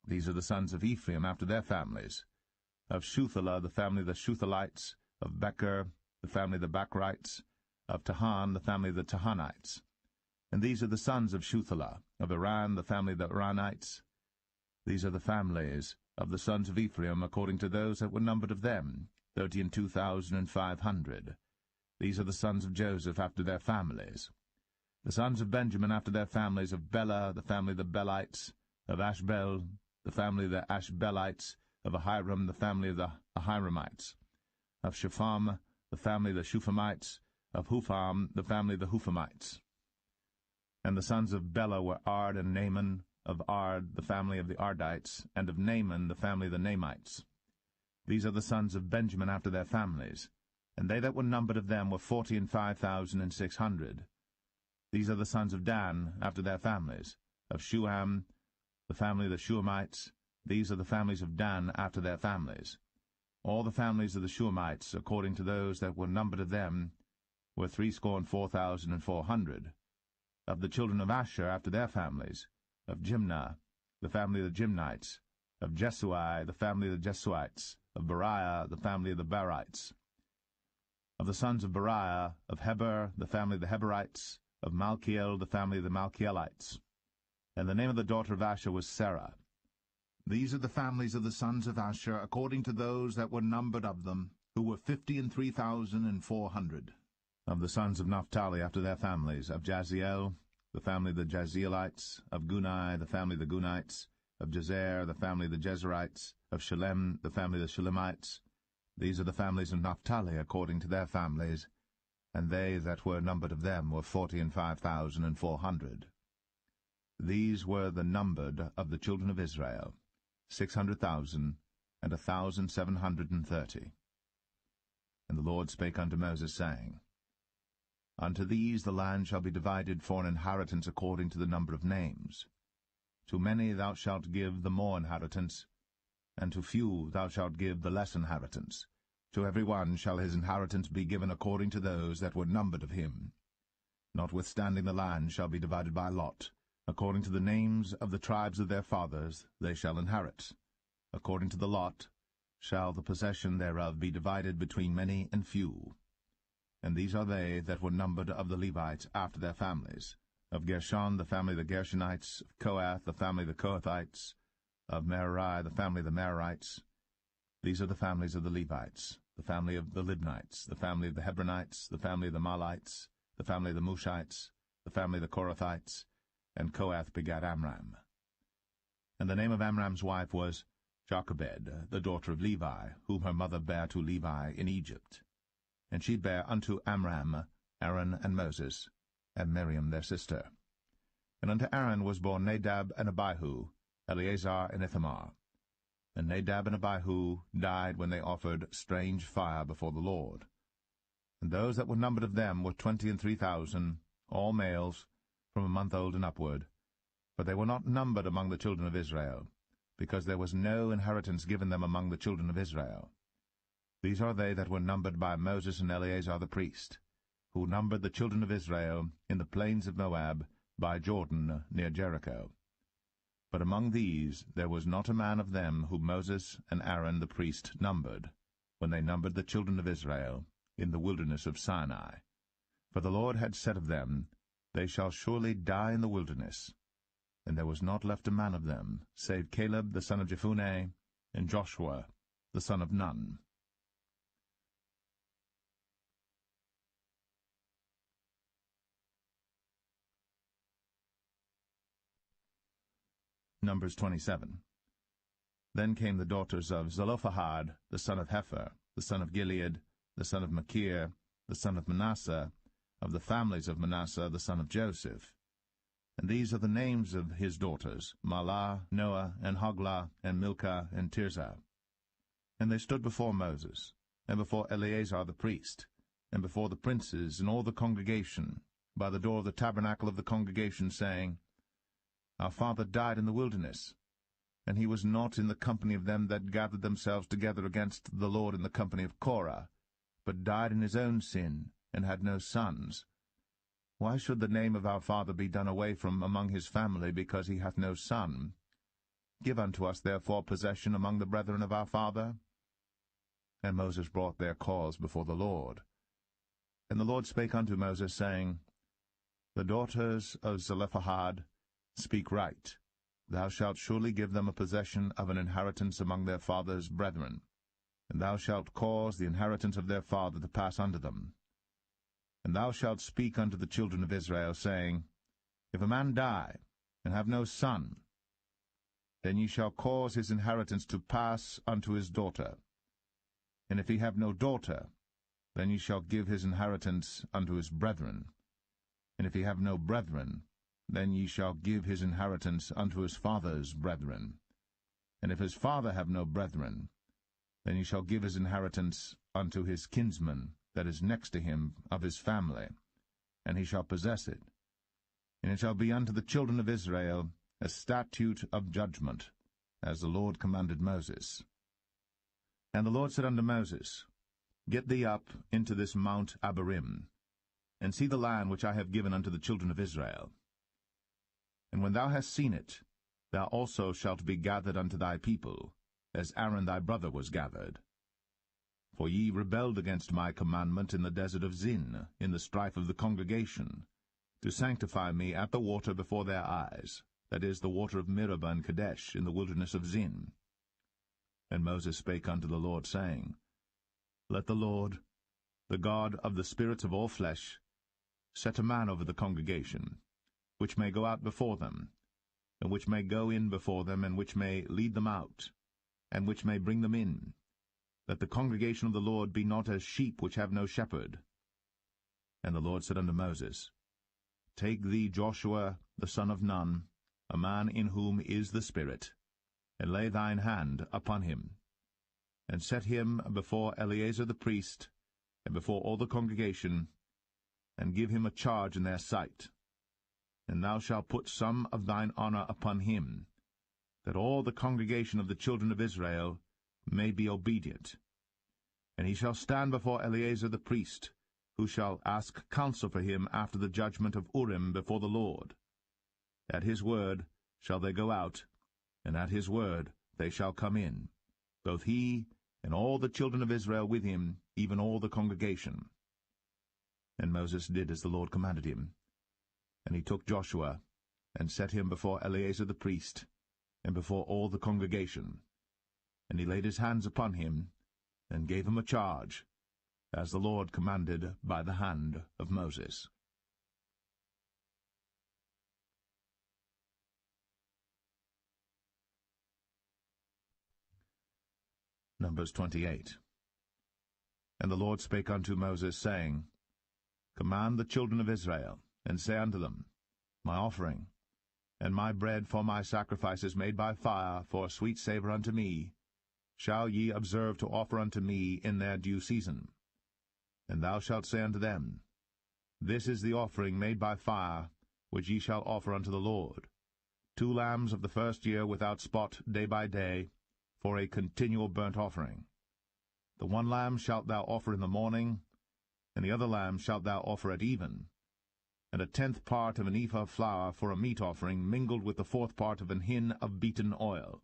These are the sons of Ephraim after their families. Of Shuthelah, the family of the Shuthalites, of Becher, the family of the Bachrites, of Tahan, the family of the Tahanites. And these are the sons of Shuthelah, of Iran, the family of the Iranites. These are the families of the sons of Ephraim according to those that were numbered of them, 32,500. These are the sons of Joseph after their families. The sons of Benjamin after their families, of Bela, the family of the Belites, of Ashbel, the family of the Ashbelites, of Ahiram, the family of the Ahiramites, of Shepham, the family of the Shuphamites, of Hupham, the family of the Huphamites. And the sons of Bela were Ard and Naaman, of Ard, the family of the Ardites, and of Naaman, the family of the Naamites. These are the sons of Benjamin after their families, and they that were numbered of them were 45,600. These are the sons of Dan after their families, of Shuham, the family of the Shuhamites. These are the families of Dan after their families. All the families of the Shuhamites, according to those that were numbered of them, were 64,400. Of the children of Asher after their families, of Jimnah, the family of the Jimnites, of Jesui, the family of the Jesuites, of Beriah, the family of the Berites. Of the sons of Beriah, of Heber, the family of the Heberites, of Malkiel, the family of the Malkielites. And the name of the daughter of Asher was Sarah. These are the families of the sons of Asher, according to those that were numbered of them, who were 53,400. Of the sons of Naphtali after their families, of Jaziel, the family of the Jazielites, of Gunai, the family of the Gunites, of Jezer, the family of the Jezerites, of Shalem, the family of the Shalemites. These are the families of Naphtali according to their families, and they that were numbered of them were 45,400. These were the numbered of the children of Israel, 600,000 and 1,730. And the Lord spake unto Moses, saying, Unto these the land shall be divided for an inheritance according to the number of names. To many thou shalt give the more inheritance, and to few thou shalt give the less inheritance. To every one shall his inheritance be given according to those that were numbered of him. Notwithstanding the land shall be divided by lot. According to the names of the tribes of their fathers they shall inherit. According to the lot shall the possession thereof be divided between many and few. And these are they that were numbered of the Levites after their families. Of Gershon, the family of the Gershonites, of Kohath, the family of the Kohathites, of Merari, the family of the Merarites. These are the families of the Levites, the family of the Libnites, the family of the Hebronites, the family of the Mahlites, the family of the Mushites, the family of the Korathites, and Kohath begat Amram. And the name of Amram's wife was Jochebed, the daughter of Levi, whom her mother bare to Levi in Egypt. And she bare unto Amram Aaron and Moses, and Miriam their sister. And unto Aaron was born Nadab and Abihu, Eleazar and Ithamar. And Nadab and Abihu died when they offered strange fire before the Lord. And those that were numbered of them were 23,000, all males, from a month old and upward. But they were not numbered among the children of Israel, because there was no inheritance given them among the children of Israel. These are they that were numbered by Moses and Eleazar the priest, who numbered the children of Israel in the plains of Moab, by Jordan near Jericho. But among these there was not a man of them whom Moses and Aaron the priest numbered, when they numbered the children of Israel in the wilderness of Sinai. For the Lord had said of them, They shall surely die in the wilderness. And there was not left a man of them, save Caleb the son of Jephunneh, and Joshua the son of Nun. Numbers 27. Then came the daughters of Zelophehad, the son of Hepher, the son of Gilead, the son of Machir, the son of Manasseh, of the families of Manasseh, the son of Joseph. And these are the names of his daughters, Mahlah, Noah, and Hoglah, and Milcah, and Tirzah. And they stood before Moses, and before Eleazar the priest, and before the princes and all the congregation, by the door of the tabernacle of the congregation, saying, Our father died in the wilderness, and he was not in the company of them that gathered themselves together against the Lord in the company of Korah, but died in his own sin, and had no sons. Why should the name of our father be done away from among his family, because he hath no son? Give unto us therefore possession among the brethren of our father. And Moses brought their cause before the Lord. And the Lord spake unto Moses, saying, The daughters of Zelophehad speak right. Thou shalt surely give them a possession of an inheritance among their father's brethren, and thou shalt cause the inheritance of their father to pass unto them. And thou shalt speak unto the children of Israel, saying, If a man die, and have no son, then ye shall cause his inheritance to pass unto his daughter. And if he have no daughter, then ye shall give his inheritance unto his brethren. And if he have no brethren, then ye shall give his inheritance unto his father's brethren. And if his father have no brethren, then ye shall give his inheritance unto his kinsman that is next to him of his family, and he shall possess it. And it shall be unto the children of Israel a statute of judgment, as the Lord commanded Moses. And the Lord said unto Moses, Get thee up into this Mount Abarim, and see the land which I have given unto the children of Israel. And when thou hast seen it, thou also shalt be gathered unto thy people, as Aaron thy brother was gathered. For ye rebelled against my commandment in the desert of Zin, in the strife of the congregation, to sanctify me at the water before their eyes, that is, the water of Meribah and Kadesh, in the wilderness of Zin. And Moses spake unto the Lord, saying, Let the Lord, the God of the spirits of all flesh, set a man over the congregation, which may go out before them, and which may go in before them, and which may lead them out, and which may bring them in, that the congregation of the Lord be not as sheep which have no shepherd. And the Lord said unto Moses, Take thee Joshua the son of Nun, a man in whom is the Spirit, and lay thine hand upon him, and set him before Eleazar the priest, and before all the congregation, and give him a charge in their sight. And thou shalt put some of thine honor upon him, that all the congregation of the children of Israel may be obedient. And he shall stand before Eleazar the priest, who shall ask counsel for him after the judgment of Urim before the Lord. At his word shall they go out, and at his word they shall come in, both he and all the children of Israel with him, even all the congregation. And Moses did as the Lord commanded him. And he took Joshua, and set him before Eleazar the priest, and before all the congregation. And he laid his hands upon him, and gave him a charge, as the Lord commanded by the hand of Moses. Numbers 28. And the Lord spake unto Moses, saying, Command the children of Israel, and say unto them, My offering, and my bread for my sacrifices made by fire, for a sweet savour unto me, shall ye observe to offer unto me in their due season. And thou shalt say unto them, This is the offering made by fire, which ye shall offer unto the Lord, 2 lambs of the first year without spot day by day, for a continual burnt offering. The 1 lamb shalt thou offer in the morning, and the other lamb shalt thou offer at even, and 1/10 part of an ephah of flour for a meat offering, mingled with the 4th part of an hin of beaten oil.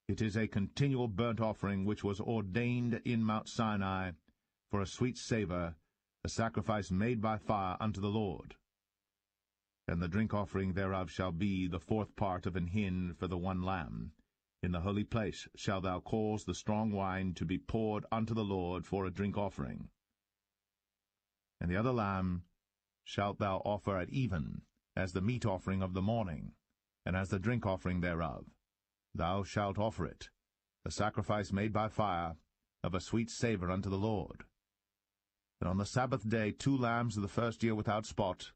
It is a continual burnt offering which was ordained in Mount Sinai for a sweet savour, a sacrifice made by fire unto the Lord. And the drink offering thereof shall be the 4th part of an hin for the 1 lamb. In the holy place shalt thou cause the strong wine to be poured unto the Lord for a drink offering. And the other lamb shalt thou offer at even, as the meat offering of the morning, and as the drink offering thereof. Thou shalt offer it, a sacrifice made by fire, of a sweet savour unto the Lord. And on the Sabbath day 2 lambs of the first year without spot,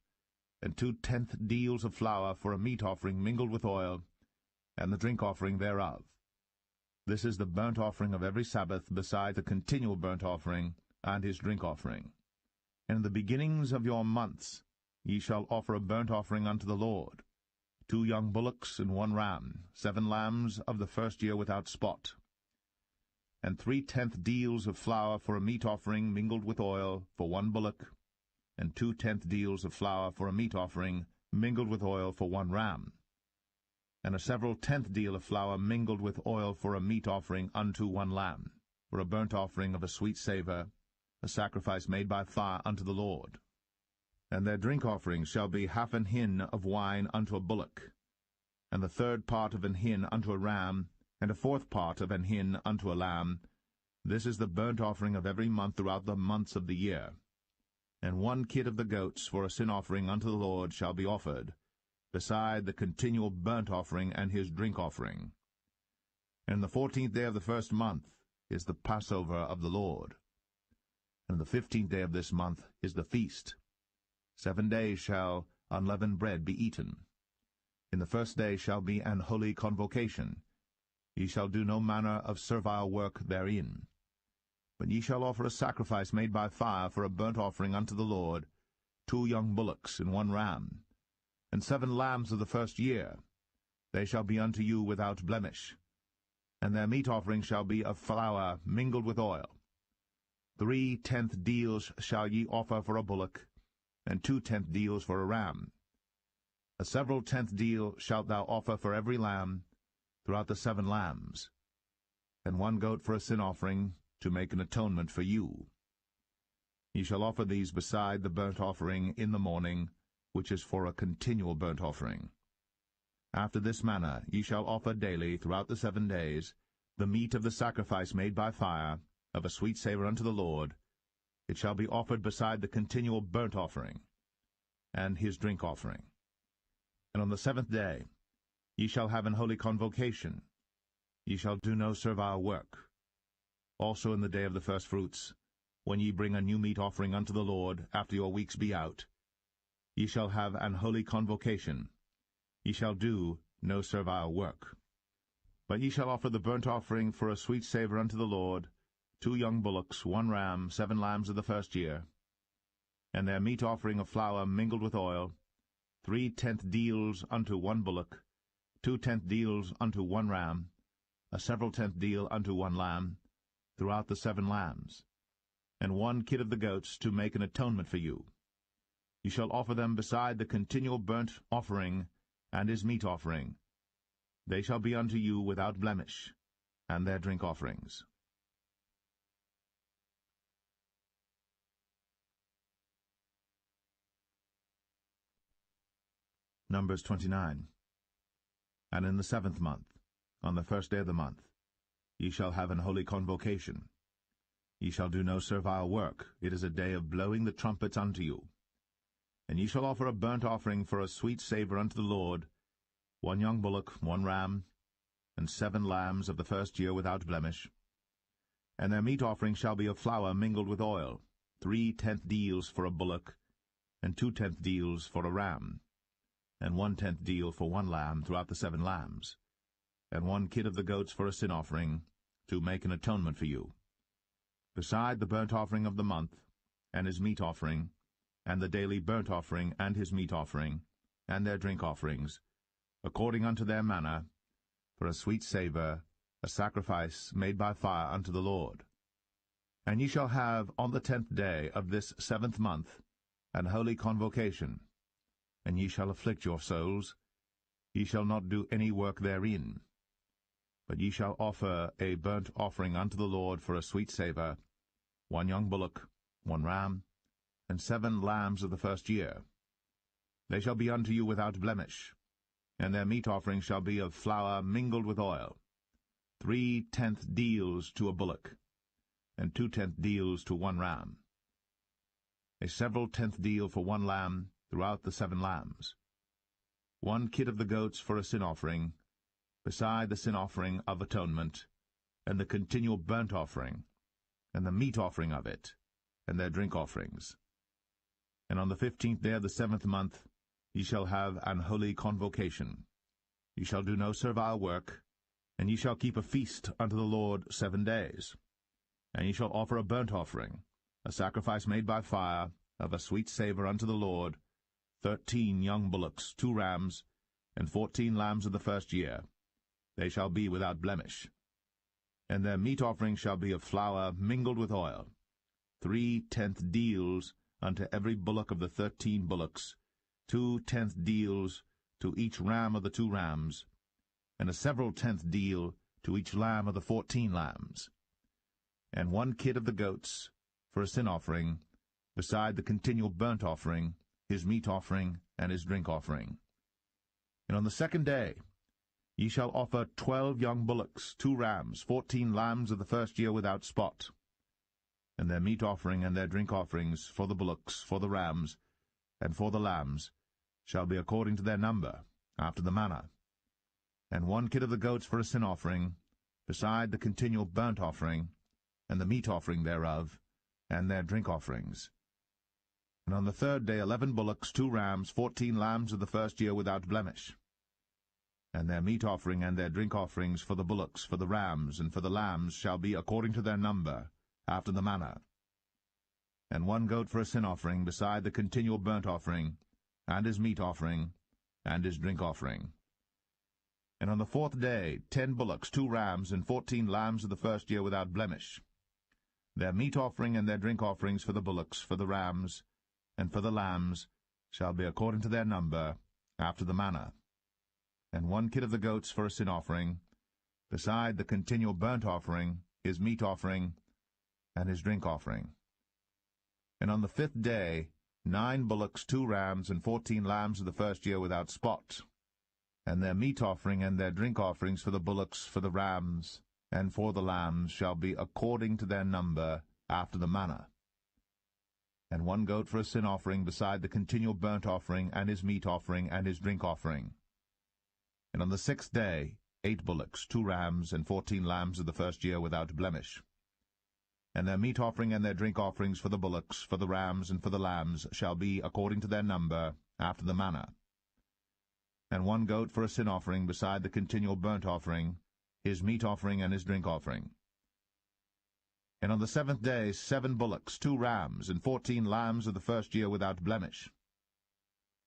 and 2/10 deals of flour for a meat offering mingled with oil, and the drink offering thereof. This is the burnt offering of every Sabbath, beside the continual burnt offering, and his drink offering. And in the beginnings of your months ye shall offer a burnt offering unto the Lord, 2 young bullocks and 1 ram, 7 lambs of the first year without spot, and 3/10 deals of flour for a meat offering mingled with oil for 1 bullock, and 2/10 deals of flour for a meat offering mingled with oil for 1 ram, and a several 10th deal of flour mingled with oil for a meat offering unto 1 lamb, for a burnt offering of a sweet savour, a sacrifice made by fire unto the Lord. And their drink offerings shall be 1/2 an hin of wine unto a bullock, and the 1/3 part of an hin unto a ram, and a 4th part of an hin unto a lamb. This is the burnt offering of every month throughout the months of the year. And 1 kid of the goats for a sin offering unto the Lord shall be offered, beside the continual burnt offering and his drink offering. And the 14th day of the first month is the Passover of the Lord. And the 15th day of this month is the feast. 7 days shall unleavened bread be eaten. In the first day shall be an holy convocation. Ye shall do no manner of servile work therein. But ye shall offer a sacrifice made by fire for a burnt offering unto the Lord, 2 young bullocks and 1 ram, and 7 lambs of the first year. They shall be unto you without blemish. And their meat offering shall be of flour mingled with oil. 3/10 deals shall ye offer for a bullock, and 2/10 deals for a ram. A several 10th deal shalt thou offer for every lamb throughout the 7 lambs, and 1 goat for a sin offering, to make an atonement for you. Ye shall offer these beside the burnt offering in the morning, which is for a continual burnt offering. After this manner ye shall offer daily throughout the 7 days the meat of the sacrifice made by fire, of a sweet savour unto the Lord. It shall be offered beside the continual burnt offering, and his drink offering. And on the 7th day ye shall have an holy convocation. Ye shall do no servile work. Also in the day of the firstfruits, when ye bring a new meat offering unto the Lord, after your weeks be out, ye shall have an holy convocation. Ye shall do no servile work. But ye shall offer the burnt offering for a sweet savour unto the Lord, 2 young bullocks, 1 ram, 7 lambs of the first year, and their meat offering of flour mingled with oil, 3/10 deals unto 1 bullock, 2/10 deals unto 1 ram, a several 10th deal unto 1 lamb, throughout the 7 lambs, and 1 kid of the goats, to make an atonement for you. You shall offer them beside the continual burnt offering and his meat offering. They shall be unto you without blemish, and their drink offerings. Numbers 29. And in the 7th month, on the 1st day of the month, ye shall have an holy convocation. Ye shall do no servile work. It is a day of blowing the trumpets unto you. And ye shall offer a burnt offering for a sweet savour unto the Lord, 1 young bullock, 1 ram, and 7 lambs of the first year without blemish. And their meat offering shall be of flour mingled with oil, 3/10 deals for a bullock, and 2/10 deals for a ram, and 1/10 deal for one lamb throughout the 7 lambs, and 1 kid of the goats for a sin offering, to make an atonement for you, beside the burnt offering of the month, and his meat offering, and the daily burnt offering, and his meat offering, and their drink offerings, according unto their manner, for a sweet savour, a sacrifice made by fire unto the Lord. And ye shall have on the 10th day of this 7th month an holy convocation, and ye shall afflict your souls. Ye shall not do any work therein. But ye shall offer a burnt offering unto the Lord for a sweet savour, 1 young bullock, 1 ram, and 7 lambs of the first year. They shall be unto you without blemish, and their meat offering shall be of flour mingled with oil, 3/10 deals to a bullock, and 2/10 deals to 1 ram, a several 10th deal for 1 lamb throughout the 7 lambs, 1 kid of the goats for a sin offering, beside the sin offering of atonement, and the continual burnt offering, and the meat offering of it, and their drink offerings. And on the 15th day of the 7th month ye shall have an holy convocation. Ye shall do no servile work, and ye shall keep a feast unto the Lord 7 days. And ye shall offer a burnt offering, a sacrifice made by fire, of a sweet savour unto the Lord, 13 young bullocks, 2 rams, and 14 lambs of the first year. They shall be without blemish. And their meat offering shall be of flour mingled with oil, 3/10 deals unto every bullock of the 13 bullocks, 2/10 deals to each ram of the 2 rams, and a several 10th deal to each lamb of the 14 lambs, and 1 kid of the goats for a sin offering, beside the continual burnt offering, his meat offering, and his drink offering. And on the 2nd day ye shall offer 12 young bullocks, 2 rams, 14 lambs of the first year without spot, and their meat offering and their drink offerings for the bullocks, for the rams, and for the lambs shall be according to their number, after the manner, and 1 kid of the goats for a sin offering, beside the continual burnt offering, and the meat offering thereof, and their drink offerings. And on the 3rd day 11 bullocks, 2 rams, 14 lambs of the first year without blemish, and their meat offering and their drink offerings for the bullocks, for the rams, and for the lambs shall be according to their number, after the manner, and 1 goat for a sin offering, beside the continual burnt offering, and his meat offering, and his drink offering. And on the 4th day 10 bullocks, 2 rams, and 14 lambs of the first year without blemish. Their meat offering and their drink offerings for the bullocks, for the rams, and for the lambs shall be according to their number, after the manner, and 1 kid of the goats for a sin offering, beside the continual burnt offering, his meat offering, and his drink offering. And on the 5th day 9 bullocks, 2 rams, and 14 lambs of the first year without spot, and their meat offering and their drink offerings for the bullocks, for the rams, and for the lambs shall be according to their number, after the manner, and 1 goat for a sin offering, beside the continual burnt offering, and his meat offering, and his drink offering. And on the 6th day 8 bullocks, 2 rams, and 14 lambs of the first year without blemish. And their meat offering and their drink offerings for the bullocks, for the rams, and for the lambs shall be according to their number, after the manner, and 1 goat for a sin offering, beside the continual burnt offering, his meat offering, and his drink offering. And on the 7th day 7 bullocks, 2 rams, and 14 lambs of the first year without blemish.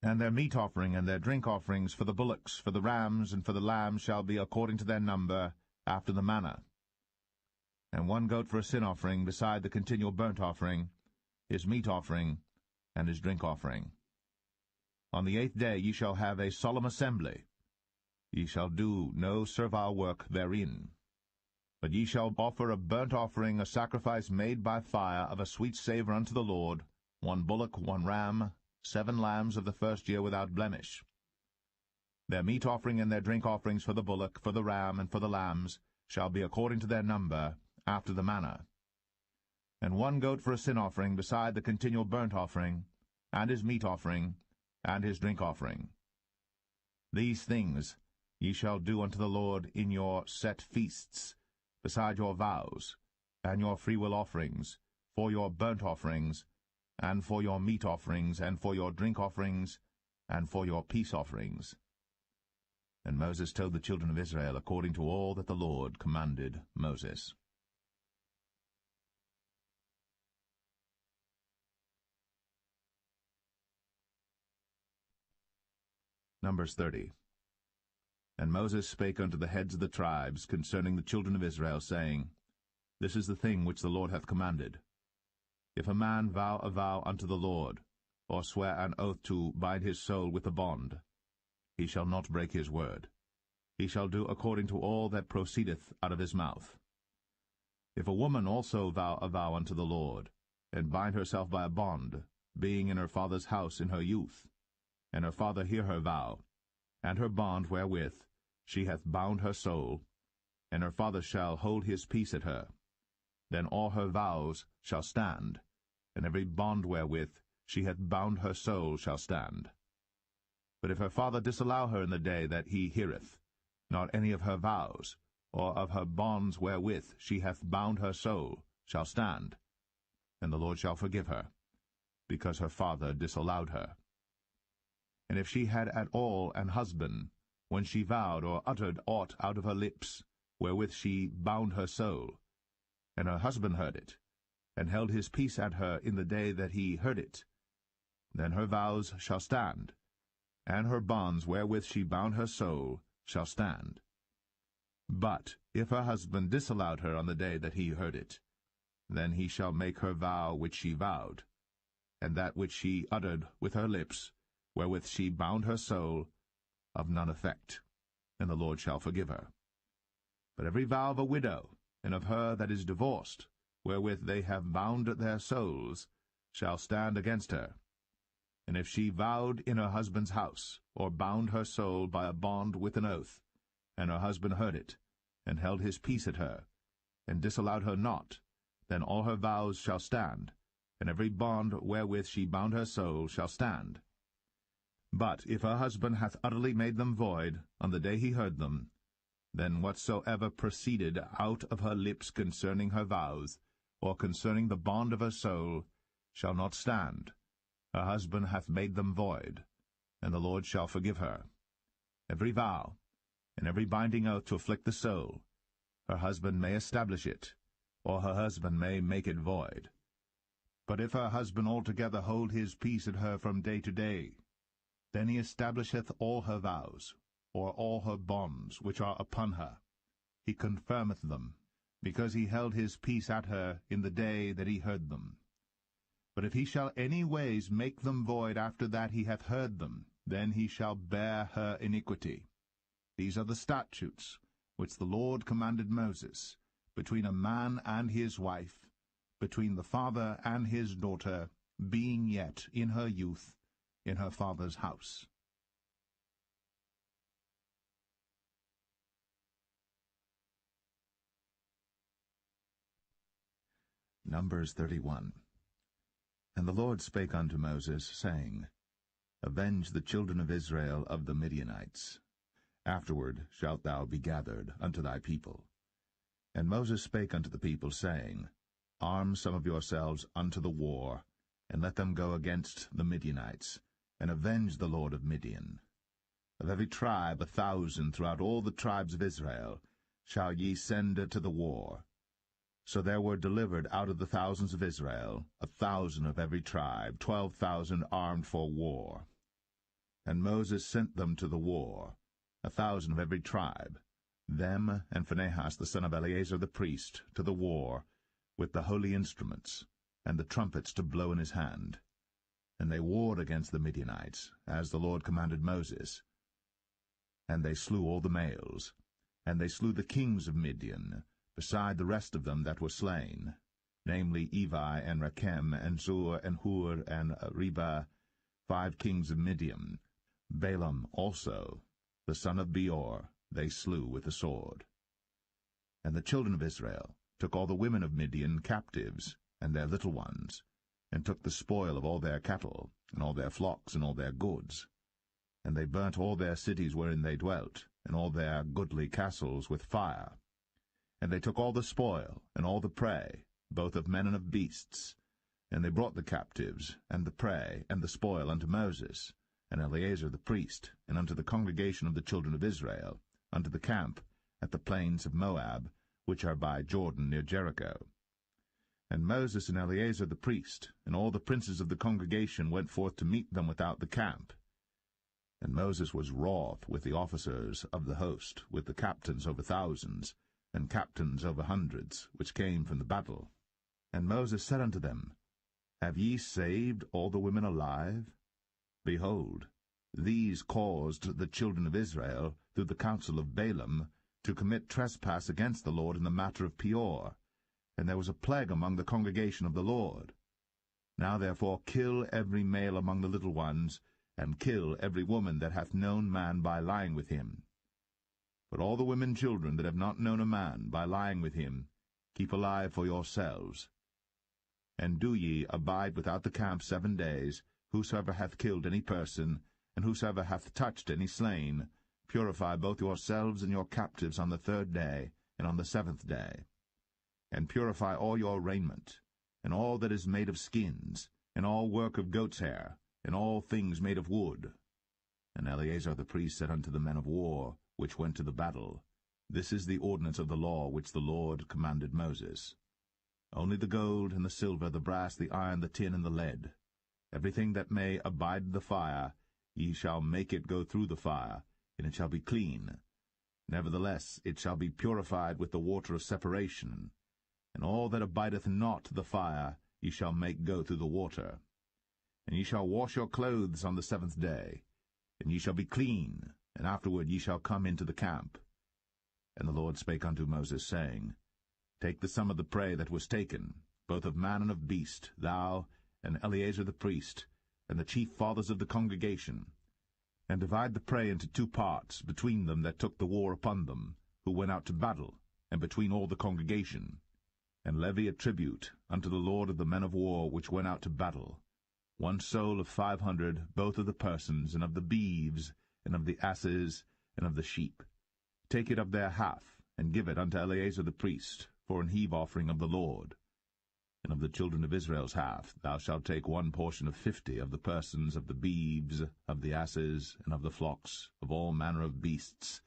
And their meat offering and their drink offerings for the bullocks, for the rams, and for the lambs shall be according to their number, after the manner, and 1 goat for a sin offering, beside the continual burnt offering, his meat offering, and his drink offering. On the 8th day ye shall have a solemn assembly. Ye shall do no servile work therein. But ye shall offer a burnt offering, a sacrifice made by fire, of a sweet savour unto the Lord, 1 bullock, 1 ram, 7 lambs of the first year without blemish. Their meat offering and their drink offerings for the bullock, for the ram, and for the lambs shall be according to their number, after the manner, and 1 goat for a sin offering, beside the continual burnt offering, and his meat offering, and his drink offering. These things ye shall do unto the Lord in your set feasts, beside your vows, and your freewill offerings, for your burnt offerings, and for your meat offerings, and for your drink offerings, and for your peace offerings. And Moses told the children of Israel according to all that the Lord commanded Moses. Numbers 30. And Moses spake unto the heads of the tribes concerning the children of Israel, saying, This is the thing which the Lord hath commanded. If a man vow a vow unto the Lord, or swear an oath to bind his soul with a bond, he shall not break his word. He shall do according to all that proceedeth out of his mouth. If a woman also vow a vow unto the Lord, and bind herself by a bond, being in her father's house in her youth, and her father hear her vow, and her bond wherewith she hath bound her soul, and her father shall hold his peace at her, then all her vows shall stand, and every bond wherewith she hath bound her soul shall stand. But if her father disallow her in the day that he heareth, not any of her vows, or of her bonds wherewith she hath bound her soul, shall stand, and the Lord shall forgive her, because her father disallowed her. And if she had at all an husband, when she vowed or uttered aught out of her lips, wherewith she bound her soul, and her husband heard it, and held his peace at her in the day that he heard it, then her vows shall stand, and her bonds wherewith she bound her soul shall stand. But if her husband disallowed her on the day that he heard it, then he shall make her vow which she vowed, and that which she uttered with her lips, wherewith she bound her soul, of none effect, and the Lord shall forgive her. But every vow of a widow, and of her that is divorced, wherewith they have bound their souls, shall stand against her. And if she vowed in her husband's house, or bound her soul by a bond with an oath, and her husband heard it, and held his peace at her, and disallowed her not, then all her vows shall stand, and every bond wherewith she bound her soul shall stand. But if her husband hath utterly made them void on the day he heard them, then whatsoever proceeded out of her lips concerning her vows, or concerning the bond of her soul, shall not stand. Her husband hath made them void, and the Lord shall forgive her. Every vow, and every binding oath to afflict the soul, her husband may establish it, or her husband may make it void. But if her husband altogether hold his peace at her from day to day, then he establisheth all her vows, or all her bonds which are upon her. He confirmeth them, because he held his peace at her in the day that he heard them. But if he shall any ways make them void after that he hath heard them, then he shall bear her iniquity. These are the statutes which the Lord commanded Moses, between a man and his wife, between the father and his daughter, being yet in her youth, in her father's house. Numbers 31. And the Lord spake unto Moses, saying, Avenge the children of Israel of the Midianites. Afterward shalt thou be gathered unto thy people. And Moses spake unto the people, saying, Arm some of yourselves unto the war, and let them go against the Midianites, and avenge the Lord of Midian. Of every tribe 1,000 throughout all the tribes of Israel shall ye send to the war. So there were delivered out of the thousands of Israel 1,000 of every tribe, 12,000 armed for war. And Moses sent them to the war, 1,000 of every tribe, them and Phinehas the son of Eleazar the priest, to the war, with the holy instruments, and the trumpets to blow in his hand. And they warred against the Midianites, as the Lord commanded Moses. And they slew all the males, and they slew the kings of Midian, beside the rest of them that were slain, namely Evi, and Rechem, and Zur, and Hur, and Reba, 5 kings of Midian. Balaam also, the son of Beor, they slew with the sword. And the children of Israel took all the women of Midian captives, and their little ones, and took the spoil of all their cattle, and all their flocks, and all their goods. And they burnt all their cities wherein they dwelt, and all their goodly castles with fire. And they took all the spoil, and all the prey, both of men and of beasts. And they brought the captives, and the prey, and the spoil unto Moses, and Eleazar the priest, and unto the congregation of the children of Israel, unto the camp at the plains of Moab, which are by Jordan near Jericho. And Moses and Eleazar the priest, and all the princes of the congregation went forth to meet them without the camp. And Moses was wroth with the officers of the host, with the captains over thousands, and captains over hundreds, which came from the battle. And Moses said unto them, Have ye saved all the women alive? Behold, these caused the children of Israel, through the counsel of Balaam, to commit trespass against the Lord in the matter of Peor, and there was a plague among the congregation of the Lord. Now therefore kill every male among the little ones, and kill every woman that hath known man by lying with him. But all the women children that have not known a man by lying with him, keep alive for yourselves. And do ye abide without the camp 7 days, whosoever hath killed any person, and whosoever hath touched any slain, purify both yourselves and your captives on the 3rd day, and on the 7th day. And purify all your raiment, and all that is made of skins, and all work of goat's hair, and all things made of wood. And Eleazar the priest said unto the men of war, which went to the battle, This is the ordinance of the law which the Lord commanded Moses. Only the gold, and the silver, the brass, the iron, the tin, and the lead, everything that may abide the fire, ye shall make it go through the fire, and it shall be clean. Nevertheless it shall be purified with the water of separation, and all that abideth not the fire ye shall make go through the water. And ye shall wash your clothes on the 7th day, and ye shall be clean, and afterward ye shall come into the camp. And the Lord spake unto Moses, saying, Take the sum of the prey that was taken, both of man and of beast, thou, and Eleazar the priest, and the chief fathers of the congregation, and divide the prey into 2 parts, between them that took the war upon them, who went out to battle, and between all the congregation. And levy a tribute unto the Lord of the men of war which went out to battle, 1 soul of 500, both of the persons, and of the beeves, and of the asses, and of the sheep. Take it of their half, and give it unto Eleazar the priest, for an heave offering of the Lord. And of the children of Israel's half thou shalt take 1 portion of 50 of the persons, of the beeves, of the asses, and of the flocks, of all manner of beasts,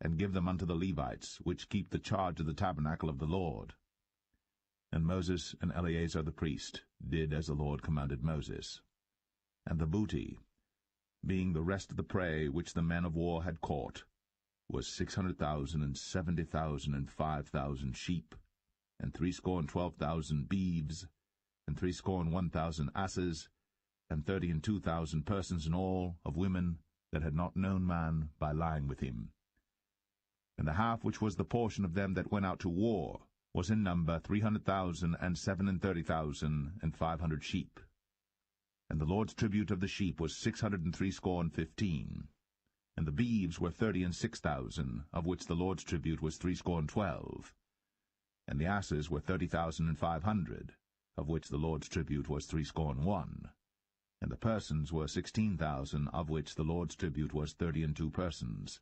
and give them unto the Levites, which keep the charge of the tabernacle of the Lord. And Moses and Eleazar the priest did as the Lord commanded Moses. And the booty, being the rest of the prey which the men of war had caught, was 600,000, and 70,000, and 5,000 sheep, and 12,000 beeves, and 1,000 asses, and 32,000 persons in all, of women that had not known man by lying with him. And the half which was the portion of them that went out to war was in number 300,000, and 37,000, and 500 sheep. And the Lord's tribute of the sheep was 615. And the beeves were 36,000, of which the Lord's tribute was 312. And the asses were 30,500, of which the Lord's tribute was 301. And the persons were 16,000, of which the Lord's tribute was 32 persons.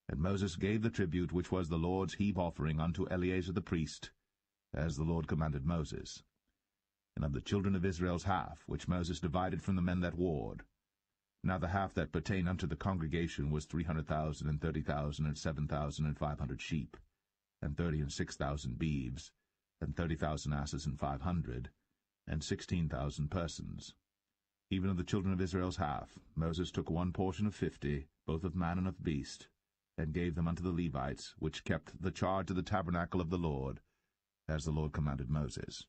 And Moses gave the tribute which was the Lord's heave offering unto Eleazar the priest, as the Lord commanded Moses. And of the children of Israel's half, which Moses divided from the men that warred, now the half that pertained unto the congregation was 300,000, and 30,000, and 7,500 sheep, and 36,000 beeves, and 30,000 asses, and 500, and 16,000 persons. Even of the children of Israel's half, Moses took 1 portion of 50, both of man and of beast, and gave them unto the Levites, which kept the charge of the tabernacle of the Lord, as the Lord commanded Moses.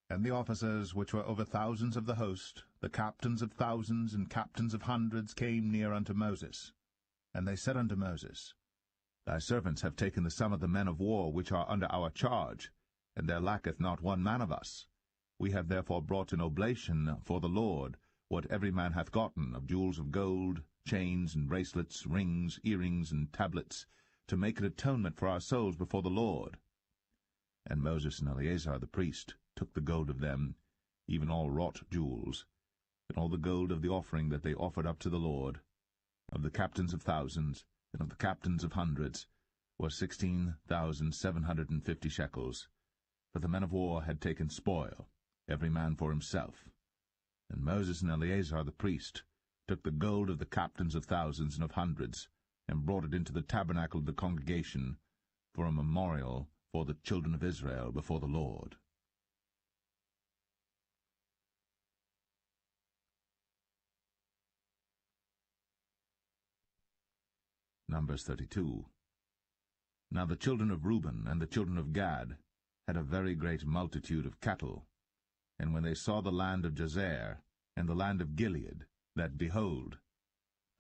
And the officers which were over thousands of the host, the captains of thousands and captains of hundreds, came near unto Moses. And they said unto Moses, Thy servants have taken the sum of the men of war which are under our charge, and there lacketh not 1 man of us. We have therefore brought an oblation for the Lord, what every man hath gotten, of jewels of gold, chains and bracelets, rings, earrings, and tablets, to make an atonement for our souls before the Lord. And Moses and Eleazar the priest took the gold of them, even all wrought jewels, and all the gold of the offering that they offered up to the Lord, of the captains of thousands, and of the captains of hundreds, was 16,750 shekels, for the men of war had taken spoil, every man for himself. And Moses and Eleazar the priest took the gold of the captains of thousands and of hundreds, and brought it into the tabernacle of the congregation for a memorial for the children of Israel before the Lord. Numbers 32. Now the children of Reuben and the children of Gad had a very great multitude of cattle. And when they saw the land of Jazer and the land of Gilead, that, behold,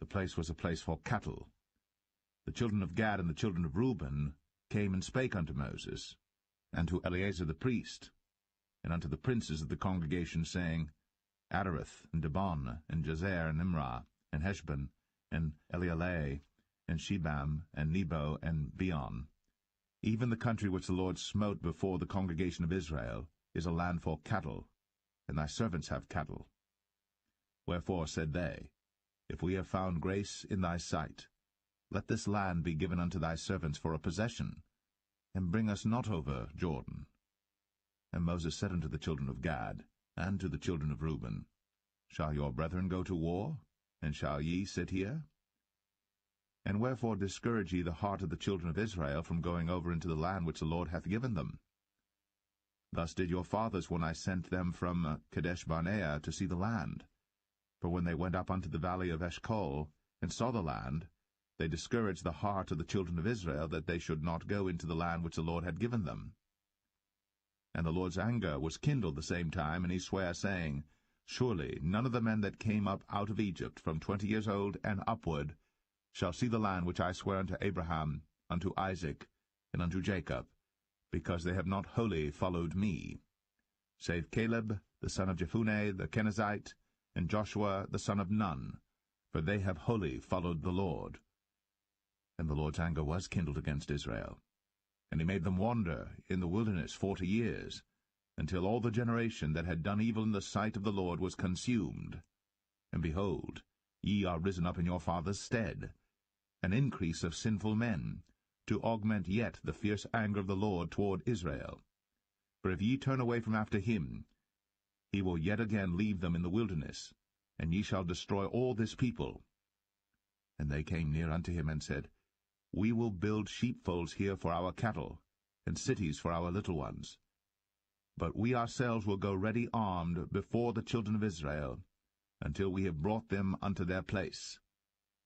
the place was a place for cattle, the children of Gad and the children of Reuben came and spake unto Moses, and to Eleazar the priest, and unto the princes of the congregation, saying, Adareth, and Dibon, and Jazer, and Nimrah, and Heshbon, and Elealeh, and Shebam, and Nebo, and Beon, even the country which the Lord smote before the congregation of Israel, is a land for cattle, and thy servants have cattle. Wherefore said they, If we have found grace in thy sight, let this land be given unto thy servants for a possession, and bring us not over Jordan. And Moses said unto the children of Gad, and to the children of Reuben, Shall your brethren go to war, and shall ye sit here? And wherefore discourage ye the heart of the children of Israel from going over into the land which the Lord hath given them? Thus did your fathers when I sent them from Kadesh-barnea to see the land. For when they went up unto the valley of Eshcol, and saw the land, they discouraged the heart of the children of Israel, that they should not go into the land which the Lord had given them. And the Lord's anger was kindled the same time, and he sware, saying, Surely none of the men that came up out of Egypt from 20 years old and upward shall see the land which I swear unto Abraham, unto Isaac, and unto Jacob, because they have not wholly followed me, save Caleb the son of Jephunneh the Kenizzite, and Joshua the son of Nun, for they have wholly followed the Lord. And the Lord's anger was kindled against Israel, and he made them wander in the wilderness 40 years, until all the generation that had done evil in the sight of the Lord was consumed. And behold, ye are risen up in your father's stead, an increase of sinful men, to augment yet the fierce anger of the Lord toward Israel. For if ye turn away from after him, he will yet again leave them in the wilderness, and ye shall destroy all this people. And they came near unto him, and said, We will build sheepfolds here for our cattle, and cities for our little ones. But we ourselves will go ready armed before the children of Israel, until we have brought them unto their place.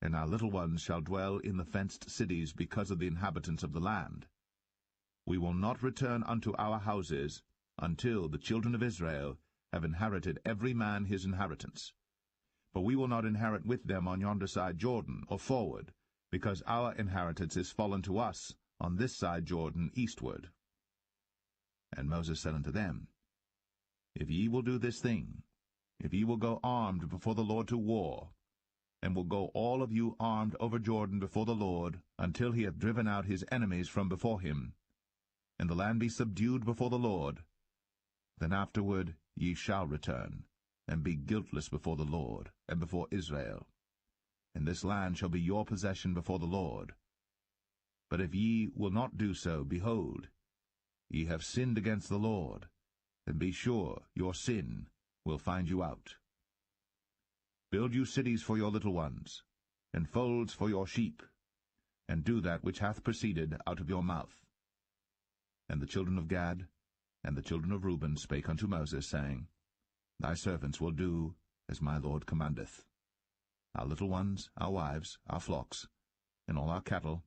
And our little ones shall dwell in the fenced cities because of the inhabitants of the land. We will not return unto our houses until the children of Israel have inherited every man his inheritance. For we will not inherit with them on yonder side Jordan, or forward, because our inheritance is fallen to us on this side Jordan eastward. And Moses said unto them, If ye will do this thing, if ye will go armed before the Lord to war, and will go all of you armed over Jordan before the Lord, until he hath driven out his enemies from before him, and the land be subdued before the Lord, then afterward ye shall return, and be guiltless before the Lord, and before Israel. And this land shall be your possession before the Lord. But if ye will not do so, behold, ye have sinned against the Lord, and be sure your sin will find you out. Build you cities for your little ones, and folds for your sheep, and do that which hath proceeded out of your mouth. And the children of Gad and the children of Reuben spake unto Moses, saying, Thy servants will do as my Lord commandeth. Our little ones, our wives, our flocks, and all our cattle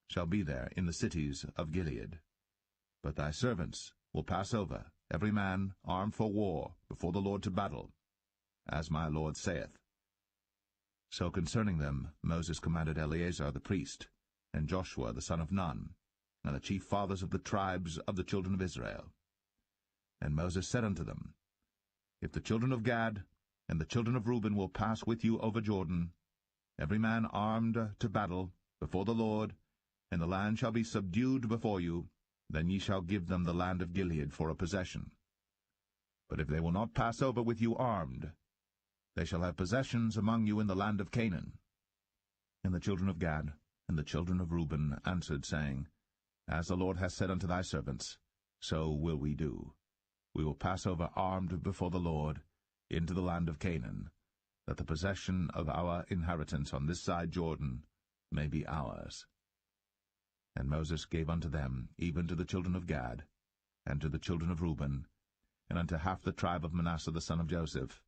shall be there in the cities of Gilead. But thy servants will pass over, every man armed for war, before the Lord to battle, as my Lord saith. So concerning them Moses commanded Eleazar the priest, and Joshua the son of Nun, and the chief fathers of the tribes of the children of Israel. And Moses said unto them, If the children of Gad and the children of Reuben will pass with you over Jordan, every man armed to battle, before the Lord, and the land shall be subdued before you, then ye shall give them the land of Gilead for a possession. But if they will not pass over with you armed, they shall have possessions among you in the land of Canaan. And the children of Gad and the children of Reuben answered, saying, As the Lord has said unto thy servants, so will we do. We will pass over armed before the Lord into the land of Canaan, that the possession of our inheritance on this side Jordan may be ours. And Moses gave unto them, even to the children of Gad, and to the children of Reuben, and unto half the tribe of Manasseh the son of Joseph,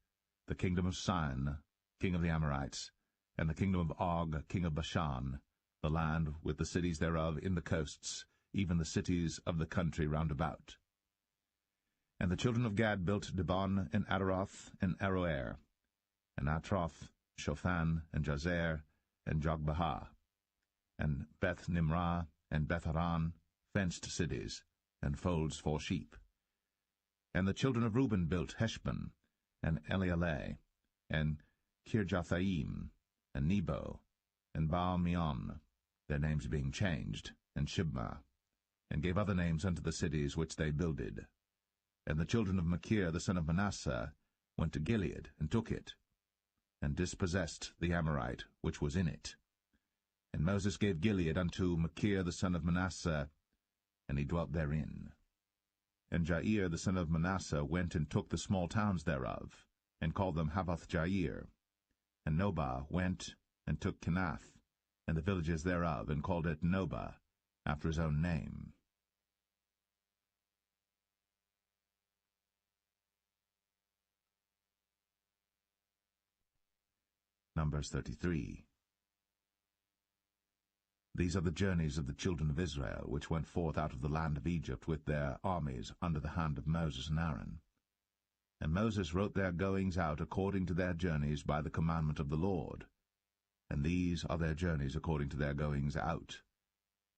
the kingdom of Sihon, king of the Amorites, and the kingdom of Og, king of Bashan, the land with the cities thereof in the coasts, even the cities of the country round about. And the children of Gad built Dibon, and Adaroth, and Aroer, and Atroth, Shophan, and Jazer, and Jogbehah, and Beth-Nimrah, and Beth-Haran, fenced cities, and folds for sheep. And the children of Reuben built Heshbon, and Elealeh, and Kirjathaim, and Nebo, and Baal-meon, their names being changed, and Shibmah, and gave other names unto the cities which they builded. And the children of Machir the son of Manasseh went to Gilead, and took it, and dispossessed the Amorite which was in it. And Moses gave Gilead unto Machir the son of Manasseh, and he dwelt therein. And Jair the son of Manasseh went and took the small towns thereof, and called them Havoth-Jair. And Nobah went and took Kenath, and the villages thereof, and called it Nobah, after his own name. Numbers 33. These are the journeys of the children of Israel, which went forth out of the land of Egypt with their armies under the hand of Moses and Aaron. And Moses wrote their goings out according to their journeys by the commandment of the Lord. And these are their journeys according to their goings out.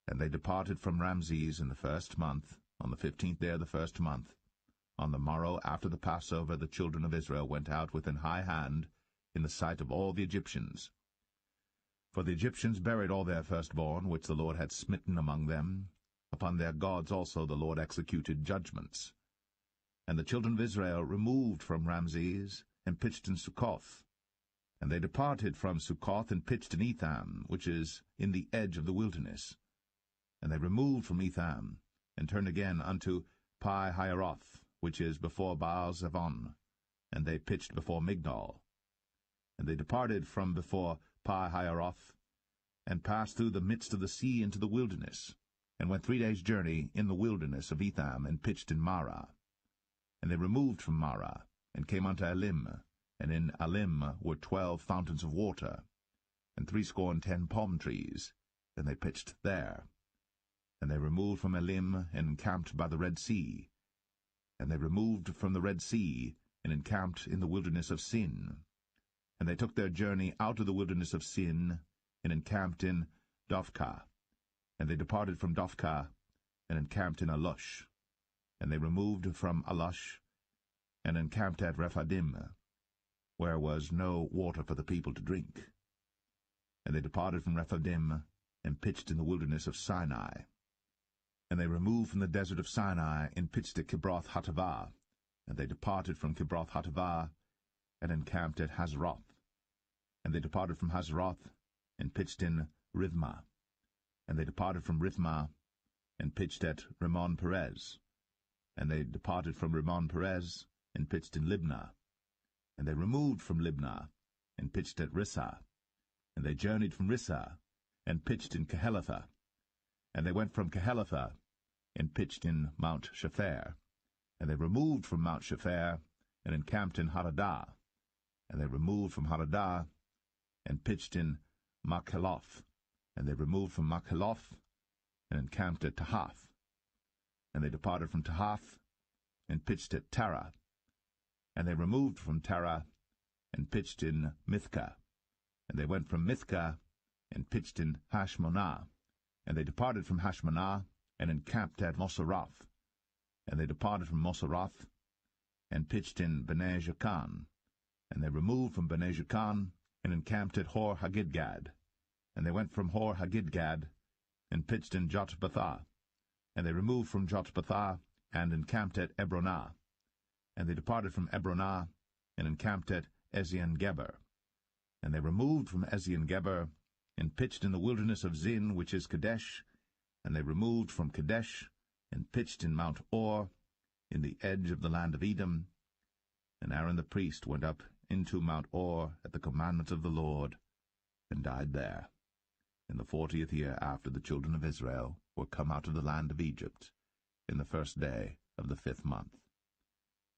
And they departed from Ramses in the 1st month, on the 15th day of the 1st month. On the morrow after the Passover the children of Israel went out with an high hand in the sight of all the Egyptians. For the Egyptians buried all their firstborn, which the Lord had smitten among them. Upon their gods also the Lord executed judgments. And the children of Israel removed from Ramses, and pitched in Succoth. And they departed from Succoth, and pitched in Etham, which is in the edge of the wilderness. And they removed from Etham, and turned again unto Pi-Hahiroth, which is before Baal-Zevon, and they pitched before Migdol. And they departed from before Pi-Hahiroth, and passed through the midst of the sea into the wilderness, and went 3 days' journey in the wilderness of Etham, and pitched in Marah. And they removed from Marah, and came unto Elim, and in Elim were 12 fountains of water, and 70 palm trees, and they pitched there. And they removed from Elim, and encamped by the Red Sea. And they removed from the Red Sea, and encamped in the wilderness of Sin. And they took their journey out of the wilderness of Sin, and encamped in Dophkah. And they departed from Dophkah, and encamped in Alush. And they removed from Alush, and encamped at Rephidim, where was no water for the people to drink. And they departed from Rephidim, and pitched in the wilderness of Sinai. And they removed from the desert of Sinai, and pitched at Kibroth-Hattaavah. And they departed from Kibroth-Hattaavah, and encamped at Hazeroth. And they departed from Hazeroth, and pitched in Rithmah. And they departed from Rithmah, and pitched at Rimmon-Perez. And they departed from Rimmon-Perez, and pitched in Libnah. And they removed from Libnah, and pitched at Rissah. And they journeyed from Rissah, and pitched in Kehelatha. And they went from Kehelatha, and pitched in Mount Shepher. And they removed from Mount Shepher, and encamped in Hadadah. And they removed from Hadadah, and pitched in Makheloth. And they removed from Makheloth, and encamped at Tahath. And they departed from Tahath, and pitched at Tara. And they removed from Tara, and pitched in Mithkah. And they went from Mithkah, and pitched in Hashmonah. And they departed from Hashmonah, and encamped at Moseroth. And they departed from Moseroth, and pitched in Bene Jaakan. And they removed from Bene Jaakan, and encamped at Hor-Haggidgad. And they went from Hor-Haggidgad, and pitched in Jotbathah. And they removed from Jotbathah, and encamped at Ebronah. And they departed from Ebronah, and encamped at Ezion-Geber. And they removed from Ezion-Geber, and pitched in the wilderness of Zin, which is Kadesh, And they removed from Kadesh, and pitched in Mount Or, in the edge of the land of Edom. And Aaron the priest went up into Mount Or at the commandment of the Lord, and died there, in the 40th year after the children of Israel were come out of the land of Egypt, in the 1st day of the 5th month.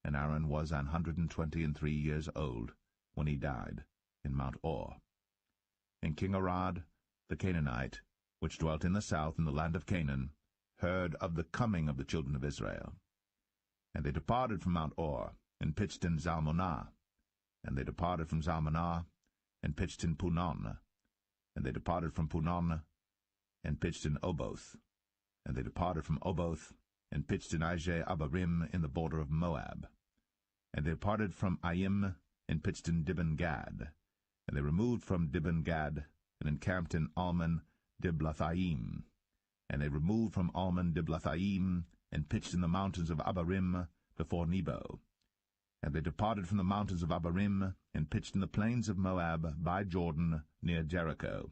And Aaron was 123 years old when he died in Mount Or. And King Arad the Canaanite, which dwelt in the south in the land of Canaan, heard of the coming of the children of Israel. And they departed from Mount Or, and pitched in Zalmonah. And they departed from Zalmonah, and pitched in Punon. And they departed from Punon, and pitched in Oboth. And they departed from Oboth, and pitched in Abarim in the border of Moab. And they departed from Aim, and pitched in Dibon-Gad. And they removed from Dibon-Gad, and encamped in Almon-Diblathaim. And they removed from Almon-Diblathaim, and pitched in the mountains of Abarim before Nebo. And they departed from the mountains of Abarim, and pitched in the plains of Moab by Jordan near Jericho.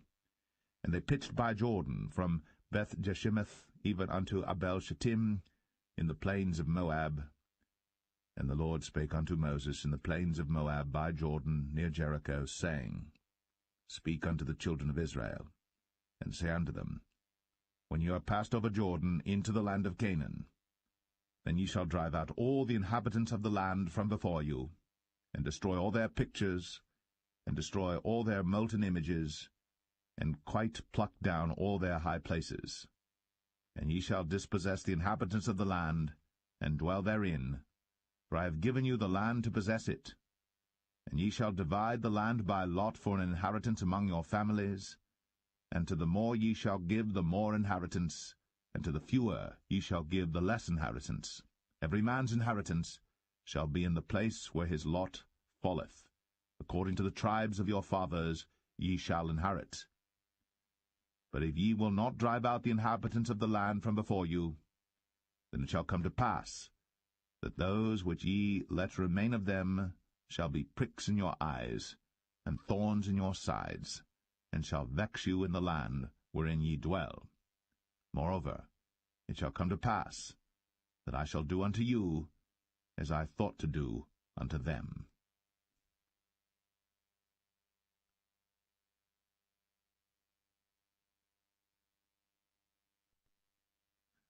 And they pitched by Jordan from Beth-Jeshimoth even unto Abel-Shittim in the plains of Moab. And the Lord spake unto Moses in the plains of Moab by Jordan near Jericho, saying, Speak unto the children of Israel, and say unto them, When you are passed over Jordan into the land of Canaan, then ye shall drive out all the inhabitants of the land from before you, and destroy all their pictures, and destroy all their molten images, and quite pluck down all their high places. And ye shall dispossess the inhabitants of the land, and dwell therein, for I have given you the land to possess it. And ye shall divide the land by lot for an inheritance among your families, and to the more ye shall give the more inheritance, and to the fewer ye shall give the less inheritance. Every man's inheritance shall be in the place where his lot falleth. According to the tribes of your fathers ye shall inherit. But if ye will not drive out the inhabitants of the land from before you, then it shall come to pass that those which ye let remain of them shall be pricks in your eyes, and thorns in your sides, and shall vex you in the land wherein ye dwell. Moreover, it shall come to pass that I shall do unto you as I thought to do unto them.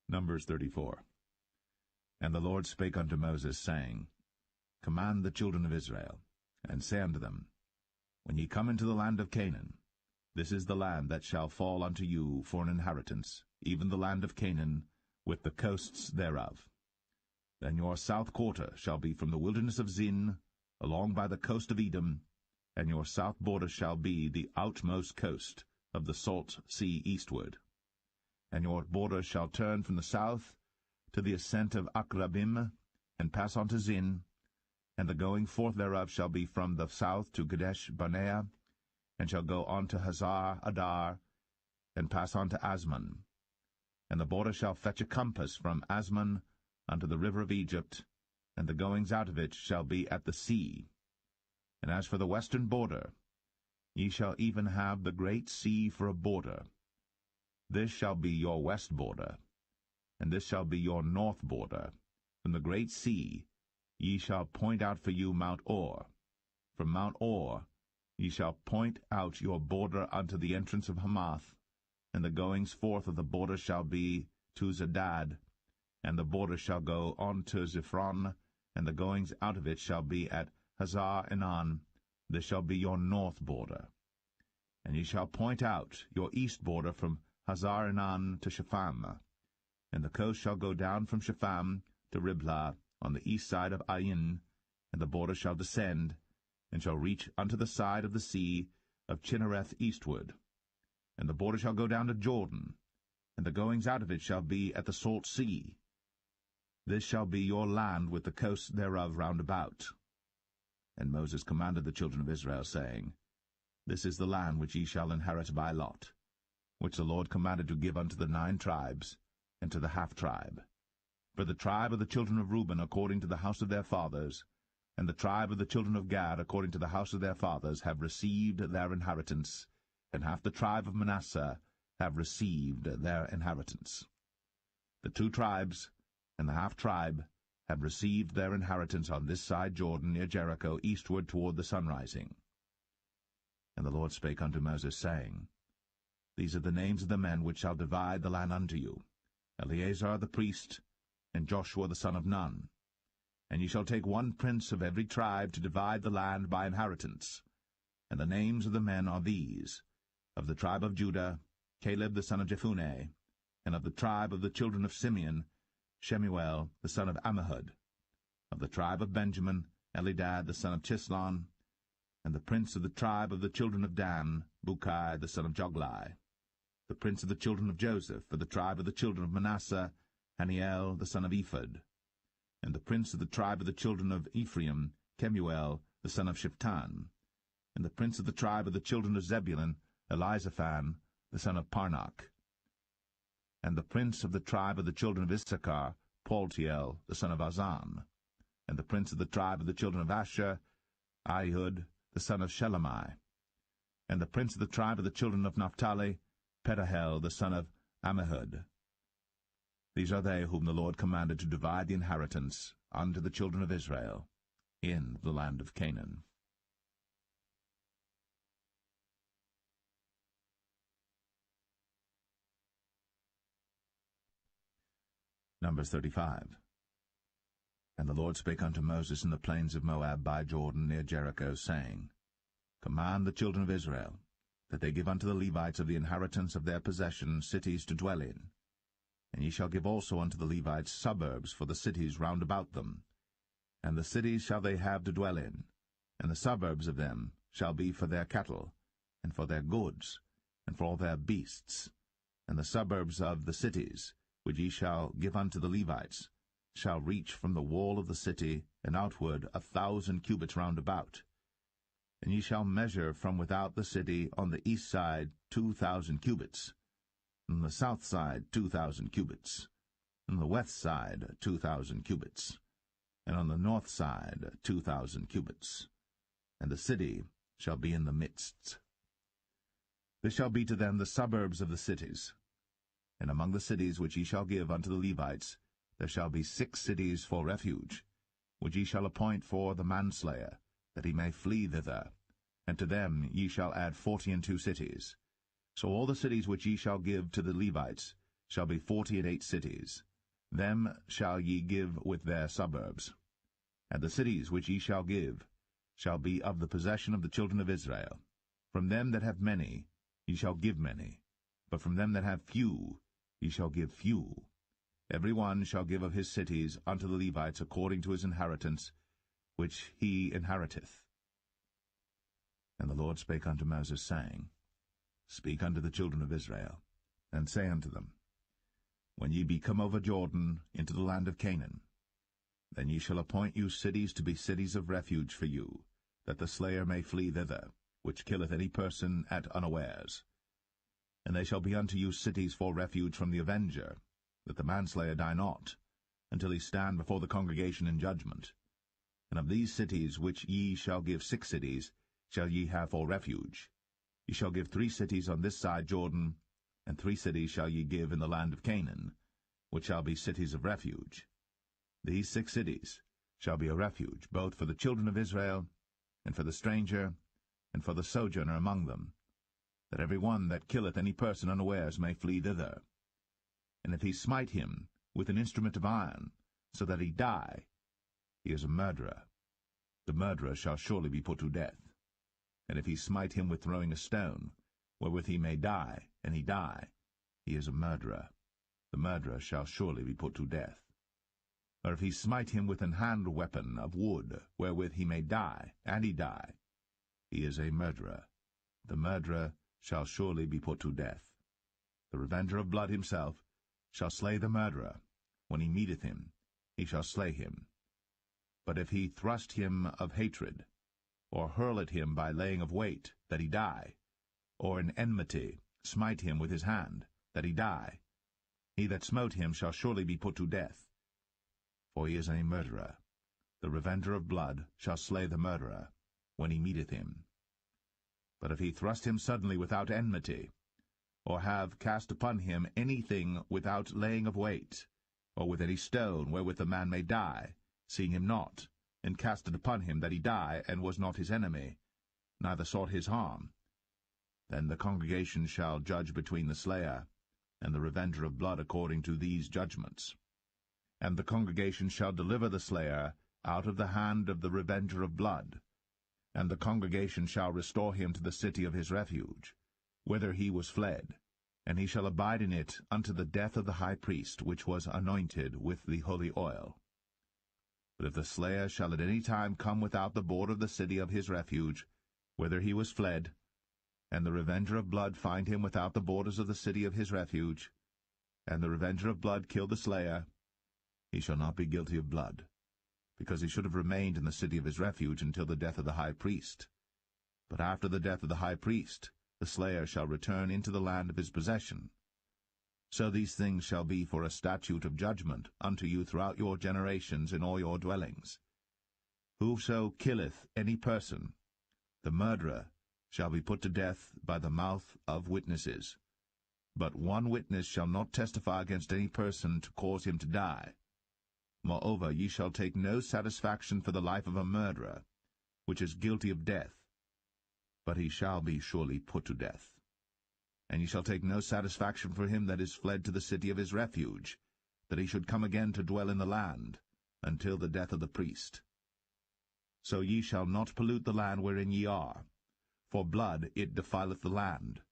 Numbers 34. And the Lord spake unto Moses, saying, Command the children of Israel, and say unto them, When ye come into the land of Canaan, this is the land that shall fall unto you for an inheritance, even the land of Canaan, with the coasts thereof. Then your south quarter shall be from the wilderness of Zin, along by the coast of Edom, and your south border shall be the outmost coast of the salt sea eastward. And your border shall turn from the south to the ascent of Akrabim, and pass on to Zin, and the going forth thereof shall be from the south to Kadesh-barnea, and shall go on to Hazar-Adar, and pass on to Asmon. And the border shall fetch a compass from Asmon unto the river of Egypt, and the goings out of it shall be at the sea. And as for the western border, ye shall even have the great sea for a border. This shall be your west border, and this shall be your north border. From the great sea ye shall point out for you Mount Or. From Mount Or ye shall point out your border unto the entrance of Hamath, and the goings forth of the border shall be to Zedad, and the border shall go on to Ziphron, and the goings out of it shall be at Hazar-Enan. This shall be your north border. And ye shall point out your east border from Hazar-Enan to Shepham, and the coast shall go down from Shepham to Riblah on the east side of Ain, and the border shall descend, and shall reach unto the side of the sea of Chinnereth eastward. And the border shall go down to Jordan, and the goings out of it shall be at the salt sea. This shall be your land with the coasts thereof round about. And Moses commanded the children of Israel, saying, This is the land which ye shall inherit by lot, which the Lord commanded to give unto the 9 tribes, and to the half-tribe. For the tribe of the children of Reuben according to the house of their fathers, and the tribe of the children of Gad according to the house of their fathers, have received their inheritance, and half the tribe of Manasseh have received their inheritance. The 2 tribes and the half-tribe have received their inheritance on this side Jordan near Jericho, eastward toward the sunrising. And the Lord spake unto Moses, saying, These are the names of the men which shall divide the land unto you, Eleazar the priest, and Joshua the son of Nun. And ye shall take 1 prince of every tribe to divide the land by inheritance. And the names of the men are these: of the tribe of Judah, Caleb the son of Jephunneh, and of the tribe of the children of Simeon, Shemuel the son of Ammihud. Of the tribe of Benjamin, Elidad the son of Chislon, and the prince of the tribe of the children of Dan, Bukai the son of Joglai. The prince of the children of Joseph, for the tribe of the children of Manasseh, Haniel the son of Ephod. And the prince of the tribe of the children of Ephraim, Kemuel the son of Shiptan. And the prince of the tribe of the children of Zebulun, Elizaphan the son of Parnach. And the prince of the tribe of the children of Issachar, Paltiel the son of Azan. And the prince of the tribe of the children of Asher, Ahihud the son of Shelomai. And the prince of the tribe of the children of Naphtali, Pedahel the son of Ammihud. These are they whom the Lord commanded to divide the inheritance unto the children of Israel in the land of Canaan. Numbers 35. And the Lord spake unto Moses in the plains of Moab by Jordan near Jericho, saying, Command the children of Israel, that they give unto the Levites of the inheritance of their possession cities to dwell in. And ye shall give also unto the Levites suburbs for the cities round about them. And the cities shall they have to dwell in, and the suburbs of them shall be for their cattle, and for their goods, and for all their beasts. And the suburbs of the cities, which ye shall give unto the Levites, shall reach from the wall of the city and outward 1,000 cubits round about. And ye shall measure from without the city on the east side 2,000 cubits, on the south side 2,000 cubits, on the west side 2,000 cubits, and on the north side 2,000 cubits. And the city shall be in the midst. This shall be to them the suburbs of the cities. And among the cities which ye shall give unto the Levites, there shall be 6 cities for refuge, which ye shall appoint for the manslayer, that he may flee thither. And to them ye shall add 42 cities. So all the cities which ye shall give to the Levites shall be 48 cities. Them shall ye give with their suburbs. And the cities which ye shall give shall be of the possession of the children of Israel. From them that have many ye shall give many, but from them that have few ye shall give few. Every one shall give of his cities unto the Levites according to his inheritance, which he inheriteth. And the Lord spake unto Moses, saying, Speak unto the children of Israel, and say unto them, When ye be come over Jordan into the land of Canaan, then ye shall appoint you cities to be cities of refuge for you, that the slayer may flee thither, which killeth any person at unawares. And they shall be unto you cities for refuge from the avenger, that the manslayer die not, until he stand before the congregation in judgment. And of these cities which ye shall give 6 cities shall ye have for refuge. Ye shall give 3 cities on this side Jordan, and 3 cities shall ye give in the land of Canaan, which shall be cities of refuge. These 6 cities shall be a refuge, both for the children of Israel, and for the stranger, and for the sojourner among them, that every one that killeth any person unawares may flee thither. And if he smite him with an instrument of iron, so that he die, he is a murderer. The murderer shall surely be put to death. And if he smite him with throwing a stone, wherewith he may die, and he die, he is a murderer. The murderer shall surely be put to death. Or if he smite him with an hand weapon of wood, wherewith he may die, and he die, he is a murderer. The murderer shall surely be put to death. The revenger of blood himself shall slay the murderer. When he meeteth him, he shall slay him. But if he thrust him of hatred, or hurl at him by laying of weight, that he die, or in enmity smite him with his hand, that he die, he that smote him shall surely be put to death, for he is a murderer. The revenger of blood shall slay the murderer, when he meeteth him. But if he thrust him suddenly without enmity, or have cast upon him anything without laying of weight, or with any stone wherewith the man may die, seeing him not, and cast it upon him that he die, and was not his enemy, neither sought his harm, then the congregation shall judge between the slayer and the revenger of blood according to these judgments. And the congregation shall deliver the slayer out of the hand of the revenger of blood, and the congregation shall restore him to the city of his refuge, whither he was fled, and he shall abide in it unto the death of the high priest, which was anointed with the holy oil. But if the slayer shall at any time come without the border of the city of his refuge, whither he was fled, and the revenger of blood find him without the borders of the city of his refuge, and the revenger of blood kill the slayer, he shall not be guilty of blood, because he should have remained in the city of his refuge until the death of the high priest. But after the death of the high priest, the slayer shall return into the land of his possession. So these things shall be for a statute of judgment unto you throughout your generations in all your dwellings. Whoso killeth any person, the murderer, shall be put to death by the mouth of witnesses. But one witness shall not testify against any person to cause him to die. Moreover, ye shall take no satisfaction for the life of a murderer, which is guilty of death, but he shall be surely put to death. And ye shall take no satisfaction for him that is fled to the city of his refuge, that he should come again to dwell in the land, until the death of the priest. So ye shall not pollute the land wherein ye are, for blood it defileth the land,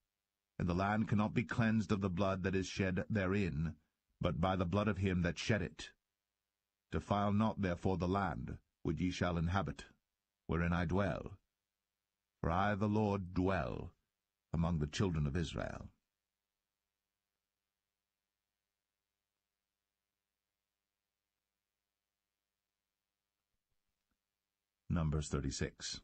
and the land cannot be cleansed of the blood that is shed therein, but by the blood of him that shed it. Defile not therefore the land which ye shall inhabit, wherein I dwell. For I the Lord dwell among the children of Israel. Numbers 36.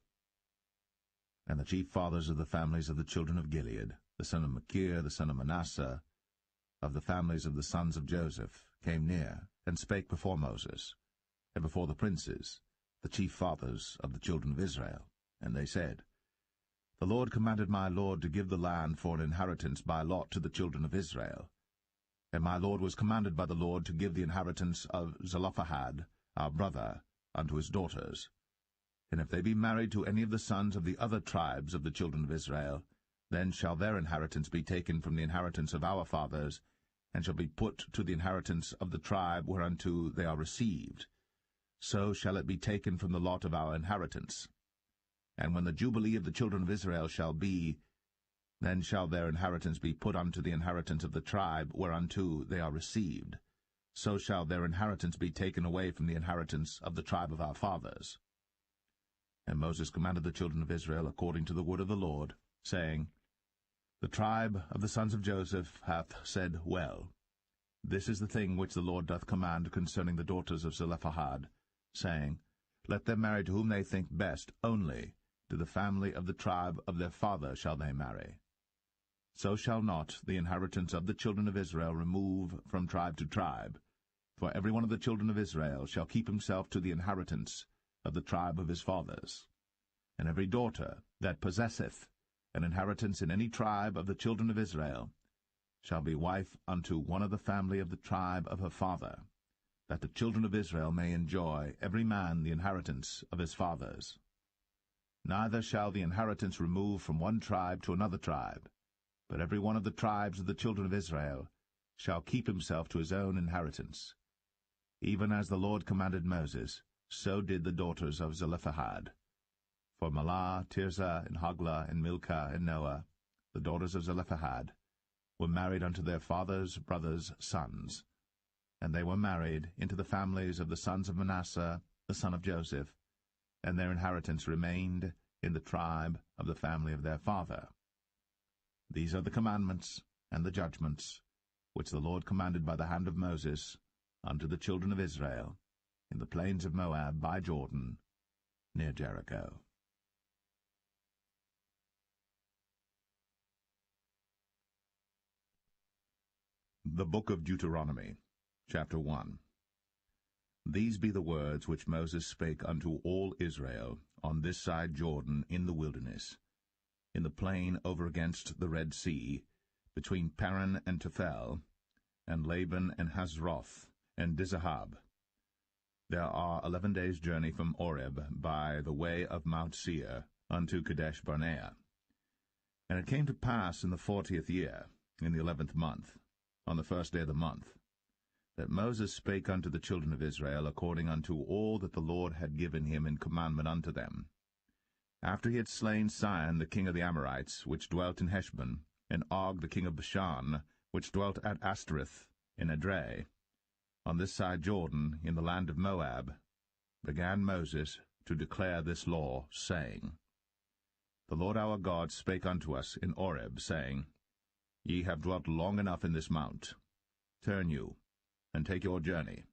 And the chief fathers of the families of the children of Gilead, the son of Machir, the son of Manasseh, of the families of the sons of Joseph, came near, and spake before Moses, and before the princes, the chief fathers of the children of Israel. And they said, The Lord commanded my Lord to give the land for an inheritance by lot to the children of Israel. And my Lord was commanded by the Lord to give the inheritance of Zelophehad, our brother, unto his daughters. And if they be married to any of the sons of the other tribes of the children of Israel, then shall their inheritance be taken from the inheritance of our fathers, and shall be put to the inheritance of the tribe whereunto they are received. So shall it be taken from the lot of our inheritance. And when the Jubilee of the children of Israel shall be, then shall their inheritance be put unto the inheritance of the tribe whereunto they are received. So shall their inheritance be taken away from the inheritance of the tribe of our fathers. And Moses commanded the children of Israel according to the word of the Lord, saying, The tribe of the sons of Joseph hath said well. This is the thing which the Lord doth command concerning the daughters of Zelophehad, saying, Let them marry to whom they think best, only to the family of the tribe of their father shall they marry. So shall not the inheritance of the children of Israel remove from tribe to tribe, for every one of the children of Israel shall keep himself to the inheritance of the tribe of his fathers. And every daughter that possesseth an inheritance in any tribe of the children of Israel shall be wife unto one of the family of the tribe of her father, that the children of Israel may enjoy every man the inheritance of his fathers. Neither shall the inheritance remove from one tribe to another tribe, but every one of the tribes of the children of Israel shall keep himself to his own inheritance. Even as the Lord commanded Moses, so did the daughters of Zelophehad. For Mahlah, Tirzah, and Hoglah, and Milcah, and Noah, the daughters of Zelophehad, were married unto their father's brothers' sons, and they were married into the families of the sons of Manasseh, the son of Joseph, and their inheritance remained in the tribe of the family of their father. These are the commandments and the judgments which the Lord commanded by the hand of Moses unto the children of Israel, in the plains of Moab by Jordan, near Jericho. The Book of Deuteronomy, chapter 1. These be the words which Moses spake unto all Israel on this side Jordan in the wilderness, in the plain over against the Red Sea, between Paran and Tephel, and Laban and Hazroth, and Dizahab. There are 11 days' journey from Oreb by the way of Mount Seir unto Kadesh-barnea. And it came to pass in the 40th year, in the 11th month, on the first day of the month, that Moses spake unto the children of Israel according unto all that the Lord had given him in commandment unto them. After he had slain Sihon the king of the Amorites, which dwelt in Heshbon, and Og the king of Bashan, which dwelt at Ashtoreth in Edrei, on this side Jordan, in the land of Moab, began Moses to declare this law, saying, The Lord our God spake unto us in Oreb, saying, Ye have dwelt long enough in this mount. Turn you, and take your journey,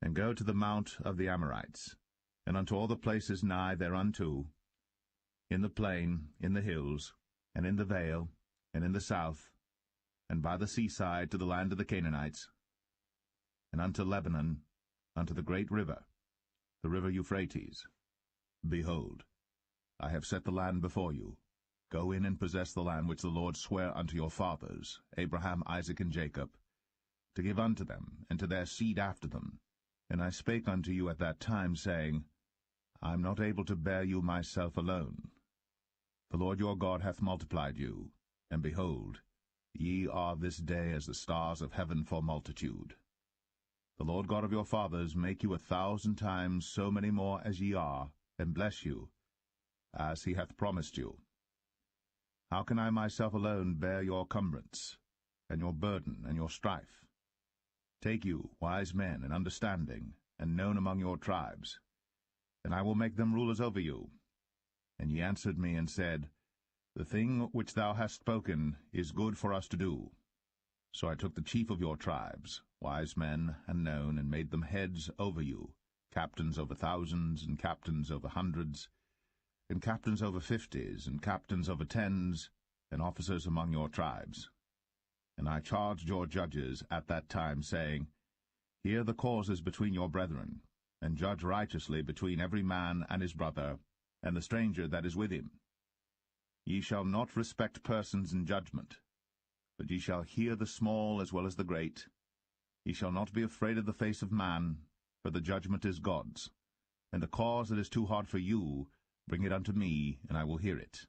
and go to the mount of the Amorites, and unto all the places nigh thereunto, in the plain, in the hills, and in the vale, and in the south, and by the seaside to the land of the Canaanites, and unto Lebanon, unto the great river, the river Euphrates. Behold, I have set the land before you. Go in and possess the land which the Lord sware unto your fathers, Abraham, Isaac, and Jacob, to give unto them, and to their seed after them. And I spake unto you at that time, saying, I am not able to bear you myself alone. The Lord your God hath multiplied you, and behold, ye are this day as the stars of heaven for multitude. The Lord God of your fathers make you 1,000 times so many more as ye are, and bless you, as he hath promised you. How can I myself alone bear your cumbrance, and your burden, and your strife? Take you wise men and understanding, and known among your tribes, and I will make them rulers over you. And ye answered me and said, The thing which thou hast spoken is good for us to do. So I took the chief of your tribes, wise men and known, and made them heads over you, captains over thousands, and captains over hundreds, and captains over 50s, and captains over 10s, and officers among your tribes. And I charged your judges at that time, saying, Hear the causes between your brethren, and judge righteously between every man and his brother, and the stranger that is with him. Ye shall not respect persons in judgment, but ye shall hear the small as well as the great. Ye shall not be afraid of the face of man, for the judgment is God's. And the cause that is too hard for you, bring it unto me, and I will hear it.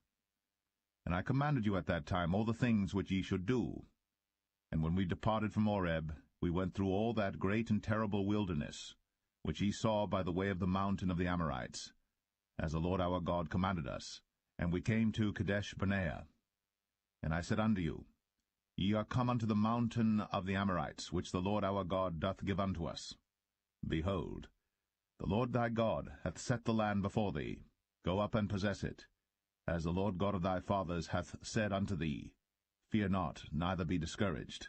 And I commanded you at that time all the things which ye should do. And when we departed from Oreb, we went through all that great and terrible wilderness, which ye saw by the way of the mountain of the Amorites, as the Lord our God commanded us. And we came to Kadesh-barnea. And I said unto you, Ye are come unto the mountain of the Amorites, which the Lord our God doth give unto us. Behold, the Lord thy God hath set the land before thee. Go up and possess it, as the Lord God of thy fathers hath said unto thee. Fear not, neither be discouraged.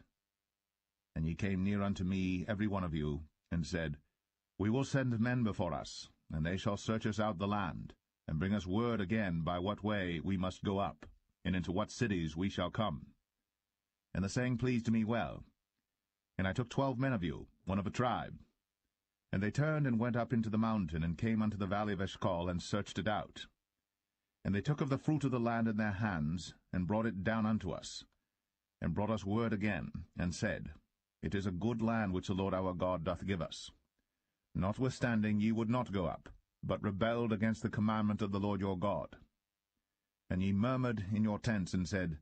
And ye came near unto me, every one of you, and said, We will send men before us, and they shall search us out the land, and bring us word again by what way we must go up, and into what cities we shall come. And the saying pleased me well. And I took 12 men of you, one of a tribe. And they turned and went up into the mountain, and came unto the valley of Eshcol, and searched it out. And they took of the fruit of the land in their hands, and brought it down unto us, and brought us word again, and said, It is a good land which the Lord our God doth give us. Notwithstanding ye would not go up, but rebelled against the commandment of the Lord your God. And ye murmured in your tents, and said,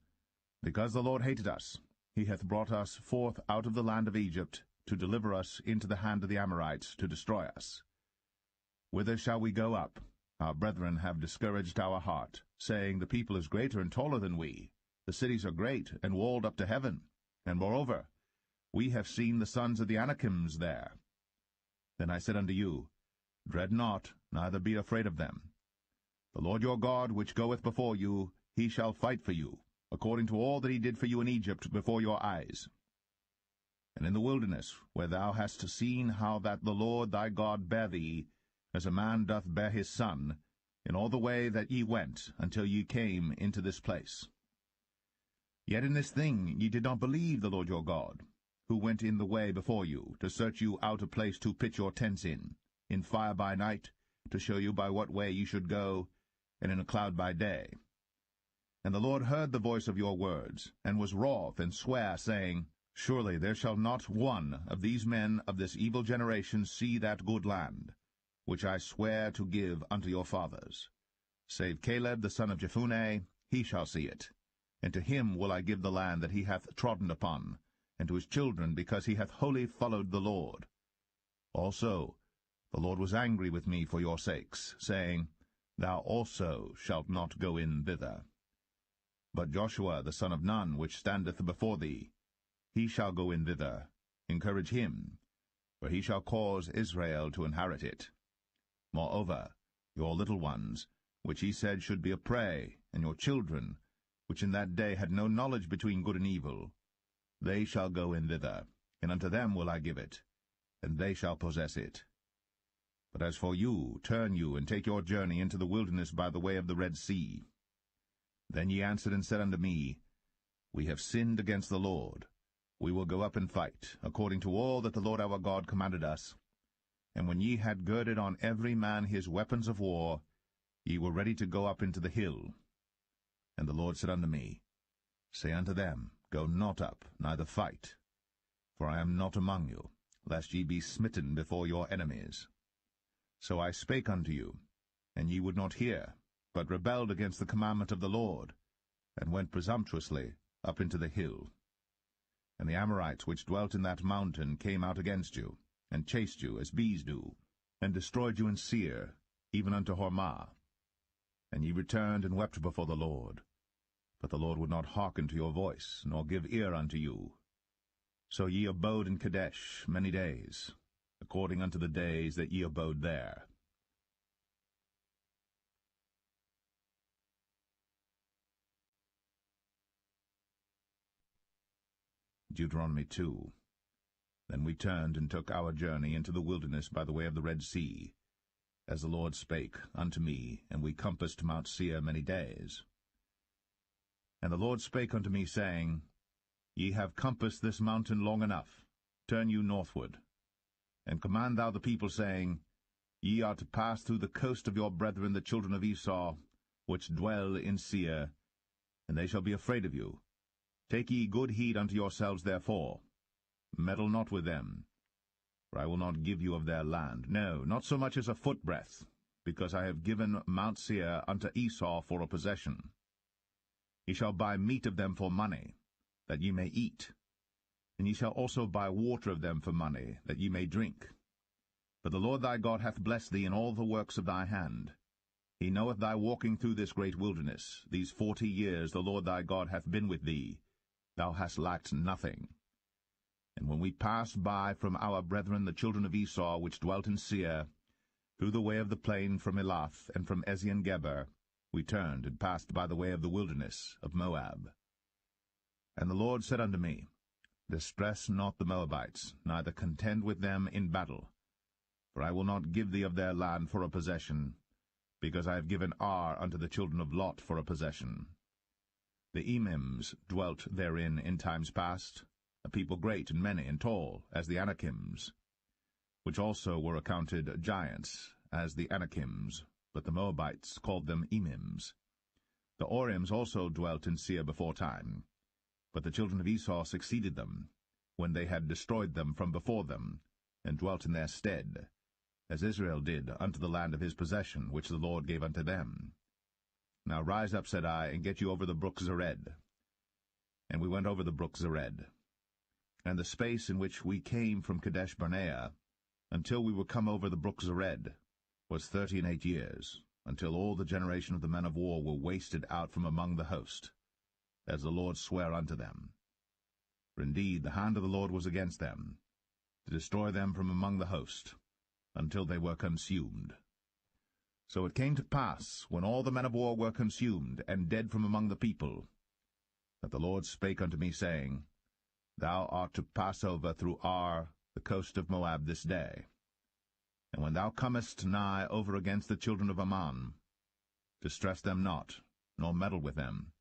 Because the Lord hated us, he hath brought us forth out of the land of Egypt, to deliver us into the hand of the Amorites, to destroy us. Whither shall we go up? Our brethren have discouraged our heart, saying, The people is greater and taller than we. The cities are great, and walled up to heaven. And moreover, we have seen the sons of the Anakims there. Then I said unto you, Dread not, neither be afraid of them. The Lord your God, which goeth before you, he shall fight for you, according to all that he did for you in Egypt before your eyes. And in the wilderness, where thou hast seen how that the Lord thy God bare thee, as a man doth bear his son, in all the way that ye went, until ye came into this place. Yet in this thing ye did not believe the Lord your God, who went in the way before you, to search you out a place to pitch your tents in fire by night, to show you by what way ye should go, and in a cloud by day. And the Lord heard the voice of your words, and was wroth, and sware, saying, Surely there shall not one of these men of this evil generation see that good land, which I swear to give unto your fathers. Save Caleb the son of Jephunneh, he shall see it. And to him will I give the land that he hath trodden upon, and to his children, because he hath wholly followed the Lord. Also the Lord was angry with me for your sakes, saying, Thou also shalt not go in thither. But Joshua the son of Nun, which standeth before thee, he shall go in thither. Encourage him, for he shall cause Israel to inherit it. Moreover, your little ones, which he said should be a prey, and your children, which in that day had no knowledge between good and evil, they shall go in thither, and unto them will I give it, and they shall possess it. But as for you, turn you, and take your journey into the wilderness by the way of the Red Sea. Then ye answered and said unto me, We have sinned against the Lord. We will go up and fight, according to all that the Lord our God commanded us. And when ye had girded on every man his weapons of war, ye were ready to go up into the hill. And the Lord said unto me, Say unto them, Go not up, neither fight. For I am not among you, lest ye be smitten before your enemies. So I spake unto you, and ye would not hear, but rebelled against the commandment of the Lord, and went presumptuously up into the hill. And the Amorites which dwelt in that mountain came out against you, and chased you as bees do, and destroyed you in Seir, even unto Hormah. And ye returned and wept before the Lord. But the Lord would not hearken to your voice, nor give ear unto you. So ye abode in Kadesh many days, according unto the days that ye abode there. Deuteronomy 2. Then we turned and took our journey into the wilderness by the way of the Red Sea, as the Lord spake unto me, and we compassed Mount Seir many days. And the Lord spake unto me, saying, Ye have compassed this mountain long enough. Turn you northward. And command thou the people, saying, Ye are to pass through the coast of your brethren the children of Esau, which dwell in Seir, and they shall be afraid of you. Take ye good heed unto yourselves therefore. Meddle not with them, for I will not give you of their land, no, not so much as a footbreadth, because I have given Mount Seir unto Esau for a possession. Ye shall buy meat of them for money, that ye may eat, and ye shall also buy water of them for money, that ye may drink. For the Lord thy God hath blessed thee in all the works of thy hand. He knoweth thy walking through this great wilderness. These 40 years the Lord thy God hath been with thee. Thou hast lacked nothing. And when we passed by from our brethren the children of Esau, which dwelt in Seir, through the way of the plain from Elath and from Ezion-Geber, we turned and passed by the way of the wilderness of Moab. And the Lord said unto me, Distress not the Moabites, neither contend with them in battle. For I will not give thee of their land for a possession, because I have given Ar unto the children of Lot for a possession. The Emims dwelt therein in times past, a people great and many and tall, as the Anakims, which also were accounted giants, as the Anakims, but the Moabites called them Emims. The Orims also dwelt in Seir before time, but the children of Esau succeeded them, when they had destroyed them from before them, and dwelt in their stead, as Israel did unto the land of his possession, which the Lord gave unto them. Now rise up, said I, and get you over the brook Zered. And we went over the brook Zered. And the space in which we came from Kadesh-barnea, until we were come over the brook Zered, was 38 years, until all the generation of the men of war were wasted out from among the host, as the Lord sware unto them. For indeed the hand of the Lord was against them, to destroy them from among the host, until they were consumed. So it came to pass, when all the men of war were consumed, and dead from among the people, that the Lord spake unto me, saying, Thou art to pass over through Ar, the coast of Moab, this day. And when thou comest nigh over against the children of Ammon, distress them not, nor meddle with them.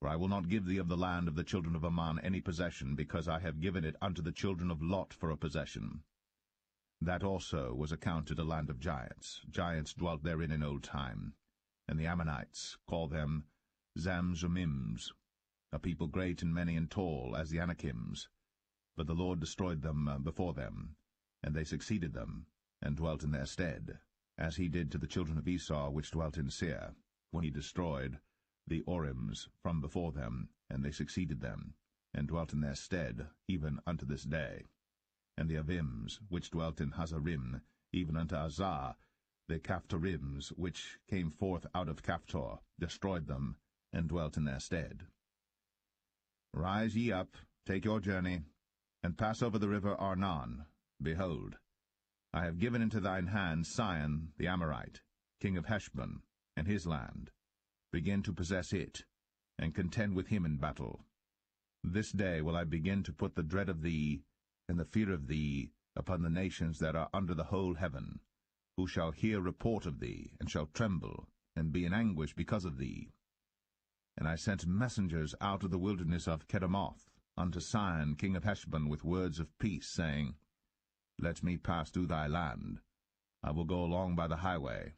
For I will not give thee of the land of the children of Ammon any possession, because I have given it unto the children of Lot for a possession. That also was accounted a land of giants. Giants dwelt therein in old time, and the Ammonites call them Zamzummims, a people great and many and tall as the Anakims. But the Lord destroyed them before them, and they succeeded them, and dwelt in their stead, as he did to the children of Esau which dwelt in Seir, when he destroyed the Orims from before them, and they succeeded them, and dwelt in their stead, even unto this day. And the Avims, which dwelt in Hazarim, even unto Azar, the Caphtorims, which came forth out of Caphtor, destroyed them, and dwelt in their stead. Rise ye up, take your journey, and pass over the river Arnon. Behold, I have given into thine hand Sihon the Amorite, king of Heshbon, and his land. Begin to possess it, and contend with him in battle. This day will I begin to put the dread of thee, and the fear of thee, upon the nations that are under the whole heaven, who shall hear report of thee, and shall tremble, and be in anguish because of thee. And I sent messengers out of the wilderness of Kedemoth unto Sihon king of Heshbon with words of peace, saying, Let me pass through thy land. I will go along by the highway.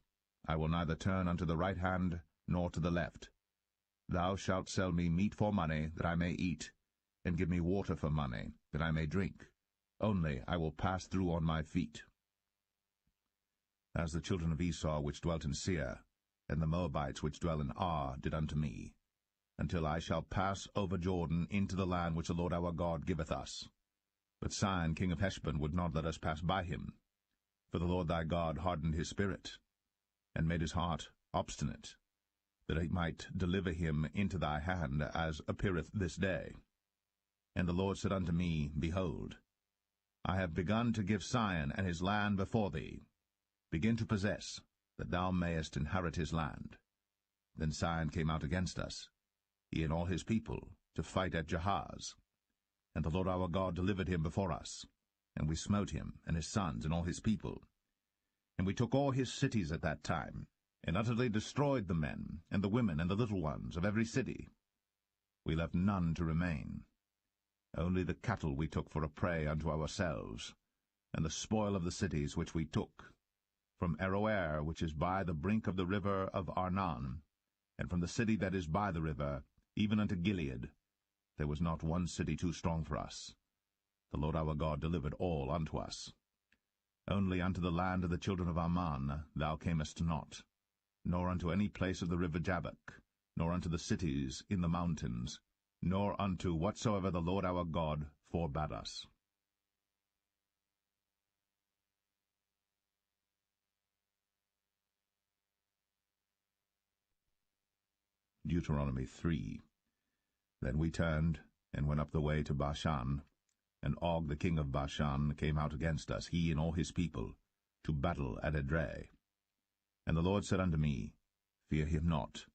I will neither turn unto the right hand, nor to the left. Thou shalt sell me meat for money, that I may eat, and give me water for money, that I may drink. Only I will pass through on my feet. As the children of Esau which dwelt in Seir, and the Moabites which dwell in Ar, did unto me, until I shall pass over Jordan into the land which the Lord our God giveth us. But Sihon king of Heshbon would not let us pass by him, for the Lord thy God hardened his spirit, and made his heart obstinate, that he might deliver him into thy hand, as appeareth this day. And the Lord said unto me, Behold, I have begun to give Sihon and his land before thee. Begin to possess, that thou mayest inherit his land. Then Sihon came out against us, he and all his people, to fight at Jahaz. And the Lord our God delivered him before us, and we smote him, and his sons, and all his people. And we took all his cities at that time, and utterly destroyed the men, and the women, and the little ones of every city. We left none to remain. Only the cattle we took for a prey unto ourselves, and the spoil of the cities which we took, from Aroer, which is by the brink of the river of Arnon, and from the city that is by the river, even unto Gilead. There was not one city too strong for us. The Lord our God delivered all unto us. Only unto the land of the children of Ammon thou camest not, nor unto any place of the river Jabbok, nor unto the cities in the mountains, nor unto whatsoever the Lord our God forbade us. Deuteronomy 3. Then we turned, and went up the way to Bashan, and Og the king of Bashan came out against us, he and all his people, to battle at Edrei. And the Lord said unto me, Fear him not,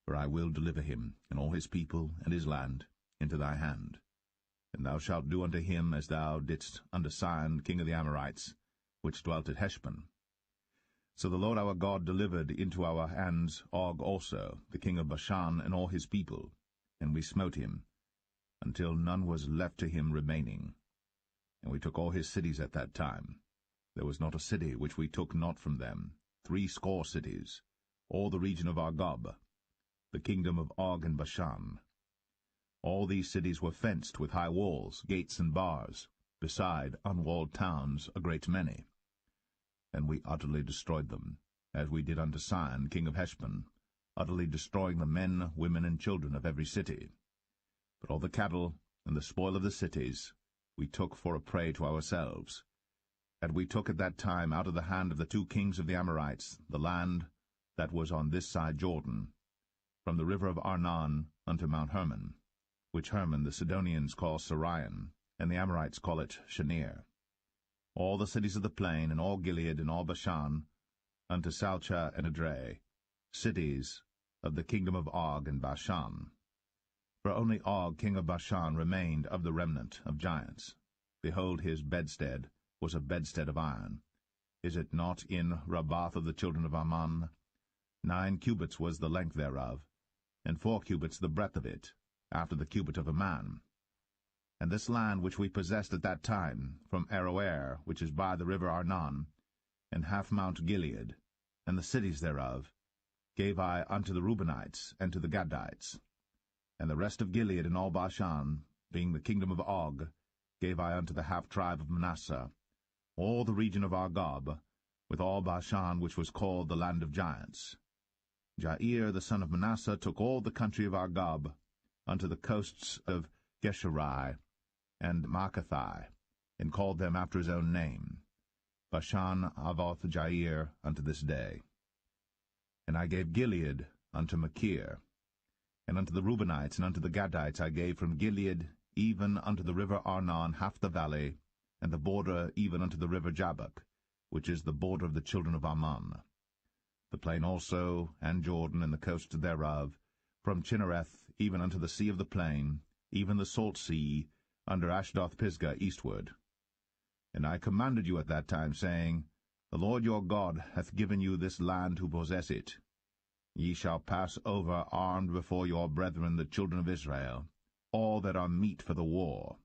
for I will deliver him, and all his people, and his land, into thy hand. And thou shalt do unto him as thou didst unto Sihon king of the Amorites, which dwelt at Heshbon. So the Lord our God delivered into our hands Og also, the king of Bashan, and all his people, and we smote him, until none was left to him remaining. And we took all his cities at that time. There was not a city which we took not from them, 80 cities, all the region of Argob, the kingdom of Og and Bashan. All these cities were fenced with high walls, gates, and bars, beside unwalled towns a great many. And we utterly destroyed them, as we did unto Sihon king of Heshbon, utterly destroying the men, women, and children of every city. But all the cattle and the spoil of the cities we took for a prey to ourselves. And we took at that time out of the hand of the 2 kings of the Amorites the land that was on this side Jordan, from the river of Arnon unto Mount Hermon, which Hermon the Sidonians call Sirion, and the Amorites call it Shenir. All the cities of the plain, and all Gilead, and all Bashan, unto Salcha and Edrei, cities of the kingdom of Og and Bashan. For only Og king of Bashan remained of the remnant of giants. Behold, his bedstead was a bedstead of iron. Is it not in Rabbath of the children of Ammon? 9 cubits was the length thereof, and 4 cubits the breadth of it, after the cubit of a man. And this land which we possessed at that time, from Aroer, which is by the river Arnon, and half Mount Gilead, and the cities thereof, gave I unto the Reubenites and to the Gadites. And the rest of Gilead and all Bashan, being the kingdom of Og, gave I unto the half-tribe of Manasseh, all the region of Argob, with all Bashan which was called the land of giants. Jair the son of Manasseh took all the country of Argob, unto the coasts of Geshuri and Maacathai, and called them after his own name, Bashan Avoth Jair, unto this day. And I gave Gilead unto Machir, and unto the Reubenites and unto the Gadites I gave from Gilead even unto the river Arnon half the valley, and the border even unto the river Jabbok, which is the border of the children of Ammon. The plain also, and Jordan, and the coast thereof, from Chinnereth even unto the sea of the plain, even the salt sea, under Ashdoth-Pisgah eastward. And I commanded you at that time, saying, The Lord your God hath given you this land to possess it. Ye shall pass over armed before your brethren the children of Israel, all that are meet for the war.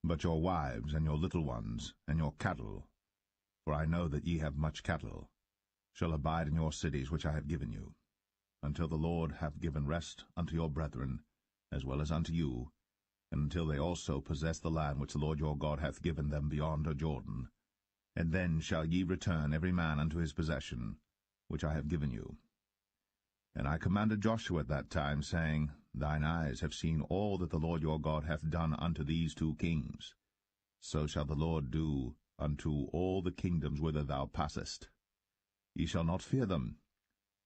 But your wives, and your little ones, and your cattle, for I know that ye have much cattle, shall abide in your cities which I have given you, until the Lord hath given rest unto your brethren, as well as unto you, and until they also possess the land which the Lord your God hath given them beyond Jordan. And then shall ye return every man unto his possession, which I have given you. And I commanded Joshua at that time, saying, Thine eyes have seen all that the Lord your God hath done unto these two kings. So shall the Lord do unto all the kingdoms whither thou passest. Ye shall not fear them,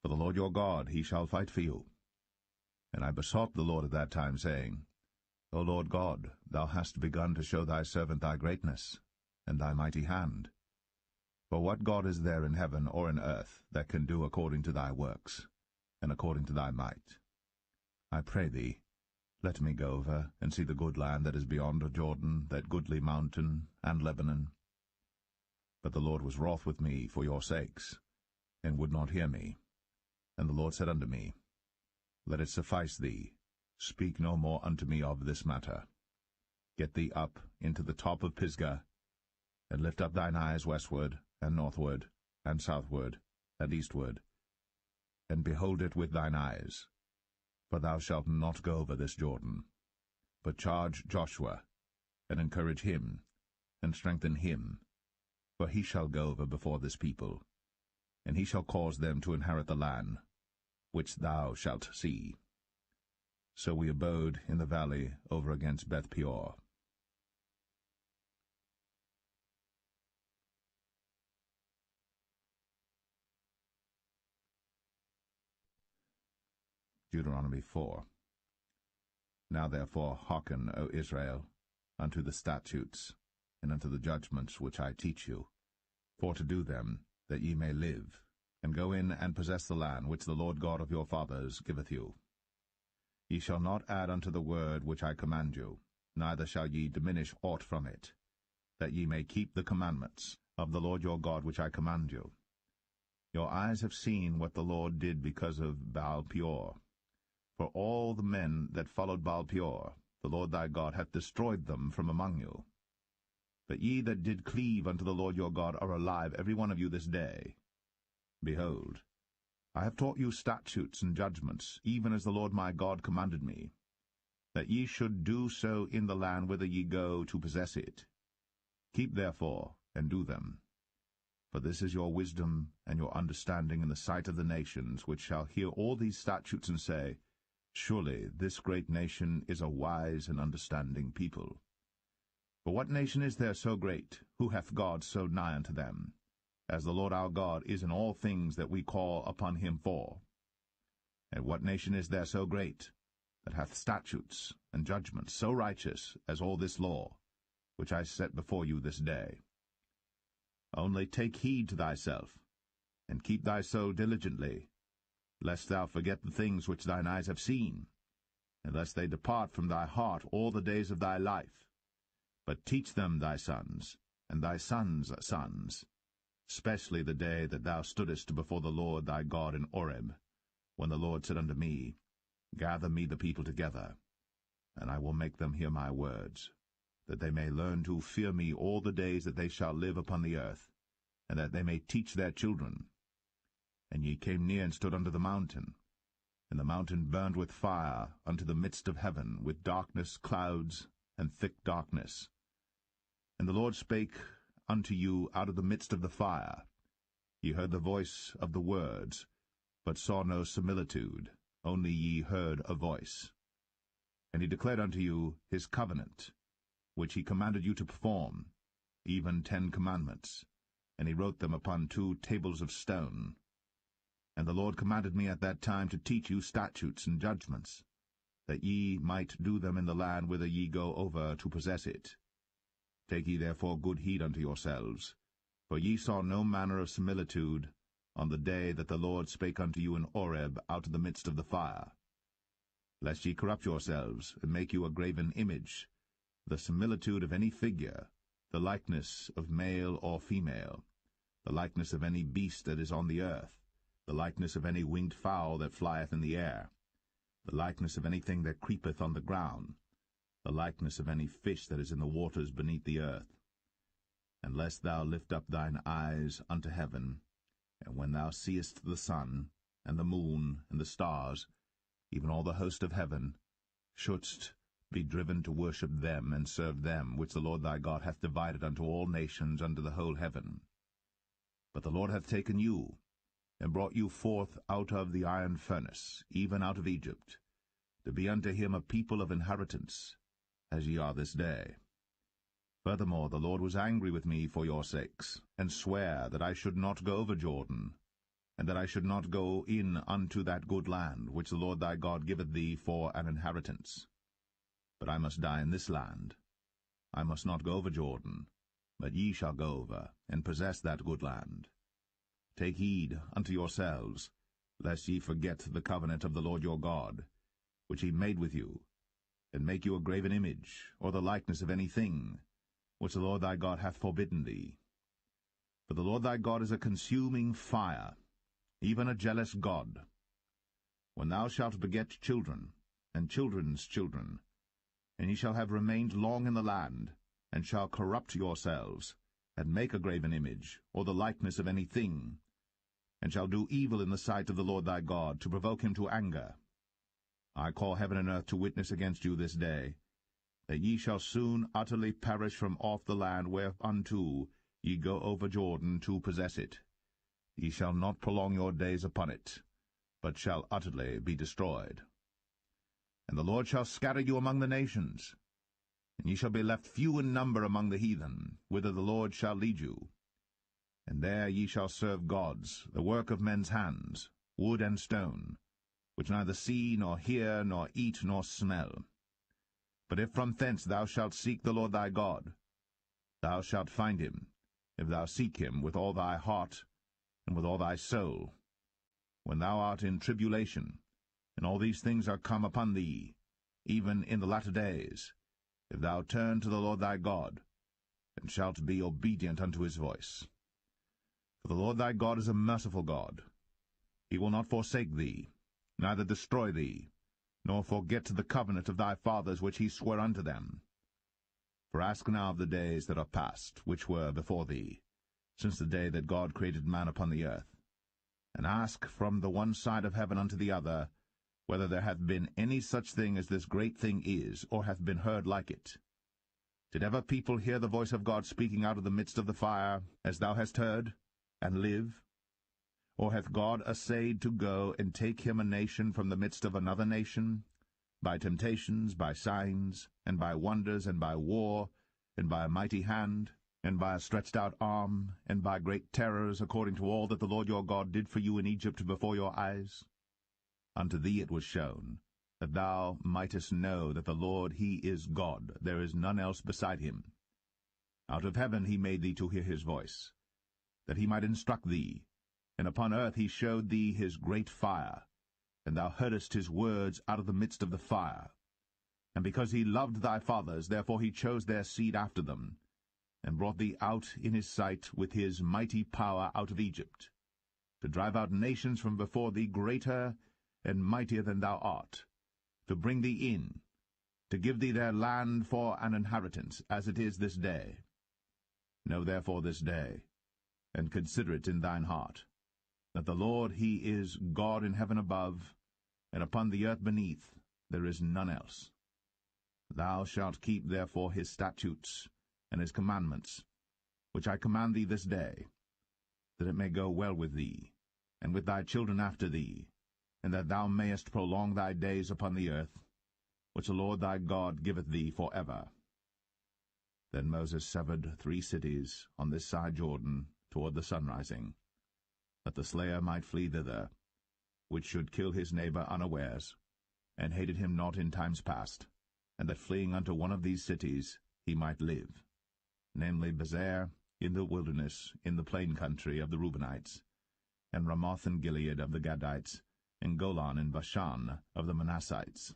for the Lord your God, he shall fight for you. And I besought the Lord at that time, saying, O Lord God, thou hast begun to show thy servant thy greatness, and thy mighty hand. For what God is there in heaven or in earth that can do according to thy works, and according to thy might? I pray thee, let me go over and see the good land that is beyond Jordan, that goodly mountain, and Lebanon. But the Lord was wroth with me for your sakes, and would not hear me. And the Lord said unto me, Let it suffice thee, speak no more unto me of this matter. Get thee up into the top of Pisgah, and lift up thine eyes westward, and northward, and southward, and eastward, and behold it with thine eyes. For thou shalt not go over this Jordan, but charge Joshua, and encourage him, and strengthen him, for he shall go over before this people, and he shall cause them to inherit the land, which thou shalt see. So we abode in the valley over against Beth-peor. Deuteronomy 4. Now therefore hearken, O Israel, unto the statutes, and unto the judgments which I teach you, for to do them, that ye may live, and go in and possess the land which the Lord God of your fathers giveth you. Ye shall not add unto the word which I command you, neither shall ye diminish aught from it, that ye may keep the commandments of the Lord your God which I command you. Your eyes have seen what the Lord did because of Baal-peor. For all the men that followed Baal-peor, the Lord thy God hath destroyed them from among you. But ye that did cleave unto the Lord your God are alive, every one of you this day. Behold, I have taught you statutes and judgments, even as the Lord my God commanded me, that ye should do so in the land whither ye go to possess it. Keep therefore, and do them. For this is your wisdom and your understanding in the sight of the nations, which shall hear all these statutes and say, Surely this great nation is a wise and understanding people. For what nation is there so great, who hath God so nigh unto them, as the Lord our God is in all things that we call upon him for? And what nation is there so great, that hath statutes and judgments so righteous as all this law, which I set before you this day? Only take heed to thyself, and keep thy soul diligently, lest thou forget the things which thine eyes have seen, and lest they depart from thy heart all the days of thy life. But teach them thy sons, and thy sons' sons, especially the day that thou stoodest before the Lord thy God in Horeb, when the Lord said unto me, Gather me the people together, and I will make them hear my words, that they may learn to fear me all the days that they shall live upon the earth, and that they may teach their children. And ye came near and stood under the mountain. And the mountain burned with fire unto the midst of heaven, with darkness, clouds, and thick darkness. And the Lord spake unto you out of the midst of the fire. Ye heard the voice of the words, but saw no similitude, only ye heard a voice. And he declared unto you his covenant, which he commanded you to perform, even 10 commandments, and he wrote them upon 2 tables of stone. And the Lord commanded me at that time to teach you statutes and judgments, that ye might do them in the land whither ye go over to possess it. Take ye therefore good heed unto yourselves, for ye saw no manner of similitude on the day that the Lord spake unto you in Horeb out of the midst of the fire, lest ye corrupt yourselves, and make you a graven image, the similitude of any figure, the likeness of male or female, the likeness of any beast that is on the earth, the likeness of any winged fowl that flieth in the air, the likeness of anything that creepeth on the ground, the likeness of any fish that is in the waters beneath the earth. And lest thou lift up thine eyes unto heaven, and when thou seest the sun, and the moon, and the stars, even all the host of heaven, shouldst be driven to worship them and serve them, which the Lord thy God hath divided unto all nations under the whole heaven. But the Lord hath taken you, and brought you forth out of the iron furnace, even out of Egypt, to be unto him a people of inheritance, as ye are this day. Furthermore, the Lord was angry with me for your sakes, and sware that I should not go over Jordan, and that I should not go in unto that good land, which the Lord thy God giveth thee for an inheritance. But I must die in this land. I must not go over Jordan, but ye shall go over, and possess that good land. Take heed unto yourselves, lest ye forget the covenant of the Lord your God, which he made with you, and make you a graven image, or the likeness of any thing, which the Lord thy God hath forbidden thee. For the Lord thy God is a consuming fire, even a jealous God. When thou shalt beget children, and children's children, and ye shall have remained long in the land, and shall corrupt yourselves, and make a graven image, or the likeness of any thing, and shall do evil in the sight of the Lord thy God, to provoke him to anger, I call heaven and earth to witness against you this day, that ye shall soon utterly perish from off the land whereunto ye go over Jordan to possess it. Ye shall not prolong your days upon it, but shall utterly be destroyed. And the Lord shall scatter you among the nations, and ye shall be left few in number among the heathen, whither the Lord shall lead you. And there ye shall serve gods, the work of men's hands, wood and stone, which neither see, nor hear, nor eat, nor smell. But if from thence thou shalt seek the Lord thy God, thou shalt find him, if thou seek him with all thy heart and with all thy soul. When thou art in tribulation, and all these things are come upon thee, even in the latter days, if thou turn to the Lord thy God, and shalt be obedient unto his voice. For the Lord thy God is a merciful God. He will not forsake thee, neither destroy thee, nor forget the covenant of thy fathers which he sware unto them. For ask now of the days that are past, which were before thee, since the day that God created man upon the earth, and ask from the one side of heaven unto the other, whether there hath been any such thing as this great thing is, or hath been heard like it. Did ever people hear the voice of God speaking out of the midst of the fire, as thou hast heard, and live? Or hath God essayed to go and take him a nation from the midst of another nation, by temptations, by signs, and by wonders, and by war, and by a mighty hand, and by a stretched out arm, and by great terrors, according to all that the Lord your God did for you in Egypt before your eyes? Unto thee it was shown, that thou mightest know that the Lord he is God, there is none else beside him. Out of heaven he made thee to hear his voice, that he might instruct thee, and upon earth he showed thee his great fire, and thou heardest his words out of the midst of the fire. And because he loved thy fathers, therefore he chose their seed after them, and brought thee out in his sight with his mighty power out of Egypt, to drive out nations from before thee greater and mightier than thou art, to bring thee in, to give thee their land for an inheritance, as it is this day. Know therefore this day, and consider it in thine heart, that the Lord he is God in heaven above, and upon the earth beneath there is none else. Thou shalt keep therefore his statutes and his commandments, which I command thee this day, that it may go well with thee, and with thy children after thee, and that thou mayest prolong thy days upon the earth, which the Lord thy God giveth thee for ever. Then Moses severed 3 cities on this side Jordan toward the sunrising, that the slayer might flee thither, which should kill his neighbor unawares, and hated him not in times past, and that fleeing unto one of these cities he might live, namely Bezer in the wilderness in the plain country of the Reubenites, and Ramoth in Gilead of the Gadites, and Golan in Bashan of the Manassites.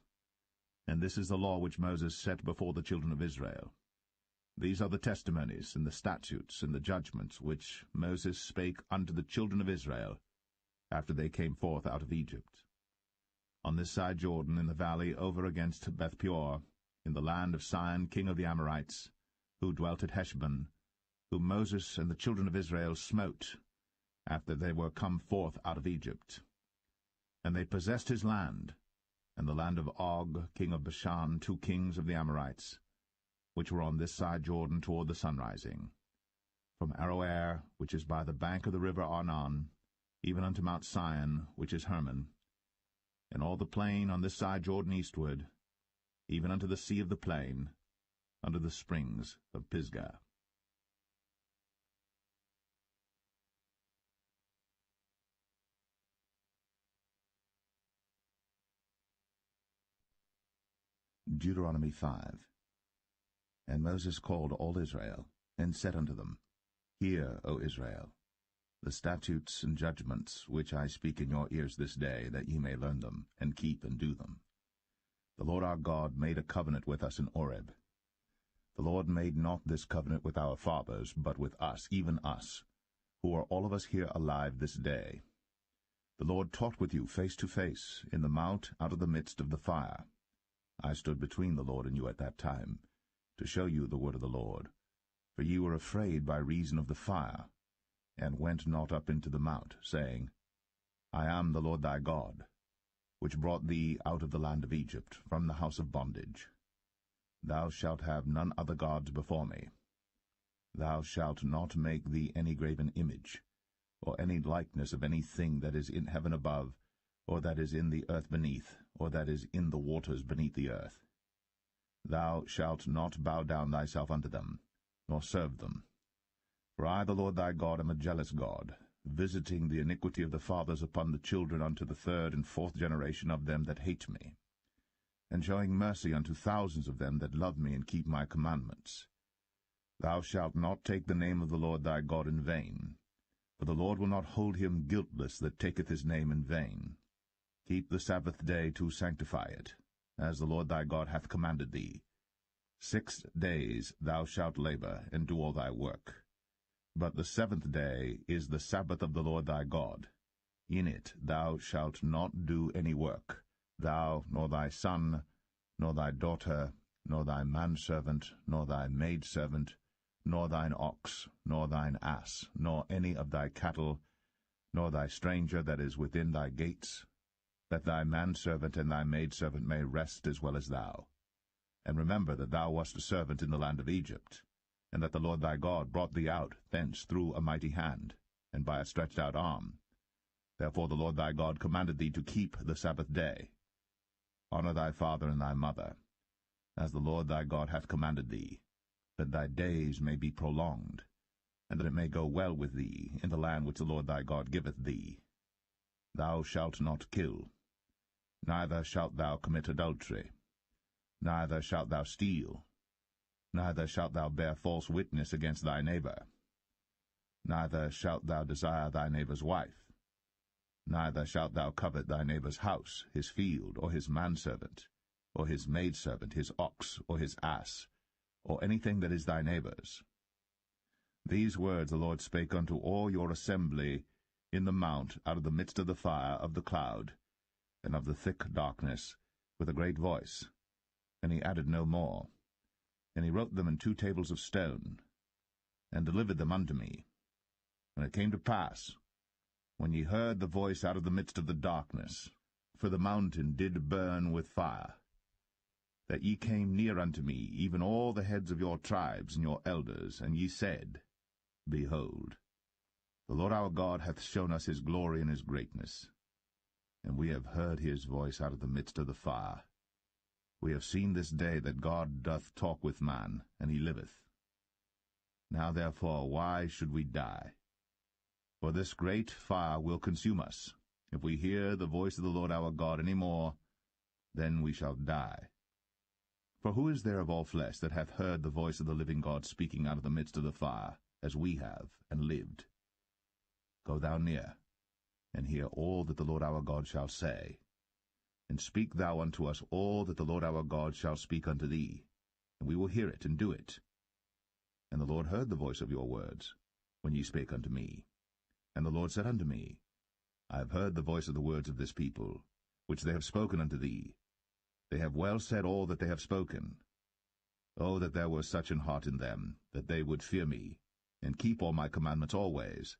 And this is the law which Moses set before the children of Israel. These are the testimonies, and the statutes, and the judgments, which Moses spake unto the children of Israel, after they came forth out of Egypt. On this side Jordan, in the valley over against Beth-peor, in the land of Sihon king of the Amorites, who dwelt at Heshbon, whom Moses and the children of Israel smote, after they were come forth out of Egypt. And they possessed his land, and the land of Og king of Bashan, 2 kings of the Amorites, which were on this side Jordan toward the sunrising, from Aroer, which is by the bank of the river Arnon, even unto Mount Sion, which is Hermon, and all the plain on this side Jordan eastward, even unto the sea of the plain, unto the springs of Pisgah. Deuteronomy 5. And Moses called all Israel, and said unto them, Hear, O Israel, the statutes and judgments which I speak in your ears this day, that ye may learn them, and keep and do them. The Lord our God made a covenant with us in Oreb. The Lord made not this covenant with our fathers, but with us, even us, who are all of us here alive this day. The Lord talked with you face to face, in the mount out of the midst of the fire. I stood between the Lord and you at that time, to show you the word of the Lord. For ye were afraid by reason of the fire, and went not up into the mount, saying, I am the Lord thy God, which brought thee out of the land of Egypt, from the house of bondage. Thou shalt have none other gods before me. Thou shalt not make thee any graven image, or any likeness of any thing that is in heaven above, or that is in the earth beneath, or that is in the waters beneath the earth. Thou shalt not bow down thyself unto them, nor serve them. For I, the Lord thy God, am a jealous God, visiting the iniquity of the fathers upon the children unto the 3rd and 4th generation of them that hate me, and showing mercy unto thousands of them that love me and keep my commandments. Thou shalt not take the name of the Lord thy God in vain, for the Lord will not hold him guiltless that taketh his name in vain. Keep the Sabbath day to sanctify it, as the Lord thy God hath commanded thee. 6 days thou shalt labor, and do all thy work. But the 7th day is the Sabbath of the Lord thy God. In it thou shalt not do any work, thou, nor thy son, nor thy daughter, nor thy manservant, nor thy maidservant, nor thine ox, nor thine ass, nor any of thy cattle, nor thy stranger that is within thy gates, that thy manservant and thy maidservant may rest as well as thou. And remember that thou wast a servant in the land of Egypt, and that the Lord thy God brought thee out thence through a mighty hand, and by a stretched out arm. Therefore the Lord thy God commanded thee to keep the Sabbath day. Honor thy father and thy mother, as the Lord thy God hath commanded thee, that thy days may be prolonged, and that it may go well with thee in the land which the Lord thy God giveth thee. Thou shalt not kill, neither shalt thou commit adultery, neither shalt thou steal, neither shalt thou bear false witness against thy neighbor, neither shalt thou desire thy neighbor's wife, neither shalt thou covet thy neighbor's house, his field, or his manservant, or his maidservant, his ox, or his ass, or anything that is thy neighbor's. These words the Lord spake unto all your assembly in the mount out of the midst of the fire, of the cloud, and of the thick darkness, with a great voice. And he added no more. And he wrote them in 2 tables of stone, and delivered them unto me. And it came to pass, when ye heard the voice out of the midst of the darkness, for the mountain did burn with fire, that ye came near unto me, even all the heads of your tribes and your elders, and ye said, Behold, the Lord our God hath shown us his glory and his greatness, and we have heard his voice out of the midst of the fire. We have seen this day that God doth talk with man, and he liveth. Now therefore why should we die? For this great fire will consume us. If we hear the voice of the Lord our God any more, then we shall die. For who is there of all flesh that hath heard the voice of the living God speaking out of the midst of the fire, as we have, and lived? Go thou near, and hear all that the Lord our God shall say. And speak thou unto us all that the Lord our God shall speak unto thee, and we will hear it and do it. And the Lord heard the voice of your words, when ye spake unto me. And the Lord said unto me, I have heard the voice of the words of this people, which they have spoken unto thee. They have well said all that they have spoken. Oh, that there were such an heart in them, that they would fear me, and keep all my commandments always,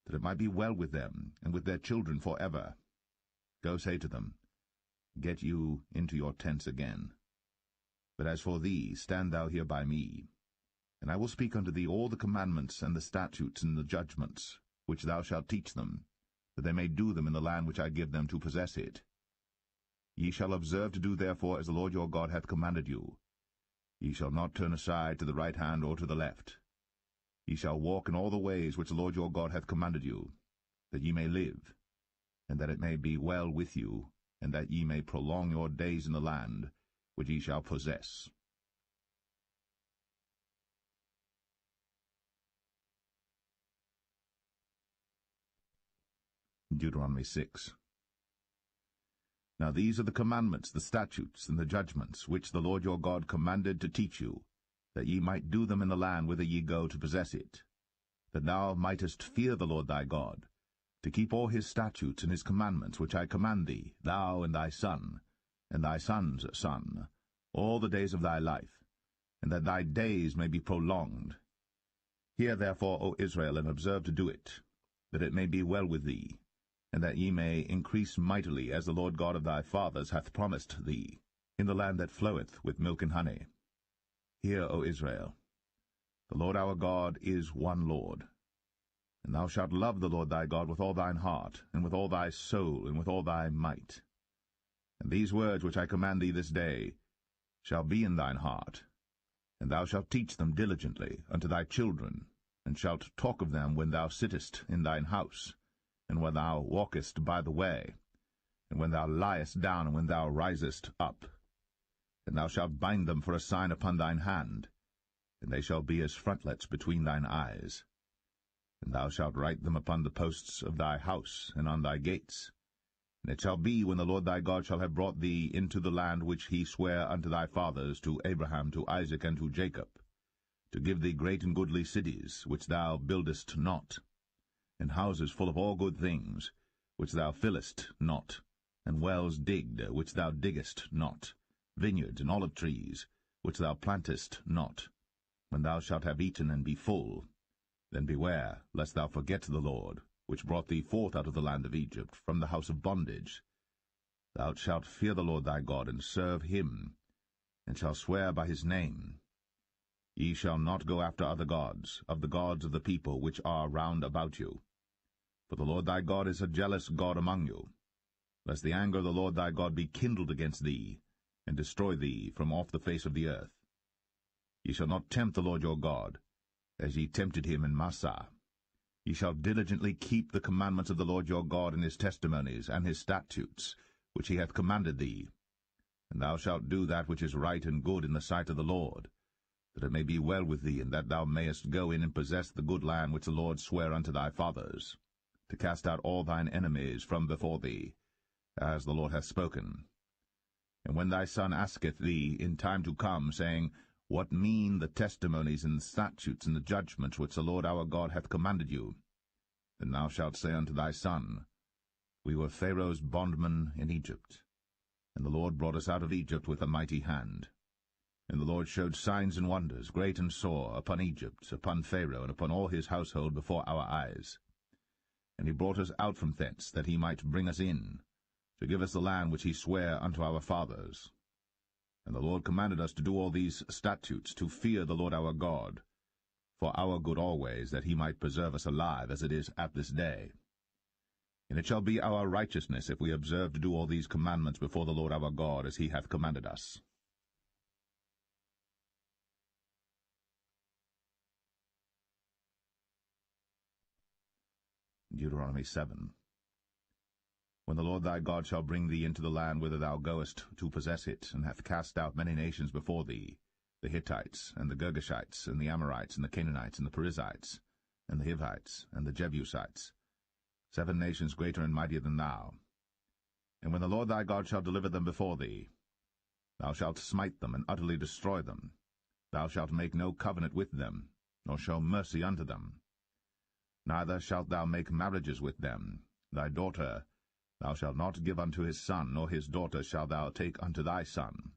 that it might be well with them, and with their children for ever. Go say to them, Get you into your tents again. But as for thee, stand thou here by me, and I will speak unto thee all the commandments and the statutes and the judgments, which thou shalt teach them, that they may do them in the land which I give them to possess it. Ye shall observe to do therefore as the Lord your God hath commanded you. Ye shall not turn aside to the right hand or to the left. Ye shall walk in all the ways which the Lord your God hath commanded you, that ye may live, and that it may be well with you, and that ye may prolong your days in the land which ye shall possess. Deuteronomy 6. Now these are the commandments, the statutes, and the judgments, which the Lord your God commanded to teach you, that ye might do them in the land whither ye go to possess it, that thou mightest fear the Lord thy God, to keep all his statutes and his commandments which I command thee, thou and thy son, and thy son's son, all the days of thy life, and that thy days may be prolonged. Hear therefore, O Israel, and observe to do it, that it may be well with thee, and that ye may increase mightily, as the Lord God of thy fathers hath promised thee, in the land that floweth with milk and honey. Hear, O Israel, the Lord our God is one Lord. And thou shalt love the Lord thy God with all thine heart, and with all thy soul, and with all thy might. And these words which I command thee this day shall be in thine heart, and thou shalt teach them diligently unto thy children, and shalt talk of them when thou sittest in thine house, and when thou walkest by the way, and when thou liest down, and when thou risest up. And thou shalt bind them for a sign upon thine hand, and they shall be as frontlets between thine eyes. And thou shalt write them upon the posts of thy house, and on thy gates. And it shall be, when the Lord thy God shall have brought thee into the land which he sware unto thy fathers, to Abraham, to Isaac, and to Jacob, to give thee great and goodly cities, which thou buildest not, and houses full of all good things, which thou fillest not, and wells digged, which thou diggest not, vineyards and olive trees, which thou plantest not. When thou shalt have eaten and be full, then beware, lest thou forget the Lord, which brought thee forth out of the land of Egypt, from the house of bondage. Thou shalt fear the Lord thy God, and serve him, and shalt swear by his name. Ye shall not go after other gods, of the people which are round about you. For the Lord thy God is a jealous God among you, lest the anger of the Lord thy God be kindled against thee, and destroy thee from off the face of the earth. Ye shall not tempt the Lord your God, as ye tempted him in Massah. Ye shall diligently keep the commandments of the Lord your God, and his testimonies, and his statutes, which he hath commanded thee. And thou shalt do that which is right and good in the sight of the Lord, that it may be well with thee, and that thou mayest go in and possess the good land which the Lord sware unto thy fathers, to cast out all thine enemies from before thee, as the Lord hath spoken. And when thy son asketh thee in time to come, saying, What mean the testimonies and the statutes and the judgments which the Lord our God hath commanded you? Then thou shalt say unto thy son, We were Pharaoh's bondmen in Egypt, and the Lord brought us out of Egypt with a mighty hand. And the Lord showed signs and wonders, great and sore, upon Egypt, upon Pharaoh, and upon all his household before our eyes. And he brought us out from thence, that he might bring us in, to give us the land which he sware unto our fathers. And the Lord commanded us to do all these statutes, to fear the Lord our God, for our good always, that he might preserve us alive, as it is at this day. And it shall be our righteousness, if we observe to do all these commandments before the Lord our God, as he hath commanded us. Deuteronomy 7. When the Lord thy God shall bring thee into the land whither thou goest to possess it, and hath cast out many nations before thee, the Hittites, and the Girgashites, and the Amorites, and the Canaanites, and the Perizzites, and the Hivites, and the Jebusites, 7 nations greater and mightier than thou. And when the Lord thy God shall deliver them before thee, thou shalt smite them, and utterly destroy them. Thou shalt make no covenant with them, nor show mercy unto them. Neither shalt thou make marriages with them. Thy daughter thou shalt not give unto his son, nor his daughter shalt thou take unto thy son.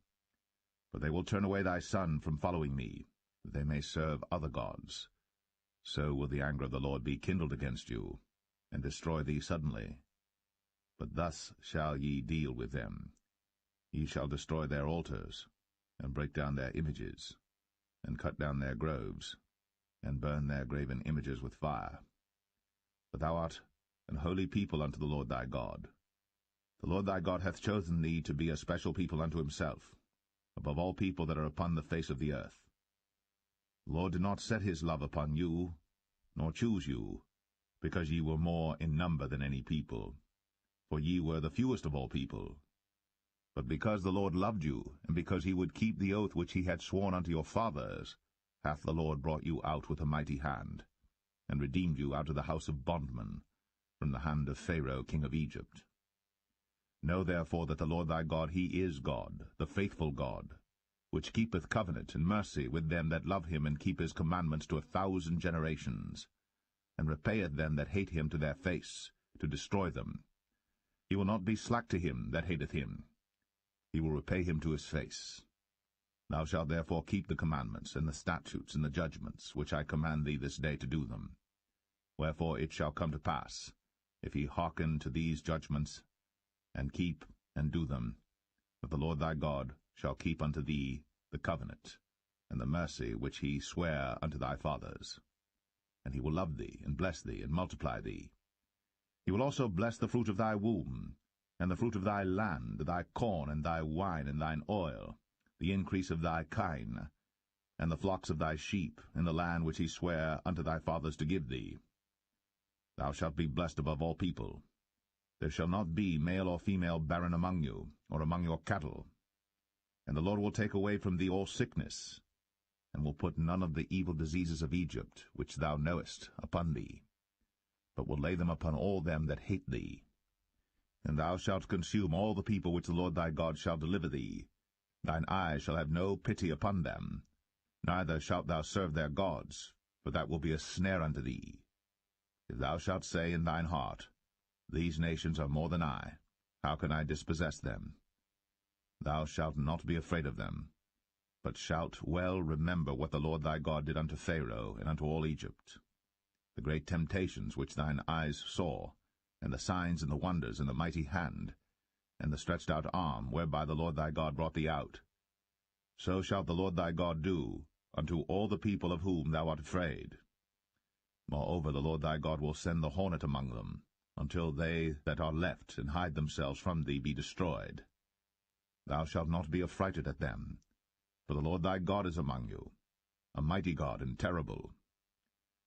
For they will turn away thy son from following me, that they may serve other gods. So will the anger of the Lord be kindled against you, and destroy thee suddenly. But thus shall ye deal with them. Ye shall destroy their altars, and break down their images, and cut down their groves, and burn their graven images with fire. For thou art an holy people unto the Lord thy God. The Lord thy God hath chosen thee to be a special people unto himself, above all people that are upon the face of the earth. The Lord did not set his love upon you, nor choose you, because ye were more in number than any people, for ye were the fewest of all people. But because the Lord loved you, and because he would keep the oath which he had sworn unto your fathers, hath the Lord brought you out with a mighty hand, and redeemed you out of the house of bondmen, from the hand of Pharaoh king of Egypt. Know therefore that the Lord thy God, he is God, the faithful God, which keepeth covenant and mercy with them that love him, and keep his commandments to 1,000 generations, and repayeth them that hate him to their face, to destroy them. He will not be slack to him that hateth him. He will repay him to his face. Thou shalt therefore keep the commandments, and the statutes, and the judgments, which I command thee this day to do them. Wherefore it shall come to pass, if ye hearken to these judgments, and keep and do them, that the Lord thy God shall keep unto thee the covenant, and the mercy which he sware unto thy fathers. And he will love thee, and bless thee, and multiply thee. He will also bless the fruit of thy womb, and the fruit of thy land, thy corn, and thy wine, and thine oil, the increase of thy kine, and the flocks of thy sheep, in the land which he sware unto thy fathers to give thee. Thou shalt be blessed above all people. There shall not be male or female barren among you, or among your cattle. And the Lord will take away from thee all sickness, and will put none of the evil diseases of Egypt, which thou knowest, upon thee, but will lay them upon all them that hate thee. And thou shalt consume all the people which the Lord thy God shall deliver thee. Thine eye shall have no pity upon them, neither shalt thou serve their gods, for that will be a snare unto thee. If thou shalt say in thine heart, These nations are more than I, how can I dispossess them? Thou shalt not be afraid of them, but shalt well remember what the Lord thy God did unto Pharaoh and unto all Egypt, the great temptations which thine eyes saw, and the signs and the wonders, and the mighty hand, and the stretched out arm, whereby the Lord thy God brought thee out. So shalt the Lord thy God do unto all the people of whom thou art afraid. Moreover, the Lord thy God will send the hornet among them, until they that are left and hide themselves from thee be destroyed. Thou shalt not be affrighted at them, for the Lord thy God is among you, a mighty God and terrible.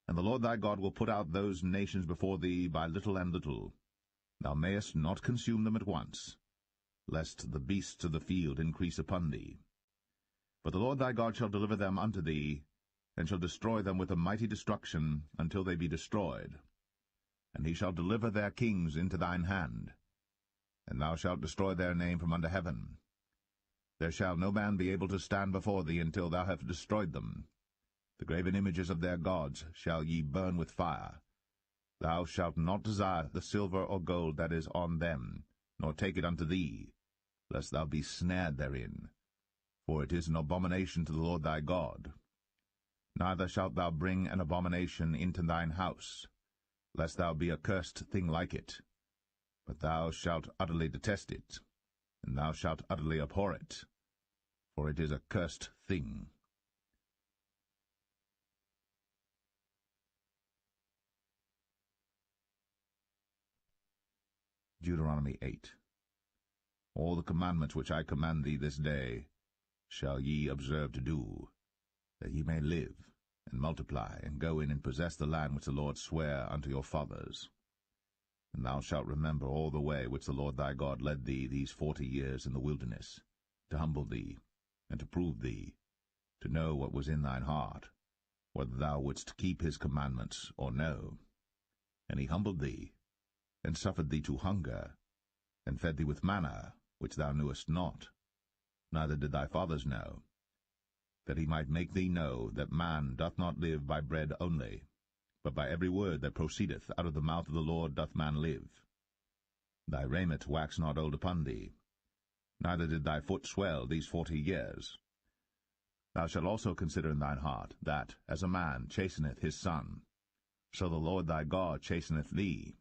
And the Lord thy God will put out those nations before thee by little and little. Thou mayest not consume them at once, lest the beasts of the field increase upon thee. But the Lord thy God shall deliver them unto thee, and shall destroy them with a mighty destruction until they be destroyed. And he shall deliver their kings into thine hand, and thou shalt destroy their name from under heaven. There shall no man be able to stand before thee until thou have destroyed them. The graven images of their gods shall ye burn with fire. Thou shalt not desire the silver or gold that is on them, nor take it unto thee, lest thou be snared therein, for it is an abomination to the Lord thy God. Neither shalt thou bring an abomination into thine house, lest thou be a cursed thing like it. But thou shalt utterly detest it, and thou shalt utterly abhor it, for it is a cursed thing. Deuteronomy 8. All the commandments which I command thee this day shall ye observe to do, that ye may live, and multiply, and go in and possess the land which the Lord sware unto your fathers. And thou shalt remember all the way which the Lord thy God led thee these 40 years in the wilderness, to humble thee, and to prove thee, to know what was in thine heart, whether thou wouldst keep his commandments or no. And he humbled thee, and suffered thee to hunger, and fed thee with manna, which thou knewest not, neither did thy fathers know, that he might make thee know that man doth not live by bread only, but by every word that proceedeth out of the mouth of the Lord doth man live. Thy raiment waxed not old upon thee, neither did thy foot swell these 40 years. Thou shalt also consider in thine heart, that, as a man chasteneth his son, so the Lord thy God chasteneth thee.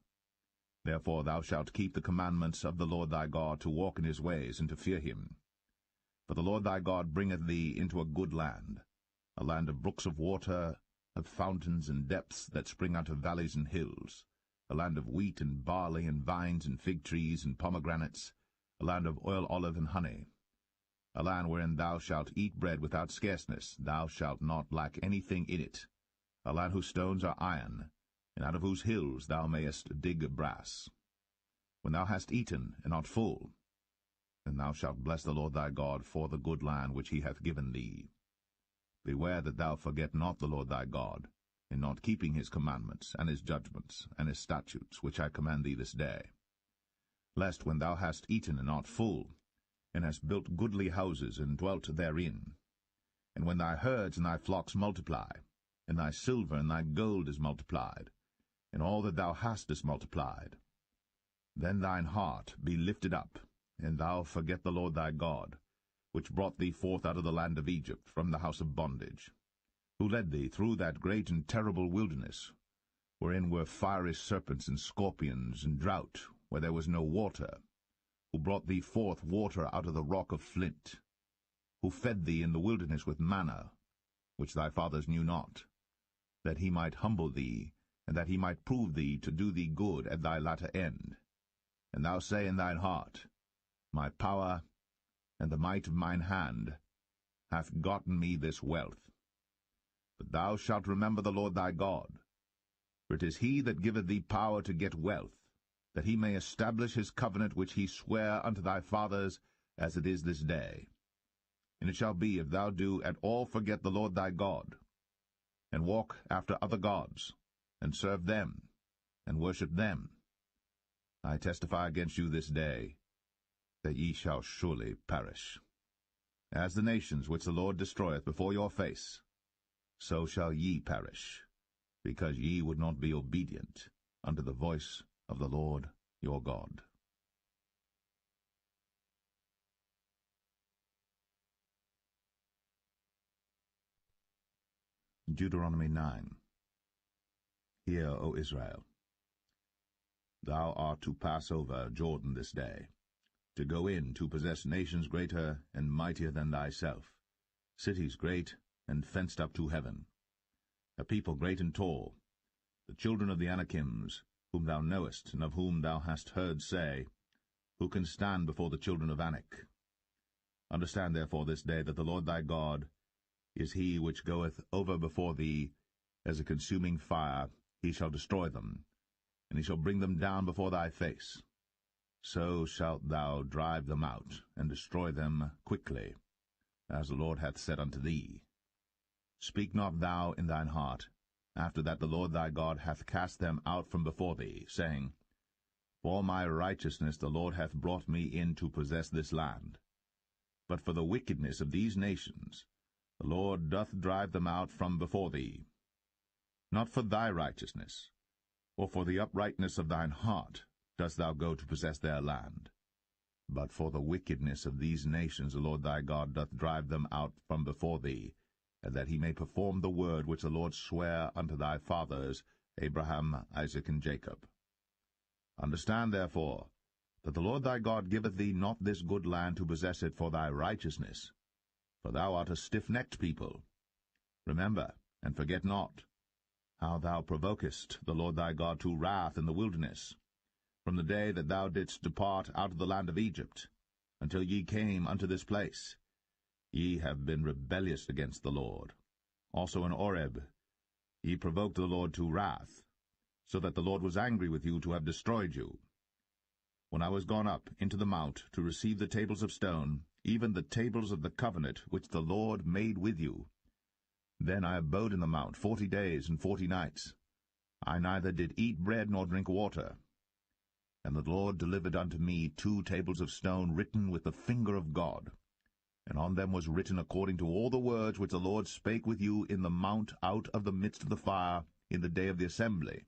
Therefore thou shalt keep the commandments of the Lord thy God, to walk in his ways, and to fear him. For the Lord thy God bringeth thee into a good land, a land of brooks of water, of fountains and depths that spring out of valleys and hills, a land of wheat and barley and vines and fig trees and pomegranates, a land of oil, olive, and honey, a land wherein thou shalt eat bread without scarceness, thou shalt not lack anything in it, a land whose stones are iron, and out of whose hills thou mayest dig brass. When thou hast eaten and art full, then thou shalt bless the Lord thy God for the good land which he hath given thee. Beware that thou forget not the Lord thy God, in not keeping his commandments, and his judgments, and his statutes, which I command thee this day. Lest when thou hast eaten and art full, and hast built goodly houses, and dwelt therein, and when thy herds and thy flocks multiply, and thy silver and thy gold is multiplied, and all that thou hast is multiplied, then thine heart be lifted up, and thou forget the Lord thy God, which brought thee forth out of the land of Egypt from the house of bondage, who led thee through that great and terrible wilderness, wherein were fiery serpents and scorpions, and drought, where there was no water, who brought thee forth water out of the rock of flint, who fed thee in the wilderness with manna, which thy fathers knew not, that he might humble thee, and that he might prove thee to do thee good at thy latter end. And thou say in thine heart, My power and the might of mine hand hath gotten me this wealth. But thou shalt remember the Lord thy God, for it is he that giveth thee power to get wealth, that he may establish his covenant which he sware unto thy fathers, as it is this day. And it shall be, if thou do at all forget the Lord thy God, and walk after other gods, and serve them, and worship them, I testify against you this day, that ye shall surely perish. As the nations which the Lord destroyeth before your face, so shall ye perish, because ye would not be obedient unto the voice of the Lord your God. Deuteronomy 9. Hear, O Israel, thou art to pass over Jordan this day, to go in to possess nations greater and mightier than thyself, cities great and fenced up to heaven, a people great and tall, the children of the Anakims, whom thou knowest, and of whom thou hast heard say, Who can stand before the children of Anak? Understand therefore this day that the Lord thy God is he which goeth over before thee as a consuming fire. He shall destroy them, and he shall bring them down before thy face. So shalt thou drive them out, and destroy them quickly, as the Lord hath said unto thee. Speak not thou in thine heart, after that the Lord thy God hath cast them out from before thee, saying, For my righteousness the Lord hath brought me in to possess this land. But for the wickedness of these nations the Lord doth drive them out from before thee. Not for thy righteousness, or for the uprightness of thine heart, dost thou go to possess their land. But for the wickedness of these nations the Lord thy God doth drive them out from before thee, and that he may perform the word which the Lord sware unto thy fathers, Abraham, Isaac, and Jacob. Understand, therefore, that the Lord thy God giveth thee not this good land to possess it for thy righteousness, for thou art a stiff-necked people. Remember, and forget not, how thou provokest the Lord thy God to wrath in the wilderness, from the day that thou didst depart out of the land of Egypt, until ye came unto this place. Ye have been rebellious against the Lord. Also in Oreb ye provoked the Lord to wrath, so that the Lord was angry with you to have destroyed you. When I was gone up into the mount to receive the tables of stone, even the tables of the covenant which the Lord made with you, then I abode in the mount 40 days and 40 nights. I neither did eat bread nor drink water. And the Lord delivered unto me 2 tables of stone written with the finger of God, and on them was written according to all the words which the Lord spake with you in the mount out of the midst of the fire in the day of the assembly.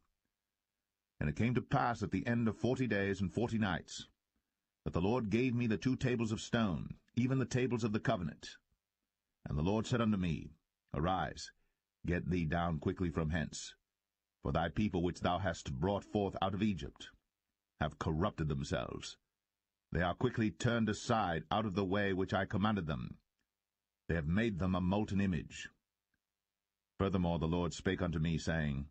And it came to pass at the end of 40 days and 40 nights, that the Lord gave me the 2 tables of stone, even the tables of the covenant. And the Lord said unto me, Arise, get thee down quickly from hence, for thy people which thou hast brought forth out of Egypt have corrupted themselves. They are quickly turned aside out of the way which I commanded them. They have made them a molten image. Furthermore the Lord spake unto me, saying,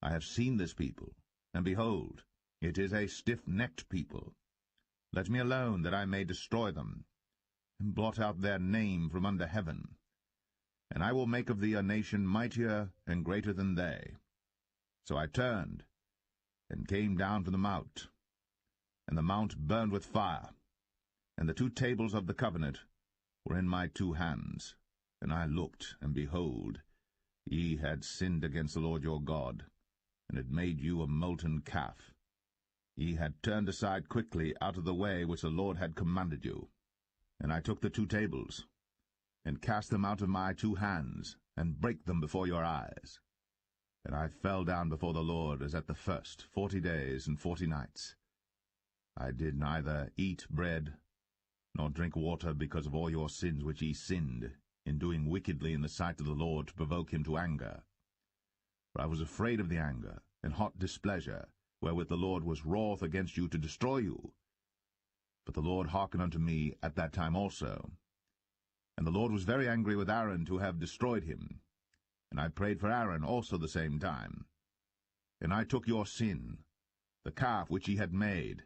I have seen this people, and behold, it is a stiff-necked people. Let me alone, that I may destroy them, and blot out their name from under heaven. And I will make of thee a nation mightier and greater than they. So I turned, and came down from the mount, and the mount burned with fire, and the 2 tables of the covenant were in my 2 hands. And I looked, and behold, ye had sinned against the Lord your God, and had made you a molten calf. Ye had turned aside quickly out of the way which the Lord had commanded you. And I took the 2 tables, and cast them out of my 2 hands, and brake them before your eyes. And I fell down before the Lord as at the first 40 days and 40 nights. I did neither eat bread nor drink water because of all your sins which ye sinned, in doing wickedly in the sight of the Lord to provoke him to anger. For I was afraid of the anger and hot displeasure, wherewith the Lord was wroth against you to destroy you. But the Lord hearkened unto me at that time also. And the Lord was very angry with Aaron to have destroyed him. And I prayed for Aaron also the same time. And I took your sin, the calf which ye had made,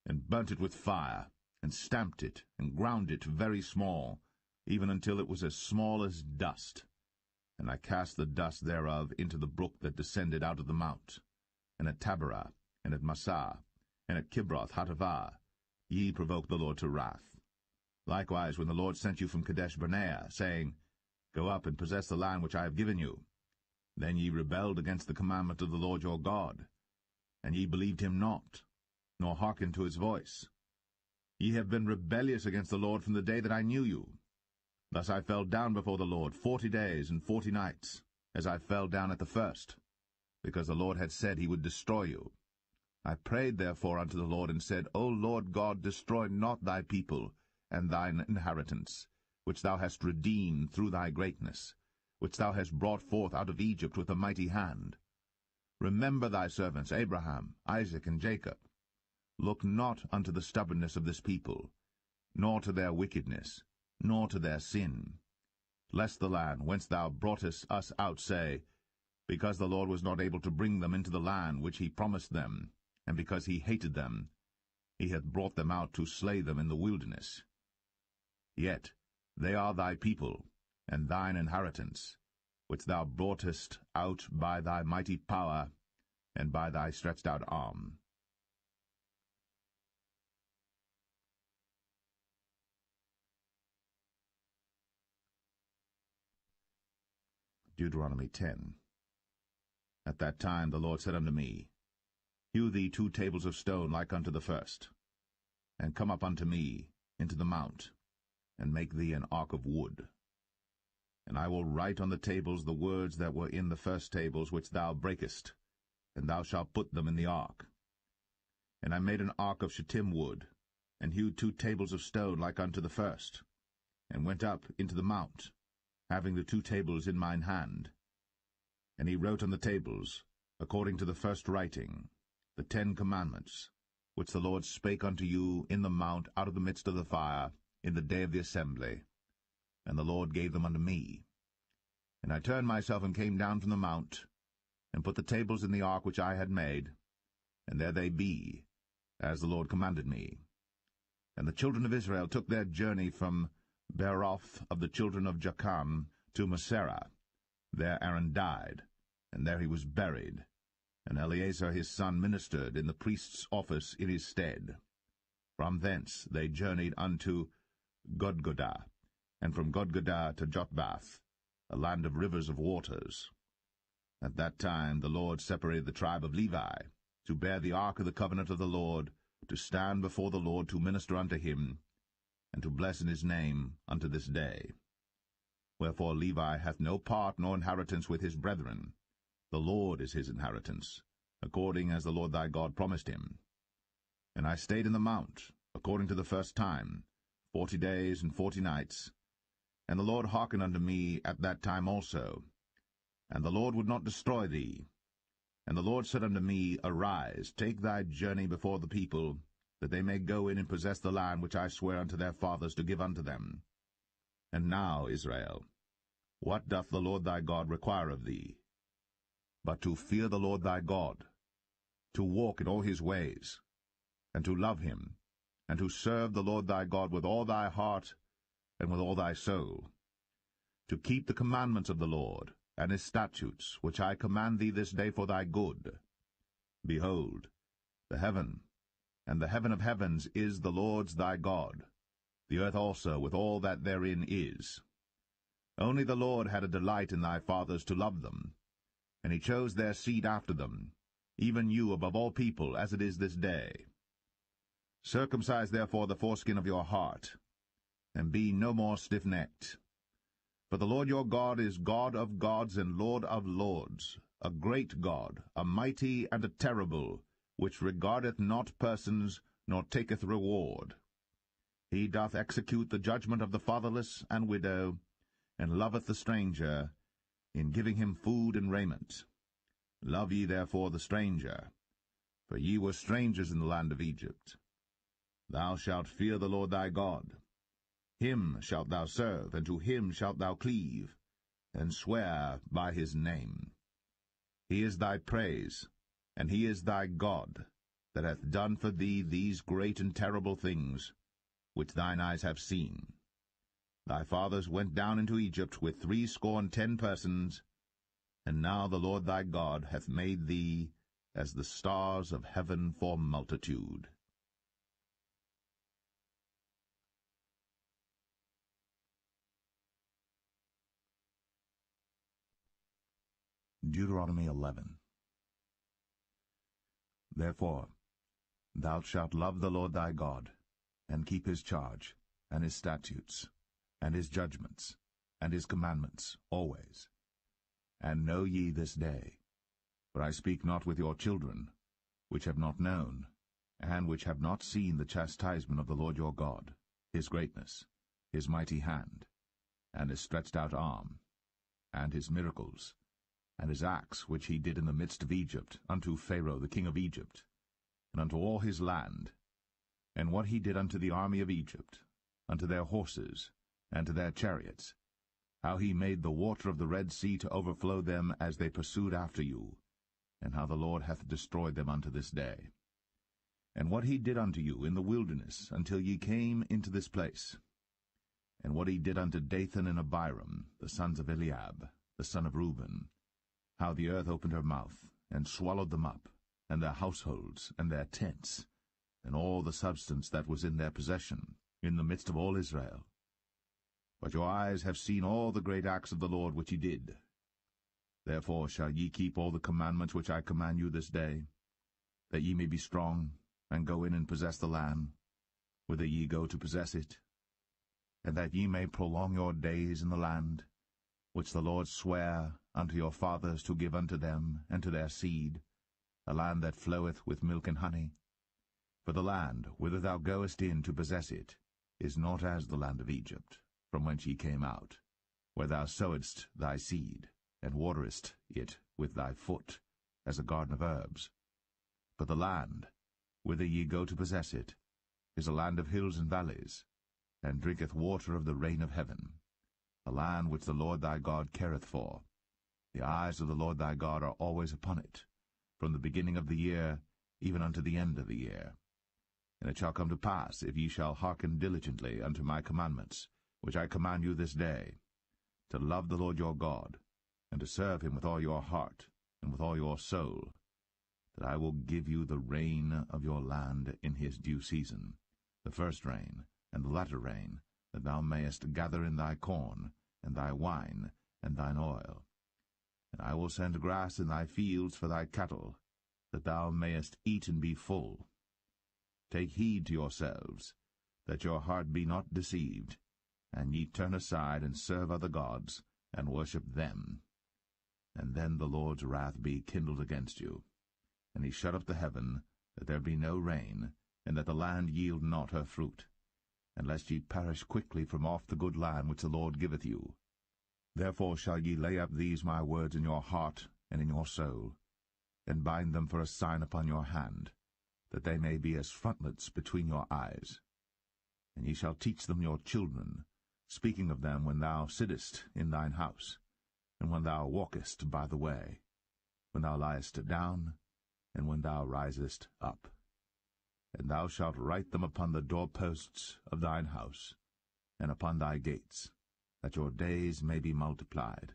and burnt it with fire, and stamped it, and ground it very small, even until it was as small as dust. And I cast the dust thereof into the brook that descended out of the mount. And at Taberah, and at Massah, and at Kibroth-Hattaavah, ye provoked the Lord to wrath. Likewise, when the Lord sent you from Kadesh-barnea, saying, Go up and possess the land which I have given you, then ye rebelled against the commandment of the Lord your God, and ye believed him not, nor hearkened to his voice. Ye have been rebellious against the Lord from the day that I knew you. Thus I fell down before the Lord 40 days and 40 nights, as I fell down at the first, because the Lord had said he would destroy you. I prayed therefore unto the Lord, and said, O Lord God, destroy not thy people and thine inheritance, which thou hast redeemed through thy greatness, which thou hast brought forth out of Egypt with a mighty hand. Remember thy servants Abraham, Isaac, and Jacob. Look not unto the stubbornness of this people, nor to their wickedness, nor to their sin, lest the land whence thou broughtest us out say, Because the Lord was not able to bring them into the land which he promised them, and because he hated them, he hath brought them out to slay them in the wilderness. Yet they are thy people, and thine inheritance, which thou broughtest out by thy mighty power, and by thy stretched out arm. Deuteronomy 10. At that time the Lord said unto me, Hew thee 2 tables of stone like unto the first, and come up unto me into the mount, and make thee an ark of wood. And I will write on the tables the words that were in the first tables which thou breakest, and thou shalt put them in the ark. And I made an ark of shittim wood, and hewed 2 tables of stone like unto the first, and went up into the mount, having the 2 tables in mine hand. And he wrote on the tables, according to the first writing, the 10 commandments, which the Lord spake unto you in the mount out of the midst of the fire, in the day of the assembly. And the Lord gave them unto me. And I turned myself and came down from the mount, and put the tables in the ark which I had made, and there they be, as the Lord commanded me. And the children of Israel took their journey from Beeroth of the children of Jachan to Moserah. There Aaron died, and there he was buried, and Eleazar his son ministered in the priest's office in his stead. From thence they journeyed unto Godgodah, and from Godgodah to Jotbath, a land of rivers of waters. At that time the Lord separated the tribe of Levi, to bear the ark of the covenant of the Lord, to stand before the Lord to minister unto him, and to bless in his name unto this day. Wherefore Levi hath no part nor inheritance with his brethren. The Lord is his inheritance, according as the Lord thy God promised him. And I stayed in the mount, according to the first time, 40 days and 40 nights. And the Lord hearkened unto me at that time also. And the Lord would not destroy thee. And the Lord said unto me, Arise, take thy journey before the people, that they may go in and possess the land which I swear unto their fathers to give unto them. And now, Israel, what doth the Lord thy God require of thee? But to fear the Lord thy God, to walk in all his ways, and to love him, and to serve the Lord thy God with all thy heart and with all thy soul, to keep the commandments of the Lord, and his statutes, which I command thee this day for thy good. Behold, the heaven, and the heaven of heavens is the Lord's thy God, the earth also with all that therein is. Only the Lord had a delight in thy fathers to love them, and he chose their seed after them, even you above all people, as it is this day. Circumcise therefore the foreskin of your heart, and be no more stiff-necked. For the Lord your God is God of gods and Lord of lords, a great God, a mighty and a terrible, which regardeth not persons, nor taketh reward. He doth execute the judgment of the fatherless and widow, and loveth the stranger, in giving him food and raiment. Love ye therefore the stranger, for ye were strangers in the land of Egypt. Thou shalt fear the Lord thy God. Him shalt thou serve, and to him shalt thou cleave, and swear by his name. He is thy praise, and he is thy God, that hath done for thee these great and terrible things, which thine eyes have seen. Thy fathers went down into Egypt with 70 persons, and now the Lord thy God hath made thee as the stars of heaven for multitude. Deuteronomy 11. Therefore thou shalt love the Lord thy God, and keep his charge, and his statutes, and his judgments, and his commandments always. And know ye this day, for I speak not with your children, which have not known, and which have not seen the chastisement of the Lord your God, his greatness, his mighty hand, and his stretched out arm, and his miracles, and his acts which he did in the midst of Egypt, unto Pharaoh the king of Egypt, and unto all his land, and what he did unto the army of Egypt, unto their horses, and to their chariots, how he made the water of the Red Sea to overflow them as they pursued after you, and how the Lord hath destroyed them unto this day. And what he did unto you in the wilderness until ye came into this place, and what he did unto Dathan and Abiram, the sons of Eliab, the son of Reuben, how the earth opened her mouth, and swallowed them up, and their households, and their tents, and all the substance that was in their possession, in the midst of all Israel. But your eyes have seen all the great acts of the Lord which he did. Therefore shall ye keep all the commandments which I command you this day, that ye may be strong, and go in and possess the land, whither ye go to possess it, and that ye may prolong your days in the land, which the Lord sware unto your fathers to give unto them and to their seed, a land that floweth with milk and honey. For the land whither thou goest in to possess it is not as the land of Egypt, from whence ye came out, where thou sowedst thy seed, and waterest it with thy foot, as a garden of herbs. But the land, whither ye go to possess it, is a land of hills and valleys, and drinketh water of the rain of heaven, a land which the Lord thy God careth for. The eyes of the Lord thy God are always upon it, from the beginning of the year even unto the end of the year. And it shall come to pass, if ye shall hearken diligently unto my commandments, which I command you this day, to love the Lord your God, and to serve him with all your heart and with all your soul, that I will give you the rain of your land in his due season, the first rain and the latter rain, that thou mayest gather in thy corn, and thy wine, and thine oil. And I will send grass in thy fields for thy cattle, that thou mayest eat and be full. Take heed to yourselves, that your heart be not deceived, and ye turn aside and serve other gods, and worship them. And then the Lord's wrath be kindled against you, and he shut up the heaven, that there be no rain, and that the land yield not her fruit, and lest ye perish quickly from off the good land which the Lord giveth you. Therefore shall ye lay up these my words in your heart and in your soul, and bind them for a sign upon your hand, that they may be as frontlets between your eyes. And ye shall teach them your children, speaking of them when thou sittest in thine house, and when thou walkest by the way, when thou liest down, and when thou risest up. And thou shalt write them upon the doorposts of thine house, and upon thy gates, that your days may be multiplied,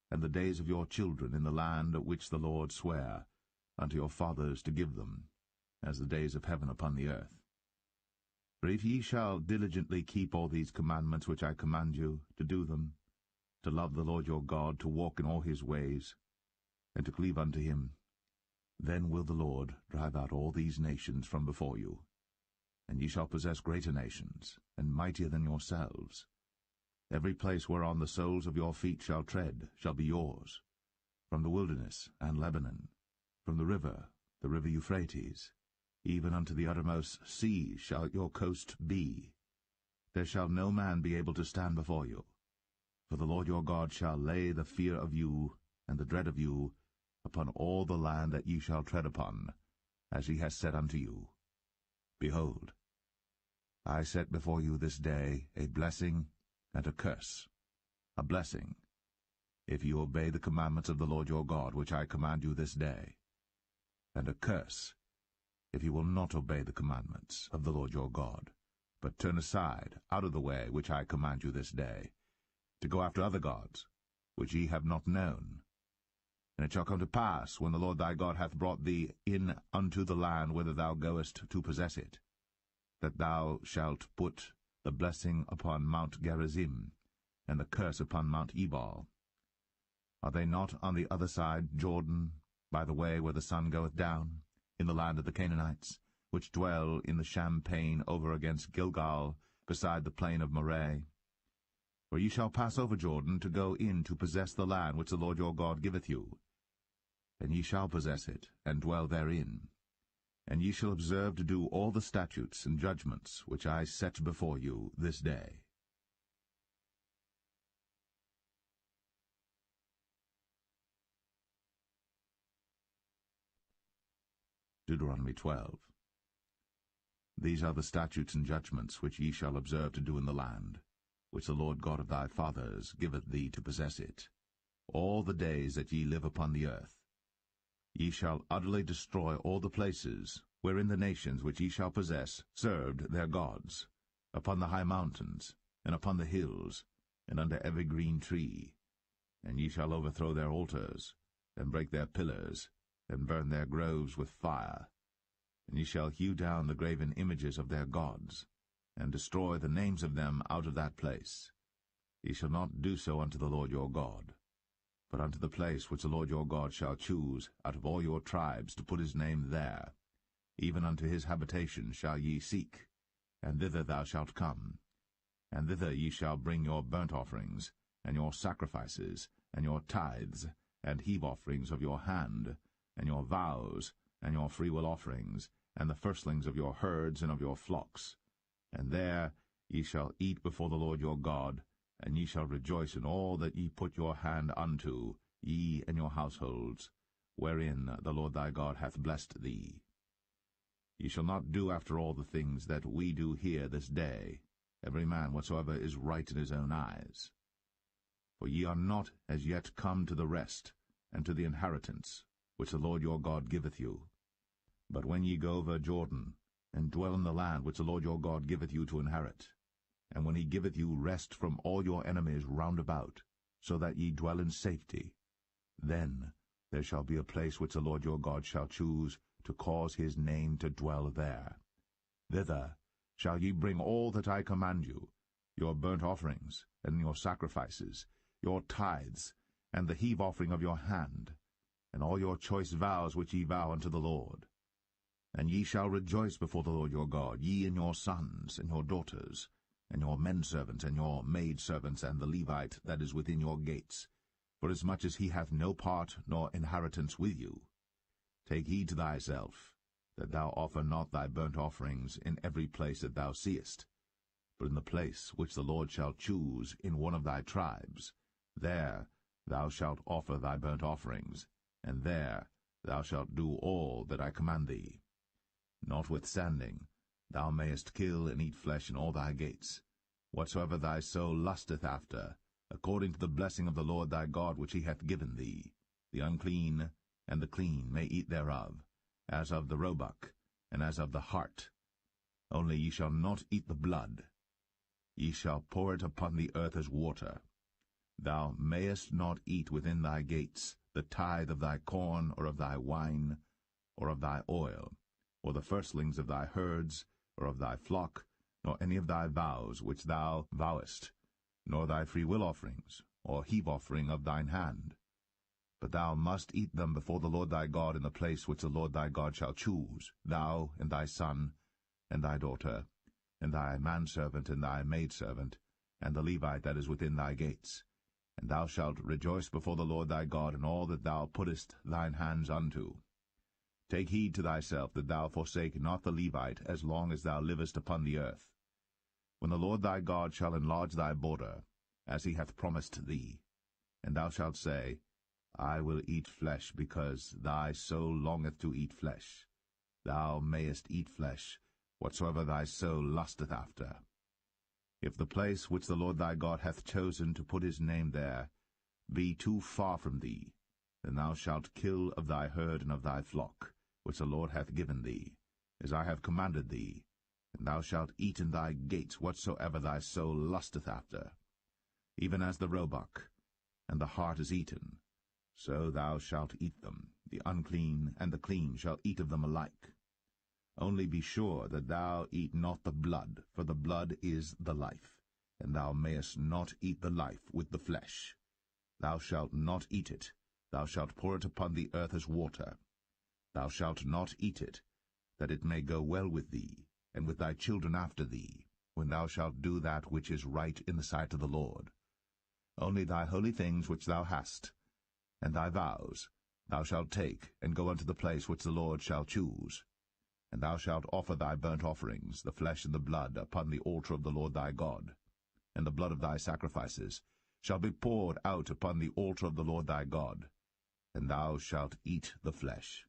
and the days of your children in the land which the Lord sware unto your fathers to give them, as the days of heaven upon the earth. For if ye shall diligently keep all these commandments which I command you, to do them, to love the Lord your God, to walk in all his ways, and to cleave unto him, then will the Lord drive out all these nations from before you, and ye shall possess greater nations, and mightier than yourselves. Every place whereon the soles of your feet shall tread shall be yours, from the wilderness and Lebanon, from the river Euphrates, even unto the uttermost sea shall your coast be. There shall no man be able to stand before you. For the Lord your God shall lay the fear of you and the dread of you upon all the land that ye shall tread upon, as he has said unto you. Behold, I set before you this day a blessing and a curse. A blessing, if you obey the commandments of the Lord your God, which I command you this day, and a curse, if you will not obey the commandments of the Lord your God, but turn aside out of the way which I command you this day, to go after other gods, which ye have not known. And it shall come to pass, when the Lord thy God hath brought thee in unto the land whither thou goest to possess it, that thou shalt put the blessing upon Mount Gerizim, and the curse upon Mount Ebal. Are they not on the other side Jordan, by the way where the sun goeth down, in the land of the Canaanites, which dwell in the champaign over against Gilgal, beside the plain of Moreh? For ye shall pass over Jordan to go in to possess the land which the Lord your God giveth you. And ye shall possess it, and dwell therein. And ye shall observe to do all the statutes and judgments which I set before you this day. Deuteronomy 12. These are the statutes and judgments which ye shall observe to do in the land, which the Lord God of thy fathers giveth thee to possess it, all the days that ye live upon the earth. Ye shall utterly destroy all the places wherein the nations which ye shall possess served their gods, upon the high mountains, and upon the hills, and under every green tree. And ye shall overthrow their altars, and break their pillars, and burn their groves with fire. And ye shall hew down the graven images of their gods, and destroy the names of them out of that place. Ye shall not do so unto the Lord your God, but unto the place which the Lord your God shall choose out of all your tribes to put his name there, even unto his habitation shall ye seek, and thither thou shalt come. And thither ye shall bring your burnt offerings, and your sacrifices, and your tithes, and heave offerings of your hand, and your vows, and your freewill offerings, and the firstlings of your herds and of your flocks. And there ye shall eat before the Lord your God, and ye shall rejoice in all that ye put your hand unto, ye and your households, wherein the Lord thy God hath blessed thee. Ye shall not do after all the things that we do here this day, every man whatsoever is right in his own eyes. For ye are not as yet come to the rest, and to the inheritance, which the Lord your God giveth you. But when ye go over Jordan, and dwell in the land which the Lord your God giveth you to inherit, and when he giveth you rest from all your enemies round about, so that ye dwell in safety, then there shall be a place which the Lord your God shall choose to cause his name to dwell there. Thither shall ye bring all that I command you, your burnt offerings, and your sacrifices, your tithes, and the heave offering of your hand, and all your choice vows which ye vow unto the Lord. And ye shall rejoice before the Lord your God, ye and your sons, and your daughters, and your menservants, and your maidservants, and the Levite that is within your gates, forasmuch as he hath no part nor inheritance with you. Take heed to thyself, that thou offer not thy burnt offerings in every place that thou seest, but in the place which the Lord shall choose in one of thy tribes, there thou shalt offer thy burnt offerings, and there thou shalt do all that I command thee. Notwithstanding, thou mayest kill and eat flesh in all thy gates, whatsoever thy soul lusteth after, according to the blessing of the Lord thy God which he hath given thee. The unclean and the clean may eat thereof, as of the roebuck, and as of the hart. Only ye shall not eat the blood. Ye shall pour it upon the earth as water. Thou mayest not eat within thy gates the tithe of thy corn, or of thy wine, or of thy oil, or the firstlings of thy herds, or of thy flock, nor any of thy vows which thou vowest, nor thy freewill offerings, or heave offering of thine hand. But thou must eat them before the Lord thy God in the place which the Lord thy God shall choose, thou, and thy son, and thy daughter, and thy manservant, and thy maidservant, and the Levite that is within thy gates. And thou shalt rejoice before the Lord thy God in all that thou puttest thine hands unto. Take heed to thyself that thou forsake not the Levite as long as thou livest upon the earth. When the Lord thy God shall enlarge thy border, as he hath promised thee, and thou shalt say, I will eat flesh, because thy soul longeth to eat flesh. Thou mayest eat flesh, whatsoever thy soul lusteth after. If the place which the Lord thy God hath chosen to put his name there be too far from thee, then thou shalt kill of thy herd and of thy flock, which the Lord hath given thee, as I have commanded thee, and thou shalt eat in thy gates whatsoever thy soul lusteth after. Even as the roebuck and the hart is eaten, so thou shalt eat them. The unclean and the clean shall eat of them alike. Only be sure that thou eat not the blood, for the blood is the life, and thou mayest not eat the life with the flesh. Thou shalt not eat it. Thou shalt pour it upon the earth as water. Thou shalt not eat it, that it may go well with thee, and with thy children after thee, when thou shalt do that which is right in the sight of the Lord. Only thy holy things which thou hast, and thy vows, thou shalt take, and go unto the place which the Lord shall choose. And thou shalt offer thy burnt offerings, the flesh and the blood, upon the altar of the Lord thy God. And the blood of thy sacrifices shall be poured out upon the altar of the Lord thy God, and thou shalt eat the flesh.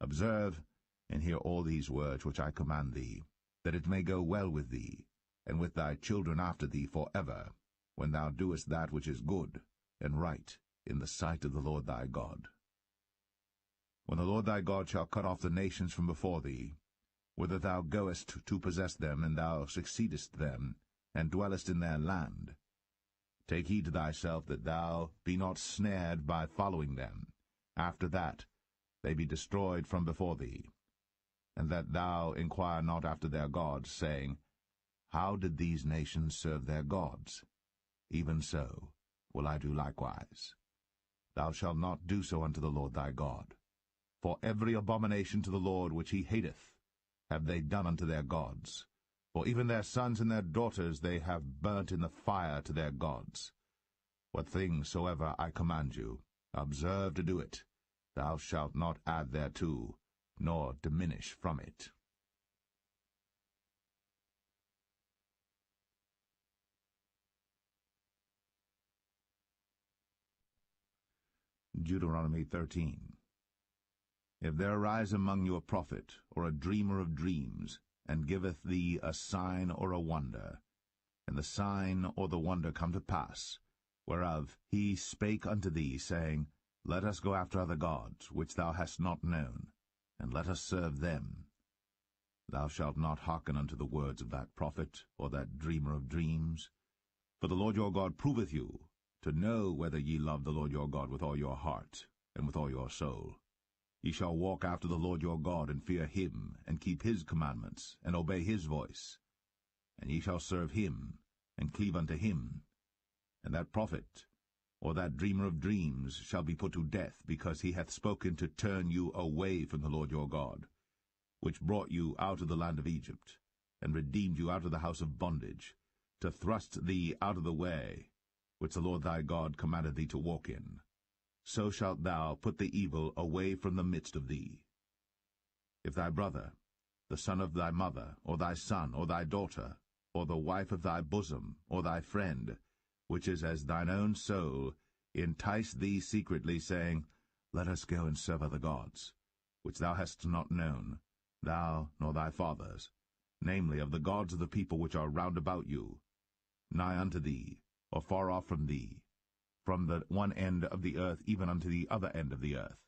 Observe and hear all these words which I command thee, that it may go well with thee, and with thy children after thee for ever, when thou doest that which is good and right in the sight of the Lord thy God. When the Lord thy God shall cut off the nations from before thee, whither thou goest to possess them, and thou succeedest them, and dwellest in their land, take heed to thyself that thou be not snared by following them, after that they be destroyed from before thee, and that thou inquire not after their gods, saying, How did these nations serve their gods? Even so will I do likewise. Thou shalt not do so unto the Lord thy God. For every abomination to the Lord which he hateth have they done unto their gods. For even their sons and their daughters they have burnt in the fire to their gods. What thing soever I command you, observe to do it. Thou shalt not add thereto, nor diminish from it. Deuteronomy 13. If there arise among you a prophet, or a dreamer of dreams, and giveth thee a sign or a wonder, and the sign or the wonder come to pass, whereof he spake unto thee, saying, Let us go after other gods, which thou hast not known, and let us serve them. Thou shalt not hearken unto the words of that prophet, or that dreamer of dreams. For the Lord your God proveth you, to know whether ye love the Lord your God with all your heart, and with all your soul. Ye shall walk after the Lord your God, and fear him, and keep his commandments, and obey his voice. And ye shall serve him, and cleave unto him. And that prophet, or that dreamer of dreams, shall be put to death, because he hath spoken to turn you away from the Lord your God, which brought you out of the land of Egypt, and redeemed you out of the house of bondage, to thrust thee out of the way, which the Lord thy God commanded thee to walk in. So shalt thou put the evil away from the midst of thee. If thy brother, the son of thy mother, or thy son, or thy daughter, or the wife of thy bosom, or thy friend, which is as thine own soul, entice thee secretly, saying, Let us go and serve other gods, which thou hast not known, thou nor thy fathers, namely of the gods of the people which are round about you, nigh unto thee, or far off from thee, from the one end of the earth even unto the other end of the earth.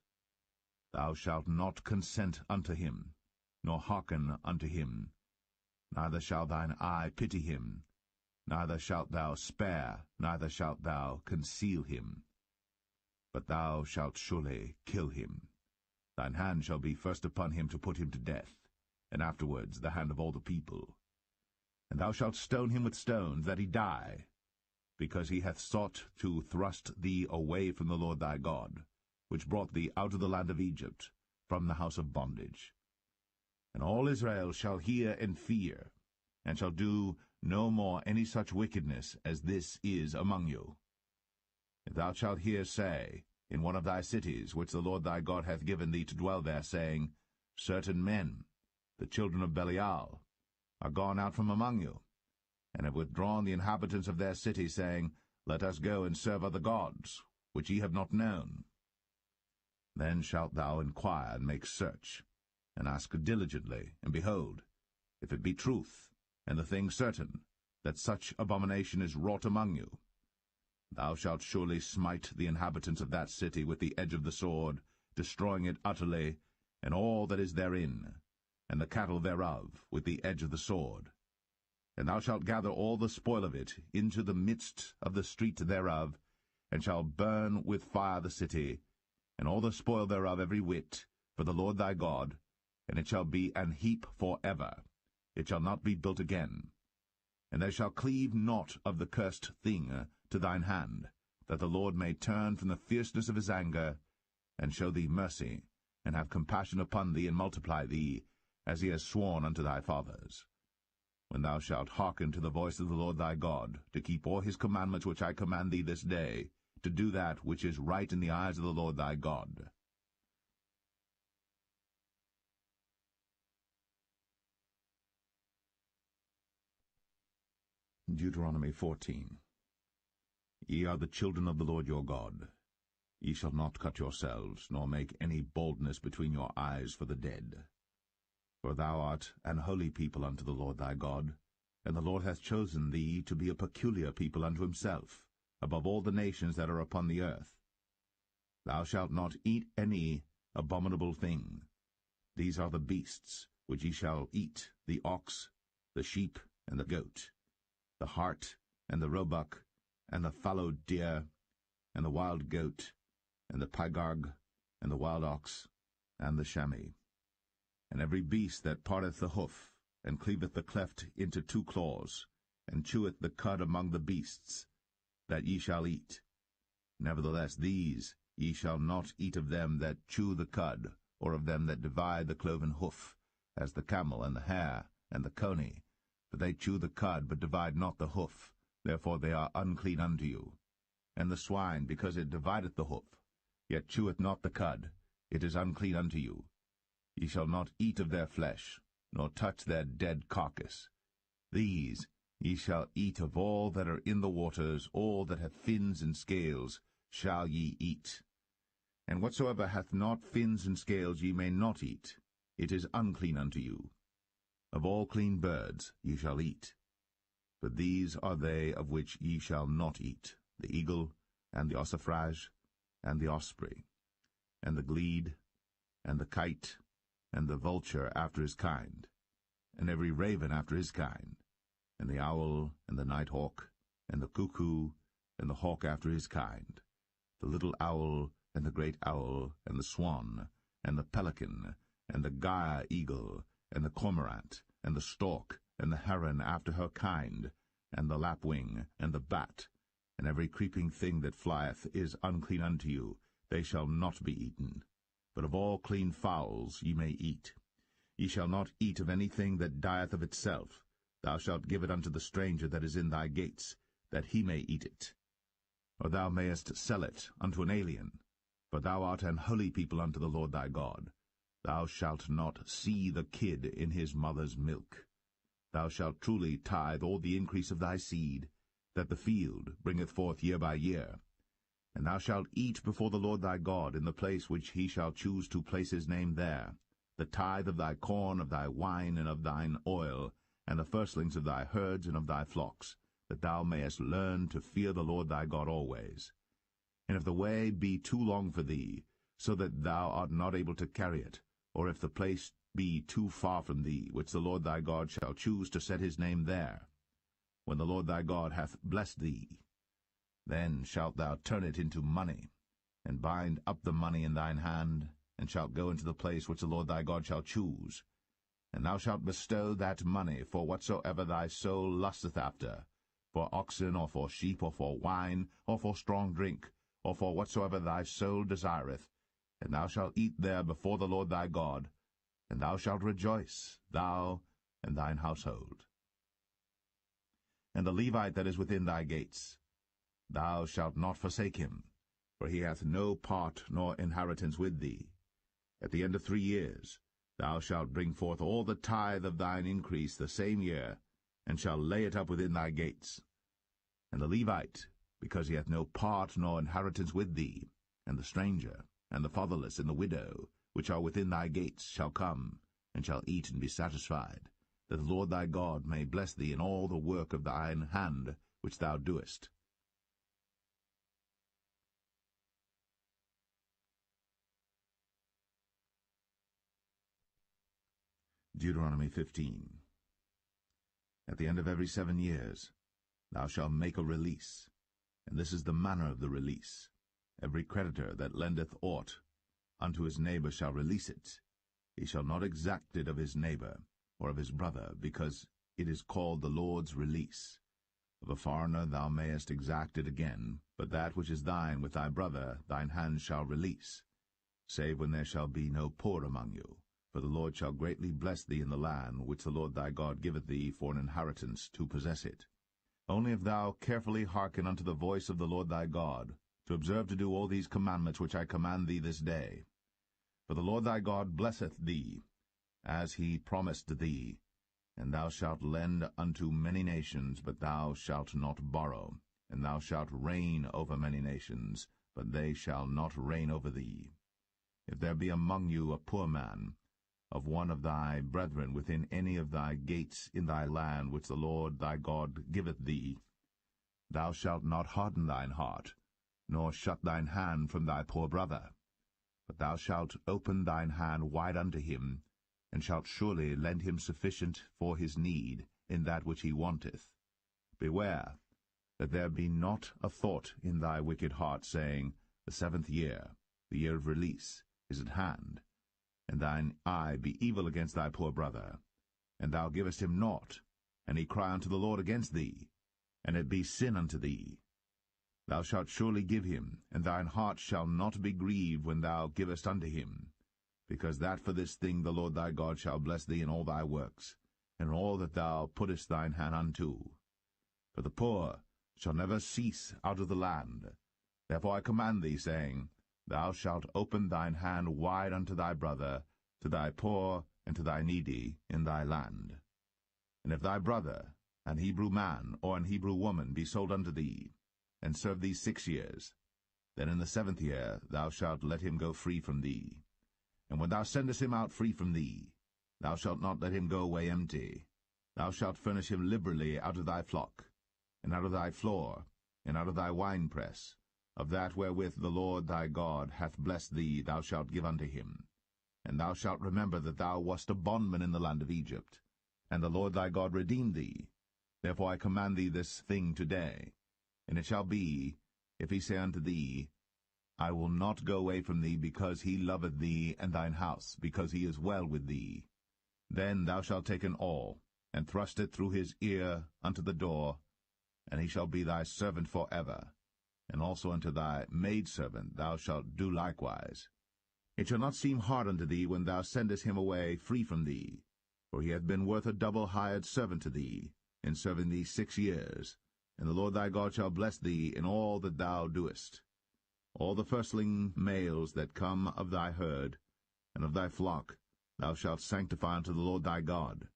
Thou shalt not consent unto him, nor hearken unto him, neither shall thine eye pity him, neither shalt thou spare, neither shalt thou conceal him. But thou shalt surely kill him. Thine hand shall be first upon him to put him to death, and afterwards the hand of all the people. And thou shalt stone him with stones, that he die, because he hath sought to thrust thee away from the Lord thy God, which brought thee out of the land of Egypt, from the house of bondage. And all Israel shall hear and fear, and shall do no more any such wickedness as this is among you. If thou shalt hear say, in one of thy cities, which the Lord thy God hath given thee to dwell there, saying, Certain men, the children of Belial, are gone out from among you, and have withdrawn the inhabitants of their city, saying, Let us go and serve other gods, which ye have not known. Then shalt thou inquire and make search, and ask diligently, and behold, if it be truth, and the thing certain, that such abomination is wrought among you, thou shalt surely smite the inhabitants of that city with the edge of the sword, destroying it utterly, and all that is therein, and the cattle thereof, with the edge of the sword. And thou shalt gather all the spoil of it into the midst of the street thereof, and shalt burn with fire the city, and all the spoil thereof every whit, for the Lord thy God, and it shall be an heap for ever. It shall not be built again. And there shall cleave naught of the cursed thing to thine hand, that the Lord may turn from the fierceness of his anger, and show thee mercy, and have compassion upon thee, and multiply thee, as he has sworn unto thy fathers. When thou shalt hearken to the voice of the Lord thy God, to keep all his commandments which I command thee this day, to do that which is right in the eyes of the Lord thy God. Deuteronomy 14. Ye are the children of the Lord your God. Ye shall not cut yourselves, nor make any baldness between your eyes for the dead. For thou art an holy people unto the Lord thy God, and the Lord hath chosen thee to be a peculiar people unto himself, above all the nations that are upon the earth. Thou shalt not eat any abominable thing. These are the beasts which ye shall eat, the ox, the sheep, and the goat, the hart, and the roebuck, and the fallow deer, and the wild goat, and the pygarg, and the wild ox, and the chamois. And every beast that parteth the hoof, and cleaveth the cleft into two claws, and cheweth the cud among the beasts, that ye shall eat. Nevertheless these ye shall not eat of them that chew the cud, or of them that divide the cloven hoof, as the camel, and the hare, and the coney. For they chew the cud, but divide not the hoof, therefore they are unclean unto you. And the swine, because it divideth the hoof, yet cheweth not the cud, it is unclean unto you. Ye shall not eat of their flesh, nor touch their dead carcass. These ye shall eat of all that are in the waters, all that have fins and scales shall ye eat. And whatsoever hath not fins and scales ye may not eat, it is unclean unto you. Of all clean birds ye shall eat. But these are they of which ye shall not eat, the eagle, and the ossifrage, and the osprey, and the glede, and the kite, and the vulture after his kind, and every raven after his kind, and the owl, and the nighthawk, and the cuckoo, and the hawk after his kind, the little owl, and the great owl, and the swan, and the pelican, and the gyre eagle, and the cormorant, and the stork, and the heron after her kind, and the lapwing, and the bat, and every creeping thing that flieth is unclean unto you, they shall not be eaten. But of all clean fowls ye may eat. Ye shall not eat of anything that dieth of itself. Thou shalt give it unto the stranger that is in thy gates, that he may eat it. Or thou mayest sell it unto an alien, for thou art an holy people unto the Lord thy God. Thou shalt not see the kid in his mother's milk. Thou shalt truly tithe all the increase of thy seed, that the field bringeth forth year by year. And thou shalt eat before the Lord thy God in the place which he shall choose to place his name there, the tithe of thy corn, of thy wine, and of thine oil, and the firstlings of thy herds and of thy flocks, that thou mayest learn to fear the Lord thy God always. And if the way be too long for thee, so that thou art not able to carry it, or if the place be too far from thee, which the Lord thy God shall choose to set his name there, when the Lord thy God hath blessed thee, then shalt thou turn it into money, and bind up the money in thine hand, and shalt go into the place which the Lord thy God shall choose. And thou shalt bestow that money for whatsoever thy soul lusteth after, for oxen, or for sheep, or for wine, or for strong drink, or for whatsoever thy soul desireth, and thou shalt eat there before the Lord thy God, and thou shalt rejoice, thou and thine household. And the Levite that is within thy gates, thou shalt not forsake him, for he hath no part nor inheritance with thee. At the end of 3 years thou shalt bring forth all the tithe of thine increase the same year, and shalt lay it up within thy gates. And the Levite, because he hath no part nor inheritance with thee, and the stranger, and the fatherless, and the widow, which are within thy gates, shall come, and shall eat and be satisfied, that the Lord thy God may bless thee in all the work of thine hand which thou doest. Deuteronomy 15. At the end of every 7 years thou shalt make a release, and this is the manner of the release. Every creditor that lendeth aught unto his neighbor shall release it. He shall not exact it of his neighbor, or of his brother, because it is called the Lord's release. Of a foreigner thou mayest exact it again, but that which is thine with thy brother thine hand shall release, save when there shall be no poor among you. For the Lord shall greatly bless thee in the land which the Lord thy God giveth thee for an inheritance to possess it. Only if thou carefully hearken unto the voice of the Lord thy God, to observe to do all these commandments which I command thee this day. For the Lord thy God blesseth thee, as he promised thee, and thou shalt lend unto many nations, but thou shalt not borrow, and thou shalt reign over many nations, but they shall not reign over thee. If there be among you a poor man, of one of thy brethren within any of thy gates in thy land which the Lord thy God giveth thee, thou shalt not harden thine heart, nor shut thine hand from thy poor brother, but thou shalt open thine hand wide unto him, and shalt surely lend him sufficient for his need in that which he wanteth. Beware that there be not a thought in thy wicked heart, saying, The 7th year, the year of release, is at hand, and thine eye be evil against thy poor brother, and thou givest him naught, and he cry unto the Lord against thee, and it be sin unto thee. Thou shalt surely give him, and thine heart shall not be grieved when thou givest unto him, because that for this thing the Lord thy God shall bless thee in all thy works, and all that thou puttest thine hand unto. For the poor shall never cease out of the land. Therefore I command thee, saying, Thou shalt open thine hand wide unto thy brother, to thy poor and to thy needy in thy land. And if thy brother, an Hebrew man or an Hebrew woman, be sold unto thee, and serve thee 6 years, Then in the 7th year thou shalt let him go free from thee. And when thou sendest him out free from thee, thou shalt not let him go away empty. Thou shalt furnish him liberally out of thy flock, and out of thy floor, and out of thy winepress. Of that wherewith the Lord thy God hath blessed thee thou shalt give unto him. And thou shalt remember that thou wast a bondman in the land of Egypt, and the Lord thy God redeemed thee. Therefore I command thee this thing today. And it shall be, if he say unto thee, I will not go away from thee, because he loveth thee and thine house, because he is well with thee, then thou shalt take an awl, and thrust it through his ear unto the door, and he shall be thy servant for ever. And also unto thy maidservant thou shalt do likewise. It shall not seem hard unto thee when thou sendest him away free from thee, for he hath been worth a double hired servant to thee, in serving thee 6 years. And the Lord thy God shall bless thee in all that thou doest. All the firstling males that come of thy herd, and of thy flock, thou shalt sanctify unto the Lord thy God.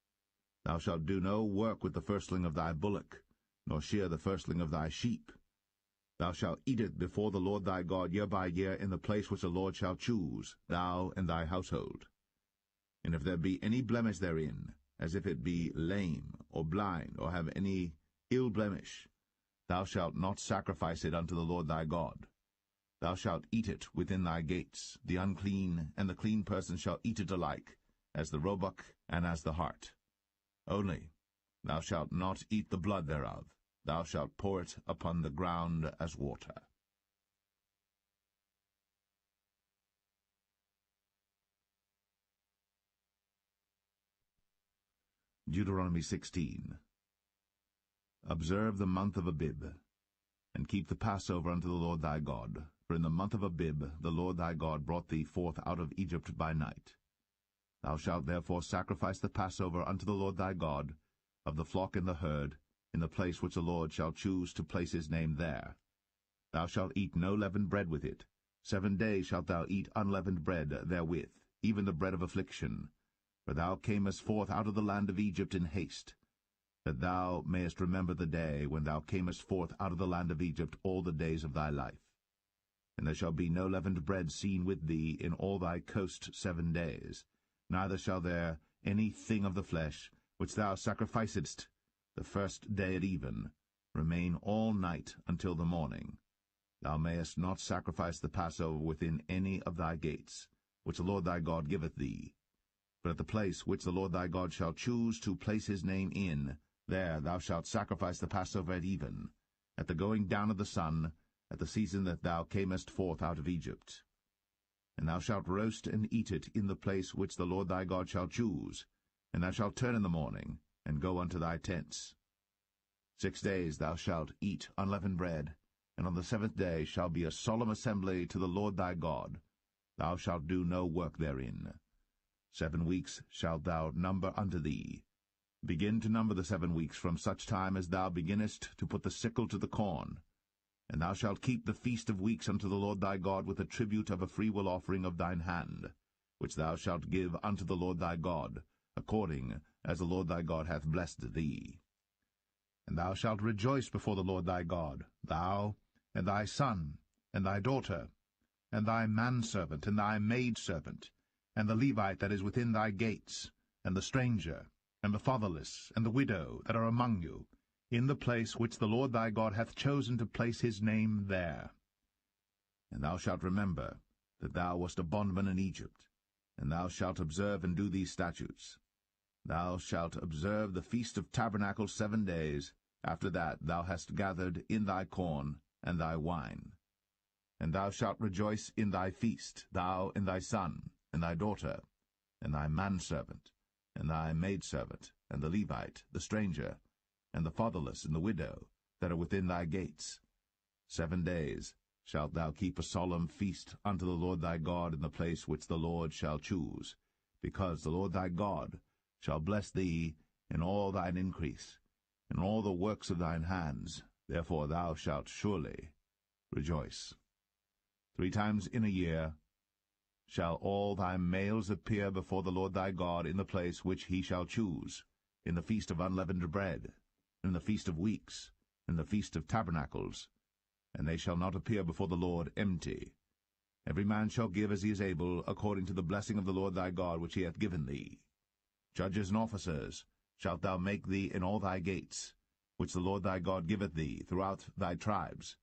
Thou shalt do no work with the firstling of thy bullock, nor shear the firstling of thy sheep. Thou shalt eat it before the Lord thy God year by year in the place which the Lord shall choose, thou and thy household. And if there be any blemish therein, as if it be lame, or blind, or have any ill blemish, thou shalt not sacrifice it unto the Lord thy God. Thou shalt eat it within thy gates. The unclean and the clean person shall eat it alike, as the roebuck and as the hart. Only thou shalt not eat the blood thereof. Thou shalt pour it upon the ground as water. Deuteronomy 16. Observe the month of Abib, and keep the Passover unto the Lord thy God. For in the month of Abib the Lord thy God brought thee forth out of Egypt by night. Thou shalt therefore sacrifice the Passover unto the Lord thy God, of the flock and the herd, in the place which the Lord shall choose to place his name there. Thou shalt eat no leavened bread with it. 7 days shalt thou eat unleavened bread therewith, even the bread of affliction. For thou camest forth out of the land of Egypt in haste, that thou mayest remember the day when thou camest forth out of the land of Egypt all the days of thy life. And there shall be no leavened bread seen with thee in all thy coast 7 days, neither shall there any thing of the flesh, which thou sacrificedst the first day at even, remain all night until the morning. Thou mayest not sacrifice the Passover within any of thy gates, which the Lord thy God giveth thee. But at the place which the Lord thy God shall choose to place his name in, there thou shalt sacrifice the Passover at even, at the going down of the sun, at the season that thou camest forth out of Egypt. And thou shalt roast and eat it in the place which the Lord thy God shall choose, and thou shalt turn in the morning, and go unto thy tents. 6 days thou shalt eat unleavened bread, and on the 7th day shall be a solemn assembly to the Lord thy God. Thou shalt do no work therein. 7 weeks shalt thou number unto thee. Begin to number the 7 weeks from such time as thou beginnest to put the sickle to the corn. And thou shalt keep the feast of weeks unto the Lord thy God with a tribute of a freewill offering of thine hand, which thou shalt give unto the Lord thy God, according as the Lord thy God hath blessed thee. And thou shalt rejoice before the Lord thy God, thou, and thy son, and thy daughter, and thy manservant, and thy maidservant, and the Levite that is within thy gates, and the stranger, and the fatherless, and the widow that are among you, in the place which the Lord thy God hath chosen to place his name there. And thou shalt remember that thou wast a bondman in Egypt, and thou shalt observe and do these statutes. Thou shalt observe the Feast of Tabernacles 7 days. After that thou hast gathered in thy corn and thy wine. And thou shalt rejoice in thy feast, thou and thy son, and thy daughter, and thy manservant, and thy maidservant, and the Levite, the stranger, and the fatherless, and the widow, that are within thy gates. 7 days shalt thou keep a solemn feast unto the Lord thy God in the place which the Lord shall choose, because the Lord thy God shall bless thee in all thine increase, in all the works of thine hands. Therefore thou shalt surely rejoice. 3 times in a year shall all thy males appear before the Lord thy God in the place which he shall choose, in the feast of unleavened bread, in the feast of weeks, in the feast of tabernacles, and they shall not appear before the Lord empty. Every man shall give as he is able, according to the blessing of the Lord thy God which he hath given thee. Judges and officers shalt thou make thee in all thy gates, which the Lord thy God giveth thee throughout thy tribes,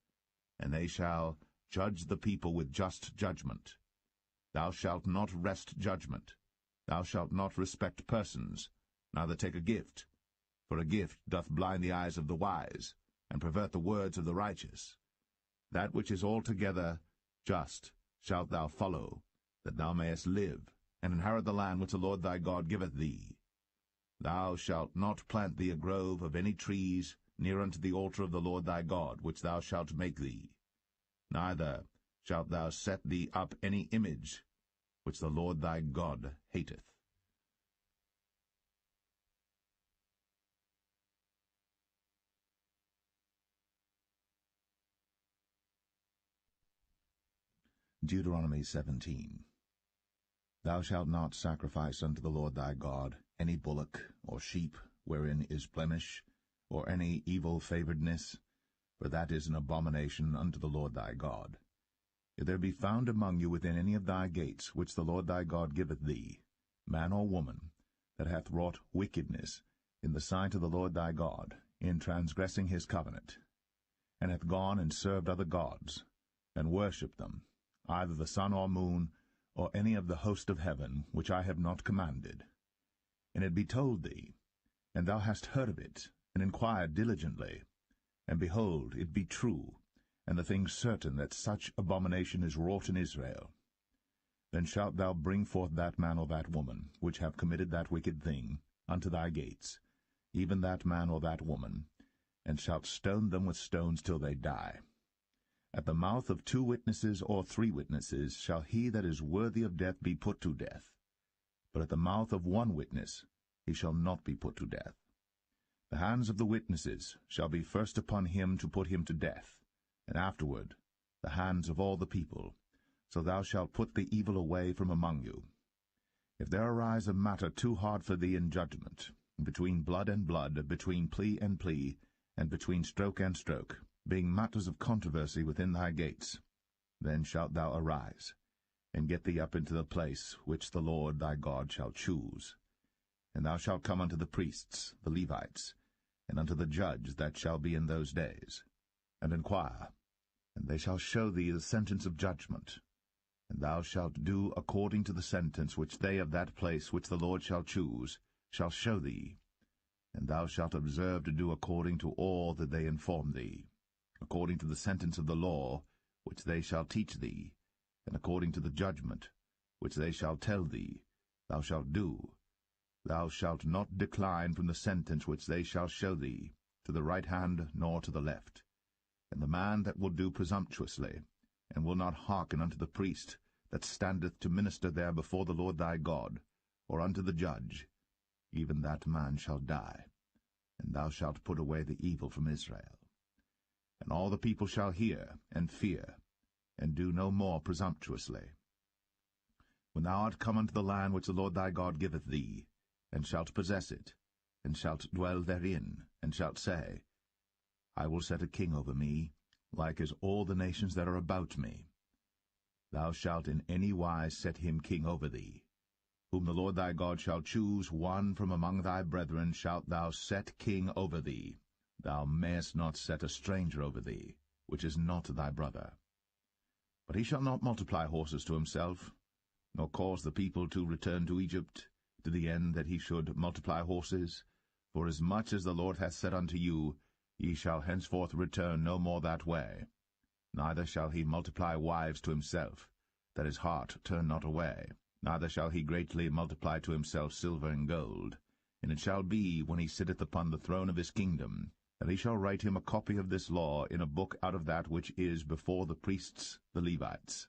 and they shall judge the people with just judgment. Thou shalt not wrest judgment. Thou shalt not respect persons, neither take a gift, for a gift doth blind the eyes of the wise, and pervert the words of the righteous. That which is altogether just shalt thou follow, that thou mayest live, and inherit the land which the Lord thy God giveth thee. Thou shalt not plant thee a grove of any trees near unto the altar of the Lord thy God, which thou shalt make thee. Neither shalt thou set thee up any image, which the Lord thy God hateth. Deuteronomy 17. Thou shalt not sacrifice unto the Lord thy God any bullock or sheep wherein is blemish, or any evil favouredness, for that is an abomination unto the Lord thy God. If there be found among you within any of thy gates, which the Lord thy God giveth thee, man or woman, that hath wrought wickedness in the sight of the Lord thy God, in transgressing his covenant, and hath gone and served other gods, and worshipped them, either the sun or moon, or any of the host of heaven, which I have not commanded, and it be told thee, and thou hast heard of it, and inquired diligently, and behold, it be true, and the thing certain that such abomination is wrought in Israel, then shalt thou bring forth that man or that woman, which have committed that wicked thing, unto thy gates, even that man or that woman, and shalt stone them with stones till they die. At the mouth of 2 witnesses or 3 witnesses shall he that is worthy of death be put to death. But at the mouth of 1 witness he shall not be put to death. The hands of the witnesses shall be first upon him to put him to death, and afterward the hands of all the people. So thou shalt put the evil away from among you. If there arise a matter too hard for thee in judgment, between blood and blood, between plea and plea, and between stroke and stroke, being matters of controversy within thy gates, then shalt thou arise, and get thee up into the place which the Lord thy God shall choose. And thou shalt come unto the priests, the Levites, and unto the judge that shall be in those days, and inquire, and they shall show thee the sentence of judgment. And thou shalt do according to the sentence which they of that place which the Lord shall choose shall show thee. And thou shalt observe to do according to all that they inform thee, according to the sentence of the law which they shall teach thee, and according to the judgment which they shall tell thee, thou shalt do. Thou shalt not decline from the sentence which they shall show thee, to the right hand nor to the left. And the man that will do presumptuously, and will not hearken unto the priest that standeth to minister there before the Lord thy God, or unto the judge, even that man shall die. And thou shalt put away the evil from Israel. And all the people shall hear and fear, and do no more presumptuously. When thou art come unto the land which the Lord thy God giveth thee, and shalt possess it, and shalt dwell therein, and shalt say, I will set a king over me, like as all the nations that are about me. Thou shalt in any wise set him king over thee. Whom the Lord thy God shall choose, one from among thy brethren shalt thou set king over thee. Thou mayest not set a stranger over thee, which is not thy brother. But he shall not multiply horses to himself, nor cause the people to return to Egypt, to the end that he should multiply horses. For as much as the Lord hath said unto you, ye shall henceforth return no more that way. Neither shall he multiply wives to himself, that his heart turn not away. Neither shall he greatly multiply to himself silver and gold. And it shall be, when he sitteth upon the throne of his kingdom, that he shall write him a copy of this law in a book out of that which is before the priests the Levites.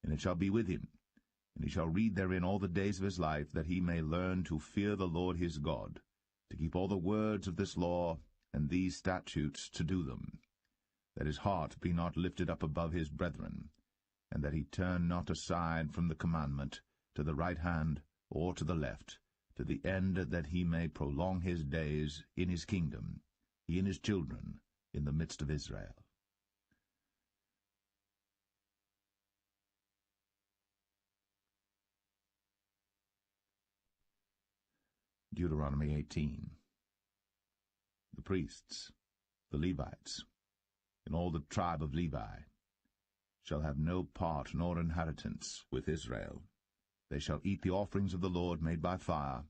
And it shall be with him, and he shall read therein all the days of his life, that he may learn to fear the Lord his God, to keep all the words of this law and these statutes to do them, that his heart be not lifted up above his brethren, and that he turn not aside from the commandment to the right hand or to the left, to the end that he may prolong his days in his kingdom, he and his children, in the midst of Israel. Deuteronomy 18. The priests, the Levites, and all the tribe of Levi, shall have no part nor inheritance with Israel. They shall eat the offerings of the Lord made by fire,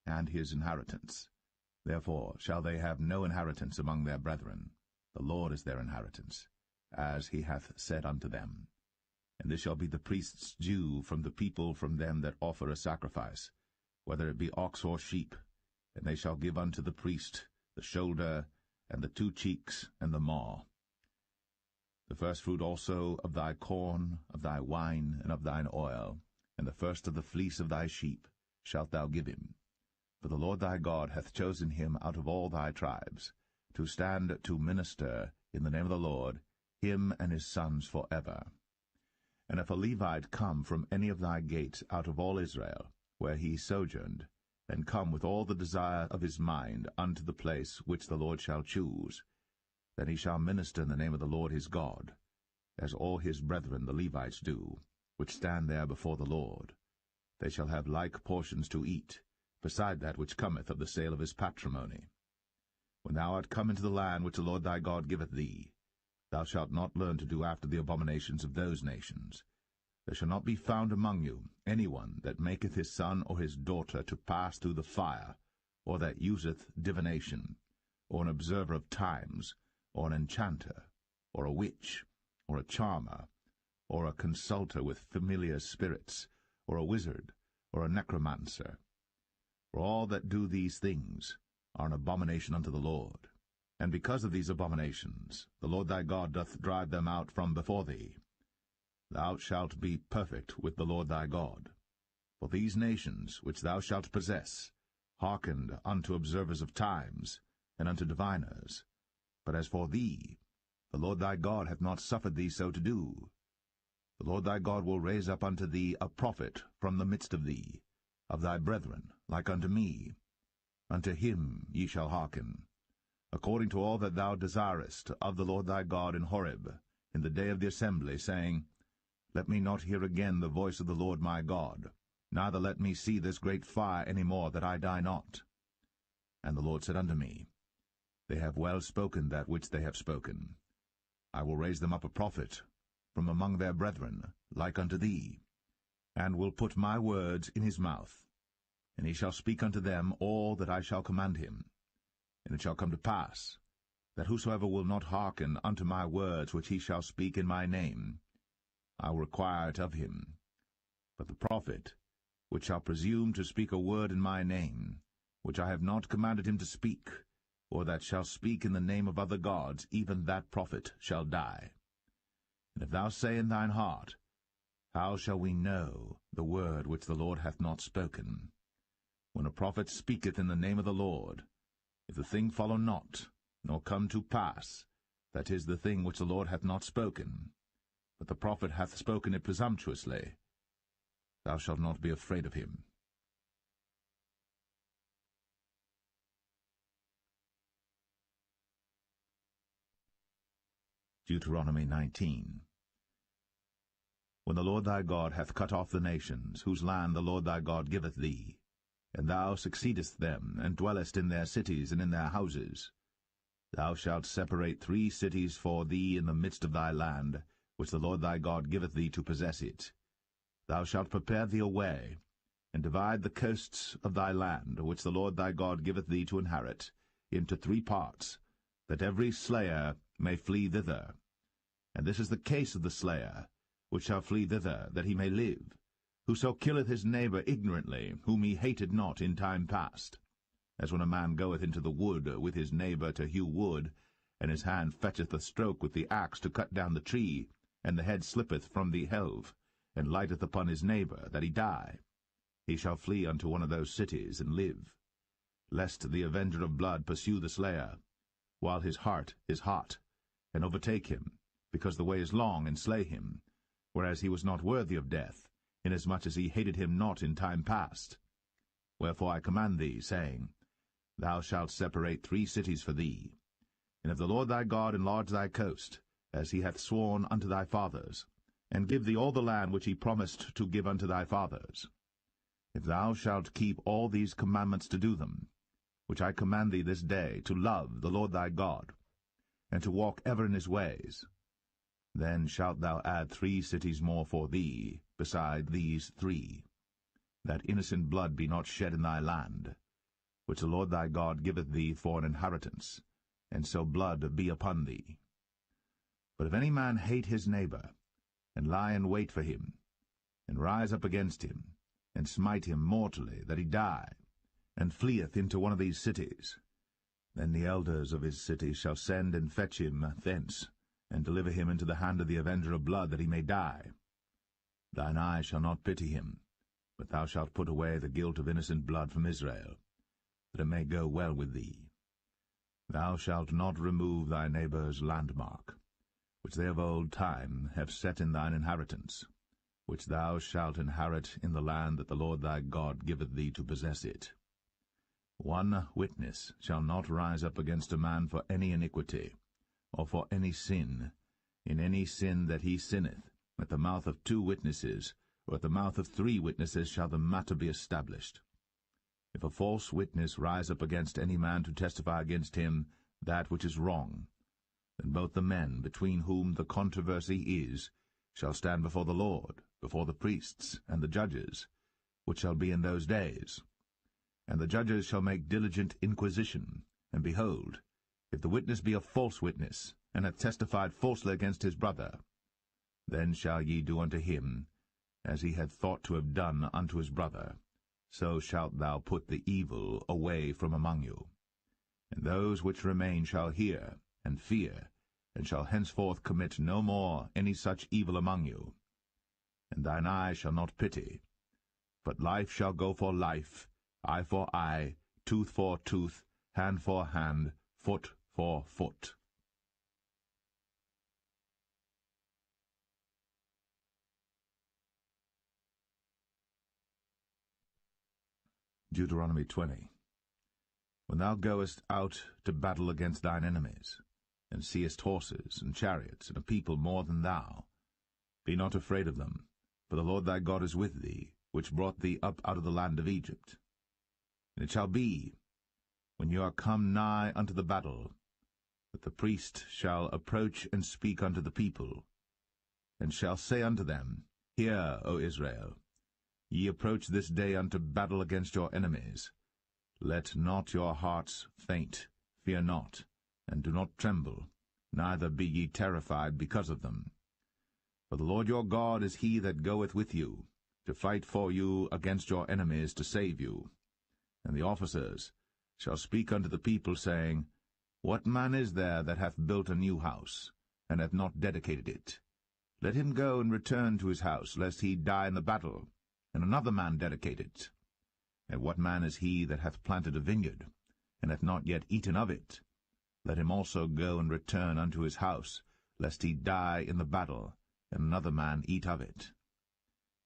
and his inheritance. Therefore shall they have no inheritance among their brethren. The Lord is their inheritance, as he hath said unto them. And this shall be the priest's due from the people from them that offer a sacrifice, whether it be ox or sheep. And they shall give unto the priest the shoulder, and the 2 cheeks, and the maw. The firstfruit also of thy corn, of thy wine, and of thine oil, and the first of the fleece of thy sheep shalt thou give him. For the Lord thy God hath chosen him out of all thy tribes, to stand to minister in the name of the Lord, him and his sons forever. And if a Levite come from any of thy gates out of all Israel, where he sojourned, and come with all the desire of his mind unto the place which the Lord shall choose, then he shall minister in the name of the Lord his God, as all his brethren the Levites do, which stand there before the Lord. They shall have like portions to eat, beside that which cometh of the sale of his patrimony. When thou art come into the land which the Lord thy God giveth thee, thou shalt not learn to do after the abominations of those nations. There shall not be found among you any one that maketh his son or his daughter to pass through the fire, or that useth divination, or an observer of times, or an enchanter, or a witch, or a charmer, or a consulter with familiar spirits, or a wizard, or a necromancer. For all that do these things are an abomination unto the Lord. And because of these abominations the Lord thy God doth drive them out from before thee. Thou shalt be perfect with the Lord thy God. For these nations which thou shalt possess hearkened unto observers of times, and unto diviners. But as for thee, the Lord thy God hath not suffered thee so to do. The Lord thy God will raise up unto thee a prophet from the midst of thee, of thy brethren, like unto me. Unto him ye shall hearken, according to all that thou desirest of the Lord thy God in Horeb, in the day of the assembly, saying, Let me not hear again the voice of the Lord my God, neither let me see this great fire any more, that I die not. And the Lord said unto me, They have well spoken that which they have spoken. I will raise them up a prophet from among their brethren, like unto thee, and will put my words in his mouth, and he shall speak unto them all that I shall command him. And it shall come to pass, that whosoever will not hearken unto my words which he shall speak in my name, I will require it of him. But the prophet, which shall presume to speak a word in my name, which I have not commanded him to speak, or that shall speak in the name of other gods, even that prophet shall die. And if thou say in thine heart, How shall we know the word which the Lord hath not spoken? When a prophet speaketh in the name of the Lord, if the thing follow not, nor come to pass, that is the thing which the Lord hath not spoken, but the prophet hath spoken it presumptuously, thou shalt not be afraid of him. Deuteronomy 19. When the Lord thy God hath cut off the nations, whose land the Lord thy God giveth thee, and thou succeedest them, and dwellest in their cities and in their houses, thou shalt separate 3 cities for thee in the midst of thy land, which the Lord thy God giveth thee to possess it. Thou shalt prepare thee a way, and divide the coasts of thy land, which the Lord thy God giveth thee to inherit, into 3 parts, that every slayer may flee thither. And this is the case of the slayer, which shall flee thither, that he may live, whoso killeth his neighbor ignorantly, whom he hated not in time past. As when a man goeth into the wood with his neighbor to hew wood, and his hand fetcheth a stroke with the axe to cut down the tree, and the head slippeth from the helve, and lighteth upon his neighbor, that he die. He shall flee unto one of those cities, and live, lest the avenger of blood pursue the slayer, while his heart is hot, and overtake him, because the way is long, and slay him, whereas he was not worthy of death, inasmuch as he hated him not in time past. Wherefore I command thee, saying, Thou shalt separate 3 cities for thee. And if the Lord thy God enlarge thy coast, as he hath sworn unto thy fathers, and give thee all the land which he promised to give unto thy fathers, If thou shalt keep all these commandments to do them, which I command thee this day, to love the Lord thy God, and to walk ever in his ways, then shalt thou add 3 cities more for thee, beside these 3, that innocent blood be not shed in thy land, which the Lord thy God giveth thee for an inheritance, and so blood be upon thee. But if any man hate his neighbor, and lie in wait for him, and rise up against him, and smite him mortally, that he die, and fleeth into one of these cities, then the elders of his city shall send and fetch him thence, and deliver him into the hand of the avenger of blood, that he may die. Thine eye shall not pity him, but thou shalt put away the guilt of innocent blood from Israel, that it may go well with thee. Thou shalt not remove thy neighbour's landmark, which they of old time have set in thine inheritance, which thou shalt inherit in the land that the Lord thy God giveth thee to possess it. 1 witness shall not rise up against a man for any iniquity, or for any sin, in any sin that he sinneth. At the mouth of 2 witnesses, or at the mouth of 3 witnesses, shall the matter be established. If a false witness rise up against any man to testify against him that which is wrong, then both the men between whom the controversy is shall stand before the Lord, before the priests and the judges, which shall be in those days. And the judges shall make diligent inquisition, and behold, if the witness be a false witness, and hath testified falsely against his brother, then shall ye do unto him as he had thought to have done unto his brother. So shalt thou put the evil away from among you. And those which remain shall hear and fear, and shall henceforth commit no more any such evil among you. And thine eye shall not pity, but life shall go for life, eye for eye, tooth for tooth, hand for hand, foot for foot. Deuteronomy 20. When thou goest out to battle against thine enemies, and seest horses and chariots, and a people more than thou, be not afraid of them, for the Lord thy God is with thee, which brought thee up out of the land of Egypt. And it shall be, when you are come nigh unto the battle, that the priest shall approach and speak unto the people, and shall say unto them, Hear, O Israel, ye approach this day unto battle against your enemies. Let not your hearts faint, fear not, and do not tremble, neither be ye terrified because of them. For the Lord your God is he that goeth with you, to fight for you against your enemies, to save you. And the officers shall speak unto the people, saying, What man is there that hath built a new house, and hath not dedicated it? Let him go and return to his house, lest he die in the battle, and another man dedicate it. And what man is he that hath planted a vineyard, and hath not yet eaten of it? Let him also go and return unto his house, lest he die in the battle, and another man eat of it.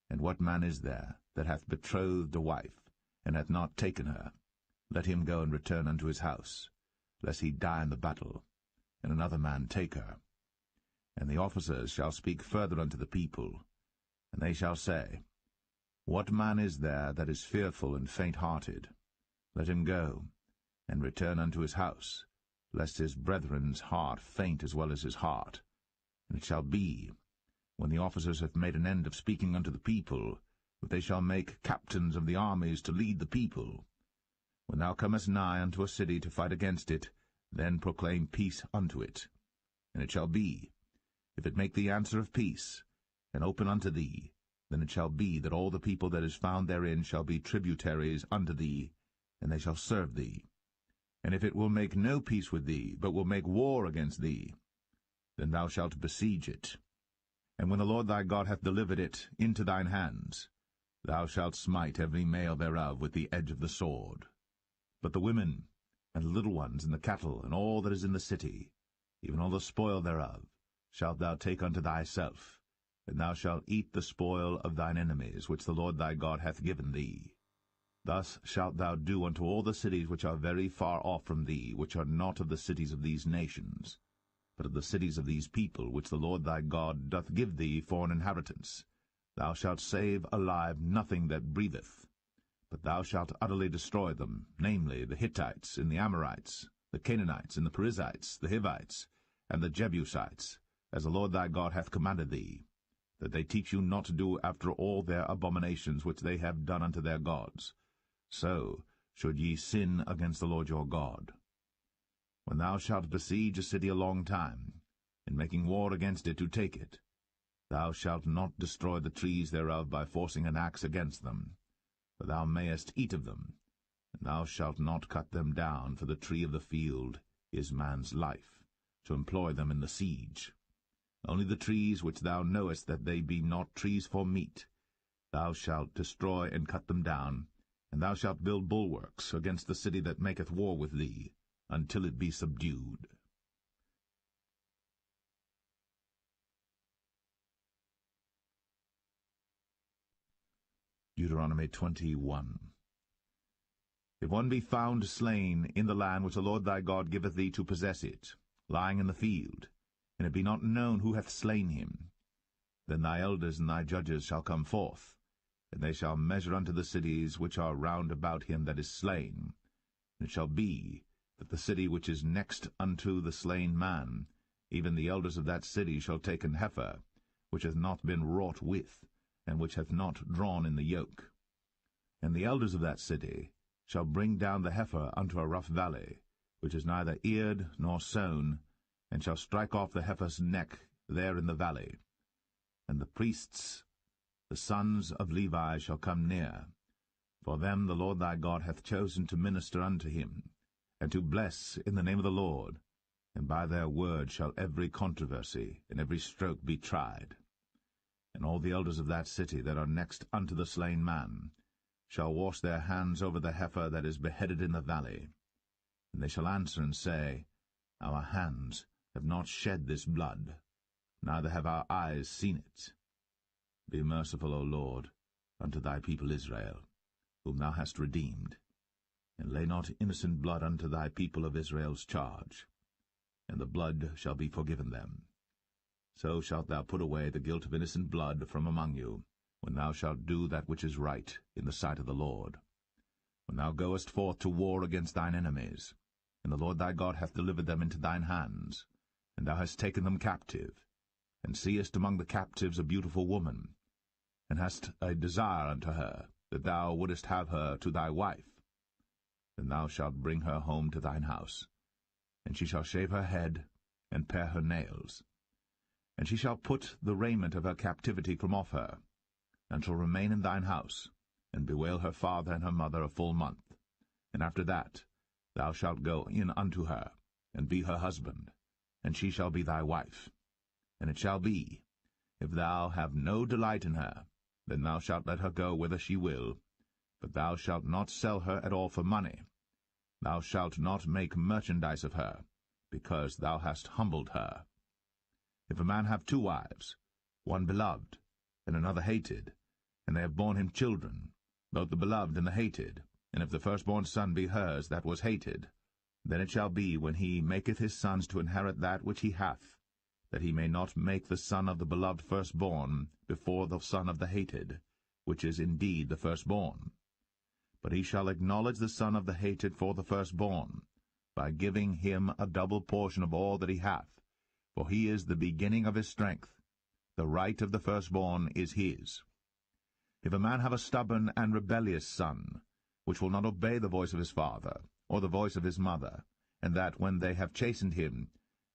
And what man is there that hath betrothed a wife, and hath not taken her? Let him go and return unto his house, lest he die in the battle, and another man take her. And the officers shall speak further unto the people, and they shall say, What man is there that is fearful and faint-hearted? Let him go, and return unto his house, lest his brethren's heart faint as well as his heart. And it shall be, when the officers have made an end of speaking unto the people, that they shall make captains of the armies to lead the people. When thou comest nigh unto a city to fight against it, then proclaim peace unto it. And it shall be, if it make thee answer of peace, and open unto thee, then it shall be that all the people that is found therein shall be tributaries unto thee, and they shall serve thee. And if it will make no peace with thee, but will make war against thee, then thou shalt besiege it. And when the Lord thy God hath delivered it into thine hands, thou shalt smite every male thereof with the edge of the sword. But the women, and the little ones, and the cattle, and all that is in the city, even all the spoil thereof, shalt thou take unto thyself, and thou shalt eat the spoil of thine enemies, which the Lord thy God hath given thee. Thus shalt thou do unto all the cities which are very far off from thee, which are not of the cities of these nations, but of the cities of these people, which the Lord thy God doth give thee for an inheritance. Thou shalt save alive nothing that breatheth. But thou shalt utterly destroy them, namely the Hittites, and the Amorites, the Canaanites, and the Perizzites, the Hivites, and the Jebusites, as the Lord thy God hath commanded thee, that they teach you not to do after all their abominations which they have done unto their gods. So should ye sin against the Lord your God. When thou shalt besiege a city a long time, in making war against it to take it, thou shalt not destroy the trees thereof by forcing an axe against them, for thou mayest eat of them, and thou shalt not cut them down, for the tree of the field is man's life, to employ them in the siege. Only the trees which thou knowest that they be not trees for meat, thou shalt destroy and cut them down, and thou shalt build bulwarks against the city that maketh war with thee, until it be subdued. Deuteronomy 21. If one be found slain in the land which the Lord thy God giveth thee to possess it, lying in the field, and it be not known who hath slain him, then thy elders and thy judges shall come forth, and they shall measure unto the cities which are round about him that is slain. And it shall be that the city which is next unto the slain man, even the elders of that city shall take an heifer, which hath not been wrought with, and which hath not drawn in the yoke. And the elders of that city shall bring down the heifer unto a rough valley, which is neither eared nor sown, and shall strike off the heifer's neck there in the valley. And the priests, the sons of Levi, shall come near, for them the Lord thy God hath chosen to minister unto him, and to bless in the name of the Lord, and by their word shall every controversy and every stroke be tried. And all the elders of that city that are next unto the slain man shall wash their hands over the heifer that is beheaded in the valley. And they shall answer and say, Our hands have not shed this blood, neither have our eyes seen it. Be merciful, O Lord, unto thy people Israel, whom thou hast redeemed, and lay not innocent blood unto thy people of Israel's charge, and the blood shall be forgiven them. So shalt thou put away the guilt of innocent blood from among you, when thou shalt do that which is right in the sight of the Lord. When thou goest forth to war against thine enemies, and the Lord thy God hath delivered them into thine hands, and thou hast taken them captive, and seest among the captives a beautiful woman, and hast a desire unto her, that thou wouldest have her to thy wife, then thou shalt bring her home to thine house, and she shall shave her head, and pare her nails. And she shall put the raiment of her captivity from off her, and shall remain in thine house, and bewail her father and her mother a full month. And after that thou shalt go in unto her, and be her husband, and she shall be thy wife. And it shall be, if thou have no delight in her, then thou shalt let her go whither she will, but thou shalt not sell her at all for money. Thou shalt not make merchandise of her, because thou hast humbled her. If a man have 2 wives, one beloved, and another hated, and they have borne him children, both the beloved and the hated, and if the firstborn son be hers that was hated, then it shall be, when he maketh his sons to inherit that which he hath, that he may not make the son of the beloved firstborn before the son of the hated, which is indeed the firstborn. But he shall acknowledge the son of the hated for the firstborn, by giving him a double portion of all that he hath, for he is the beginning of his strength. The right of the firstborn is his. If a man have a stubborn and rebellious son, which will not obey the voice of his father, or the voice of his mother, and that, when they have chastened him,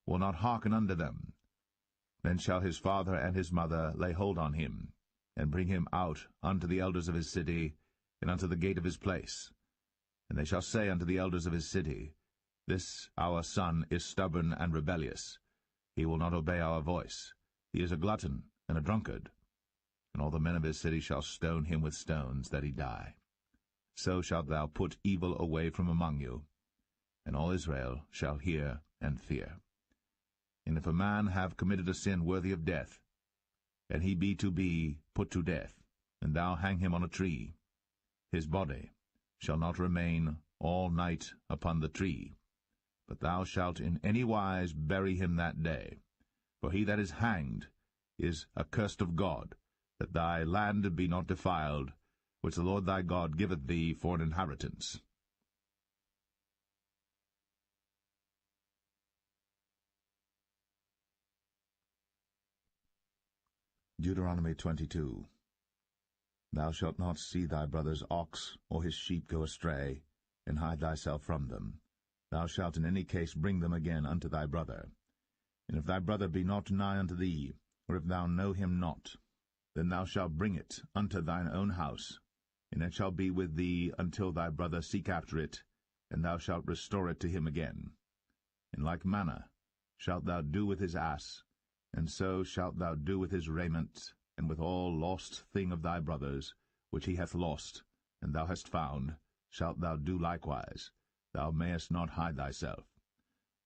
will not hearken unto them, then shall his father and his mother lay hold on him, and bring him out unto the elders of his city, and unto the gate of his place. And they shall say unto the elders of his city, This our son is stubborn and rebellious. He will not obey our voice. He is a glutton and a drunkard. And all the men of his city shall stone him with stones, that he die. So shalt thou put evil away from among you, and all Israel shall hear and fear. And if a man have committed a sin worthy of death, and he be put to death, and thou hang him on a tree, his body shall not remain all night upon the tree, but thou shalt in any wise bury him that day. For he that is hanged is accursed of God, that thy land be not defiled, which the Lord thy God giveth thee for an inheritance. Deuteronomy 22. Thou shalt not see thy brother's ox or his sheep go astray, and hide thyself from them. Thou shalt in any case bring them again unto thy brother. And if thy brother be not nigh unto thee, or if thou know him not, then thou shalt bring it unto thine own house, and it shall be with thee until thy brother seek after it, and thou shalt restore it to him again. In like manner shalt thou do with his ass, and so shalt thou do with his raiment, and with all lost thing of thy brother's, which he hath lost, and thou hast found, shalt thou do likewise. Thou mayest not hide thyself.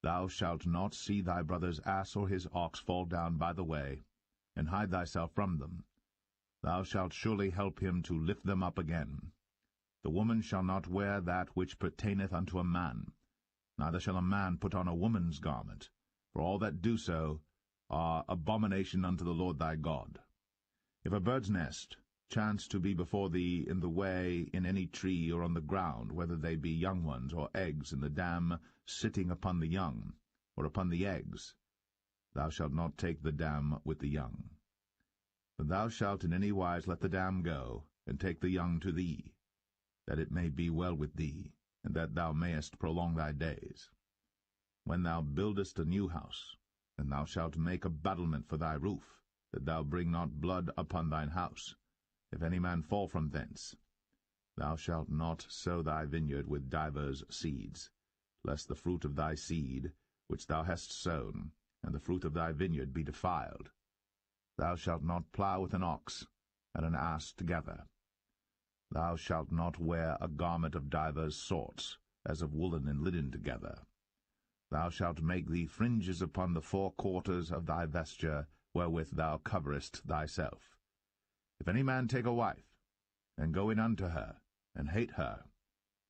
Thou shalt not see thy brother's ass or his ox fall down by the way, and hide thyself from them. Thou shalt surely help him to lift them up again. The woman shall not wear that which pertaineth unto a man, neither shall a man put on a woman's garment, for all that do so are abomination unto the Lord thy God. If a bird's nest chance to be before thee in the way in any tree or on the ground, whether they be young ones or eggs, and the dam sitting upon the young, or upon the eggs, thou shalt not take the dam with the young. But thou shalt in any wise let the dam go, and take the young to thee, that it may be well with thee, and that thou mayest prolong thy days. When thou buildest a new house, then thou shalt make a battlement for thy roof, that thou bring not blood upon thine house. If any man fall from thence, thou shalt not sow thy vineyard with divers seeds, lest the fruit of thy seed, which thou hast sown, and the fruit of thy vineyard be defiled. Thou shalt not plow with an ox and an ass together. Thou shalt not wear a garment of divers sorts, as of woolen and linen together. Thou shalt make thee fringes upon the four quarters of thy vesture, wherewith thou coverest thyself. If any man take a wife, and go in unto her, and hate her,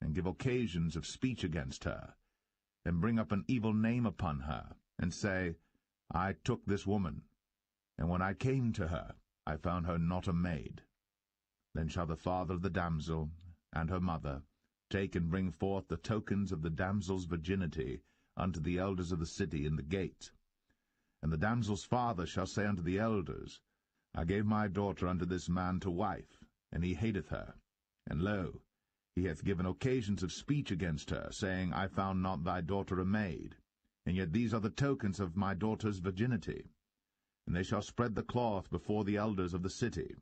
and give occasions of speech against her, and bring up an evil name upon her, and say, I took this woman, and when I came to her, I found her not a maid, then shall the father of the damsel, and her mother, take and bring forth the tokens of the damsel's virginity unto the elders of the city in the gate. And the damsel's father shall say unto the elders, I gave my daughter unto this man to wife, and he hateth her. And lo, he hath given occasions of speech against her, saying, I found not thy daughter a maid. And yet these are the tokens of my daughter's virginity. And they shall spread the cloth before the elders of the city.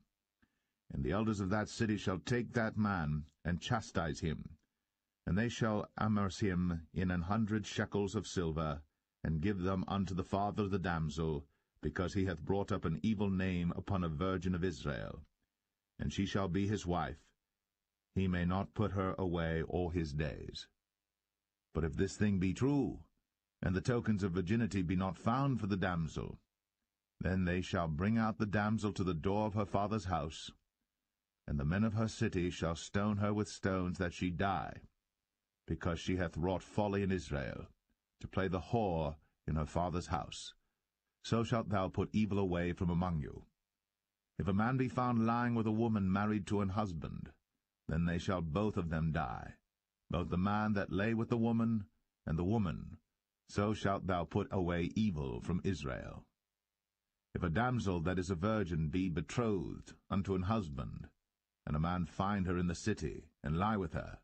And the elders of that city shall take that man, and chastise him. And they shall amerce him in 100 shekels of silver, and give them unto the father of the damsel, because he hath brought up an evil name upon a virgin of Israel. And she shall be his wife. He may not put her away all his days. But if this thing be true, and the tokens of virginity be not found for the damsel, then they shall bring out the damsel to the door of her father's house, and the men of her city shall stone her with stones that she die, because she hath wrought folly in Israel, to play the whore in her father's house. So shalt thou put evil away from among you. If a man be found lying with a woman married to an husband, then they shall both of them die, both the man that lay with the woman, and the woman. So shalt thou put away evil from Israel. If a damsel that is a virgin be betrothed unto an husband, and a man find her in the city, and lie with her,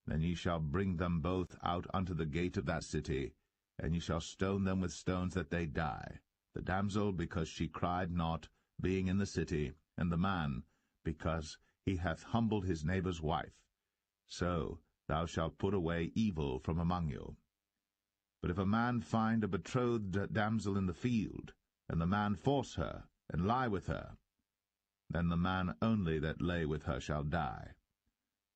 then ye shall bring them both out unto the gate of that city, and ye shall stone them with stones that they die, the damsel because she cried not, being in the city, and the man because he hath humbled his neighbour's wife. So thou shalt put away evil from among you. But if a man find a betrothed damsel in the field, and the man force her, and lie with her, then the man only that lay with her shall die.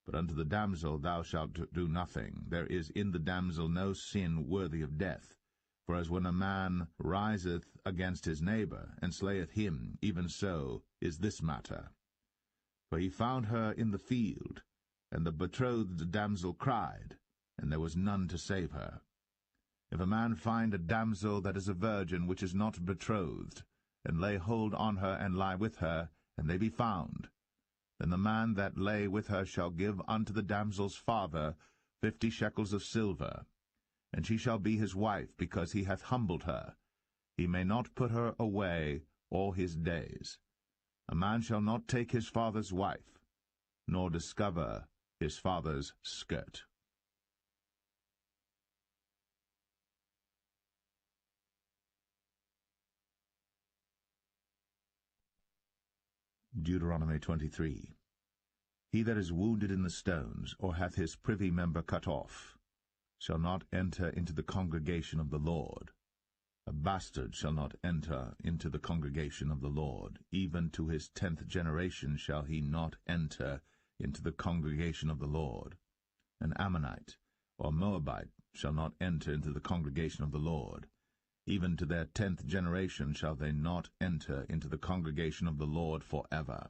But unto the damsel thou shalt do nothing. There is in the damsel no sin worthy of death. For as when a man riseth against his neighbour, and slayeth him, even so is this matter. For he found her in the field, and the betrothed damsel cried, and there was none to save her. If a man find a damsel that is a virgin, which is not betrothed, and lay hold on her, and lie with her, and they be found, Then the man that lay with her shall give unto the damsel's father 50 shekels of silver, and she shall be his wife, because he hath humbled her. He may not put her away all his days. A man shall not take his father's wife, nor discover his father's skirt. Deuteronomy 23. He that is wounded in the stones, or hath his privy member cut off, shall not enter into the congregation of the Lord. A bastard shall not enter into the congregation of the Lord. Even to his 10th generation shall he not enter into the congregation of the Lord. An Ammonite or Moabite shall not enter into the congregation of the Lord. Even to their 10th generation shall they not enter into the congregation of the Lord forever.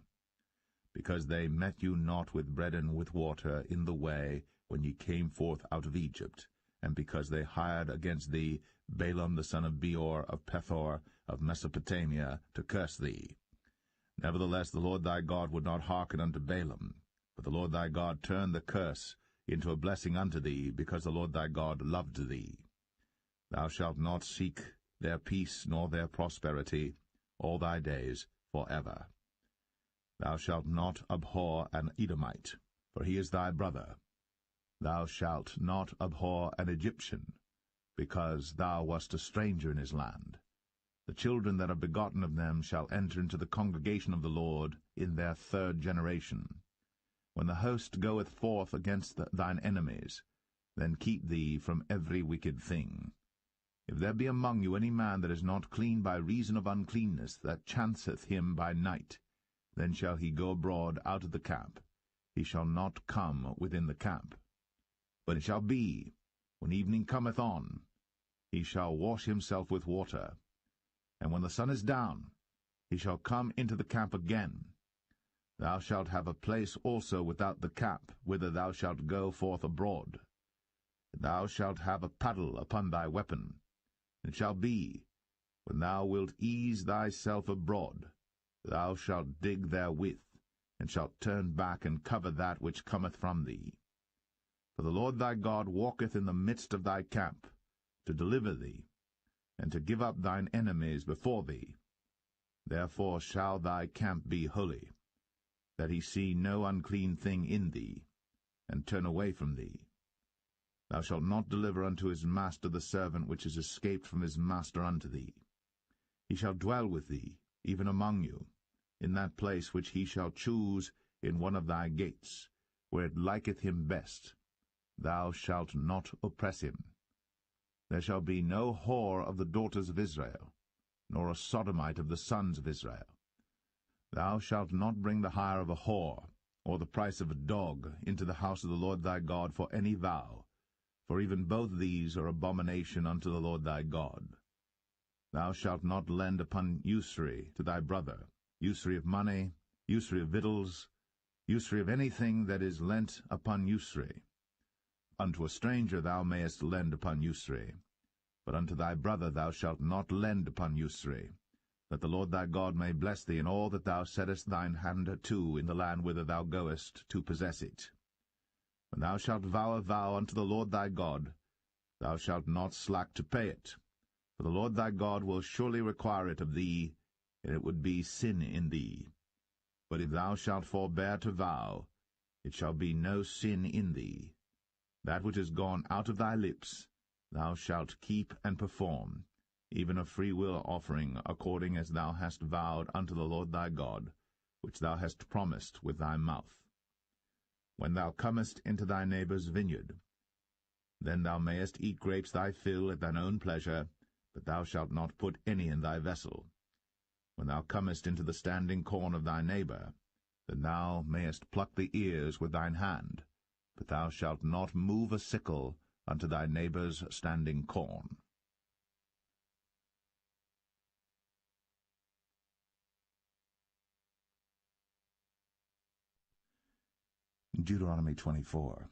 Because they met you not with bread and with water in the way when ye came forth out of Egypt, and because they hired against thee Balaam the son of Beor of Pethor of Mesopotamia to curse thee. Nevertheless the Lord thy God would not hearken unto Balaam, but the Lord thy God turned the curse into a blessing unto thee, because the Lord thy God loved thee. Thou shalt not seek their peace nor their prosperity all thy days forever. Thou shalt not abhor an Edomite, for he is thy brother. Thou shalt not abhor an Egyptian, because thou wast a stranger in his land. The children that are begotten of them shall enter into the congregation of the Lord in their 3rd generation. When the host goeth forth against thine enemies, then keep thee from every wicked thing. If there be among you any man that is not clean by reason of uncleanness, that chanceth him by night, then shall he go abroad out of the camp. He shall not come within the camp. But it shall be, when evening cometh on, he shall wash himself with water. And when the sun is down, he shall come into the camp again. Thou shalt have a place also without the camp, whither thou shalt go forth abroad. Thou shalt have a paddle upon thy weapon. It shall be, when thou wilt ease thyself abroad, thou shalt dig therewith, and shalt turn back and cover that which cometh from thee. For the Lord thy God walketh in the midst of thy camp, to deliver thee, and to give up thine enemies before thee. Therefore shall thy camp be holy, that he see no unclean thing in thee, and turn away from thee. Thou shalt not deliver unto his master the servant which is escaped from his master unto thee. He shall dwell with thee, even among you, in that place which he shall choose in one of thy gates, where it liketh him best. Thou shalt not oppress him. There shall be no whore of the daughters of Israel, nor a sodomite of the sons of Israel. Thou shalt not bring the hire of a whore, or the price of a dog, into the house of the Lord thy God for any vow, for even both these are abomination unto the Lord thy God. Thou shalt not lend upon usury to thy brother, usury of money, usury of victuals, usury of anything that is lent upon usury. Unto a stranger thou mayest lend upon usury, but unto thy brother thou shalt not lend upon usury, that the Lord thy God may bless thee in all that thou settest thine hand to in the land whither thou goest to possess it. When thou shalt vow a vow unto the Lord thy God, thou shalt not slack to pay it, for the Lord thy God will surely require it of thee, and it would be sin in thee. But if thou shalt forbear to vow, it shall be no sin in thee. That which is gone out of thy lips thou shalt keep and perform, even a freewill offering, according as thou hast vowed unto the Lord thy God, which thou hast promised with thy mouth. When thou comest into thy neighbour's vineyard, then thou mayest eat grapes thy fill at thine own pleasure, but thou shalt not put any in thy vessel. When thou comest into the standing corn of thy neighbour, then thou mayest pluck the ears with thine hand, but thou shalt not move a sickle unto thy neighbour's standing corn. Deuteronomy 24.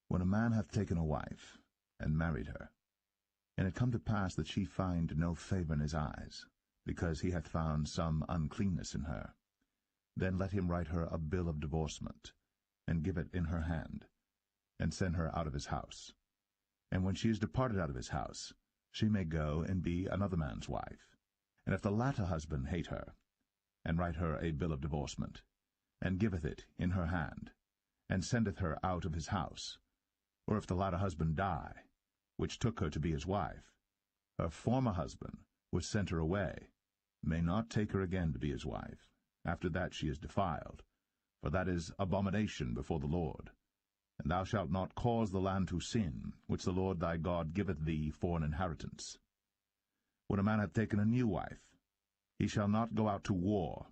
When a man hath taken a wife, and married her, and it come to pass that she find no favour in his eyes, because he hath found some uncleanness in her, then let him write her a bill of divorcement, and give it in her hand, and send her out of his house. And when she is departed out of his house, she may go and be another man's wife. And if the latter husband hate her, and write her a bill of divorcement, and giveth it in her hand, and sendeth her out of his house, or if the latter husband die, which took her to be his wife, her former husband, which sent her away, may not take her again to be his wife. After that she is defiled, for that is abomination before the Lord. And thou shalt not cause the land to sin, which the Lord thy God giveth thee for an inheritance. When a man hath taken a new wife, he shall not go out to war,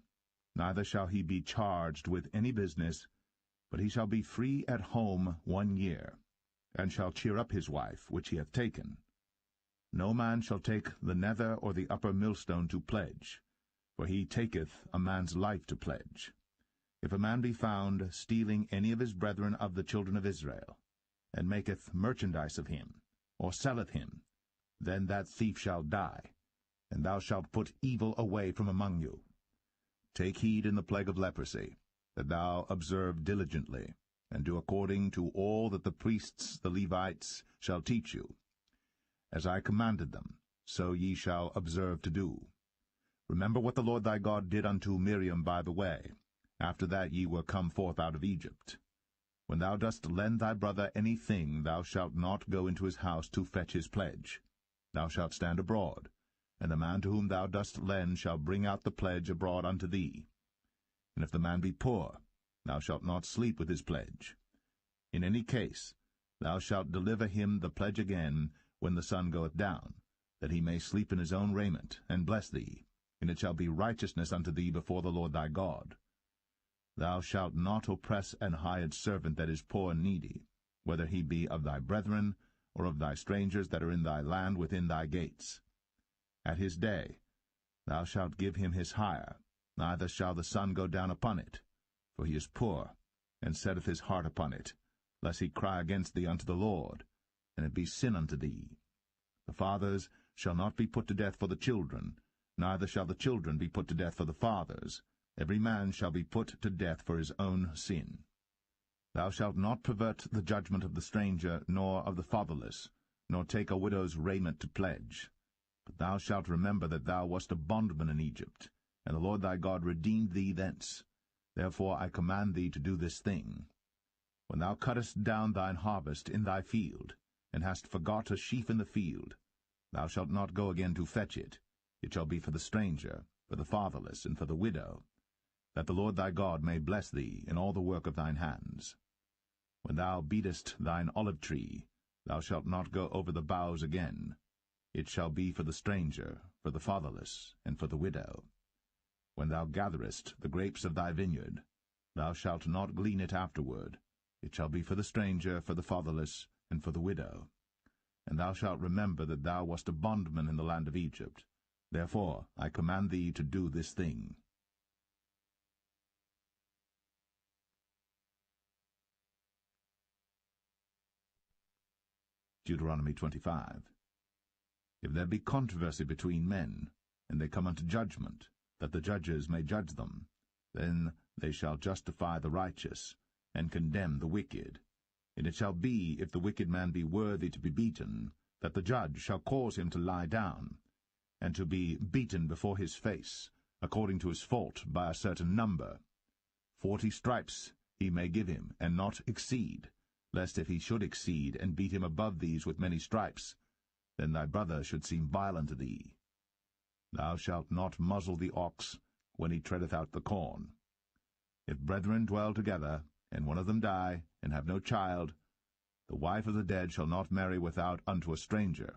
neither shall he be charged with any business, but he shall be free at home 1 year, and shall cheer up his wife which he hath taken. No man shall take the nether or the upper millstone to pledge, for he taketh a man's life to pledge. If a man be found stealing any of his brethren of the children of Israel, and maketh merchandise of him, or selleth him, then that thief shall die, and thou shalt put evil away from among you. Take heed in the plague of leprosy, that thou observe diligently, and do according to all that the priests the Levites shall teach you. As I commanded them, so ye shall observe to do. Remember what the Lord thy God did unto Miriam by the way, after that ye were come forth out of Egypt. When thou dost lend thy brother any thing, thou shalt not go into his house to fetch his pledge. Thou shalt stand abroad, and the man to whom thou dost lend shall bring out the pledge abroad unto thee. And if the man be poor, thou shalt not sleep with his pledge. In any case, thou shalt deliver him the pledge again when the sun goeth down, that he may sleep in his own raiment, and bless thee, and it shall be righteousness unto thee before the Lord thy God. Thou shalt not oppress an hired servant that is poor and needy, whether he be of thy brethren, or of thy strangers that are in thy land within thy gates. At his day thou shalt give him his hire, neither shall the sun go down upon it, for he is poor, and setteth his heart upon it, lest he cry against thee unto the Lord, and it be sin unto thee. The fathers shall not be put to death for the children, neither shall the children be put to death for the fathers. Every man shall be put to death for his own sin. Thou shalt not pervert the judgment of the stranger, nor of the fatherless, nor take a widow's raiment to pledge. But thou shalt remember that thou wast a bondman in Egypt, and the Lord thy God redeemed thee thence. Therefore I command thee to do this thing. When thou cuttest down thine harvest in thy field, and hast forgot a sheaf in the field, thou shalt not go again to fetch it. It shall be for the stranger, for the fatherless, and for the widow, that the Lord thy God may bless thee in all the work of thine hands. When thou beatest thine olive tree, thou shalt not go over the boughs again. It shall be for the stranger, for the fatherless, and for the widow. When thou gatherest the grapes of thy vineyard, thou shalt not glean it afterward. It shall be for the stranger, for the fatherless, and for the widow. And thou shalt remember that thou wast a bondman in the land of Egypt. Therefore I command thee to do this thing. Deuteronomy 25. If there be controversy between men, and they come unto judgment, that the judges may judge them, then they shall justify the righteous, and condemn the wicked. And it shall be, if the wicked man be worthy to be beaten, that the judge shall cause him to lie down, and to be beaten before his face, according to his fault, by a certain number. 40 stripes he may give him, and not exceed, lest if he should exceed, and beat him above these with many stripes, then thy brother should seem vile unto thee. Thou shalt not muzzle the ox when he treadeth out the corn. If brethren dwell together, and one of them die, and have no child, the wife of the dead shall not marry without unto a stranger.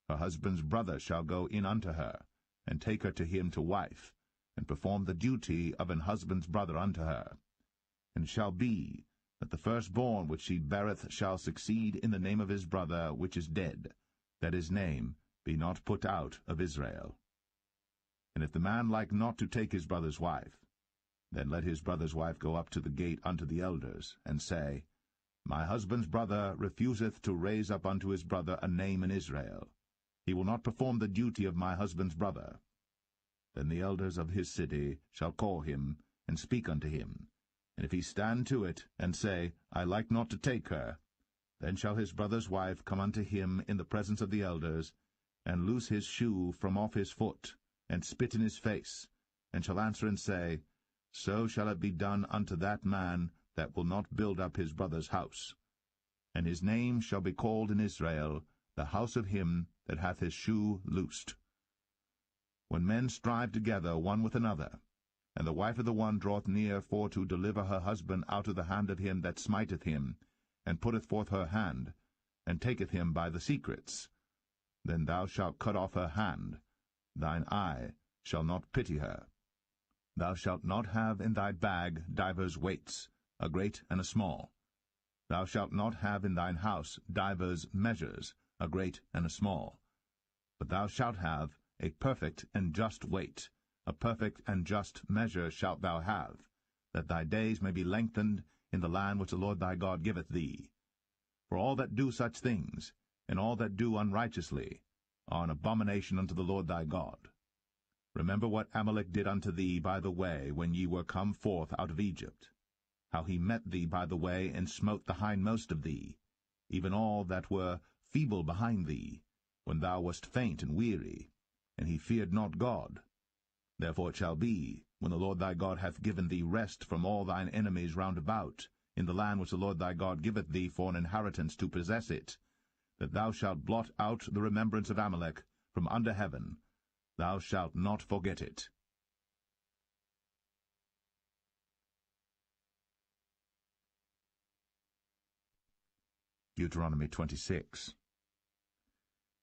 Her husband's brother shall go in unto her, and take her to him to wife, and perform the duty of an husband's brother unto her. And it shall be, that the firstborn which she beareth shall succeed in the name of his brother which is dead, that his name be not put out of Israel. And if the man like not to take his brother's wife, then let his brother's wife go up to the gate unto the elders, and say, My husband's brother refuseth to raise up unto his brother a name in Israel. He will not perform the duty of my husband's brother. Then the elders of his city shall call him, and speak unto him. And if he stand to it, and say, I like not to take her, then shall his brother's wife come unto him in the presence of the elders, and loose his shoe from off his foot, and spit in his face, and shall answer and say, So shall it be done unto that man that will not build up his brother's house. And his name shall be called in Israel, the house of him that hath his shoe loosed. When men strive together one with another, and the wife of the one draweth near for to deliver her husband out of the hand of him that smiteth him, and putteth forth her hand, and taketh him by the secrets, then thou shalt cut off her hand, thine eye shall not pity her. Thou shalt not have in thy bag divers weights, a great and a small. Thou shalt not have in thine house divers measures, a great and a small. But thou shalt have a perfect and just weight, a perfect and just measure shalt thou have, that thy days may be lengthened in the land which the Lord thy God giveth thee. For all that do such things, and all that do unrighteously, are an abomination unto the Lord thy God. Remember what Amalek did unto thee by the way when ye were come forth out of Egypt, how he met thee by the way, and smote the hindmost of thee, even all that were feeble behind thee, when thou wast faint and weary, and he feared not God. Therefore it shall be, when the Lord thy God hath given thee rest from all thine enemies round about, in the land which the Lord thy God giveth thee for an inheritance to possess it, that thou shalt blot out the remembrance of Amalek from under heaven. Thou shalt not forget it. Deuteronomy 26.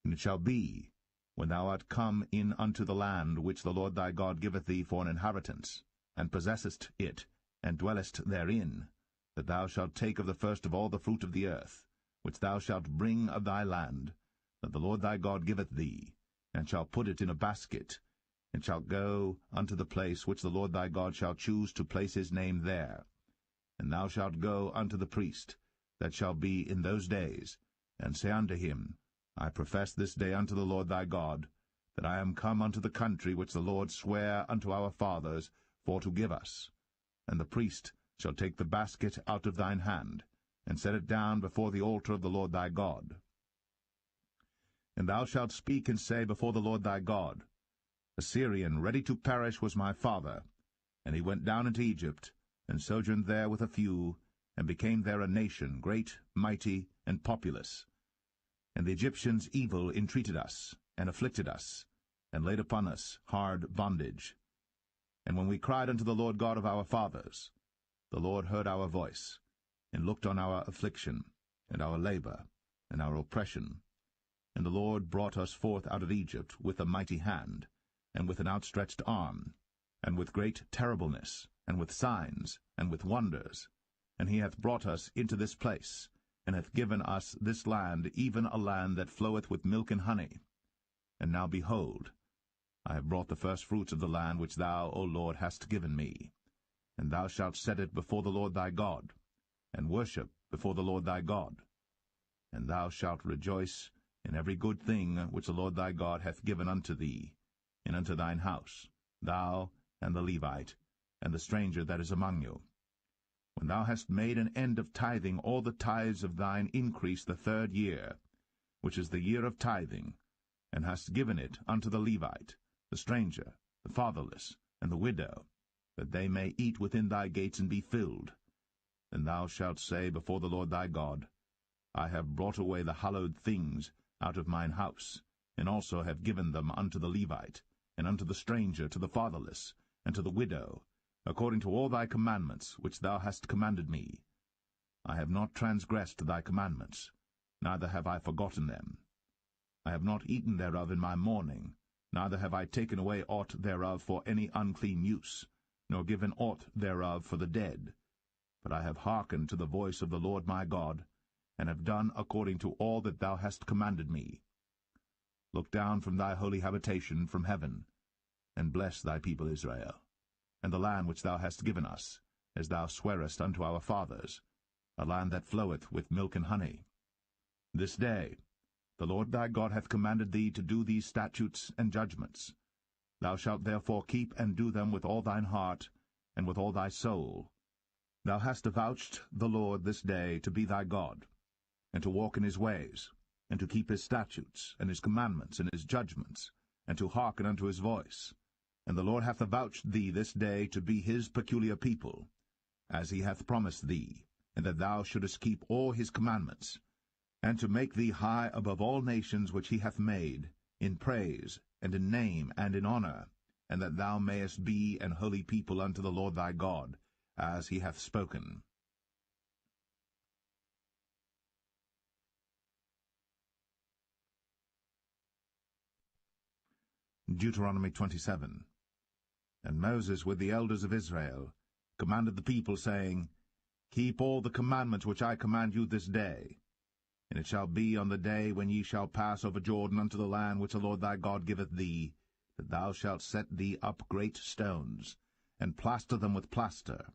And it shall be, when thou art come in unto the land which the Lord thy God giveth thee for an inheritance, and possessest it, and dwellest therein, that thou shalt take of the first of all the fruit of the earth, which thou shalt bring of thy land, that the Lord thy God giveth thee, and shalt put it in a basket, and shalt go unto the place which the Lord thy God shall choose to place his name there. And thou shalt go unto the priest that shall be in those days, and say unto him, I profess this day unto the Lord thy God, that I am come unto the country which the Lord sware unto our fathers for to give us. And the priest shall take the basket out of thine hand, and set it down before the altar of the Lord thy God. And thou shalt speak and say before the Lord thy God, A Syrian ready to perish was my father, and he went down into Egypt, and sojourned there with a few, and became there a nation, great, mighty, and populous. And the Egyptians evil entreated us, and afflicted us, and laid upon us hard bondage. And when we cried unto the Lord God of our fathers, the Lord heard our voice, and looked on our affliction, and our labor, and our oppression. And the Lord brought us forth out of Egypt with a mighty hand, and with an outstretched arm, and with great terribleness, and with signs, and with wonders. And he hath brought us into this place, and hath given us this land, even a land that floweth with milk and honey. And now behold, I have brought the firstfruits of the land which thou, O Lord, hast given me. And thou shalt set it before the Lord thy God, and worship before the Lord thy God. And thou shalt rejoice in every good thing which the Lord thy God hath given unto thee, and unto thine house, thou, and the Levite, and the stranger that is among you. When thou hast made an end of tithing all the tithes of thine increase the 3rd year, which is the year of tithing, and hast given it unto the Levite, the stranger, the fatherless, and the widow, that they may eat within thy gates and be filled, then thou shalt say before the Lord thy God, I have brought away the hallowed things out of mine house, and also have given them unto the Levite, and unto the stranger, to the fatherless, and to the widow, according to all thy commandments which thou hast commanded me. I have not transgressed thy commandments, neither have I forgotten them. I have not eaten thereof in my mourning, neither have I taken away aught thereof for any unclean use, nor given aught thereof for the dead. But I have hearkened to the voice of the Lord my God, and have done according to all that thou hast commanded me. Look down from thy holy habitation from heaven, and bless thy people Israel, and the land which thou hast given us, as thou swarest unto our fathers, a land that floweth with milk and honey. This day the Lord thy God hath commanded thee to do these statutes and judgments. Thou shalt therefore keep and do them with all thine heart, and with all thy soul. Thou hast avouched the Lord this day to be thy God, and to walk in his ways, and to keep his statutes, and his commandments, and his judgments, and to hearken unto his voice. And the Lord hath avouched thee this day to be his peculiar people, as he hath promised thee, and that thou shouldest keep all his commandments, and to make thee high above all nations which he hath made, in praise, and in name, and in honour, and that thou mayest be an holy people unto the Lord thy God, as he hath spoken. Deuteronomy 27. And Moses with the elders of Israel commanded the people, saying, Keep all the commandments which I command you this day. And it shall be on the day when ye shall pass over Jordan unto the land which the Lord thy God giveth thee, that thou shalt set thee up great stones, and plaster them with plaster.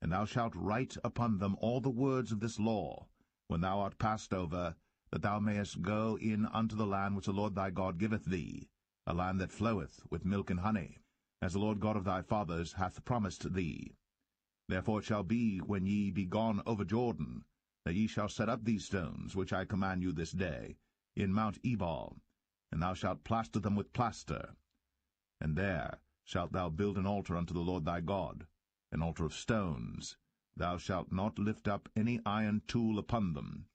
And thou shalt write upon them all the words of this law, when thou art passed over, that thou mayest go in unto the land which the Lord thy God giveth thee, a land that floweth with milk and honey, as the Lord God of thy fathers hath promised thee. Therefore it shall be, when ye be gone over Jordan, that ye shall set up these stones, which I command you this day, in Mount Ebal, and thou shalt plaster them with plaster. And there shalt thou build an altar unto the Lord thy God, an altar of stones. Thou shalt not lift up any iron tool upon them.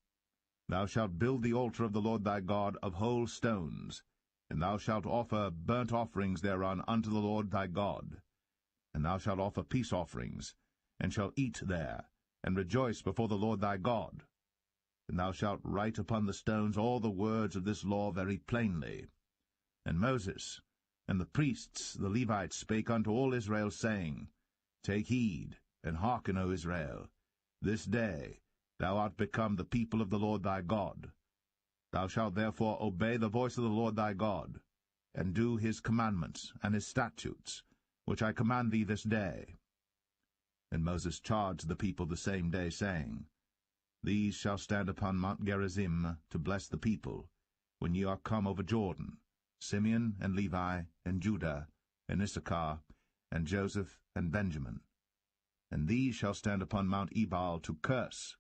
Thou shalt build the altar of the Lord thy God of whole stones, and thou shalt offer burnt offerings thereon unto the Lord thy God. And thou shalt offer peace offerings, and shalt eat there, and rejoice before the Lord thy God. And thou shalt write upon the stones all the words of this law very plainly. And Moses and the priests the Levites spake unto all Israel, saying, Take heed, and hearken, O Israel. This day thou art become the people of the Lord thy God. Thou shalt therefore obey the voice of the Lord thy God, and do his commandments and his statutes, which I command thee this day. And Moses charged the people the same day, saying, These shall stand upon Mount Gerizim to bless the people, when ye are come over Jordan, Simeon and Levi, and Judah, and Issachar, and Joseph, and Benjamin. And these shall stand upon Mount Ebal to curse,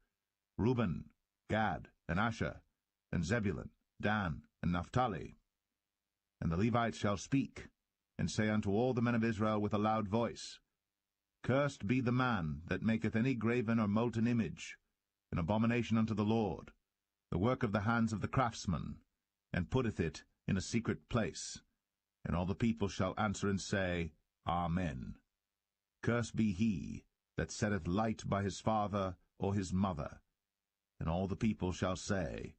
Reuben, Gad, and Asher, and Zebulun, Dan, and Naphtali. And the Levites shall speak, and say unto all the men of Israel with a loud voice, Cursed be the man that maketh any graven or molten image, an abomination unto the Lord, the work of the hands of the craftsman, and putteth it in a secret place. And all the people shall answer and say, Amen. Cursed be he that setteth light by his father or his mother. And all the people shall say,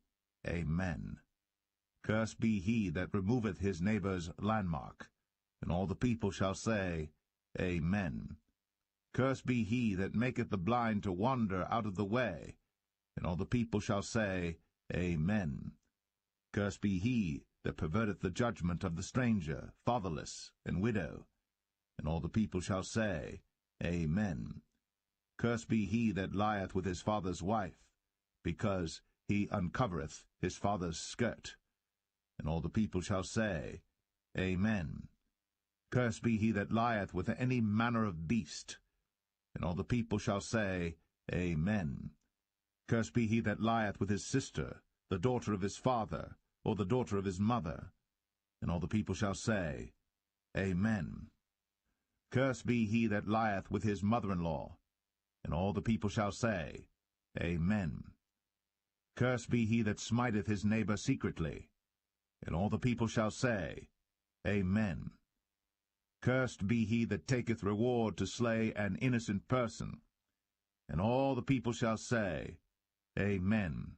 Amen. Cursed be he that removeth his neighbour's landmark. And all the people shall say, Amen. Cursed be he that maketh the blind to wander out of the way. And all the people shall say, Amen. Cursed be he that perverteth the judgment of the stranger, fatherless, and widow. And all the people shall say, Amen. Cursed be he that lieth with his father's wife, because he uncovereth his father's skirt. And all the people shall say, Amen. Cursed be he that lieth with any manner of beast. And all the people shall say, Amen. Cursed be he that lieth with his sister, the daughter of his father, or the daughter of his mother. And all the people shall say, Amen. Cursed be he that lieth with his mother-in-law. And all the people shall say, Amen. Cursed be he that smiteth his neighbor secretly. And all the people shall say, Amen. Cursed be he that taketh reward to slay an innocent person. And all the people shall say, Amen.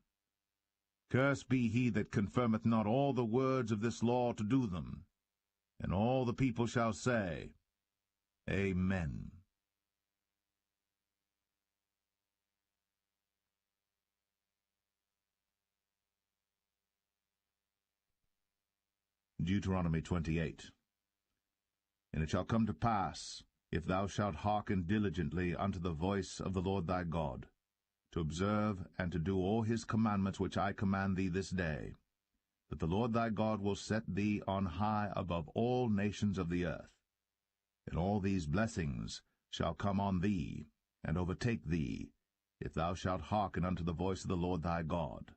Cursed be he that confirmeth not all the words of this law to do them. And all the people shall say, Amen. Deuteronomy 28. And it shall come to pass, if thou shalt hearken diligently unto the voice of the Lord thy God, to observe and to do all his commandments which I command thee this day, that the Lord thy God will set thee on high above all nations of the earth. And all these blessings shall come on thee, and overtake thee, if thou shalt hearken unto the voice of the Lord thy God.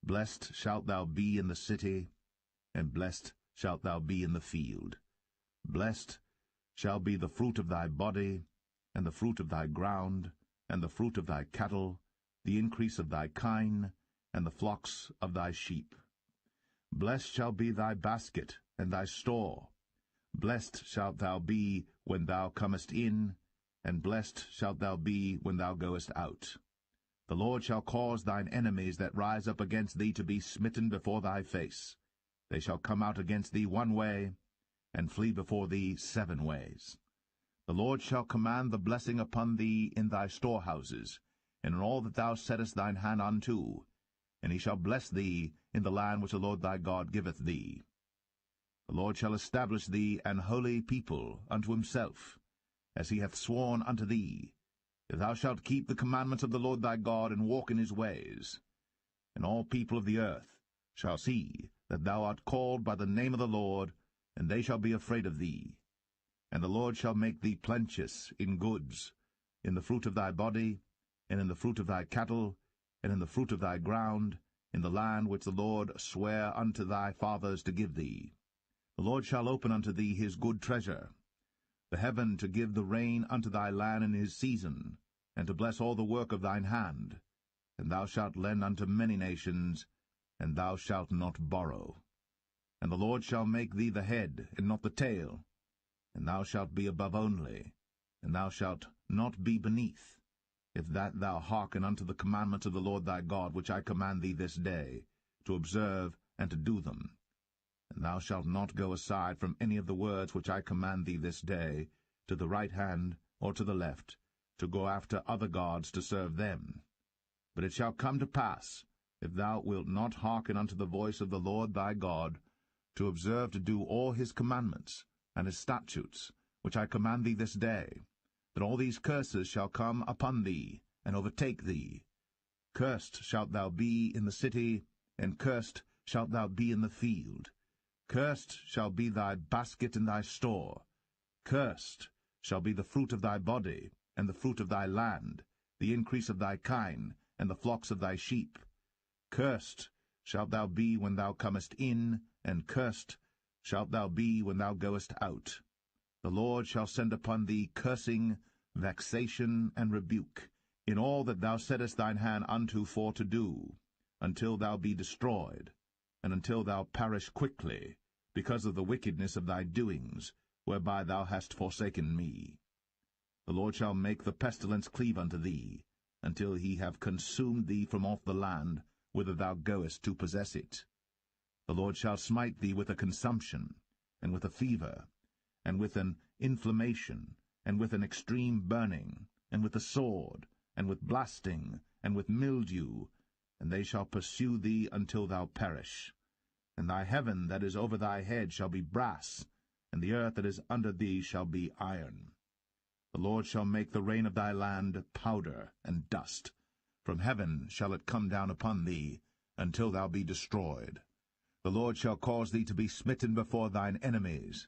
Blessed shalt thou be in the city, and blessed shalt thou be in the field. Blessed shall be the fruit of thy body, and the fruit of thy ground, and the fruit of thy cattle, the increase of thy kine, and the flocks of thy sheep. Blessed shall be thy basket and thy store. Blessed shalt thou be when thou comest in, and blessed shalt thou be when thou goest out. The Lord shall cause thine enemies that rise up against thee to be smitten before thy face. They shall come out against thee one way, and flee before thee 7 ways. The Lord shall command the blessing upon thee in thy storehouses, and in all that thou settest thine hand unto, and he shall bless thee in the land which the Lord thy God giveth thee. The Lord shall establish thee an holy people unto himself, as he hath sworn unto thee, if thou shalt keep the commandments of the Lord thy God, and walk in his ways. And all people of the earth shall see that thou art called by the name of the Lord, and they shall be afraid of thee. And the Lord shall make thee plenteous in goods, in the fruit of thy body, and in the fruit of thy cattle, and in the fruit of thy ground, in the land which the Lord sware unto thy fathers to give thee. The Lord shall open unto thee his good treasure, the heaven to give the rain unto thy land in his season, and to bless all the work of thine hand. And thou shalt lend unto many nations, and thou shalt not borrow. And the Lord shall make thee the head, and not the tail, and thou shalt be above only, and thou shalt not be beneath, if that thou hearken unto the commandments of the Lord thy God, which I command thee this day, to observe and to do them. And thou shalt not go aside from any of the words which I command thee this day, to the right hand or to the left, to go after other gods to serve them. But it shall come to pass, if thou wilt not hearken unto the voice of the Lord thy God, to observe to do all his commandments and his statutes, which I command thee this day, that all these curses shall come upon thee, and overtake thee. Cursed shalt thou be in the city, and cursed shalt thou be in the field. Cursed shall be thy basket and thy store. Cursed shall be the fruit of thy body, and the fruit of thy land, the increase of thy kine, and the flocks of thy sheep. Cursed shalt thou be when thou comest in, and cursed shalt thou be when thou goest out. The Lord shall send upon thee cursing, vexation, and rebuke, in all that thou settest thine hand unto for to do, until thou be destroyed, and until thou perish quickly, because of the wickedness of thy doings, whereby thou hast forsaken me. The Lord shall make the pestilence cleave unto thee, until he have consumed thee from off the land, whither thou goest to possess it. The Lord shall smite thee with a consumption, and with a fever, and with an inflammation, and with an extreme burning, and with a sword, and with blasting, and with mildew, and they shall pursue thee until thou perish. And thy heaven that is over thy head shall be brass, and the earth that is under thee shall be iron. The Lord shall make the rain of thy land powder and dust. From heaven shall it come down upon thee, until thou be destroyed. The Lord shall cause thee to be smitten before thine enemies.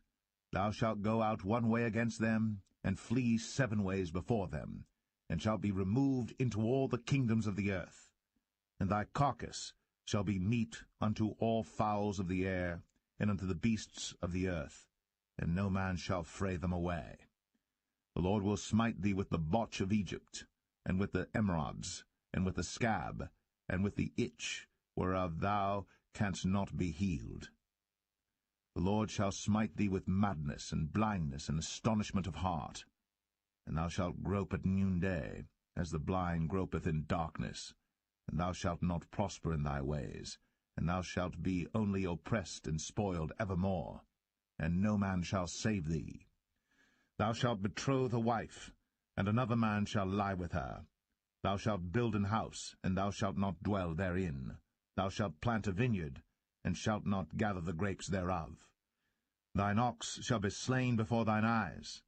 Thou shalt go out one way against them, and flee 7 ways before them, and shalt be removed into all the kingdoms of the earth. And thy carcass shall be meat unto all fowls of the air, and unto the beasts of the earth, and no man shall fray them away. The Lord will smite thee with the botch of Egypt, and with the emerods, and with the scab, and with the itch, whereof thou canst not be healed. The Lord shall smite thee with madness, and blindness, and astonishment of heart. And thou shalt grope at noonday, as the blind gropeth in darkness, and thou shalt not prosper in thy ways, and thou shalt be only oppressed and spoiled evermore, and no man shall save thee. Thou shalt betroth a wife, and another man shall lie with her. Thou shalt build an house, and thou shalt not dwell therein. Thou shalt plant a vineyard, and shalt not gather the grapes thereof. Thine ox shall be slain before thine eyes,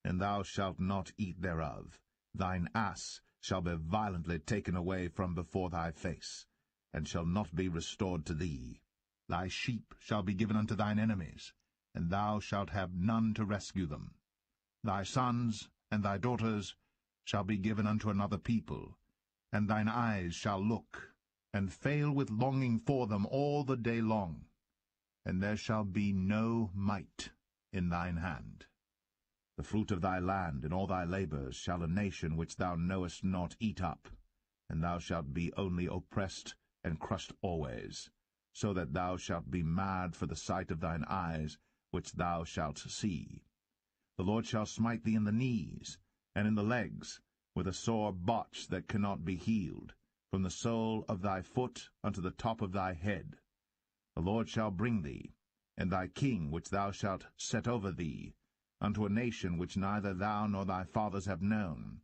and thou shalt not eat thereof. Thine ass shall be violently taken away from before thy face, and shall not be restored to thee. Thy sheep shall be given unto thine enemies, and thou shalt have none to rescue them. Thy sons and thy daughters shall be given unto another people, and thine eyes shall look, and fail with longing for them all the day long, and there shall be no might in thine hand. The fruit of thy land and all thy labours shall a nation which thou knowest not eat up, and thou shalt be only oppressed and crushed always, so that thou shalt be mad for the sight of thine eyes, which thou shalt see. The Lord shall smite thee in the knees, and in the legs, with a sore botch that cannot be healed, from the sole of thy foot unto the top of thy head. The Lord shall bring thee, and thy king which thou shalt set over thee, unto a nation which neither thou nor thy fathers have known.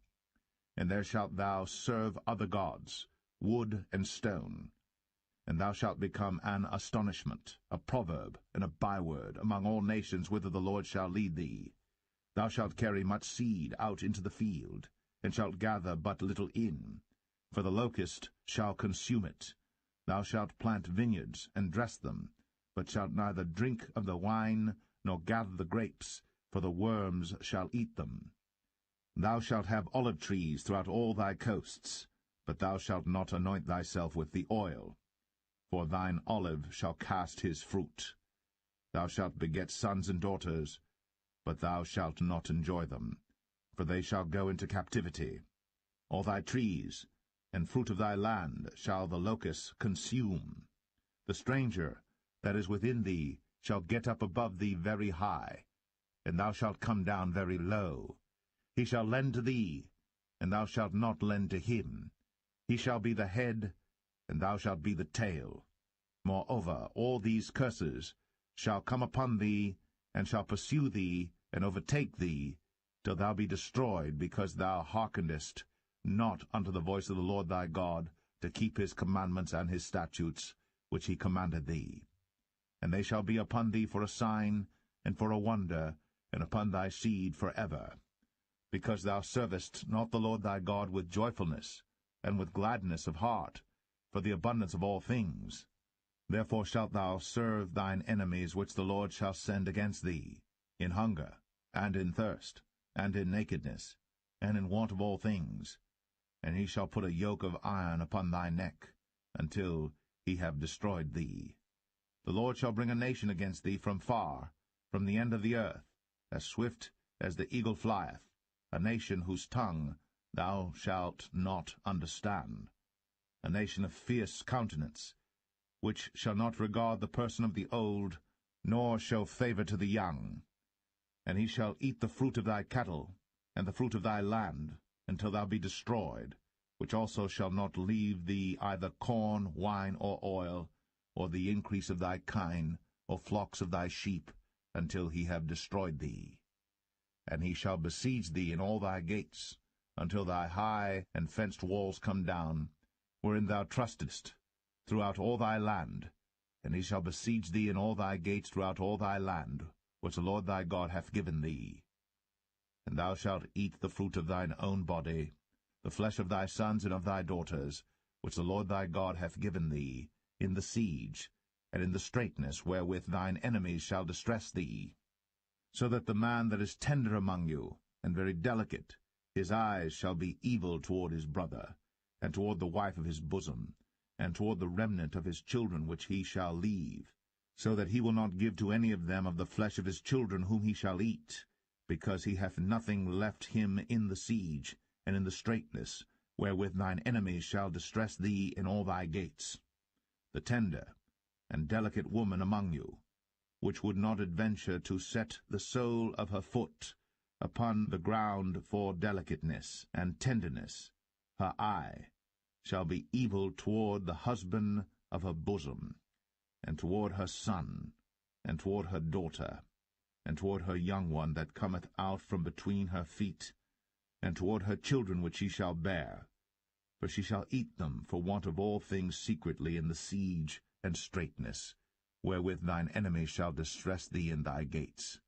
And there shalt thou serve other gods, wood and stone. And thou shalt become an astonishment, a proverb, and a byword among all nations whither the Lord shall lead thee. Thou shalt carry much seed out into the field, and shalt gather but little in, for the locust shall consume it. Thou shalt plant vineyards, and dress them, but shalt neither drink of the wine, nor gather the grapes, for the worms shall eat them. Thou shalt have olive trees throughout all thy coasts, but thou shalt not anoint thyself with the oil, for thine olive shall cast his fruit. Thou shalt beget sons and daughters, but thou shalt not enjoy them, for they shall go into captivity. All thy trees and fruit of thy land shall the locusts consume. The stranger that is within thee shall get up above thee very high, and thou shalt come down very low. He shall lend to thee, and thou shalt not lend to him. He shall be the head, and thou shalt be the tail. Moreover, all these curses shall come upon thee, and shall pursue thee, and overtake thee, till thou be destroyed, because thou hearkenest not unto the voice of the Lord thy God, to keep his commandments and his statutes, which he commanded thee. And they shall be upon thee for a sign, and for a wonder, and upon thy seed for ever, because thou servest not the Lord thy God with joyfulness, and with gladness of heart, for the abundance of all things. Therefore shalt thou serve thine enemies which the Lord shall send against thee, in hunger, and in thirst, and in nakedness, and in want of all things. And he shall put a yoke of iron upon thy neck, until he have destroyed thee. The Lord shall bring a nation against thee from far, from the end of the earth, as swift as the eagle flieth, a nation whose tongue thou shalt not understand, a nation of fierce countenance, which shall not regard the person of the old, nor show favour to the young. And he shall eat the fruit of thy cattle, and the fruit of thy land, until thou be destroyed, which also shall not leave thee either corn, wine, or oil, or the increase of thy kine, or flocks of thy sheep, until he have destroyed thee. And he shall besiege thee in all thy gates, until thy high and fenced walls come down, wherein thou trustest, throughout all thy land. And he shall besiege thee in all thy gates throughout all thy land, which the Lord thy God hath given thee. And thou shalt eat the fruit of thine own body, the flesh of thy sons and of thy daughters, which the Lord thy God hath given thee, in the siege, and in the straitness wherewith thine enemies shall distress thee. So that the man that is tender among you, and very delicate, his eyes shall be evil toward his brother, and toward the wife of his bosom, and toward the remnant of his children which he shall leave, so that he will not give to any of them of the flesh of his children whom he shall eat, because he hath nothing left him in the siege, and in the straitness, wherewith thine enemies shall distress thee in all thy gates. The tender and delicate woman among you, which would not adventure to set the sole of her foot upon the ground for delicateness and tenderness, her eye shall be evil toward the husband of her bosom, and toward her son, and toward her daughter, and toward her young one that cometh out from between her feet, and toward her children which she shall bear. For she shall eat them for want of all things secretly in the siege and straitness, wherewith thine enemies shall distress thee in thy gates.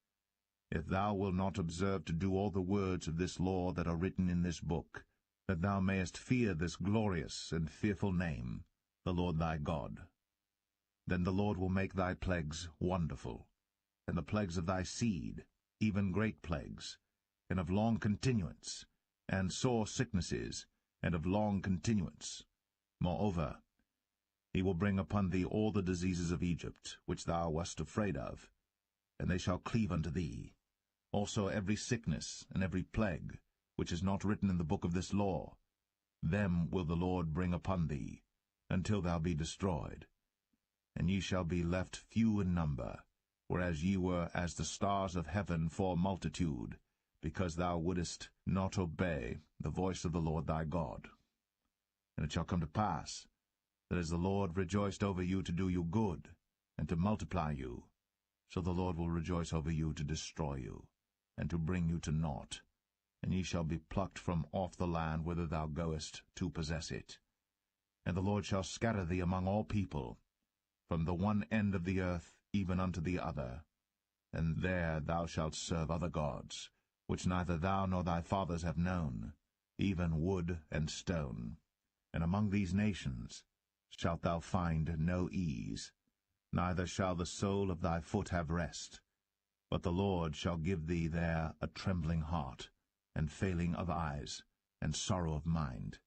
If thou wilt not observe to do all the words of this law that are written in this book, that thou mayest fear this glorious and fearful name, the Lord thy God, then the Lord will make thy plagues wonderful, and the plagues of thy seed, even great plagues, and of long continuance, and sore sicknesses, and of long continuance. Moreover, he will bring upon thee all the diseases of Egypt, which thou wast afraid of, and they shall cleave unto thee. Also every sickness and every plague, which is not written in the book of this law, them will the Lord bring upon thee, until thou be destroyed. And ye shall be left few in number, whereas ye were as the stars of heaven for multitude, because thou wouldest not obey the voice of the Lord thy God. And it shall come to pass, that as the Lord rejoiced over you to do you good, and to multiply you, so the Lord will rejoice over you to destroy you, and to bring you to naught, and ye shall be plucked from off the land whither thou goest to possess it. And the Lord shall scatter thee among all people, from the one end of the earth even unto the other, and there thou shalt serve other gods, which neither thou nor thy fathers have known, even wood and stone. And among these nations shalt thou find no ease, neither shall the sole of thy foot have rest. But the Lord shall give thee there a trembling heart, and failing of eyes, and sorrow of mind.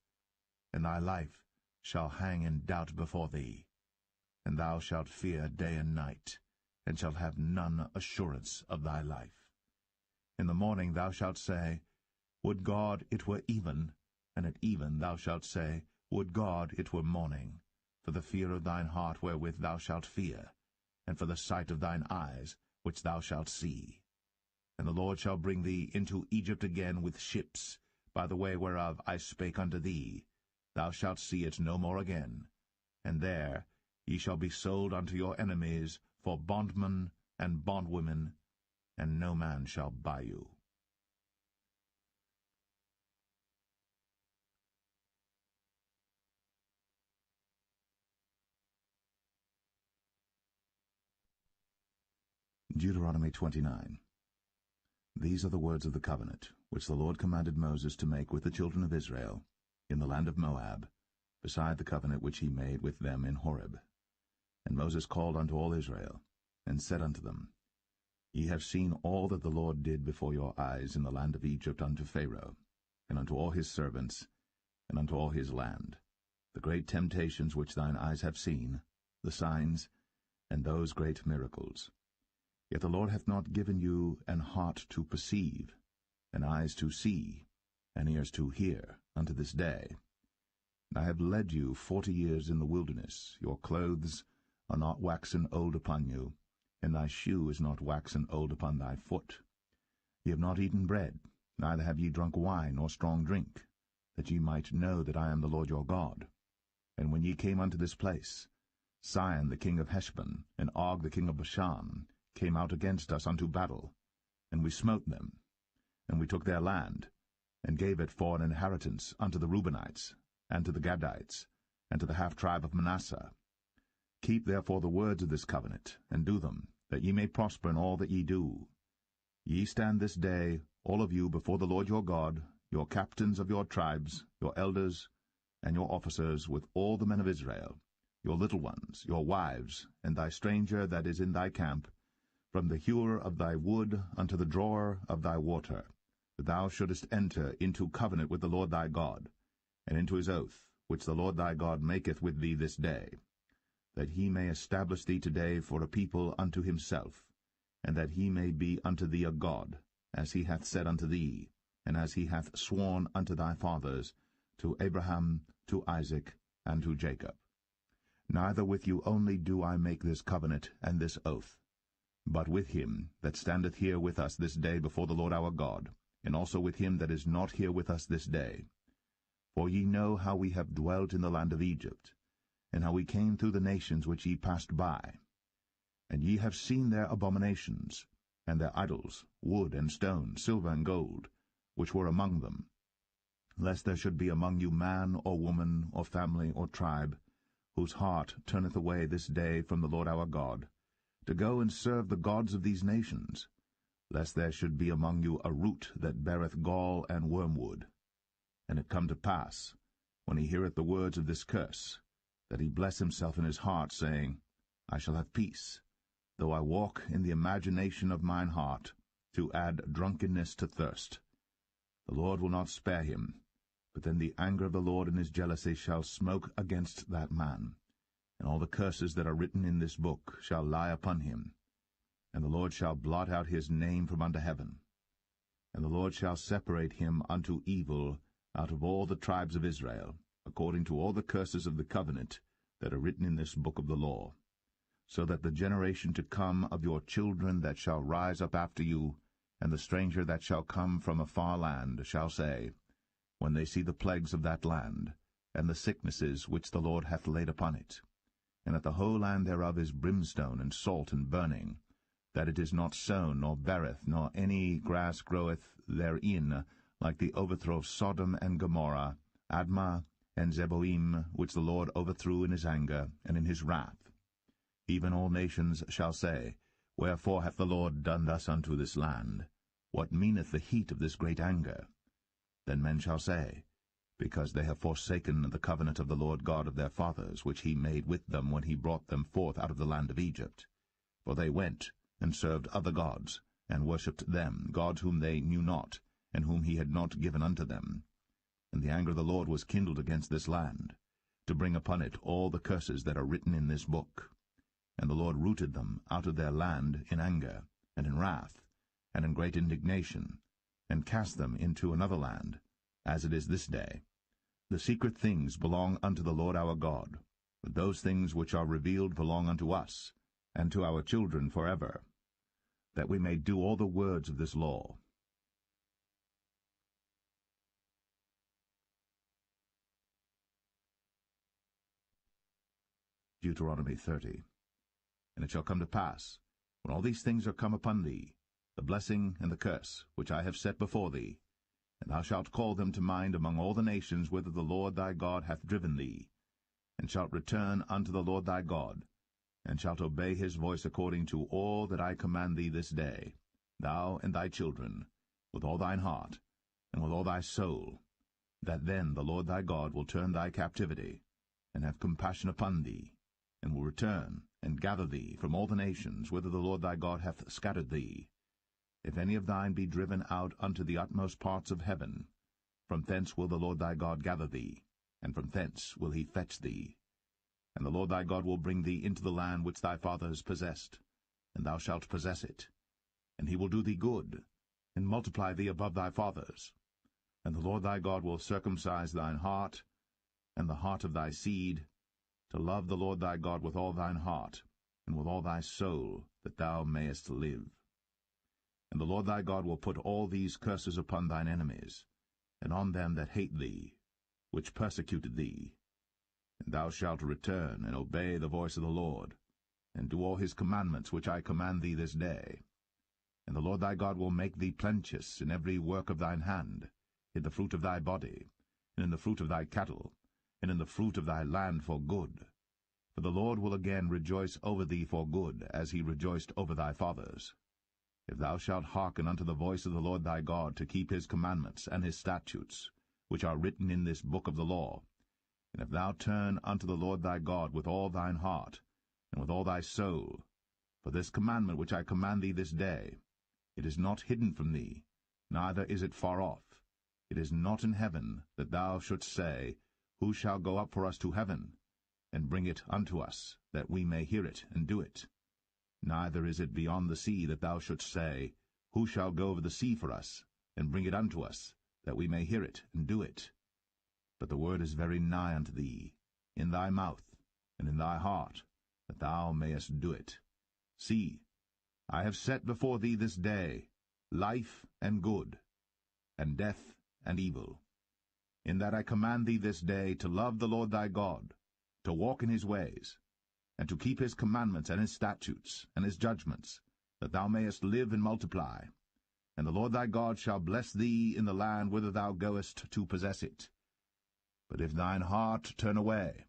And thy life shall hang in doubt before thee, and thou shalt fear day and night, and shalt have none assurance of thy life. In the morning thou shalt say, Would God it were even, and at even thou shalt say, Would God it were morning, for the fear of thine heart wherewith thou shalt fear, and for the sight of thine eyes which thou shalt see. And the Lord shall bring thee into Egypt again with ships, by the way whereof I spake unto thee. Thou shalt see it no more again. And there ye shall be sold unto your enemies for bondmen and bondwomen, and no man shall buy you. Deuteronomy 29. These are the words of the covenant, which the Lord commanded Moses to make with the children of Israel, in the land of Moab, beside the covenant which he made with them in Horeb. And Moses called unto all Israel, and said unto them, Ye have seen all that the Lord did before your eyes in the land of Egypt unto Pharaoh, and unto all his servants, and unto all his land, the great temptations which thine eyes have seen, the signs, and those great miracles. Yet the Lord hath not given you an heart to perceive, and eyes to see, and ears to hear, unto this day. And I have led you 40 years in the wilderness. Your clothes are not waxen old upon you, and thy shoe is not waxen old upon thy foot. Ye have not eaten bread, neither have ye drunk wine or strong drink, that ye might know that I am the Lord your God. And when ye came unto this place, Sihon the king of Heshbon, and Og the king of Bashan, came out against us unto battle, and we smote them. And we took their land, and gave it for an inheritance unto the Reubenites, and to the Gadites, and to the half-tribe of Manasseh. Keep therefore the words of this covenant, and do them, that ye may prosper in all that ye do. Ye stand this day, all of you, before the Lord your God, your captains of your tribes, your elders, and your officers, with all the men of Israel, your little ones, your wives, and thy stranger that is in thy camp, from the hewer of thy wood unto the drawer of thy water, that thou shouldest enter into covenant with the Lord thy God, and into his oath, which the Lord thy God maketh with thee this day, that he may establish thee today for a people unto himself, and that he may be unto thee a God, as he hath said unto thee, and as he hath sworn unto thy fathers, to Abraham, to Isaac, and to Jacob. Neither with you only do I make this covenant and this oath, but with him that standeth here with us this day before the Lord our God, and also with him that is not here with us this day. For ye know how we have dwelt in the land of Egypt, and how we came through the nations which ye passed by. And ye have seen their abominations, and their idols, wood and stone, silver and gold, which were among them, lest there should be among you man or woman or family or tribe, whose heart turneth away this day from the Lord our God, to go and serve the gods of these nations, lest there should be among you a root that beareth gall and wormwood. And it come to pass, when he heareth the words of this curse, that he bless himself in his heart, saying, I shall have peace, though I walk in the imagination of mine heart, to add drunkenness to thirst, The Lord will not spare him, but then the anger of the Lord in his jealousy shall smoke against that man, and all the curses that are written in this book shall lie upon him. And the Lord shall blot out his name from under heaven. And the Lord shall separate him unto evil out of all the tribes of Israel, according to all the curses of the covenant that are written in this book of the law, so that the generation to come of your children that shall rise up after you, and the stranger that shall come from a far land, shall say, when they see the plagues of that land, and the sicknesses which the Lord hath laid upon it, and that the whole land thereof is brimstone and salt and burning, that it is not sown, nor beareth, nor any grass groweth therein, like the overthrow of Sodom and Gomorrah, Admah, and Zeboim, which the Lord overthrew in his anger and in his wrath. Even all nations shall say, Wherefore hath the Lord done thus unto this land? What meaneth the heat of this great anger? Then men shall say, Because they have forsaken the covenant of the Lord God of their fathers, which he made with them when he brought them forth out of the land of Egypt. For they went and served other gods, and worshipped them, gods whom they knew not, and whom he had not given unto them. And the anger of the Lord was kindled against this land, to bring upon it all the curses that are written in this book. And the Lord rooted them out of their land in anger, and in wrath, and in great indignation, and cast them into another land, as it is this day. The secret things belong unto the Lord our God, but those things which are revealed belong unto us, and to our children forever, that we may do all the words of this law. Deuteronomy 30. And it shall come to pass, when all these things are come upon thee, the blessing and the curse, which I have set before thee, and thou shalt call them to mind among all the nations whither the Lord thy God hath driven thee, and shalt return unto the Lord thy God, and shalt obey his voice according to all that I command thee this day, thou and thy children, with all thine heart, and with all thy soul, that then the Lord thy God will turn thy captivity, and have compassion upon thee, and will return and gather thee from all the nations whither the Lord thy God hath scattered thee. If any of thine be driven out unto the utmost parts of heaven, from thence will the Lord thy God gather thee, and from thence will he fetch thee. And the Lord thy God will bring thee into the land which thy fathers possessed, and thou shalt possess it. And he will do thee good, and multiply thee above thy fathers. And the Lord thy God will circumcise thine heart, and the heart of thy seed, to love the Lord thy God with all thine heart, and with all thy soul, that thou mayest live. And the Lord thy God will put all these curses upon thine enemies, and on them that hate thee, which persecuted thee. And thou shalt return and obey the voice of the Lord, and do all his commandments which I command thee this day. And the Lord thy God will make thee plenteous in every work of thine hand, in the fruit of thy body, and in the fruit of thy cattle, and in the fruit of thy land for good. For the Lord will again rejoice over thee for good, as he rejoiced over thy fathers. If thou shalt hearken unto the voice of the Lord thy God, to keep his commandments and his statutes, which are written in this book of the law, and if thou turn unto the Lord thy God with all thine heart, and with all thy soul, for this commandment which I command thee this day, it is not hidden from thee, neither is it far off. It is not in heaven, that thou shouldst say, Who shall go up for us to heaven, and bring it unto us, that we may hear it and do it? Neither is it beyond the sea, that thou shouldst say, Who shall go over the sea for us, and bring it unto us, that we may hear it and do it? But the word is very nigh unto thee, in thy mouth, and in thy heart, that thou mayest do it. See, I have set before thee this day life and good, and death and evil. In that I command thee this day to love the Lord thy God, to walk in his ways, and to keep his commandments and his statutes and his judgments, that thou mayest live and multiply. And the Lord thy God shall bless thee in the land whither thou goest to possess it. But if thine heart turn away,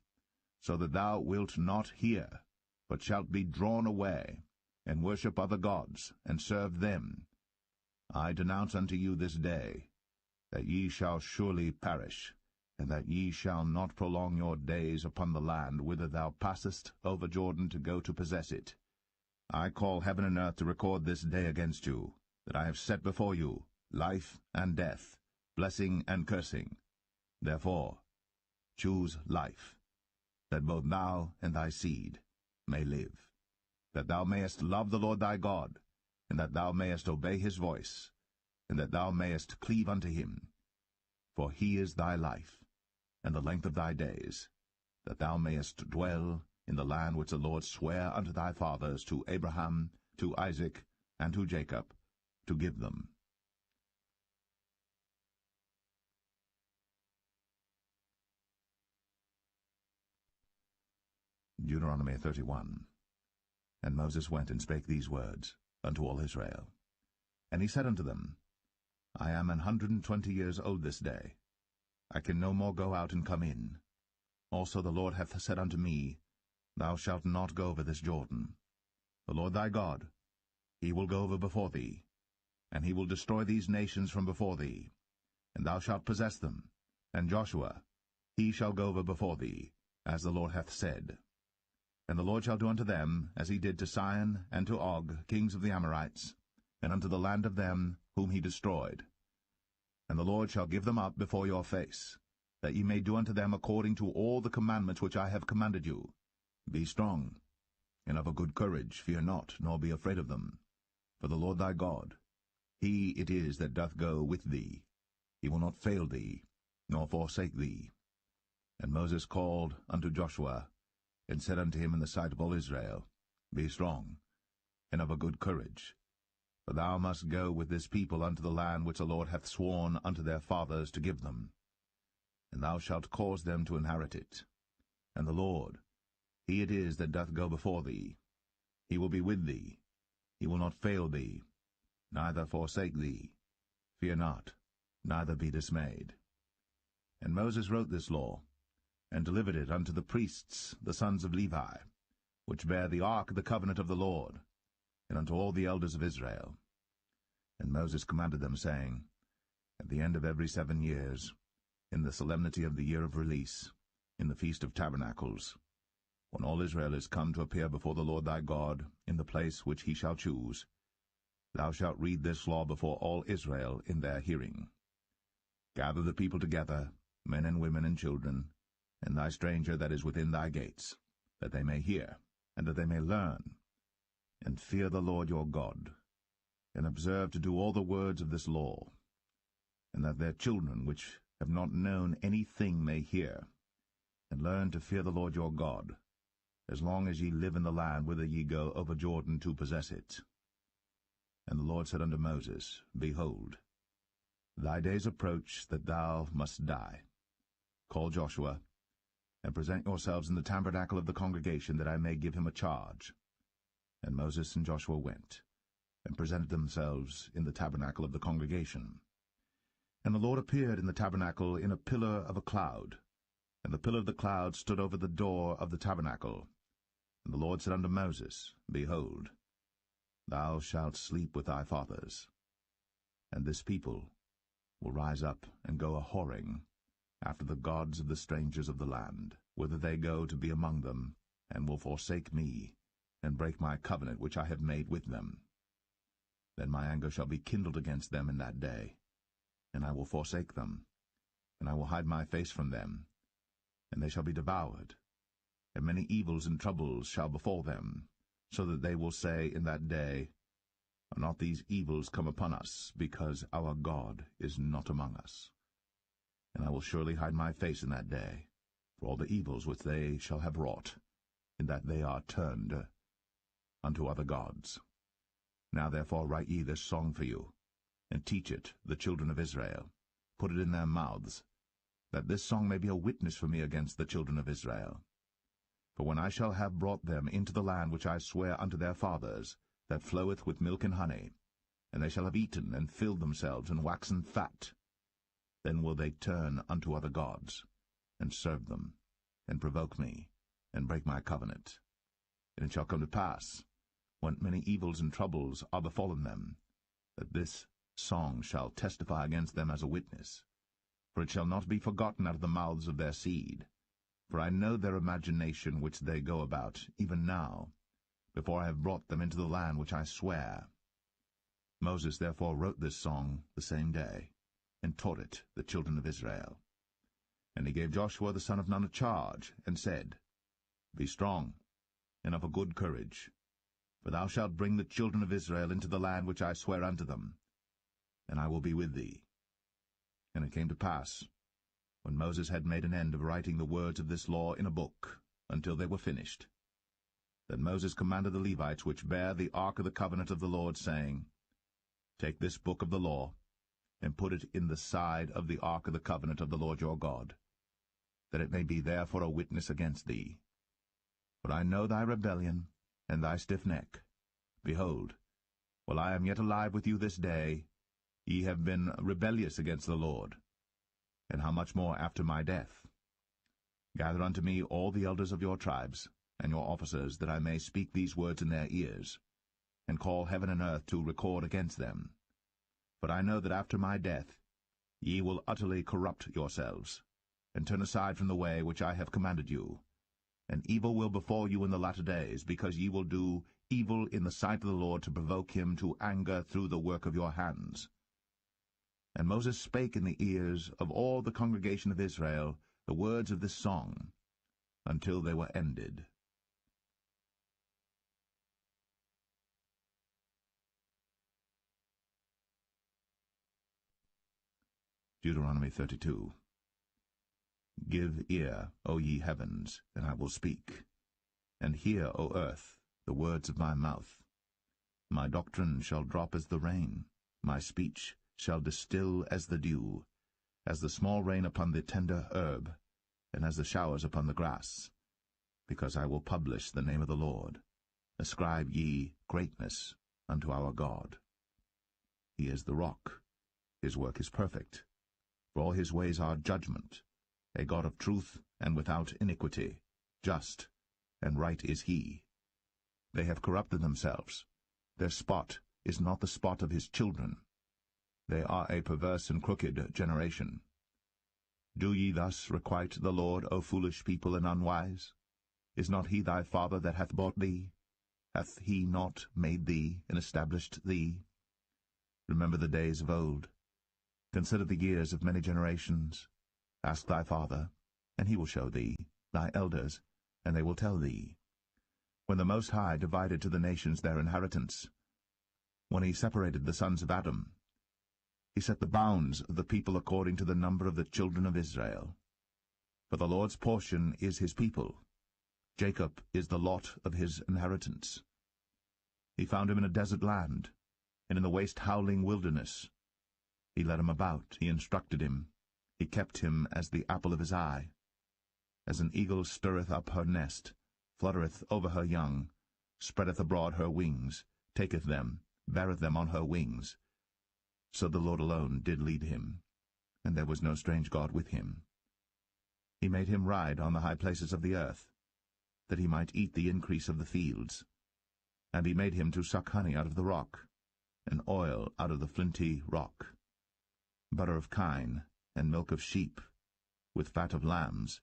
so that thou wilt not hear, but shalt be drawn away, and worship other gods, and serve them, I denounce unto you this day, that ye shall surely perish, and that ye shall not prolong your days upon the land whither thou passest over Jordan to go to possess it. I call heaven and earth to record this day against you, that I have set before you life and death, blessing and cursing. Therefore choose life, that both thou and thy seed may live, that thou mayest love the Lord thy God, and that thou mayest obey his voice, and that thou mayest cleave unto him. For he is thy life, and the length of thy days, that thou mayest dwell in the land which the Lord sware unto thy fathers, to Abraham, to Isaac, and to Jacob, to give them. Deuteronomy 31. And Moses went and spake these words unto all Israel. And he said unto them, I am 120 years old this day. I can no more go out and come in. Also the Lord hath said unto me, Thou shalt not go over this Jordan. The Lord thy God, he will go over before thee, and he will destroy these nations from before thee, and thou shalt possess them. And Joshua, he shall go over before thee, as the Lord hath said. And the Lord shall do unto them as he did to Sihon and to Og, kings of the Amorites, and unto the land of them whom he destroyed. And the Lord shall give them up before your face, that ye may do unto them according to all the commandments which I have commanded you. Be strong, and of a good courage, fear not, nor be afraid of them. For the Lord thy God, he it is that doth go with thee. He will not fail thee, nor forsake thee. And Moses called unto Joshua, and said unto him in the sight of all Israel, Be strong, and of a good courage, for thou must go with this people unto the land which the Lord hath sworn unto their fathers to give them. And thou shalt cause them to inherit it. And the Lord, he it is that doth go before thee. He will be with thee. He will not fail thee, neither forsake thee. Fear not, neither be dismayed. And Moses wrote this law, and delivered it unto the priests, the sons of Levi, which bear the ark of the covenant of the Lord, and unto all the elders of Israel. And Moses commanded them, saying, At the end of every 7 years, in the solemnity of the year of release, in the feast of tabernacles, when all Israel is come to appear before the Lord thy God, in the place which he shall choose, thou shalt read this law before all Israel in their hearing. Gather the people together, men and women and children, and thy stranger that is within thy gates, that they may hear, and that they may learn, and fear the Lord your God, and observe to do all the words of this law, and that their children which have not known any thing may hear, and learn to fear the Lord your God, as long as ye live in the land whither ye go over Jordan to possess it. And the Lord said unto Moses, Behold, thy days approach that thou must die. Call Joshua, and present yourselves in the tabernacle of the congregation, that I may give him a charge. And Moses and Joshua went, and presented themselves in the tabernacle of the congregation. And the Lord appeared in the tabernacle in a pillar of a cloud, and the pillar of the cloud stood over the door of the tabernacle. And the Lord said unto Moses, Behold, thou shalt sleep with thy fathers, and this people will rise up and go a-whoring after the gods of the strangers of the land, whither they go to be among them, and will forsake me, and break my covenant which I have made with them. Then my anger shall be kindled against them in that day, and I will forsake them, and I will hide my face from them, and they shall be devoured, and many evils and troubles shall befall them, so that they will say in that day, Are not these evils come upon us, because our God is not among us? And I will surely hide my face in that day, for all the evils which they shall have wrought, in that they are turned unto other gods. Now therefore write ye this song for you, and teach it the children of Israel. Put it in their mouths, that this song may be a witness for me against the children of Israel. For when I shall have brought them into the land which I swear unto their fathers, that floweth with milk and honey, and they shall have eaten and filled themselves and waxen fat, then will they turn unto other gods, and serve them, and provoke me, and break my covenant. And it shall come to pass, when many evils and troubles are befallen them, that this song shall testify against them as a witness. For it shall not be forgotten out of the mouths of their seed. For I know their imagination which they go about, even now, before I have brought them into the land which I swear. Moses therefore wrote this song the same day. and taught it the children of Israel. And he gave Joshua the son of Nun a charge, and said, Be strong, and of a good courage, for thou shalt bring the children of Israel into the land which I swear unto them, and I will be with thee. And it came to pass, when Moses had made an end of writing the words of this law in a book, until they were finished, that Moses commanded the Levites which bear the ark of the covenant of the Lord, saying, Take this book of the law, and put it in the side of the ark of the covenant of the Lord your God, that it may be there for a witness against thee. For I know thy rebellion, and thy stiff neck. Behold, while I am yet alive with you this day, ye have been rebellious against the Lord. And how much more after my death? Gather unto me all the elders of your tribes, and your officers, that I may speak these words in their ears, and call heaven and earth to record against them. For I know that after my death ye will utterly corrupt yourselves, and turn aside from the way which I have commanded you. And evil will befall you in the latter days, because ye will do evil in the sight of the Lord, to provoke him to anger through the work of your hands. And Moses spake in the ears of all the congregation of Israel the words of this song, until they were ended. Deuteronomy 32. Give ear, O ye heavens, and I will speak, and hear, O earth, the words of my mouth. My doctrine shall drop as the rain, my speech shall distill as the dew, as the small rain upon the tender herb, and as the showers upon the grass, because I will publish the name of the Lord. Ascribe ye greatness unto our God. He is the rock, his work is perfect, for all his ways are judgment, a God of truth and without iniquity, just and right is he. They have corrupted themselves, their spot is not the spot of his children. They are a perverse and crooked generation. Do ye thus requite the Lord, O foolish people and unwise? Is not he thy father that hath bought thee? Hath he not made thee and established thee? Remember the days of old. Consider the years of many generations. Ask thy father, and he will show thee, thy elders, and they will tell thee. When the Most High divided to the nations their inheritance, when he separated the sons of Adam, he set the bounds of the people according to the number of the children of Israel. For the Lord's portion is his people. Jacob is the lot of his inheritance. He found him in a desert land, and in the waste howling wilderness. He led him about, he instructed him, he kept him as the apple of his eye. As an eagle stirreth up her nest, fluttereth over her young, spreadeth abroad her wings, taketh them, beareth them on her wings. So the Lord alone did lead him, and there was no strange God with him. He made him ride on the high places of the earth, that he might eat the increase of the fields. And he made him to suck honey out of the rock, and oil out of the flinty rock, butter of kine, and milk of sheep, with fat of lambs,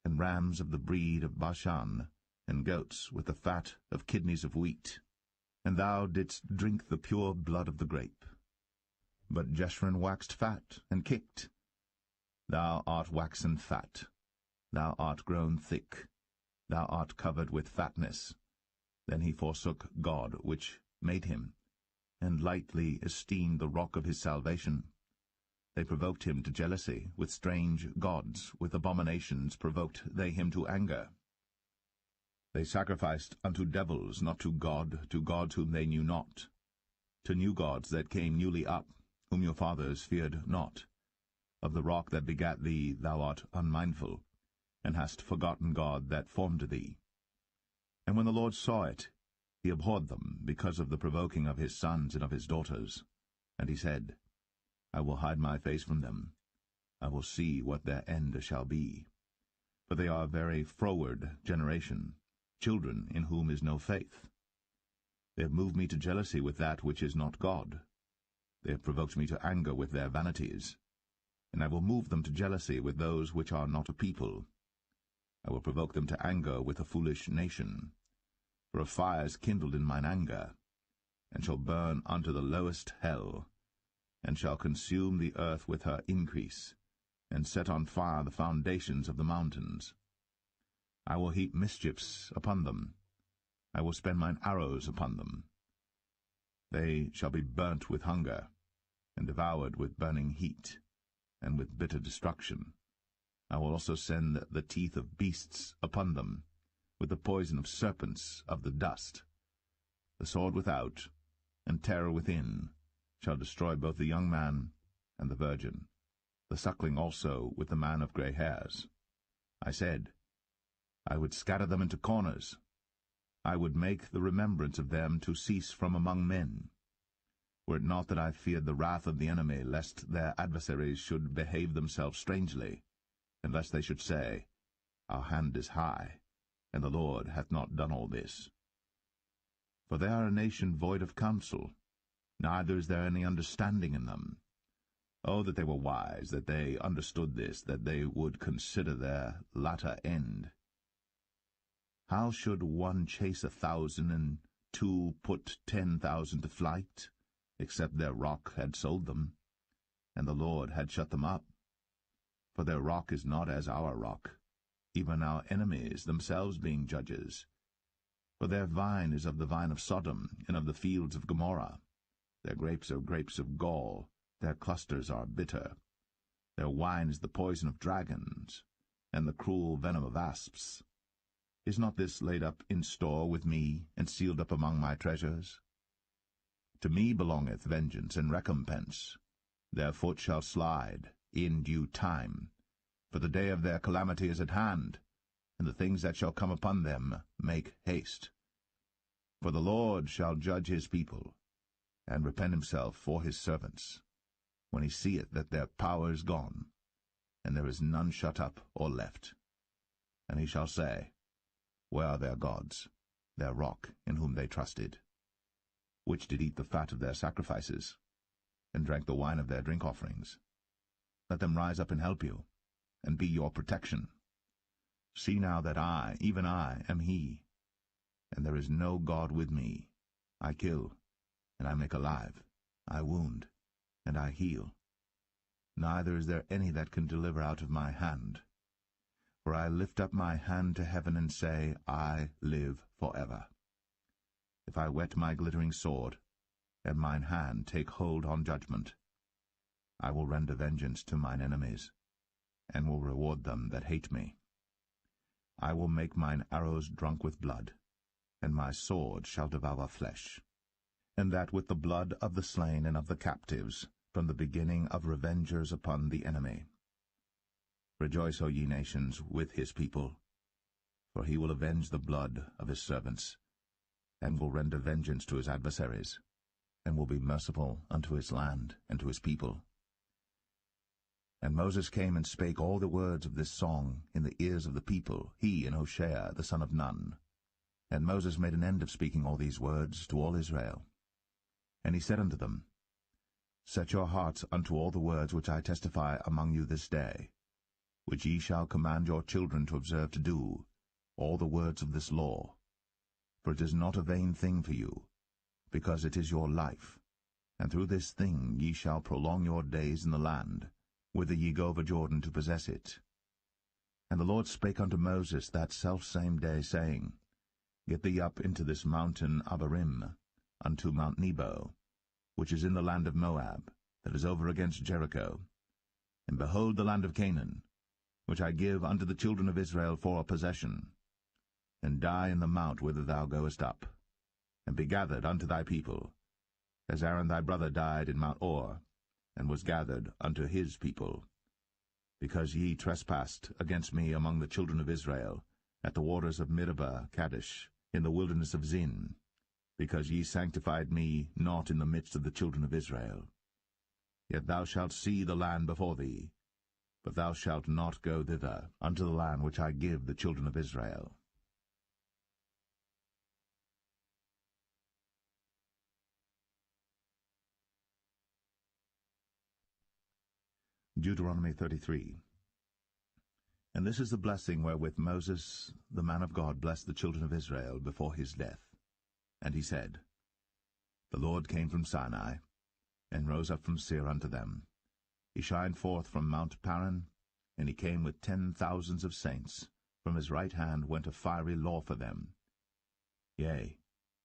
and rams of the breed of Bashan, and goats with the fat of kidneys of wheat. And thou didst drink the pure blood of the grape. But Jeshurun waxed fat, and kicked. Thou art waxen fat, thou art grown thick, thou art covered with fatness. Then he forsook God which made him, and lightly esteemed the rock of his salvation. They provoked him to jealousy with strange gods, with abominations provoked they him to anger. They sacrificed unto devils, not to gods whom they knew not, to new gods that came newly up, whom your fathers feared not. Of the rock that begat thee thou art unmindful, and hast forgotten God that formed thee. And when the Lord saw it, he abhorred them, because of the provoking of his sons and of his daughters. And he said, I will hide my face from them. I will see what their end shall be. For they are a very froward generation, children in whom is no faith. They have moved me to jealousy with that which is not God. They have provoked me to anger with their vanities. And I will move them to jealousy with those which are not a people. I will provoke them to anger with a foolish nation. For a fire is kindled in mine anger, and shall burn unto the lowest hell. and shall consume the earth with her increase, and set on fire the foundations of the mountains. I will heap mischiefs upon them. I will spend mine arrows upon them. They shall be burnt with hunger, and devoured with burning heat, and with bitter destruction. I will also send the teeth of beasts upon them, with the poison of serpents of the dust. The sword without, and terror within, shall destroy both the young man and the virgin, the suckling also with the man of grey hairs. I said, I would scatter them into corners. I would make the remembrance of them to cease from among men. Were it not that I feared the wrath of the enemy, lest their adversaries should behave themselves strangely, and lest they should say, Our hand is high, and the Lord hath not done all this. For they are a nation void of counsel, neither is there any understanding in them. Oh, that they were wise, that they understood this, that they would consider their latter end. How should one chase 1,000, and 2 put 10,000 to flight, except their rock had sold them, and the Lord had shut them up? For their rock is not as our rock, even our enemies themselves being judges. For their vine is of the vine of Sodom, and of the fields of Gomorrah. Their grapes are grapes of gall, their clusters are bitter. Their wine is the poison of dragons, and the cruel venom of asps. Is not this laid up in store with me, and sealed up among my treasures? To me belongeth vengeance and recompense. Their foot shall slide in due time, for the day of their calamity is at hand, and the things that shall come upon them make haste. For the Lord shall judge his people, and repent himself for his servants, when he seeth that their power is gone, and there is none shut up or left. And he shall say, Where are their gods, their rock, in whom they trusted, which did eat the fat of their sacrifices, and drank the wine of their drink offerings? Let them rise up and help you, and be your protection. See now that I, even I, am he, and there is no God with me. I kill, and I make alive. I wound, and I heal. Neither is there any that can deliver out of my hand. For I lift up my hand to heaven and say, I live forever. If I whet my glittering sword, and mine hand take hold on judgment, I will render vengeance to mine enemies, and will reward them that hate me. I will make mine arrows drunk with blood, and my sword shall devour flesh, and that with the blood of the slain and of the captives, from the beginning of revengers upon the enemy. Rejoice, O ye nations, with his people, for he will avenge the blood of his servants, and will render vengeance to his adversaries, and will be merciful unto his land and to his people. And Moses came and spake all the words of this song in the ears of the people, he and Hoshea the son of Nun. And Moses made an end of speaking all these words to all Israel. And he said unto them, Set your hearts unto all the words which I testify among you this day, which ye shall command your children to observe to do, all the words of this law. For it is not a vain thing for you, because it is your life, and through this thing ye shall prolong your days in the land, whither ye go over Jordan to possess it. And the Lord spake unto Moses that selfsame day, saying, Get thee up into this mountain Abarim, unto Mount Nebo, which is in the land of Moab, that is over against Jericho, and behold the land of Canaan, which I give unto the children of Israel for a possession, and die in the mount whither thou goest up, and be gathered unto thy people, as Aaron thy brother died in Mount Or, and was gathered unto his people, because ye trespassed against me among the children of Israel, at the waters of Meribah Kadesh, in the wilderness of Zin, because ye sanctified me not in the midst of the children of Israel. Yet thou shalt see the land before thee, but thou shalt not go thither, unto the land which I give the children of Israel. Deuteronomy 33. And this is the blessing wherewith Moses, the man of God, blessed the children of Israel before his death. And he said, The Lord came from Sinai, and rose up from Seir unto them. He shined forth from Mount Paran, and he came with 10,000s of saints. From his right hand went a fiery law for them. Yea,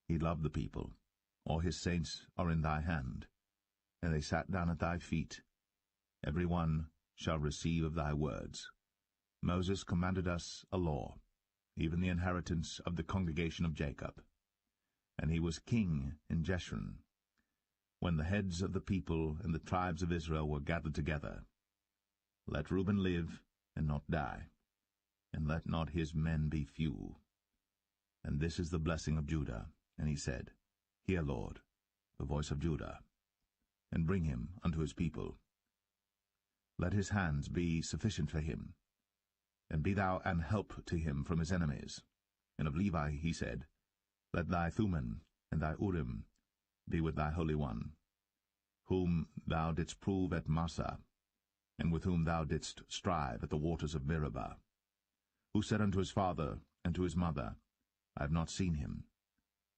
he loved the people. All his saints are in thy hand. And they sat down at thy feet. Every one shall receive of thy words. Moses commanded us a law, even the inheritance of the congregation of Jacob. And he was king in Jeshurun, when the heads of the people and the tribes of Israel were gathered together. Let Reuben live, and not die, and let not his men be few. And this is the blessing of Judah. And he said, Hear, Lord, the voice of Judah, and bring him unto his people. Let his hands be sufficient for him, and be thou an help to him from his enemies. And of Levi he said, Let thy Thummim and thy Urim be with thy Holy One, whom thou didst prove at Massah, and with whom thou didst strive at the waters of Meribah, who said unto his father and to his mother, I have not seen him,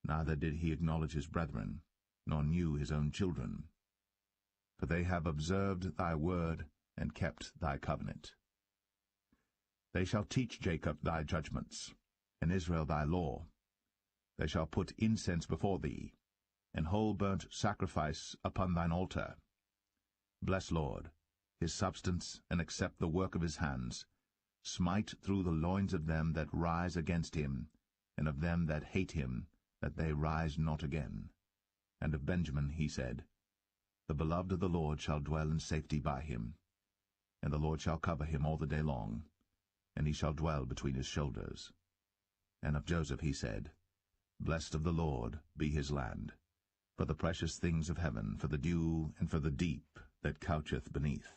neither did he acknowledge his brethren, nor knew his own children. For they have observed thy word, and kept thy covenant. They shall teach Jacob thy judgments, and Israel thy law. They shall put incense before thee, and whole burnt sacrifice upon thine altar. Bless, Lord, his substance, and accept the work of his hands. Smite through the loins of them that rise against him, and of them that hate him, that they rise not again. And of Benjamin he said, The beloved of the Lord shall dwell in safety by him, and the Lord shall cover him all the day long, and he shall dwell between his shoulders. And of Joseph he said, Blessed of the Lord be his land, for the precious things of heaven, for the dew, and for the deep that coucheth beneath,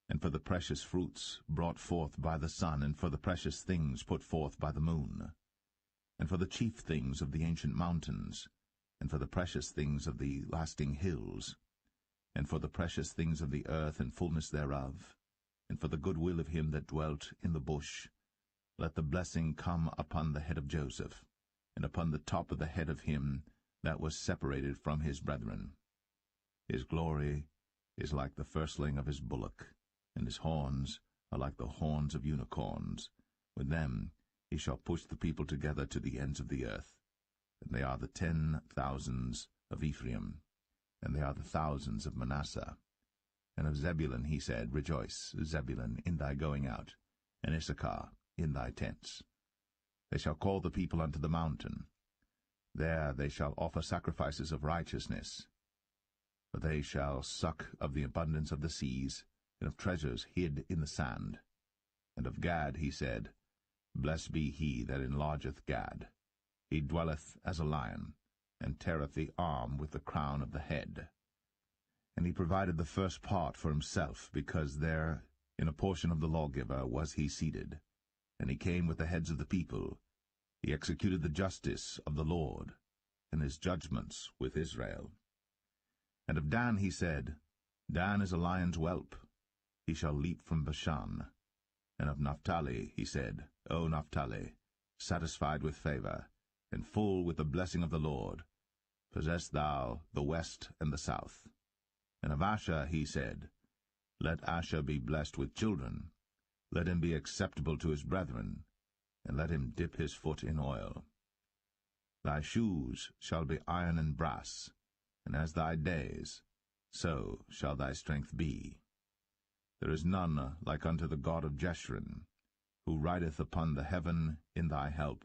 and for the precious fruits brought forth by the sun, and for the precious things put forth by the moon, and for the chief things of the ancient mountains, and for the precious things of the lasting hills, and for the precious things of the earth and fullness thereof, and for the goodwill of him that dwelt in the bush. Let the blessing come upon the head of Joseph, and upon the top of the head of him that was separated from his brethren. His glory is like the firstling of his bullock, and his horns are like the horns of unicorns. With them he shall push the people together to the ends of the earth. And they are the 10,000s of Ephraim, and they are the thousands of Manasseh. And of Zebulun he said, Rejoice, Zebulun, in thy going out, and Issachar in thy tents. They shall call the people unto the mountain. There they shall offer sacrifices of righteousness. For they shall suck of the abundance of the seas, and of treasures hid in the sand. And of Gad he said, Blessed be he that enlargeth Gad. He dwelleth as a lion, and teareth the arm with the crown of the head. And he provided the first part for himself, because there in a portion of the lawgiver was he seated. And he came with the heads of the people. He executed the justice of the Lord, and his judgments with Israel. And of Dan he said, Dan is a lion's whelp, he shall leap from Bashan. And of Naphtali he said, O Naphtali, satisfied with favor, and full with the blessing of the Lord, possess thou the west and the south. And of Asher he said, Let Asher be blessed with children, let him be acceptable to his brethren, and let him dip his foot in oil. Thy shoes shall be iron and brass, and as thy days, so shall thy strength be. There is none like unto the God of Jeshurun, who rideth upon the heaven in thy help,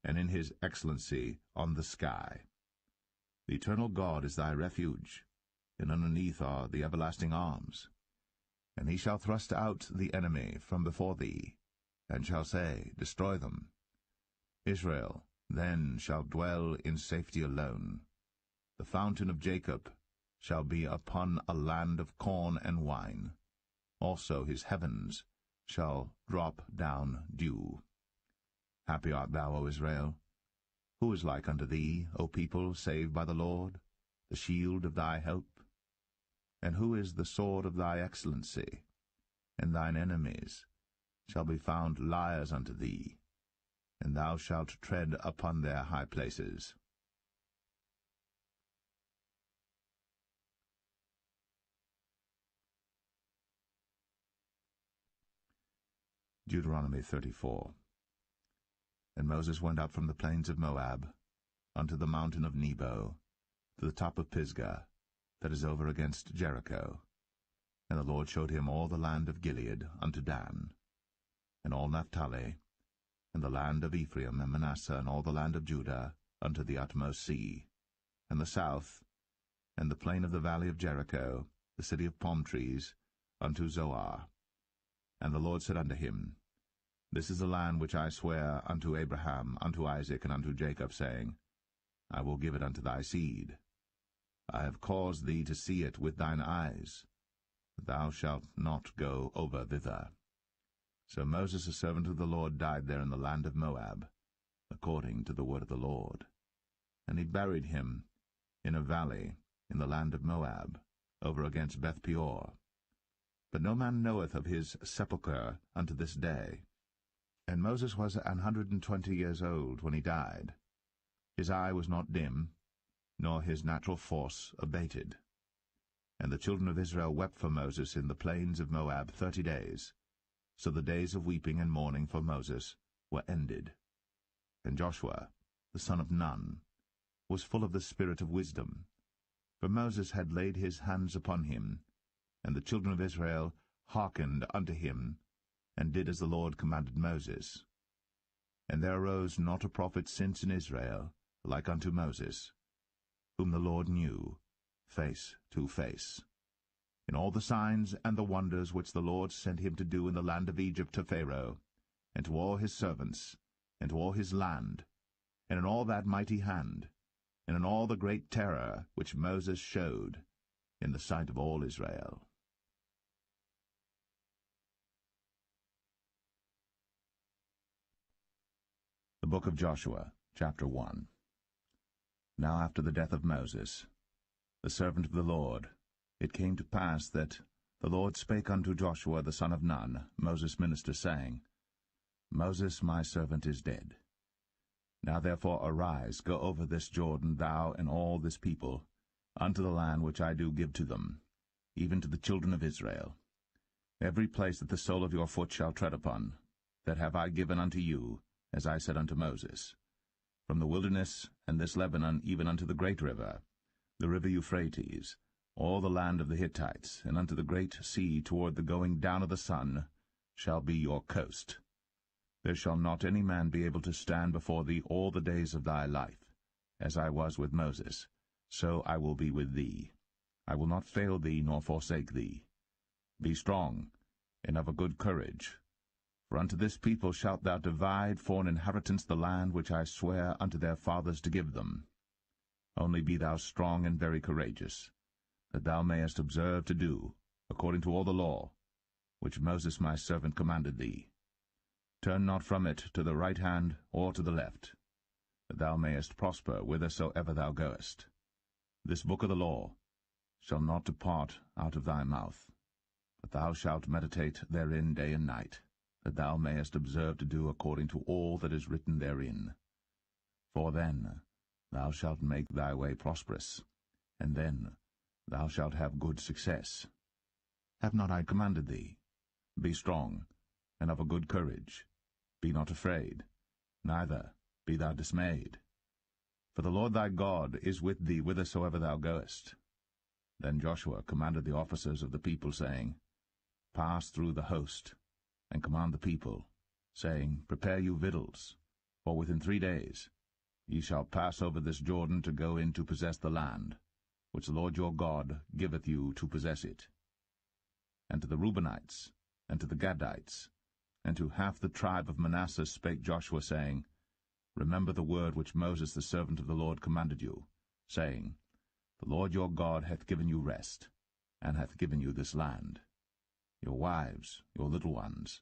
and in his excellency on the sky. The eternal God is thy refuge, and underneath are the everlasting arms. And he shall thrust out the enemy from before thee, and shall say, Destroy them. Israel then shall dwell in safety alone. The fountain of Jacob shall be upon a land of corn and wine. Also his heavens shall drop down dew. Happy art thou, O Israel! Who is like unto thee, O people saved by the Lord, the shield of thy help? And who is the sword of thy excellency? And thine enemies shall be found liars unto thee, and thou shalt tread upon their high places. Deuteronomy 34. And Moses went up from the plains of Moab unto the mountain of Nebo, to the top of Pisgah, that is over against Jericho. And the Lord showed him all the land of Gilead unto Dan, and all Naphtali, and the land of Ephraim and Manasseh, and all the land of Judah, unto the utmost sea, and the south, and the plain of the valley of Jericho, the city of palm trees, unto Zoar. And the Lord said unto him, This is the land which I swear unto Abraham, unto Isaac, and unto Jacob, saying, I will give it unto thy seed. I have caused thee to see it with thine eyes, but thou shalt not go over thither. So Moses, a servant of the Lord, died there in the land of Moab, according to the word of the Lord. And he buried him in a valley in the land of Moab, over against Beth-peor. But no man knoweth of his sepulchre unto this day. And Moses was 120 years old when he died. His eye was not dim, nor his natural force abated. And the children of Israel wept for Moses in the plains of Moab 30 days. So the days of weeping and mourning for Moses were ended. And Joshua, the son of Nun, was full of the spirit of wisdom, for Moses had laid his hands upon him, and the children of Israel hearkened unto him, and did as the Lord commanded Moses. And there arose not a prophet since in Israel, like unto Moses, whom the Lord knew, face to face. In all the signs and the wonders which the Lord sent him to do in the land of Egypt to Pharaoh, and to all his servants, and to all his land, and in all that mighty hand, and in all the great terror which Moses showed in the sight of all Israel. The book of Joshua, chapter 1. Now after the death of Moses, the servant of the Lord, it came to pass that the Lord spake unto Joshua the son of Nun, Moses' minister, saying, Moses my servant is dead. Now therefore arise, go over this Jordan, thou and all this people, unto the land which I do give to them, even to the children of Israel. Every place that the sole of your foot shall tread upon, that have I given unto you, as I said unto Moses, from the wilderness and this Lebanon even unto the great river, the river Euphrates, all the land of the Hittites, and unto the great sea toward the going down of the sun, shall be your coast. There shall not any man be able to stand before thee all the days of thy life. As I was with Moses, so I will be with thee. I will not fail thee nor forsake thee. Be strong, and of a good courage. For unto this people shalt thou divide for an inheritance the land which I swear unto their fathers to give them. Only be thou strong and very courageous, that thou mayest observe to do, according to all the law, which Moses my servant commanded thee. Turn not from it to the right hand or to the left, that thou mayest prosper whithersoever thou goest. This book of the law shall not depart out of thy mouth, but thou shalt meditate therein day and night, that thou mayest observe to do according to all that is written therein. For then thou shalt make thy way prosperous, and then thou shalt have good success. Have not I commanded thee? Be strong, and of a good courage. Be not afraid, neither be thou dismayed. For the Lord thy God is with thee whithersoever thou goest. Then Joshua commanded the officers of the people, saying, Pass through the host, and command the people, saying, Prepare you victuals, for within 3 days ye shall pass over this Jordan to go in to possess the land, which the Lord your God giveth you to possess it. And to the Reubenites, and to the Gadites, and to half the tribe of Manasseh spake Joshua, saying, Remember the word which Moses the servant of the Lord commanded you, saying, The Lord your God hath given you rest, and hath given you this land. Your wives, your little ones,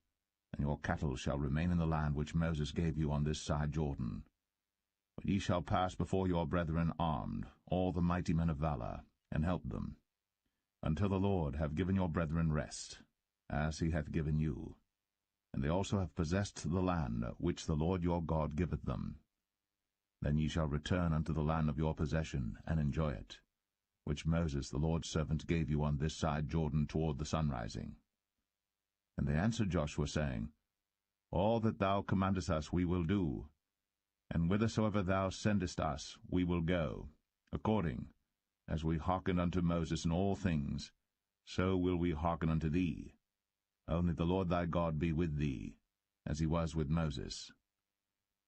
and your cattle shall remain in the land which Moses gave you on this side Jordan. But ye shall pass before your brethren armed, all the mighty men of valor, and help them, until the Lord have given your brethren rest, as he hath given you. And they also have possessed the land which the Lord your God giveth them. Then ye shall return unto the land of your possession, and enjoy it, which Moses the Lord's servant gave you on this side Jordan toward the sunrising. And they answered Joshua, saying, All that thou commandest us we will do, and whithersoever thou sendest us we will go, according as we hearkened unto Moses in all things, so will we hearken unto thee. Only the Lord thy God be with thee, as he was with Moses.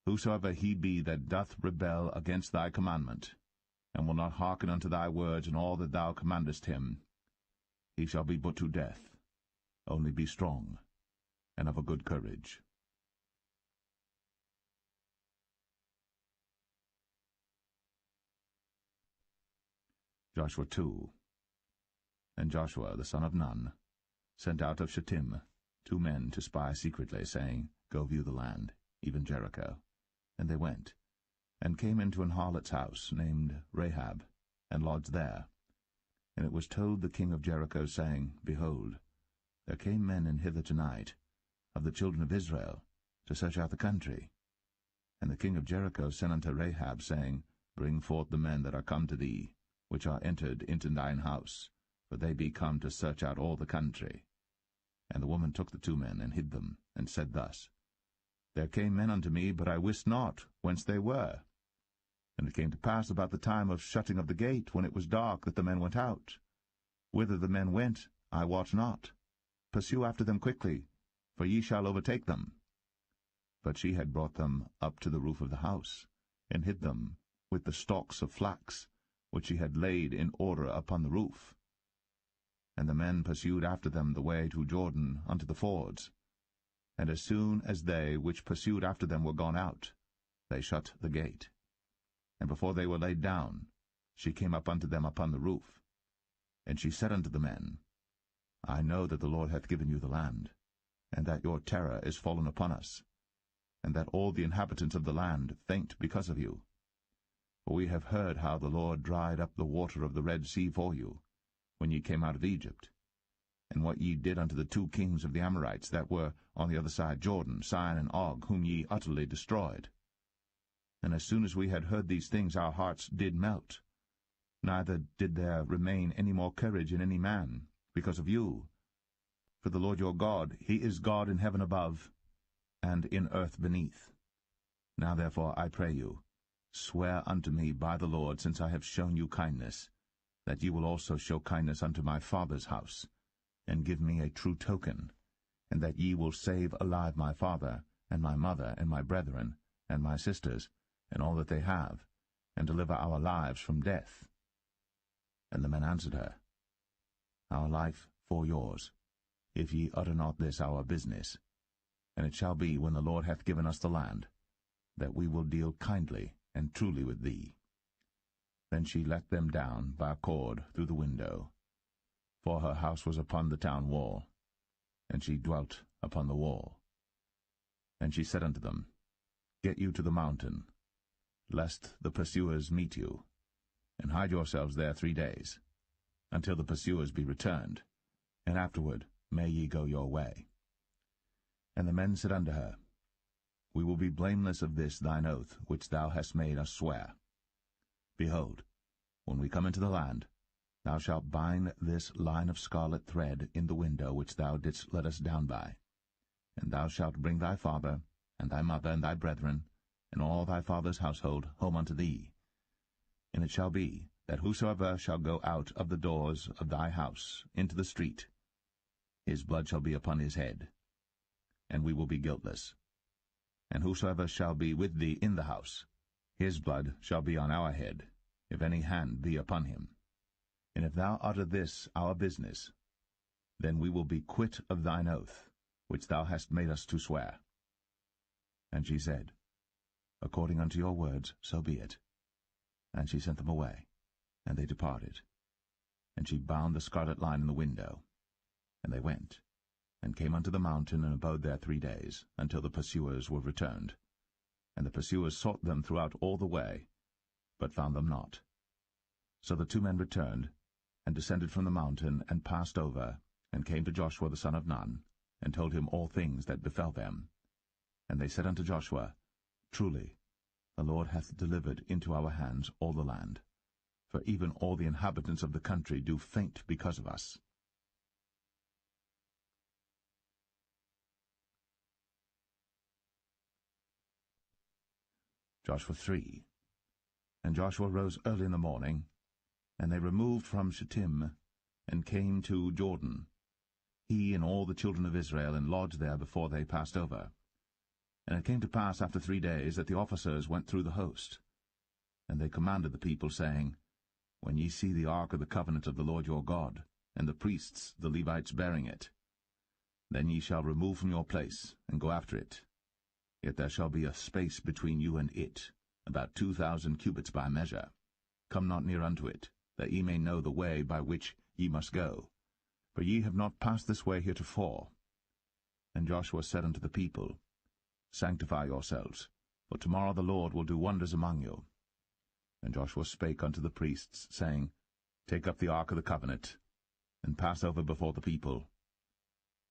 Whosoever he be that doth rebel against thy commandment, and will not hearken unto thy words in all that thou commandest him, he shall be put to death. Only be strong, and of a good courage. Joshua 2. And Joshua the son of Nun sent out of Shittim 2 men to spy secretly, saying, Go view the land, even Jericho. And they went, and came into an harlot's house, named Rahab, and lodged there. And it was told the king of Jericho, saying, Behold, there came men in hither tonight, of the children of Israel, to search out the country. And the king of Jericho sent unto Rahab, saying, Bring forth the men that are come to thee, which are entered into thine house, for they be come to search out all the country. And the woman took the 2 men, and hid them, and said thus, There came men unto me, but I wist not whence they were. And it came to pass about the time of shutting of the gate, when it was dark, that the men went out. Whither the men went, I wot not. Pursue after them quickly, for ye shall overtake them. But she had brought them up to the roof of the house, and hid them with the stalks of flax, which she had laid in order upon the roof. And the men pursued after them the way to Jordan unto the fords. And as soon as they which pursued after them were gone out, they shut the gate. And before they were laid down, she came up unto them upon the roof. And she said unto the men, I know that the Lord hath given you the land, and that your terror is fallen upon us, and that all the inhabitants of the land faint because of you. For we have heard how the Lord dried up the water of the Red Sea for you, when ye came out of Egypt, and what ye did unto the 2 kings of the Amorites that were on the other side Jordan, Sihon and Og, whom ye utterly destroyed. And as soon as we had heard these things, our hearts did melt. Neither did there remain any more courage in any man, because of you. For the Lord your God, he is God in heaven above, and in earth beneath. Now therefore, I pray you, swear unto me by the Lord, since I have shown you kindness, that ye will also show kindness unto my father's house, and give me a true token, and that ye will save alive my father, and my mother, and my brethren, and my sisters, and all that they have, and deliver our lives from death. And the men answered her, Our life for yours, if ye utter not this our business. And it shall be, when the Lord hath given us the land, that we will deal kindly and truly with thee. Then she let them down by a cord through the window, for her house was upon the town wall, and she dwelt upon the wall. And she said unto them, Get you to the mountain, lest the pursuers meet you, and hide yourselves there 3 days, until the pursuers be returned, and afterward may ye go your way. And the men said unto her, We will be blameless of this thine oath, which thou hast made us swear. Behold, when we come into the land, thou shalt bind this line of scarlet thread in the window which thou didst let us down by. And thou shalt bring thy father, and thy mother, and thy brethren, and all thy father's household home unto thee. And it shall be, that whosoever shall go out of the doors of thy house into the street, his blood shall be upon his head, and we will be guiltless. And whosoever shall be with thee in the house, his blood shall be on our head, if any hand be upon him. And if thou utter this our business, then we will be quit of thine oath, which thou hast made us to swear. And she said, According unto your words, so be it. And she sent them away, and they departed. And she bound the scarlet line in the window. And they went, and came unto the mountain, and abode there 3 days, until the pursuers were returned. And the pursuers sought them throughout all the way, but found them not. So the 2 men returned, and descended from the mountain, and passed over, and came to Joshua the son of Nun, and told him all things that befell them. And they said unto Joshua, Truly, the Lord hath delivered into our hands all the land, for even all the inhabitants of the country do faint because of us. Joshua 3. And Joshua rose early in the morning, and they removed from Shittim, and came to Jordan, he and all the children of Israel, and lodged there before they passed over. And it came to pass after 3 days that the officers went through the host. And they commanded the people, saying, When ye see the ark of the covenant of the Lord your God, and the priests, the Levites, bearing it, then ye shall remove from your place, and go after it. Yet there shall be a space between you and it, about 2,000 cubits by measure. Come not near unto it, that ye may know the way by which ye must go. For ye have not passed this way heretofore. And Joshua said unto the people, Sanctify yourselves, for tomorrow the Lord will do wonders among you. And Joshua spake unto the priests, saying, Take up the ark of the covenant, and pass over before the people.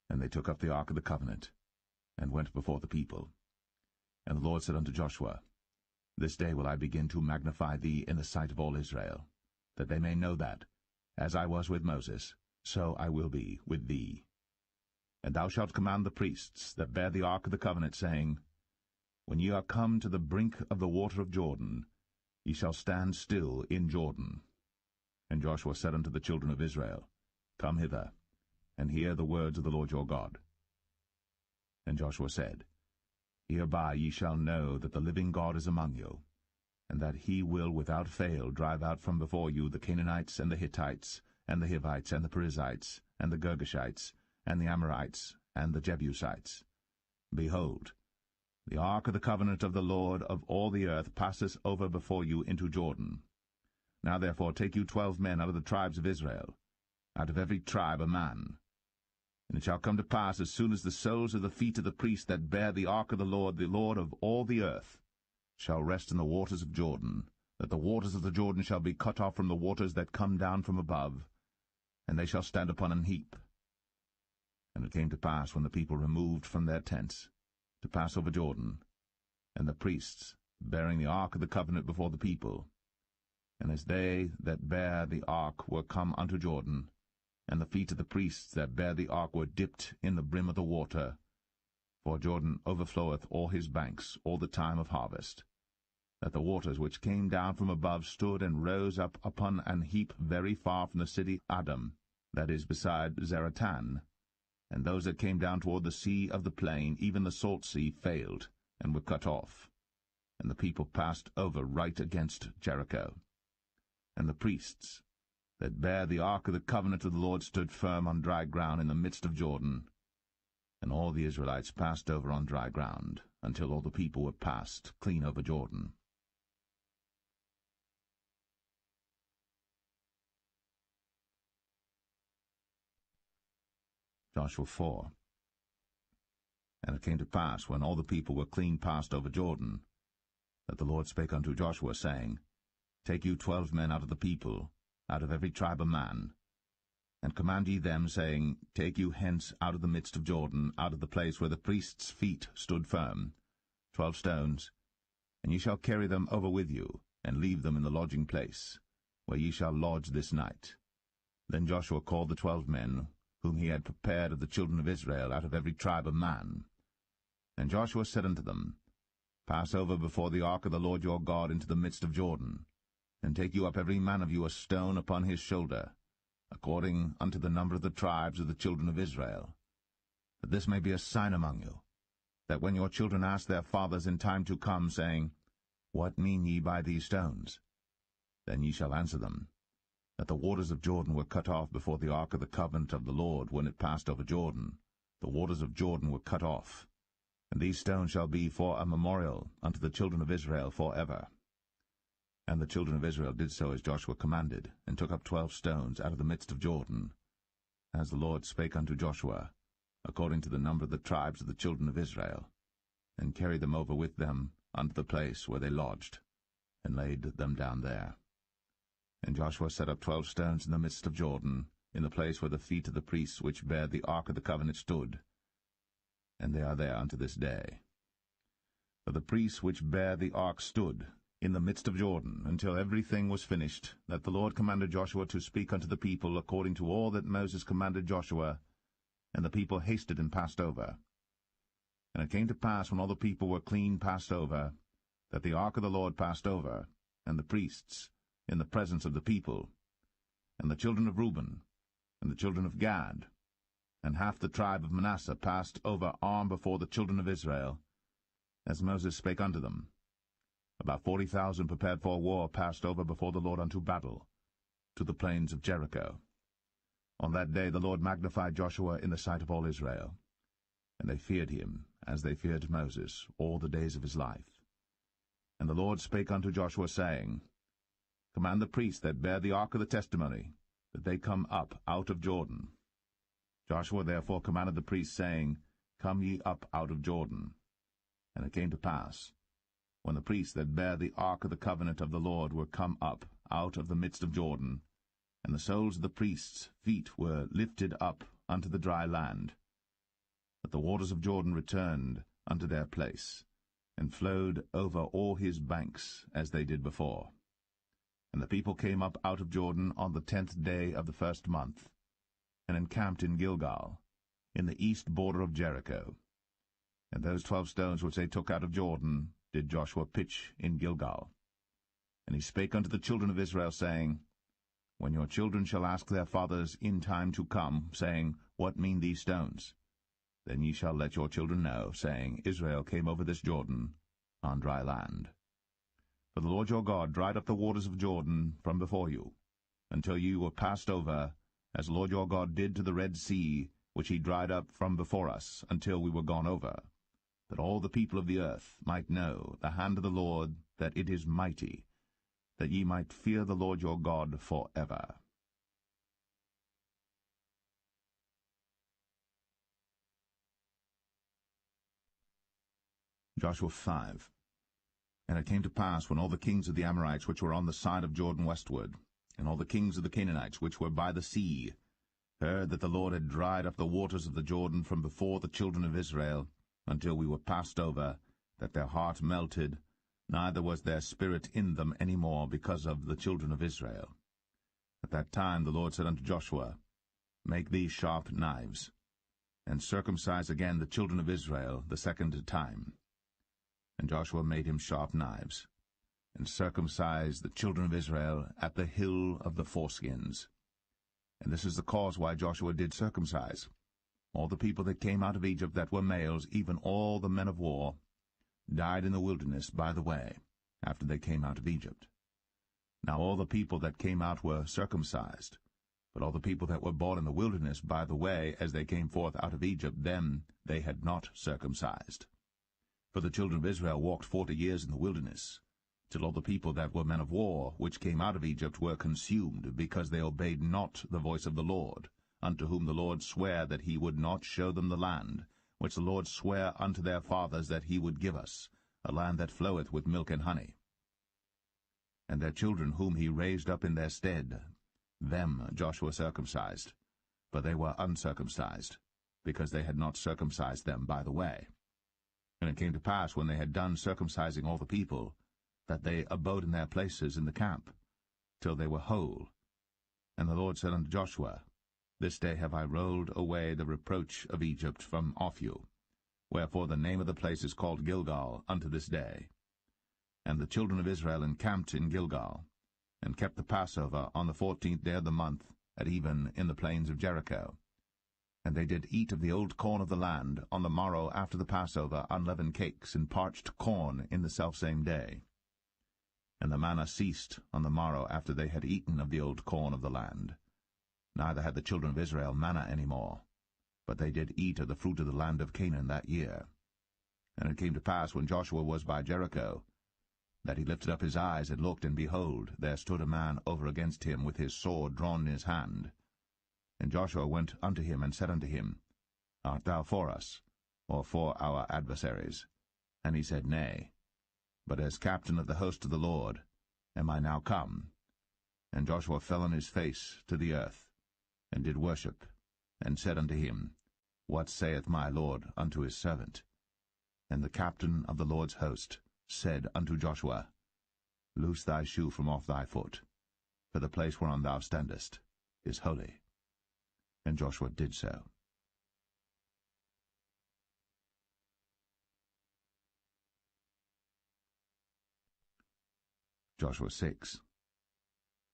And they took up the ark of the covenant, and went before the people. And the Lord said unto Joshua, This day will I begin to magnify thee in the sight of all Israel, that they may know that, as I was with Moses, so I will be with thee. And thou shalt command the priests that bear the ark of the covenant, saying, When ye are come to the brink of the water of Jordan, ye shall stand still in Jordan. And Joshua said unto the children of Israel, Come hither, and hear the words of the Lord your God. And Joshua said, Hereby ye shall know that the living God is among you, and that he will without fail drive out from before you the Canaanites, and the Hittites, and the Hivites, and the Perizzites, and the Girgashites, and the Amorites, and the Jebusites. Behold, the ark of the covenant of the Lord of all the earth passeth over before you into Jordan. Now therefore take you 12 men out of the tribes of Israel, out of every tribe a man. And it shall come to pass, as soon as the soles of the feet of the priests that bear the ark of the Lord of all the earth, shall rest in the waters of Jordan, that the waters of the Jordan shall be cut off from the waters that come down from above, and they shall stand upon an heap. And it came to pass, when the people removed from their tents, to pass over Jordan, and the priests, bearing the ark of the covenant before the people, and as they that bear the ark were come unto Jordan, and the feet of the priests that bear the ark were dipped in the brim of the water, for Jordan overfloweth all his banks all the time of harvest, that the waters which came down from above stood and rose up upon an heap very far from the city Adam, that is beside Zaratan, and those that came down toward the sea of the plain, even the salt sea, failed, and were cut off. And the people passed over right against Jericho. And the priests that bare the ark of the covenant of the Lord stood firm on dry ground in the midst of Jordan. And all the Israelites passed over on dry ground, until all the people were passed clean over Jordan. Joshua 4. And it came to pass, when all the people were clean passed over Jordan, that the Lord spake unto Joshua, saying, Take you 12 men out of the people, out of every tribe a man, and command ye them, saying, Take you hence out of the midst of Jordan, out of the place where the priests' feet stood firm, 12 stones, and ye shall carry them over with you, and leave them in the lodging place, where ye shall lodge this night. Then Joshua called the 12 men, whom he had prepared of the children of Israel, out of every tribe a man. And Joshua said unto them, Pass over before the ark of the Lord your God into the midst of Jordan, and take you up every man of you a stone upon his shoulder, according unto the number of the tribes of the children of Israel, that this may be a sign among you, that when your children ask their fathers in time to come, saying, What mean ye by these stones? Then ye shall answer them, that the waters of Jordan were cut off before the ark of the covenant of the Lord when it passed over Jordan. The waters of Jordan were cut off, and these stones shall be for a memorial unto the children of Israel forever. And the children of Israel did so as Joshua commanded, and took up 12 stones out of the midst of Jordan, as the Lord spake unto Joshua, according to the number of the tribes of the children of Israel, and carried them over with them unto the place where they lodged, and laid them down there. And Joshua set up 12 stones in the midst of Jordan, in the place where the feet of the priests which bare the ark of the covenant stood, and they are there unto this day. For the priests which bare the ark stood in the midst of Jordan, until everything was finished, that the Lord commanded Joshua to speak unto the people according to all that Moses commanded Joshua, and the people hasted and passed over. And it came to pass, when all the people were clean passed over, that the ark of the Lord passed over, and the priests, in the presence of the people, and the children of Reuben, and the children of Gad, and half the tribe of Manasseh passed over armed before the children of Israel, as Moses spake unto them. About 40,000 prepared for war passed over before the Lord unto battle, to the plains of Jericho. On that day the Lord magnified Joshua in the sight of all Israel, and they feared him, as they feared Moses, all the days of his life. And the Lord spake unto Joshua, saying, Command the priests that bear the ark of the testimony, that they come up out of Jordan. Joshua therefore commanded the priests, saying, Come ye up out of Jordan. And it came to pass, when the priests that bear the ark of the covenant of the Lord were come up out of the midst of Jordan, and the soles of the priests' feet were lifted up unto the dry land, that the waters of Jordan returned unto their place, and flowed over all his banks as they did before. And the people came up out of Jordan on the 10th day of the first month, and encamped in Gilgal, in the east border of Jericho. And those 12 stones which they took out of Jordan did Joshua pitch in Gilgal. And he spake unto the children of Israel, saying, When your children shall ask their fathers in time to come, saying, What mean these stones? Then ye shall let your children know, saying, Israel came over this Jordan on dry land. For the Lord your God dried up the waters of Jordan from before you, until ye were passed over, as the Lord your God did to the Red Sea, which he dried up from before us, until we were gone over, that all the people of the earth might know the hand of the Lord, that it is mighty, that ye might fear the Lord your God forever. Joshua 5. And it came to pass, when all the kings of the Amorites which were on the side of Jordan westward, and all the kings of the Canaanites which were by the sea, heard that the Lord had dried up the waters of the Jordan from before the children of Israel, until we were passed over, that their heart melted, neither was their spirit in them any more because of the children of Israel. At that time the Lord said unto Joshua, Make thee sharp knives, and circumcise again the children of Israel the second time. And Joshua made him sharp knives, and circumcised the children of Israel at the hill of the foreskins. And this is the cause why Joshua did circumcise all the people that came out of Egypt that were males, even all the men of war, died in the wilderness by the way, after they came out of Egypt. Now all the people that came out were circumcised, but all the people that were born in the wilderness by the way, as they came forth out of Egypt, them they had not circumcised. For the children of Israel walked 40 years in the wilderness, till all the people that were men of war, which came out of Egypt, were consumed, because they obeyed not the voice of the Lord, unto whom the Lord sware that he would not show them the land, which the Lord sware unto their fathers that he would give us, a land that floweth with milk and honey. And their children whom he raised up in their stead, them Joshua circumcised, but they were uncircumcised, because they had not circumcised them by the way. And it came to pass, when they had done circumcising all the people, that they abode in their places in the camp, till they were whole. And the Lord said unto Joshua, This day have I rolled away the reproach of Egypt from off you. Wherefore the name of the place is called Gilgal unto this day. And the children of Israel encamped in Gilgal, and kept the Passover on the 14th day of the month, at even in the plains of Jericho. And they did eat of the old corn of the land on the morrow after the Passover, unleavened cakes and parched corn in the selfsame day. And the manna ceased on the morrow after they had eaten of the old corn of the land. Neither had the children of Israel manna any more, but they did eat of the fruit of the land of Canaan that year. And it came to pass, when Joshua was by Jericho, that he lifted up his eyes and looked, and behold, there stood a man over against him with his sword drawn in his hand. And Joshua went unto him, and said unto him, Art thou for us, or for our adversaries? And he said, Nay, but as captain of the host of the Lord am I now come. And Joshua fell on his face to the earth, and did worship, and said unto him, What saith my Lord unto his servant? And the captain of the Lord's host said unto Joshua, Loose thy shoe from off thy foot, for the place whereon thou standest is holy. And Joshua did so. Joshua 6.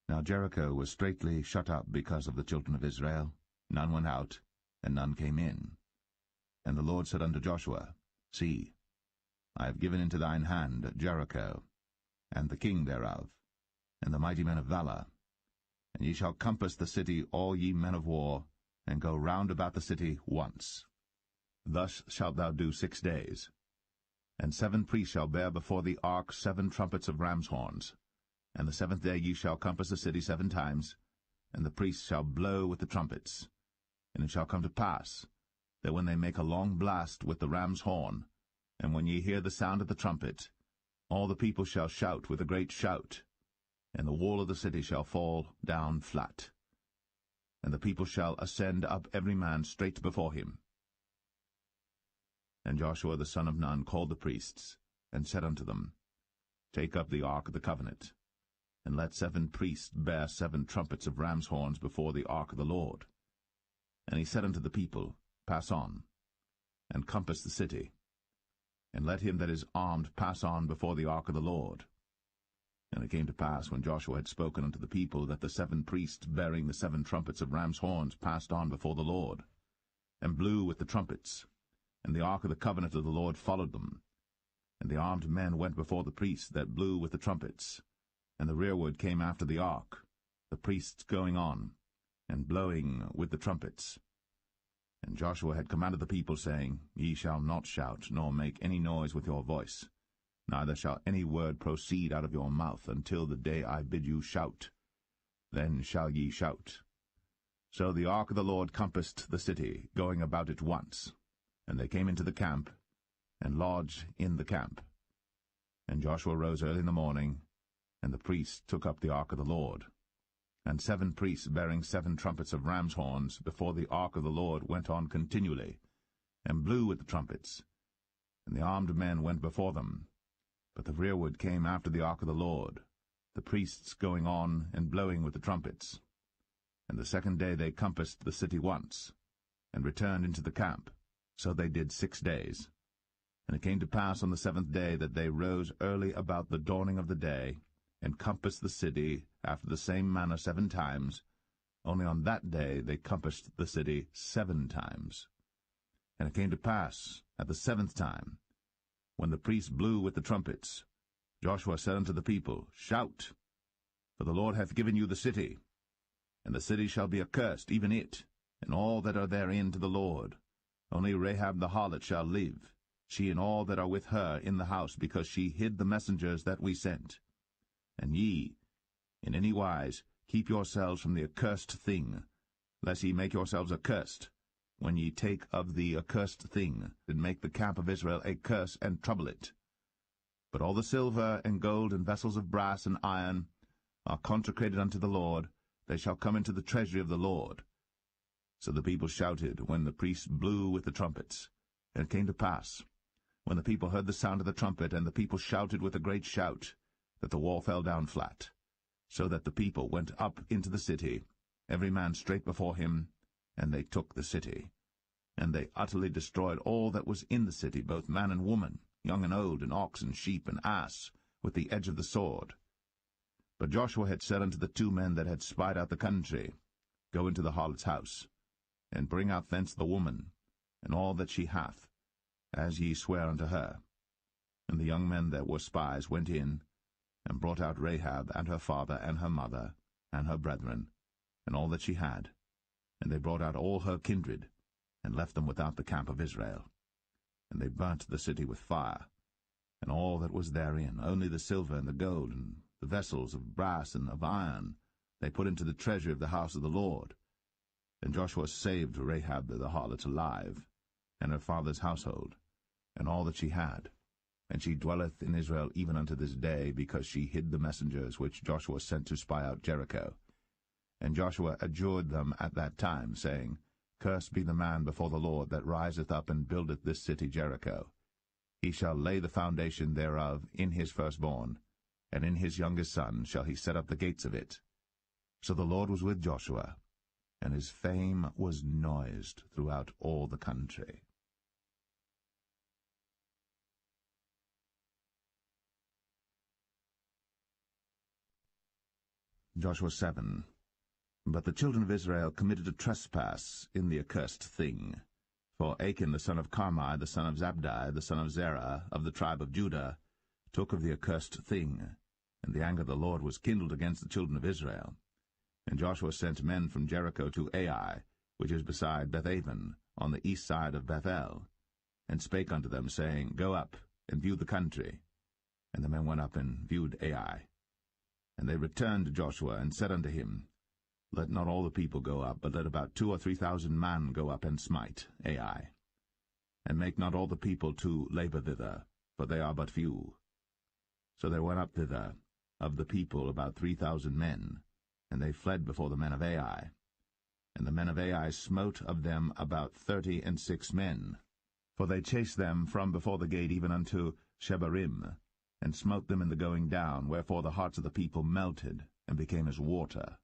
Now Jericho was straitly shut up because of the children of Israel. None went out, and none came in. And the Lord said unto Joshua, See, I have given into thine hand Jericho, and the king thereof, and the mighty men of valor. And ye shall compass the city, all ye men of war, and go round about the city once. Thus shalt thou do 6 days. And 7 priests shall bear before the ark 7 trumpets of ram's horns. And the 7th day ye shall compass the city 7 times, and the priests shall blow with the trumpets. And it shall come to pass, that when they make a long blast with the ram's horn, and when ye hear the sound of the trumpet, all the people shall shout with a great shout, and the wall of the city shall fall down flat. And the people shall ascend up every man straight before him. And Joshua the son of Nun called the priests, and said unto them, Take up the ark of the covenant, and let 7 priests bear 7 trumpets of ram's horns before the ark of the Lord. And he said unto the people, Pass on, and compass the city, and let him that is armed pass on before the ark of the Lord. And it came to pass, when Joshua had spoken unto the people, that the 7 priests bearing the 7 trumpets of ram's horns passed on before the Lord, and blew with the trumpets. And the ark of the covenant of the Lord followed them. And the armed men went before the priests that blew with the trumpets. And the rearward came after the ark, the priests going on, and blowing with the trumpets. And Joshua had commanded the people, saying, Ye shall not shout, nor make any noise with your voice, neither shall any word proceed out of your mouth, until the day I bid you shout. Then shall ye shout. So the ark of the Lord compassed the city, going about it once. And they came into the camp, and lodged in the camp. And Joshua rose early in the morning, and the priests took up the ark of the Lord. And 7 priests bearing 7 trumpets of ram's horns before the ark of the Lord went on continually, and blew with the trumpets. And the armed men went before them. But the rearward came after the ark of the Lord, the priests going on and blowing with the trumpets. And the 2nd day they compassed the city once, and returned into the camp. So they did 6 days. And it came to pass on the 7th day that they rose early about the dawning of the day, and compassed the city after the same manner 7 times. Only on that day they compassed the city 7 times. And it came to pass at the 7th time, when the priests blew with the trumpets, Joshua said unto the people, Shout, for the Lord hath given you the city. And the city shall be accursed, even it, and all that are therein, to the Lord. Only Rahab the harlot shall live, she and all that are with her in the house, because she hid the messengers that we sent. And ye, in any wise, keep yourselves from the accursed thing, lest ye make yourselves accursed, when ye take of the accursed thing, and make the camp of Israel a curse, and trouble it. But all the silver and gold and vessels of brass and iron are consecrated unto the Lord. They shall come into the treasury of the Lord. So the people shouted when the priests blew with the trumpets. And it came to pass, when the people heard the sound of the trumpet, and the people shouted with a great shout, that the wall fell down flat, so that the people went up into the city, every man straight before him, and they took the city. And they utterly destroyed all that was in the city, both man and woman, young and old, and ox and sheep and ass, with the edge of the sword. But Joshua had said unto the 2 men that had spied out the country, Go into the harlot's house, and bring out thence the woman, and all that she hath, as ye swear unto her. And the young men that were spies went in, and brought out Rahab, and her father, and her mother, and her brethren, and all that she had. And they brought out all her kindred, and left them without the camp of Israel. And they burnt the city with fire, and all that was therein, only the silver and the gold, and the vessels of brass and of iron, they put into the treasury of the house of the Lord. And Joshua saved Rahab the harlot alive, and her father's household, and all that she had. And she dwelleth in Israel even unto this day, because she hid the messengers which Joshua sent to spy out Jericho. And Joshua adjured them at that time, saying, Cursed be the man before the Lord that riseth up and buildeth this city Jericho. He shall lay the foundation thereof in his firstborn, and in his youngest son shall he set up the gates of it. So the Lord was with Joshua, and his fame was noised throughout all the country. Joshua 7. But the children of Israel committed a trespass in the accursed thing. For Achan the son of Carmi, the son of Zabdi, the son of Zerah, of the tribe of Judah, took of the accursed thing, and the anger of the Lord was kindled against the children of Israel. And Joshua sent men from Jericho to Ai, which is beside Bethaven, on the east side of Bethel, and spake unto them, saying, Go up, and view the country. And the men went up and viewed Ai. And they returned to Joshua, and said unto him, Let not all the people go up, but let about 2,000 or 3,000 men go up and smite Ai. And make not all the people to labor thither, for they are but few. So there went up thither of the people about 3,000 men, and they fled before the men of Ai. And the men of Ai smote of them about 36 men. For they chased them from before the gate even unto Shebarim, and smote them in the going down, wherefore the hearts of the people melted, and became as water.